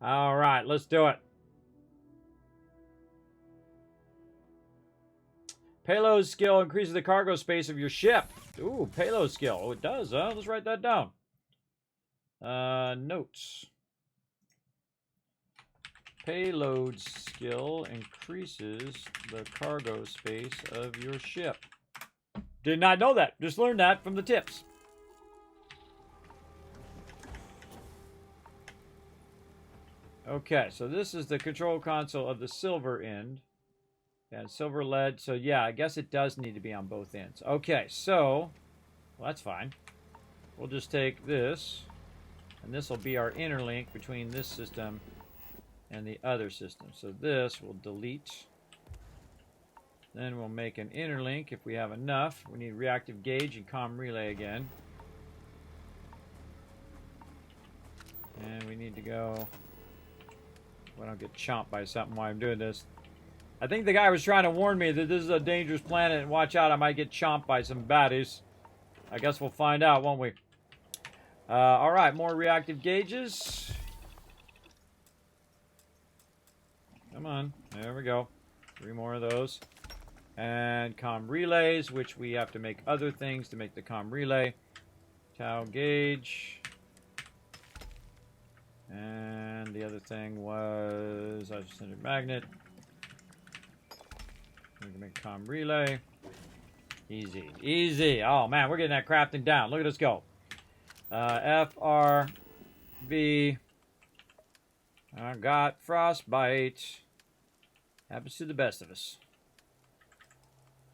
Alright, let's do it. Payload skill increases the cargo space of your ship. Ooh, payload skill. Oh, it does, huh? Let's write that down. Notes. Payload skill increases the cargo space of your ship. Did not know that. Just learned that from the tips. Okay, so this is the control console of the silver end. And silver lead, so yeah, I guess it does need to be on both ends. Okay, so, well, that's fine. We'll just take this, and this will be our interlink between this system and the other system. So this will delete. Then we'll make an interlink if we have enough. We need reactive gauge and comm relay again. And we need to go, well, I don't get chomped by something while I'm doing this. I think the guy was trying to warn me that this is a dangerous planet and watch out, I might get chomped by some baddies. I guess we'll find out, won't we? Alright, more reactive gauges. Come on, there we go. 3 more of those. And comm relays, which we have to make other things to make the comm relay. Tau gauge. And the other thing was isocentric magnet. We can make a comm relay. Easy. Easy. Oh, man, we're getting that crafting down. Look at us go. FRV. I got frostbite. Happens to the best of us.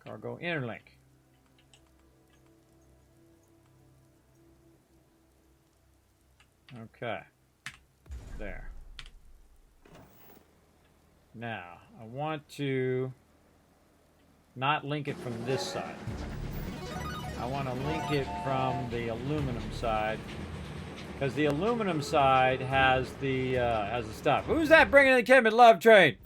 Cargo interlink. Okay. There. Now, I want to not link it from this side. I want to link it from the aluminum side, because the aluminum side has the stuff. Who's that bringing the Kismet love train?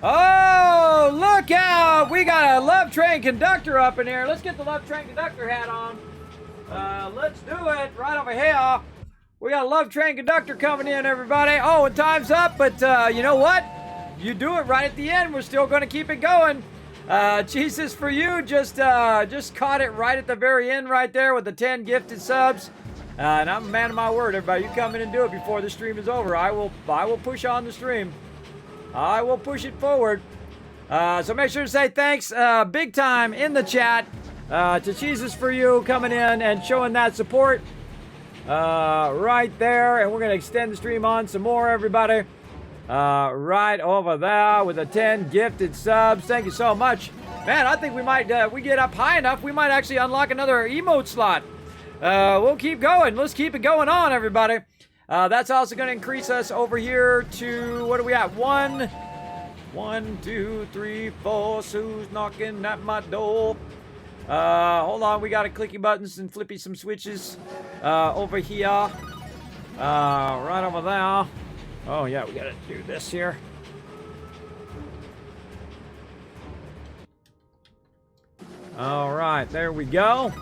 Oh, look out! We got a love train conductor up in here. Let's get the love train conductor hat on. Let's do it right over here. We got a love train conductor coming in, everybody. Oh, and time's up, but you know what? You do it right at the end. We're still going to keep it going. Jesus for you just caught it right at the very end right there with the 10 gifted subs. And I'm a man of my word, everybody. You come in and do it before the stream is over. I will push on the stream. I will push it forward. So make sure to say thanks big time in the chat to Jesus for you coming in and showing that support right there. And we're going to extend the stream on some more, everybody. Right over there with the 10 gifted subs. Thank you so much. Man, I think we might, we get up high enough, we might actually unlock another emote slot. We'll keep going. Let's keep it going on, everybody. That's also going to increase us over here to, what are we at? 1, 2, 3, 4. Who's knocking at my door? Hold on. We got to clicky buttons and flippy some switches over here. Right over there. Oh, yeah, we got to do this here. All right, there we go.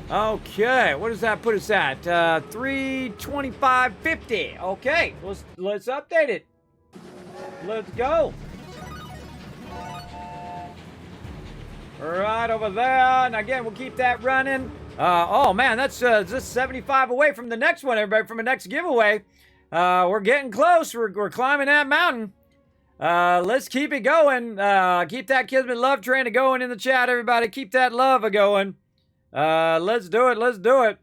Okay, what does that put us at? 325.50. Okay, let's update it. Let's go. Right over there, and again, we'll keep that running. Oh man, that's just 75 away from the next one, everybody, from the next giveaway. We're getting close. We're climbing that mountain. Let's keep it going. Keep that Kismet love train going in the chat, everybody. Keep that love going. Let's do it. Let's do it.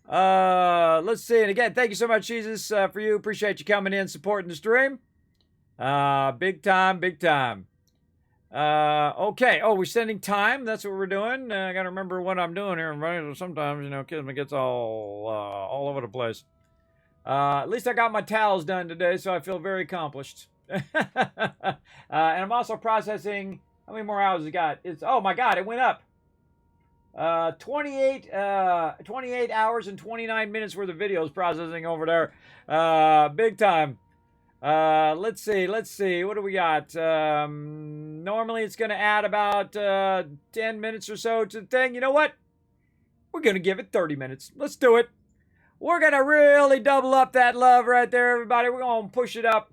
Let's see. And again, thank you so much, Jesus, for you. Appreciate you coming in, supporting the stream. Big time, big time. Okay. Oh, we're sending time. That's what we're doing. I gotta remember what I'm doing here. Right? Sometimes, you know, Kismet gets all over the place. At least I got my towels done today, so I feel very accomplished. And I'm also processing. How many more hours it got? Oh my God, it went up. 28 hours and 29 minutes worth of videos processing over there. Big time. Let's see. What do we got? Normally it's going to add about 10 minutes or so to the thing. You know what? We're going to give it 30 minutes. Let's do it. We're going to really double up that love right there, everybody. We're going to push it up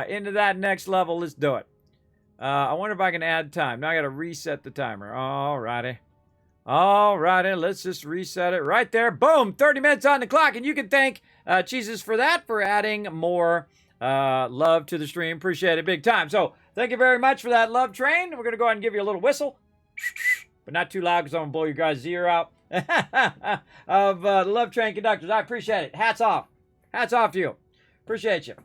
into that next level. Let's do it. I wonder if I can add time. Now I got to reset the timer. Alrighty. Alrighty, let's just reset it right there. Boom, 30 minutes on the clock. And you can thank Jesus for that, for adding more love to the stream. Appreciate it big time. So thank you very much for that love train. We're going to go ahead and give you a little whistle. But not too loud because I'm going to blow your guys' ear out. Of the love train conductors. I appreciate it. Hats off. Hats off to you. Appreciate you.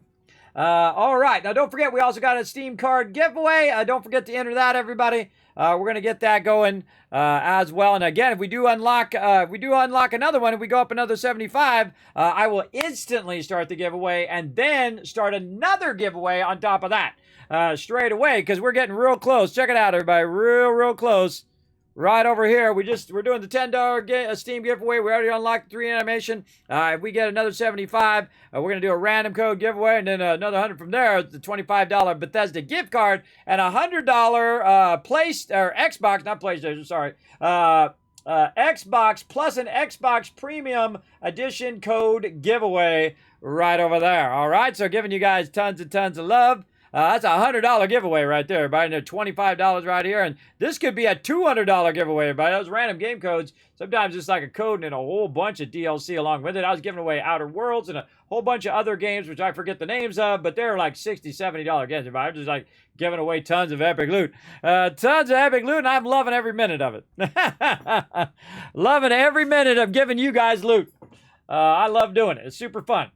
All right. Now, don't forget, we also got a Steam card giveaway. Don't forget to enter that, everybody. We're going to get that going as well. And again, if we do unlock another one, if we go up another 75, I will instantly start the giveaway and then start another giveaway on top of that straight away because we're getting real close. Check it out, everybody. Real close. Right over here, we're doing the $10 Steam giveaway. We already unlocked the 3 animation. If we get another 75, we're going to do a random code giveaway, and then another 100 from there. The $25 Bethesda gift card and a $100 Xbox, not PlayStation, sorry. Xbox plus an Xbox Premium Edition code giveaway right over there. All right, so giving you guys tons and tons of love. That's a $100 giveaway right there, everybody. And $25 right here. And this could be a $200 giveaway, everybody. Those random game codes. Sometimes it's like a code and a whole bunch of DLC along with it. I was giving away Outer Worlds and a whole bunch of other games, which I forget the names of, but they're like $60, $70 games, everybody. I'm just like giving away tons of epic loot. Tons of epic loot, and I'm loving every minute of it. Loving every minute of giving you guys loot. I love doing it. It's super fun.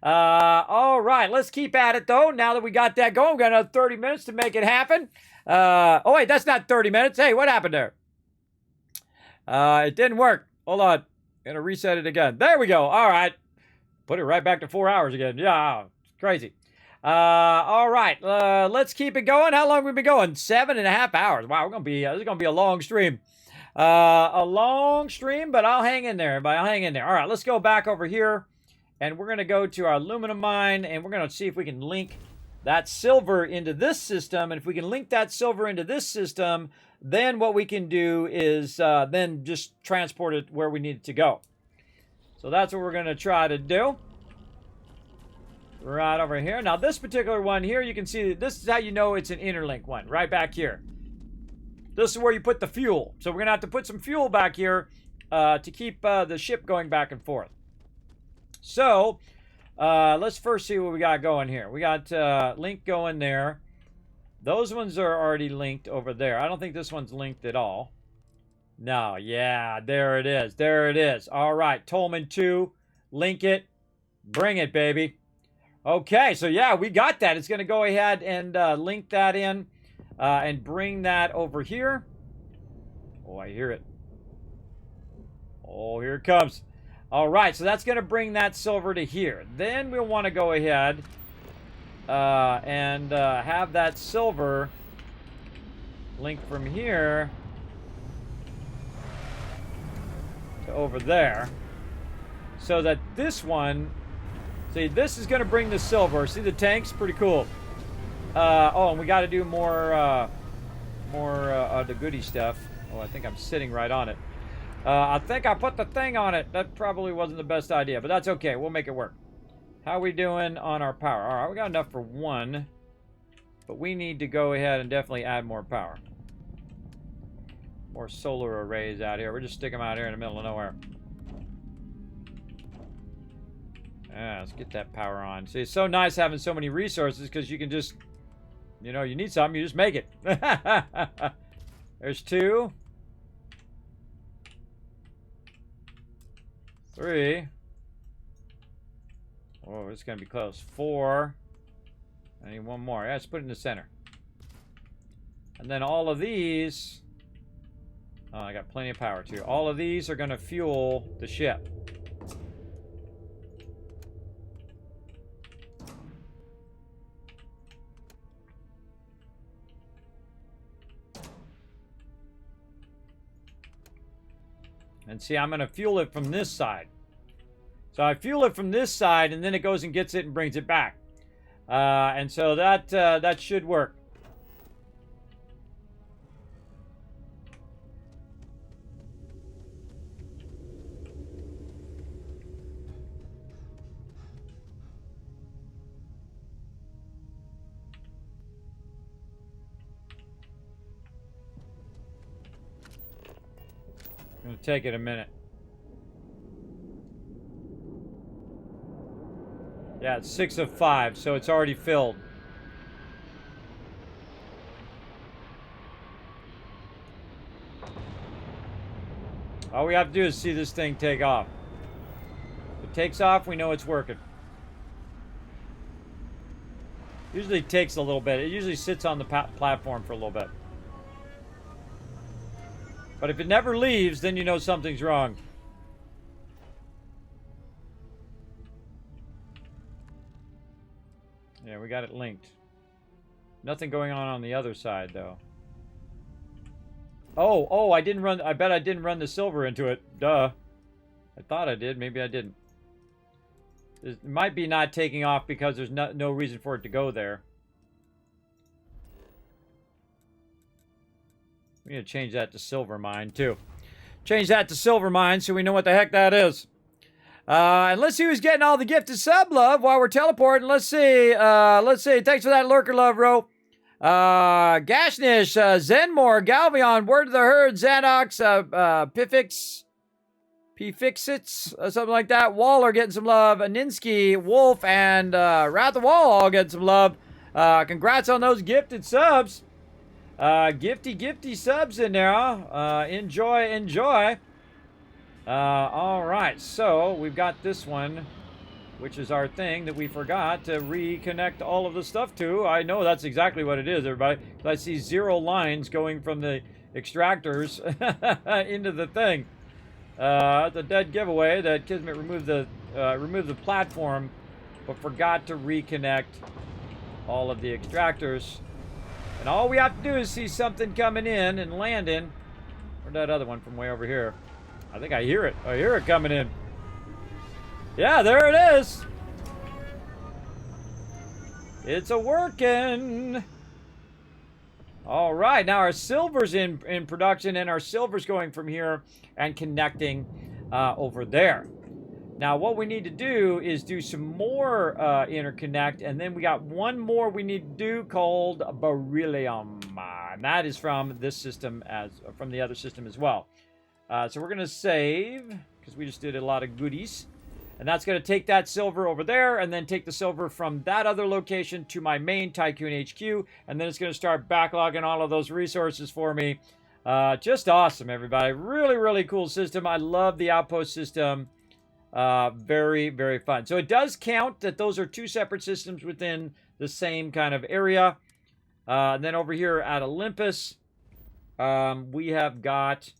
All right, let's keep at it though. Now that we got that going, we got another 30 minutes to make it happen. Oh wait, that's not 30 minutes. Hey, what happened there? It didn't work. Hold on. Gonna reset it again. There we go. All right. Put it right back to 4 hours again. Yeah, it's crazy. All right. Let's keep it going. How long have we been going? 7.5 hours. Wow, this is gonna be a long stream. A long stream, but I'll hang in there, everybody. I'll hang in there. All right, let's go back over here. And we're going to go to our aluminum mine, and we're going to see if we can link that silver into this system. And if we can link that silver into this system, then what we can do is then just transport it where we need it to go. So that's what we're going to try to do. right over here. Now, this particular one here, you can see this is how you know it's an interlink one, right back here. This is where you put the fuel. So we're going to have to put some fuel back here to keep the ship going back and forth. So, let's first see what we got going here. We got link going there. Those ones are already linked over there. I don't think this one's linked at all. No, yeah, there it is. There it is. All right, Tolman 2, link it. Bring it, baby. Okay, so yeah, we got that. It's going to go ahead and link that in and bring that over here. Oh, I hear it. Oh, here it comes. All right, so that's going to bring that silver to here. Then we'll want to go ahead and have that silver link from here to over there. So that this one, see, this is going to bring the silver. See the tanks? Pretty cool. Oh, and we got to do more of the goodie stuff. Oh, I think I'm sitting right on it. I think I put the thing on it. That probably wasn't the best idea, but that's okay. We'll make it work. How are we doing on our power? All right, we got enough for one, but we need to go ahead and definitely add more power. More solar arrays out here. We're just sticking them out here in the middle of nowhere. Yeah, let's get that power on. See, it's so nice having so many resources because you can just, you know, you need something, you just make it. There's 2. 3. Oh, it's going to be close. 4. I need one more. Yeah, let's put it in the center. And then all of these... Oh, I got plenty of power, too. All of these are going to fuel the ship. And see, I'm going to fuel it from this side. So I fuel it from this side, and then it goes and gets it and brings it back. And so that should work. It's going to take it a minute. Yeah, it's 6 of 5, so it's already filled. All we have to do is see this thing take off. If it takes off, we know it's working. Usually it takes a little bit. It usually sits on the platform for a little bit. But if it never leaves, then you know something's wrong. Yeah, we got it linked. Nothing going on the other side, though. Oh, I didn't run... I bet I didn't run the silver into it. Duh. I thought I did. Maybe I didn't. It might be not taking off because there's no reason for it to go there. We need to change that to silver mine, too. Change that to silver mine so we know what the heck that is. And let's see who's getting all the gifted sub love while we're teleporting. Let's see. Thanks for that lurker love, bro. Gashnish, Zenmore, Galvion, Word of the Herd, Xanox, Pfixits, something like that. Waller getting some love. Aninsky, Wolf, and Wrath of Wall all getting some love. Congrats on those gifted subs. Gifty subs in there. Enjoy. All right, so we've got this one, which is our thing that we forgot to reconnect all of the stuff to. I know that's exactly what it is, everybody. I see 0 lines going from the extractors into the thing. It's a dead giveaway that Kismet removed the platform, but forgot to reconnect all of the extractors. And all we have to do is see something coming in and landing. Where'd that other one from way over here? I think I hear it. I hear it coming in. Yeah, there it is. It's a working. All right, now our silver's in production, and our silver's going from here and connecting over there. Now, what we need to do is do some more interconnect, and then we got one more we need to do called beryllium. And that is from this system, from the other system as well. So we're going to save, because we just did a lot of goodies. And that's going to take that silver over there, and then take the silver from that other location to my main Tycoon HQ, and then it's going to start backlogging all of those resources for me. Just awesome, everybody. Really, really cool system. I love the outpost system. Very, very fun. So it does count that those are two separate systems within the same kind of area. And then over here at Olympus, we have got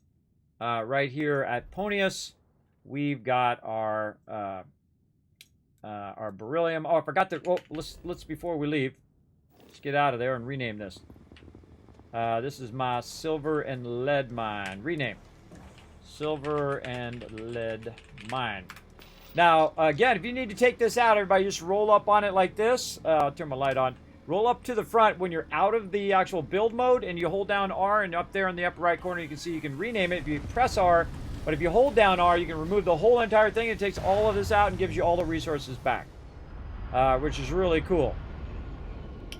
right here at Ponius, we've got our beryllium. Oh, I forgot to. Oh, let's before we leave, let's get out of there and rename this. This is my silver and lead mine. Rename. Silver and lead mine. Now, again, if you need to take this out, everybody just roll up on it like this. I'll turn my light on. Roll up to the front when you're out of the actual build mode, and you hold down R, and up there in the upper right corner you can see you can rename it if you press R. But if you hold down R, you can remove the whole entire thing. It takes all of this out and gives you all the resources back, which is really cool.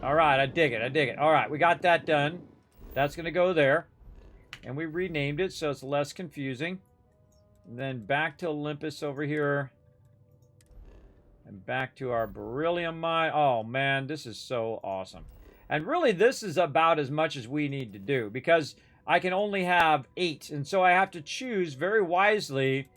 All right, I dig it. I dig it. All right, we got that done. That's going to go there. And we renamed it so it's less confusing. And then back to Olympus over here. And back to our beryllium mine. Oh, man, this is so awesome. And really, this is about as much as we need to do, because I can only have 8. And so I have to choose very wisely.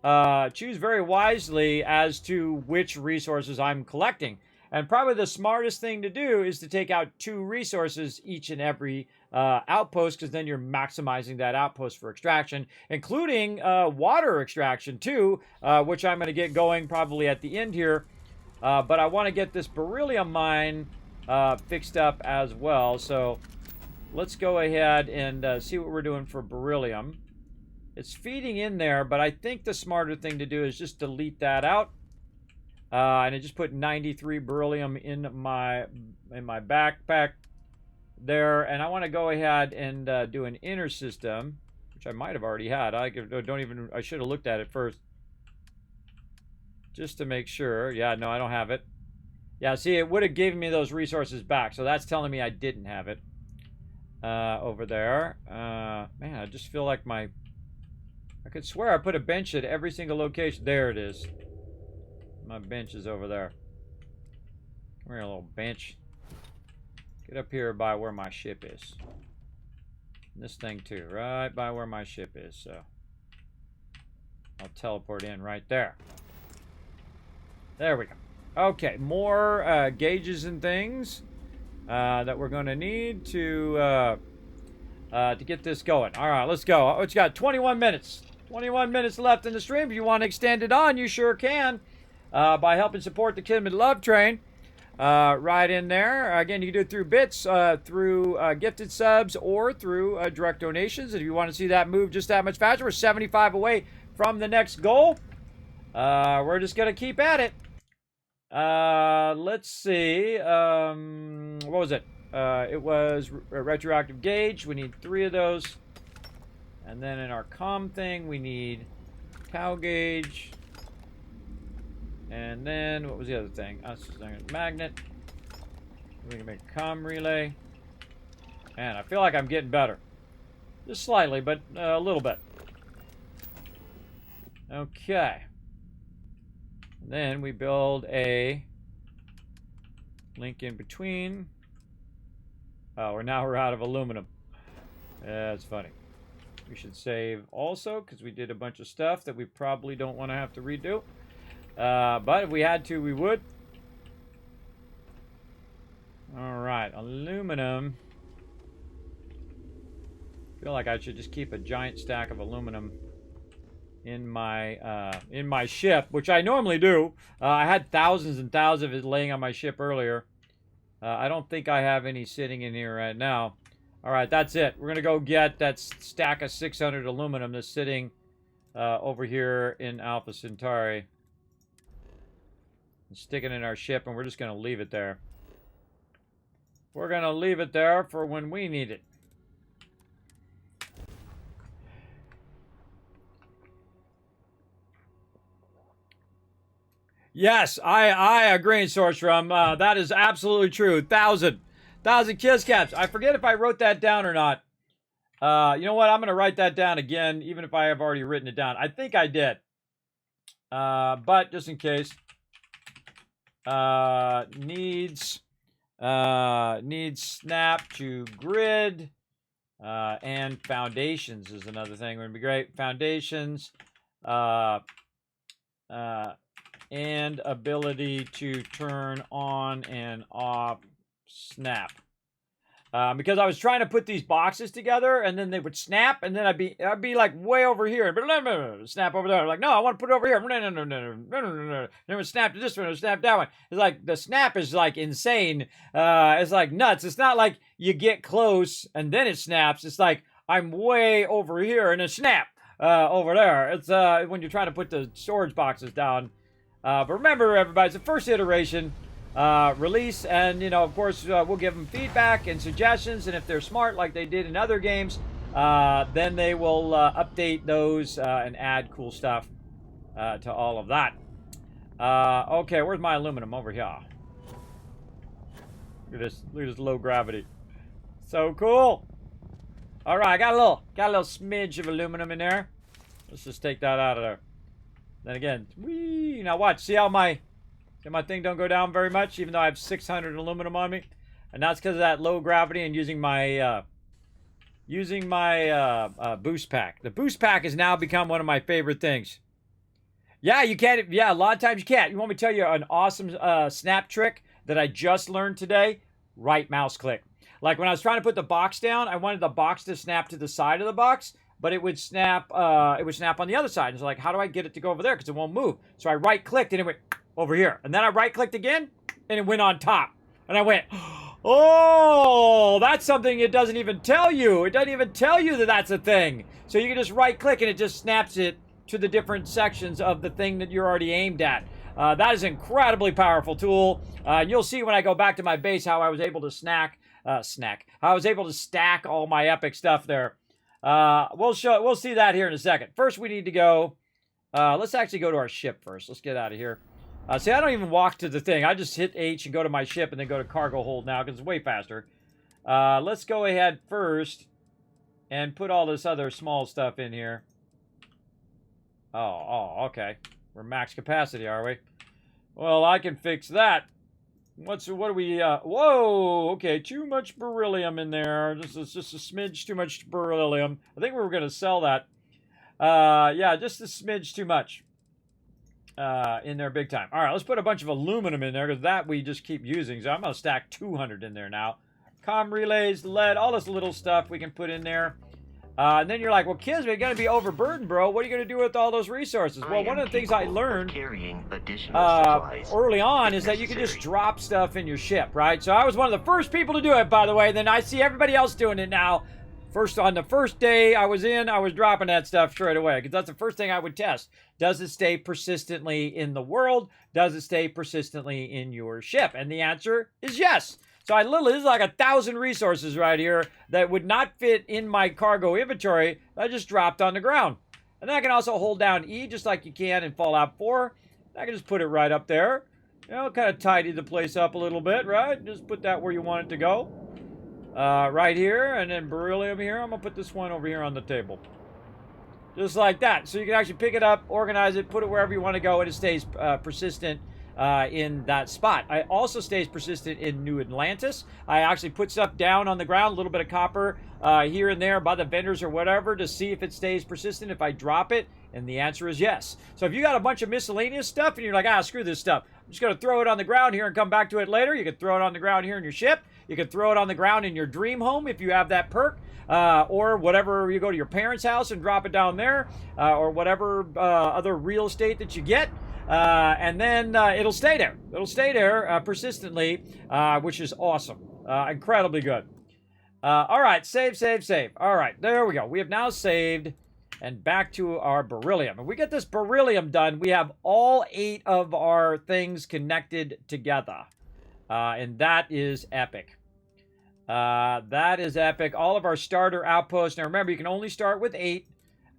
Choose very wisely as to which resources I'm collecting. And probably the smartest thing to do is to take out 2 resources each and every outpost, because then you're maximizing that outpost for extraction, including water extraction too, which I'm going to get going probably at the end here. But I want to get this beryllium mine fixed up as well. So let's go ahead and see what we're doing for beryllium. It's feeding in there, but I think the smarter thing to do is just delete that out. And I just put 93 beryllium in my backpack there, and I want to go ahead and do an inner system, which I might have already had. I should have looked at it first, just to make sure. Yeah, no, I don't have it. Yeah, see, it would have given me those resources back, so that's telling me I didn't have it over there. Man, I just feel like I could swear I put a bench at every single location. There it is. My bench is over there. Come here, little bench. Get up here by where my ship is. And this thing too, right by where my ship is. So I'll teleport in right there. There we go. Okay, more gauges and things that we're going to need to get this going. All right, let's go. It's got 21 minutes. 21 minutes left in the stream. If you want to extend it on, you sure can. By helping support the Kismet Love Train. Right in there. Again, you can do it through bits, through gifted subs, or through direct donations. If you want to see that move just that much faster, we're 75 away from the next goal. We're just going to keep at it. Let's see. What was it? It was a retroactive gauge. We need 3 of those. And then in our comm thing, we need cow gauge. And then, what was the other thing? Magnet. We can make a comm relay. And I feel like I'm getting better. Just slightly, but a little bit. Okay. And then we build a link in between. Oh, we're out of aluminum. That's funny. We should save also, because we did a bunch of stuff that we probably don't want to have to redo. But if we had to, we would. Alright, aluminum. I feel like I should just keep a giant stack of aluminum in my ship, which I normally do. I had thousands and thousands of it laying on my ship earlier. I don't think I have any sitting in here right now. Alright, that's it. We're going to go get that stack of 600 aluminum that's sitting over here in Alpha Centauri. Stick it in our ship, and we're just going to leave it there. We're going to leave it there for when we need it. Yes, I agree, Sorcerum. That is absolutely true. 1,000 kiss caps. I forget if I wrote that down or not. You know what? I'm going to write that down again, even if I have already written it down. I think I did. But just in case. Needs snap to grid. And foundations is another thing. Would be great. Foundations. And ability to turn on and off snap. Because I was trying to put these boxes together, and then they would snap, and then I'd be like way over here, but snap over there. I'm like, no, I want to put it over here. And it would snap to this one, it would snap that one. It's like the snap is like insane. It's like nuts. It's not like you get close and then it snaps. It's like I'm way over here and it snap over there. It's when you're trying to put the storage boxes down. But remember, everybody, it's the first iteration. Release, and of course we'll give them feedback and suggestions, and if they're smart like they did in other games, then they will update those and add cool stuff to all of that. Okay, where's my aluminum? Over here. Look at this low gravity, so cool. All right, I got a little smidge of aluminum in there. Let's just take that out of there. Then again, whee! Now watch, see how my thing don't go down very much, even though I have 600 aluminum on me, and that's because of that low gravity and using my boost pack. The boost pack has now become one of my favorite things. Yeah, you can't. Yeah, a lot of times you can't. You want me to tell you an awesome snap trick that I just learned today? Right mouse click. Like when I was trying to put the box down, I wanted the box to snap to the side of the box, but it would snap. It would snap on the other side. And it's like, how do I get it to go over there? Because it won't move. So I right clicked and it went over here, and then I right clicked again and it went on top, and I went, oh, that's something it doesn't even tell you. It doesn't even tell you that that's a thing. So you can just right click and it just snaps it to the different sections of the thing that you're already aimed at. That is an incredibly powerful tool. You'll see when I go back to my base how I was able to I was able to stack all my epic stuff there. We'll see that here in a second. First we need to go, let's actually go to our ship first. Let's get out of here. See, I don't even walk to the thing. I just hit H and go to my ship and then go to cargo hold now because it's way faster. Let's go ahead first and put all this other small stuff in here. Oh, okay. We're max capacity, are we? Well, I can fix that. What are we, whoa, okay, too much beryllium in there. This is just a smidge too much beryllium. I think we were going to sell that. Yeah, just a smidge too much. In there big time. All right, let's put a bunch of aluminum in there because that we just keep using. So I'm going to stack 200 in there now. Comm relays, lead, all this little stuff we can put in there. And then you're like, well, Kismet, you're going to be overburdened, bro. What are you going to do with all those resources? Well, one of the things I learned early on is that you can just drop stuff in your ship, right? So I was one of the first people to do it, by the way. Then I see everybody else doing it now. On the first day I was dropping that stuff straight away because that's the first thing I would test. Does it stay persistently in the world? Does it stay persistently in your ship? And the answer is yes. So this is like 1,000 resources right here that would not fit in my cargo inventory. I just dropped on the ground. And then I can also hold down E just like you can in Fallout 4. I can just put it right up there. Kind of tidy the place up a little bit, right? Just put that where you want it to go. Right here, and then beryllium here. I'm gonna put this one over here on the table. Just like that. So you can actually pick it up, organize it, put it wherever you want to go, and it stays persistent in that spot. It also stays persistent in New Atlantis. I actually put stuff down on the ground, a little bit of copper here and there by the vendors or whatever to see if it stays persistent if I drop it, and the answer is yes. So if you got a bunch of miscellaneous stuff and you're like, screw this stuff, I'm just going to throw it on the ground here and come back to it later, you can throw it on the ground here in your ship. You can throw it on the ground in your dream home if you have that perk, or whatever, you go to your parents' house and drop it down there, or whatever other real estate that you get, and then it'll stay there. It'll stay there persistently, which is awesome. Incredibly good. All right, save. All right, there we go. We have now saved, and back to our beryllium. If we get this beryllium done, we have all 8 of our things connected together. And that is epic. That is epic. All of our starter outposts. Now remember, you can only start with 8.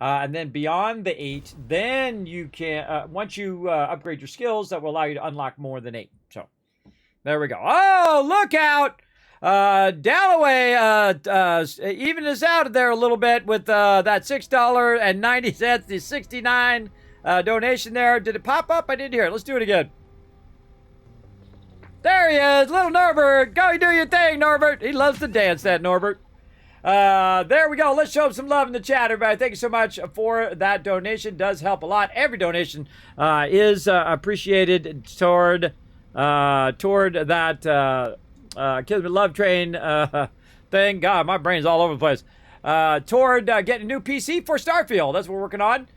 And then beyond the 8, then you can, once you upgrade your skills, that will allow you to unlock more than 8. So, there we go. Oh, look out! Dalloway even us out there a little bit with that $6.90, the 69 donation there. Did it pop up? I didn't hear it. Let's do it again. There he is, little Norbert. Go do your thing, Norbert. He loves to dance, that Norbert. There we go. Let's show him some love in the chat, everybody. Thank you so much for that donation. Does help a lot. Every donation is appreciated toward that Kismet Love Train thing. God, my brain's all over the place. Toward getting a new PC for Starfield. That's what we're working on.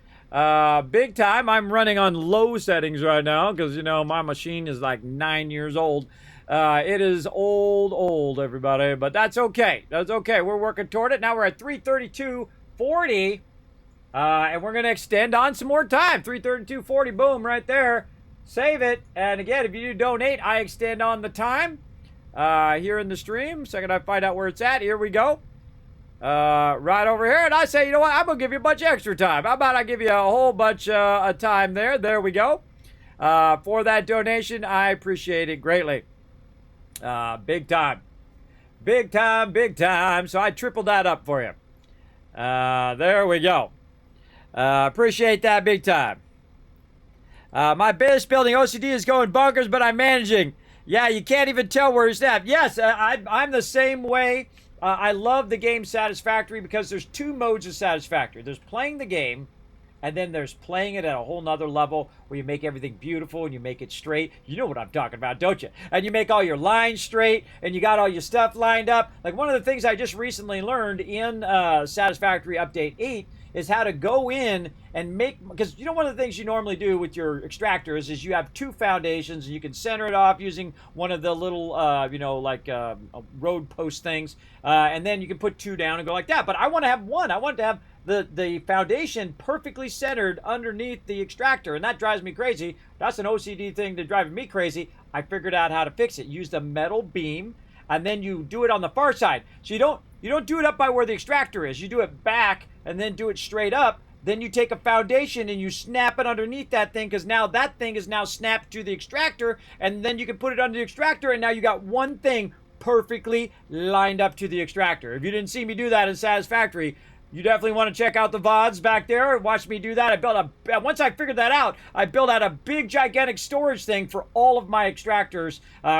Big time. I'm running on low settings right now because, you know, my machine is like 9 years old. It is old, everybody, but that's okay. That's okay. We're working toward it. Now we're at 332.40, and we're going to extend on some more time. 332.40, boom, right there. Save it. And again, if you do donate, I extend on the time here in the stream. Second I find out where it's at. Here we go. Right over here, and I say, you know what, I'm gonna give you a bunch of extra time. How about I give you a whole bunch of time there? There we go. For that donation, I appreciate it greatly. Big time. Big time, big time. So I tripled that up for you. There we go. Appreciate that big time. My business building OCD is going bonkers, but I'm managing. Yeah, you can't even tell where it's at. Yes, I'm the same way. I love the game Satisfactory because there's 2 modes of Satisfactory. There's playing the game, and then there's playing it at a whole nother level where you make everything beautiful and you make it straight. You know what I'm talking about, don't you? And you make all your lines straight, and you got all your stuff lined up. Like one of the things I just recently learned in Satisfactory Update 8 is how to go in and make, because you know one of the things you normally do with your extractors is you have 2 foundations and you can center it off using one of the little road post things, and then you can put 2 down and go like that. But I want to have 1. I want to have the foundation perfectly centered underneath the extractor, and that drives me crazy. That's an OCD thing that drives me crazy. I figured out how to fix it. Use the metal beam, and then you do it on the far side. So you don't do it up by where the extractor is. You do it back and then do it straight up. Then you take a foundation and you snap it underneath that thing, because now that thing is now snapped to the extractor, and then you can put it under the extractor, and now you got one thing perfectly lined up to the extractor. If you didn't see me do that in Satisfactory, you definitely want to check out the VODs back there. Watch me do that. Once I figured that out, I built out a big, gigantic storage thing for all of my extractors,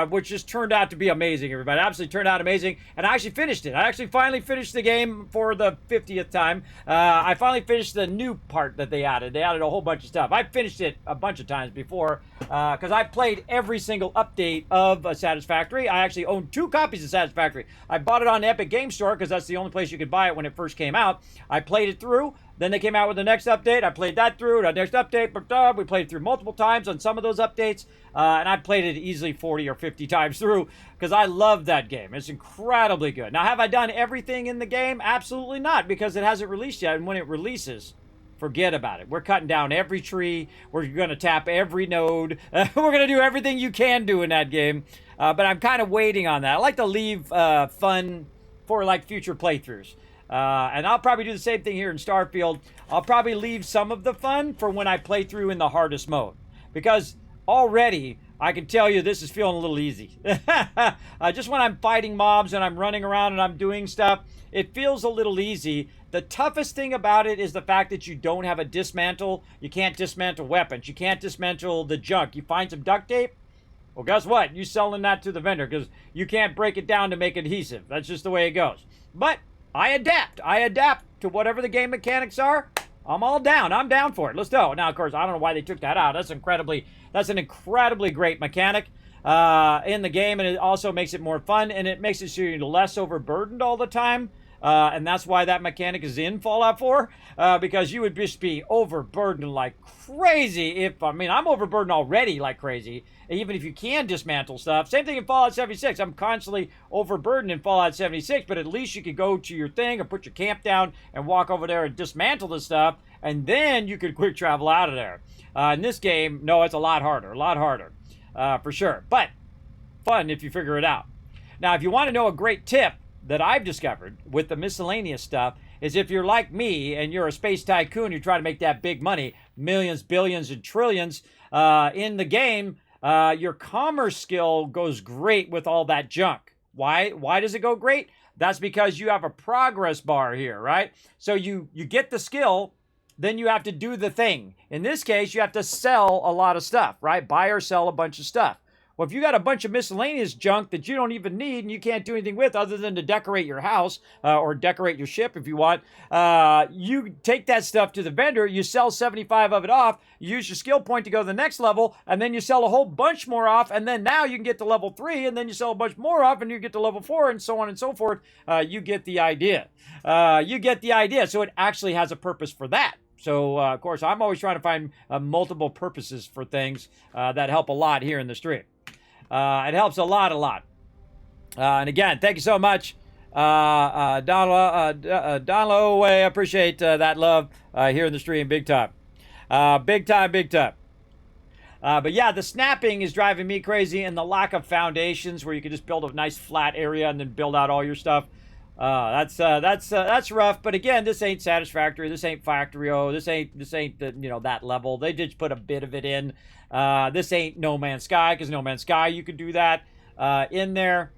which just turned out to be amazing, everybody. Absolutely turned out amazing. And I actually finished it. I actually finally finished the game for the 50th time. I finally finished the new part that they added. They added a whole bunch of stuff. I finished it a bunch of times before because I played every single update of Satisfactory. I actually own 2 copies of Satisfactory. I bought it on the Epic Game Store because that's the only place you could buy it when it first came out. I played it through. Then they came out with the next update. I played that through. The next update, we played it through multiple times on some of those updates. And I played it easily 40 or 50 times through because I love that game. It's incredibly good. Now, have I done everything in the game? Absolutely not, because it hasn't released yet. And when it releases, forget about it. We're cutting down every tree. We're going to tap every node. We're going to do everything you can do in that game. But I'm kind of waiting on that. I like to leave fun for like future playthroughs. And I'll probably do the same thing here in Starfield. I'll probably leave some of the fun for when I play through in the hardest mode. Because already, I can tell you this is feeling a little easy. Just when I'm fighting mobs and I'm running around and I'm doing stuff, it feels a little easy. The toughest thing about it is the fact that you don't have a dismantle. You can't dismantle weapons. You can't dismantle the junk. You find some duct tape? Well, guess what? You're selling that to the vendor because you can't break it down to make adhesive. That's just the way it goes. But I adapt. I adapt to whatever the game mechanics are. I'm all down. I'm down for it. Let's go. Now, of course, I don't know why they took that out. That's an incredibly great mechanic in the game, and it also makes it more fun, and it makes it so you're less overburdened all the time. And that's why that mechanic is in Fallout 4, because you would just be overburdened like crazy. I'm overburdened already like crazy, even if you can dismantle stuff. Same thing in Fallout 76. I'm constantly overburdened in Fallout 76, but at least you could go to your thing or put your camp down and walk over there and dismantle the stuff, and then you could quick travel out of there. In this game, no, it's a lot harder, for sure. But fun if you figure it out. Now, if you want to know a great tip that I've discovered with the miscellaneous stuff is if you're like me and you're a space tycoon, you try to make that big money, millions, billions, and trillions in the game, your commerce skill goes great with all that junk. Why? Why does it go great? That's because you have a progress bar here, right? So you get the skill, then you have to do the thing. In this case, you have to sell a lot of stuff, right? Buy or sell a bunch of stuff. Well, if you got a bunch of miscellaneous junk that you don't even need and you can't do anything with other than to decorate your house or decorate your ship if you want, you take that stuff to the vendor, you sell 75 of it off, you use your skill point to go to the next level, and then you sell a whole bunch more off, and then now you can get to level 3, and then you sell a bunch more off, and you get to level 4, and so on and so forth. You get the idea. You get the idea. So it actually has a purpose for that. So, of course, I'm always trying to find multiple purposes for things that help a lot here in the stream. It helps a lot. And again, thank you so much, Donlo. I appreciate that love here in the stream, big time. Big time. But yeah, the snapping is driving me crazy, and the lack of foundations where you can just build a nice flat area and then build out all your stuff. That's rough. But again, this ain't Satisfactory. This ain't Factorio. This ain't that level. They just put a bit of it in. This ain't No Man's Sky, because No Man's Sky you could do that in there,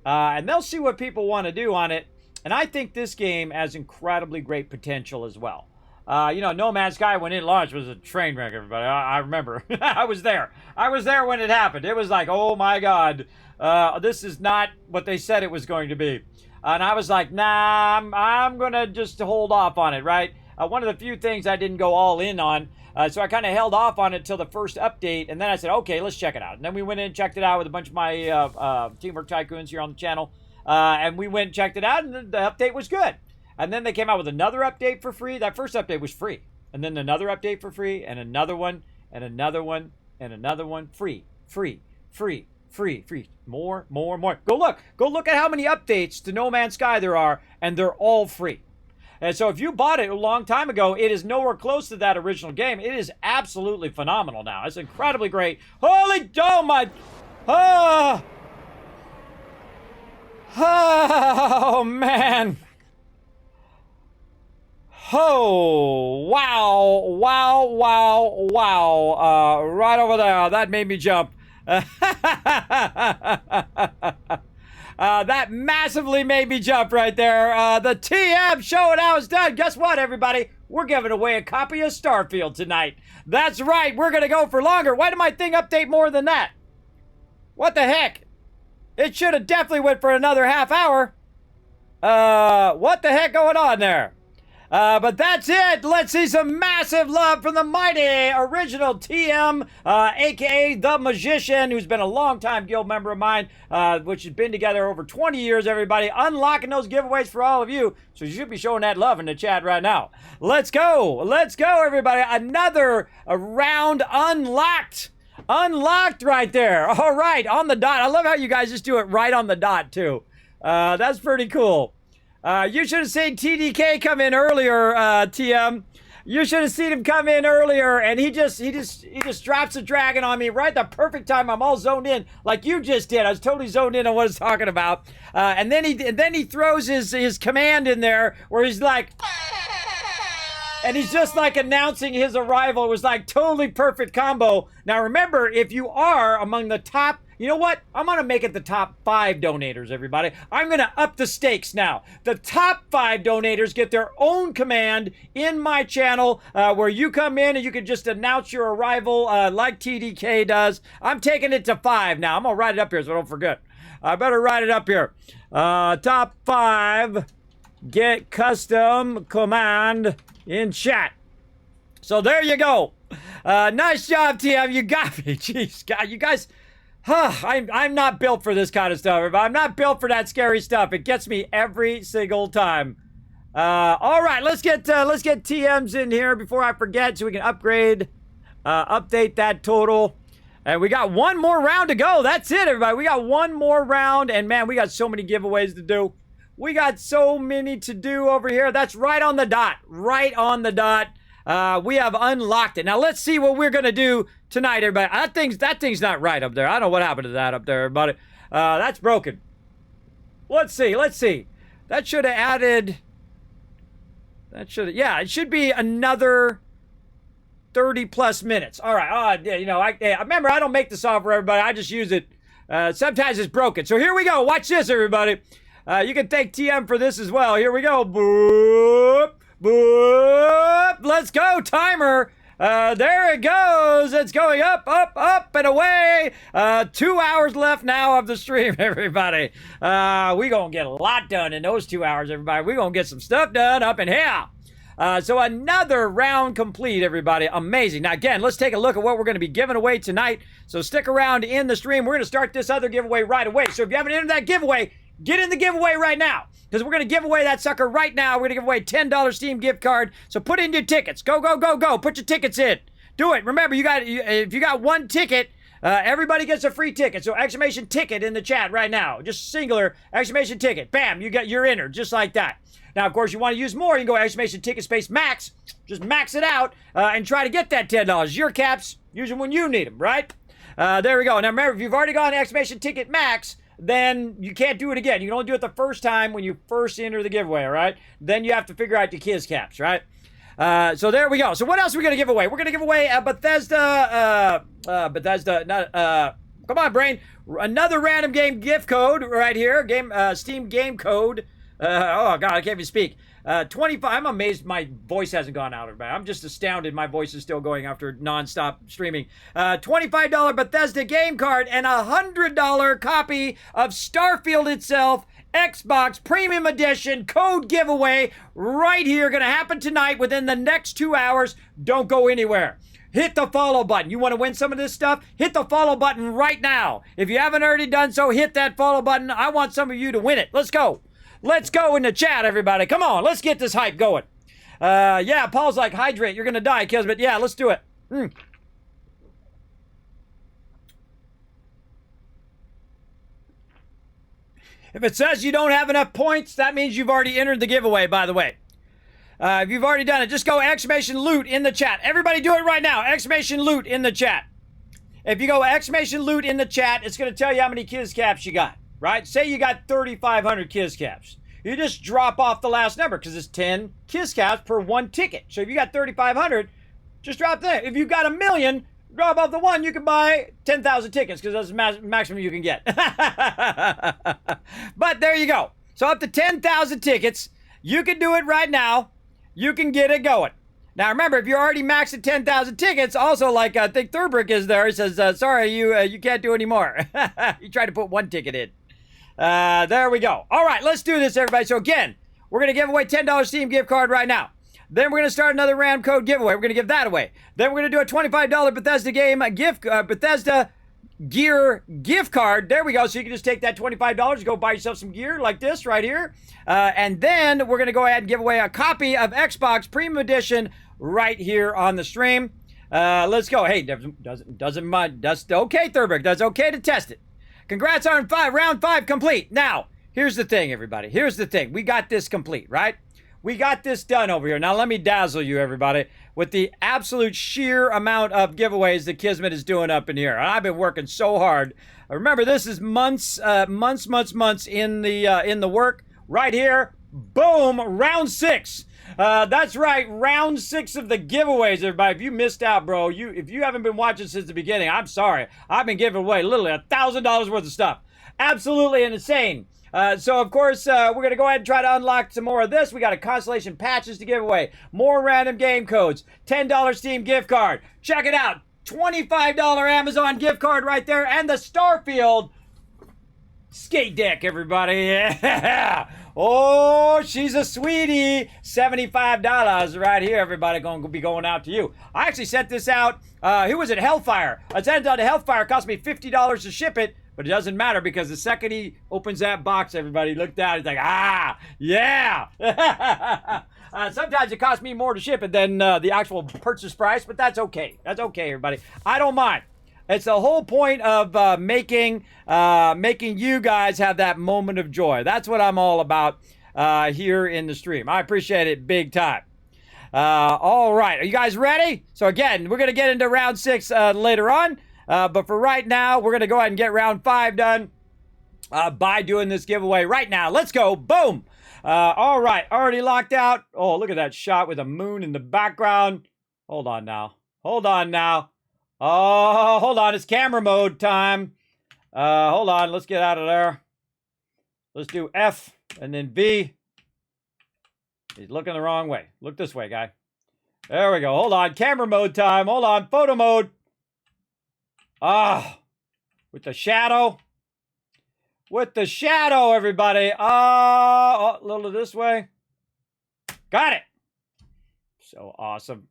and they'll see what people want to do on it. And I think this game has incredibly great potential as well. No Man's Sky when it launched was a train wreck, everybody. I remember. I was there when it happened. It was like, oh my God, this is not what they said it was going to be. And I was like, nah, I'm going to just hold off on it, right? One of the few things I didn't go all in on. So I kind of held off on it till the first update. And then I said, okay, let's check it out. And then we went in and checked it out with a bunch of my Teamwork Tycoons here on the channel. And we went and checked it out, and the update was good. And then they came out with another update for free. That first update was free. And then another update for free, and another one, and another one, and another one. Free. More. Go look at how many updates to No Man's Sky there are, and they're all free. And so if you bought it a long time ago, it is nowhere close to that original game. It is absolutely phenomenal now. It's incredibly great. Holy, oh my, oh man. Oh, wow. Right over there. That made me jump. That massively made me jump right there. The TM show and how it's done. Guess what, everybody? We're giving away a copy of Starfield tonight. That's right. We're going to go for longer. Why did my thing update more than that? What the heck? It should have definitely went for another half hour. What the heck going on there? But that's it. Let's see some massive love from the mighty original TM, aka The Magician, who's been a long-time guild member of mine, which has been together over 20 years, everybody. Unlocking those giveaways for all of you. So you should be showing that love in the chat right now. Let's go, everybody. Another round unlocked. Unlocked right there. All right, on the dot. I love how you guys just do it right on the dot, too. That's pretty cool. You should have seen TDK come in earlier, TM. You should have seen him come in earlier, and he just drops a dragon on me right at the perfect time. I'm all zoned in, like you just did. I was totally zoned in on what I was talking about. And then he throws his command in there where he's like, and he's just like announcing his arrival. It was like totally perfect combo. Now remember, if you are among the top. You know what? I'm going to make it the top 5 donators, everybody. I'm going to up the stakes now. The top 5 donators get their own command in my channel where you come in and you can just announce your arrival like TDK does. I'm taking it to 5 now. I'm going to write it up here so I don't forget. I better write it up here. Top 5 get custom command in chat. So there you go. Nice job, TM. You got me. Jeez, God, you guys... I'm not built for this kind of stuff. I'm not built for that scary stuff. It gets me every single time. All right, let's get TMs in here before I forget, so we can upgrade, update that total. And we got one more round to go. That's it, everybody. We got one more round, and man, we got so many giveaways to do. We got so many to do over here. That's right on the dot. Right on the dot. We have unlocked it. Now let's see what we're gonna do tonight, everybody. That thing's not right up there. I don't know what happened to that up there, everybody. That's broken. Let's see. That should have added. That should, yeah, it should be another 30 plus minutes. All right. Yeah, you know, I remember I don't make the song for everybody. I just use it. Sometimes it's broken. So here we go. Watch this, everybody. You can thank TM for this as well. Here we go. Boop, boop. Let's go, timer. There it goes. It's going up, up, up, and away. 2 hours left now of the stream, everybody. We gonna get a lot done in those 2 hours, everybody. We gonna get some stuff done up in here. So another round complete, everybody. Amazing. Now, again, let's take a look at what we're going to be giving away tonight. So stick around in the stream. We're going to start this other giveaway right away. So if you haven't entered that giveaway, get in the giveaway right now, because we're going to give away that sucker right now. We're going to give away $10 Steam gift card. So put in your tickets. Go, go, go, go. Put your tickets in. Do it. Remember, if you got one ticket, everybody gets a free ticket. So exclamation ticket in the chat right now. Just singular exclamation ticket. Bam, you're entered just like that. Now, of course, you want to use more, you can go exclamation ticket space max. Just max it out and try to get that $10. Your caps, use them when you need them, right? There we go. Now, remember, if you've already gone exclamation ticket max, then you can't do it again. You can only do it the first time when you first enter the giveaway, all right? Then you have to figure out your Kiz caps, right? So there we go. So what else are we going to give away? We're going to give away a come on, brain. Another random game gift code right here. Steam game code. Oh, God, I can't even speak. 25. I'm amazed my voice hasn't gone out of it. I'm just astounded my voice is still going after nonstop streaming. $25 Bethesda game card and a $100 copy of Starfield itself, Xbox Premium Edition code giveaway right here. Going to happen tonight within the next 2 hours. Don't go anywhere. Hit the follow button. You want to win some of this stuff? Hit the follow button right now. If you haven't already done so, hit that follow button. I want some of you to win it. Let's go. Let's go in the chat, everybody. Come on, let's get this hype going. Yeah, Paul's like, hydrate. You're going to die, Kismet. Yeah, let's do it. If it says you don't have enough points, that means you've already entered the giveaway, by the way. If you've already done it, just go exclamation loot in the chat. Everybody do it right now. Exclamation loot in the chat. If you go exclamation loot in the chat, it's going to tell you how many Kiz caps you got. Right? Say you got 3,500 Kiz caps. You just drop off the last number because it's 10 Kiz caps per one ticket. So if you got 3,500, just drop that. If you got 1 million, drop off the one. You can buy 10,000 tickets because that's the maximum you can get. But there you go. So up to 10,000 tickets. You can do it right now. You can get it going. Now remember, if you're already maxed at 10,000 tickets, also like I think Thurbrick is there. He says, sorry, you can't do any more. You tried to put one ticket in. There we go. All right, let's do this, everybody. So again, we're going to give away $10 Steam gift card right now. Then we're going to start another RAM code giveaway. We're going to give that away. Then we're going to do a $25 Bethesda game Bethesda gear gift card. There we go. So you can just take that $25, go buy yourself some gear like this right here. And then we're going to go ahead and give away a copy of Xbox Premium Edition right here on the stream. Let's go. Hey, doesn't mind. That's okay, Thurbrick. That's okay to test it. Congrats on round 5 complete. Now, here's the thing, everybody. Here's the thing. We got this complete, right? We got this done over here. Now, let me dazzle you, everybody, with the absolute sheer amount of giveaways that Kismet is doing up in here. I've been working so hard. Remember, this is months in the work. Right here, boom, round 6. That's right, round 6 of the giveaways, everybody. If you missed out, bro, if you haven't been watching since the beginning, I'm sorry. I've been giving away literally $1,000 worth of stuff. Absolutely insane. So, of course, we're going to go ahead and try to unlock some more of this. We got a Constellation patches to give away, more random game codes, $10 Steam gift card. Check it out, $25 Amazon gift card right there, and the Starfield skate deck, everybody. Yeah. Oh, she's a sweetie. $75 right here, everybody. Going to be going out to you. I actually sent this out. Who was it? Hellfire. I sent it out to Hellfire. It cost me $50 to ship it, but it doesn't matter because the second he opens that box, everybody looked out. He's like, yeah. Sometimes it costs me more to ship it than the actual purchase price, but that's okay. That's okay, everybody. I don't mind. It's the whole point of making you guys have that moment of joy. That's what I'm all about here in the stream. I appreciate it big time. All right. Are you guys ready? So again, we're going to get into round 6 later on. But for right now, we're going to go ahead and get round 5 done by doing this giveaway right now. Let's go. Boom. All right, already locked out. Oh, look at that shot with the moon in the background. Hold on now. Hold on now. Oh, hold on. It's camera mode time. Hold on. Let's get out of there. Let's do F and then V. He's looking the wrong way. Look this way, guy. There we go. Hold on. Camera mode time. Hold on. Photo mode. Ah. With the shadow. With the shadow, everybody. Oh, a little this way. Got it. So awesome.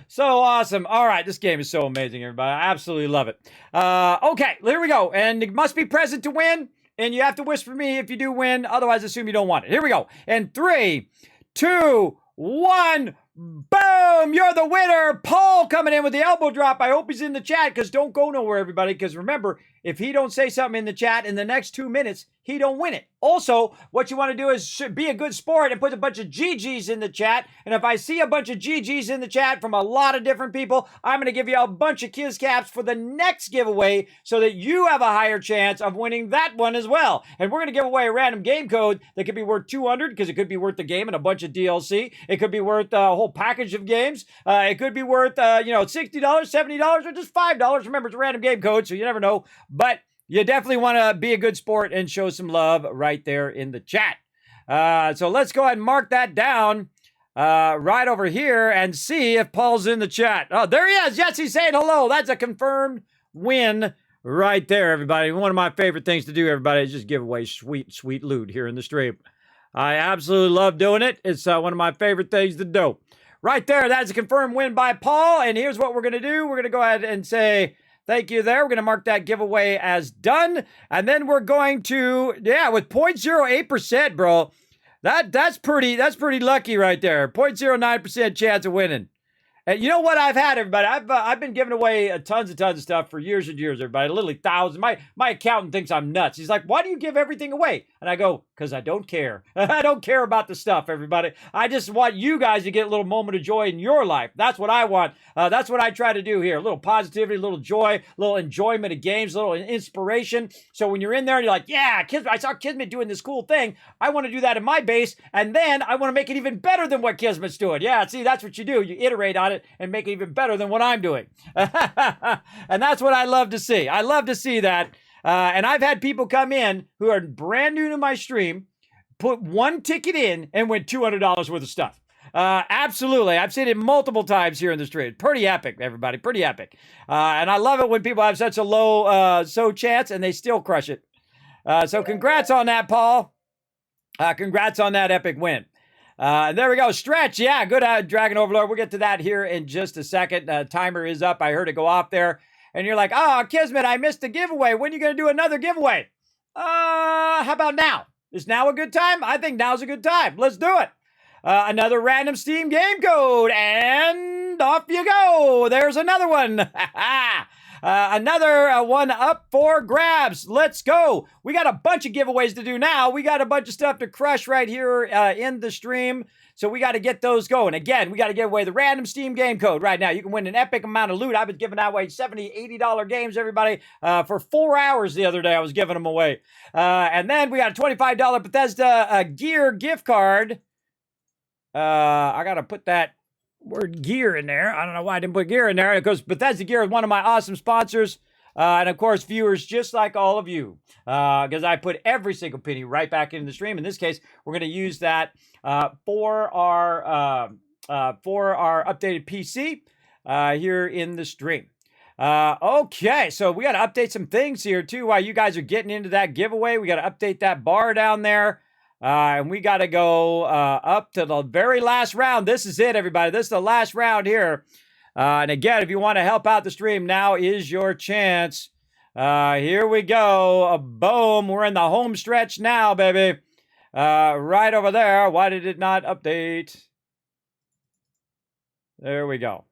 So awesome. All right, this game is so amazing, everybody. I absolutely love it. Okay, here we go. And it must be present to win. And you have to whisper me if you do win. Otherwise, assume you don't want it. Here we go. And 3, 2, 1. Boom! You're the winner. Paul coming in with the elbow drop. I hope he's in the chat because don't go nowhere, everybody. Because remember, if he don't say something in the chat in the next 2 minutes, he don't win it. Also, what you want to do is be a good sport and put a bunch of GGs in the chat. And if I see a bunch of GGs in the chat from a lot of different people, I'm going to give you a bunch of Kiz Caps for the next giveaway so that you have a higher chance of winning that one as well. And we're going to give away a random game code that could be worth 200 because it could be worth the game and a bunch of DLC. It could be worth a whole package of games. It could be worth, $60, $70, or just $5. Remember, it's a random game code, so you never know. But you definitely want to be a good sport and show some love right there in the chat. So let's go ahead and mark that down right over here and see if Paul's in the chat. Oh, there he is. Yes, he's saying hello. That's a confirmed win right there, everybody. One of my favorite things to do, everybody, is just give away sweet, sweet loot here in the stream. I absolutely love doing it. It's one of my favorite things to do. Right there, that's a confirmed win by Paul. And here's what we're going to do. We're going to go ahead and say thank you there. We're going to mark that giveaway as done. And then we're going to, with 0.08%, bro. That's pretty lucky right there. 0.09% chance of winning. And you know what I've had, everybody? I've been giving away tons of stuff for years and years, everybody. Literally thousands. My accountant thinks I'm nuts. He's like, why do you give everything away? And I go, because I don't care. I don't care about the stuff, everybody. I just want you guys to get a little moment of joy in your life. That's what I want. That's what I try to do here. A little positivity, a little joy, a little enjoyment of games, a little inspiration. So when you're in there and you're like, yeah, I saw Kismet doing this cool thing. I want to do that in my base. And then I want to make it even better than what Kismet's doing. Yeah, see, that's what you do. You iterate on it and make it even better than what I'm doing. And that's what I love to see. I love to see that. And I've had people come in who are brand new to my stream, put one ticket in and win $200 worth of stuff. Absolutely. I've seen it multiple times here in the stream. Pretty epic, everybody. Pretty epic. And I love it when people have such a low chance and they still crush it. So congrats on that, Paul. Congrats on that epic win. There we go. Stretch. Yeah, good Dragon Overlord. We'll get to that here in just a second. Timer is up. I heard it go off there. And you're like, oh, Kismet, I missed the giveaway. When are you going to do another giveaway? How about now? Is now a good time? I think now's a good time. Let's do it. Another random Steam game code. And off you go. There's another one. Another one up for grabs. Let's go. We got a bunch of giveaways to do now. We got a bunch of stuff to crush right here in the stream. So we got to get those going. Again, we got to give away the random Steam game code right now. You can win an epic amount of loot. I've been giving away $70, $80 games, everybody. For 4 hours the other day, I was giving them away. And then we got a $25 Bethesda gear gift card. I got to put that word gear in there. I don't know why I didn't put gear in there. Because Bethesda Gear is one of my awesome sponsors. And of course, viewers just like all of you. Because I put every single penny right back into the stream. In this case, we're going to use that for our updated PC here in the stream. Okay, so we got to update some things here too while you guys are getting into that giveaway. We got to update that bar down there. And we got to go up to the very last round. This is it, everybody. This is the last round here. And again, if you want to help out the stream, now is your chance. Here we go. Boom. We're in the home stretch now, baby. Right over there. Why did it not update? There we go.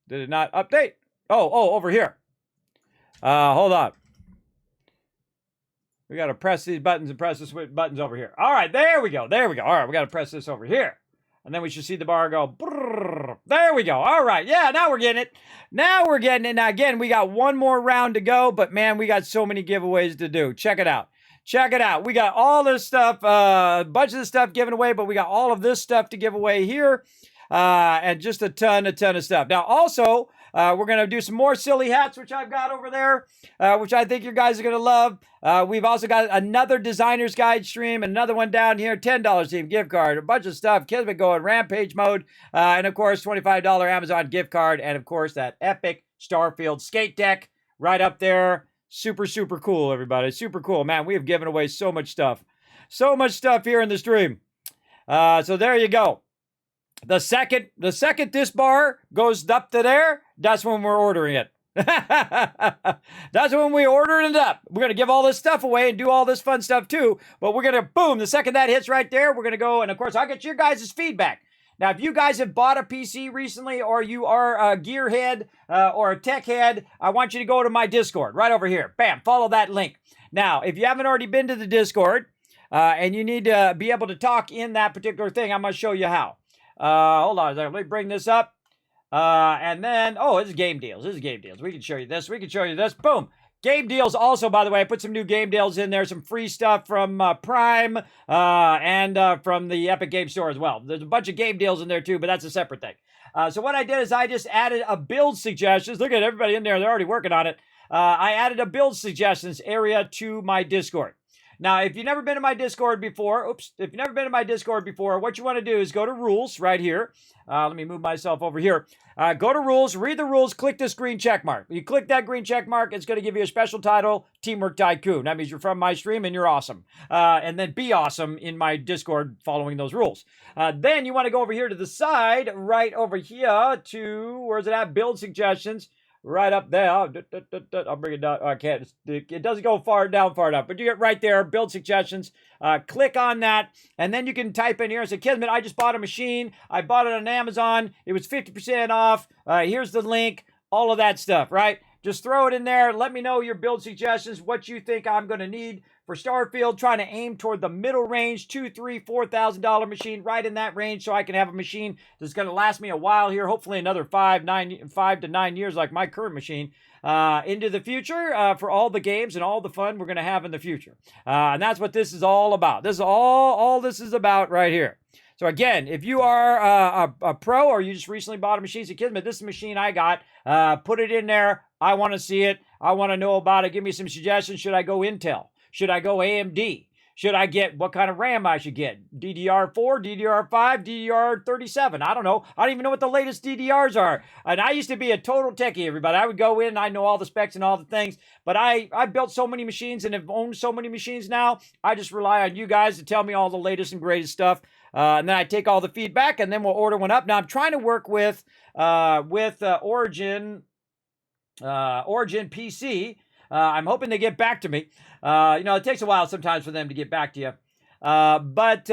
Did it not update? Oh, over here. Hold on. We got to press these buttons and press the buttons over here. All right, there we go. There we go. All right, we got to press this over here. And then we should see the bar go. Brrr. There we go. All right. Yeah, now we're getting it. Now we're getting it. Now, again, we got one more round to go. But, man, we got so many giveaways to do. Check it out. Check it out. We got all this stuff, a bunch of this stuff given away, but we got all of this stuff to give away here. And just a ton of stuff. Now, also, we're going to do some more silly hats, which I've got over there, which I think you guys are going to love. We've also got another Designer's Guide stream, another one down here, $10 Team gift card, a bunch of stuff. Kismet going rampage mode, and of course, $25 Amazon gift card, and of course, that epic Starfield skate deck right up there. Super, super cool, everybody. Super cool. Man, we have given away so much stuff. So much stuff here in the stream. So there you go. The second this bar goes up to there, that's when we're ordering it. That's when we order it up. We're going to give all this stuff away and do all this fun stuff too. But we're going to, boom, the second that hits right there, we're going to go. And of course, I'll get your guys' feedback. Now, if you guys have bought a PC recently, or you are a gearhead or a tech head, I want you to go to my Discord right over here. Bam, follow that link. Now, if you haven't already been to the Discord and you need to be able to talk in that particular thing, I'm going to show you how. Hold on a second. Let me bring this up. And then, oh, this is game deals. This is game deals. We can show you this. We can show you this. Boom. Game deals also, by the way, I put some new game deals in there, some free stuff from Prime and from the Epic Game Store as well. There's a bunch of game deals in there too, but that's a separate thing. So what I did is I just added a build suggestions. Look at everybody in there. They're already working on it. I added a build suggestions area to my Discord. Now, if you've never been to my Discord before, what you want to do is go to rules right here. Let me move myself over here. Go to rules, read the rules, click this green check mark. You click that green check mark, it's going to give you a special title, Teamwork Tycoon. That means you're from my stream and you're awesome. And then be awesome in my Discord following those rules. Then you want to go over here to the side, right over here to, where's it at? Build suggestions. Right up there. I'll bring it down. I can't. It doesn't go far enough. But you get right there, build suggestions. Click on that. And then you can type in here and say, Kismet, I just bought a machine. I bought it on Amazon. It was 50% off. Here's the link. All of that stuff, right? Just throw it in there. Let me know your build suggestions, what you think I'm going to need for Starfield. Trying to aim toward the middle range, $2,000, $3,000, $4,000 machine, right in that range, so I can have a machine that's going to last me a while here, hopefully another 5 to 9 years like my current machine, into the future for all the games and all the fun we're going to have in the future. And that's what this is all about. This is all this is about right here. So again, if you are a pro or you just recently bought a machine, say, Kismet, this is a machine I got. Put it in there. I want to see it. I want to know about it. Give me some suggestions. Should I go Intel? Should I go AMD? Should I get what kind of RAM I should get? DDR4, DDR5, DDR37? I don't know. I don't even know what the latest DDRs are. And I used to be a total techie, everybody. I would go in, I know all the specs and all the things. But I built so many machines and have owned so many machines now. I just rely on you guys to tell me all the latest and greatest stuff. And then I take all the feedback and then we'll order one up. Now I'm trying to work with Origin PC. I'm hoping they get back to me. It takes a while sometimes for them to get back to you. But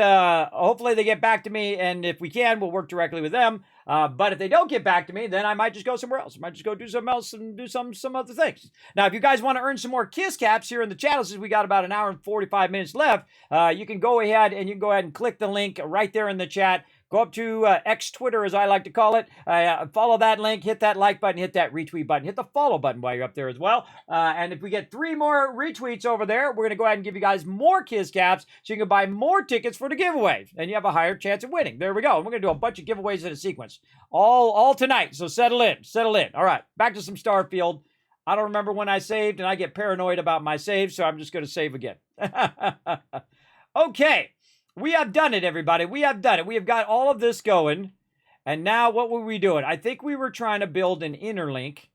hopefully they get back to me, and if we can, we'll work directly with them. But if they don't get back to me, then I might just go somewhere else. I might just go do something else and do some other things. Now, if you guys want to earn some more Kiss Caps here in the channel, since we got about an hour and 45 minutes left, you can go ahead and click the link right there in the chat. Go up to X Twitter, as I like to call it. Follow that link, hit that like button, hit that retweet button, hit the follow button while you're up there as well. And if we get 3 more retweets over there, we're going to go ahead and give you guys more Kiss Caps so you can buy more tickets for the giveaway. And you have a higher chance of winning. There we go. And we're going to do a bunch of giveaways in a sequence. All tonight. So settle in. All right. Back to some Starfield. I don't remember when I saved, and I get paranoid about my saves, so I'm just going to save again. Okay. We have done it, everybody. We have done it. We have got all of this going. And now what were we doing? I think we were trying to build an interlink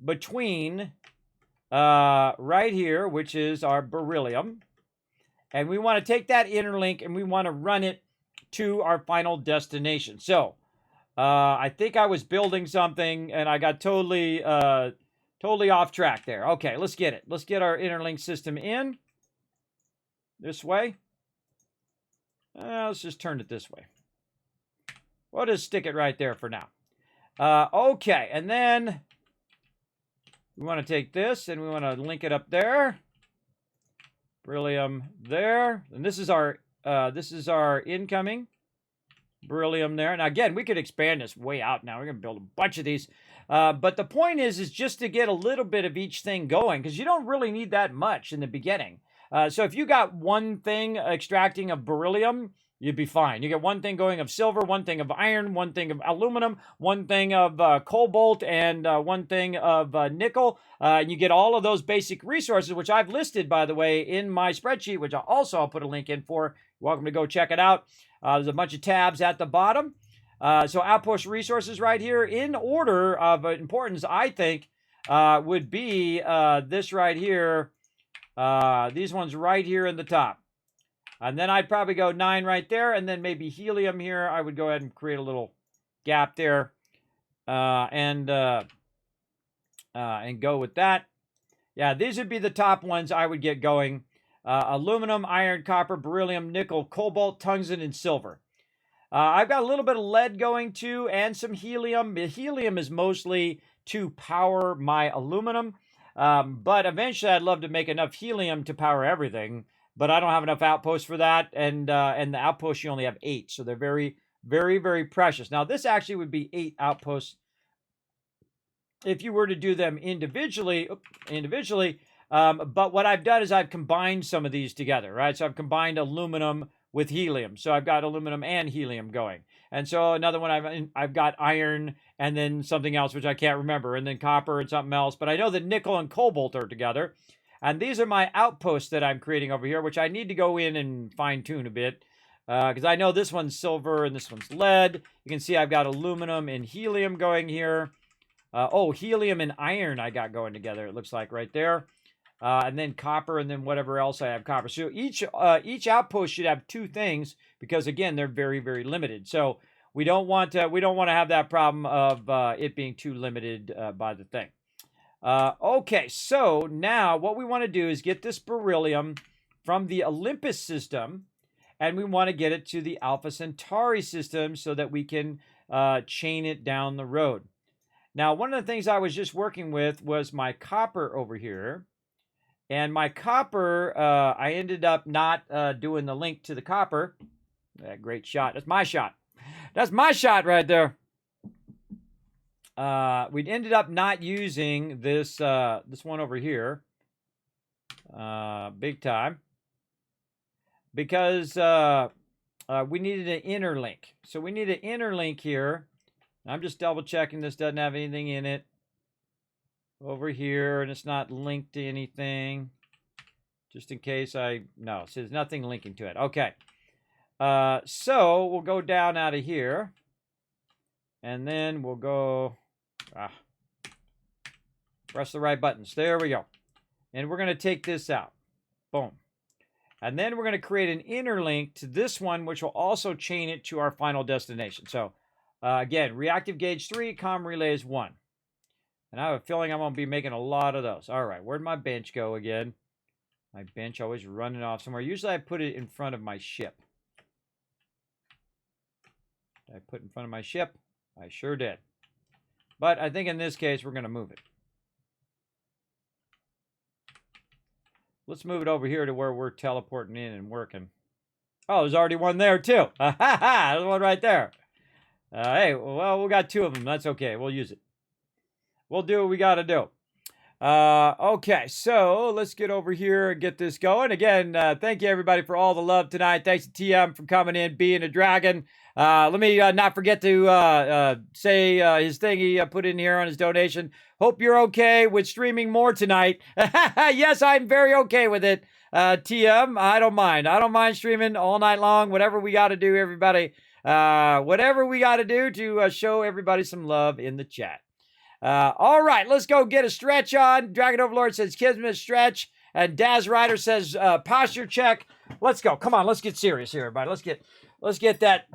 between right here, which is our beryllium. And we want to take that interlink and we want to run it to our final destination. So I think I was building something and I got totally off track there. Okay, let's get it. Let's get our interlink system in this way. Let's just turn it this way. We'll just stick it right there for now. Okay, and then we want to take this and we want to link it up there. Beryllium there. And this is our incoming beryllium there. Now again, we could expand this way out now. We're going to build a bunch of these. But the point is just to get a little bit of each thing going, because you don't really need that much in the beginning. So if you got one thing extracting of beryllium, you'd be fine. You get one thing going of silver, one thing of iron, one thing of aluminum, one thing of cobalt, and one thing of nickel. And you get all of those basic resources, which I've listed, by the way, in my spreadsheet, which I'll put a link in for. You're welcome to go check it out. There's a bunch of tabs at the bottom. So outpost resources right here in order of importance, I think, would be this right here. These ones right here in the top. And then I'd probably go 9 right there, and then maybe helium here. I would go ahead and create a little gap there, and go with that. Yeah, these would be the top ones I would get going. Aluminum, iron, copper, beryllium, nickel, cobalt, tungsten, and silver. I've got a little bit of lead going too, and some helium. The helium is mostly to power my aluminum, but eventually I'd love to make enough helium to power everything. But I don't have enough outposts for that, and the outposts you only have 8, so they're very, very, very precious. Now this actually would be 8 outposts if you were to do them individually. But what I've done is I've combined some of these together, right? So I've combined aluminum with helium, so I've got aluminum and helium going. And so another one I've got iron and then something else which I can't remember, and then copper and something else. But I know that nickel and cobalt are together. And these are my outposts that I'm creating over here, which I need to go in and fine-tune a bit. Because I know this one's silver and this one's lead. You can see I've got aluminum and helium going here. Helium and iron I got going together, it looks like right there. And then copper, and then whatever else I have copper. So each outpost should have 2 things, because again, they're very, very limited. So we don't want to have that problem of it being too limited by the thing. Okay, so now what we want to do is get this beryllium from the Olympus system, and we want to get it to the Alpha Centauri system so that we can chain it down the road. Now, one of the things I was just working with was my copper over here. And my copper, I ended up not doing the link to the copper. That great shot. That's my shot. That's my shot right there. We ended up not using this this one over here big time, because we needed an inner link. So we need an inner link here. I'm just double checking this doesn't have anything in it over here, and it's not linked to anything, just in case no, so there's nothing linking to it. Okay, so we'll go down out of here, and then we'll go press the right buttons. There we go. And we're going to take this out. Boom. And then we're going to create an inner link to this one, which will also chain it to our final destination. So again, reactive gauge 3, comm relay is 1. And I have a feeling I'm going to be making a lot of those. All right, where'd my bench go again? My bench always running off somewhere. Usually I put it in front of my ship. Did I put it in front of my ship? I sure did. But I think in this case, we're going to move it. Let's move it over here to where we're teleporting in and working. Oh, there's already one there, too. Ha ha ha! There's one right there. Hey, well, we got 2 of them. That's okay. We'll use it. We'll do what we got to do. Okay, so let's get over here and get this going. Again, thank you, everybody, for all the love tonight. Thanks to TM for coming in, being a dragon. Let me not forget to say his thing he put in here on his donation. Hope you're okay with streaming more tonight. Yes, I'm very okay with it, TM. I don't mind. I don't mind streaming all night long. Whatever we got to do, everybody. Whatever we got to do to show everybody some love in the chat. All right, let's go get a stretch on. Dragon Overlord says Kismet stretch, and Daz Rider says posture check. Let's go. Come on, let's get serious here, everybody. Let's get that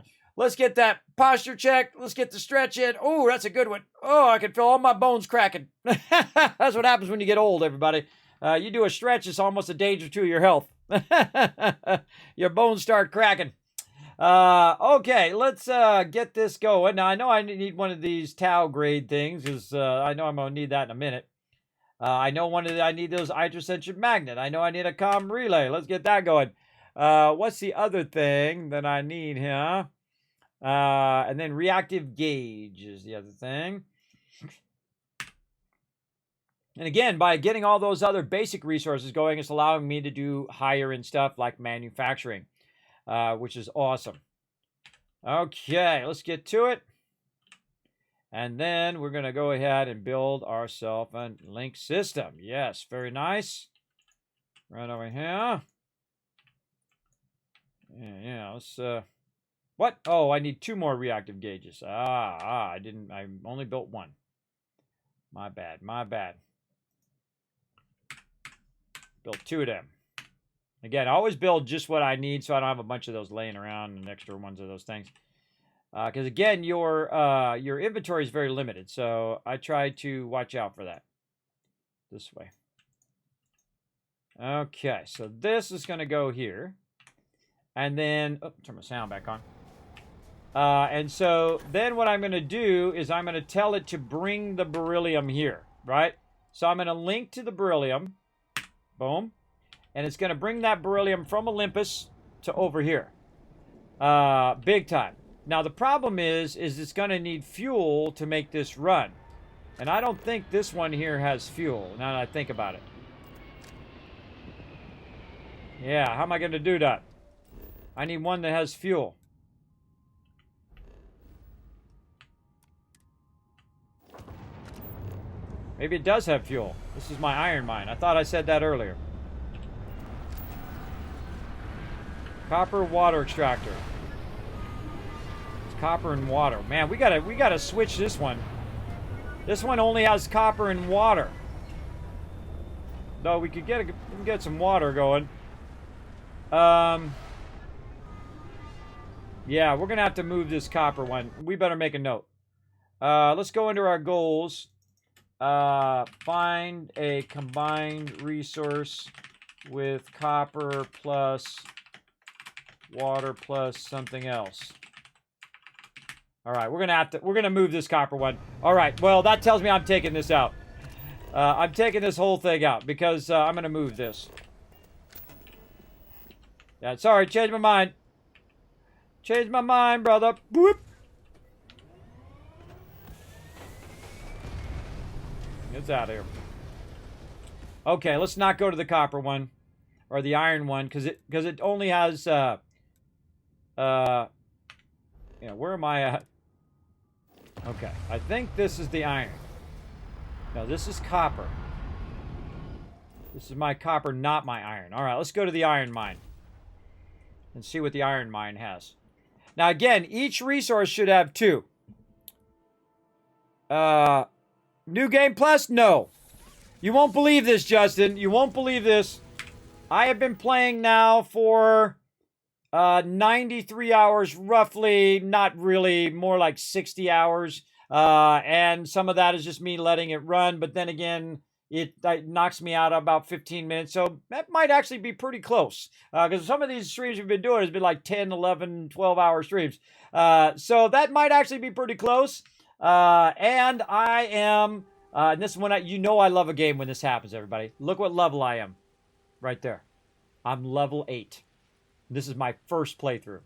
posture check. Let's get the stretch in. Oh, that's a good one. Oh, I can feel all my bones cracking. That's what happens when you get old, everybody. You do a stretch, it's almost a danger to your health. Your bones start cracking. Okay, let's get this going. Now, I know I need one of these Tau grade things, because I know I'm going to need that in a minute. I know I need those hydrocentric magnet. I know I need a comm relay. Let's get that going. What's the other thing that I need here? And then reactive gauge is the other thing. And again, by getting all those other basic resources going, it's allowing me to do higher end stuff like manufacturing, which is awesome. Okay, let's get to it. And then we're going to go ahead and build ourselves a link system. Yes, very nice. Right over here. Yeah, let's, what? Oh, I need 2 more reactive gauges. I only built 1. My bad, my bad. Built 2 of them. Again, I always build just what I need so I don't have a bunch of those laying around and extra ones of those things. Because again, your inventory is very limited, so I try to watch out for that. This way. Okay, so this is going to go here. And then, oh, turn my sound back on. And so then what I'm going to do is I'm going to tell it to bring the beryllium here, right? So I'm going to link to the beryllium. Boom. And it's going to bring that beryllium from Olympus to over here. Big time. Now, the problem is it's going to need fuel to make this run. And I don't think this one here has fuel, now that I think about it. Yeah, how am I going to do that? I need one that has fuel. Maybe it does have fuel. This is my iron mine. I thought I said that earlier. Copper water extractor. It's copper and water. Man, we gotta switch this one. This one only has copper and water. Though we could get some water going. Yeah, we're gonna have to move this copper one. We better make a note. Let's go into our goals. Find a combined resource with copper plus water plus something else. All right, we're gonna move this copper one. All right, well, that tells me I'm taking this out. I'm taking this whole thing out because I'm gonna move this. Yeah, sorry, changed my mind. Changed my mind, brother. Whoop. It's out of here. Okay, let's not go to the copper one or the iron one because it only has yeah, where am I at? Okay, I think this is the iron. No, this is copper. This is my copper, not my iron. All right, let's go to the iron mine and see what the iron mine has. Now again, each resource should have 2. New Game Plus? No. You won't believe this, Justin. You won't believe this. I have been playing now for 93 hours, roughly. Not really. More like 60 hours. And some of that is just me letting it run. But then again, it knocks me out about 15 minutes. So that might actually be pretty close. Because some of these streams we've been doing has been like 10, 11, 12-hour streams. So that might actually be pretty close. And I am, and this is when you know I love a game when this happens, everybody. Look what level I am. Right there. I'm level 8. This is my first playthrough.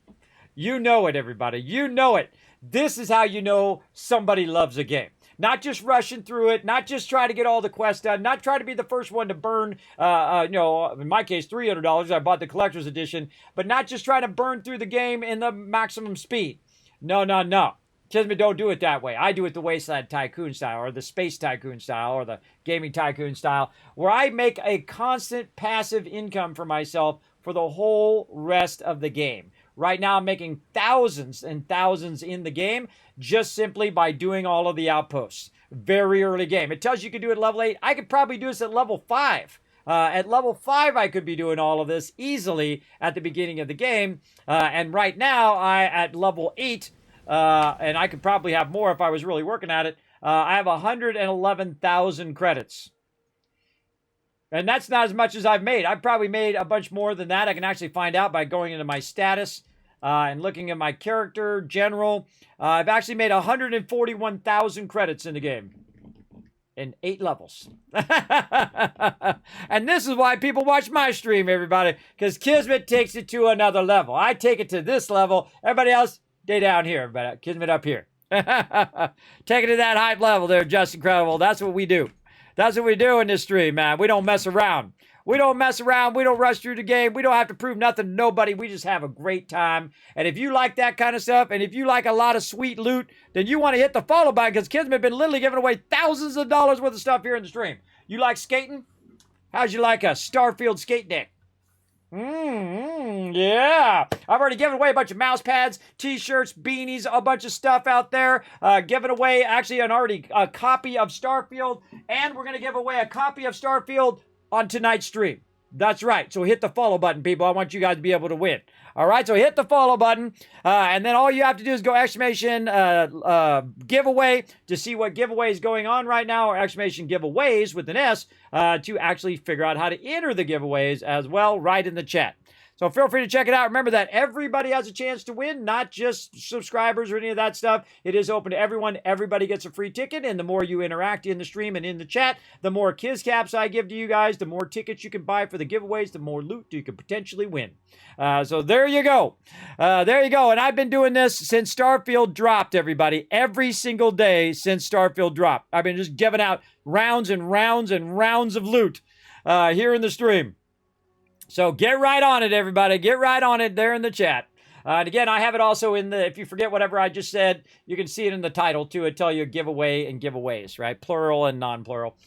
You know it, everybody. You know it. This is how you know somebody loves a game. Not just rushing through it, not just try to get all the quests done, not try to be the first one to burn, you know, in my case, $300. I bought the collector's edition, but not just trying to burn through the game in the maximum speed. No, no, no. Kismet don't do it that way. I do it the Wasteland Tycoon style, or the Space Tycoon style, or the Gaming Tycoon style, where I make a constant passive income for myself for the whole rest of the game. Right now, I'm making thousands and thousands in the game just simply by doing all of the outposts. Very early game. It tells you can do it at level 8. I could probably do this at level 5. At level 5, I could be doing all of this easily at the beginning of the game. And right now, at level 8, and I could probably have more if I was really working at it, I have 111,000 credits. And that's not as much as I've made. I've probably made a bunch more than that. I can actually find out by going into my status and looking at my character, general. I've actually made 141,000 credits in the game. In 8 levels. And this is why people watch my stream, everybody. Because Kismet takes it to another level. I take it to this level. Everybody else, stay down here, everybody. Kismet up here. Take it to that hype level there, just incredible. That's what we do. That's what we do in this stream, man. We don't mess around. We don't mess around. We don't rush through the game. We don't have to prove nothing to nobody. We just have a great time. And if you like that kind of stuff, and if you like a lot of sweet loot, then you want to hit the follow button, because Kismet been literally giving away thousands of dollars worth of stuff here in the stream. You like skating? How'd you like a Starfield skate deck? Yeah. I've already given away a bunch of mouse pads, t-shirts, beanies, a bunch of stuff out there. Giving away actually a copy of Starfield, and we're going to give away a copy of Starfield on tonight's stream. That's right. So hit the follow button, people. I want you guys to be able to win. All right, so hit the follow button, and then all you have to do is go exclamation giveaway to see what giveaway is going on right now, or exclamation giveaways with an S to actually figure out how to enter the giveaways as well right in the chat. So feel free to check it out. Remember that everybody has a chance to win, not just subscribers or any of that stuff. It is open to everyone. Everybody gets a free ticket, and the more you interact in the stream and in the chat, the more Kiz Caps I give to you guys, the more tickets you can buy for the giveaways, the more loot you can potentially win. So there you go. There you go. And I've been doing this since Starfield dropped, everybody. Every single day since Starfield dropped. I've been just giving out rounds and rounds and rounds of loot here in the stream. So get right on it, everybody. Get right on it there in the chat. And again, I have it also in the, if you forget whatever I just said, you can see it in the title too. It tell you giveaway and giveaways, right? Plural and non-plural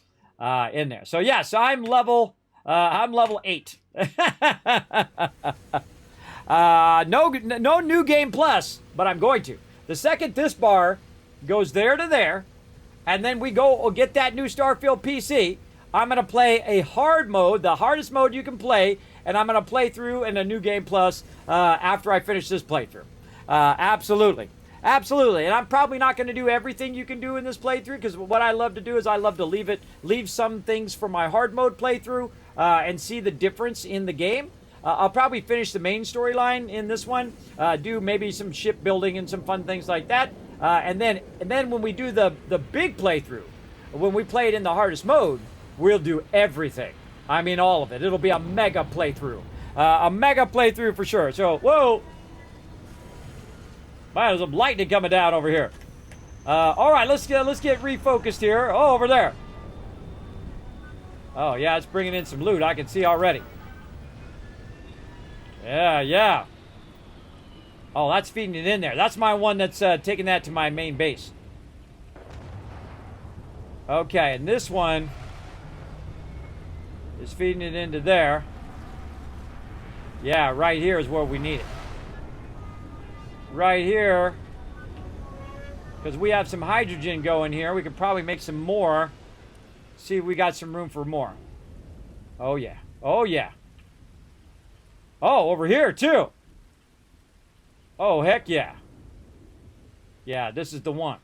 in there. So yes, I'm level 8. No new game plus, but I'm going to. The second this bar goes there to there, and then we go get that new Starfield PC, I'm going to play a hard mode, the hardest mode you can play, and I'm going to play through in a new game plus after I finish this playthrough. Absolutely. Absolutely. And I'm probably not going to do everything you can do in this playthrough, because what I love to do is I love to leave some things for my hard mode playthrough and see the difference in the game. I'll probably finish the main storyline in this one, do maybe some ship building and some fun things like that. And then when we do the big playthrough, when we play it in the hardest mode, we'll do everything. I mean, all of it. It'll be a mega playthrough. A mega playthrough for sure. So, whoa. Man, there's some lightning coming down over here. All right, let's get refocused here. Oh, over there. Oh, yeah, it's bringing in some loot. I can see already. Yeah. Oh, that's feeding it in there. That's my one that's taking that to my main base. Okay, and this one is feeding it into there. Yeah, right here is where we need it. Right here. Because we have some hydrogen going here. We could probably make some more. See if we got some room for more. Oh, yeah. Oh, yeah. Oh, over here, too. Oh, heck yeah. Yeah, this is the one.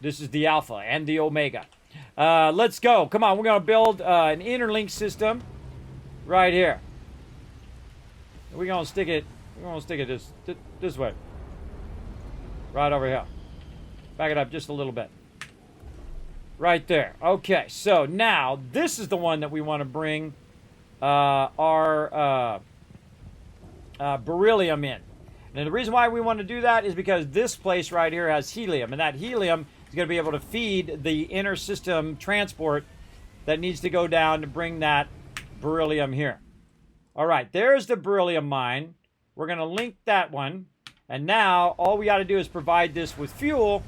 This is the Alpha and the Omega. Let's go. Come on, we're going to build an interlink system right here. We're going to stick it this way. Right over here. Back it up just a little bit. Right there. Okay, so now this is the one that we want to bring our beryllium in. And the reason why we want to do that is because this place right here has helium, and that helium is going to be able to feed the inner system transport that needs to go down to bring that beryllium here. All right, there's the beryllium mine. We're going to link that one. And now all we got to do is provide this with fuel.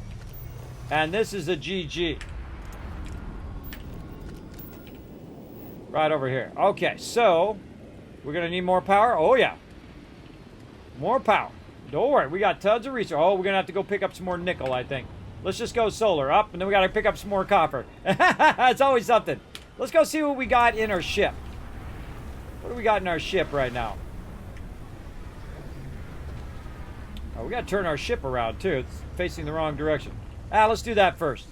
And this is a GG. Right over here. Okay, so we're going to need more power. Oh, yeah. More power. Don't worry, we got tons of research. Oh, we're going to have to go pick up some more nickel, I think. Let's just go solar up, and then we got to pick up some more copper. It's always something. Let's go see what we got in our ship. What do we got in our ship right now? Oh, we got to turn our ship around, too. It's facing the wrong direction. Let's do that first.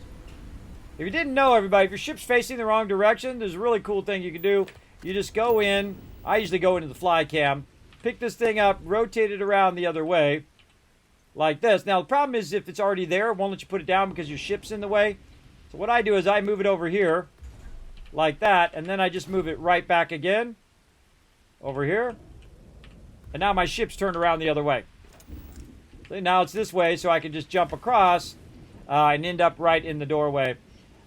If you didn't know, everybody, if your ship's facing the wrong direction, there's a really cool thing you can do. You just go in. I usually go into the fly cam. Pick this thing up, rotate it around the other way, like this. Now, the problem is if it's already there, it won't let you put it down because your ship's in the way. So what I do is I move it over here, like that, and then I just move it right back again, over here. And now my ship's turned around the other way. So now it's this way, so I can just jump across and end up right in the doorway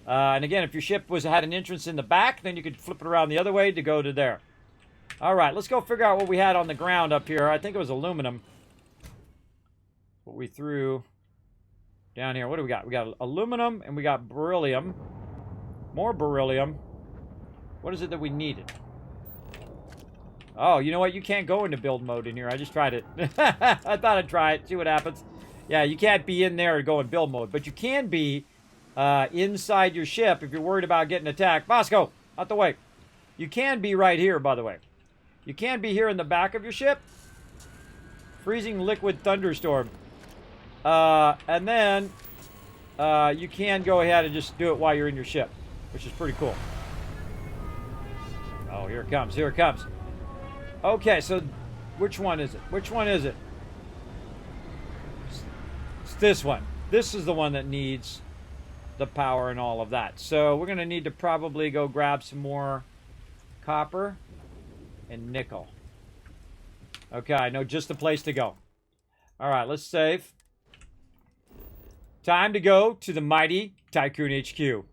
And again, if your ship had an entrance in the back, then you could flip it around the other way to go to there. All right, let's go figure out what we had on the ground up here. I think it was aluminum. What we threw down here. What do we got? We got aluminum and we got beryllium. More beryllium. What is it that we needed? Oh, you know what? You can't go into build mode in here. I just tried it. I thought I'd try it, see what happens. Yeah, you can't be in there and go in build mode, but you can be inside your ship if you're worried about getting attacked. Bosco, out the way. You can be right here, by the way. You can be here in the back of your ship. Freezing liquid thunderstorm. And then you can go ahead and just do it while you're in your ship, which is pretty cool. Oh, here it comes. Here it comes. Okay, so which one is it? Which one is it? It's this one. This is the one that needs the power and all of that. So we're going to need to probably go grab some more copper and nickel. Okay, I know just the place to go. All right, let's save. Time to go to the mighty Tycoon HQ.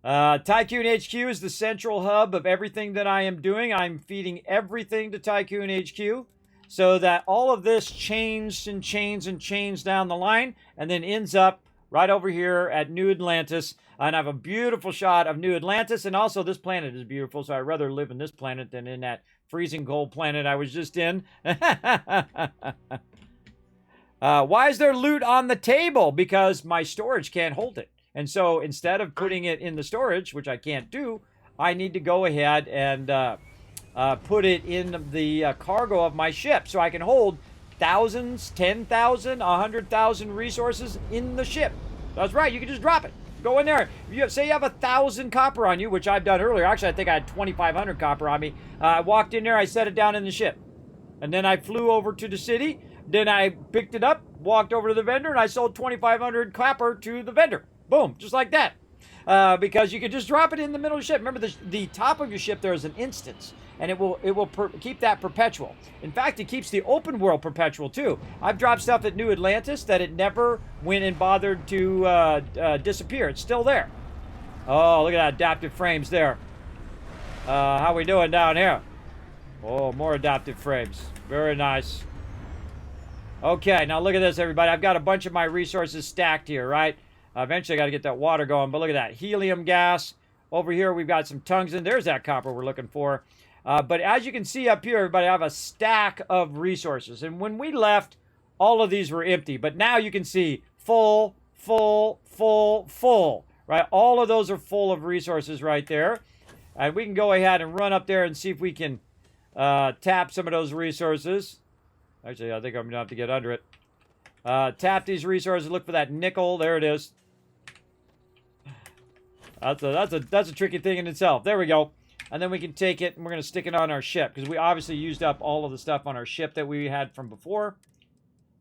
Tycoon HQ is the central hub of everything that I am doing. I'm feeding everything to Tycoon HQ so that all of this chains and chains and chains down the line and then ends up right over here at New Atlantis. And I have a beautiful shot of New Atlantis, and also this planet is beautiful, so I'd rather live in this planet than in that freezing cold planet I was just in. Why is there loot on the table? Because my storage can't hold it. And so instead of putting it in the storage, which I can't do, I need to go ahead and put it in the cargo of my ship so I can hold thousands, 10,000, 100,000 resources in the ship. That's right. You can just drop it. Go in there. If say you have 1,000 copper on you, which I've done earlier. Actually, I think I had 2,500 copper on me. I walked in there. I set it down in the ship. And then I flew over to the city. Then I picked it up, walked over to the vendor, and I sold 2,500 copper to the vendor. Boom, just like that. Because you can just drop it in the middle of the ship. Remember, the top of your ship, there is an instance, and it will keep that perpetual. In fact, it keeps the open world perpetual, too. I've dropped stuff at New Atlantis that it never went and bothered to disappear. It's still there. Oh, look at that, adaptive frames there. How we doing down here? Oh, more adaptive frames. Very nice. Okay, now look at this, everybody. I've got a bunch of my resources stacked here, right? Eventually, I got to get that water going, but look at that. Helium gas. Over here, we've got some tungsten. There's that copper we're looking for. But as you can see up here, everybody, I have a stack of resources. And when we left, all of these were empty. But now you can see full, full, full, full, right? All of those are full of resources right there. And we can go ahead and run up there and see if we can tap some of those resources. Actually, I think I'm going to have to get under it. Tap these resources. Look for that nickel. There it is. That's a tricky thing in itself. There we go. And then we can take it and we're going to stick it on our ship because we obviously used up all of the stuff on our ship that we had from before.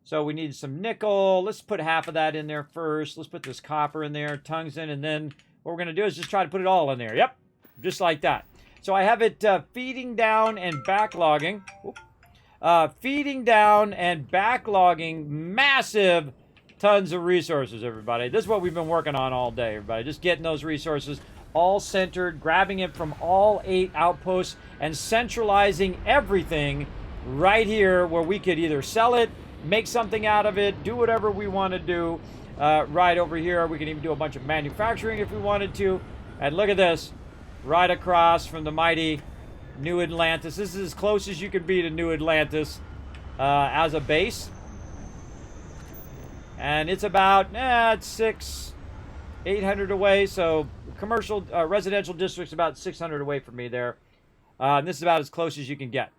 So we need some nickel. Let's put half of that in there first. Let's put this copper in there, tungsten, and then what we're going to do is just try to put it all in there. Yep, just like that. So I have it feeding down and backlogging. Feeding down and backlogging massive tons of resources, everybody. This is what we've been working on all day, everybody. Just getting those resources all centered, grabbing it from all 8 outposts, and centralizing everything right here where we could either sell it, make something out of it, do whatever we want to do. Right over here, we can even do a bunch of manufacturing if we wanted to. And look at this, right across from the mighty New Atlantis. This is as close as you can be to New Atlantis as a base. And it's about, it's 800 away. So commercial, residential district's about 600 away from me there. And this is about as close as you can get.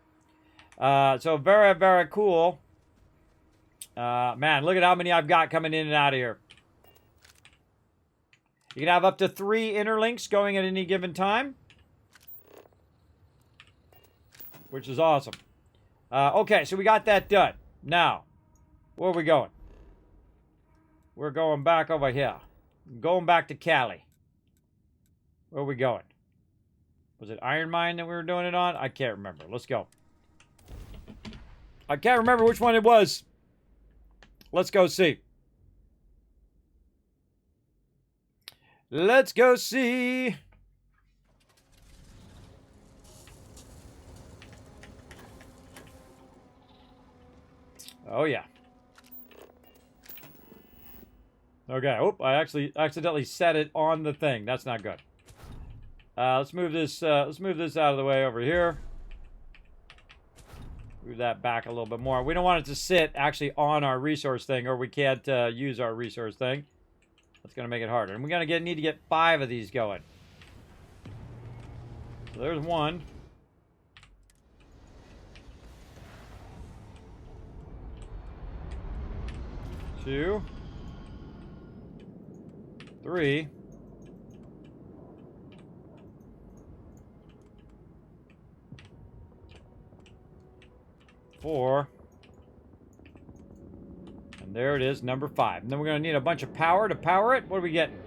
So very, very cool. Man, look at how many I've got coming in and out of here. You can have up to 3 interlinks going at any given time, which is awesome. Okay, so we got that done. Now, where are we going? We're going back over here. Going back to Cali. Where are we going? Was it Iron Mine that we were doing it on? I can't remember. Let's go. I can't remember which one it was. Let's go see. Let's go see. Oh, yeah. Okay. Oop, I actually accidentally set it on the thing. That's not good. Let's move this out of the way over here. Move that back a little bit more. We don't want it to sit actually on our resource thing, or we can't use our resource thing. That's going to make it harder. And we're going to need to get 5 of these going. So there's 1. Two. 3. 4. And there it is, number 5. And then we're going to need a bunch of power to power it. What are we getting?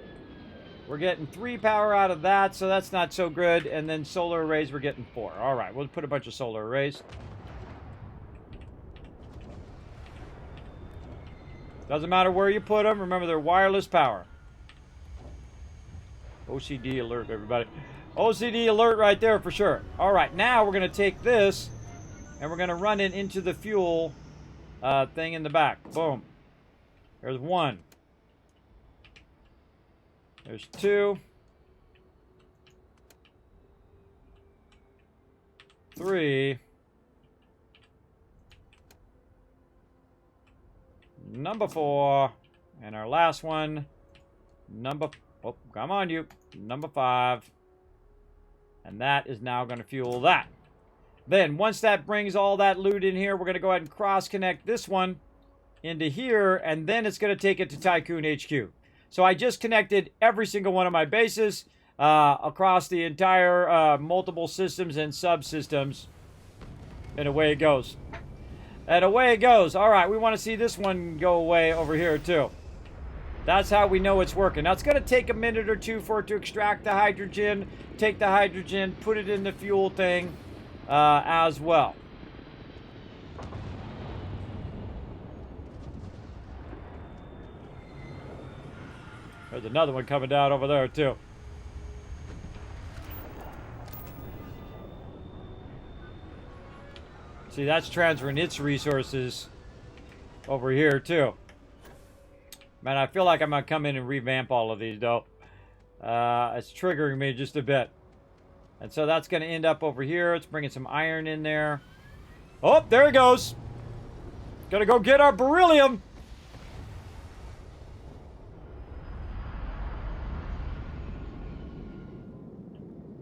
We're getting 3 power out of that, so that's not so good. And then solar arrays, we're getting 4. All right, we'll put a bunch of solar arrays. Doesn't matter where you put them. Remember, they're wireless power. OCD alert, everybody. OCD alert right there for sure. All right, now we're going to take this and we're going to run it into the fuel thing in the back. Boom. There's 1. There's 2. 3. Number 4. And our last one. Oh, come on, you. Number 5. And that is now going to fuel that. Then, once that brings all that loot in here, we're going to go ahead and cross-connect this one into here, and then it's going to take it to Tycoon HQ. So I just connected every single one of my bases across the entire multiple systems and subsystems. And away it goes. And away it goes. All right, we want to see this one go away over here, too. That's how we know it's working. Now, it's going to take a minute or 2 for it to extract the hydrogen, take the hydrogen, put it in the fuel thing as well. There's another one coming down over there, too. See, that's transferring its resources over here, too. Man, I feel like I'm going to come in and revamp all of these, though. It's triggering me just a bit. And so that's going to end up over here. It's bringing some iron in there. Oh, there it goes. Gotta go get our beryllium.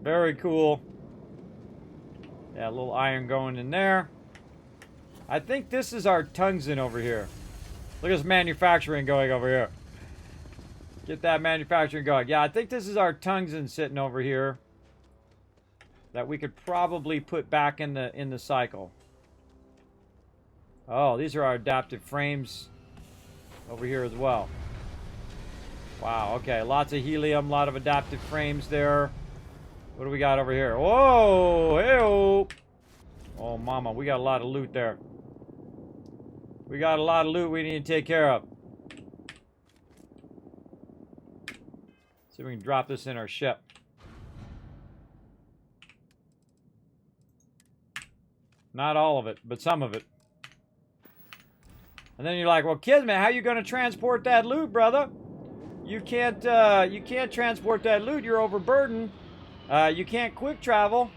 Very cool. Yeah, a little iron going in there. I think this is our tungsten over here. Look at this manufacturing going over here. Get that manufacturing going. Yeah, I think this is our tungsten sitting over here that we could probably put back in the cycle. Oh, these are our adaptive frames over here as well. Wow, okay. Lots of helium, a lot of adaptive frames there. What do we got over here? Whoa! Hey-oh! Oh, mama, we got a lot of loot there. We got a lot of loot we need to take care of. See if we can drop this in our ship. Not all of it, but some of it. And then you're like, well, Kismet, how you going to transport that loot, brother? You can't transport that loot. You're overburdened. You can't quick travel.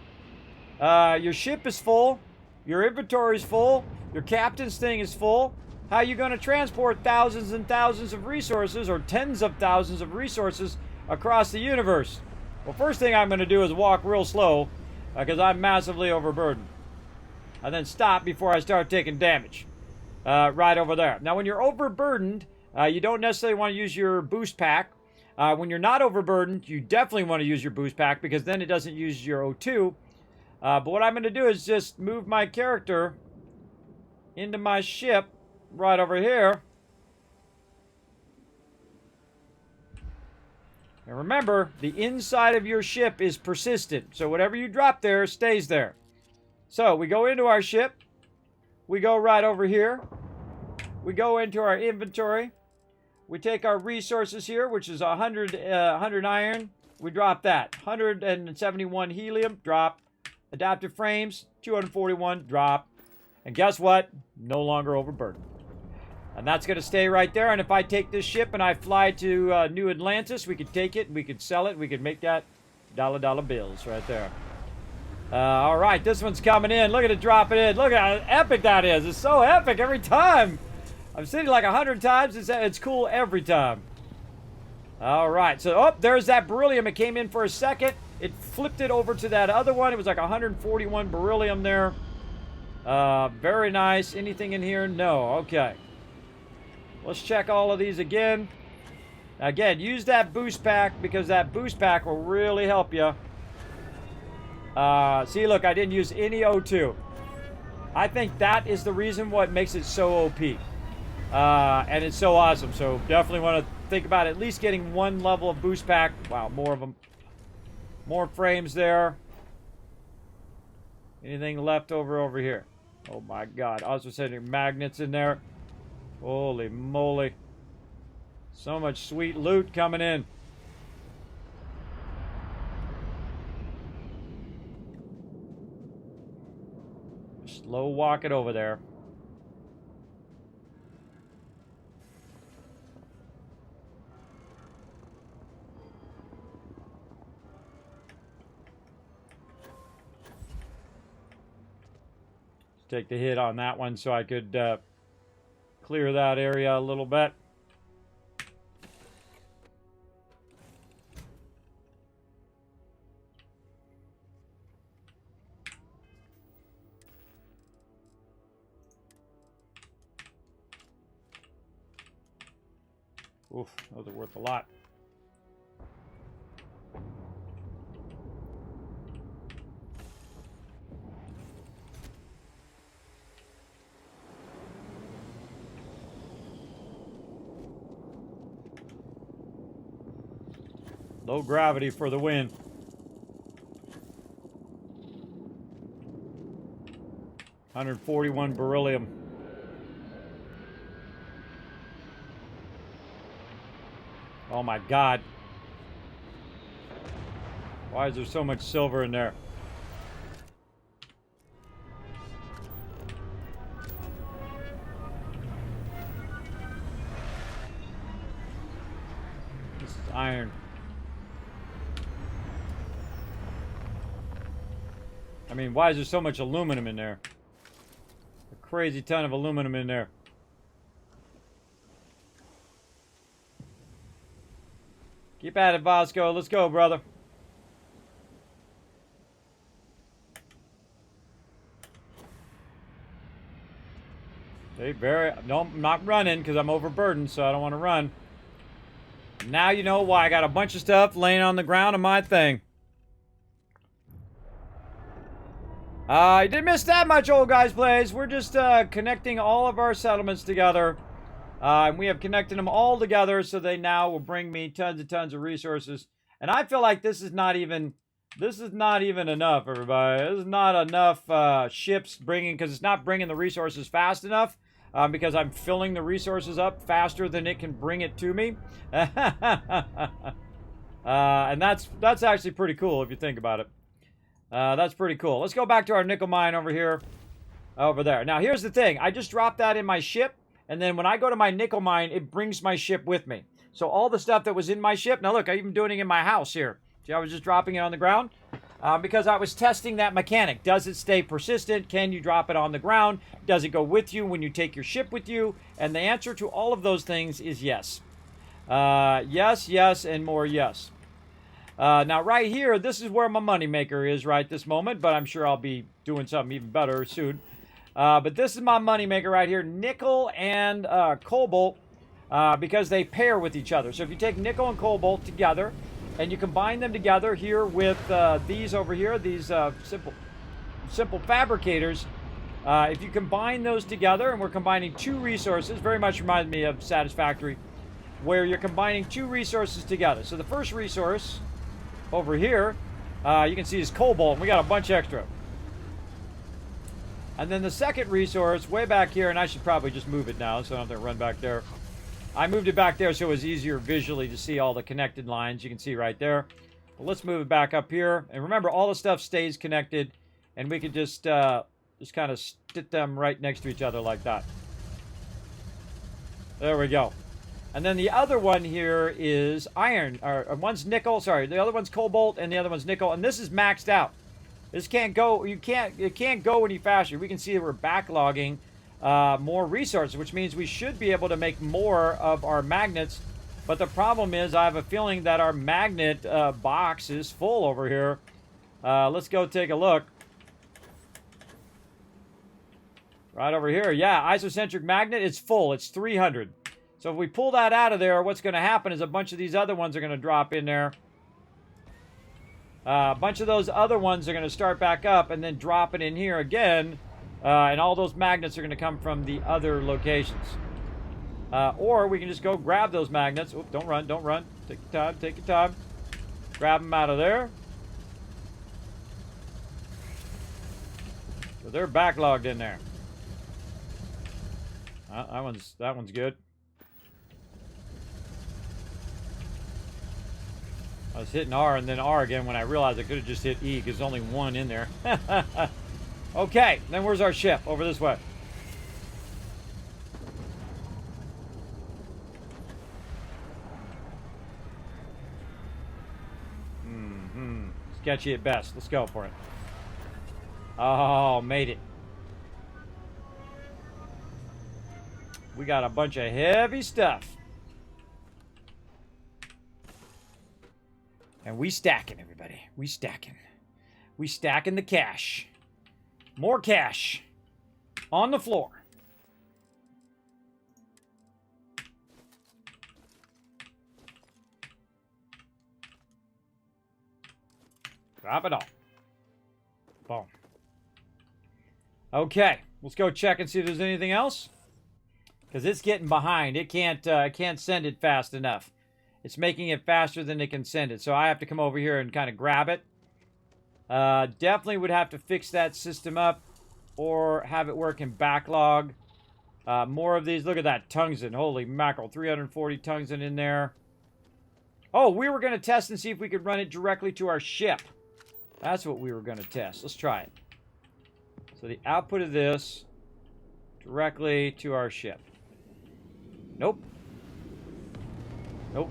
Your ship is full. Your inventory is full. Your captain's thing is full. How are you going to transport thousands and thousands of resources, or tens of thousands of resources, across the universe? Well, first thing I'm going to do is walk real slow, because I'm massively overburdened. And then stop before I start taking damage. Right over there. Now, when you're overburdened, you don't necessarily want to use your boost pack. When you're not overburdened, you definitely want to use your boost pack, because then it doesn't use your O2. But what I'm going to do is just move my character into my ship right over here. And remember, the inside of your ship is persistent. So whatever you drop there stays there. So we go into our ship. We go right over here. We go into our inventory. We take our resources here, which is 100 iron. We drop that. 171 helium, drop. Adaptive frames, 241, drop. And guess what? No longer overburdened. And that's going to stay right there. And if I take this ship and I fly to New Atlantis, we could take it, we could sell it, we could make that dollar bills right there. All right, this one's coming in. Look at it dropping in. Look at how epic that is. It's so epic every time. I've seen it like 100 times. It's cool every time. All right, so, oh, there's that beryllium. It came in for a second. It flipped it over to that other one. It was like 141 beryllium there. Very nice. Anything in here? No. Okay. Let's check all of these again. Again, use that boost pack because that boost pack will really help you. See, look, I didn't use any O2. I think that is the reason what makes it so OP. And it's so awesome. So definitely want to think about at least getting one level of boost pack. Wow, more of them. More frames there. Anything left over here? Oh my God. Also sending magnets in there. Holy moly. So much sweet loot coming in. Slow walk it over there. Take the hit on that one so I could clear that area a little bit. Oof, those are worth a lot. Low gravity for the win. $141 beryllium. Oh my God. Why is there so much silver in there? This is iron. I mean, why is there so much aluminum in there? A crazy ton of aluminum in there. Keep at it, Vasco. Let's go, brother. Okay, no, I'm not running because I'm overburdened, so I don't want to run. Now you know why I got a bunch of stuff laying on the ground on my thing. I didn't miss that much, old guys plays. We're just connecting all of our settlements together. And we have connected them all together so they now will bring me tons and tons of resources. And I feel like this is not even enough, everybody. This is not enough ships bringing, because it's not bringing the resources fast enough. Because I'm filling the resources up faster than it can bring it to me. And that's actually pretty cool if you think about it. That's pretty cool. Let's go back to our nickel mine over here. Over there. Now, here's the thing. I just dropped that in my ship. And then when I go to my nickel mine, it brings my ship with me. So all the stuff that was in my ship. Now, look, I'm even doing it in my house here. See, I was just dropping it on the ground. Because I was testing that mechanic. Does it stay persistent? Can you drop it on the ground? Does it go with you when you take your ship with you? And the answer to all of those things is yes. Yes, yes, and more yes. Now, right here, this is where my moneymaker is right this moment. But I'm sure I'll be doing something even better soon. But this is my moneymaker right here. Nickel and cobalt. Because they pair with each other. So if you take nickel and cobalt together, and you combine them together here with these over here, these simple fabricators. If you combine those together, and we're combining two resources, very much reminds me of Satisfactory, where you're combining two resources together. So the first resource over here, you can see is cobalt, and we got a bunch extra. And then the second resource way back here, and I should probably just move it now so I don't have to run back there. I moved it back there so it was easier visually to see all the connected lines. You can see right there. But let's move it back up here. And remember, all the stuff stays connected. And we can just kind of stick them right next to each other like that. There we go. And then the other one here is iron. Or one's nickel. Sorry, the other one's cobalt and the other one's nickel. And this is maxed out. This can't go. It can't go any faster. We can see that we're backlogging more resources, which means we should be able to make more of our magnets. But the problem is, I have a feeling that our magnet box is full over here. Let's go take a look. Right over here. Yeah, isocentric magnet, it's full. It's 300. So if we pull that out of there, what's going to happen is a bunch of these other ones are going to drop in there. A bunch of those other ones are going to start back up and then drop it in here again. And all those magnets are going to come from the other locations. Or we can just go grab those magnets. Oop, don't run, don't run. Take your time, take your time. Grab them out of there. So they're backlogged in there. That one's good. I was hitting R and then R again when I realized I could have just hit E because there's only one in there. Okay, then where's our ship? Over this way. Sketchy at best. Let's go for it. Oh, made it. We got a bunch of heavy stuff. And we stacking, everybody. We stacking. We stacking the cash. More cash. On the floor. Drop it all. Boom. Okay. Let's go check and see if there's anything else. Because it's getting behind. It can't send it fast enough. It's making it faster than it can send it. So I have to come over here and kind of grab it. Definitely would have to fix that system up. Or have it work in backlog. More of these. Look at that tungsten. Holy mackerel. 340 tungsten in there. Oh, we were going to test and see if we could run it directly to our ship. That's what we were going to test. Let's try it. So the output of this directly to our ship. Nope. Nope.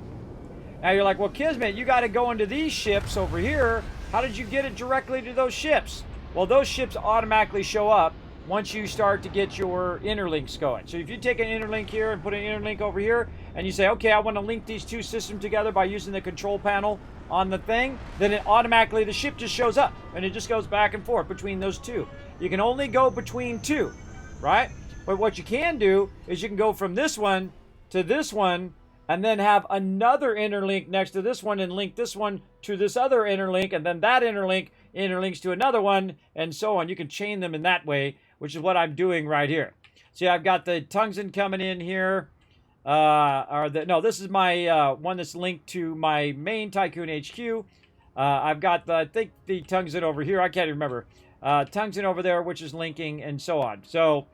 Now you're like, well, Kismet, you got to go into these ships over here. How did you get it directly to those ships? Well, those ships automatically show up once you start to get your interlinks going. So if you take an interlink here and put an interlink over here, and you say, okay, I want to link these two systems together by using the control panel on the thing, then it automatically, the ship just shows up, and it just goes back and forth between those two. You can only go between two, right? But what you can do is you can go from this one to this one, and then have another interlink next to this one and link this one to this other interlink, and then that interlinks to another one, and so on. You can chain them in that way, which is what I'm doing right here. See, I've got the tungsten coming in here. No, this is my one that's linked to my main Tycoon HQ. I've got, I think, the tungsten over here. I can't remember. Tungsten over there, which is linking, and so on. So,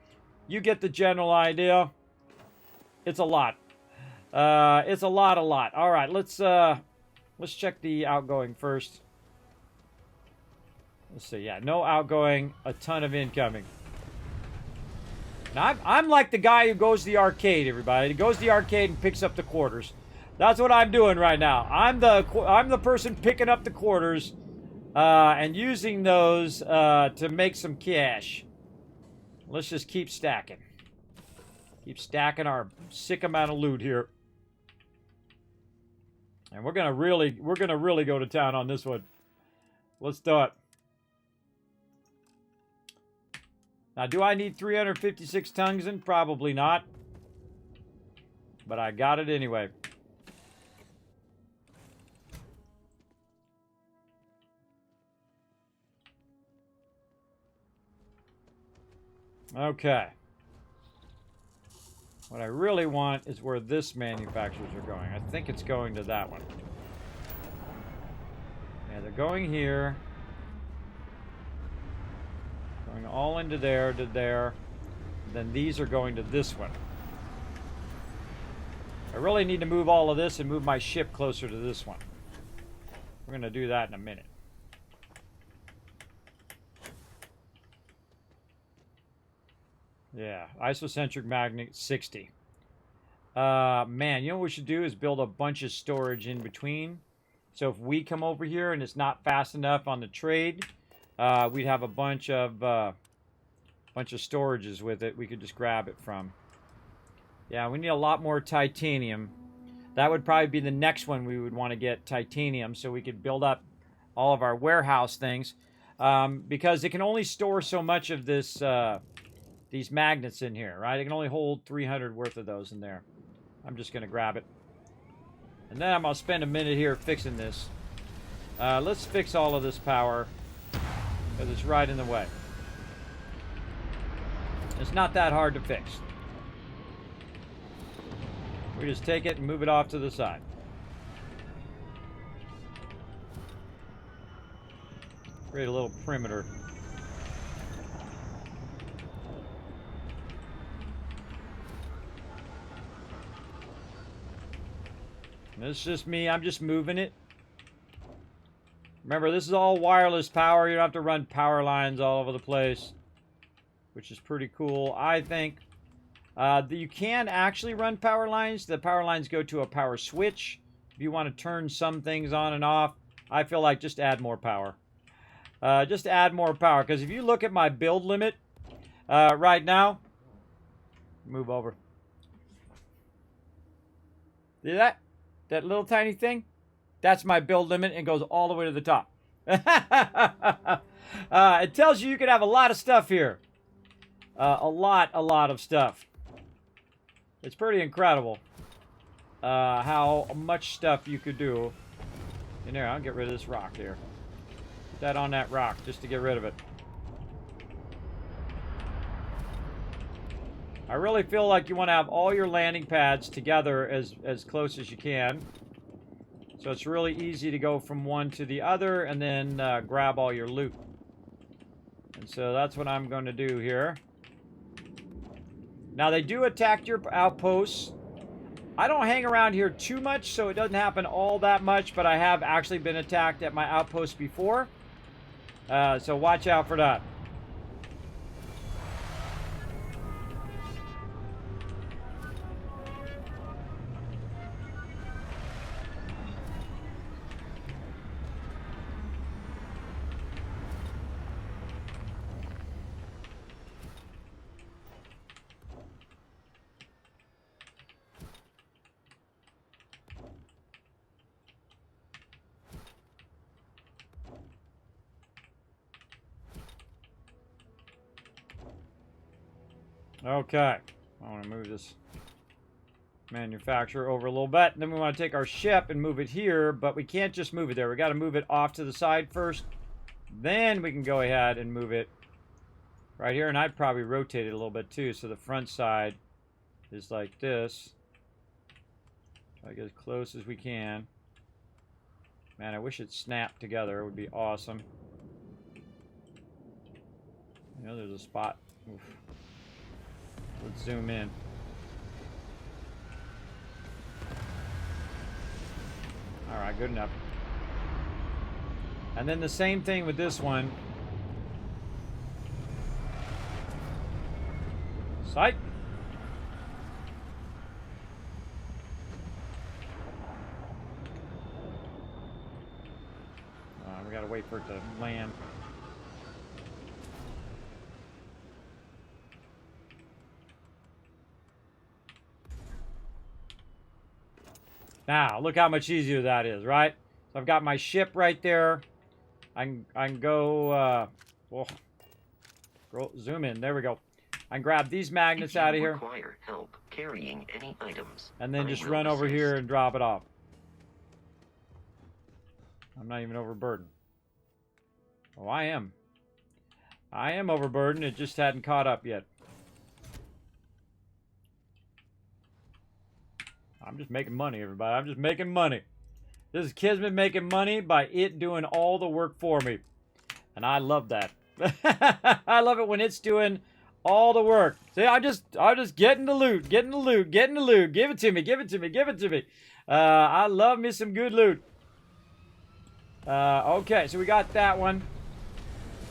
you get the general idea. It's a lot. It's a lot. All right, let's check the outgoing first. Let's see. Yeah, no outgoing. A ton of incoming. Now, I'm like the guy who goes to the arcade. Everybody, he goes to the arcade and picks up the quarters. That's what I'm doing right now. I'm the person picking up the quarters and using those to make some cash. Let's just keep stacking. Keep stacking our sick amount of loot here. And we're gonna really go to town on this one. Let's do it. Now, do I need 356 tungsten? Probably not. But I got it anyway. Okay. What I really want is where this manufacturers are going. I think it's going to that one. Yeah, they're going here. Going all into there, to there. Then these are going to this one. I really need to move all of this and move my ship closer to this one. We're going to do that in a minute. Yeah, isocentric magnet 60. Man, you know what we should do is build a bunch of storage in between. So if we come over here and it's not fast enough on the trade, we'd have a bunch of storages with it. We could just grab it from. Yeah, we need a lot more titanium. That would probably be the next one we would want to get, titanium, so we could build up all of our warehouse things. Because it can only store so much of this, these magnets in here, right? It can only hold 300 worth of those in there. I'm just going to grab it. And then I'm going to spend a minute here fixing this. Let's fix all of this power, because it's right in the way. It's not that hard to fix. We just take it and move it off to the side. Create a little perimeter. This is just me. I'm just moving it. Remember, this is all wireless power. You don't have to run power lines all over the place, which is pretty cool, I think. You can actually run power lines. The power lines go to a power switch. If you want to turn some things on and off, I feel like just add more power. Just add more power. Because if you look at my build limit right now, move over. See that? That little tiny thing? That's my build limit and goes all the way to the top. It tells you can have a lot of stuff here. A lot of stuff. It's pretty incredible how much stuff you could do. In there, I'll get rid of this rock here. Put that on that rock just to get rid of it. I really feel like you want to have all your landing pads together as close as you can. So it's really easy to go from one to the other and then grab all your loot. And so that's what I'm going to do here. Now, they do attack your outposts. I don't hang around here too much, so it doesn't happen all that much, but I have actually been attacked at my outpost before. So watch out for that. Okay, I want to move this manufacturer over a little bit. Then we want to take our ship and move it here, but we can't just move it there. We got to move it off to the side first. Then we can go ahead and move it right here. And I'd probably rotate it a little bit too, so the front side is like this. Try to get as close as we can. Man, I wish it snapped together. It would be awesome. You know, there's a spot. Oof. Let's zoom in. Alright, good enough. And then the same thing with this one. Sight. We gotta wait for it to land. Now, look how much easier that is, right? So I've got my ship right there. I can go, zoom in. There we go. I can grab these magnets out of here. If you require help carrying any items, and then just run over here and drop it off. I'm not even overburdened. Oh, I am. I am overburdened. It just hadn't caught up yet. I'm just making money, everybody. I'm just making money. This is Kismet making money by it doing all the work for me. And I love that. I love it when it's doing All the work. See, I'm just getting the loot, getting the loot, getting the loot. Give it to me, give it to me, give it to me. I love me some good loot. Okay, so we got that one.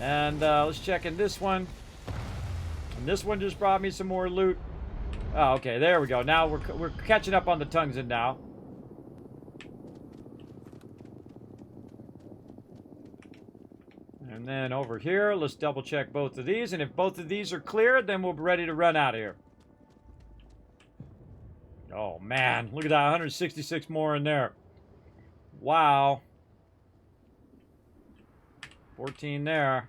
And let's check in this one. And this one just brought me some more loot. Oh, okay, there we go. Now we're catching up on the tungsten now. And then over here, let's double check both of these. And if both of these are clear, then we'll be ready to run out of here. Oh, man. Look at that. 166 more in there. Wow. 14 there.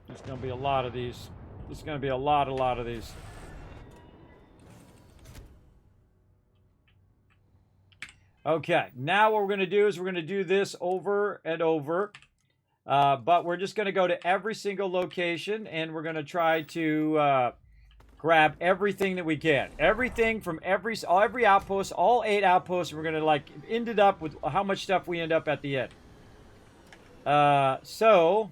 There's going to be a lot of these. There's going to be a lot of these. Okay, now what we're going to do is we're going to do this over and over. But we're just going to go to every single location and we're going to try to grab everything that we can. Everything from every outpost, all 8 outposts. We're going to like end it up with how much stuff we end up at the end. So,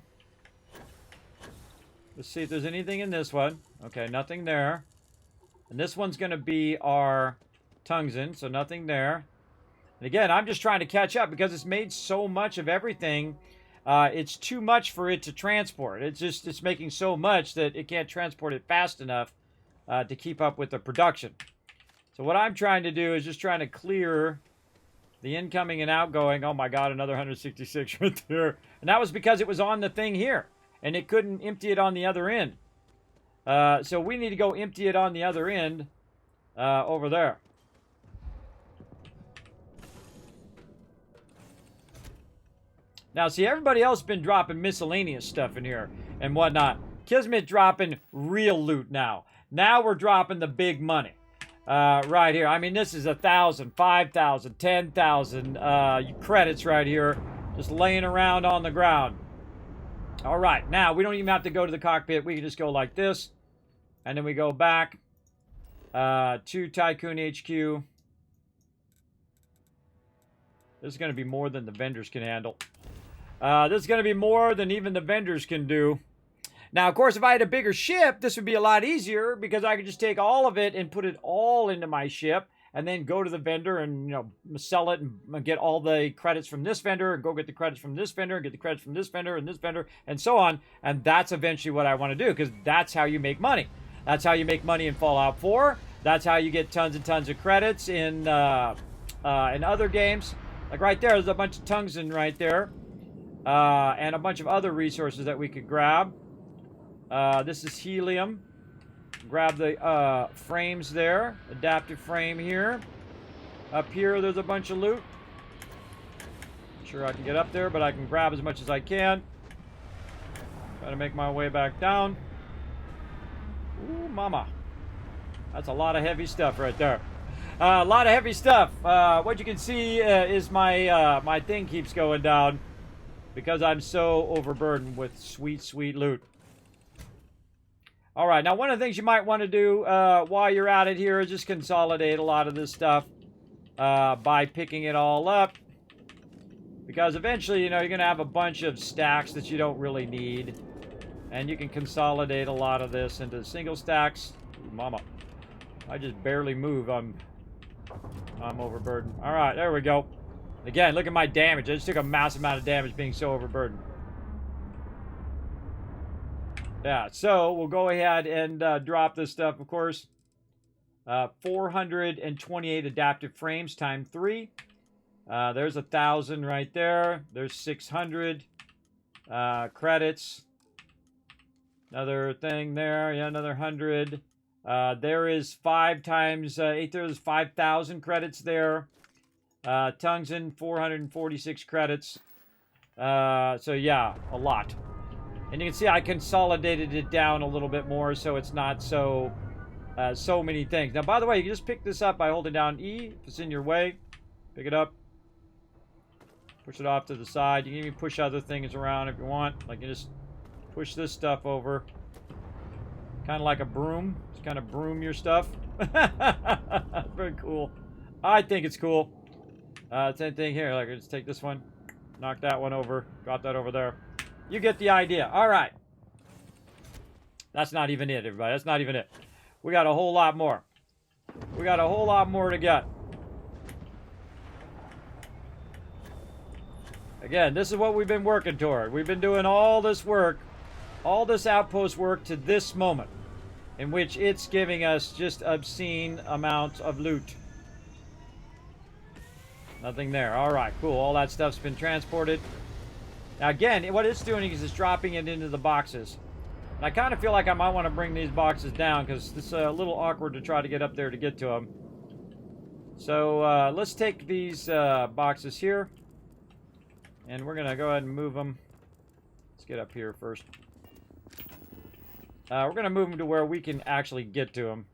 let's see if there's anything in this one. Okay, nothing there. And this one's going to be our tungsten, so nothing there. And again, I'm just trying to catch up because it's made so much of everything. It's too much for it to transport. It's making so much that it can't transport it fast enough to keep up with the production. So what I'm trying to do is just trying to clear the incoming and outgoing. Oh my God, another 166 right there. And that was because it was on the thing here. And it couldn't empty it on the other end. So we need to go empty it on the other end over there. Now, see, everybody else has been dropping miscellaneous stuff in here and whatnot. Kismet dropping real loot now. Now we're dropping the big money. Right here. I mean, this is 1,000, 5,000, 10,000 credits right here. Just laying around on the ground. All right. Now, we don't even have to go to the cockpit. We can just go like this. And then we go back to Tycoon HQ. This is going to be more than the vendors can handle. This is going to be more than even the vendors can do. Now, of course, if I had a bigger ship, this would be a lot easier because I could just take all of it and put it all into my ship and then go to the vendor and, you know, sell it and get all the credits from this vendor and go get the credits from this vendor and get the credits from this vendor and this vendor and so on. And that's eventually what I want to do because that's how you make money. That's how you make money in Fallout 4. That's how you get tons and tons of credits in other games. Like right there, there's a bunch of tungsten right there. And a bunch of other resources that we could grab. This is helium. Grab the frames there. Adaptive frame here. Up here, there's a bunch of loot. Not sure I can get up there, but I can grab as much as I can. Try to make my way back down. Ooh, mama. That's a lot of heavy stuff right there. A lot of heavy stuff. What you can see is my my thing keeps going down. Because I'm so overburdened with sweet, sweet loot. All right, now one of the things you might want to do while you're at it here is just consolidate a lot of this stuff by picking it all up. Because eventually, you know, you're going to have a bunch of stacks that you don't really need. And you can consolidate a lot of this into single stacks. Ooh, mama, I just barely move. I'm overburdened. All right, there we go. Again, look at my damage. I just took a massive amount of damage being so overburdened. Yeah, so we'll go ahead and drop this stuff, of course. 428 adaptive frames times 3. There's 1,000 right there. There's 600 credits. Another thing there. Yeah, another 100. There is 5 times 8. There's 5,000 credits there. Tungsten, 446 credits. So yeah, a lot. And you can see I consolidated it down a little bit more so it's not so so many things. Now, by the way, you can just pick this up by holding down E if it's in your way. Pick it up. Push it off to the side. You can even push other things around if you want. Like you just push this stuff over. Kind of like a broom. Just kind of broom your stuff. Very cool. I think it's cool. Same thing here. Like, let's take this one. Knock that one over. Got that over there. You get the idea. All right. That's not even it, everybody. That's not even it. We got a whole lot more. We got a whole lot more to get. Again, this is what we've been working toward. We've been doing all this work, all this outpost work to this moment, in which it's giving us just obscene amounts of loot. Nothing there. All right, cool. All that stuff's been transported. Now, again, what it's doing is it's dropping it into the boxes. And I kind of feel like I might want to bring these boxes down because it's a little awkward to try to get up there to get to them. So let's take these boxes here. And we're going to go ahead and move them. Let's get up here first. We're going to move them to where we can actually get to them.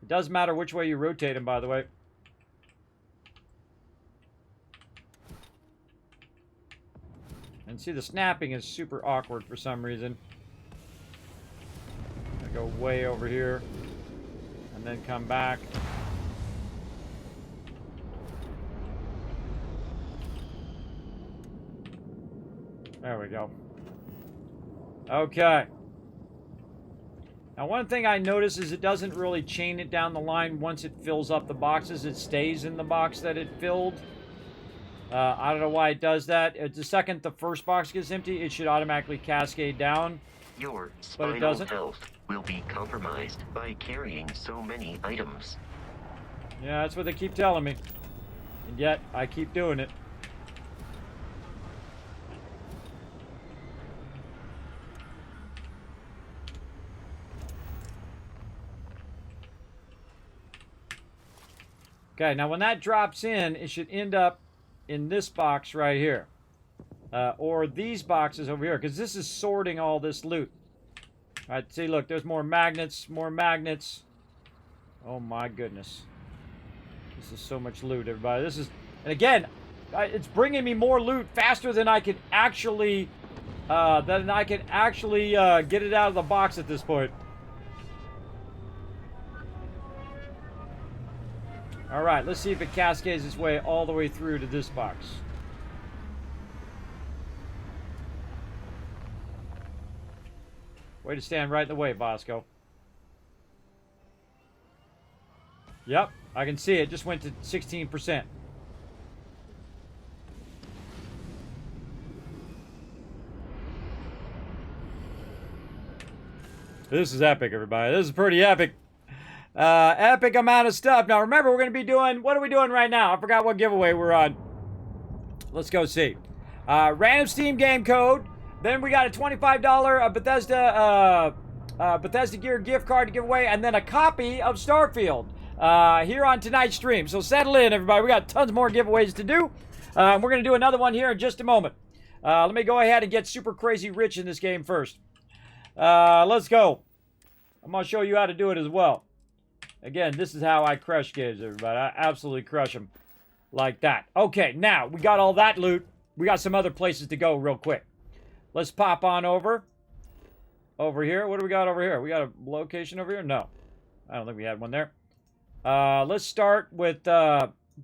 It doesn't matter which way you rotate them, by the way. And see, the snapping is super awkward for some reason. I go way over here. And then come back. There we go. Okay. Now, one thing I notice is it doesn't really chain it down the line once it fills up the boxes. It stays in the box that it filled. I don't know why it does that. The second the first box gets empty, it should automatically cascade down. Your But it spinal doesn't. health will be compromised by carrying so many items. Yeah, that's what they keep telling me. And yet, I keep doing it. Okay, now when that drops in, it should end up in this box right here. Or these boxes over here, because this is sorting all this loot. All right, see, look, there's more magnets, more magnets. Oh my goodness. This is so much loot, everybody. This is, and again, it's bringing me more loot faster than I can actually, get it out of the box at this point. All right, let's see if it cascades its way all the way through to this box. Way to stand right in the way, Bosco. Yep, I can see it. Just went to 16%. This is epic, everybody. This is pretty epic. Epic amount of stuff. Now, remember, we're going to be doing... What are we doing right now? I forgot what giveaway we're on. Let's go see. Random Steam game code. Then we got a $25 Bethesda Gear gift card to give away. And then a copy of Starfield here on tonight's stream. So settle in, everybody. We got tons more giveaways to do. We're going to do another one here in just a moment. Let me go ahead and get super crazy rich in this game first. Let's go. I'm going to show you how to do it as well. Again, this is how I crush games, everybody. I absolutely crush them like that. Okay, now, we got all that loot. We got some other places to go real quick. Let's pop on over here. What do we got over here? We got a location over here? No. I don't think we had one there. Let's start with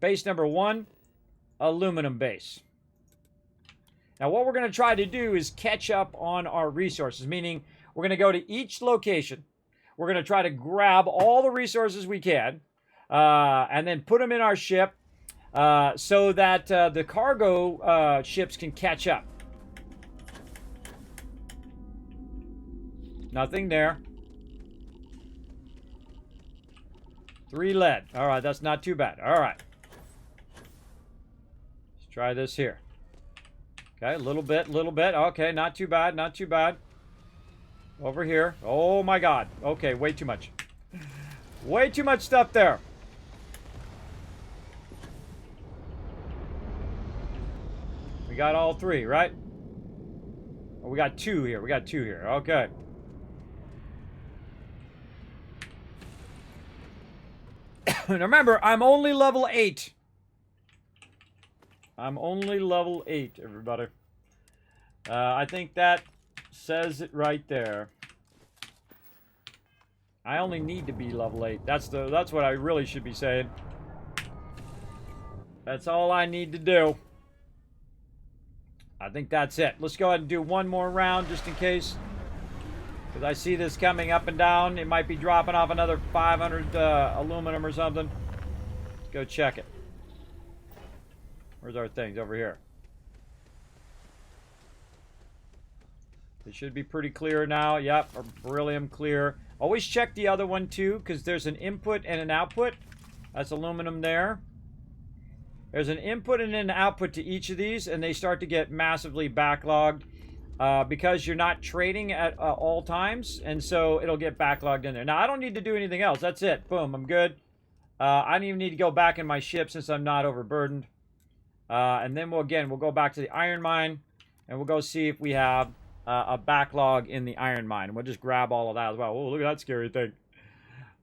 base number 1, aluminum base. Now, what we're going to try to do is catch up on our resources, meaning we're going to go to each location. We're going to try to grab all the resources we can and then put them in our ship so that the cargo ships can catch up. Nothing there. 3 lead. All right, that's not too bad. All right. Let's try this here. Okay, a little bit. Okay, not too bad, not too bad. Over here. Oh my god. Okay, way too much. Way too much stuff there. We got all 3, right? Oh, we got 2 here. We got 2 here. Okay. And remember, I'm only level 8. I'm only level 8, everybody. I think that says it right there. I only need to be level 8. That's what I really should be saying. That's all I need to do. I think that's it. Let's go ahead and do one more round just in case. Because I see this coming up and down. It might be dropping off another 500 aluminum or something. Let's go check it. Where's our things? Over here. It should be pretty clear now. Yep, beryllium clear. Always check the other one too, because there's an input and an output. That's aluminum there. There's an input and an output to each of these, and they start to get massively backlogged because you're not trading at all times, and so it'll get backlogged in there. Now, I don't need to do anything else. That's it. Boom, I'm good. I don't even need to go back in my ship since I'm not overburdened. And then we'll go back to the iron mine, and we'll go see if we have a backlog in the iron mine. We'll just grab all of that as well. Oh, look at that scary thing.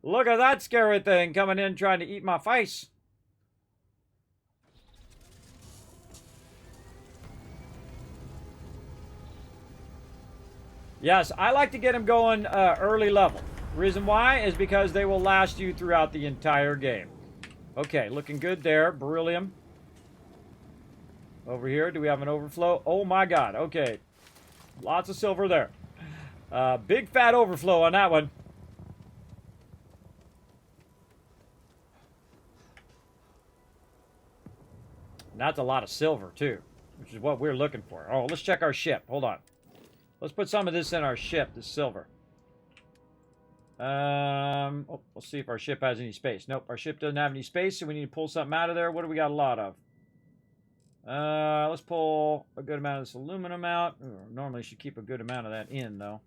Look at that scary thing coming in trying to eat my face. Yes, I like to get them going early level. Reason why is because they will last you throughout the entire game. Okay, looking good there. Beryllium. Over here, do we have an overflow? Oh my god, okay. Lots of silver there. Big fat overflow on that one. And that's a lot of silver, too. Which is what we're looking for. Oh, let's check our ship. Hold on. Let's put some of this in our ship, this silver. Oh, we'll see if our ship has any space. Nope, our ship doesn't have any space, so we need to pull something out of there. What do we got a lot of? Let's pull a good amount of this aluminum out. Normally should keep a good amount of that in, though.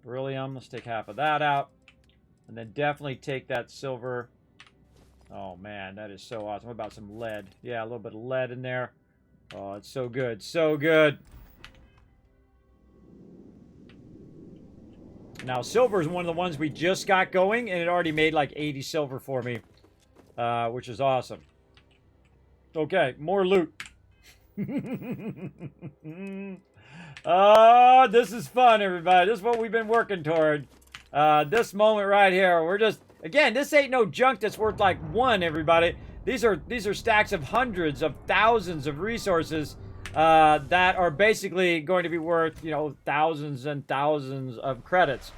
Beryllium, let's take half of that out. And then definitely take that silver. Oh, man, that is so awesome. What about some lead? Yeah, a little bit of lead in there. Oh, it's so good. So good. Now, silver is one of the ones we just got going, and it already made like 80 silver for me, which is awesome. Okay, more loot. Oh, this is fun, everybody. This is what we've been working toward. This moment right here. We're just, again, this ain't no junk that's worth like one, everybody. These are stacks of hundreds of thousands of resources that are basically going to be worth, you know, thousands and thousands of credits,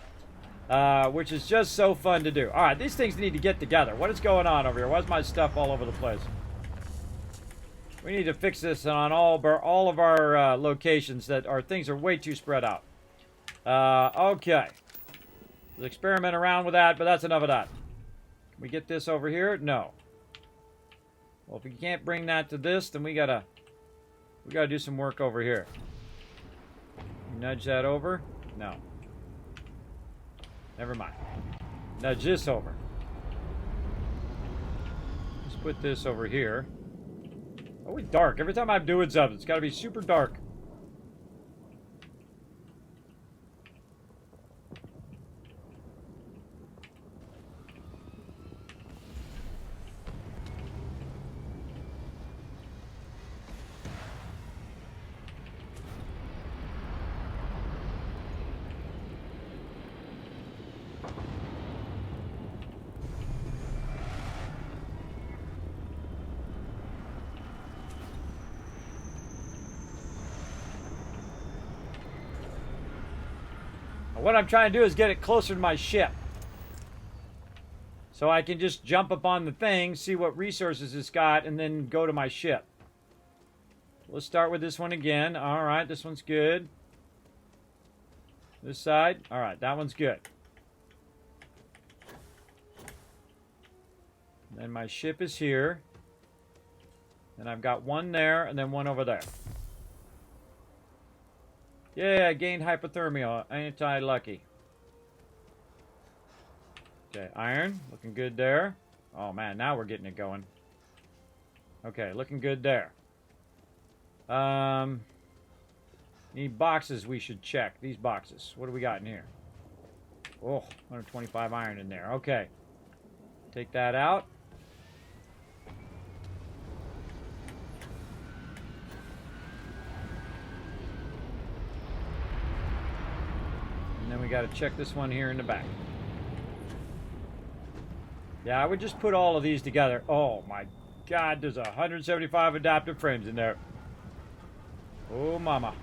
which is just so fun to do. All right, these things need to get together. What is going on over here? Why's my stuff all over the place? We need to fix this on all of our locations that our things are way too spread out. Okay. Let's experiment around with that, but that's enough of that. Can we get this over here? No. Well, if we can't bring that to this, then we gotta do some work over here. Nudge that over? No. Never mind. Nudge this over. Let's put this over here. Oh, it's dark. Every time I'm doing something, it's got to be super dark. What I'm trying to do is get it closer to my ship. So I can just jump up on the thing, see what resources it's got, and then go to my ship. Let's start with this one again. Alright, this one's good. This side. Alright, that one's good. Then my ship is here. And I've got one there, and then one over there. Yeah, I gained hypothermia. Anti-lucky. Okay, iron. Looking good there. Oh, man, now we're getting it going. Okay, looking good there. Any boxes we should check. These boxes. What do we got in here? Oh, 125 iron in there. Okay. Take that out. And then we got to check this one here in the back. Yeah, I would just put all of these together. Oh my God, there's 175 adaptive frames in there. Oh mama.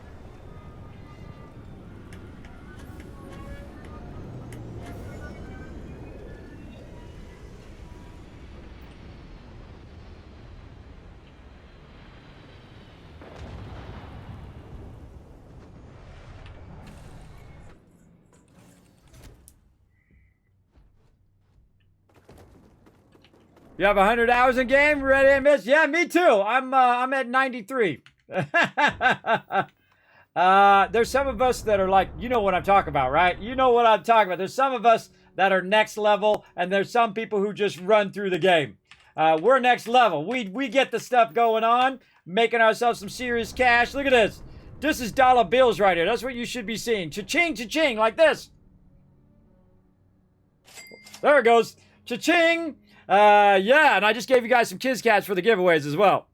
You have 100 hours in game, ready to miss? Yeah, me too. I'm at 93. There's some of us that are like, you know what I'm talking about, right? You know what I'm talking about. There's some of us that are next level, and there's some people who just run through the game. We're next level. We get the stuff going on, making ourselves some serious cash. Look at this. This is dollar bills right here. That's what you should be seeing. Cha-ching, cha-ching, like this. There it goes. Cha-ching. Yeah, and I just gave you guys some Kizcats for the giveaways as well.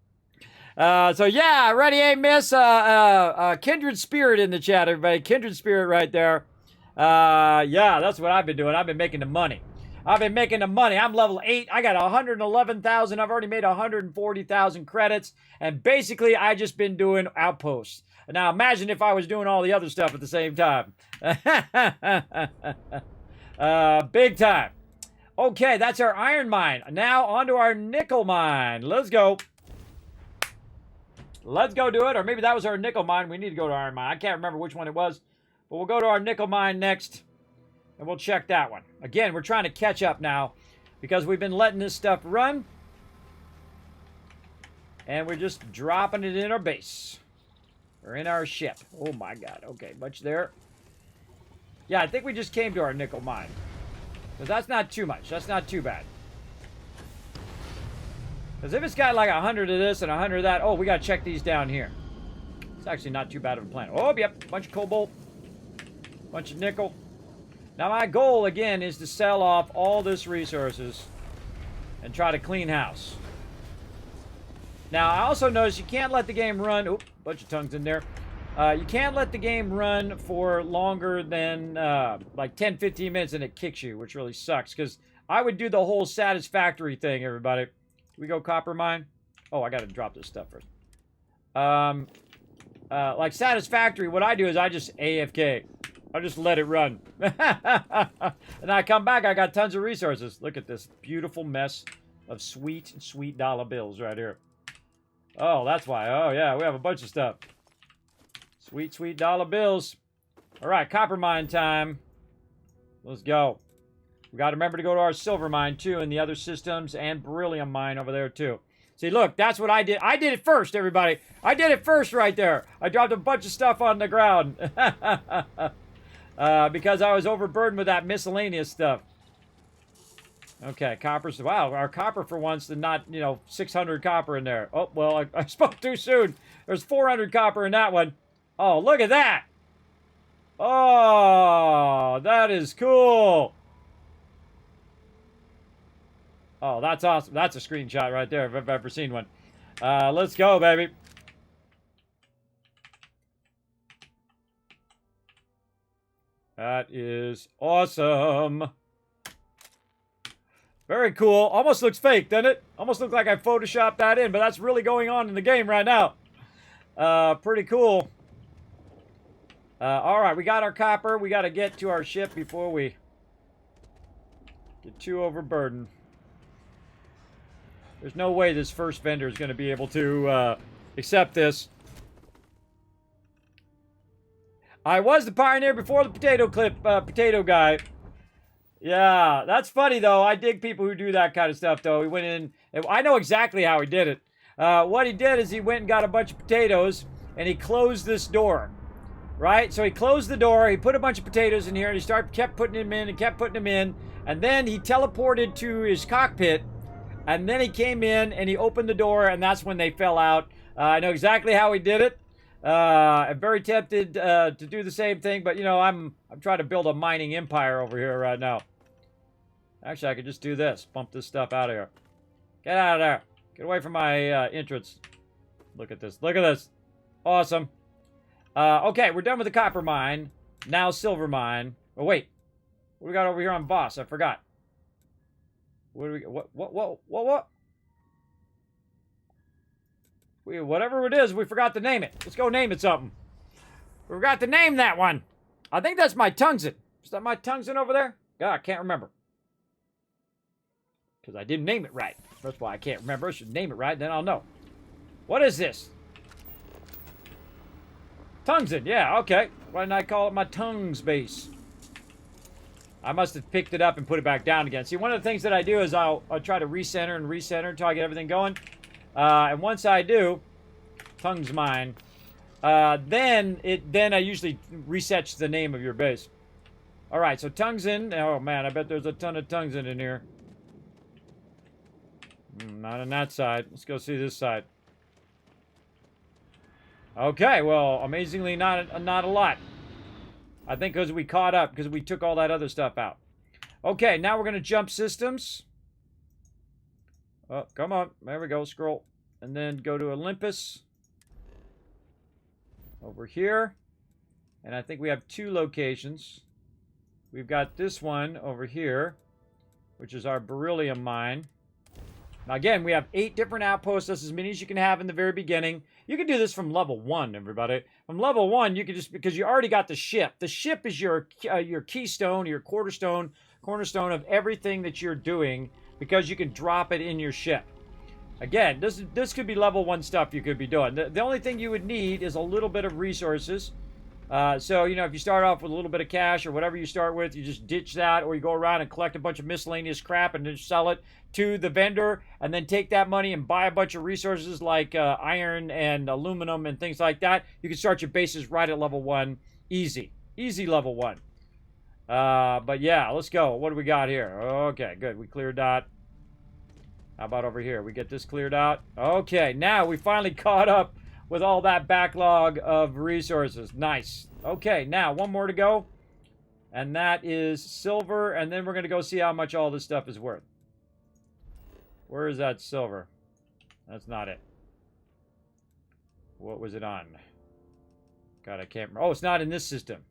So yeah, ready, aim, miss. Kindred Spirit in the chat, everybody. Kindred Spirit right there. Yeah, that's what I've been doing. I've been making the money. I'm level 8. I got 111,000. I've already made 140,000 credits. And basically, I just been doing outposts. Now, imagine if I was doing all the other stuff at the same time. Big time. Okay, that's our iron mine. Now, on to our nickel mine. Let's go. Let's go do it. Or maybe that was our nickel mine. We need to go to iron mine. I can't remember which one it was. But we'll go to our nickel mine next. And we'll check that one. Again, we're trying to catch up now. Because we've been letting this stuff run. And we're just dropping it in our base. Or in our ship. Oh my God. Okay, much there. Yeah, I think we just came to our nickel mine. But that's not too much. That's not too bad. Because if it's got like 100 of this and 100 of that, oh, we got to check these down here. It's actually not too bad of a plan. Oh, yep. Bunch of cobalt. Bunch of nickel. Now, my goal, again, is to sell off all this resources and try to clean house. Now, I also noticed you can't let the game run. Oop, bunch of tongues in there. You can't let the game run for longer than like 10, 15 minutes and it kicks you, which really sucks. Because I would do the whole satisfactory thing, everybody. We go copper mine. Oh, I got to drop this stuff first. Like satisfactory, what I do is I just AFK. I just let it run. And I come back, I got tons of resources. Look at this beautiful mess of sweet, sweet dollar bills right here. Oh, that's why. Oh, yeah, we have a bunch of stuff. Sweet, sweet dollar bills. All right, copper mine time. Let's go. We got to remember to go to our silver mine, too, and the other systems, and beryllium mine over there, too. See, look, that's what I did. I did it first, everybody. I did it first right there. I dropped a bunch of stuff on the ground. Because I was overburdened with that miscellaneous stuff. Okay, copper's... Wow, our copper for once, and not, 600 copper in there. Oh, well, I spoke too soon. There's 400 copper in that one. Oh, look at that. Oh, that is cool. Oh, that's awesome. That's a screenshot right there if I've ever seen one. Let's go, baby. That is awesome. Very cool. Almost looks fake, doesn't it? Almost looks like I photoshopped that in, but that's really going on in the game right now. Pretty cool. All right, we got our copper. We got to get to our ship before we get too overburdened. There's no way this first vendor is going to be able to accept this. I was the pioneer before the potato guy. Yeah, that's funny, though. I dig people who do that kind of stuff, though. He went in, and I know exactly how he did it. What he did is he went and got a bunch of potatoes, and he closed this door. Right? So he closed the door, he put a bunch of potatoes in here, and he kept putting them in and kept putting them in. And then he teleported to his cockpit, and then he came in and he opened the door, and that's when they fell out. I know exactly how he did it. I'm very tempted to do the same thing, but I'm trying to build a mining empire over here right now. Actually, I could just do this. Bump this stuff out of here. Get out of there. Get away from my entrance. Look at this. Look at this. Awesome. Okay, we're done with the copper mine. Now silver mine. Oh, wait. What do we got over here on boss? I forgot. What do we? What? Whatever it is, we forgot to name it. Let's go name it something. We forgot to name that one. I think that's my tungsten. Is that my tungsten over there? God, I can't remember. Because I didn't name it right. That's why I can't remember. I should name it right, then I'll know. What is this? Tungsten, yeah, okay. Why didn't I call it my tongues base? I must have picked it up and put it back down again. See, one of the things that I do is I'll try to recenter until I get everything going. And once I do, tongue's mine. Then I usually resets the name of your base. All right, so tungsten. Oh man, I bet there's a ton of tungsten in here. Not on that side. Let's go see this side. Okay, well, amazingly not a lot. I think because we caught up, because we took all that other stuff out. Okay, now we're going to jump systems. Oh, come on. There we go. Scroll. And then go to Olympus. Over here. And I think we have 2 locations. We've got this one over here, which is our beryllium mine. Now, again, we have 8 different outposts. That's as many as you can have in the very beginning. You can do this from level 1, everybody. From level 1, you can just, because you already got the ship. The ship is your keystone, your cornerstone of everything that you're doing, because you can drop it in your ship. Again, this could be level 1 stuff you could be doing. The only thing you would need is a little bit of resources. So, you know, if you start off with a little bit of cash or whatever you start with, you just ditch that, or you go around and collect a bunch of miscellaneous crap and then sell it to the vendor, and then take that money and buy a bunch of resources like iron and aluminum and things like that. You can start your bases right at level 1. Easy level 1. But yeah, let's go. What do we got here? Okay, good. We cleared that. How about over here? We get this cleared out. Okay, now we finally caught up with all that backlog of resources. Nice. Okay, now one more to go. And that is silver. And then we're going to go see how much all this stuff is worth. Where is that silver? That's not it. What was it on? God, I can't remember. Oh, it's not in this system.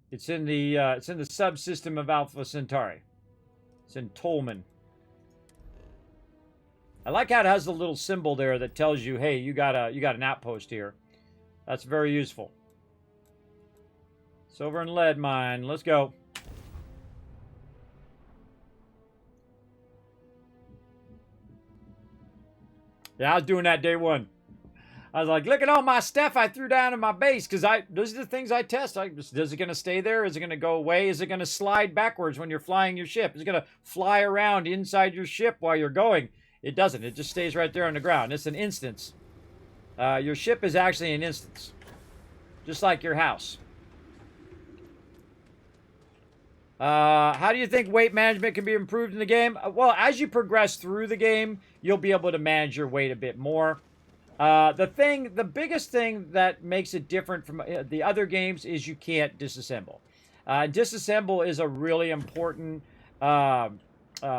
It's in the subsystem of Alpha Centauri. It's in Tolman. I like how it has the little symbol there that tells you, hey, you got an outpost here. That's very useful. Silver and lead mine. Let's go. Yeah, I was doing that day 1. I was like, look at all my stuff I threw down in my base, because those are the things I test. Is it going to stay there? Is it going to go away? Is it going to slide backwards when you're flying your ship? Is it going to fly around inside your ship while you're going? It doesn't. It just stays right there on the ground. It's an instance. Your ship is actually an instance. Just like your house. How do you think weight management can be improved in the game? Well, as you progress through the game, you'll be able to manage your weight a bit more. The biggest thing that makes it different from the other games is you can't disassemble. Disassemble is a really important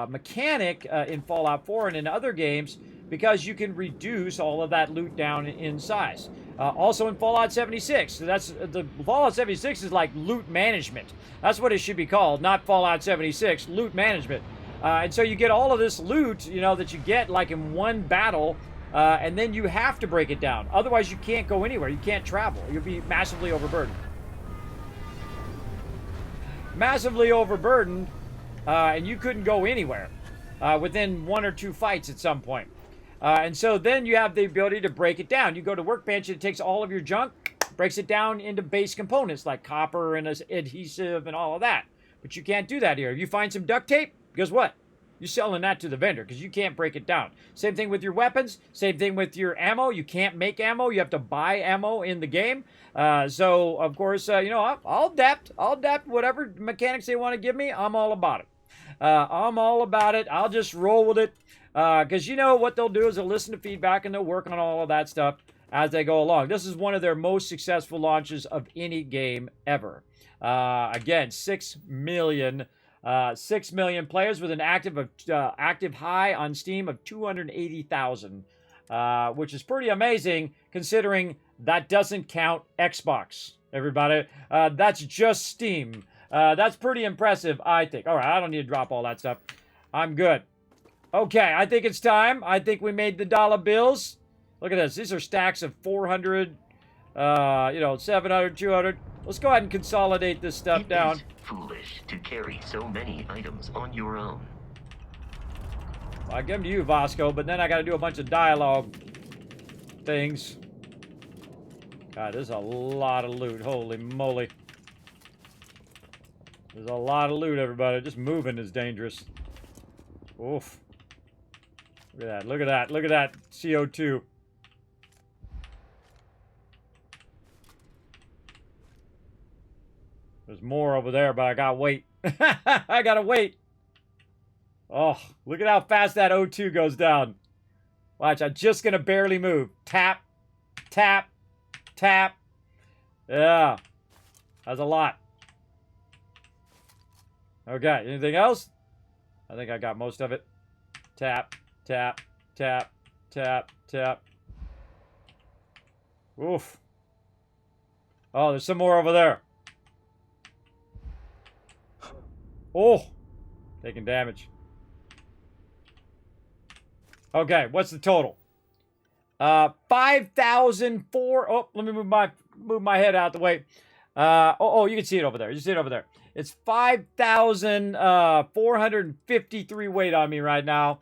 mechanic in Fallout 4 and in other games, because you can reduce all of that loot down in size. Also in Fallout 76. So the Fallout 76 is like loot management. That's what it should be called, not Fallout 76, loot management. And so you get all of this loot, you know, that you get like in one battle, and then you have to break it down. Otherwise, you can't go anywhere. You can't travel. You'll be massively overburdened. Massively overburdened, and you couldn't go anywhere within 1 or 2 fights at some point. And so then you have the ability to break it down. You go to Workbench, and it takes all of your junk, breaks it down into base components like copper and adhesive and all of that. But you can't do that here. If you find some duct tape, guess what? You're selling that to the vendor because you can't break it down. Same thing with your weapons. Same thing with your ammo. You can't make ammo. You have to buy ammo in the game. So, of course, you know, I'll adapt. I'll adapt whatever mechanics they want to give me. I'm all about it. I'm all about it. I'll just roll with it. Because, you know, what they'll do is they'll listen to feedback and they'll work on all of that stuff as they go along. This is one of their most successful launches of any game ever. Again, 6 million players with an active high on Steam of 280,000, which is pretty amazing considering that doesn't count Xbox, everybody. That's just Steam. That's pretty impressive, I think. All right, I don't need to drop all that stuff. I'm good. Okay, I think it's time. I think we made the dollar bills. Look at this. These are stacks of 400, you know, 700, 200. Let's go ahead and consolidate this stuff down. It is foolish to carry so many items on your own. I give them to you, Vasco, but then I got to do a bunch of dialogue things. God, there's a lot of loot. Holy moly. There's a lot of loot, everybody. Just moving is dangerous. Oof. Look at that. Look at that. Look at that CO2. There's more over there, but I gotta wait. I gotta wait. Oh, look at how fast that O2 goes down. Watch, I'm just gonna barely move. Tap, tap, tap. Yeah. That's a lot. Okay, anything else? I think I got most of it. Tap, tap, tap, tap, tap. Oof. Oh, there's some more over there. Oh, taking damage. Okay, what's the total? 5,004. Oh, let me move my head out the way. Oh, you can see it over there. You see it over there. It's 5,453 weight on me right now.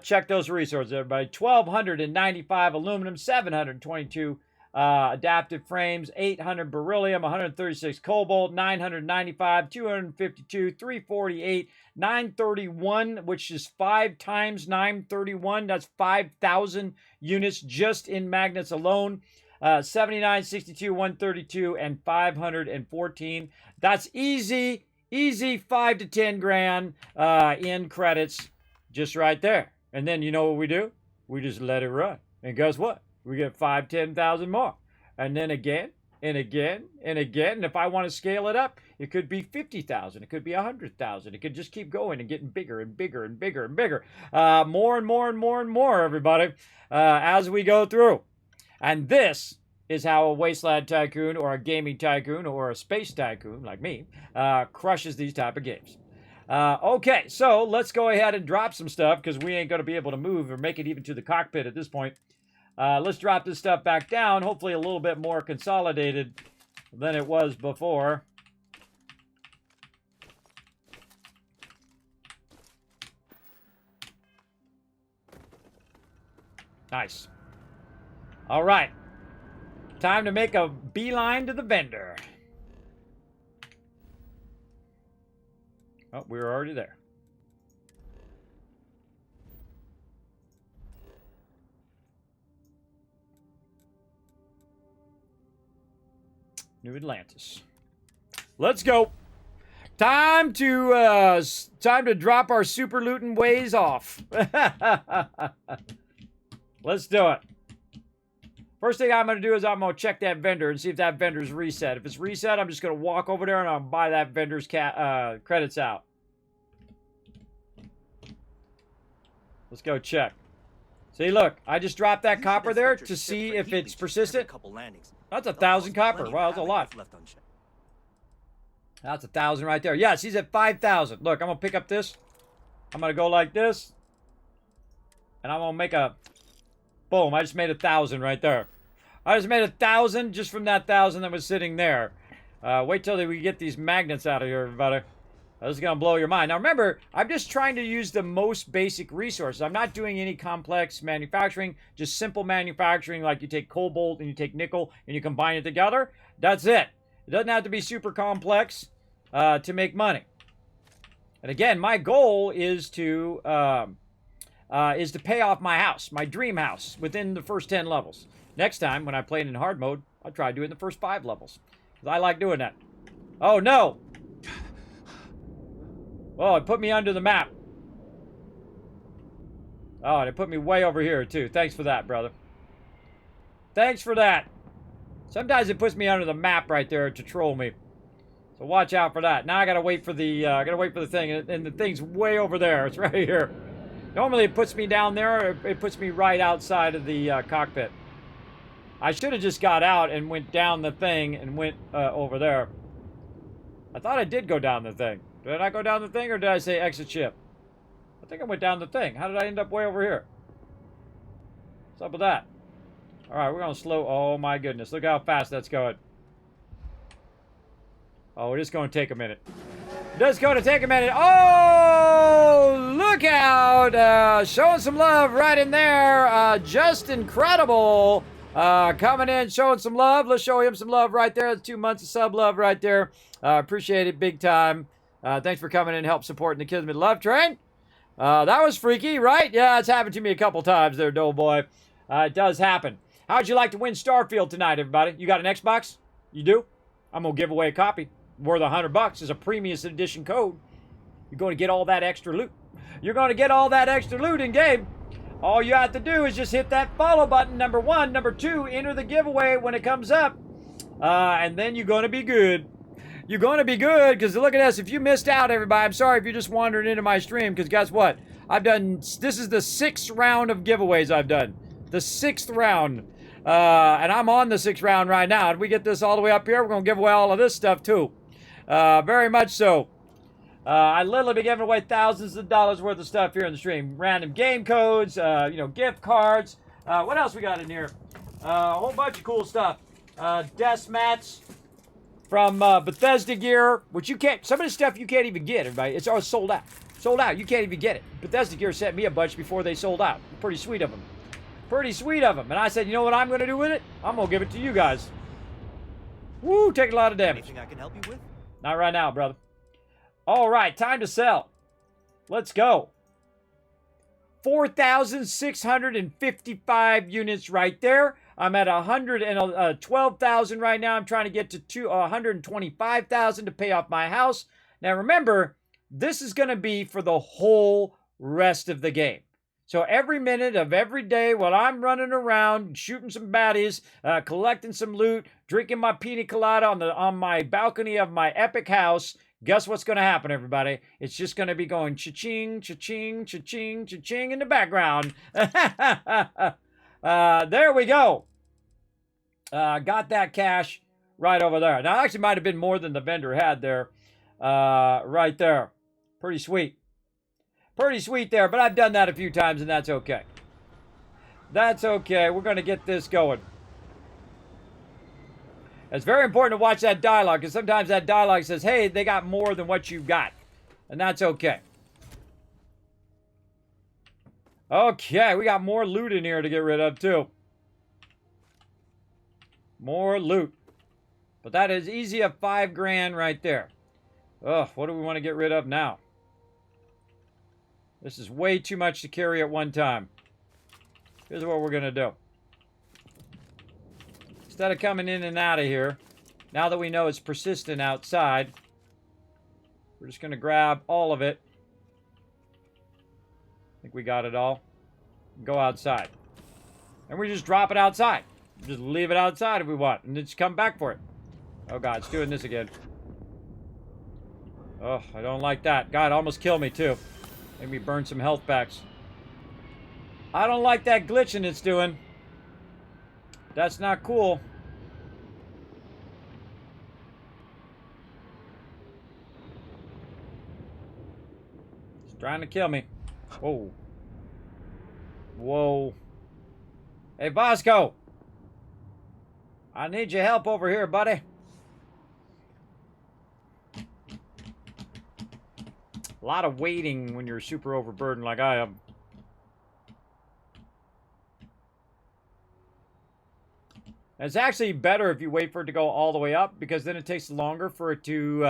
Check those resources, everybody. 1,295 aluminum, 722 adaptive frames, 800 beryllium, 136 cobalt, 995, 252, 348, 931, which is 5 times 931. That's 5,000 units just in magnets alone. 79, 62, 132, and 514. That's easy 5 to 10 grand in credits just right there. And then you know what we do? We just let it run. And guess what? We get 5, 10,000 more. And then again, and again, and again. And if I want to scale it up, it could be 50,000. It could be 100,000. It could just keep going and getting bigger and bigger and bigger and bigger. More and more and more and more, everybody, as we go through. And this is how a wasteland tycoon or a gaming tycoon or a space tycoon like me crushes these type of games. Okay, so let's go ahead and drop some stuff because we ain't going to be able to move or make it even to the cockpit at this point. Let's drop this stuff back down, hopefully a little bit more consolidated than it was before. Nice. All right. Time to make a beeline to the vendor. Oh, we were already there. New Atlantis. Let's go. Time to drop our super looting ways off. Let's do it. First thing I'm going to do is I'm going to check that vendor and see if that vendor's reset. If it's reset, I'm just going to walk over there and I'll buy that vendor's credits out. Let's go check. See, look, I just dropped that copper there to see if it's persistent. That's 1,000 copper. Wow, that's a lot. That's 1,000 right there. Yes, he's at 5,000. Look, I'm going to pick up this. I'm going to go like this. And I'm going to make a... Boom, I just made 1,000 right there. I just made 1,000 just from that 1,000 that was sitting there. Wait till we get these magnets out of here, everybody. This is going to blow your mind. Now remember, I'm just trying to use the most basic resources. I'm not doing any complex manufacturing, just simple manufacturing like you take cobalt and you take nickel and you combine it together. That's it. It doesn't have to be super complex to make money. And again, my goal is to pay off my house, my dream house, within the first 10 levels. Next time, when I play it in hard mode, I'll try to do it in the first 5 levels. Because I like doing that. Oh, no! Oh, it put me under the map. Oh, and it put me way over here, too. Thanks for that, brother. Thanks for that. Sometimes it puts me under the map right there to troll me. So watch out for that. Now I gotta wait for the thing, and the thing's way over there. It's right here. Normally it puts me down there, or it puts me right outside of the cockpit. I should have just got out and went down the thing and went over there. I thought I did go down the thing. Did I not go down the thing, or did I say exit ship? I think I went down the thing. How did I end up way over here? What's up with that? Alright, we're going to slow... Oh, my goodness. Look how fast that's going. Oh, it is going to take a minute. It is going to take a minute. Oh, look out. Showing some love right in there. Just incredible. Coming in, showing some love. Let's show him some love right there. That's 2 months of sub love right there. Appreciate it big time. Thanks for coming in and help supporting the Kismet Love Train. That was freaky, right? Yeah, it's happened to me a couple times there, Doughboy. It does happen. How'd you like to win Starfield tonight, everybody? You got an Xbox? You do? I'm going to give away a copy. Worth $100 is a premium edition code. You're going to get all that extra loot. You're going to get all that extra loot in game. All you have to do is just hit that follow button, number 1. Number 2, enter the giveaway when it comes up. And then you're going to be good. You're going to be good, because look at this. If you missed out, everybody, I'm sorry if you're just wandering into my stream, because guess what? This is the 6th round of giveaways I've done. The 6th round. And I'm on the 6th round right now. If we get this all the way up here, we're going to give away all of this stuff, too. Very much so. I literally been giving away thousands of dollars worth of stuff here in the stream. Random game codes, gift cards. What else we got in here? A whole bunch of cool stuff. Desk mats from Bethesda gear, which you can't, some of the stuff you can't even get, everybody. It's all sold out. Sold out. You can't even get it. Bethesda gear sent me a bunch before they sold out. Pretty sweet of them. Pretty sweet of them. And I said, you know what I'm going to do with it? I'm going to give it to you guys. Woo, take a lot of damage. Anything I can help you with? Not right now, brother. All right, time to sell. Let's go. 4,655 units right there. I'm at 112,000 right now. I'm trying to get to 125,000 to pay off my house. Now remember, this is going to be for the whole rest of the game. So every minute of every day while I'm running around, shooting some baddies, collecting some loot, drinking my pina colada on my balcony of my epic house, guess what's going to happen, everybody? It's just going to be going cha-ching, cha-ching, cha-ching, cha-ching in the background. There we go. Got that cash right over there. Now, it actually might have been more than the vendor had there. Right there. Pretty sweet. Pretty sweet there, but I've done that a few times, and that's okay. That's okay. We're going to get this going. It's very important to watch that dialogue, because sometimes that dialogue says, hey, they got more than what you've got. And that's okay. Okay, we got more loot in here to get rid of, too. More loot. But that is easy of 5 grand right there. Ugh, what do we want to get rid of now? This is way too much to carry at one time. Here's what we're going to do. Instead of coming in and out of here, now that we know it's persistent outside, we're just going to grab all of it. I think we got it all. Go outside. And we just drop it outside. Just leave it outside if we want. And just come back for it. Oh, God, it's doing this again. Oh, I don't like that. God, it almost killed me, too. Made me burn some health packs. I don't like that glitching it's doing. That's not cool. It's trying to kill me. Whoa. Whoa. Hey, Bosco. I need your help over here, buddy. A lot of waiting when you're super overburdened like I am. It's actually better if you wait for it to go all the way up, because then it takes longer for it to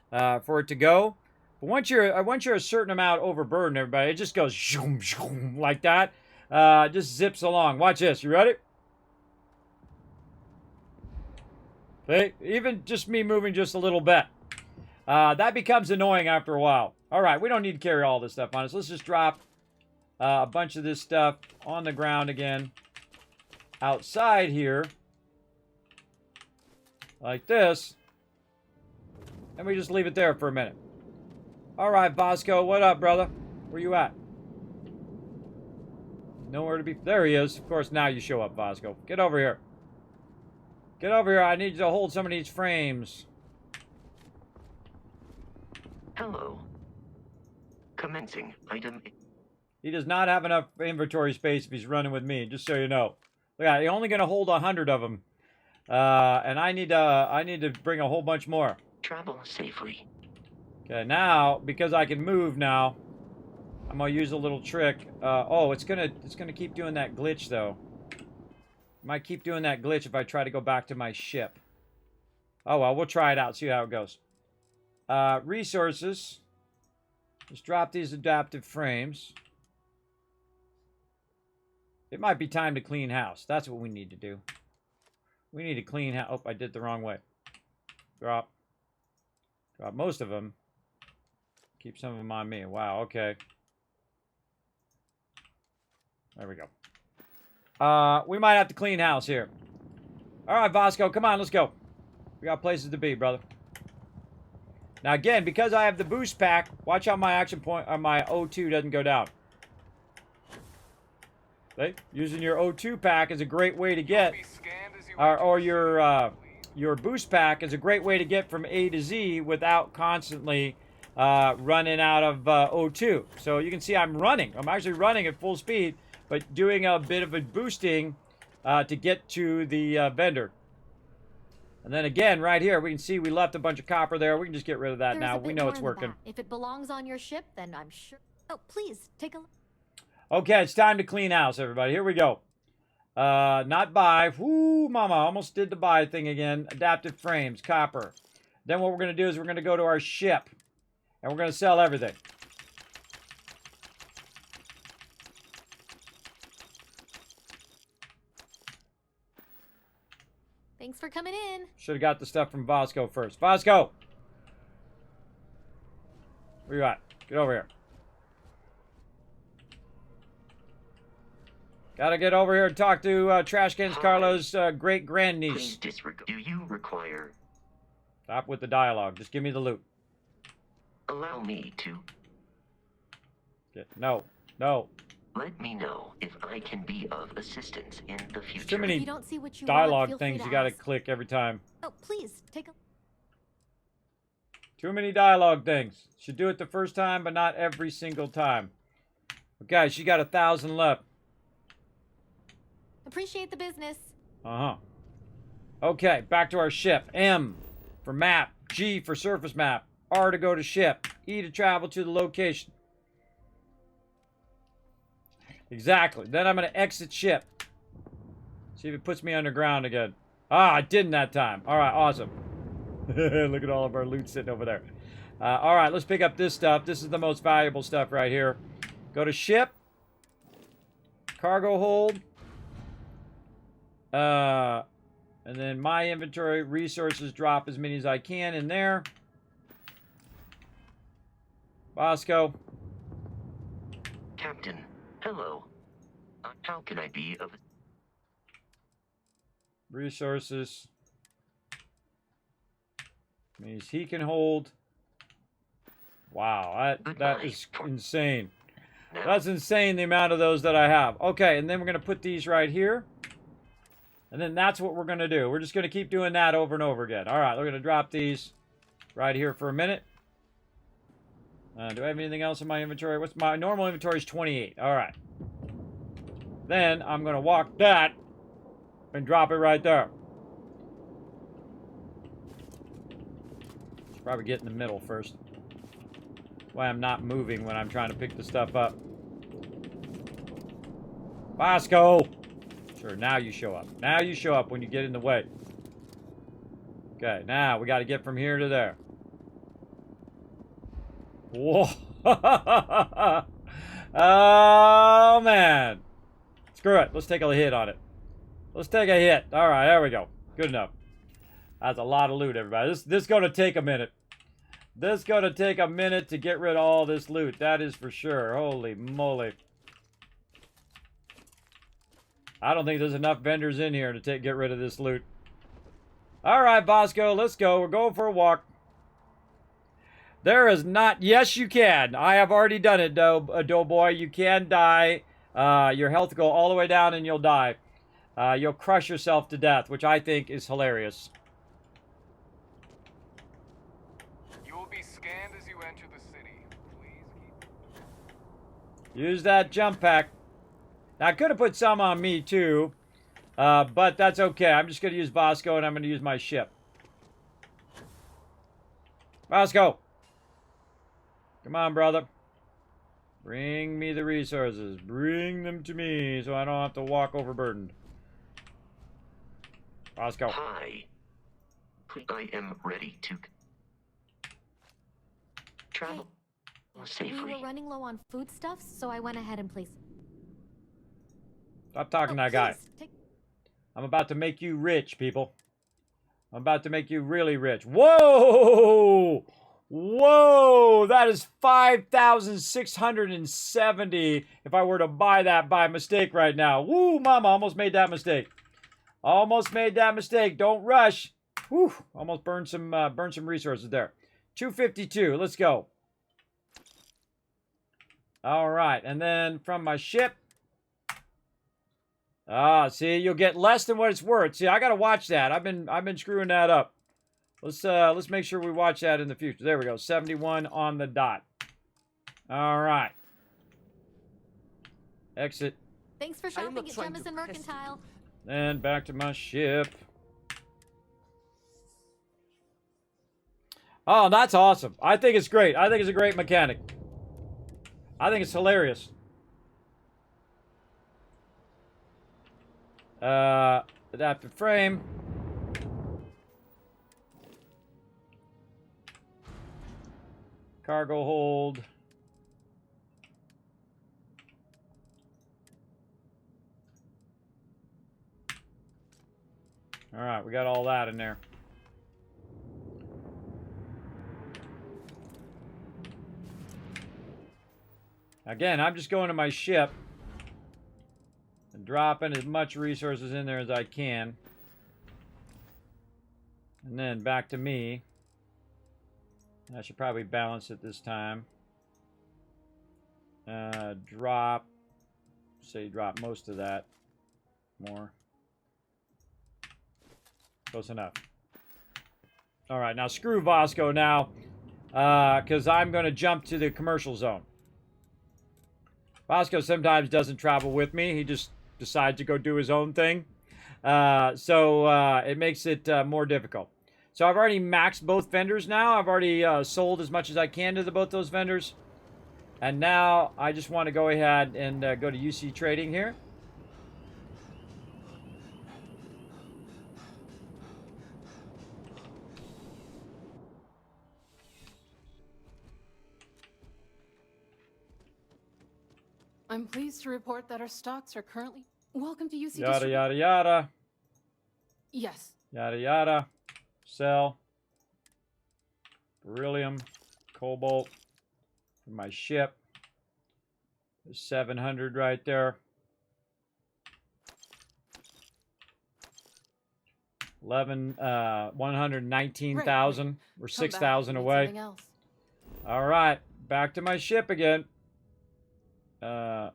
go. But once you're a certain amount overburdened, everybody, it just goes zoom, zoom, like that. Just zips along. Watch this. You ready? See? Even just me moving just a little bit. That becomes annoying after a while. All right, we don't need to carry all this stuff on us. Let's just drop a bunch of this stuff on the ground again. Outside here. Like this. And we just leave it there for a minute. All right, Bosco, what up, brother? Where you at? Nowhere to be... There he is. Of course, now you show up, Bosco. Get over here. Get over here. I need you to hold some of these frames. Hello. Commencing item. He does not have enough inventory space if he's running with me, just so you know. Look at it, he's only going to hold 100 of them. And I need to bring a whole bunch more. Travel safely. Okay, now, because I can move now, I'm going to use a little trick. Oh, it's gonna keep doing that glitch, though. It might keep doing that glitch if I try to go back to my ship. Oh, well, we'll try it out, see how it goes. Resources. Let's drop these adaptive frames. It might be time to clean house. That's what we need to do. We need to clean house. Oh, I did it the wrong way. Drop. Drop most of them. Keep some of them on me. Wow, okay. There we go. We might have to clean house here. All right, Vasco, come on, let's go. We got places to be, brother. Now, again, because I have the boost pack, watch out my action point, or my O2 doesn't go down. See? Using your O2 pack is a great way to get, or your boost pack is a great way to get from A to Z without constantly running out of O2. So you can see I'm running. I'm actually running at full speed, but doing a bit of a boosting to get to the vendor. And then again, right here, we can see we left a bunch of copper there. We can just get rid of that now. We know it's working. If it belongs on your ship, then I'm sure. Oh, please, take a look. Okay, it's time to clean house, everybody. Here we go. Not buy. Whoo, mama, almost did the buy thing again. Adaptive frames, copper. Then what we're going to do is we're going to go to our ship. And we're going to sell everything. Thanks for coming in. Should have got the stuff from Vasco first. Vasco! Where you at? Get over here. Gotta get over here and talk to Trash Cans Carlo's great-grandniece. Please disregard. Do you require... Stop with the dialogue. Just give me the loot. Allow me to... No. No. Let me know if I can be of assistance in the future. There's too many If you don't see what you dialogue want, things you gotta ask. click every time. Oh, please, take a... Too many dialogue things. Should do it the first time, but not every single time. Okay, she got 1,000 left. Appreciate the business. Uh-huh. Okay, back to our ship. M for map. G for surface map. R to go to ship. E to travel to the location. Exactly. Then I'm going to exit ship. See if it puts me underground again. Ah, I didn't that time. All right, awesome. Look at all of our loot sitting over there. All right, let's pick up this stuff. This is the most valuable stuff right here. Go to ship. Cargo hold. And then my inventory resources, drop as many as I can in there. Bosco. Captain, hello. How can I be of... Resources. Means he can hold. Wow, that is insane. That's insane, the amount of those that I have. Okay, and then we're going to put these right here. And then that's what we're going to do. We're just going to keep doing that over and over again. All right, we're going to drop these right here for a minute. Do I have anything else in my inventory? What's my normal inventory is 28. All right. Then I'm going to walk that and drop it right there. Should probably get in the middle first. Why I'm not moving when I'm trying to pick the stuff up. Bosco! Sure, now you show up. Now you show up when you get in the way. Okay, now we got to get from here to there. Whoa! Oh, man. Screw it. Let's take a hit on it. Let's take a hit. All right, there we go. Good enough. That's a lot of loot, everybody. This is going to take a minute. This is going to take a minute to get rid of all this loot. That is for sure. Holy moly. I don't think there's enough vendors in here to get rid of this loot. All right, Bosco, let's go. We're going for a walk. There is not... Yes, you can. I have already done it, Doughboy. You can die. Your health will go all the way down and you'll die. You'll crush yourself to death, which I think is hilarious. will be scanned as you enter the city. Please keep... Use that jump pack. Now, I could have put some on me, too. But that's okay. I'm just going to use Vasco, and I'm going to use my ship. Vasco! Come on, brother. Bring me the resources. Bring them to me so I don't have to walk overburdened. Vasco. Hi. I am ready to travel We safely. were running low on foodstuffs, so I went ahead and placed. Stop talking to that guy. Please, take... I'm about to make you rich, people. I'm about to make you really rich. Whoa! Whoa! That is 5,670 if I were to buy that by mistake right now. Woo, mama, almost made that mistake. Almost made that mistake. Don't rush. Whew, almost burned some resources there. 252. Let's go. All right, and then from my ship. Ah, see, you'll get less than what it's worth. See, I gotta watch that. I've been screwing that up. Let's make sure we watch that in the future. There we go. 71 on the dot. All right. Exit. Thanks for shopping at Jemison Mercantile. And back to my ship. Oh, that's awesome. I think it's great. I think it's a great mechanic. I think it's hilarious. Adaptive frame. Cargo hold. All right, we got all that in there. Again, I'm just going to my ship and dropping as much resources in there as I can. And then back to me. I should probably balance it this time. Drop. Say drop most of that. More. Close enough. All right, now screw Vasco now. Because I'm going to jump to the commercial zone. Vasco sometimes doesn't travel with me. He just decides to go do his own thing. So it makes it more difficult. So I've already maxed both vendors now. I've already sold as much as I can to both those vendors. And now I just want to go ahead and go to UC Trading here. I'm pleased to report that our stocks are currently... Welcome to UC Yada, yada, yada. Yes. Yada, yada. Sell. Beryllium. Cobalt. For my ship. There's 700 right there. 119,000. We're 6,000 away. All right. Back to my ship again. Oh,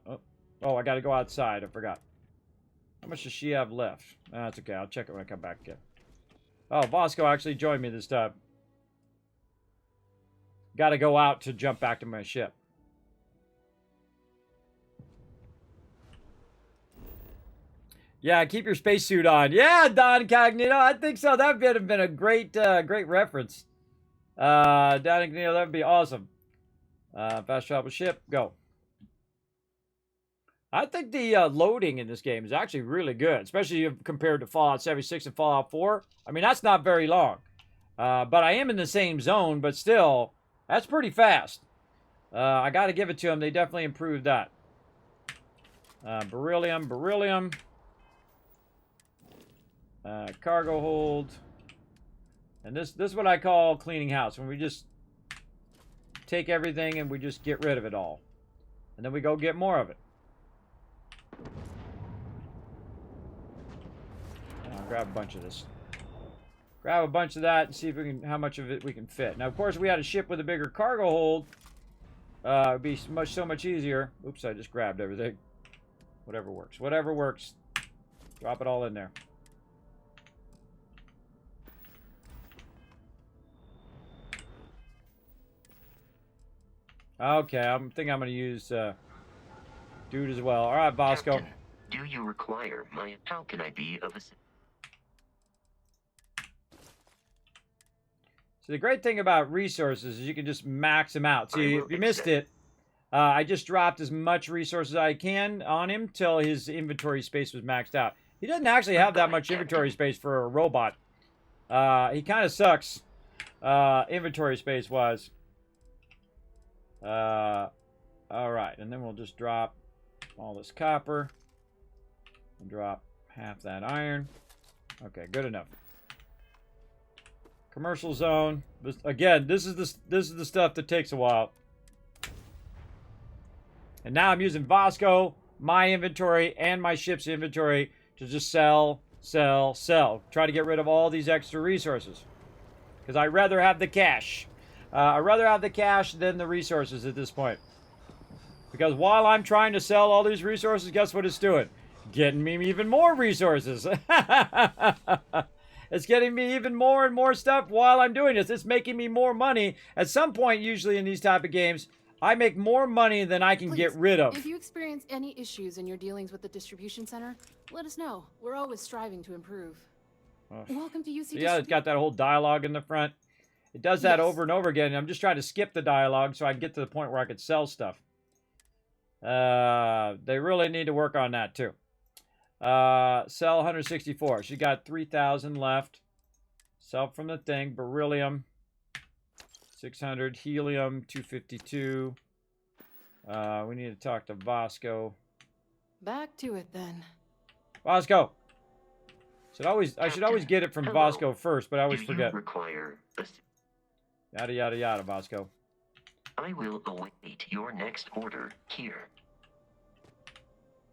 I got to go outside. I forgot. How much does she have left? That's okay. I'll check it when I come back again. Oh, Vasco actually joined me this time. Got to go out to jump back to my ship. Yeah, keep your spacesuit on. Yeah, Don Cognito. I think so. That would have been a great, great reference. Don Cognito, that would be awesome. Fast travel ship, go. I think the loading in this game is actually really good, especially compared to Fallout 76 and Fallout 4. I mean, that's not very long. But I am in the same zone, but still, that's pretty fast. I got to give it to them. They definitely improved that. Beryllium, beryllium. Cargo hold. And this is what I call cleaning house, when we just take everything and we just get rid of it all. And then we go get more of it. I'll grab a bunch of this. Grab a bunch of that and see if we can, how much of it we can fit. Now, of course, we had a ship with a bigger cargo hold. It'd be so much easier. Oops, I just grabbed everything. Whatever works. Whatever works. Drop it all in there. Okay, I think I'm going to use dude as well. All right, Bosco. Captain, do you require my... How can I be of assistance? So the great thing about resources is you can just max them out. See, if you missed it, I just dropped as much resources as I can on him till his inventory space was maxed out. He doesn't actually have that much inventory space for a robot. He kind of sucks, inventory space-wise. All right, and then we'll just drop all this copper and drop half that iron. Okay, good enough. Commercial zone. Again, this is the stuff that takes a while. And now I'm using Vasco, my inventory, and my ship's inventory to just sell, sell, sell. Try to get rid of all these extra resources. Because I'd rather have the cash. I'd rather have the cash than the resources at this point. Because while I'm trying to sell all these resources, guess what it's doing? Getting me even more resources. It's getting me even more and more stuff while I'm doing this. It's making me more money. At some point, usually in these type of games, I make more money than I can get rid of. If you experience any issues in your dealings with the distribution center, let us know. We're always striving to improve. Welcome to UC. Yeah, it's got that whole dialogue in the front. It does that over and over again. I'm just trying to skip the dialogue so I can get to the point where I could sell stuff. They really need to work on that too. Sell 164. She got 3,000 left. Sell from the thing. Beryllium. 600. Helium. 252. We need to talk to Vasco. Back to it then. Vasco. I should always get it from Vasco first, but I always forget. Require Yada yada yada, Vasco. I will await your next order here.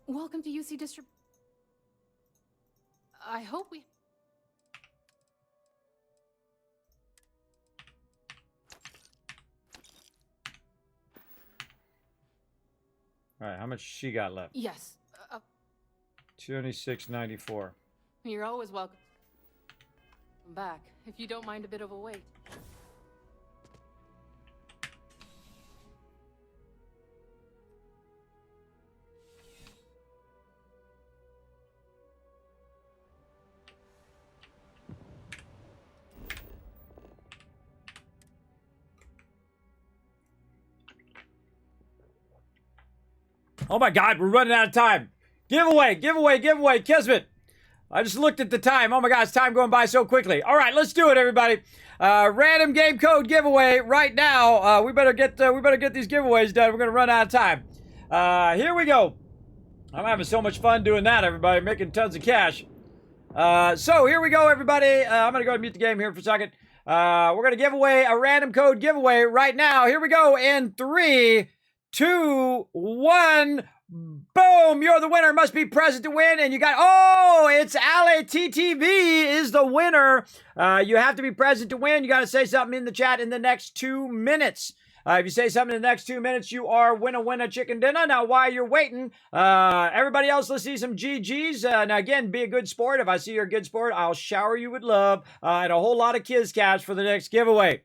Welcome to UC Distrib. I hope we... All right, how much she got left? Yes. 26.94. You're always welcome. I'm back, if you don't mind a bit of a wait. Oh my God, we're running out of time. Giveaway, giveaway, giveaway, Kismet. I just looked at the time. Oh my God, it's time going by so quickly. All right, let's do it, everybody. Random game code giveaway right now. We better get these giveaways done. We're gonna run out of time. Here we go. I'm having so much fun doing that, everybody, making tons of cash. So here we go, everybody. I'm gonna go and mute the game here for a second. We're gonna give away a random code giveaway right now. Here we go in 3, 2, 1. Boom! You're the winner. Must be present to win. And you got, oh, it's Ali TTV is the winner. You have to be present to win. You got to say something in the chat in the next 2 minutes. If you say something in the next 2 minutes, you are winner chicken dinner. Now, while you're waiting, everybody else, let's see some GGs. Now, again, be a good sport. If I see you're a good sport, I'll shower you with love and a whole lot of Kiz cash for the next giveaway.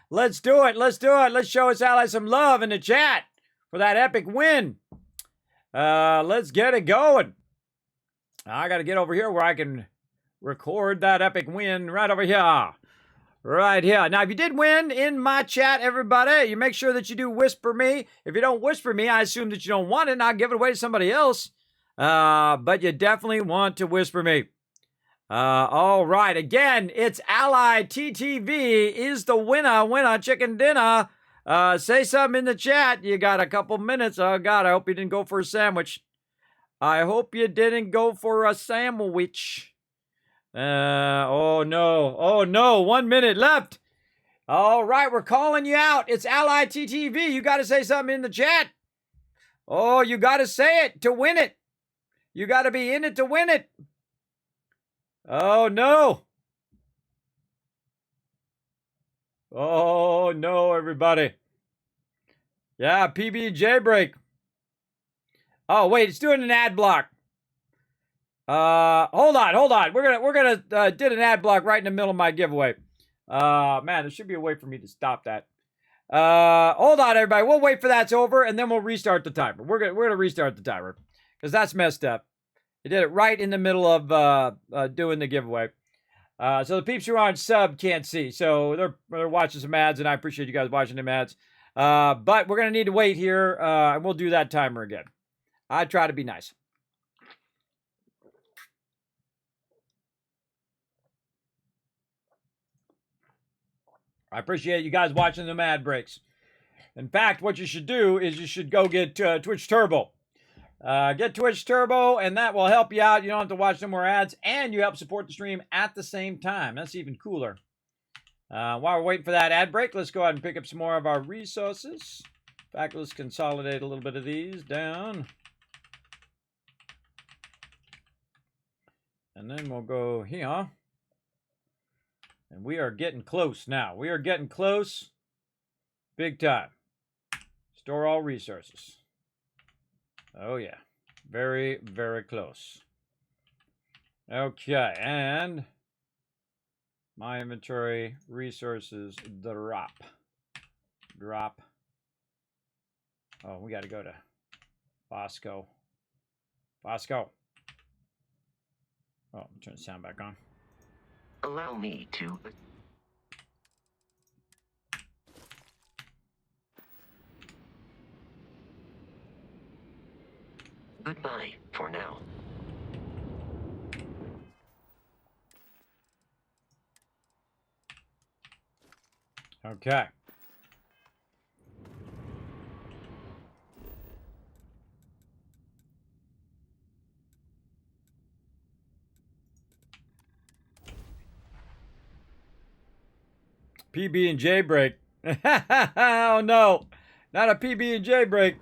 Let's do it. Let's do it. Let's show us Ali some love in the chat for that epic win. Let's get it going. I got to get over here where I can record that epic win right over here. Right here. Now, if you did win in my chat, everybody, you make sure that you do whisper me. If you don't whisper me, I assume that you don't want it, and I'll give it away to somebody else. But you definitely want to whisper me. All right. Again, it's Ally TTV is the winner chicken dinner. Say something in the chat. You got a couple minutes. Oh, God, I hope you didn't go for a sandwich. I hope you didn't go for a sandwich. Oh, no. Oh, no. 1 minute left. All right, we're calling you out. It's Ally TTV. You got to say something in the chat. Oh, you got to say it to win it. You got to be in it to win it. Oh, no. Oh, no, everybody. Yeah, PB&J break. Oh, wait, it's doing an ad block. Hold on. We're gonna did an ad block right in the middle of my giveaway. Man, there should be a way for me to stop that. Hold on, everybody. We'll wait for that's over, and then we'll restart the timer. We're gonna restart the timer because that's messed up. It did it right in the middle of doing the giveaway. So the peeps who aren't sub can't see. So they're watching some ads, and I appreciate you guys watching them ads. But we're going to need to wait here, and we'll do that timer again. I try to be nice. I appreciate you guys watching them ad breaks. In fact, what you should do is you should go get Twitch Turbo. Get Twitch Turbo, and that will help you out. You don't have to watch no more ads, and you help support the stream at the same time. That's even cooler. While we're waiting for that ad break, let's go ahead and pick up some more of our resources. In fact, let's consolidate a little bit of these down. And then we'll go here. And we are getting close now. We are getting close. Big time. Store all resources. Oh, yeah. Very, very close. Okay, and my inventory resources drop. Drop. Oh, we got to go to Bosco. Bosco. Oh, turn the sound back on. Allow me to... Goodbye for now. Okay. PB&J break. Oh no, not a PB&J break.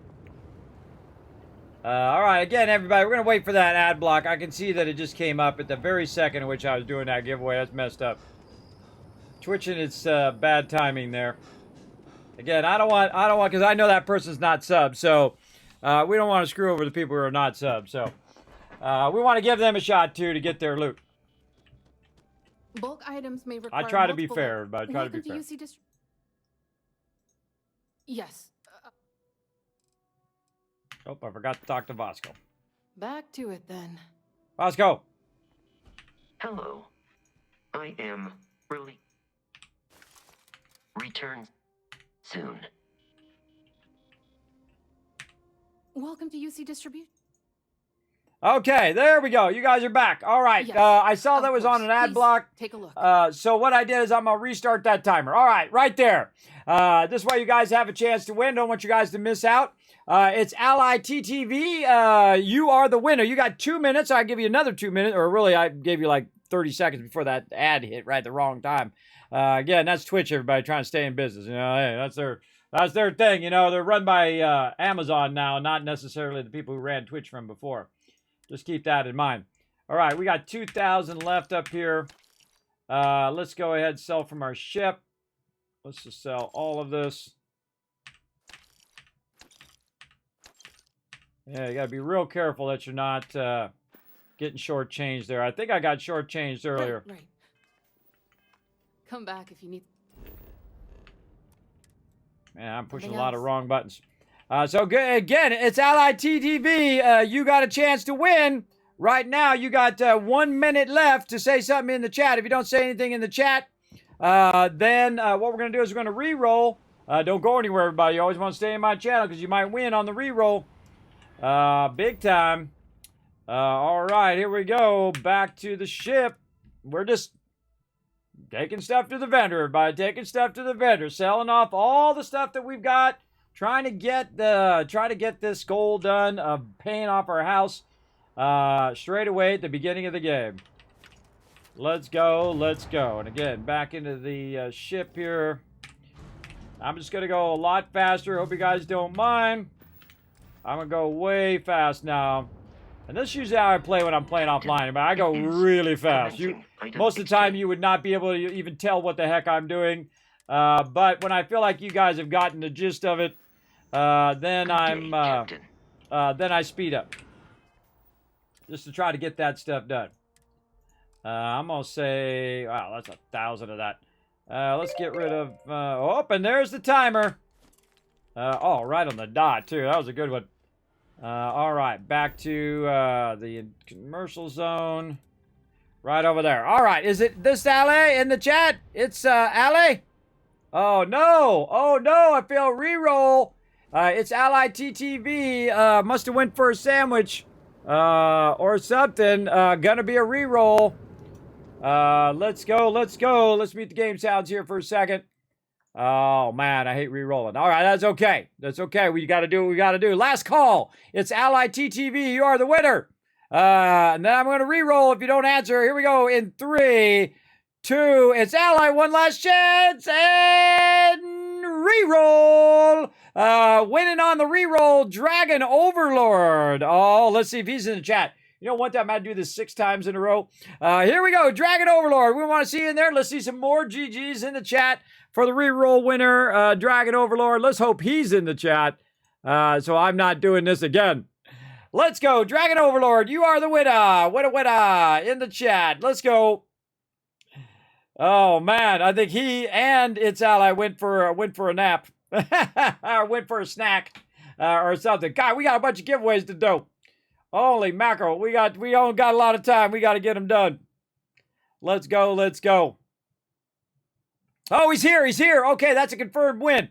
All right, again, everybody, we're going to wait for that ad block. I can see that it just came up at the very second in which I was doing that giveaway. That's messed up. Twitching, it's bad timing there. Again, I don't want, because I know that person's not sub, so we don't want to screw over the people who are not sub. So we want to give them a shot too to get their loot. Bulk items may require I try to be multiple- fair, but I try to be Welcome fair. Yes. Oh, I forgot to talk to Vasco. Back to it then. Vasco. Hello. I am really... Return soon. Welcome to UC Distribution. Okay, there we go. You guys are back. All right. Yes, I saw that was on an ad Please block. Take a look. So what I did is I'm going to restart that timer. All right, right there. This way you guys have a chance to win. Don't want you guys to miss out. It's Ally TTV. You are the winner. You got 2 minutes. I give you another 2 minutes. Or really, I gave you like 30 seconds before that ad hit right at the wrong time. Again, that's Twitch, everybody, trying to stay in business. You know, hey, that's their thing. You know, they're run by Amazon now, not necessarily the people who ran Twitch from before. Just keep that in mind. All right, we got 2,000 left up here. Let's go ahead and sell from our ship. Let's just sell all of this. Yeah, you got to be real careful that you're not getting shortchanged there. I think I got shortchanged earlier. Right. Come back if you need. Man, I'm pushing Anything a lot of else? wrong buttons. So again, it's Allied TTV. You got a chance to win. Right now, you got 1 minute left to say something in the chat. If you don't say anything in the chat, then what we're going to do is we're going to re-roll. Don't go anywhere, everybody. You always want to stay in my channel because you might win on the re-roll. Big time. All right, here we go. Back to the ship. We're just taking stuff to the vendor, everybody. Taking stuff to the vendor. Selling off all the stuff that we've got. Trying to get this goal done of paying off our house straight away at the beginning of the game. Let's go, let's go. And again, back into the ship here. I'm just going to go a lot faster. Hope you guys don't mind. I'm going to go way fast now. And this is usually how I play when I'm playing offline. But I go really fast. Most of the time, you would not be able to even tell what the heck I'm doing. But when I feel like you guys have gotten the gist of it, then I speed up. Just to try to get that stuff done. I'm going to say, wow, that's 1,000 of that. Let's get rid of, oh, and there's the timer. Oh, right on the dot, too. That was a good one. All right, back to the commercial zone. Right over there. All right, is it this alley in the chat? It's alley? Oh, no. Oh, no, I feel re-roll. It's Ally TTV. Must have went for a sandwich or something. Gonna be a re-roll. Let's go. Let's go. Let's meet the game sounds here for a second. Oh, man, I hate re-rolling. All right, that's okay. That's okay. We got to do what we got to do. Last call. It's Ally TTV. You are the winner. And then I'm going to re-roll if you don't answer. Here we go in 3, 2. It's Ally. One last chance. And re-roll. Winning on the re-roll, Dragon Overlord. Oh, let's see if he's in the chat. You know, one time I had to do this 6 times in a row. Here we go. Dragon Overlord. We want to see you in there. Let's see some more GGs in the chat for the re-roll winner, Dragon Overlord. Let's hope he's in the chat so I'm not doing this again. Let's go. Dragon Overlord, you are the winner. Winner in the chat. Let's go. Oh, man. I think he and its ally went for a nap. Or went for a snack or something. God, we got a bunch of giveaways to do. Holy mackerel. We only got a lot of time. We got to get them done. Let's go. Let's go. Oh, he's here. He's here. Okay, that's a confirmed win.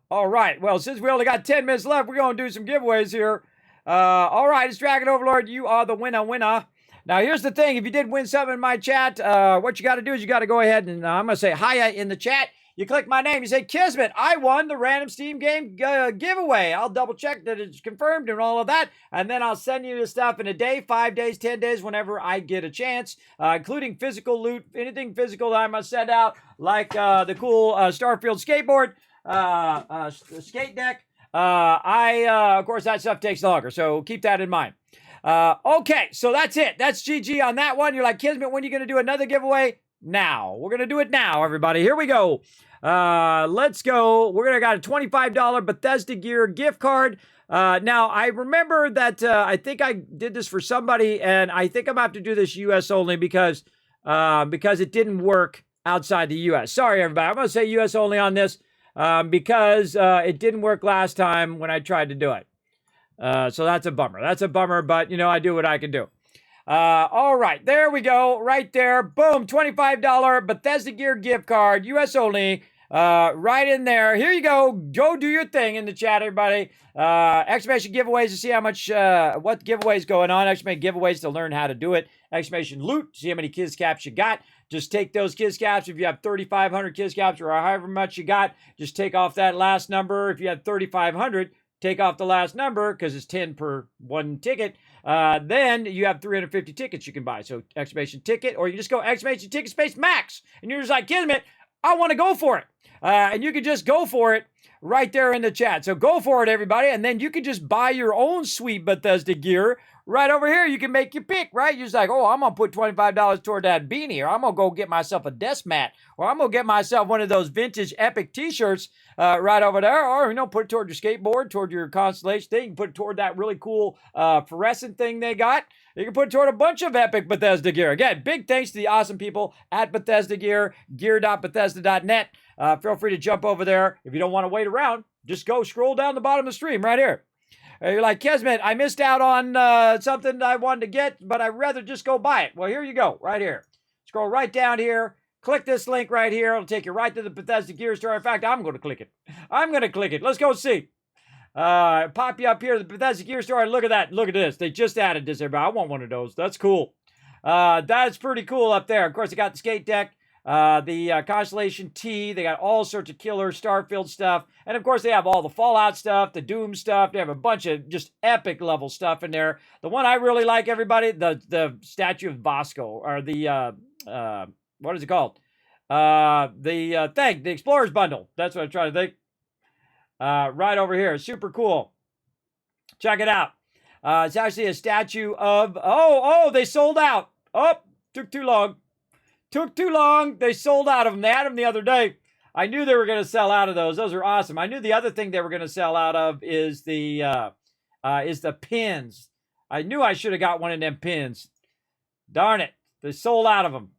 All right. Well, since we only got 10 minutes left, we're going to do some giveaways here. All right, it's Dragon Overlord. You are the winner. Now, here's the thing. If you did win something in my chat, what you got to do is you got to go ahead and I'm going to say hi in the chat. You click my name. You say, Kismet, I won the random Steam game giveaway. I'll double check that it's confirmed and all of that. And then I'll send you the stuff in a day, 5 days, 10 days, whenever I get a chance, including physical loot, anything physical that I must send out, like the cool Starfield skateboard, skate deck. Of course, that stuff takes longer, so keep that in mind. Okay, so that's it. That's GG on that one. You're like, Kismet, when are you going to do another giveaway? Now. We're going to do it now, everybody. Here we go. Let's go. We're going to got a $25 Bethesda Gear gift card. Now, I remember that I think I did this for somebody, and I think I'm going to have to do this U.S. only because it didn't work outside the U.S. Sorry, everybody. I'm going to say U.S. only on this because it didn't work last time when I tried to do it. So that's a bummer. That's a bummer, but, you know, I do what I can do. All right, there we go, right there. Boom, $25 Bethesda Gear gift card, US only, right in there. Here you go. Go do your thing in the chat, everybody. Exclamation giveaways to see how much, what giveaways going on. Exclamation giveaways to learn how to do it. Exclamation loot, see how many Kiz Caps you got. Just take those Kiz Caps. If you have 3,500 Kiz Caps or however much you got, just take off that last number. If you have 3,500, take off the last number because it's 10 per one ticket. Then you have 350 tickets you can buy. So exclamation ticket, or you just go exclamation ticket space max. And you're just like, Kismet, I want to go for it. And you can just go for it right there in the chat. So go for it, everybody. And then you can just buy your own sweet Bethesda gear right over here. You can make your pick, right? You're just like, oh, I'm going to put $25 toward that beanie, or I'm going to go get myself a desk mat, or I'm going to get myself one of those vintage epic t-shirts right over there, or, you know, put it toward your skateboard, toward your Constellation thing. You can put it toward that really cool fluorescent thing they got. You can put it toward a bunch of epic Bethesda gear. Again, big thanks to the awesome people at Bethesda Gear, gear.bethesda.net. Feel free to jump over there. If you don't want to wait around, just go scroll down the bottom of the stream right here. You're like, Kismet, I missed out on something I wanted to get, but I'd rather just go buy it. Well, here you go, right here. Scroll right down here. Click this link right here. It'll take you right to the Bethesda Gear store. In fact, I'm going to click it. I'm going to click it. Let's go see. Pop you up here to the Bethesda Gear store. And look at that. Look at this. They just added this, everybody. I want one of those. That's cool. That's pretty cool up there. Of course, they got the skate deck. The Constellation T, they got all sorts of killer Starfield stuff. And of course, they have all the Fallout stuff, the Doom stuff. They have a bunch of just epic level stuff in there. The one I really like, everybody, the statue of Bosco, or the, what is it called? The Explorer's Bundle. That's what I'm trying to think. Right over here. Super cool. Check it out. It's actually a statue of, they sold out. Oh, took too long. Took too long. They sold out of them. They had them the other day. I knew they were going to sell out of those. Those are awesome. I knew the other thing they were going to sell out of is the pins. I knew I should have got one of them pins. Darn it. They sold out of them.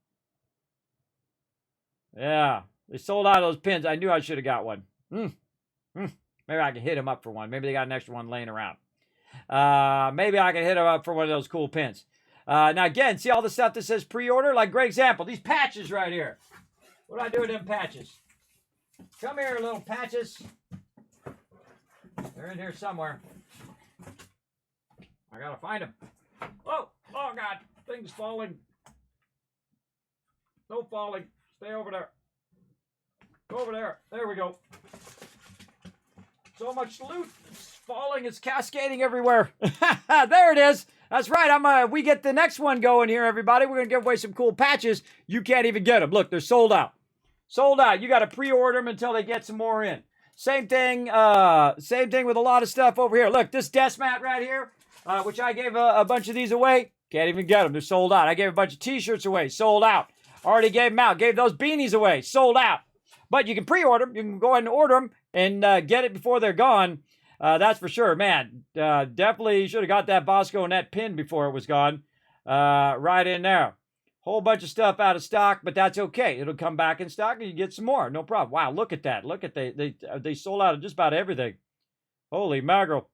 Yeah. They sold out of those pins. I knew I should have got one. Maybe I can hit them up for one. Maybe they got an extra one laying around. Maybe I can hit them up for one of those cool pins. Now, again, see all the stuff that says pre-order? Like, great example, these patches right here. What do I do with them patches? Come here, little patches. They're in here somewhere. I gotta find them. Oh God, things falling. No falling. Stay over there. Go over there. There we go. So much loot. It's falling. It's cascading everywhere. There it is. That's right. We get the next one going here, everybody. We're gonna give away some cool patches. You can't even get them. Look, they're sold out. Sold out. You got to pre-order them until they get some more in. Same thing. Same thing with a lot of stuff over here. Look, this desk mat right here, which I gave a bunch of these away. Can't even get them. They're sold out. I gave a bunch of T-shirts away. Sold out. Already gave them out. Gave those beanies away. Sold out. But you can pre-order them. You can go ahead and order them and get it before they're gone. That's for sure. Man, definitely should have got that Bosco and that pin before it was gone. Right in there. Whole bunch of stuff out of stock, but that's okay. It'll come back in stock and you get some more. No problem. Wow, look at that. Look at they sold out of just about everything. Holy mackerel.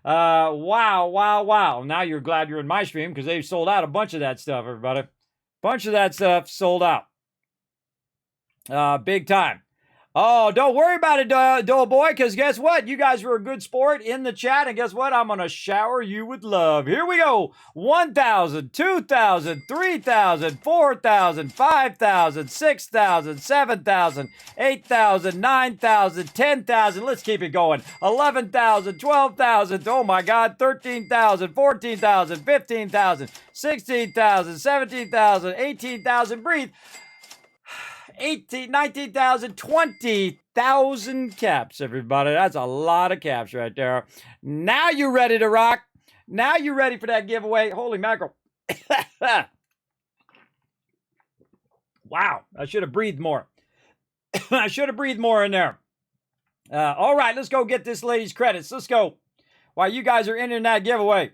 Wow. Now you're glad you're in my stream because they've sold out a bunch of that stuff, everybody. Bunch of that stuff sold out. Big time. Oh, don't worry about it, Doughboy, because guess what? You guys were a good sport in the chat, and guess what? I'm going to shower you with love. Here we go. 1,000, 2,000, 3,000, 4,000, 5,000, 6,000, 7,000, 8,000, 9,000, 10,000. Let's keep it going. 11,000, 12,000. Oh, my God. 13,000, 14,000, 15,000, 16,000, 17,000, 18,000. Breathe. 18, 19,000, 20,000 caps, everybody. That's a lot of caps right there. Now you're ready to rock. Now you're ready for that giveaway. Holy mackerel. Wow. I should have breathed more. I should have breathed more in there. All right, let's go get this lady's credits. Let's go. While you guys are entering that giveaway.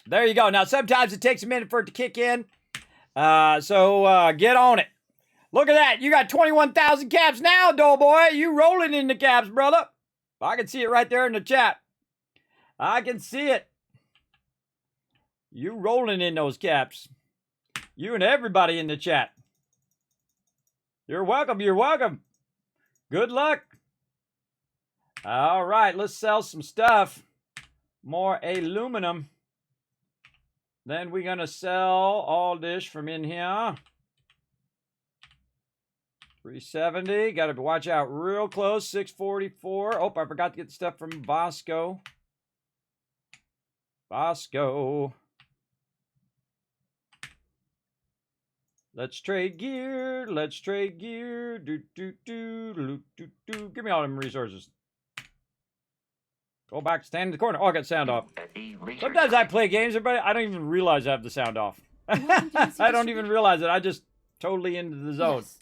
There you go. Now, sometimes it takes a minute for it to kick in. So get on it. Look at that. You got 21,000 caps now, Doughboy. You rolling in the caps, brother. I can see it right there in the chat. I can see it. You rolling in those caps. You and everybody in the chat. You're welcome. You're welcome. Good luck. All right. Let's sell some stuff. More aluminum. Then we're going to sell all this from in here. 370. Got to watch out real close. 644. Oh, I forgot to get the stuff from Bosco. Bosco. Let's trade gear. Let's trade gear. Do. Give me all them resources. Go back, stand in the corner. Oh, I got sound off. Sometimes I play games, everybody. I don't even realize I have the sound off. I don't even realize it. I just totally into the zone. Yes.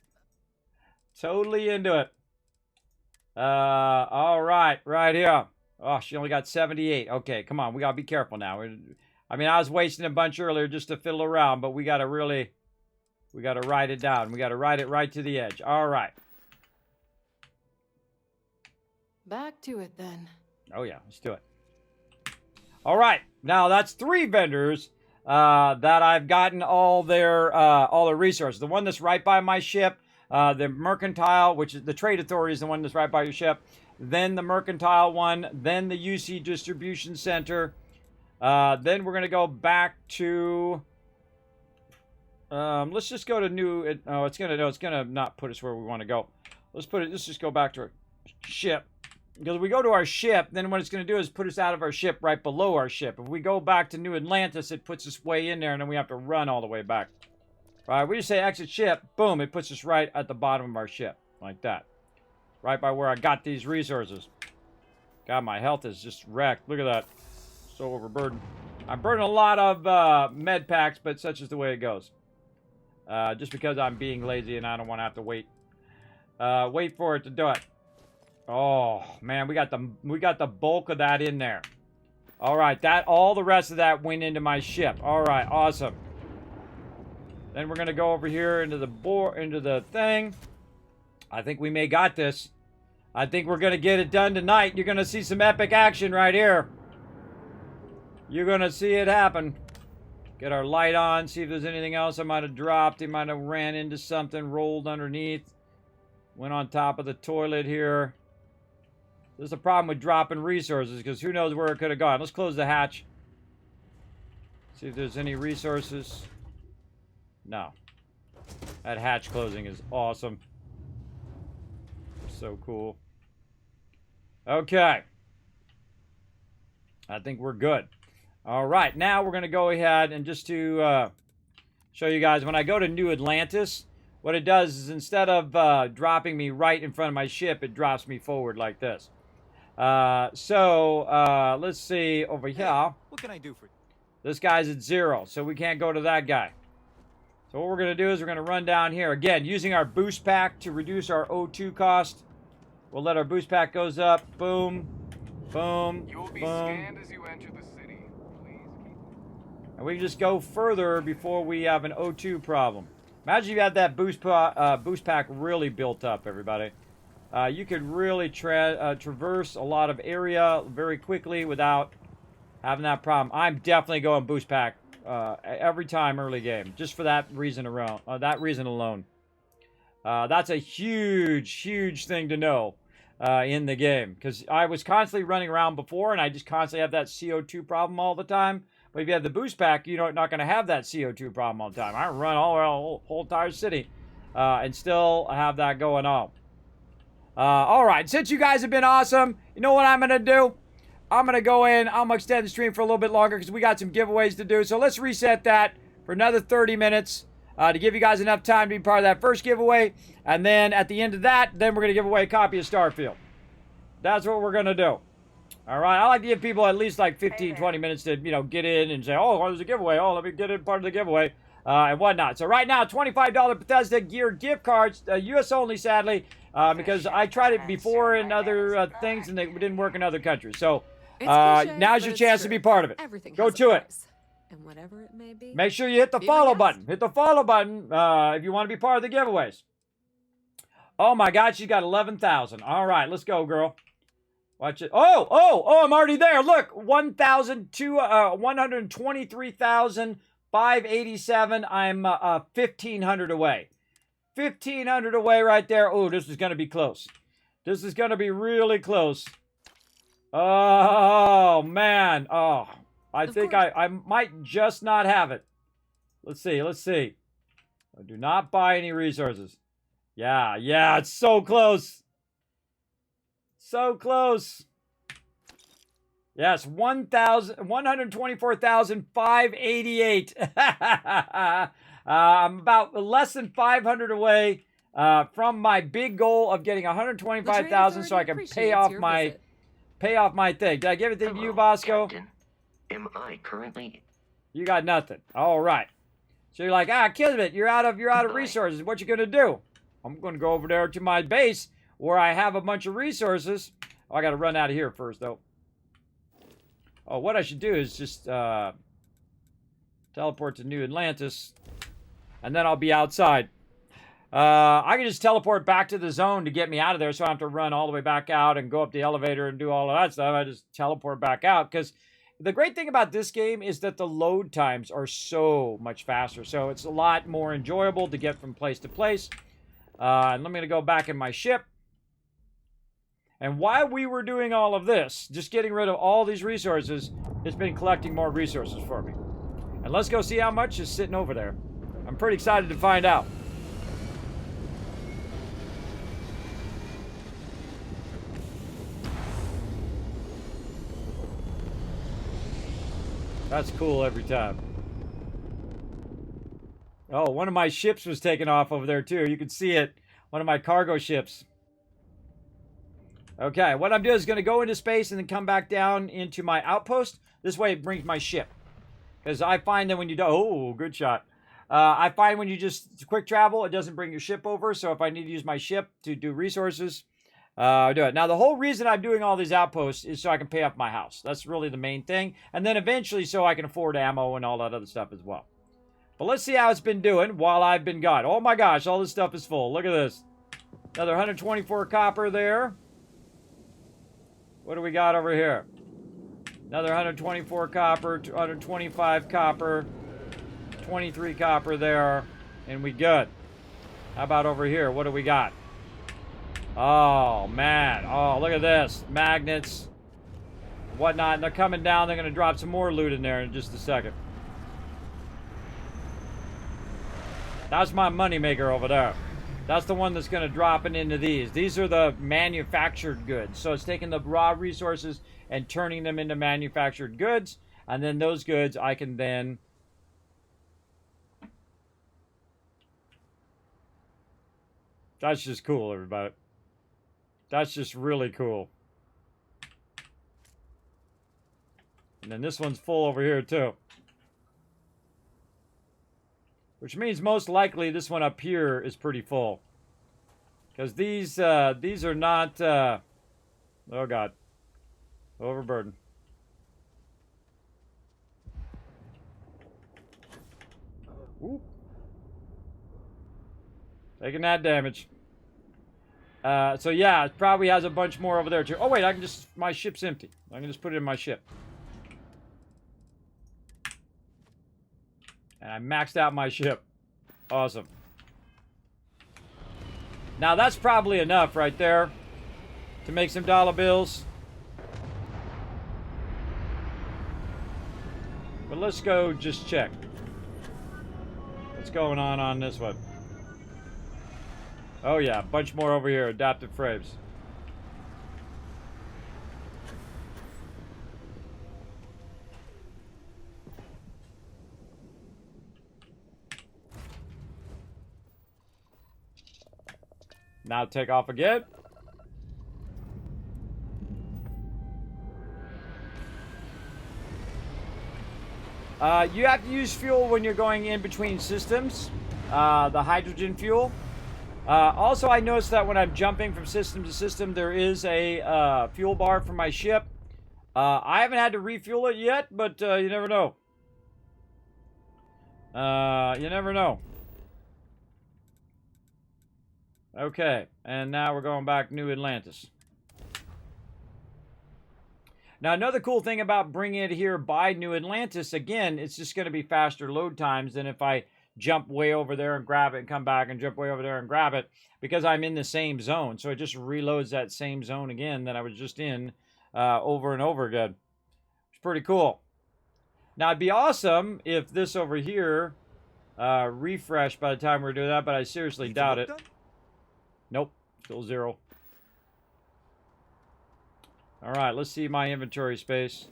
Totally into it. All right, right here. Oh, she only got 78. Okay, come on. We got to be careful now. I mean, I was wasting a bunch earlier just to fiddle around, but we got to ride it down. We got to ride it right to the edge. All right. Back to it then. Oh, yeah. Let's do it. All right. Now, that's 3 vendors that I've gotten all their resources. The one that's right by my ship. The mercantile, which is the trade authority, is the one that's right by your ship. Then the mercantile one. Then the UC distribution center. Then we're going to go back to... let's just go to new... it's going to not put us where we want to go. Let's just go back to our ship. Because if we go to our ship, then what it's going to do is put us out of our ship right below our ship. If we go back to New Atlantis, it puts us way in there, and then we have to run all the way back. All right, we just say exit ship, boom, it puts us right at the bottom of our ship, like that. Right by where I got these resources. God, my health is just wrecked. Look at that. So overburdened. I'm burning a lot of med packs, but such is the way it goes. Just because I'm being lazy and I don't want to have to wait. Wait for it to do it. Oh, man, we got the bulk of that in there. All right, all the rest of that went into my ship. All right, awesome. Then we're going to go over here into the thing. I think we may got this. I think we're going to get it done tonight. You're going to see some epic action right here. You're going to see it happen. Get our light on, see if there's anything else I might have dropped. He might have ran into something, rolled underneath. Went on top of the toilet here. There's a problem with dropping resources because who knows where it could have gone. Let's close the hatch. See if there's any resources. No. That hatch closing is awesome. So cool. Okay. I think we're good. All right. Now we're going to go ahead and just to show you guys, when I go to New Atlantis, what it does is instead of dropping me right in front of my ship, it drops me forward like this. Let's see over here. What can I do for you? This guy's at 0, so we can't go to that guy. So what we're going to do is we're going to run down here. Again, using our boost pack to reduce our O2 cost. We'll let our boost pack goes up. Boom. Boom. You will be boom. scanned as you enter the city. Please keep... And we can just go further before we have an O2 problem. Imagine you had that boost pack really built up, everybody. You could really traverse a lot of area very quickly without having that problem. I'm definitely going boost pack every time early game, just for that reason alone. That's a huge thing to know in the game, because I was constantly running around before, and I just constantly have that CO2 problem all the time. But if you have the boost pack, you're not going to have that CO2 problem all the time. I run all around the whole entire city and still have that going on. All right, since you guys have been awesome, you know what I'm going to do? I'm going to go in. I'm going to extend the stream for a little bit longer because we got some giveaways to do. So let's reset that for another 30 minutes to give you guys enough time to be part of that first giveaway. And then at the end of that, then we're going to give away a copy of Starfield. That's what we're going to do. All right, I like to give people at least like 15, 20 minutes to, get in and say, oh, there's a giveaway. Oh, let me get in part of the giveaway and whatnot. So right now, $25 Bethesda Gear gift cards, U.S. only, sadly, because I tried it before in other things and they didn't work in other countries. So now's your chance to be part of it. Go to it. And whatever it may be. Make sure you hit the follow button. Hit the follow button if you want to be part of the giveaways. Oh my God, she's got 11,000. All right, let's go, girl. Watch it. Oh, I'm already there. Look, 123,587. I'm 1,500 away. 1,500 away right there. Oh, this is going to be close. This is going to be really close. Oh, man. Oh, I think I might just not have it. Let's see. Do not buy any resources. Yeah, it's so close. So close. Yes, 124,588. I'm about less than 500 away from my big goal of getting 125,000 so I can pay off my thing. Did I give it to you, Bosco? Captain. Am I currently... You got nothing. All right. So you're like, Kismet, you're out of resources. What you gonna do? I'm gonna go over there to my base where I have a bunch of resources. Oh, I gotta run out of here first, though. Oh, what I should do is just teleport to New Atlantis, and then I'll be outside. I can just teleport back to the zone to get me out of there, so I don't have to run all the way back out and go up the elevator and do all of that stuff. I just teleport back out, because the great thing about this game is that the load times are so much faster, so it's a lot more enjoyable to get from place to place. And I'm going to go back in my ship. And while we were doing all of this, just getting rid of all these resources, it's been collecting more resources for me. And let's go see how much is sitting over there. I'm pretty excited to find out. That's cool every time. Oh, one of my ships was taken off over there too. You can see it. One of my cargo ships. Okay, what I'm doing is going to go into space and then come back down into my outpost. This way it brings my ship. Because I find that when you do... Oh, good shot. I find when you just quick travel, it doesn't bring your ship over. So if I need to use my ship to do resources, I do it. Now, the whole reason I'm doing all these outposts is so I can pay off my house. That's really the main thing. And then eventually so I can afford ammo and all that other stuff as well. But let's see how it's been doing while I've been gone. Oh my gosh, all this stuff is full. Look at this. Another 124 copper there. What do we got over here? Another 124 copper, 125 copper, 23 copper there, and we good. How about over here? What do we got? Oh, man. Oh, look at this. Magnets, whatnot. And they're coming down. They're going to drop some more loot in there in just a second. That's my moneymaker over there. That's the one that's going to drop it into these. These are the manufactured goods. So it's taking the raw resources and turning them into manufactured goods. And then those goods I can then... That's just cool, everybody. That's just really cool. And then this one's full over here, too. Which means most likely this one up here is pretty full. Because these are not... oh, God. Overburden. Ooh. Taking that damage. So yeah, it probably has a bunch more over there too. Oh wait, I can just... My ship's empty. I can just put it in my ship. And I maxed out my ship. Awesome. Now that's probably enough right there to make some dollar bills. But let's go just check. What's going on this one? Oh yeah, a bunch more over here. Adaptive frames. Now take off again. You have to use fuel when you're going in between systems. The hydrogen fuel. Also, I noticed that when I'm jumping from system to system, there is a fuel bar for my ship. I haven't had to refuel it yet, but you never know. You never know. Okay, and now we're going back New Atlantis. Now, another cool thing about bringing it here by New Atlantis, again, it's just going to be faster load times than if I jump way over there and grab it and come back and jump way over there and grab it, because I'm in the same zone. So it just reloads that same zone again that I was just in over and over again. It's pretty cool. Now, it'd be awesome if this over here refreshed by the time we're doing that, but I seriously doubt it. Nope, still 0. All right, let's see my inventory space.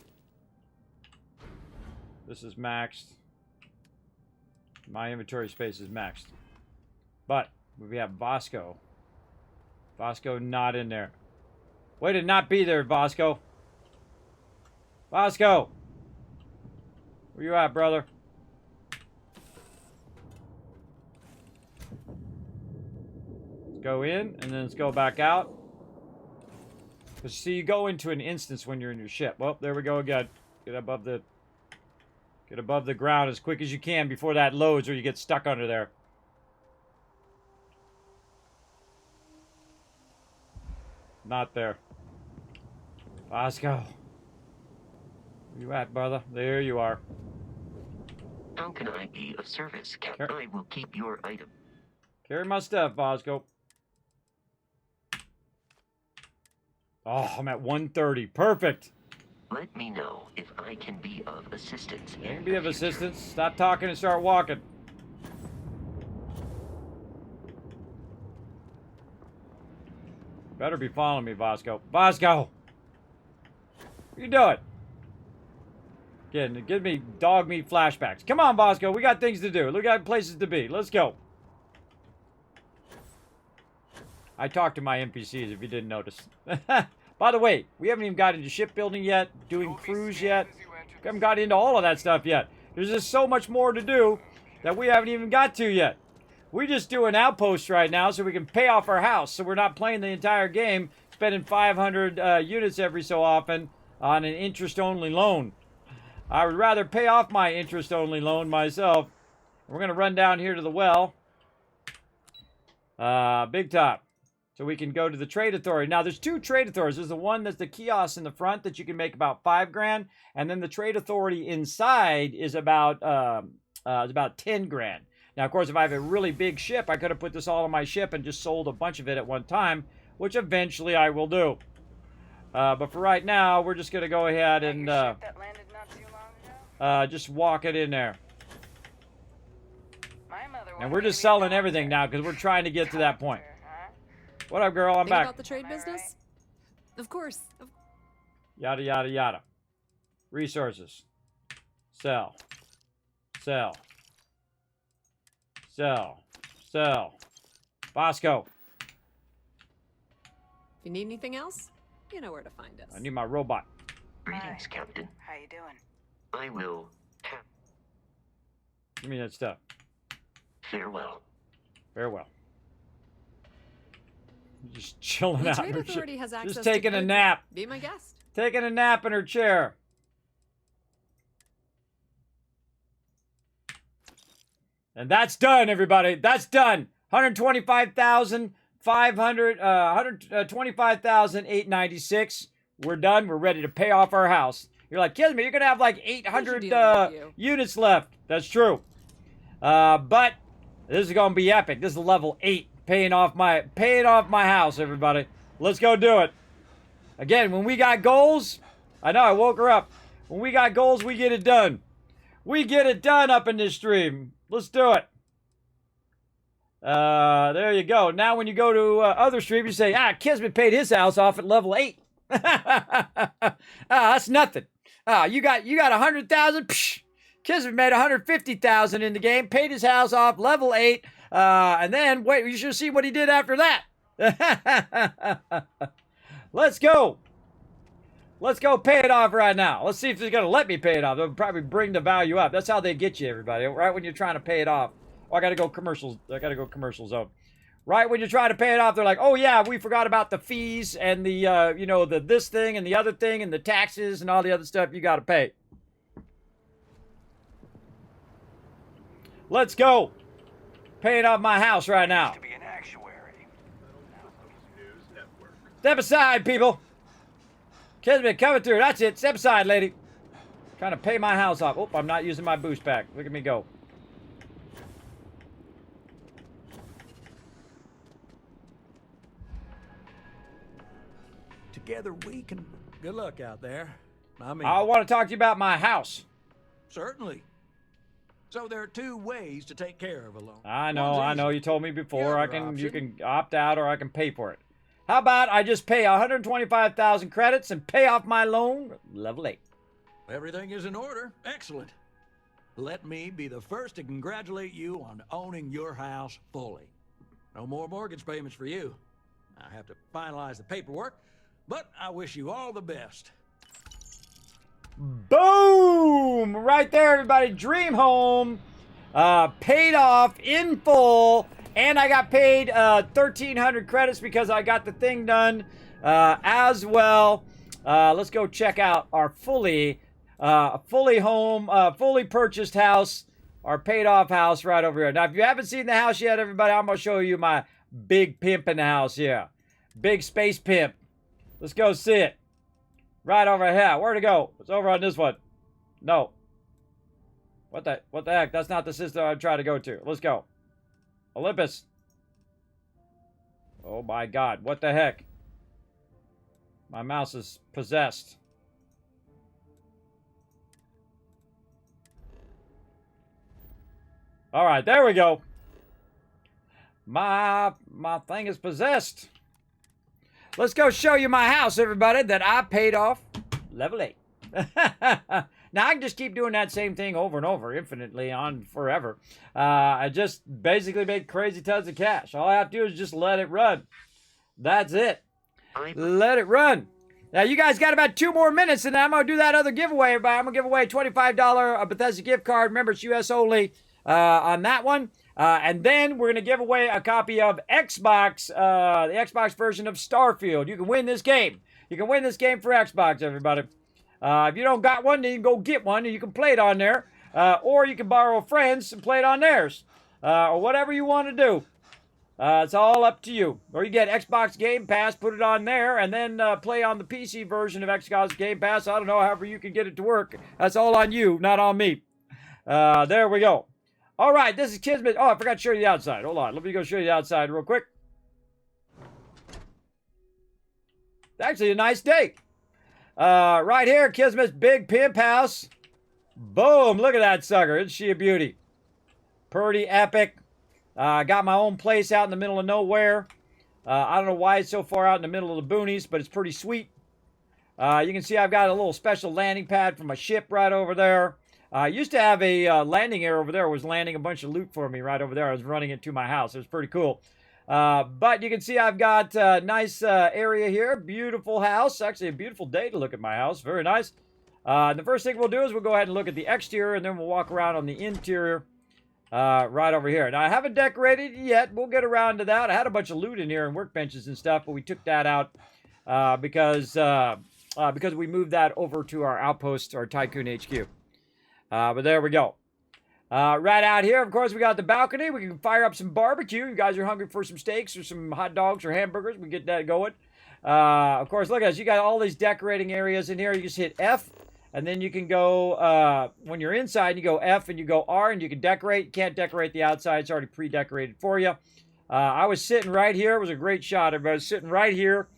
This is maxed. My inventory space is maxed. But we have Bosco. Bosco not in there. Way to not be there, Bosco. Bosco! Where you at, brother? Let's go in, and then let's go back out. Because, see, you go into an instance when you're in your ship. Well, there we go again. Get above the ground as quick as you can before that loads, or you get stuck under there. Not there. Bosco. Where you at, brother? There you are. How can I be of service, Captain? I will keep your item. Carry my stuff, Bosco. Oh, I'm at 130. Perfect. Let me know if I can be of assistance. You can be of assistance. Stop talking and start walking. Better be following me, Bosco. Bosco! What are you doing? Again, give me dog meat flashbacks. Come on, Bosco. We got things to do. We got places to be. Let's go. I talked to my NPCs, if you didn't notice. By the way, we haven't even got into shipbuilding yet, doing crews yet. We haven't got into all of that stuff yet. There's just so much more to do that we haven't even got to yet. We just do an outpost right now so we can pay off our house, so we're not playing the entire game, spending 500 units every so often on an interest-only loan. I would rather pay off my interest-only loan myself. We're going to run down here to the well. Big top. So we can go to the trade authority. Now, there's 2 trade authorities. There's the one that's the kiosk in the front that you can make about $5,000. And then the trade authority inside is about 10 grand. Now, of course, if I have a really big ship, I could have put this all on my ship and just sold a bunch of it at one time, which eventually I will do. But for right now, we're just going to go ahead and just walk it in there. And we're just selling everything now because we're trying to get to that point. What up, girl? I'm back. About the trade business? Of course. Yada, yada, yada. Resources. Sell. Sell. Sell. Sell. Bosco. If you need anything else, you know where to find us. I need my robot. Greetings, Captain. How you doing? I will Give me that stuff. farewell. Farewell. Just chilling The out. trade in her authority chair. has access Just to taking a goods. nap. Be my guest. Taking a nap in her chair. And that's done, everybody. That's done. 125,896. We're done. We're ready to pay off our house. You're like, Kismet, you're gonna have like 800 units left. That's true. But this is gonna be epic. This is level 8, paying off my house, everybody. Let's go do it. Again, when we got goals, I know I woke her up. When we got goals, we get it done. We get it done up in this stream. Let's do it. There you go. Now when you go to other streams, you say, Kismet paid his house off at level 8. That's nothing. You got 100,000. Kismet made 150,000 in the game, paid his house off, level 8. And then, wait, you should see what he did after that. Let's go. Let's go pay it off right now. Let's see if they're going to let me pay it off. They'll probably bring the value up. That's how they get you, everybody. Right when you're trying to pay it off. Oh, I got to go commercials. I got to go commercial zone. Right when you're trying to pay it off, they're like, oh, yeah, we forgot about the fees and the, the this thing and the other thing and the taxes and all the other stuff you got to pay. Let's go. Paying off my house right now. Step aside, people. Kismet coming through. That's it. Step aside, lady. Trying to pay my house off. Oh, I'm not using my boost pack. Look at me go. Together we can... Good luck out there. I want to talk to you about my house. Certainly. So there are 2 ways to take care of a loan. I know. You told me before. You can opt out or I can pay for it. How about I just pay 125,000 credits and pay off my loan? Level 8. Everything is in order. Excellent. Let me be the first to congratulate you on owning your house fully. No more mortgage payments for you. I have to finalize the paperwork, but I wish you all the best. Boom! Right there, everybody. Dream home. Paid off in full. And I got paid 1,300 credits because I got the thing done as well. Let's go check out our fully purchased house, our paid off house right over here. Now, if you haven't seen the house yet, everybody, I'm going to show you my big pimp in the house here. Big space pimp. Let's go see it. Right over here. Where'd it go? It's over on this one. No. What the heck? That's not the system I'm trying to go to. Let's go. Olympus. Oh my God. What the heck? My mouse is possessed. All right, there we go. My thing is possessed. Let's go show you my house, everybody, that I paid off level 8. Now, I can just keep doing that same thing over and over, infinitely, on forever. I just basically made crazy tons of cash. All I have to do is just let it run. That's it. Let it run. Now, you guys got about 2 more minutes, and I'm going to do that other giveaway, everybody. I'm going to give away a $25 Bethesda gift card. Remember, it's US only on that one. And then we're going to give away a copy of Xbox, the Xbox version of Starfield. You can win this game. You can win this game for Xbox, everybody. If you don't got one, then you can go get one and you can play it on there. Or you can borrow friends and play it on theirs. Or whatever you want to do. It's all up to you. Or you get Xbox Game Pass, put it on there, and then play on the PC version of Xbox Game Pass. I don't know, however you can get it to work. That's all on you, not on me. There we go. All right, this is Kismet. Oh, I forgot to show you the outside. Hold on. Let me go show you the outside real quick. It's actually a nice day. Right here, Kismet's big pimp house. Boom. Look at that sucker. Isn't she a beauty? Pretty epic. I got my own place out in the middle of nowhere. I don't know why it's so far out in the middle of the boonies, but it's pretty sweet. You can see I've got a little special landing pad for my ship right over there. I used to have a landing area over there. It was landing a bunch of loot for me right over there. I was running it to my house. It was pretty cool. But you can see I've got a nice area here. Beautiful house. Actually, a beautiful day to look at my house. Very nice. The first thing we'll do is we'll go ahead and look at the exterior, and then we'll walk around on the interior right over here. Now, I haven't decorated it yet. We'll get around to that. I had a bunch of loot in here and workbenches and stuff, but we took that out because we moved that over to our outpost, our Tycoon HQ. But there we go. Right out here, of course, we got the balcony. We can fire up some barbecue. You guys are hungry for some steaks or some hot dogs or hamburgers. We get that going. Of course, look at this. You got all these decorating areas in here. You just hit F, and then you can go, when you're inside, you go F and you go R, and you can decorate. You can't decorate the outside. It's already pre-decorated for you. I was sitting right here. It was a great shot. I was sitting right here,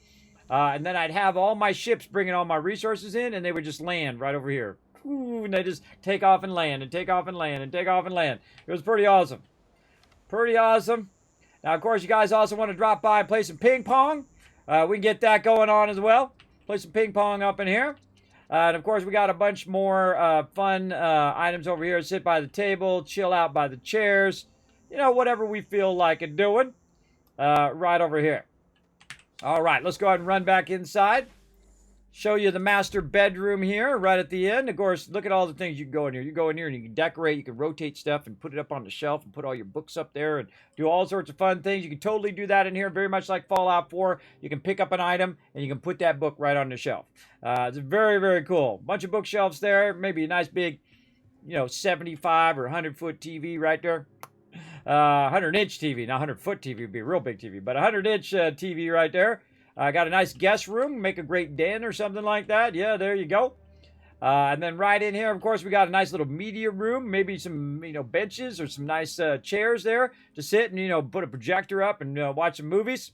and then I'd have all my ships bringing all my resources in, and they would just land right over here. Ooh, and they just take off and land and take off and land and take off and land. It was pretty awesome. Pretty awesome. Now, of course, you guys also want to drop by and play some ping pong. We can get that going on as well. Play some ping pong up in here. And, of course, we got a bunch more fun items over here. Sit by the table, chill out by the chairs. You know, whatever we feel like it doing. Right over here. All right, let's go ahead and run back inside. Show you the master bedroom here, right at the end. Of course, look at all the things you can go in here. You go in here and you can decorate, you can rotate stuff and put it up on the shelf and put all your books up there and do all sorts of fun things. You can totally do that in here, very much like Fallout 4. You can pick up an item and you can put that book right on the shelf. It's very, very cool. Bunch of bookshelves there, maybe a nice big, 75 or 100-foot TV right there. 100-inch TV, not 100-foot TV would be a real big TV, but 100-inch TV right there. Got a nice guest room, make a great den or something like that. Yeah, there you go. And then right in here, of course, we got a nice little media room, maybe some, benches or some nice chairs there to sit and, put a projector up and watch some movies.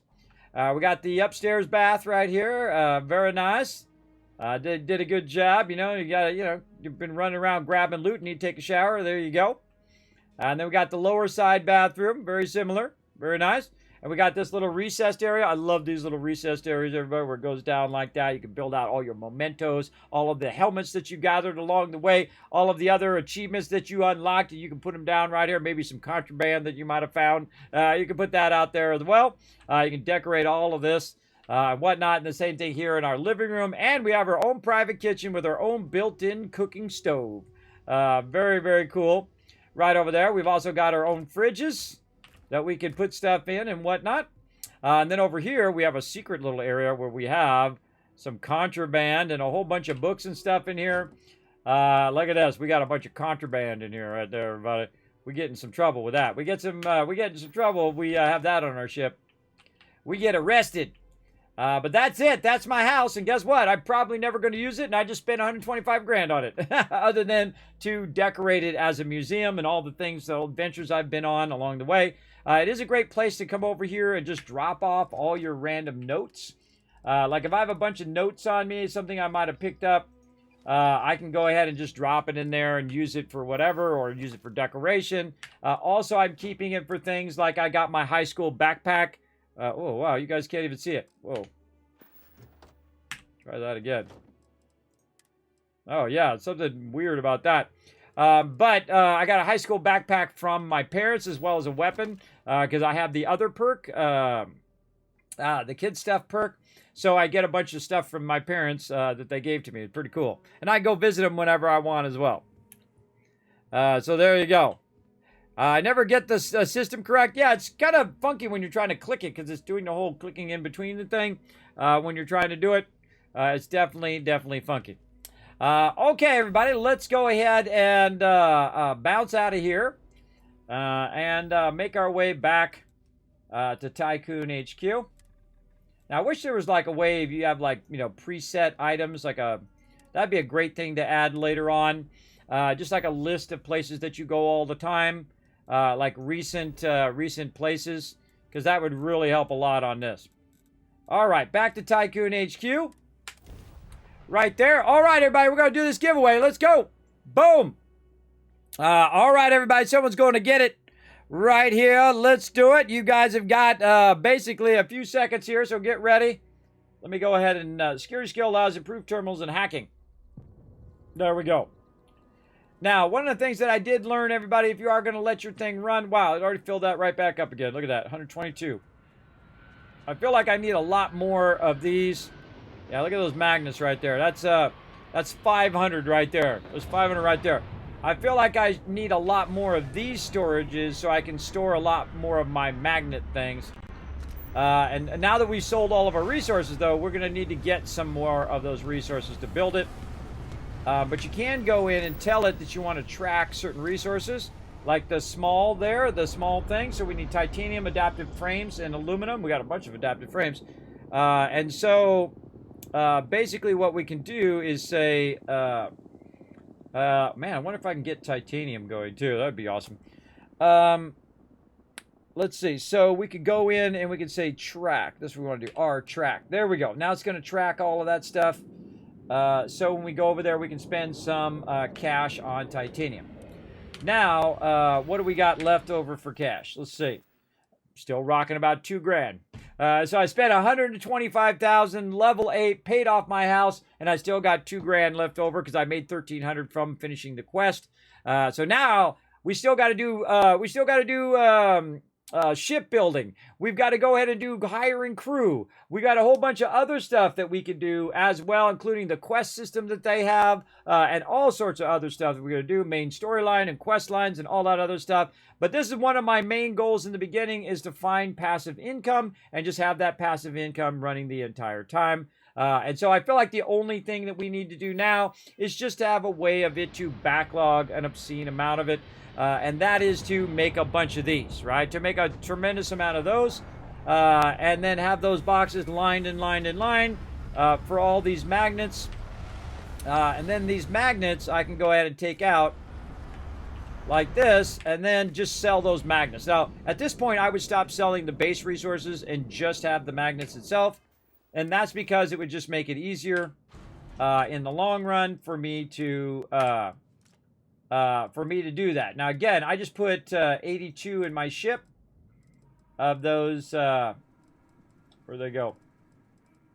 We got the upstairs bath right here. Very nice. Did a good job. You got you've been running around grabbing loot and you take a shower. There you go. And then we got the lower side bathroom, very similar. Very nice. And we got this little recessed area. I love these little recessed areas, everybody, where it goes down like that. You can build out all your mementos, all of the helmets that you gathered along the way, all of the other achievements that you unlocked. You can put them down right here. Maybe some contraband that you might have found. You can put that out there as well. You can decorate all of this and whatnot. And the same thing here in our living room. And we have our own private kitchen with our own built-in cooking stove. Very, very cool. Right over there, we've also got our own fridges that we can put stuff in and whatnot. And then over here, we have a secret little area where we have some contraband and a whole bunch of books and stuff in here. Look at this. We got a bunch of contraband in here right there, everybody. We get in some trouble with that. We get in some trouble if we have that on our ship. We get arrested. But that's it. That's my house. And guess what? I'm probably never going to use it. And I just spent 125 grand on it. Other than to decorate it as a museum and all the things, the adventures I've been on along the way. It is a great place to come over here and just drop off all your random notes. Like if I have a bunch of notes on me, something I might have picked up, I can go ahead and just drop it in there and use it for whatever, or use it for decoration. Also, I'm keeping it for things like I got my high school backpack. Oh, wow, you guys can't even see it. Whoa. Try that again. Oh, yeah, something weird about that. But I got a high school backpack from my parents as well as a weapon because I have the other perk, the kid stuff perk. So I get a bunch of stuff from my parents that they gave to me. It's pretty cool. And I go visit them whenever I want as well. So there you go. I never get the system correct. Yeah, it's kind of funky when you're trying to click it because it's doing the whole clicking in between the thing when you're trying to do it. It's definitely funky. Okay, everybody, let's go ahead and bounce out of here and make our way back to Tycoon HQ. Now, I wish there was like a way if you have like, you know, preset items, like that'd be a great thing to add later on. Just like a list of places that you go all the time, like recent places, because that would really help a lot on this. All right, back to Tycoon HQ. Right there. All right, everybody, we're going to do this giveaway. Let's go. Boom. All right, everybody, someone's going to get it right here. Let's do it. You guys have got basically a few seconds here, so get ready. Let me go ahead and security skill allows improved terminals and hacking. There we go. Now, one of the things that I did learn, everybody, if you are going to let your thing run, wow, it already filled that right back up again. Look at that, 122. I feel like I need a lot more of these. Yeah, look at those magnets right there. That's 500 right there. There's 500 right there. I feel like I need a lot more of these storages so I can store a lot more of my magnet things. And now that we've sold all of our resources, though, we're going to need to get some more of those resources to build it. But you can go in and tell it that you want to track certain resources, like the small there, the small thing. So we need titanium, adaptive frames, and aluminum. We got a bunch of adaptive frames. And so basically what we can do is say, man, I wonder if I can get titanium going too. That would be awesome. Let's see. So we could go in and we can say track. This is what we want to do. R track. There we go. Now it's going to track all of that stuff. So when we go over there, we can spend some cash on titanium. Now, what do we got left over for cash? Let's see. Still rocking about $2,000. So I spent 125,000, level 8, paid off my house, and I still got $2,000 left over because I made 1,300 from finishing the quest. So now we still got to do shipbuilding. We've got to go ahead and do hiring crew. We got a whole bunch of other stuff that we can do as well, including the quest system that they have, and all sorts of other stuff that we're going to do, main storyline and quest lines and all that other stuff. But this is one of my main goals in the beginning, is to find passive income and just have that passive income running the entire time. And so I feel like the only thing that we need to do now is just to have a way of it to backlog an obscene amount of it. And that is to make a bunch of these, right? To make a tremendous amount of those, and then have those boxes lined in line for all these magnets. And then these magnets I can go ahead and take out like this, and then just sell those magnets. Now, at this point, I would stop selling the base resources and just have the magnets itself. And that's because it would just make it easier in the long run for me to do that. Now, again, I just put 82 in my ship of those. Where'd they go?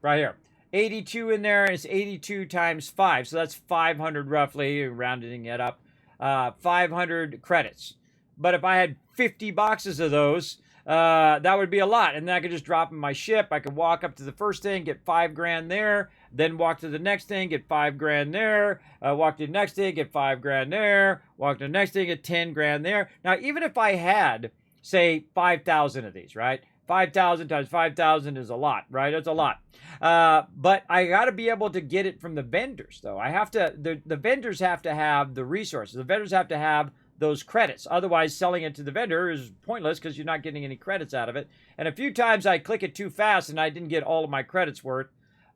Right here. 82 in there, and it's 82 times 5. So that's 500 roughly, rounding it up. 500 credits. But if I had 50 boxes of those, that would be a lot. And then I could just drop in my ship. I could walk up to the first thing, get $5,000 there. Then walk to the next thing, get $5,000 there. Walk to the next thing, get $5,000 there. Walk to the next thing, get $10,000 there. Now, even if I had, say, 5,000 of these, right? 5,000 times 5,000 is a lot, right? It's a lot. But I got to be able to get it from the vendors, though. I have to. The vendors have to have the resources. The vendors have to have those credits. Otherwise, selling it to the vendor is pointless because you're not getting any credits out of it. And a few times I click it too fast and I didn't get all of my credits worth.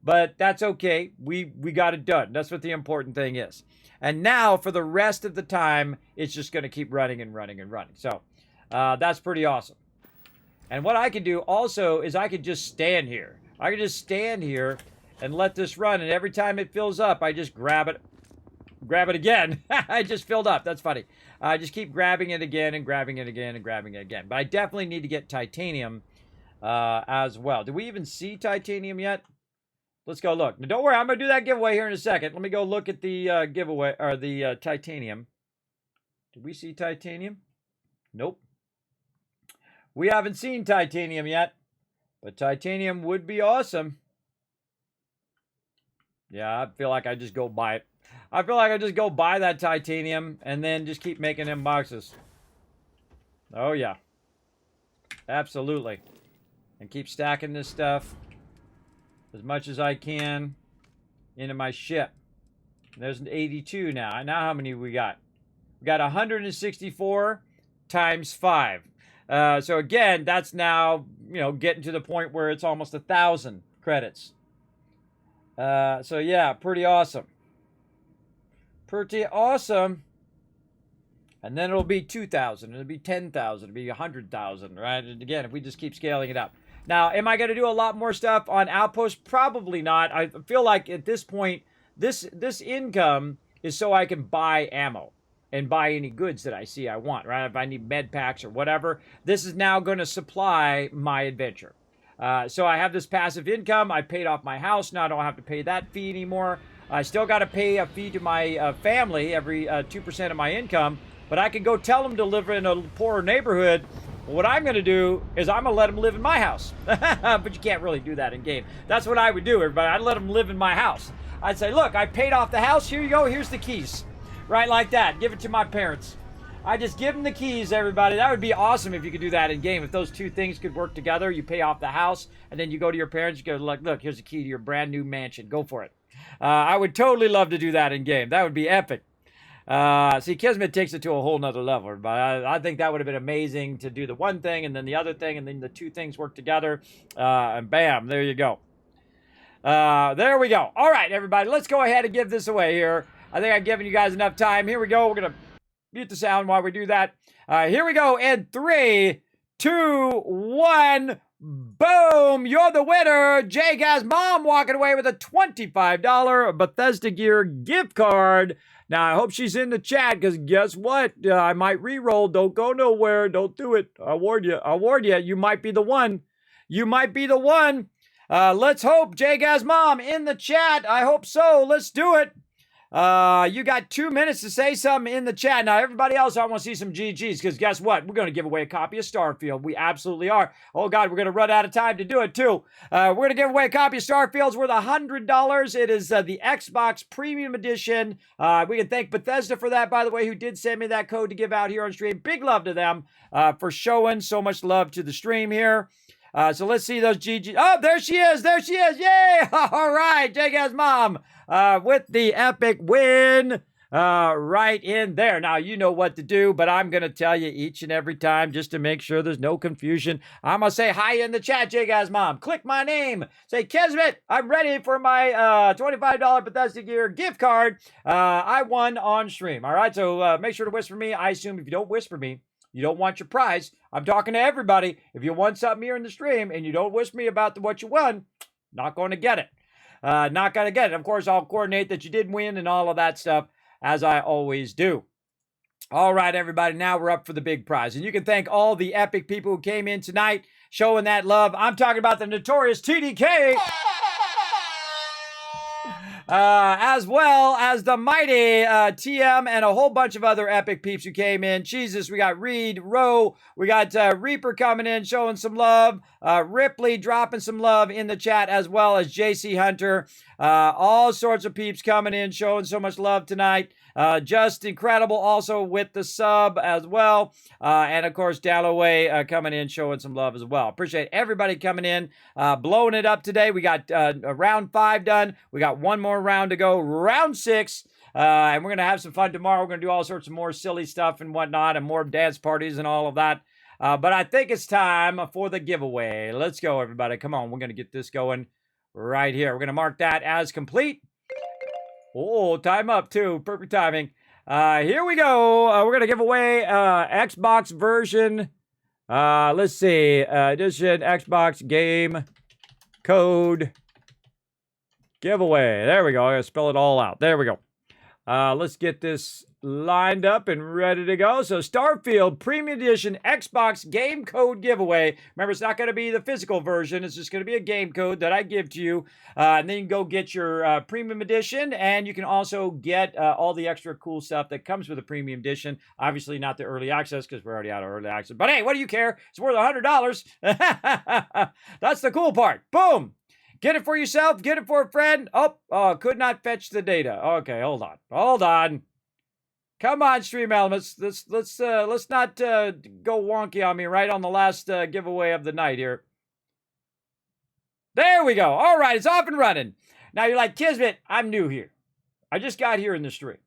But that's okay. We got it done. That's what the important thing is. And now, for the rest of the time, it's just going to keep running and running and running. So that's pretty awesome. And what I can do also is I can just stand here. I can just stand here and let this run. And every time it fills up, I just grab it again. I just filled up. That's funny. I just keep grabbing it again and grabbing it again and grabbing it again. But I definitely need to get titanium as well. Do we even see titanium yet? Let's go look. Now, don't worry. I'm going to do that giveaway here in a second. Let me go look at the giveaway, or the titanium. Did we see titanium? Nope. We haven't seen titanium yet, but titanium would be awesome. Yeah, I feel like I just go buy it. I feel like I just go buy that titanium and then just keep making them boxes. Oh, yeah. Absolutely. And keep stacking this stuff as much as I can into my ship. There's an 82 now. Now how many we got? We got 164 times 5. So again, that's now, getting to the point where it's almost 1,000 credits. So yeah, pretty awesome. Pretty awesome. And then it'll be 2,000, it'll be 10,000, it'll be 100,000, right? And again, if we just keep scaling it up. Now, am I going to do a lot more stuff on Outpost? Probably not. I feel like at this point, this income is so I can buy ammo and buy any goods that I see I want, right? If I need med packs or whatever, this is now going to supply my adventure. So I have this passive income. I paid off my house. Now I don't have to pay that fee anymore. I still got to pay a fee to my family every 2% of my income. But I can go tell them to live in a poorer neighborhood. Well, what I'm going to do is I'm going to let them live in my house. But you can't really do that in game. That's what I would do, everybody. I'd let them live in my house. I'd say, look, I paid off the house. Here you go. Here's the keys. Right like that. Give it to my parents. I just give them the keys, everybody. That would be awesome if you could do that in game. If those two things could work together, you pay off the house, and then you go to your parents, you go, look, here's the key to your brand new mansion. Go for it. I would totally love to do that in game. That would be epic. See, Kismet takes it to a whole nother level, but I think that would have been amazing to do the one thing and then the other thing, and then the two things work together, and bam, there you go. There we go. All right, everybody, let's go ahead and give this away here. I think I've given you guys enough time. Here we go. We're going to mute the sound while we do that. Here we go in 3, 2, 1. Boom! You're the winner. J-Gaz Mom walking away with a $25 Bethesda Gear gift card. Now, I hope she's in the chat, because guess what? I might re-roll. Don't go nowhere. Don't do it. I warn you. I warn you. You might be the one. You might be the one. Let's hope. J-Gaz Mom in the chat. I hope so. Let's do it. You got 2 minutes to say something in the chat. Now, everybody else, I want to see some GGs, because guess what? We're going to give away a copy of Starfield. We absolutely are. Oh, God, we're going to run out of time to do it, too. We're going to give away a copy of Starfield. It's worth $100. It is the Xbox Premium Edition. We can thank Bethesda for that, by the way, who did send me that code to give out here on stream. Big love to them for showing so much love to the stream here. So let's see those GG. Oh, there she is. There she is. Yay. All right. J-Gaz Mom with the epic win right in there. Now, you know what to do, but I'm going to tell you each and every time just to make sure there's no confusion. I'm going to say hi in the chat, J-Gaz Mom. Click my name. Say, Kismet, I'm ready for my $25 Bethesda Gear gift card. I won on stream. All right. So make sure to whisper me. I assume if you don't whisper me, you don't want your prize. I'm talking to everybody. If you want something here in the stream and you don't whisper me about what you won, not going to get it. Not going to get it. Of course, I'll coordinate that you did win and all of that stuff, as I always do. All right, everybody. Now we're up for the big prize. And you can thank all the epic people who came in tonight showing that love. I'm talking about the notorious TDK. As well as the mighty TM and a whole bunch of other epic peeps who came in. Jesus, we got Reed, Rowe, we got Reaper coming in, showing some love, Ripley dropping some love in the chat, as well as JC Hunter. All sorts of peeps coming in, showing so much love tonight. Just incredible also with the sub as well. And of course, Dalloway coming in, showing some love as well. Appreciate everybody coming in, blowing it up today. We got round 5 done. We got one more round to go, round 6. And we're going to have some fun tomorrow. We're going to do all sorts of more silly stuff and whatnot, and more dance parties and all of that. But I think it's time for the giveaway. Let's go, everybody. Come on. We're going to get this going right here. We're going to mark that as complete. Oh, time up too. Perfect timing. Here we go. We're going to give away Xbox version. Let's see. Edition Xbox game code giveaway. There we go. I got to spell it all out. There we go. Let's get this lined up and ready to go. So Starfield Premium Edition Xbox game code giveaway. Remember, it's not going to be the physical version. It's just going to be a game code that I give to you. And then you can go get your Premium Edition, and you can also get all the extra cool stuff that comes with the Premium Edition. Obviously not the early access, because we're already out of early access. But hey, what do you care? It's worth $100. That's the cool part. Boom. Get it for yourself. Get it for a friend. Oh, could not fetch the data. Okay, hold on. Hold on. Come on, Stream Elements. Let's not go wonky on me right on the last giveaway of the night here. There we go. All right, it's off and running. Now you're like, Kismet, I'm new here. I just got here in the stream.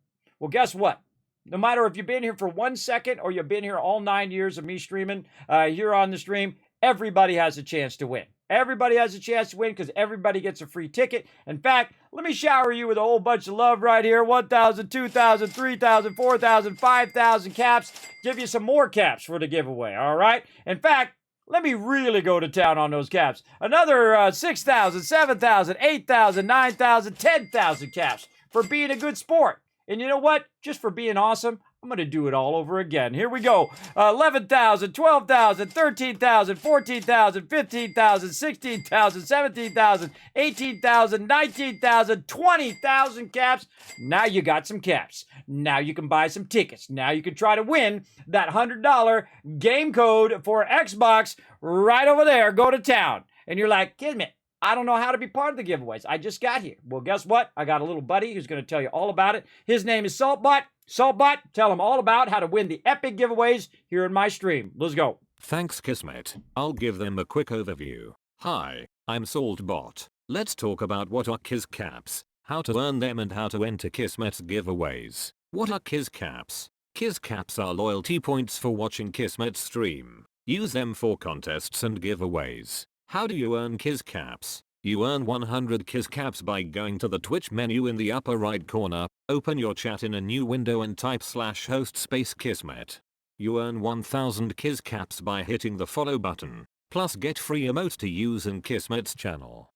Well, guess what? No matter if you've been here for 1 second or you've been here all 9 years of me streaming here on the stream, everybody has a chance to win. Everybody has a chance to win because everybody gets a free ticket. In fact, let me shower you with a whole bunch of love right here. 1,000, 2,000, 3,000, 4,000, 5,000 caps. Give you some more caps for the giveaway, all right? In fact, let me really go to town on those caps. Another 6,000, 7,000, 8,000, 9,000, 10,000 caps for being a good sport. And you know what? Just for being awesome, I'm going to do it all over again. Here we go. 11,000, 12,000, 13,000, 14,000, 15,000, 16,000, 17,000, 18,000, 19,000, 20,000 caps. Now you got some caps. Now you can buy some tickets. Now you can try to win that $100 game code for Xbox right over there. Go to town. And you're like, Kismet, I don't know how to be part of the giveaways. I just got here. Well, guess what? I got a little buddy who's going to tell you all about it. His name is Saltbot. Saltbot, tell him all about how to win the epic giveaways here in my stream. Let's go. Thanks, Kismet. I'll give them a quick overview. Hi, I'm Saltbot. Let's talk about what are Kiz Caps, how to earn them and how to enter Kismet's giveaways. What are Kiz Caps? Kiz Caps are loyalty points for watching Kismet's stream. Use them for contests and giveaways. How do you earn Kiz Caps? You earn 100 Kiz Caps by going to the Twitch menu in the upper right corner, open your chat in a new window and type /host space Kismet. You earn 1000 Kiz Caps by hitting the follow button, plus get free emotes to use in Kismet's channel.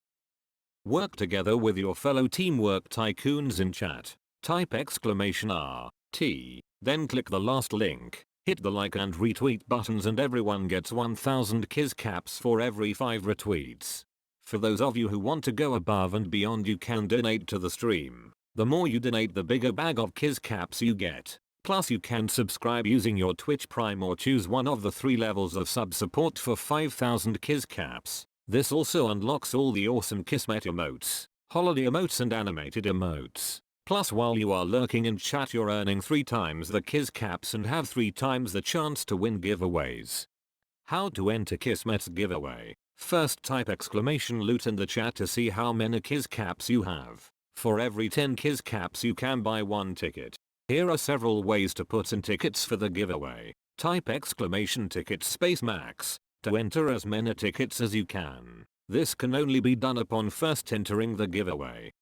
Work together with your fellow Teamwork Tycoons in chat. Type !RT, then click the last link. Hit the like and retweet buttons and everyone gets 1000 Kiz Caps for every 5 retweets. For those of you who want to go above and beyond, you can donate to the stream. The more you donate, the bigger bag of Kiz Caps you get. Plus you can subscribe using your Twitch Prime or choose one of the 3 levels of sub support for 5000 Kiz Caps. This also unlocks all the awesome Kismet emotes, holiday emotes and animated emotes. Plus while you are lurking in chat, you're earning 3 times the Kiz Caps and have 3 times the chance to win giveaways. How to enter Kismet's giveaway? First type !loot in the chat to see how many Kiz Caps you have. For every 10 Kiz Caps you can buy 1 ticket. Here are several ways to put in tickets for the giveaway. Type !ticket space max to enter as many tickets as you can. This can only be done upon first entering the giveaway.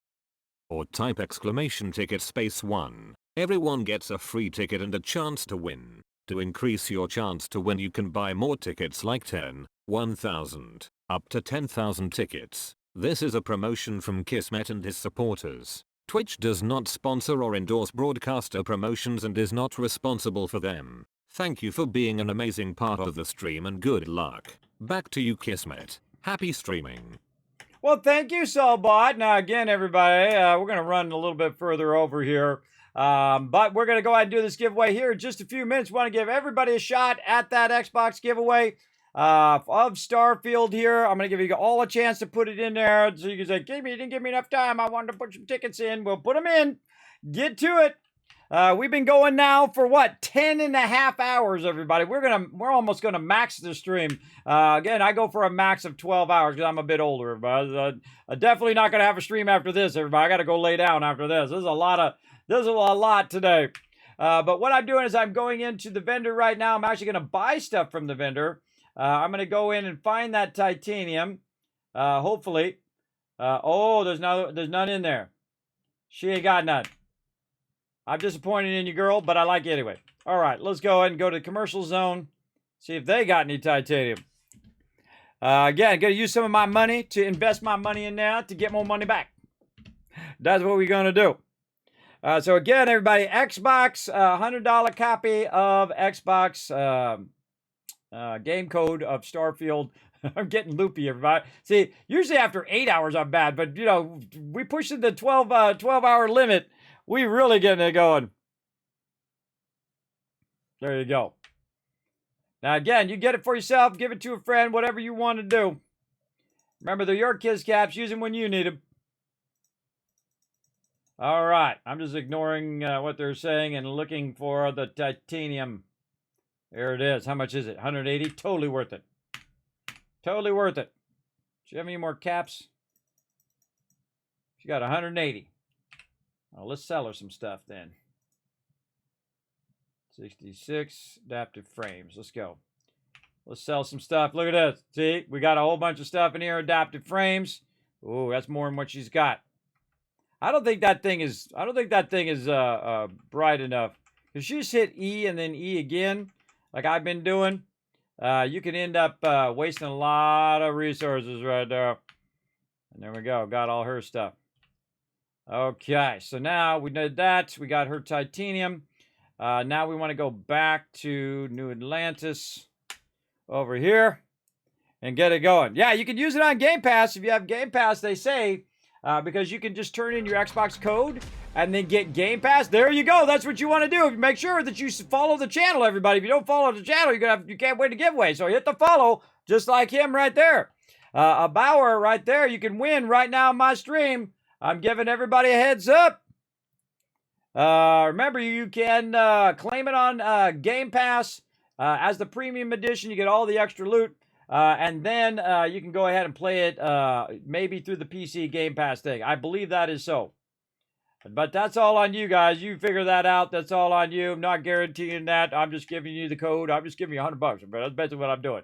Or type !ticket space 1. Everyone gets a free ticket and a chance to win. To increase your chance to win, you can buy more tickets like 10, 1000, up to 10,000 tickets. This is a promotion from Kismet and his supporters. Twitch does not sponsor or endorse broadcaster promotions and is not responsible for them. Thank you for being an amazing part of the stream and good luck. Back to you, Kismet. Happy streaming. Well, thank you, Saltbot. Now, again, everybody, we're going to run a little bit further over here. But we're going to go ahead and do this giveaway here in just a few minutes. We want to give everybody a shot at that Xbox giveaway of Starfield here. I'm going to give you all a chance to put it in there. So you can say, you didn't give me enough time. I wanted to put some tickets in. We'll put them in. Get to it. We've been going now for what, 10 and a half hours, everybody. We're almost gonna max the stream. Again, I go for a max of 12 hours because I'm a bit older, but I'm definitely not gonna have a stream after this, everybody. I gotta go lay down after this. There's a lot today. But what I'm doing is I'm going into the vendor right now. I'm actually gonna buy stuff from the vendor. I'm gonna go in and find that titanium. Hopefully. Oh, there's none in there. She ain't got none. I'm disappointed in you, girl, but I like you anyway. All right, let's go ahead and go to the commercial zone. See if they got any titanium. Again, going to use some of my money to invest my money in now to get more money back. That's what we're going to do. So again, everybody, Xbox, $100 copy of Xbox game code of Starfield. I'm getting loopy, everybody. See, usually after 8 hours, I'm bad. But, you know, we push the 12-hour limit. We really getting it going. There you go. Now, again, you get it for yourself. Give it to a friend. Whatever you want to do. Remember, they're your Kiz Caps. Use them when you need them. All right. I'm just ignoring what they're saying and looking for the titanium. There it is. How much is it? 180? Totally worth it. Totally worth it. Do you have any more caps? She got 180. Well, let's sell her some stuff then. 66 adaptive frames. Let's go. Let's sell some stuff. Look at this. See, we got a whole bunch of stuff in here. Adaptive frames. Ooh, that's more than what she's got. I don't think that thing is bright enough. If she just hit E and then E again, like I've been doing, you can end up wasting a lot of resources right there. And there we go. Got all her stuff. Okay, so now we did that. We got her titanium. Now we want to go back to New Atlantis over here and get it going. Yeah, you can use it on Game Pass. If you have Game Pass, they say, because you can just turn in your Xbox code and then get Game Pass. There you go. That's what you want to do. Make sure that you follow the channel, everybody. If you don't follow the channel, you can't win a giveaway. So hit the follow, just like him right there. A Bauer right there. You can win right now on my stream. I'm giving everybody a heads up. Remember, you can claim it on Game Pass as the premium edition. You get all the extra loot. And then you can go ahead and play it maybe through the PC Game Pass thing. I believe that is so. But that's all on you guys. You figure that out. That's all on you. I'm not guaranteeing that. I'm just giving you the code. I'm just giving you $100. But that's basically what I'm doing.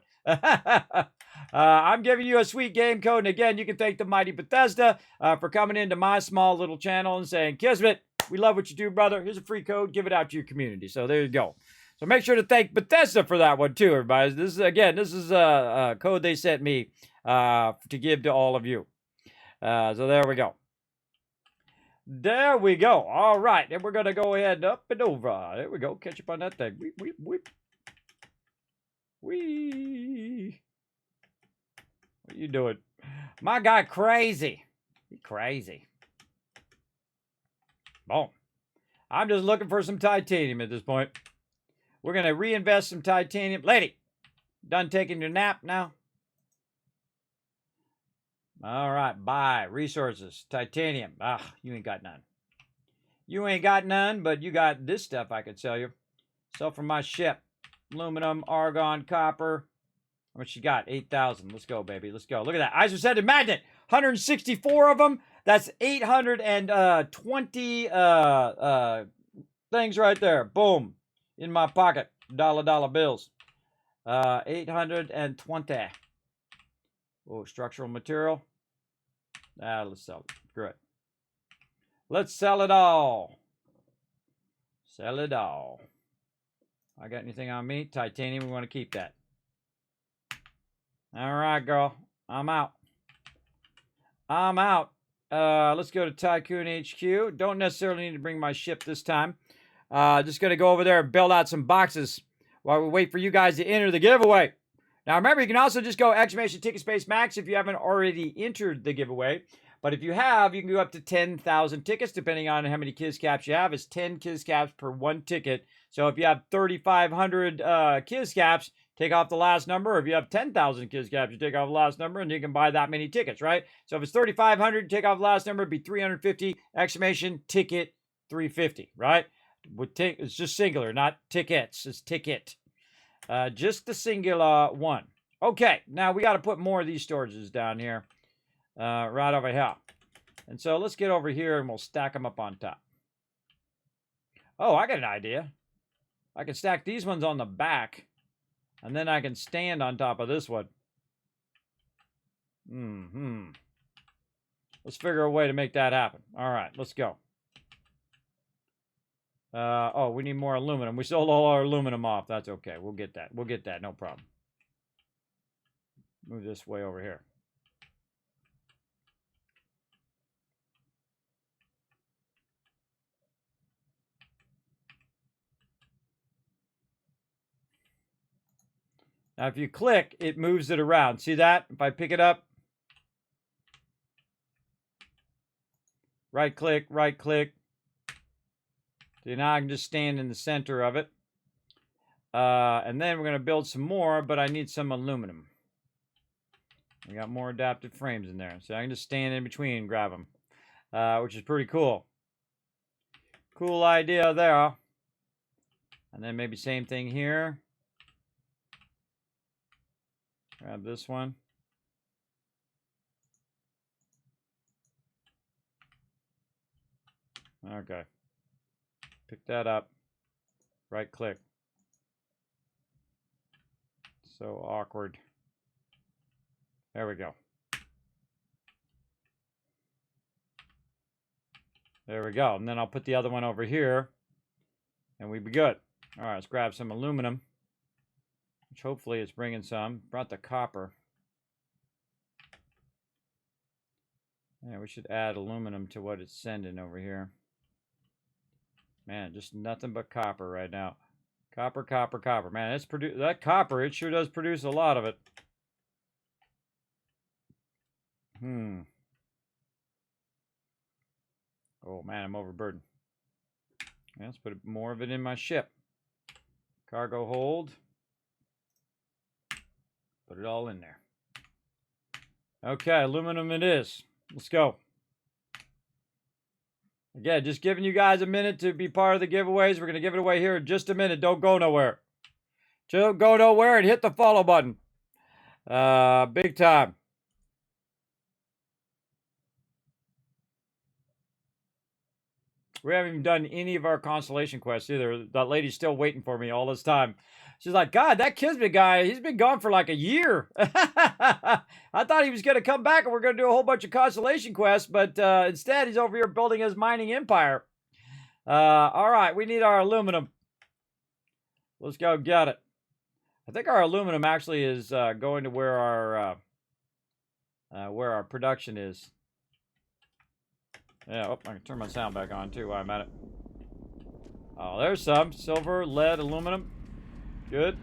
I'm giving you a sweet game code. And again, you can thank the mighty Bethesda for coming into my small little channel and saying, Kismet, we love what you do, brother. Here's a free code. Give it out to your community. So there you go. So make sure to thank Bethesda for that one too, everybody. This is a code they sent me to give to all of you. So there we go. There we go. All right. And we're going to go ahead up and over. There we go. Catch up on that thing. Weep. Wee. What are you doing? My guy crazy. He crazy. Boom. I'm just looking for some titanium at this point. We're going to reinvest some titanium. Lady, done taking your nap now? All right, buy. Resources. Titanium. Ah, you ain't got none. You ain't got none, but you got this stuff I could sell you. Sell from my ship. Aluminum, argon, copper. How much you got? 8,000. Let's go, baby. Let's go. Look at that. Isostatic magnet. 164 of them. That's 820 things right there. Boom. In my pocket. Dollar bills. 820. Oh, structural material. Let's sell it. Good. Let's sell it all. Sell it all. I got anything on me? Titanium, we want to keep that. All right, girl. I'm out. I'm out. Let's go to Tycoon HQ. Don't necessarily need to bring my ship this time. Just going to go over there and build out some boxes while we wait for you guys to enter the giveaway. Now, remember, you can also just go !TicketSpaceMax if you haven't already entered the giveaway. But if you have, you can go up to 10,000 tickets, depending on how many Kiz Caps you have. It's 10 Kiz Caps per one ticket. So if you have 3,500 Kiz Caps, take off the last number. Or if you have 10,000 Kiz Caps, you take off the last number, and you can buy that many tickets, right? So if it's 3,500, take off the last number, it'd be 350, !Ticket 350, right? It's just singular, not tickets. It's ticket. Just the singular one. Okay, now we got to put more of these storages down here. Right over here. And so let's get over here and we'll stack them up on top. Oh, I got an idea. I can stack these ones on the back. And then I can stand on top of this one. Let's figure a way to make that happen. All right, let's go. Oh, we need more aluminum. We sold all our aluminum off. That's okay. We'll get that. We'll get that. No problem. Move this way over here. Now, if you click, it moves it around. See that? If I pick it up, right click, right click. So now I can just stand in the center of it. And then we're going to build some more, but I need some aluminum. We got more adaptive frames in there. So I can just stand in between and grab them, which is pretty cool. Cool idea there. And then maybe same thing here. Grab this one. Okay. Pick that up. Right click. So awkward. There we go. There we go. And then I'll put the other one over here. And we'd be good. All right, let's grab some aluminum. Which hopefully is bringing some. Brought the copper. Yeah, we should add aluminum to what it's sending over here. Man, just nothing but copper right now. Copper, copper, copper. Man, it's that copper, it sure does produce a lot of it. Oh, man, I'm overburdened. Yeah, let's put more of it in my ship. Cargo hold. Put it all in there. Okay, aluminum it is. Let's go. Again, just giving you guys a minute to be part of the giveaways. We're going to give it away here in just a minute. Don't go nowhere. Don't go nowhere and hit the follow button. Big time. We haven't even done any of our constellation quests either. That lady's still waiting for me all this time. She's like, God, that Kismet guy, he's been gone for like a year. I thought he was going to come back and we're going to do a whole bunch of constellation quests, but instead he's over here building his mining empire. All right, we need our aluminum. Let's go get it. I think our aluminum actually is going to where our production is. Yeah, oh, I can turn my sound back on too while I'm at it. Oh, there's some. Silver, lead, aluminum. Good.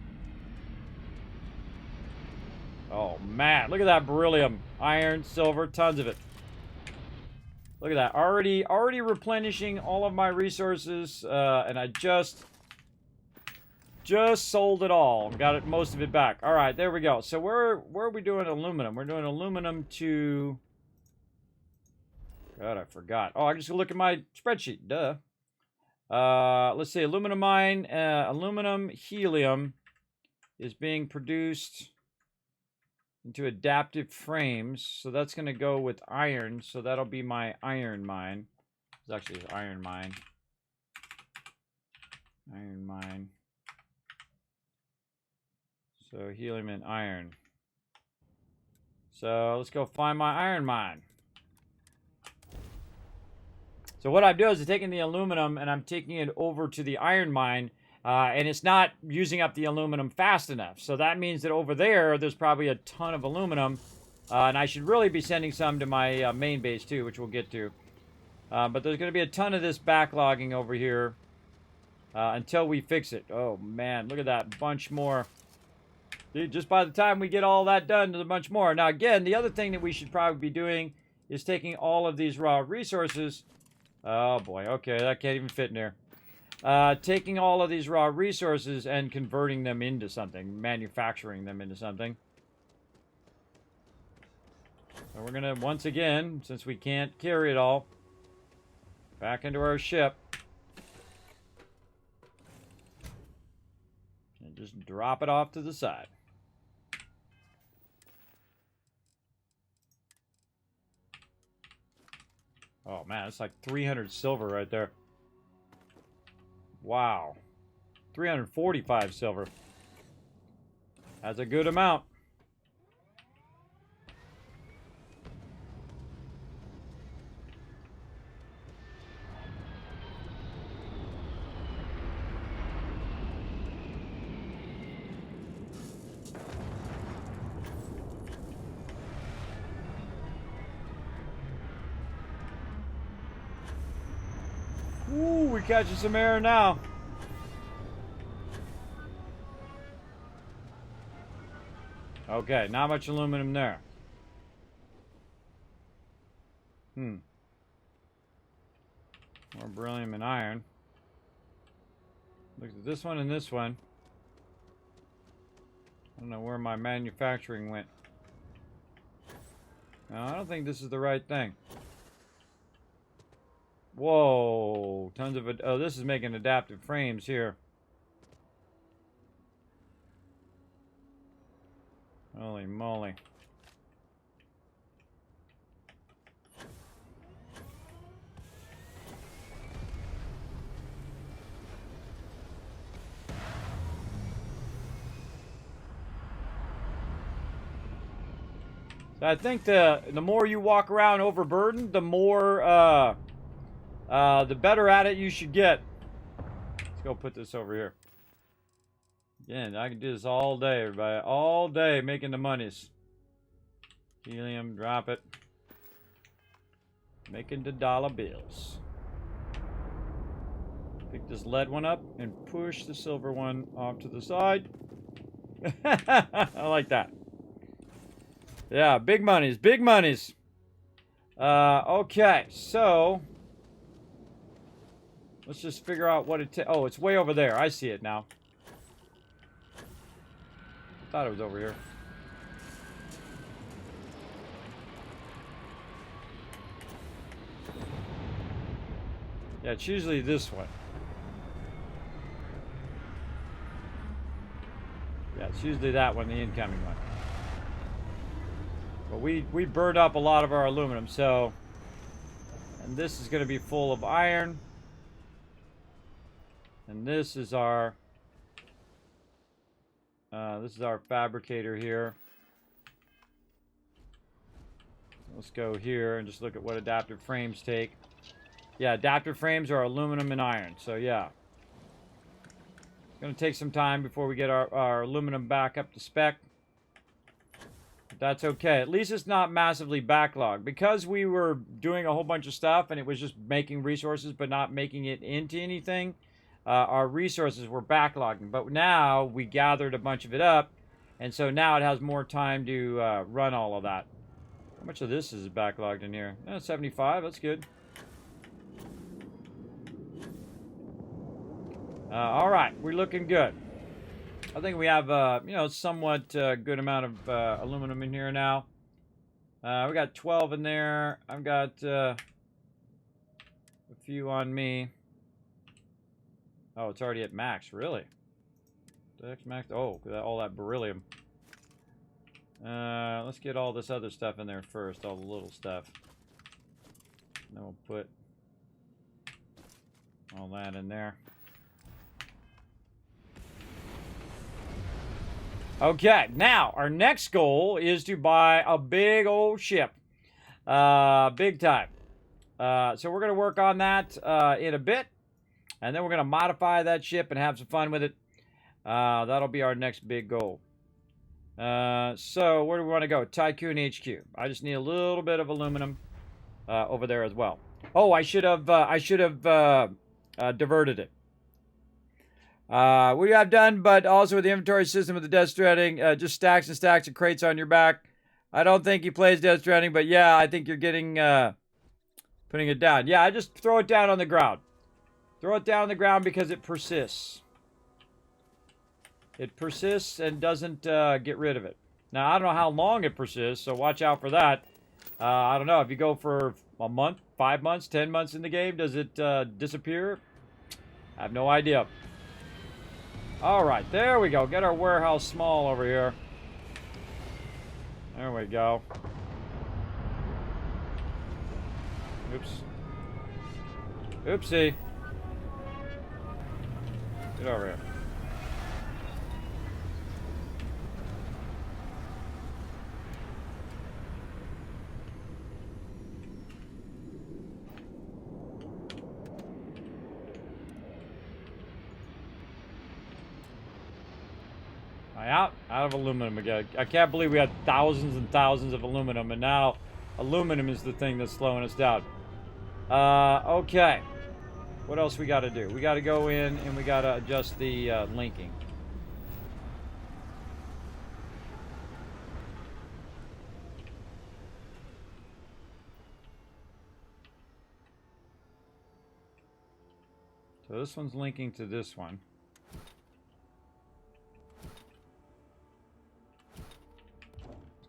Oh, man. Look at that beryllium. Iron, silver, tons of it. Look at that. Already replenishing all of my resources. And I just sold it all. Got it, most of it back. All right, there we go. So where are we doing aluminum? We're doing aluminum to... God, I forgot. Oh, I just look at my spreadsheet. Duh. Let's see. Aluminum mine. Aluminum helium is being produced into adaptive frames. So that's going to go with iron. So that'll be my iron mine. It's actually iron mine. Iron mine. So helium and iron. So let's go find my iron mine. So what I'm doing is I'm taking the aluminum and I'm taking it over to the iron mine, and it's not using up the aluminum fast enough. So that means that over there's probably a ton of aluminum, and I should really be sending some to my main base too, which we'll get to. But there's going to be a ton of this backlogging over here until we fix it. Oh man, look at that, bunch more. Dude, just by the time we get all that done, there's a bunch more. Now again, the other thing that we should probably be doing is taking all of these raw resources. Oh boy, okay, that can't even fit in there. Taking all of these raw resources and converting them into something, manufacturing them into something. So we're gonna, once again, since we can't carry it all, back into our ship. And just drop it off to the side. Oh man, it's like 300 silver right there. Wow. 345 silver. That's a good amount. Ooh, we're catching some air now. Okay, not much aluminum there. More beryllium and iron. Look at this one and this one. I don't know where my manufacturing went. No, I don't think this is the right thing. Whoa, tons of it. Oh, this is making adaptive frames here. Holy moly. So I think the more you walk around overburdened, the more the better at it you should get. Let's go put this over here. Again, I can do this all day, everybody. All day making the monies. Helium, drop it. Making the dollar bills. Pick this lead one up and push the silver one off to the side. I like that. Yeah, big monies, big monies. Okay, so let's just figure out what it takes. Oh, it's way over there. I see it now. I thought it was over here. Yeah, it's usually this one. Yeah, it's usually that one, the incoming one. But we burned up a lot of our aluminum, so... And this is going to be full of iron. And this is our fabricator here. Let's go here and just look at what adaptive frames take. Yeah, adaptive frames are aluminum and iron, so yeah. It's going to take some time before we get our aluminum back up to spec. But that's okay. At least it's not massively backlogged. Because we were doing a whole bunch of stuff and it was just making resources but not making it into anything, our resources were backlogging. But now we gathered a bunch of it up, and so now it has more time to run all of that. How much of this is backlogged in here? 75, that's good. All right, we're looking good. I think we have, you know, somewhat good amount of aluminum in here now. We got 12 in there. I've got a few on me. Oh, it's already at max, really? Dex max. Oh, all that beryllium. Let's get all this other stuff in there first, all the little stuff. Then we'll put all that in there. Okay, now our next goal is to buy a big old ship. Big time. So we're going to work on that in a bit. And then we're going to modify that ship and have some fun with it. That'll be our next big goal. So where do we want to go? Tycoon HQ. I just need a little bit of aluminum over there as well. Oh, I should have diverted it. We have done, but also with the inventory system of the Death Stranding, just stacks and stacks of crates on your back. I don't think he plays Death Stranding, but yeah, I think you're getting, putting it down. Yeah, I just throw it down on the ground. Throw it down on the ground because it persists. It persists and doesn't get rid of it. Now, I don't know how long it persists, so watch out for that. I don't know, if you go for a month, 5 months, 10 months in the game, does it disappear? I have no idea. Alright, there we go. Get our warehouse small over here. There we go. Oops. Oopsie. Get over here. Out of aluminum again. I can't believe we had thousands and thousands of aluminum, and now aluminum is the thing that's slowing us down. Okay. What else we got to do? We got to go in and we got to adjust the linking. So this one's linking to this one.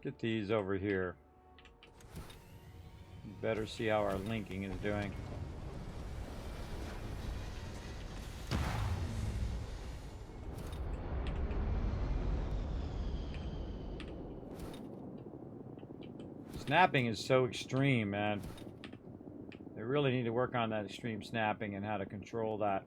Get these over here. Better see how our linking is doing. Snapping is so extreme, man. They really need to work on that extreme snapping and how to control that.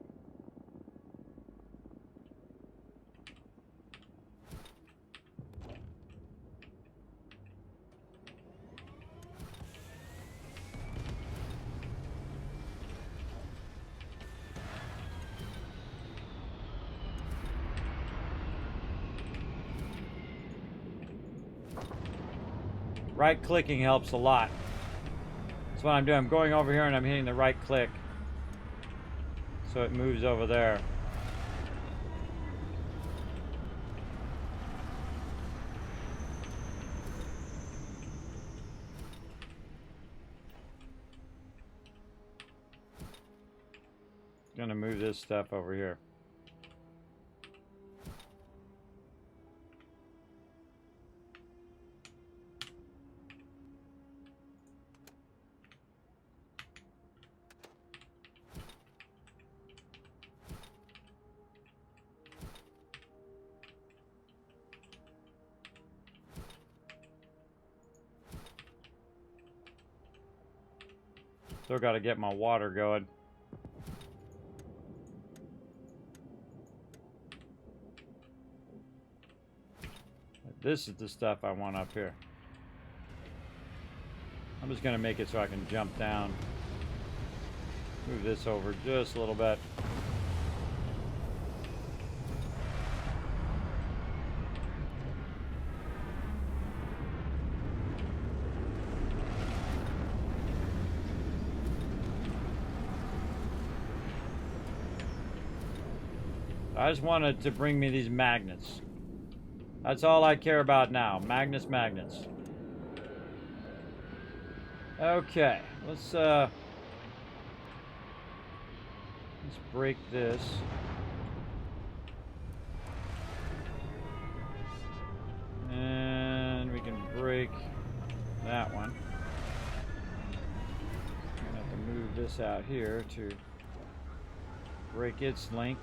Right-clicking helps a lot. That's what I'm doing. I'm going over here and I'm hitting the right click. So it moves over there. Gonna move this stuff over here. Still got to get my water going. This is the stuff I want up here. I'm just going to make it so I can jump down. Move this over just a little bit. I just wanted to bring me these magnets. That's all I care about now. Magnets. Okay, let's break this. And we can break that one. I'm gonna have to move this out here to break its link.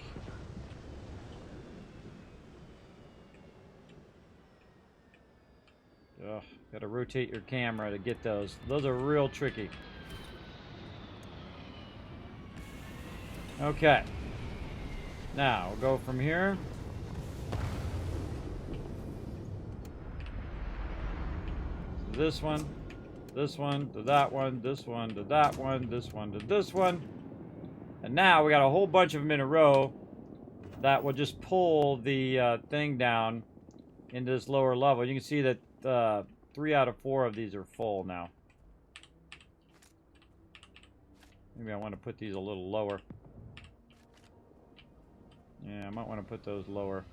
Ugh, gotta rotate your camera to get those. Those are real tricky. Okay. Now, we'll go from here. To this one, to that one, this one, to that one, this one, to this one. And now we got a whole bunch of them in a row that will just pull the thing down into this lower level. You can see that 3 out of 4 of these are full now. Maybe I want to put these a little lower. Yeah, I might want to put those lower.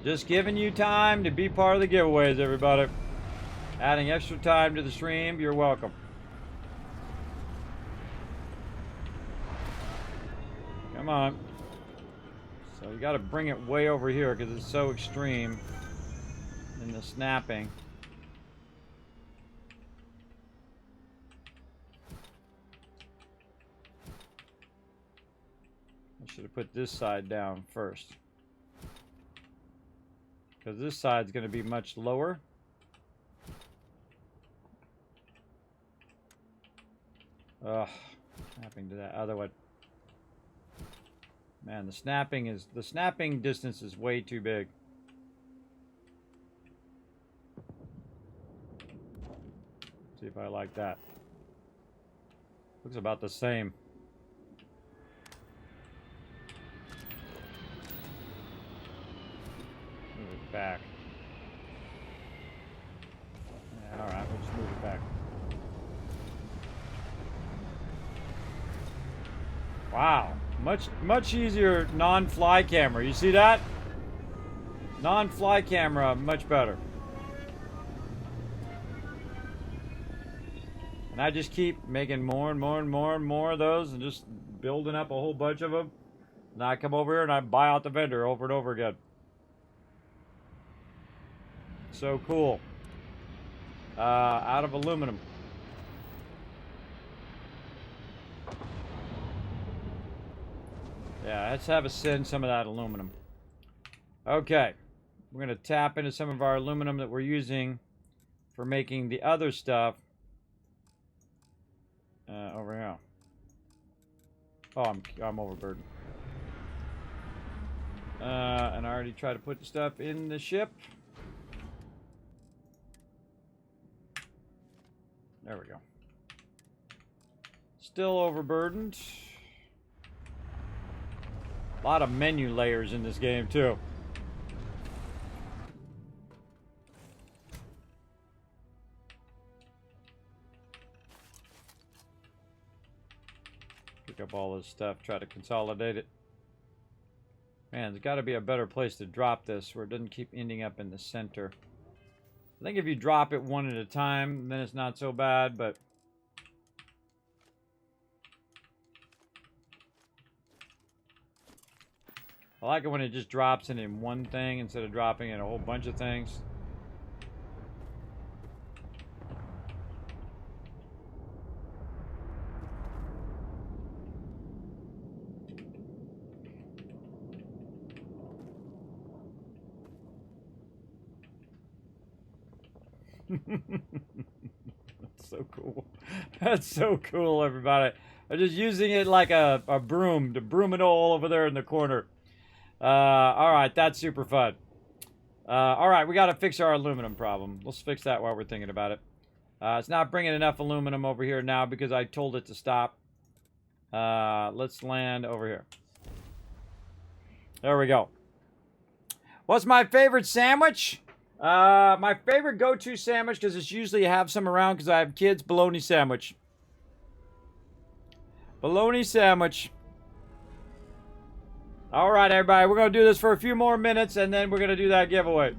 Just giving you time to be part of the giveaways, everybody. Adding extra time to the stream, you're welcome. Come on. So you got to bring it way over here because it's so extreme in the snapping. I should have put this side down first. Because this side's going to be much lower. Ugh, snapping to that other one. Man, the snapping distance is way too big. See if I like that. Looks about the same. Move it back. Yeah, alright, we'll just move it back. Wow. Much easier non-fly camera. You see that? Non-fly camera, much better. And I just keep making more and more and more and more of those and just building up a whole bunch of them. And I come over here and I buy out the vendor over and over again. So cool. Out of aluminum. Yeah, let's have a send some of that aluminum. Okay. We're going to tap into some of our aluminum that we're using for making the other stuff over here. Oh, I'm overburdened. And I already tried to put the stuff in the ship. There we go. still overburdened. A lot of menu layers in this game, too. Pick up all this stuff, try to consolidate it. Man, there's got to be a better place to drop this where it doesn't keep ending up in the center. I think if you drop it one at a time, then it's not so bad, but... I like it when it just drops it in one thing instead of dropping in a whole bunch of things. That's so cool. That's so cool, everybody. I'm just using it like a broom to broom it all over there in the corner. Alright, that's super fun. Alright, we gotta fix our aluminum problem. Let's fix that while we're thinking about it. It's not bringing enough aluminum over here now because I told it to stop. Let's land over here. There we go. What's my favorite sandwich? My favorite go-to sandwich, because it's usually I have some around because I have kids, bologna sandwich. Bologna sandwich. All right, everybody, we're going to do this for a few more minutes, and then we're going to do that giveaway.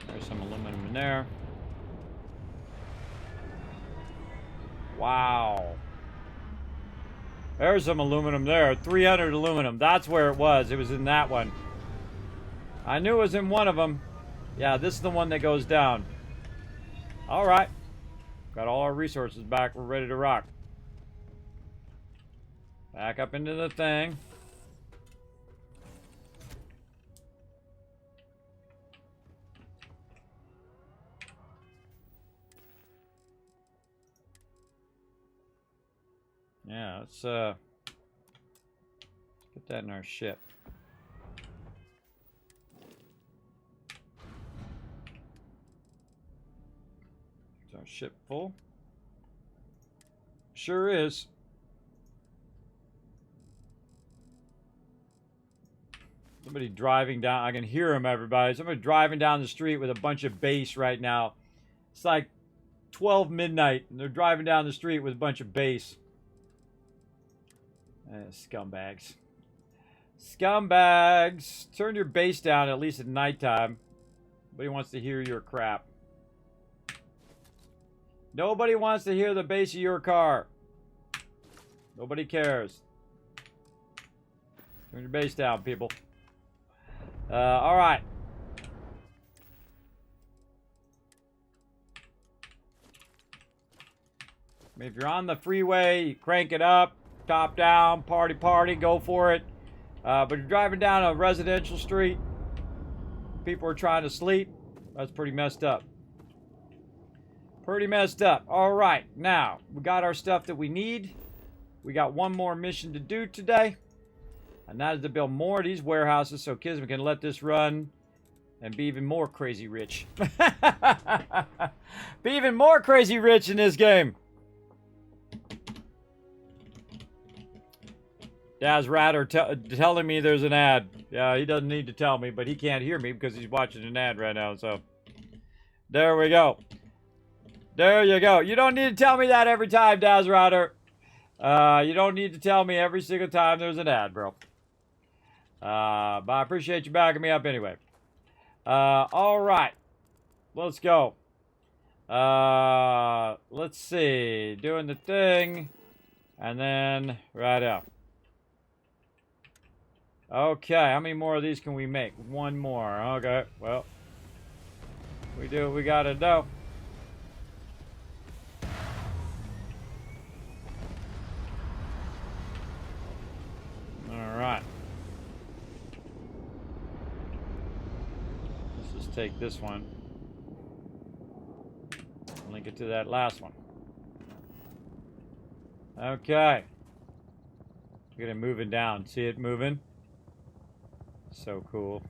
There's some aluminum in there. Wow. There's some aluminum there. 300 aluminum. That's where it was. It was in that one. I knew it was in one of them. Yeah, this is the one that goes down. All right. Got all our resources back. We're ready to rock. Back up into the thing. Yeah, let's put that in our ship. Is our ship full? Sure is. Somebody driving down, I can hear him, everybody. Somebody driving down the street with a bunch of bass right now. It's like 12 midnight, and they're driving down the street with a bunch of bass. Scumbags. Scumbags! Turn your bass down at least at nighttime. Nobody wants to hear your crap. Nobody wants to hear the bass of your car. Nobody cares. Turn your bass down, people. Alright. I mean, if you're on the freeway, you crank it up. Top down, party, go for it. But you're driving down a residential street. People are trying to sleep. That's pretty messed up. Pretty messed up. All right, now we got our stuff that we need. We got one more mission to do today. And that is to build more of these warehouses so Kismet can let this run and be even more crazy rich. Be even more crazy rich in this game. Daz Ratter telling me there's an ad. Yeah, he doesn't need to tell me, but he can't hear me because he's watching an ad right now, so. There we go. There you go. You don't need to tell me that every time, Daz Ratter. You don't need to tell me every single time there's an ad, bro. But I appreciate you backing me up anyway. All right. Let's go. Let's see. Doing the thing. And then right out. Okay, how many more of these can we make? One more. Okay, well. We do what we gotta do. Alright. Let's just take this one. Link it to that last one. Okay. Look at it moving down. See it moving? So cool.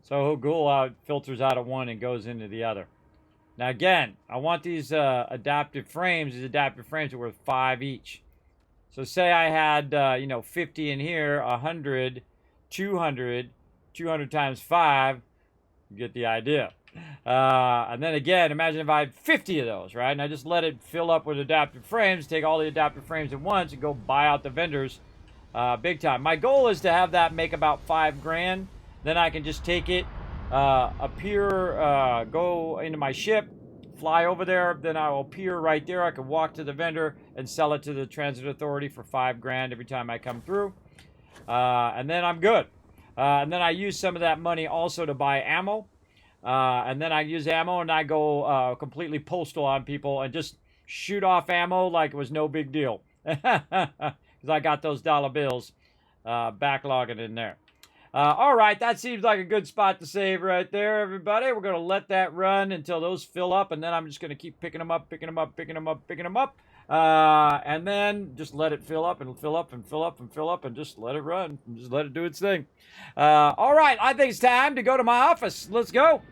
So cool how it filters out of one and goes into the other. Now again, I want these adaptive frames. These adaptive frames are worth 5 each. So say I had, 50 in here, 100, 200, 200 times 5. You get the idea. And then again, imagine if I had 50 of those, right? And I just let it fill up with adaptive frames, take all the adaptive frames at once and go buy out the vendors big time. My goal is to have that make about $5,000. Then I can just take it, appear, go into my ship, fly over there, then I will appear right there. I can walk to the vendor and sell it to the transit authority for $5,000 every time I come through. And then I'm good. And then I use some of that money also to buy ammo. And then I use ammo and I go completely postal on people and just shoot off ammo like it was no big deal. Because I got those dollar bills backlogging in there. All right, that seems like a good spot to save right there, everybody. We're going to let that run until those fill up, and then I'm just going to keep picking them up, picking them up, picking them up, picking them up. And then just let it fill up and fill up and fill up and fill up and just let it run and just let it do its thing. All right, I think it's time to go to my office. Let's go.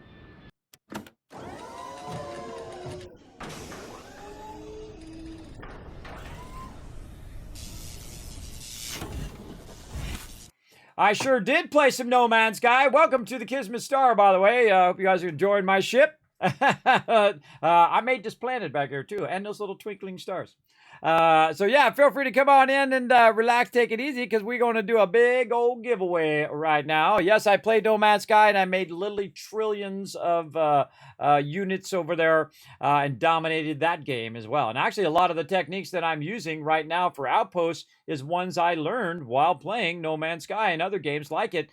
I sure did play some No Man's Sky. Welcome to the Kismet Star, by the way. Hope you guys are enjoying my ship. I made this planet back here, too, and those little twinkling stars. So, yeah, feel free to come on in and relax, take it easy, because we're going to do a big old giveaway right now. Yes, I played No Man's Sky, and I made literally trillions of units over there and dominated that game as well. And actually, a lot of the techniques that I'm using right now for Outposts is ones I learned while playing No Man's Sky and other games like it,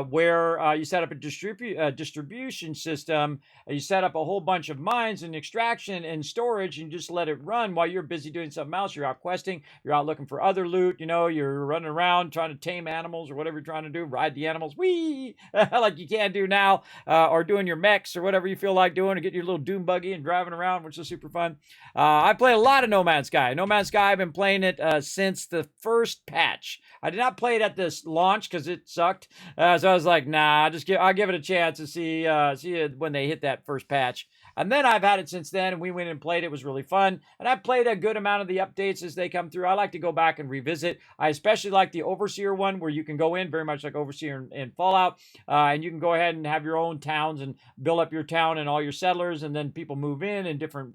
where you set up a distribution system, you set up a whole bunch of mines and extraction and storage, and just let it run while you're busy doing something else. You're out questing, you're out looking for other loot, you're running around trying to tame animals or whatever you're trying to do, ride the animals, whee, like you can do now, or doing your mechs or whatever you feel like doing, or get your little doom buggy and driving around, which is super fun. I play a lot of No Man's Sky. No Man's Sky, I've been playing it since the first patch. I did not play it at this launch because it sucked. So I was like, nah, I'll give it a chance to see it when they hit that first patch. And then I've had it since then, and we went and played. It was really fun. And I've played a good amount of the updates as they come through. I like to go back and revisit. I especially like the Overseer one, where you can go in, very much like Overseer in Fallout, and you can go ahead and have your own towns and build up your town and all your settlers, and then people move in and different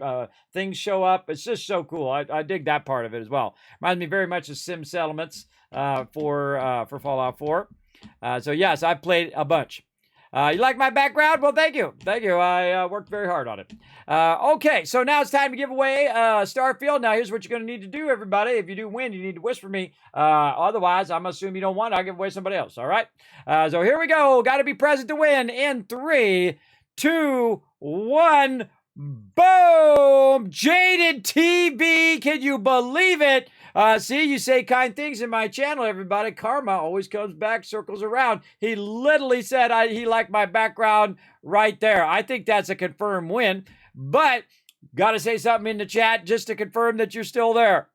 things show up. It's just so cool. I dig that part of it as well. Reminds me very much of Sim Settlements for Fallout 4. So yes, I've played a bunch. You like my background? Well, thank you. Thank you. I worked very hard on it. Okay, so now it's time to give away Starfield. Now, here's what you're going to need to do, everybody. If you do win, you need to whisper me. Otherwise, I'm assuming you don't want it. I'll give away somebody else, all right? So here we go. Got to be present to win in 3, 2, 1. Boom! Jaded TV. Can you believe it? See, you say kind things in my channel, everybody. Karma always comes back, circles around. He literally said he liked my background right there. I think that's a confirmed win. But got to say something in the chat just to confirm that you're still there.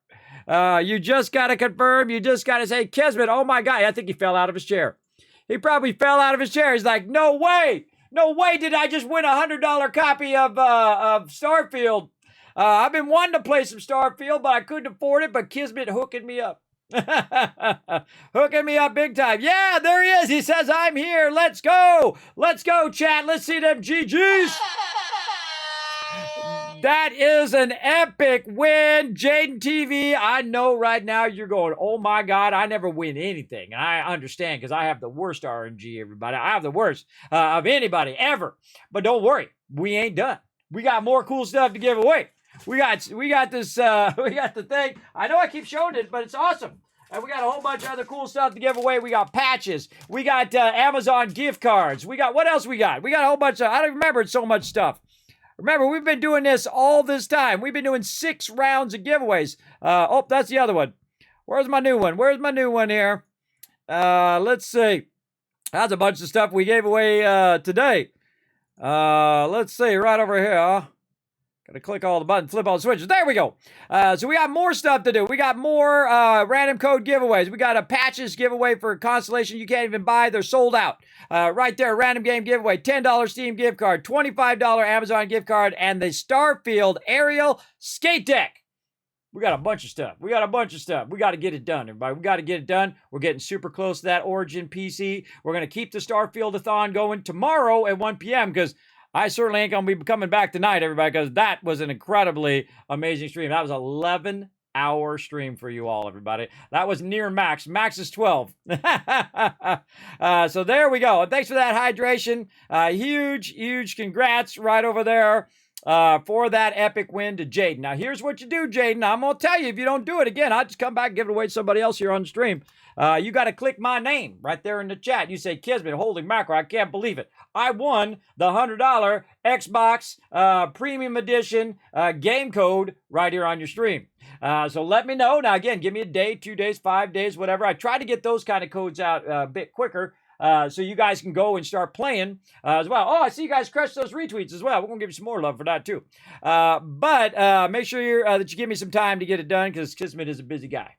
You just got to confirm. You just got to say, Kismet, oh my God. I think he fell out of his chair. He probably fell out of his chair. He's like, no way. No way did I just win a $100 copy of Starfield. I've been wanting to play some Starfield, but I couldn't afford it, but Kismet hooking me up. Hooking me up big time. Yeah, there he is. He says, I'm here. Let's go. Let's go, chat. Let's see them GGs. That is an epic win, Jaden TV. I know right now you're going, oh my God, I never win anything. And I understand because I have the worst RNG, everybody. I have the worst of anybody ever. But don't worry, we ain't done. We got more cool stuff to give away. We got this, we got the thing. I know I keep showing it, but it's awesome. And we got a whole bunch of other cool stuff to give away. We got patches. We got Amazon gift cards. We got, what else we got? We got a whole bunch of, I don't remember, it's so much stuff. Remember, we've been doing this all this time. We've been doing 6 rounds of giveaways. Oh, that's the other one. Where's my new one? Where's my new one here? Let's see. That's a bunch of stuff we gave away today. Let's see, right over here. Gotta click all the buttons, flip all the switches. There we go. So we got more stuff to do. We got more random code giveaways. We got a patches giveaway for Constellation you can't even buy. They're sold out. Right there, random game giveaway. $10 Steam gift card, $25 Amazon gift card, and the Starfield aerial skate deck. We got a bunch of stuff. We got to get it done, everybody. We got to get it done. We're getting super close to that Origin PC. We're going to keep the Starfield-a-thon going tomorrow at 1 p.m. because I certainly ain't going to be coming back tonight, everybody, because that was an incredibly amazing stream. That was an 11-hour stream for you all, everybody. That was near max. Max is 12. So there we go. And thanks for that hydration. Huge congrats right over there. For that epic win to Jaden. Now, here's what you do, Jaden. I'm going to tell you, if you don't do it again, I'll just come back and give it away to somebody else here on the stream. You got to click my name right there in the chat. You say, Kismet, holy mackerel, I can't believe it. I won the $100 Xbox Premium Edition game code right here on your stream. So let me know. Now, again, give me a day, 2 days, 5 days, whatever. I try to get those kind of codes out a bit quicker. So you guys can go and start playing as well. Oh, I see you guys crush those retweets as well. We're going to give you some more love for that too. But make sure that you give me some time to get it done because Kismet is a busy guy.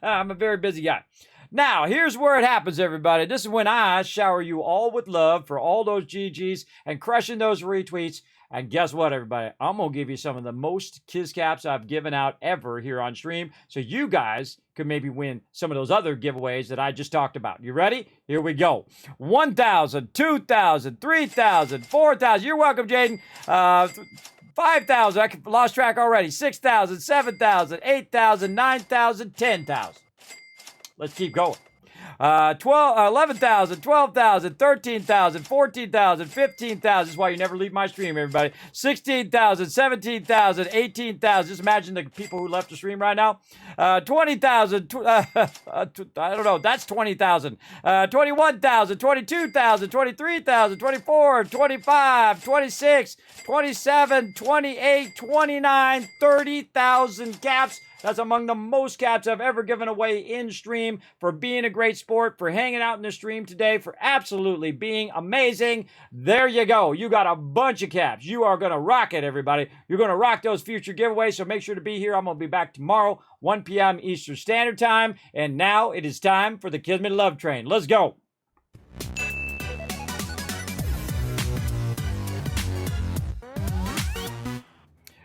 I'm a very busy guy. Now, here's where it happens, everybody. This is when I shower you all with love for all those GGs and crushing those retweets. And guess what, everybody? I'm going to give you some of the most Kiz Caps I've given out ever here on stream. So you guys could maybe win some of those other giveaways that I just talked about. You ready? Here we go. 1,000, 2,000, 3,000, 4,000. You're welcome, Jaden. 5,000. I lost track already. 6,000, 7,000, 8,000, 9,000, 10,000. Let's keep going. 11,000, 12,000, 13,000, 14,000, 15,000. This is why you never leave my stream, everybody. 16,000, 17,000, 18,000. Just imagine the people who left the stream right now. 20,000. I don't know. That's 20,000. 21,000, 22,000, 23,000, 24, 25, 26, 27, 28, 29, 30,000 caps. That's among the most caps I've ever given away in stream for being a great sport, for hanging out in the stream today, for absolutely being amazing. There you go. You got a bunch of caps. You are going to rock it, everybody. You're going to rock those future giveaways, so make sure to be here. I'm going to be back tomorrow, 1 p.m. Eastern Standard Time. And now it is time for the Kismet Love Train. Let's go.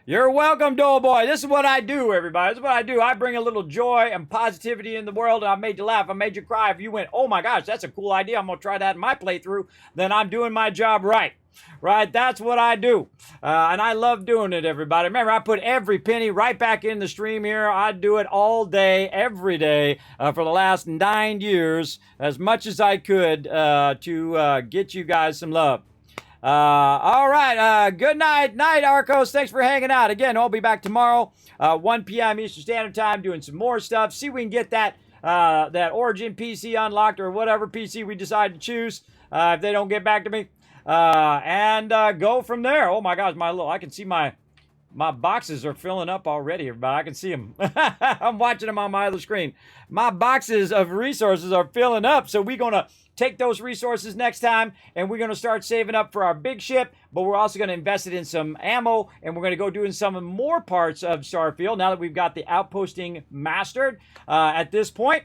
You're welcome, Doughboy. This is what I do, everybody. This is what I do. I bring a little joy and positivity in the world, and I made you laugh. I made you cry. If you went, oh my gosh, that's a cool idea, I'm going to try that in my playthrough, then I'm doing my job right. Right? That's what I do. And I love doing it, everybody. Remember, I put every penny right back in the stream here. I do it all day, every day, for the last 9 years, as much as I could to get you guys some love. All right. Good night, Arcos. Thanks for hanging out. Again, I'll be back tomorrow, 1 p.m. Eastern Standard Time, doing some more stuff. See if we can get that Origin PC unlocked or whatever PC we decide to choose. If they don't get back to me, and go from there. Oh my gosh, I can see my boxes are filling up already, everybody. I can see them. I'm watching them on my other screen. My boxes of resources are filling up, so we're going to take those resources next time, and we're going to start saving up for our big ship, but we're also going to invest it in some ammo, and we're going to go doing some more parts of Starfield now that we've got the outposting mastered at this point.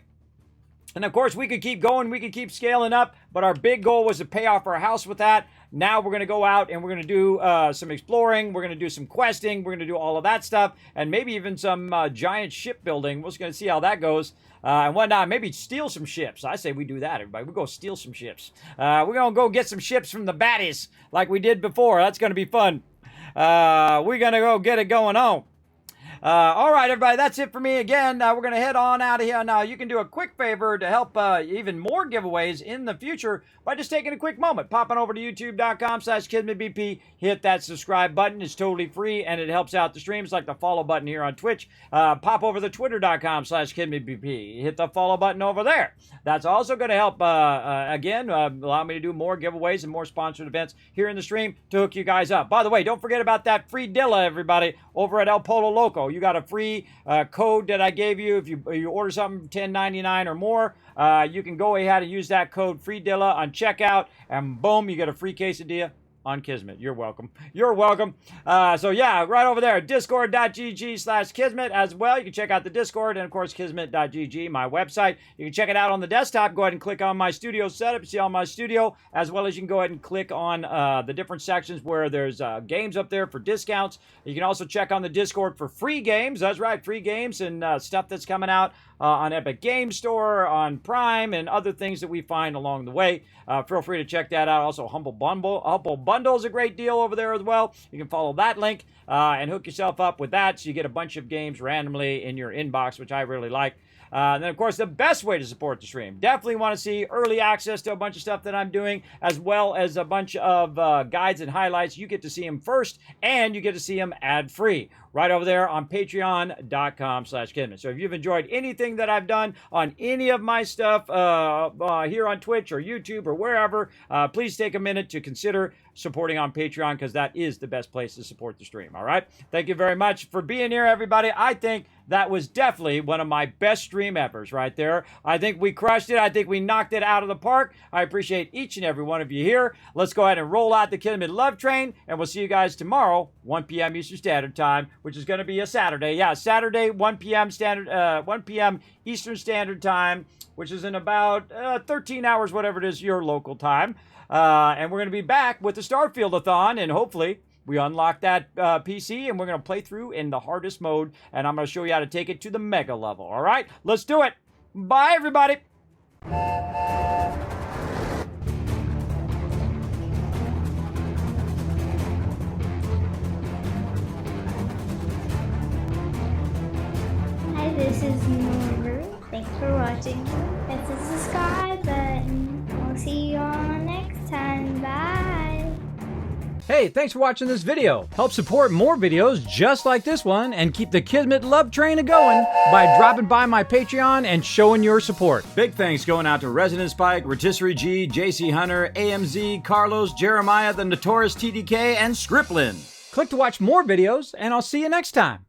And of course, we could keep going, we could keep scaling up, but our big goal was to pay off our house with that. Now we're going to go out and we're going to do some exploring, we're going to do some questing, we're going to do all of that stuff, and maybe even some giant shipbuilding. We're just going to see how that goes. And whatnot, maybe steal some ships. I say we do that, everybody. We go steal some ships. We're going to go get some ships from the baddies like we did before. That's going to be fun. We're going to go get it going on. All right, everybody, that's it for me. Again, we're going to head on out of here. Now, you can do a quick favor to help even more giveaways in the future by just taking a quick moment, popping over to youtube.com/KismetBP, hit that subscribe button. It's totally free, and it helps out the stream. It's like the follow button here on Twitch. Pop over to twitter.com/KismetBP, hit the follow button over there. That's also going to help, again, allow me to do more giveaways and more sponsored events here in the stream to hook you guys up. By the way, don't forget about that free Dilla, everybody, over at El Polo Loco. You got a free code that I gave you. If you order something $10.99 or more, you can go ahead and use that code FreeDilla on checkout, and boom, you get a free quesadilla on Kismet. You're welcome. You're welcome. So yeah, right over there, discord.gg/Kismet as well. You can check out the Discord and of course Kismet.gg, my website. You can check it out on the desktop. Go ahead and click on my studio setup. You see all my studio, as well as you can go ahead and click on the different sections where there's games up there for discounts. You can also check on the Discord for free games. That's right, free games and stuff that's coming out on Epic Game Store, on Prime, and other things that we find along the way. Feel free to check that out. Also, Humble Bundle is a great deal over there as well. You can follow that link and hook yourself up with that so you get a bunch of games randomly in your inbox, which I really like. And then, of course, the best way to support the stream. Definitely want to see early access to a bunch of stuff that I'm doing, as well as a bunch of guides and highlights. You get to see them first, and you get to see them ad-free right over there on patreon.com/Kismet. So if you've enjoyed anything that I've done on any of my stuff here on Twitch or YouTube or wherever, please take a minute to consider supporting on Patreon, because that is the best place to support the stream. All right? Thank you very much for being here, everybody. I think that was definitely one of my best stream evers right there. I think we crushed it. I think we knocked it out of the park. I appreciate each and every one of you here. Let's go ahead and roll out the Kismet Love Train, and we'll see you guys tomorrow, 1 p.m. Eastern Standard Time, which is going to be a Saturday. Yeah, Saturday, 1 p.m. Eastern Standard Time, which is in about 13 hours, whatever it is, your local time. And we're going to be back with the Starfield-a-thon, and hopefully we unlock that PC, and we're going to play through in the hardest mode, and I'm going to show you how to take it to the mega level. All right? Let's do it. Bye, everybody. Hi, this is Norber. Thanks for watching. This is the subscribe button. We'll see you all next time. Bye. Hey, thanks for watching this video. Help support more videos just like this one and keep the Kismet Love Train a-going by dropping by my Patreon and showing your support. Big thanks going out to Resident Spike, Rotisserie G, JC Hunter, AMZ, Carlos, Jeremiah, the Notorious TDK, and Scriplin. Click to watch more videos, and I'll see you next time.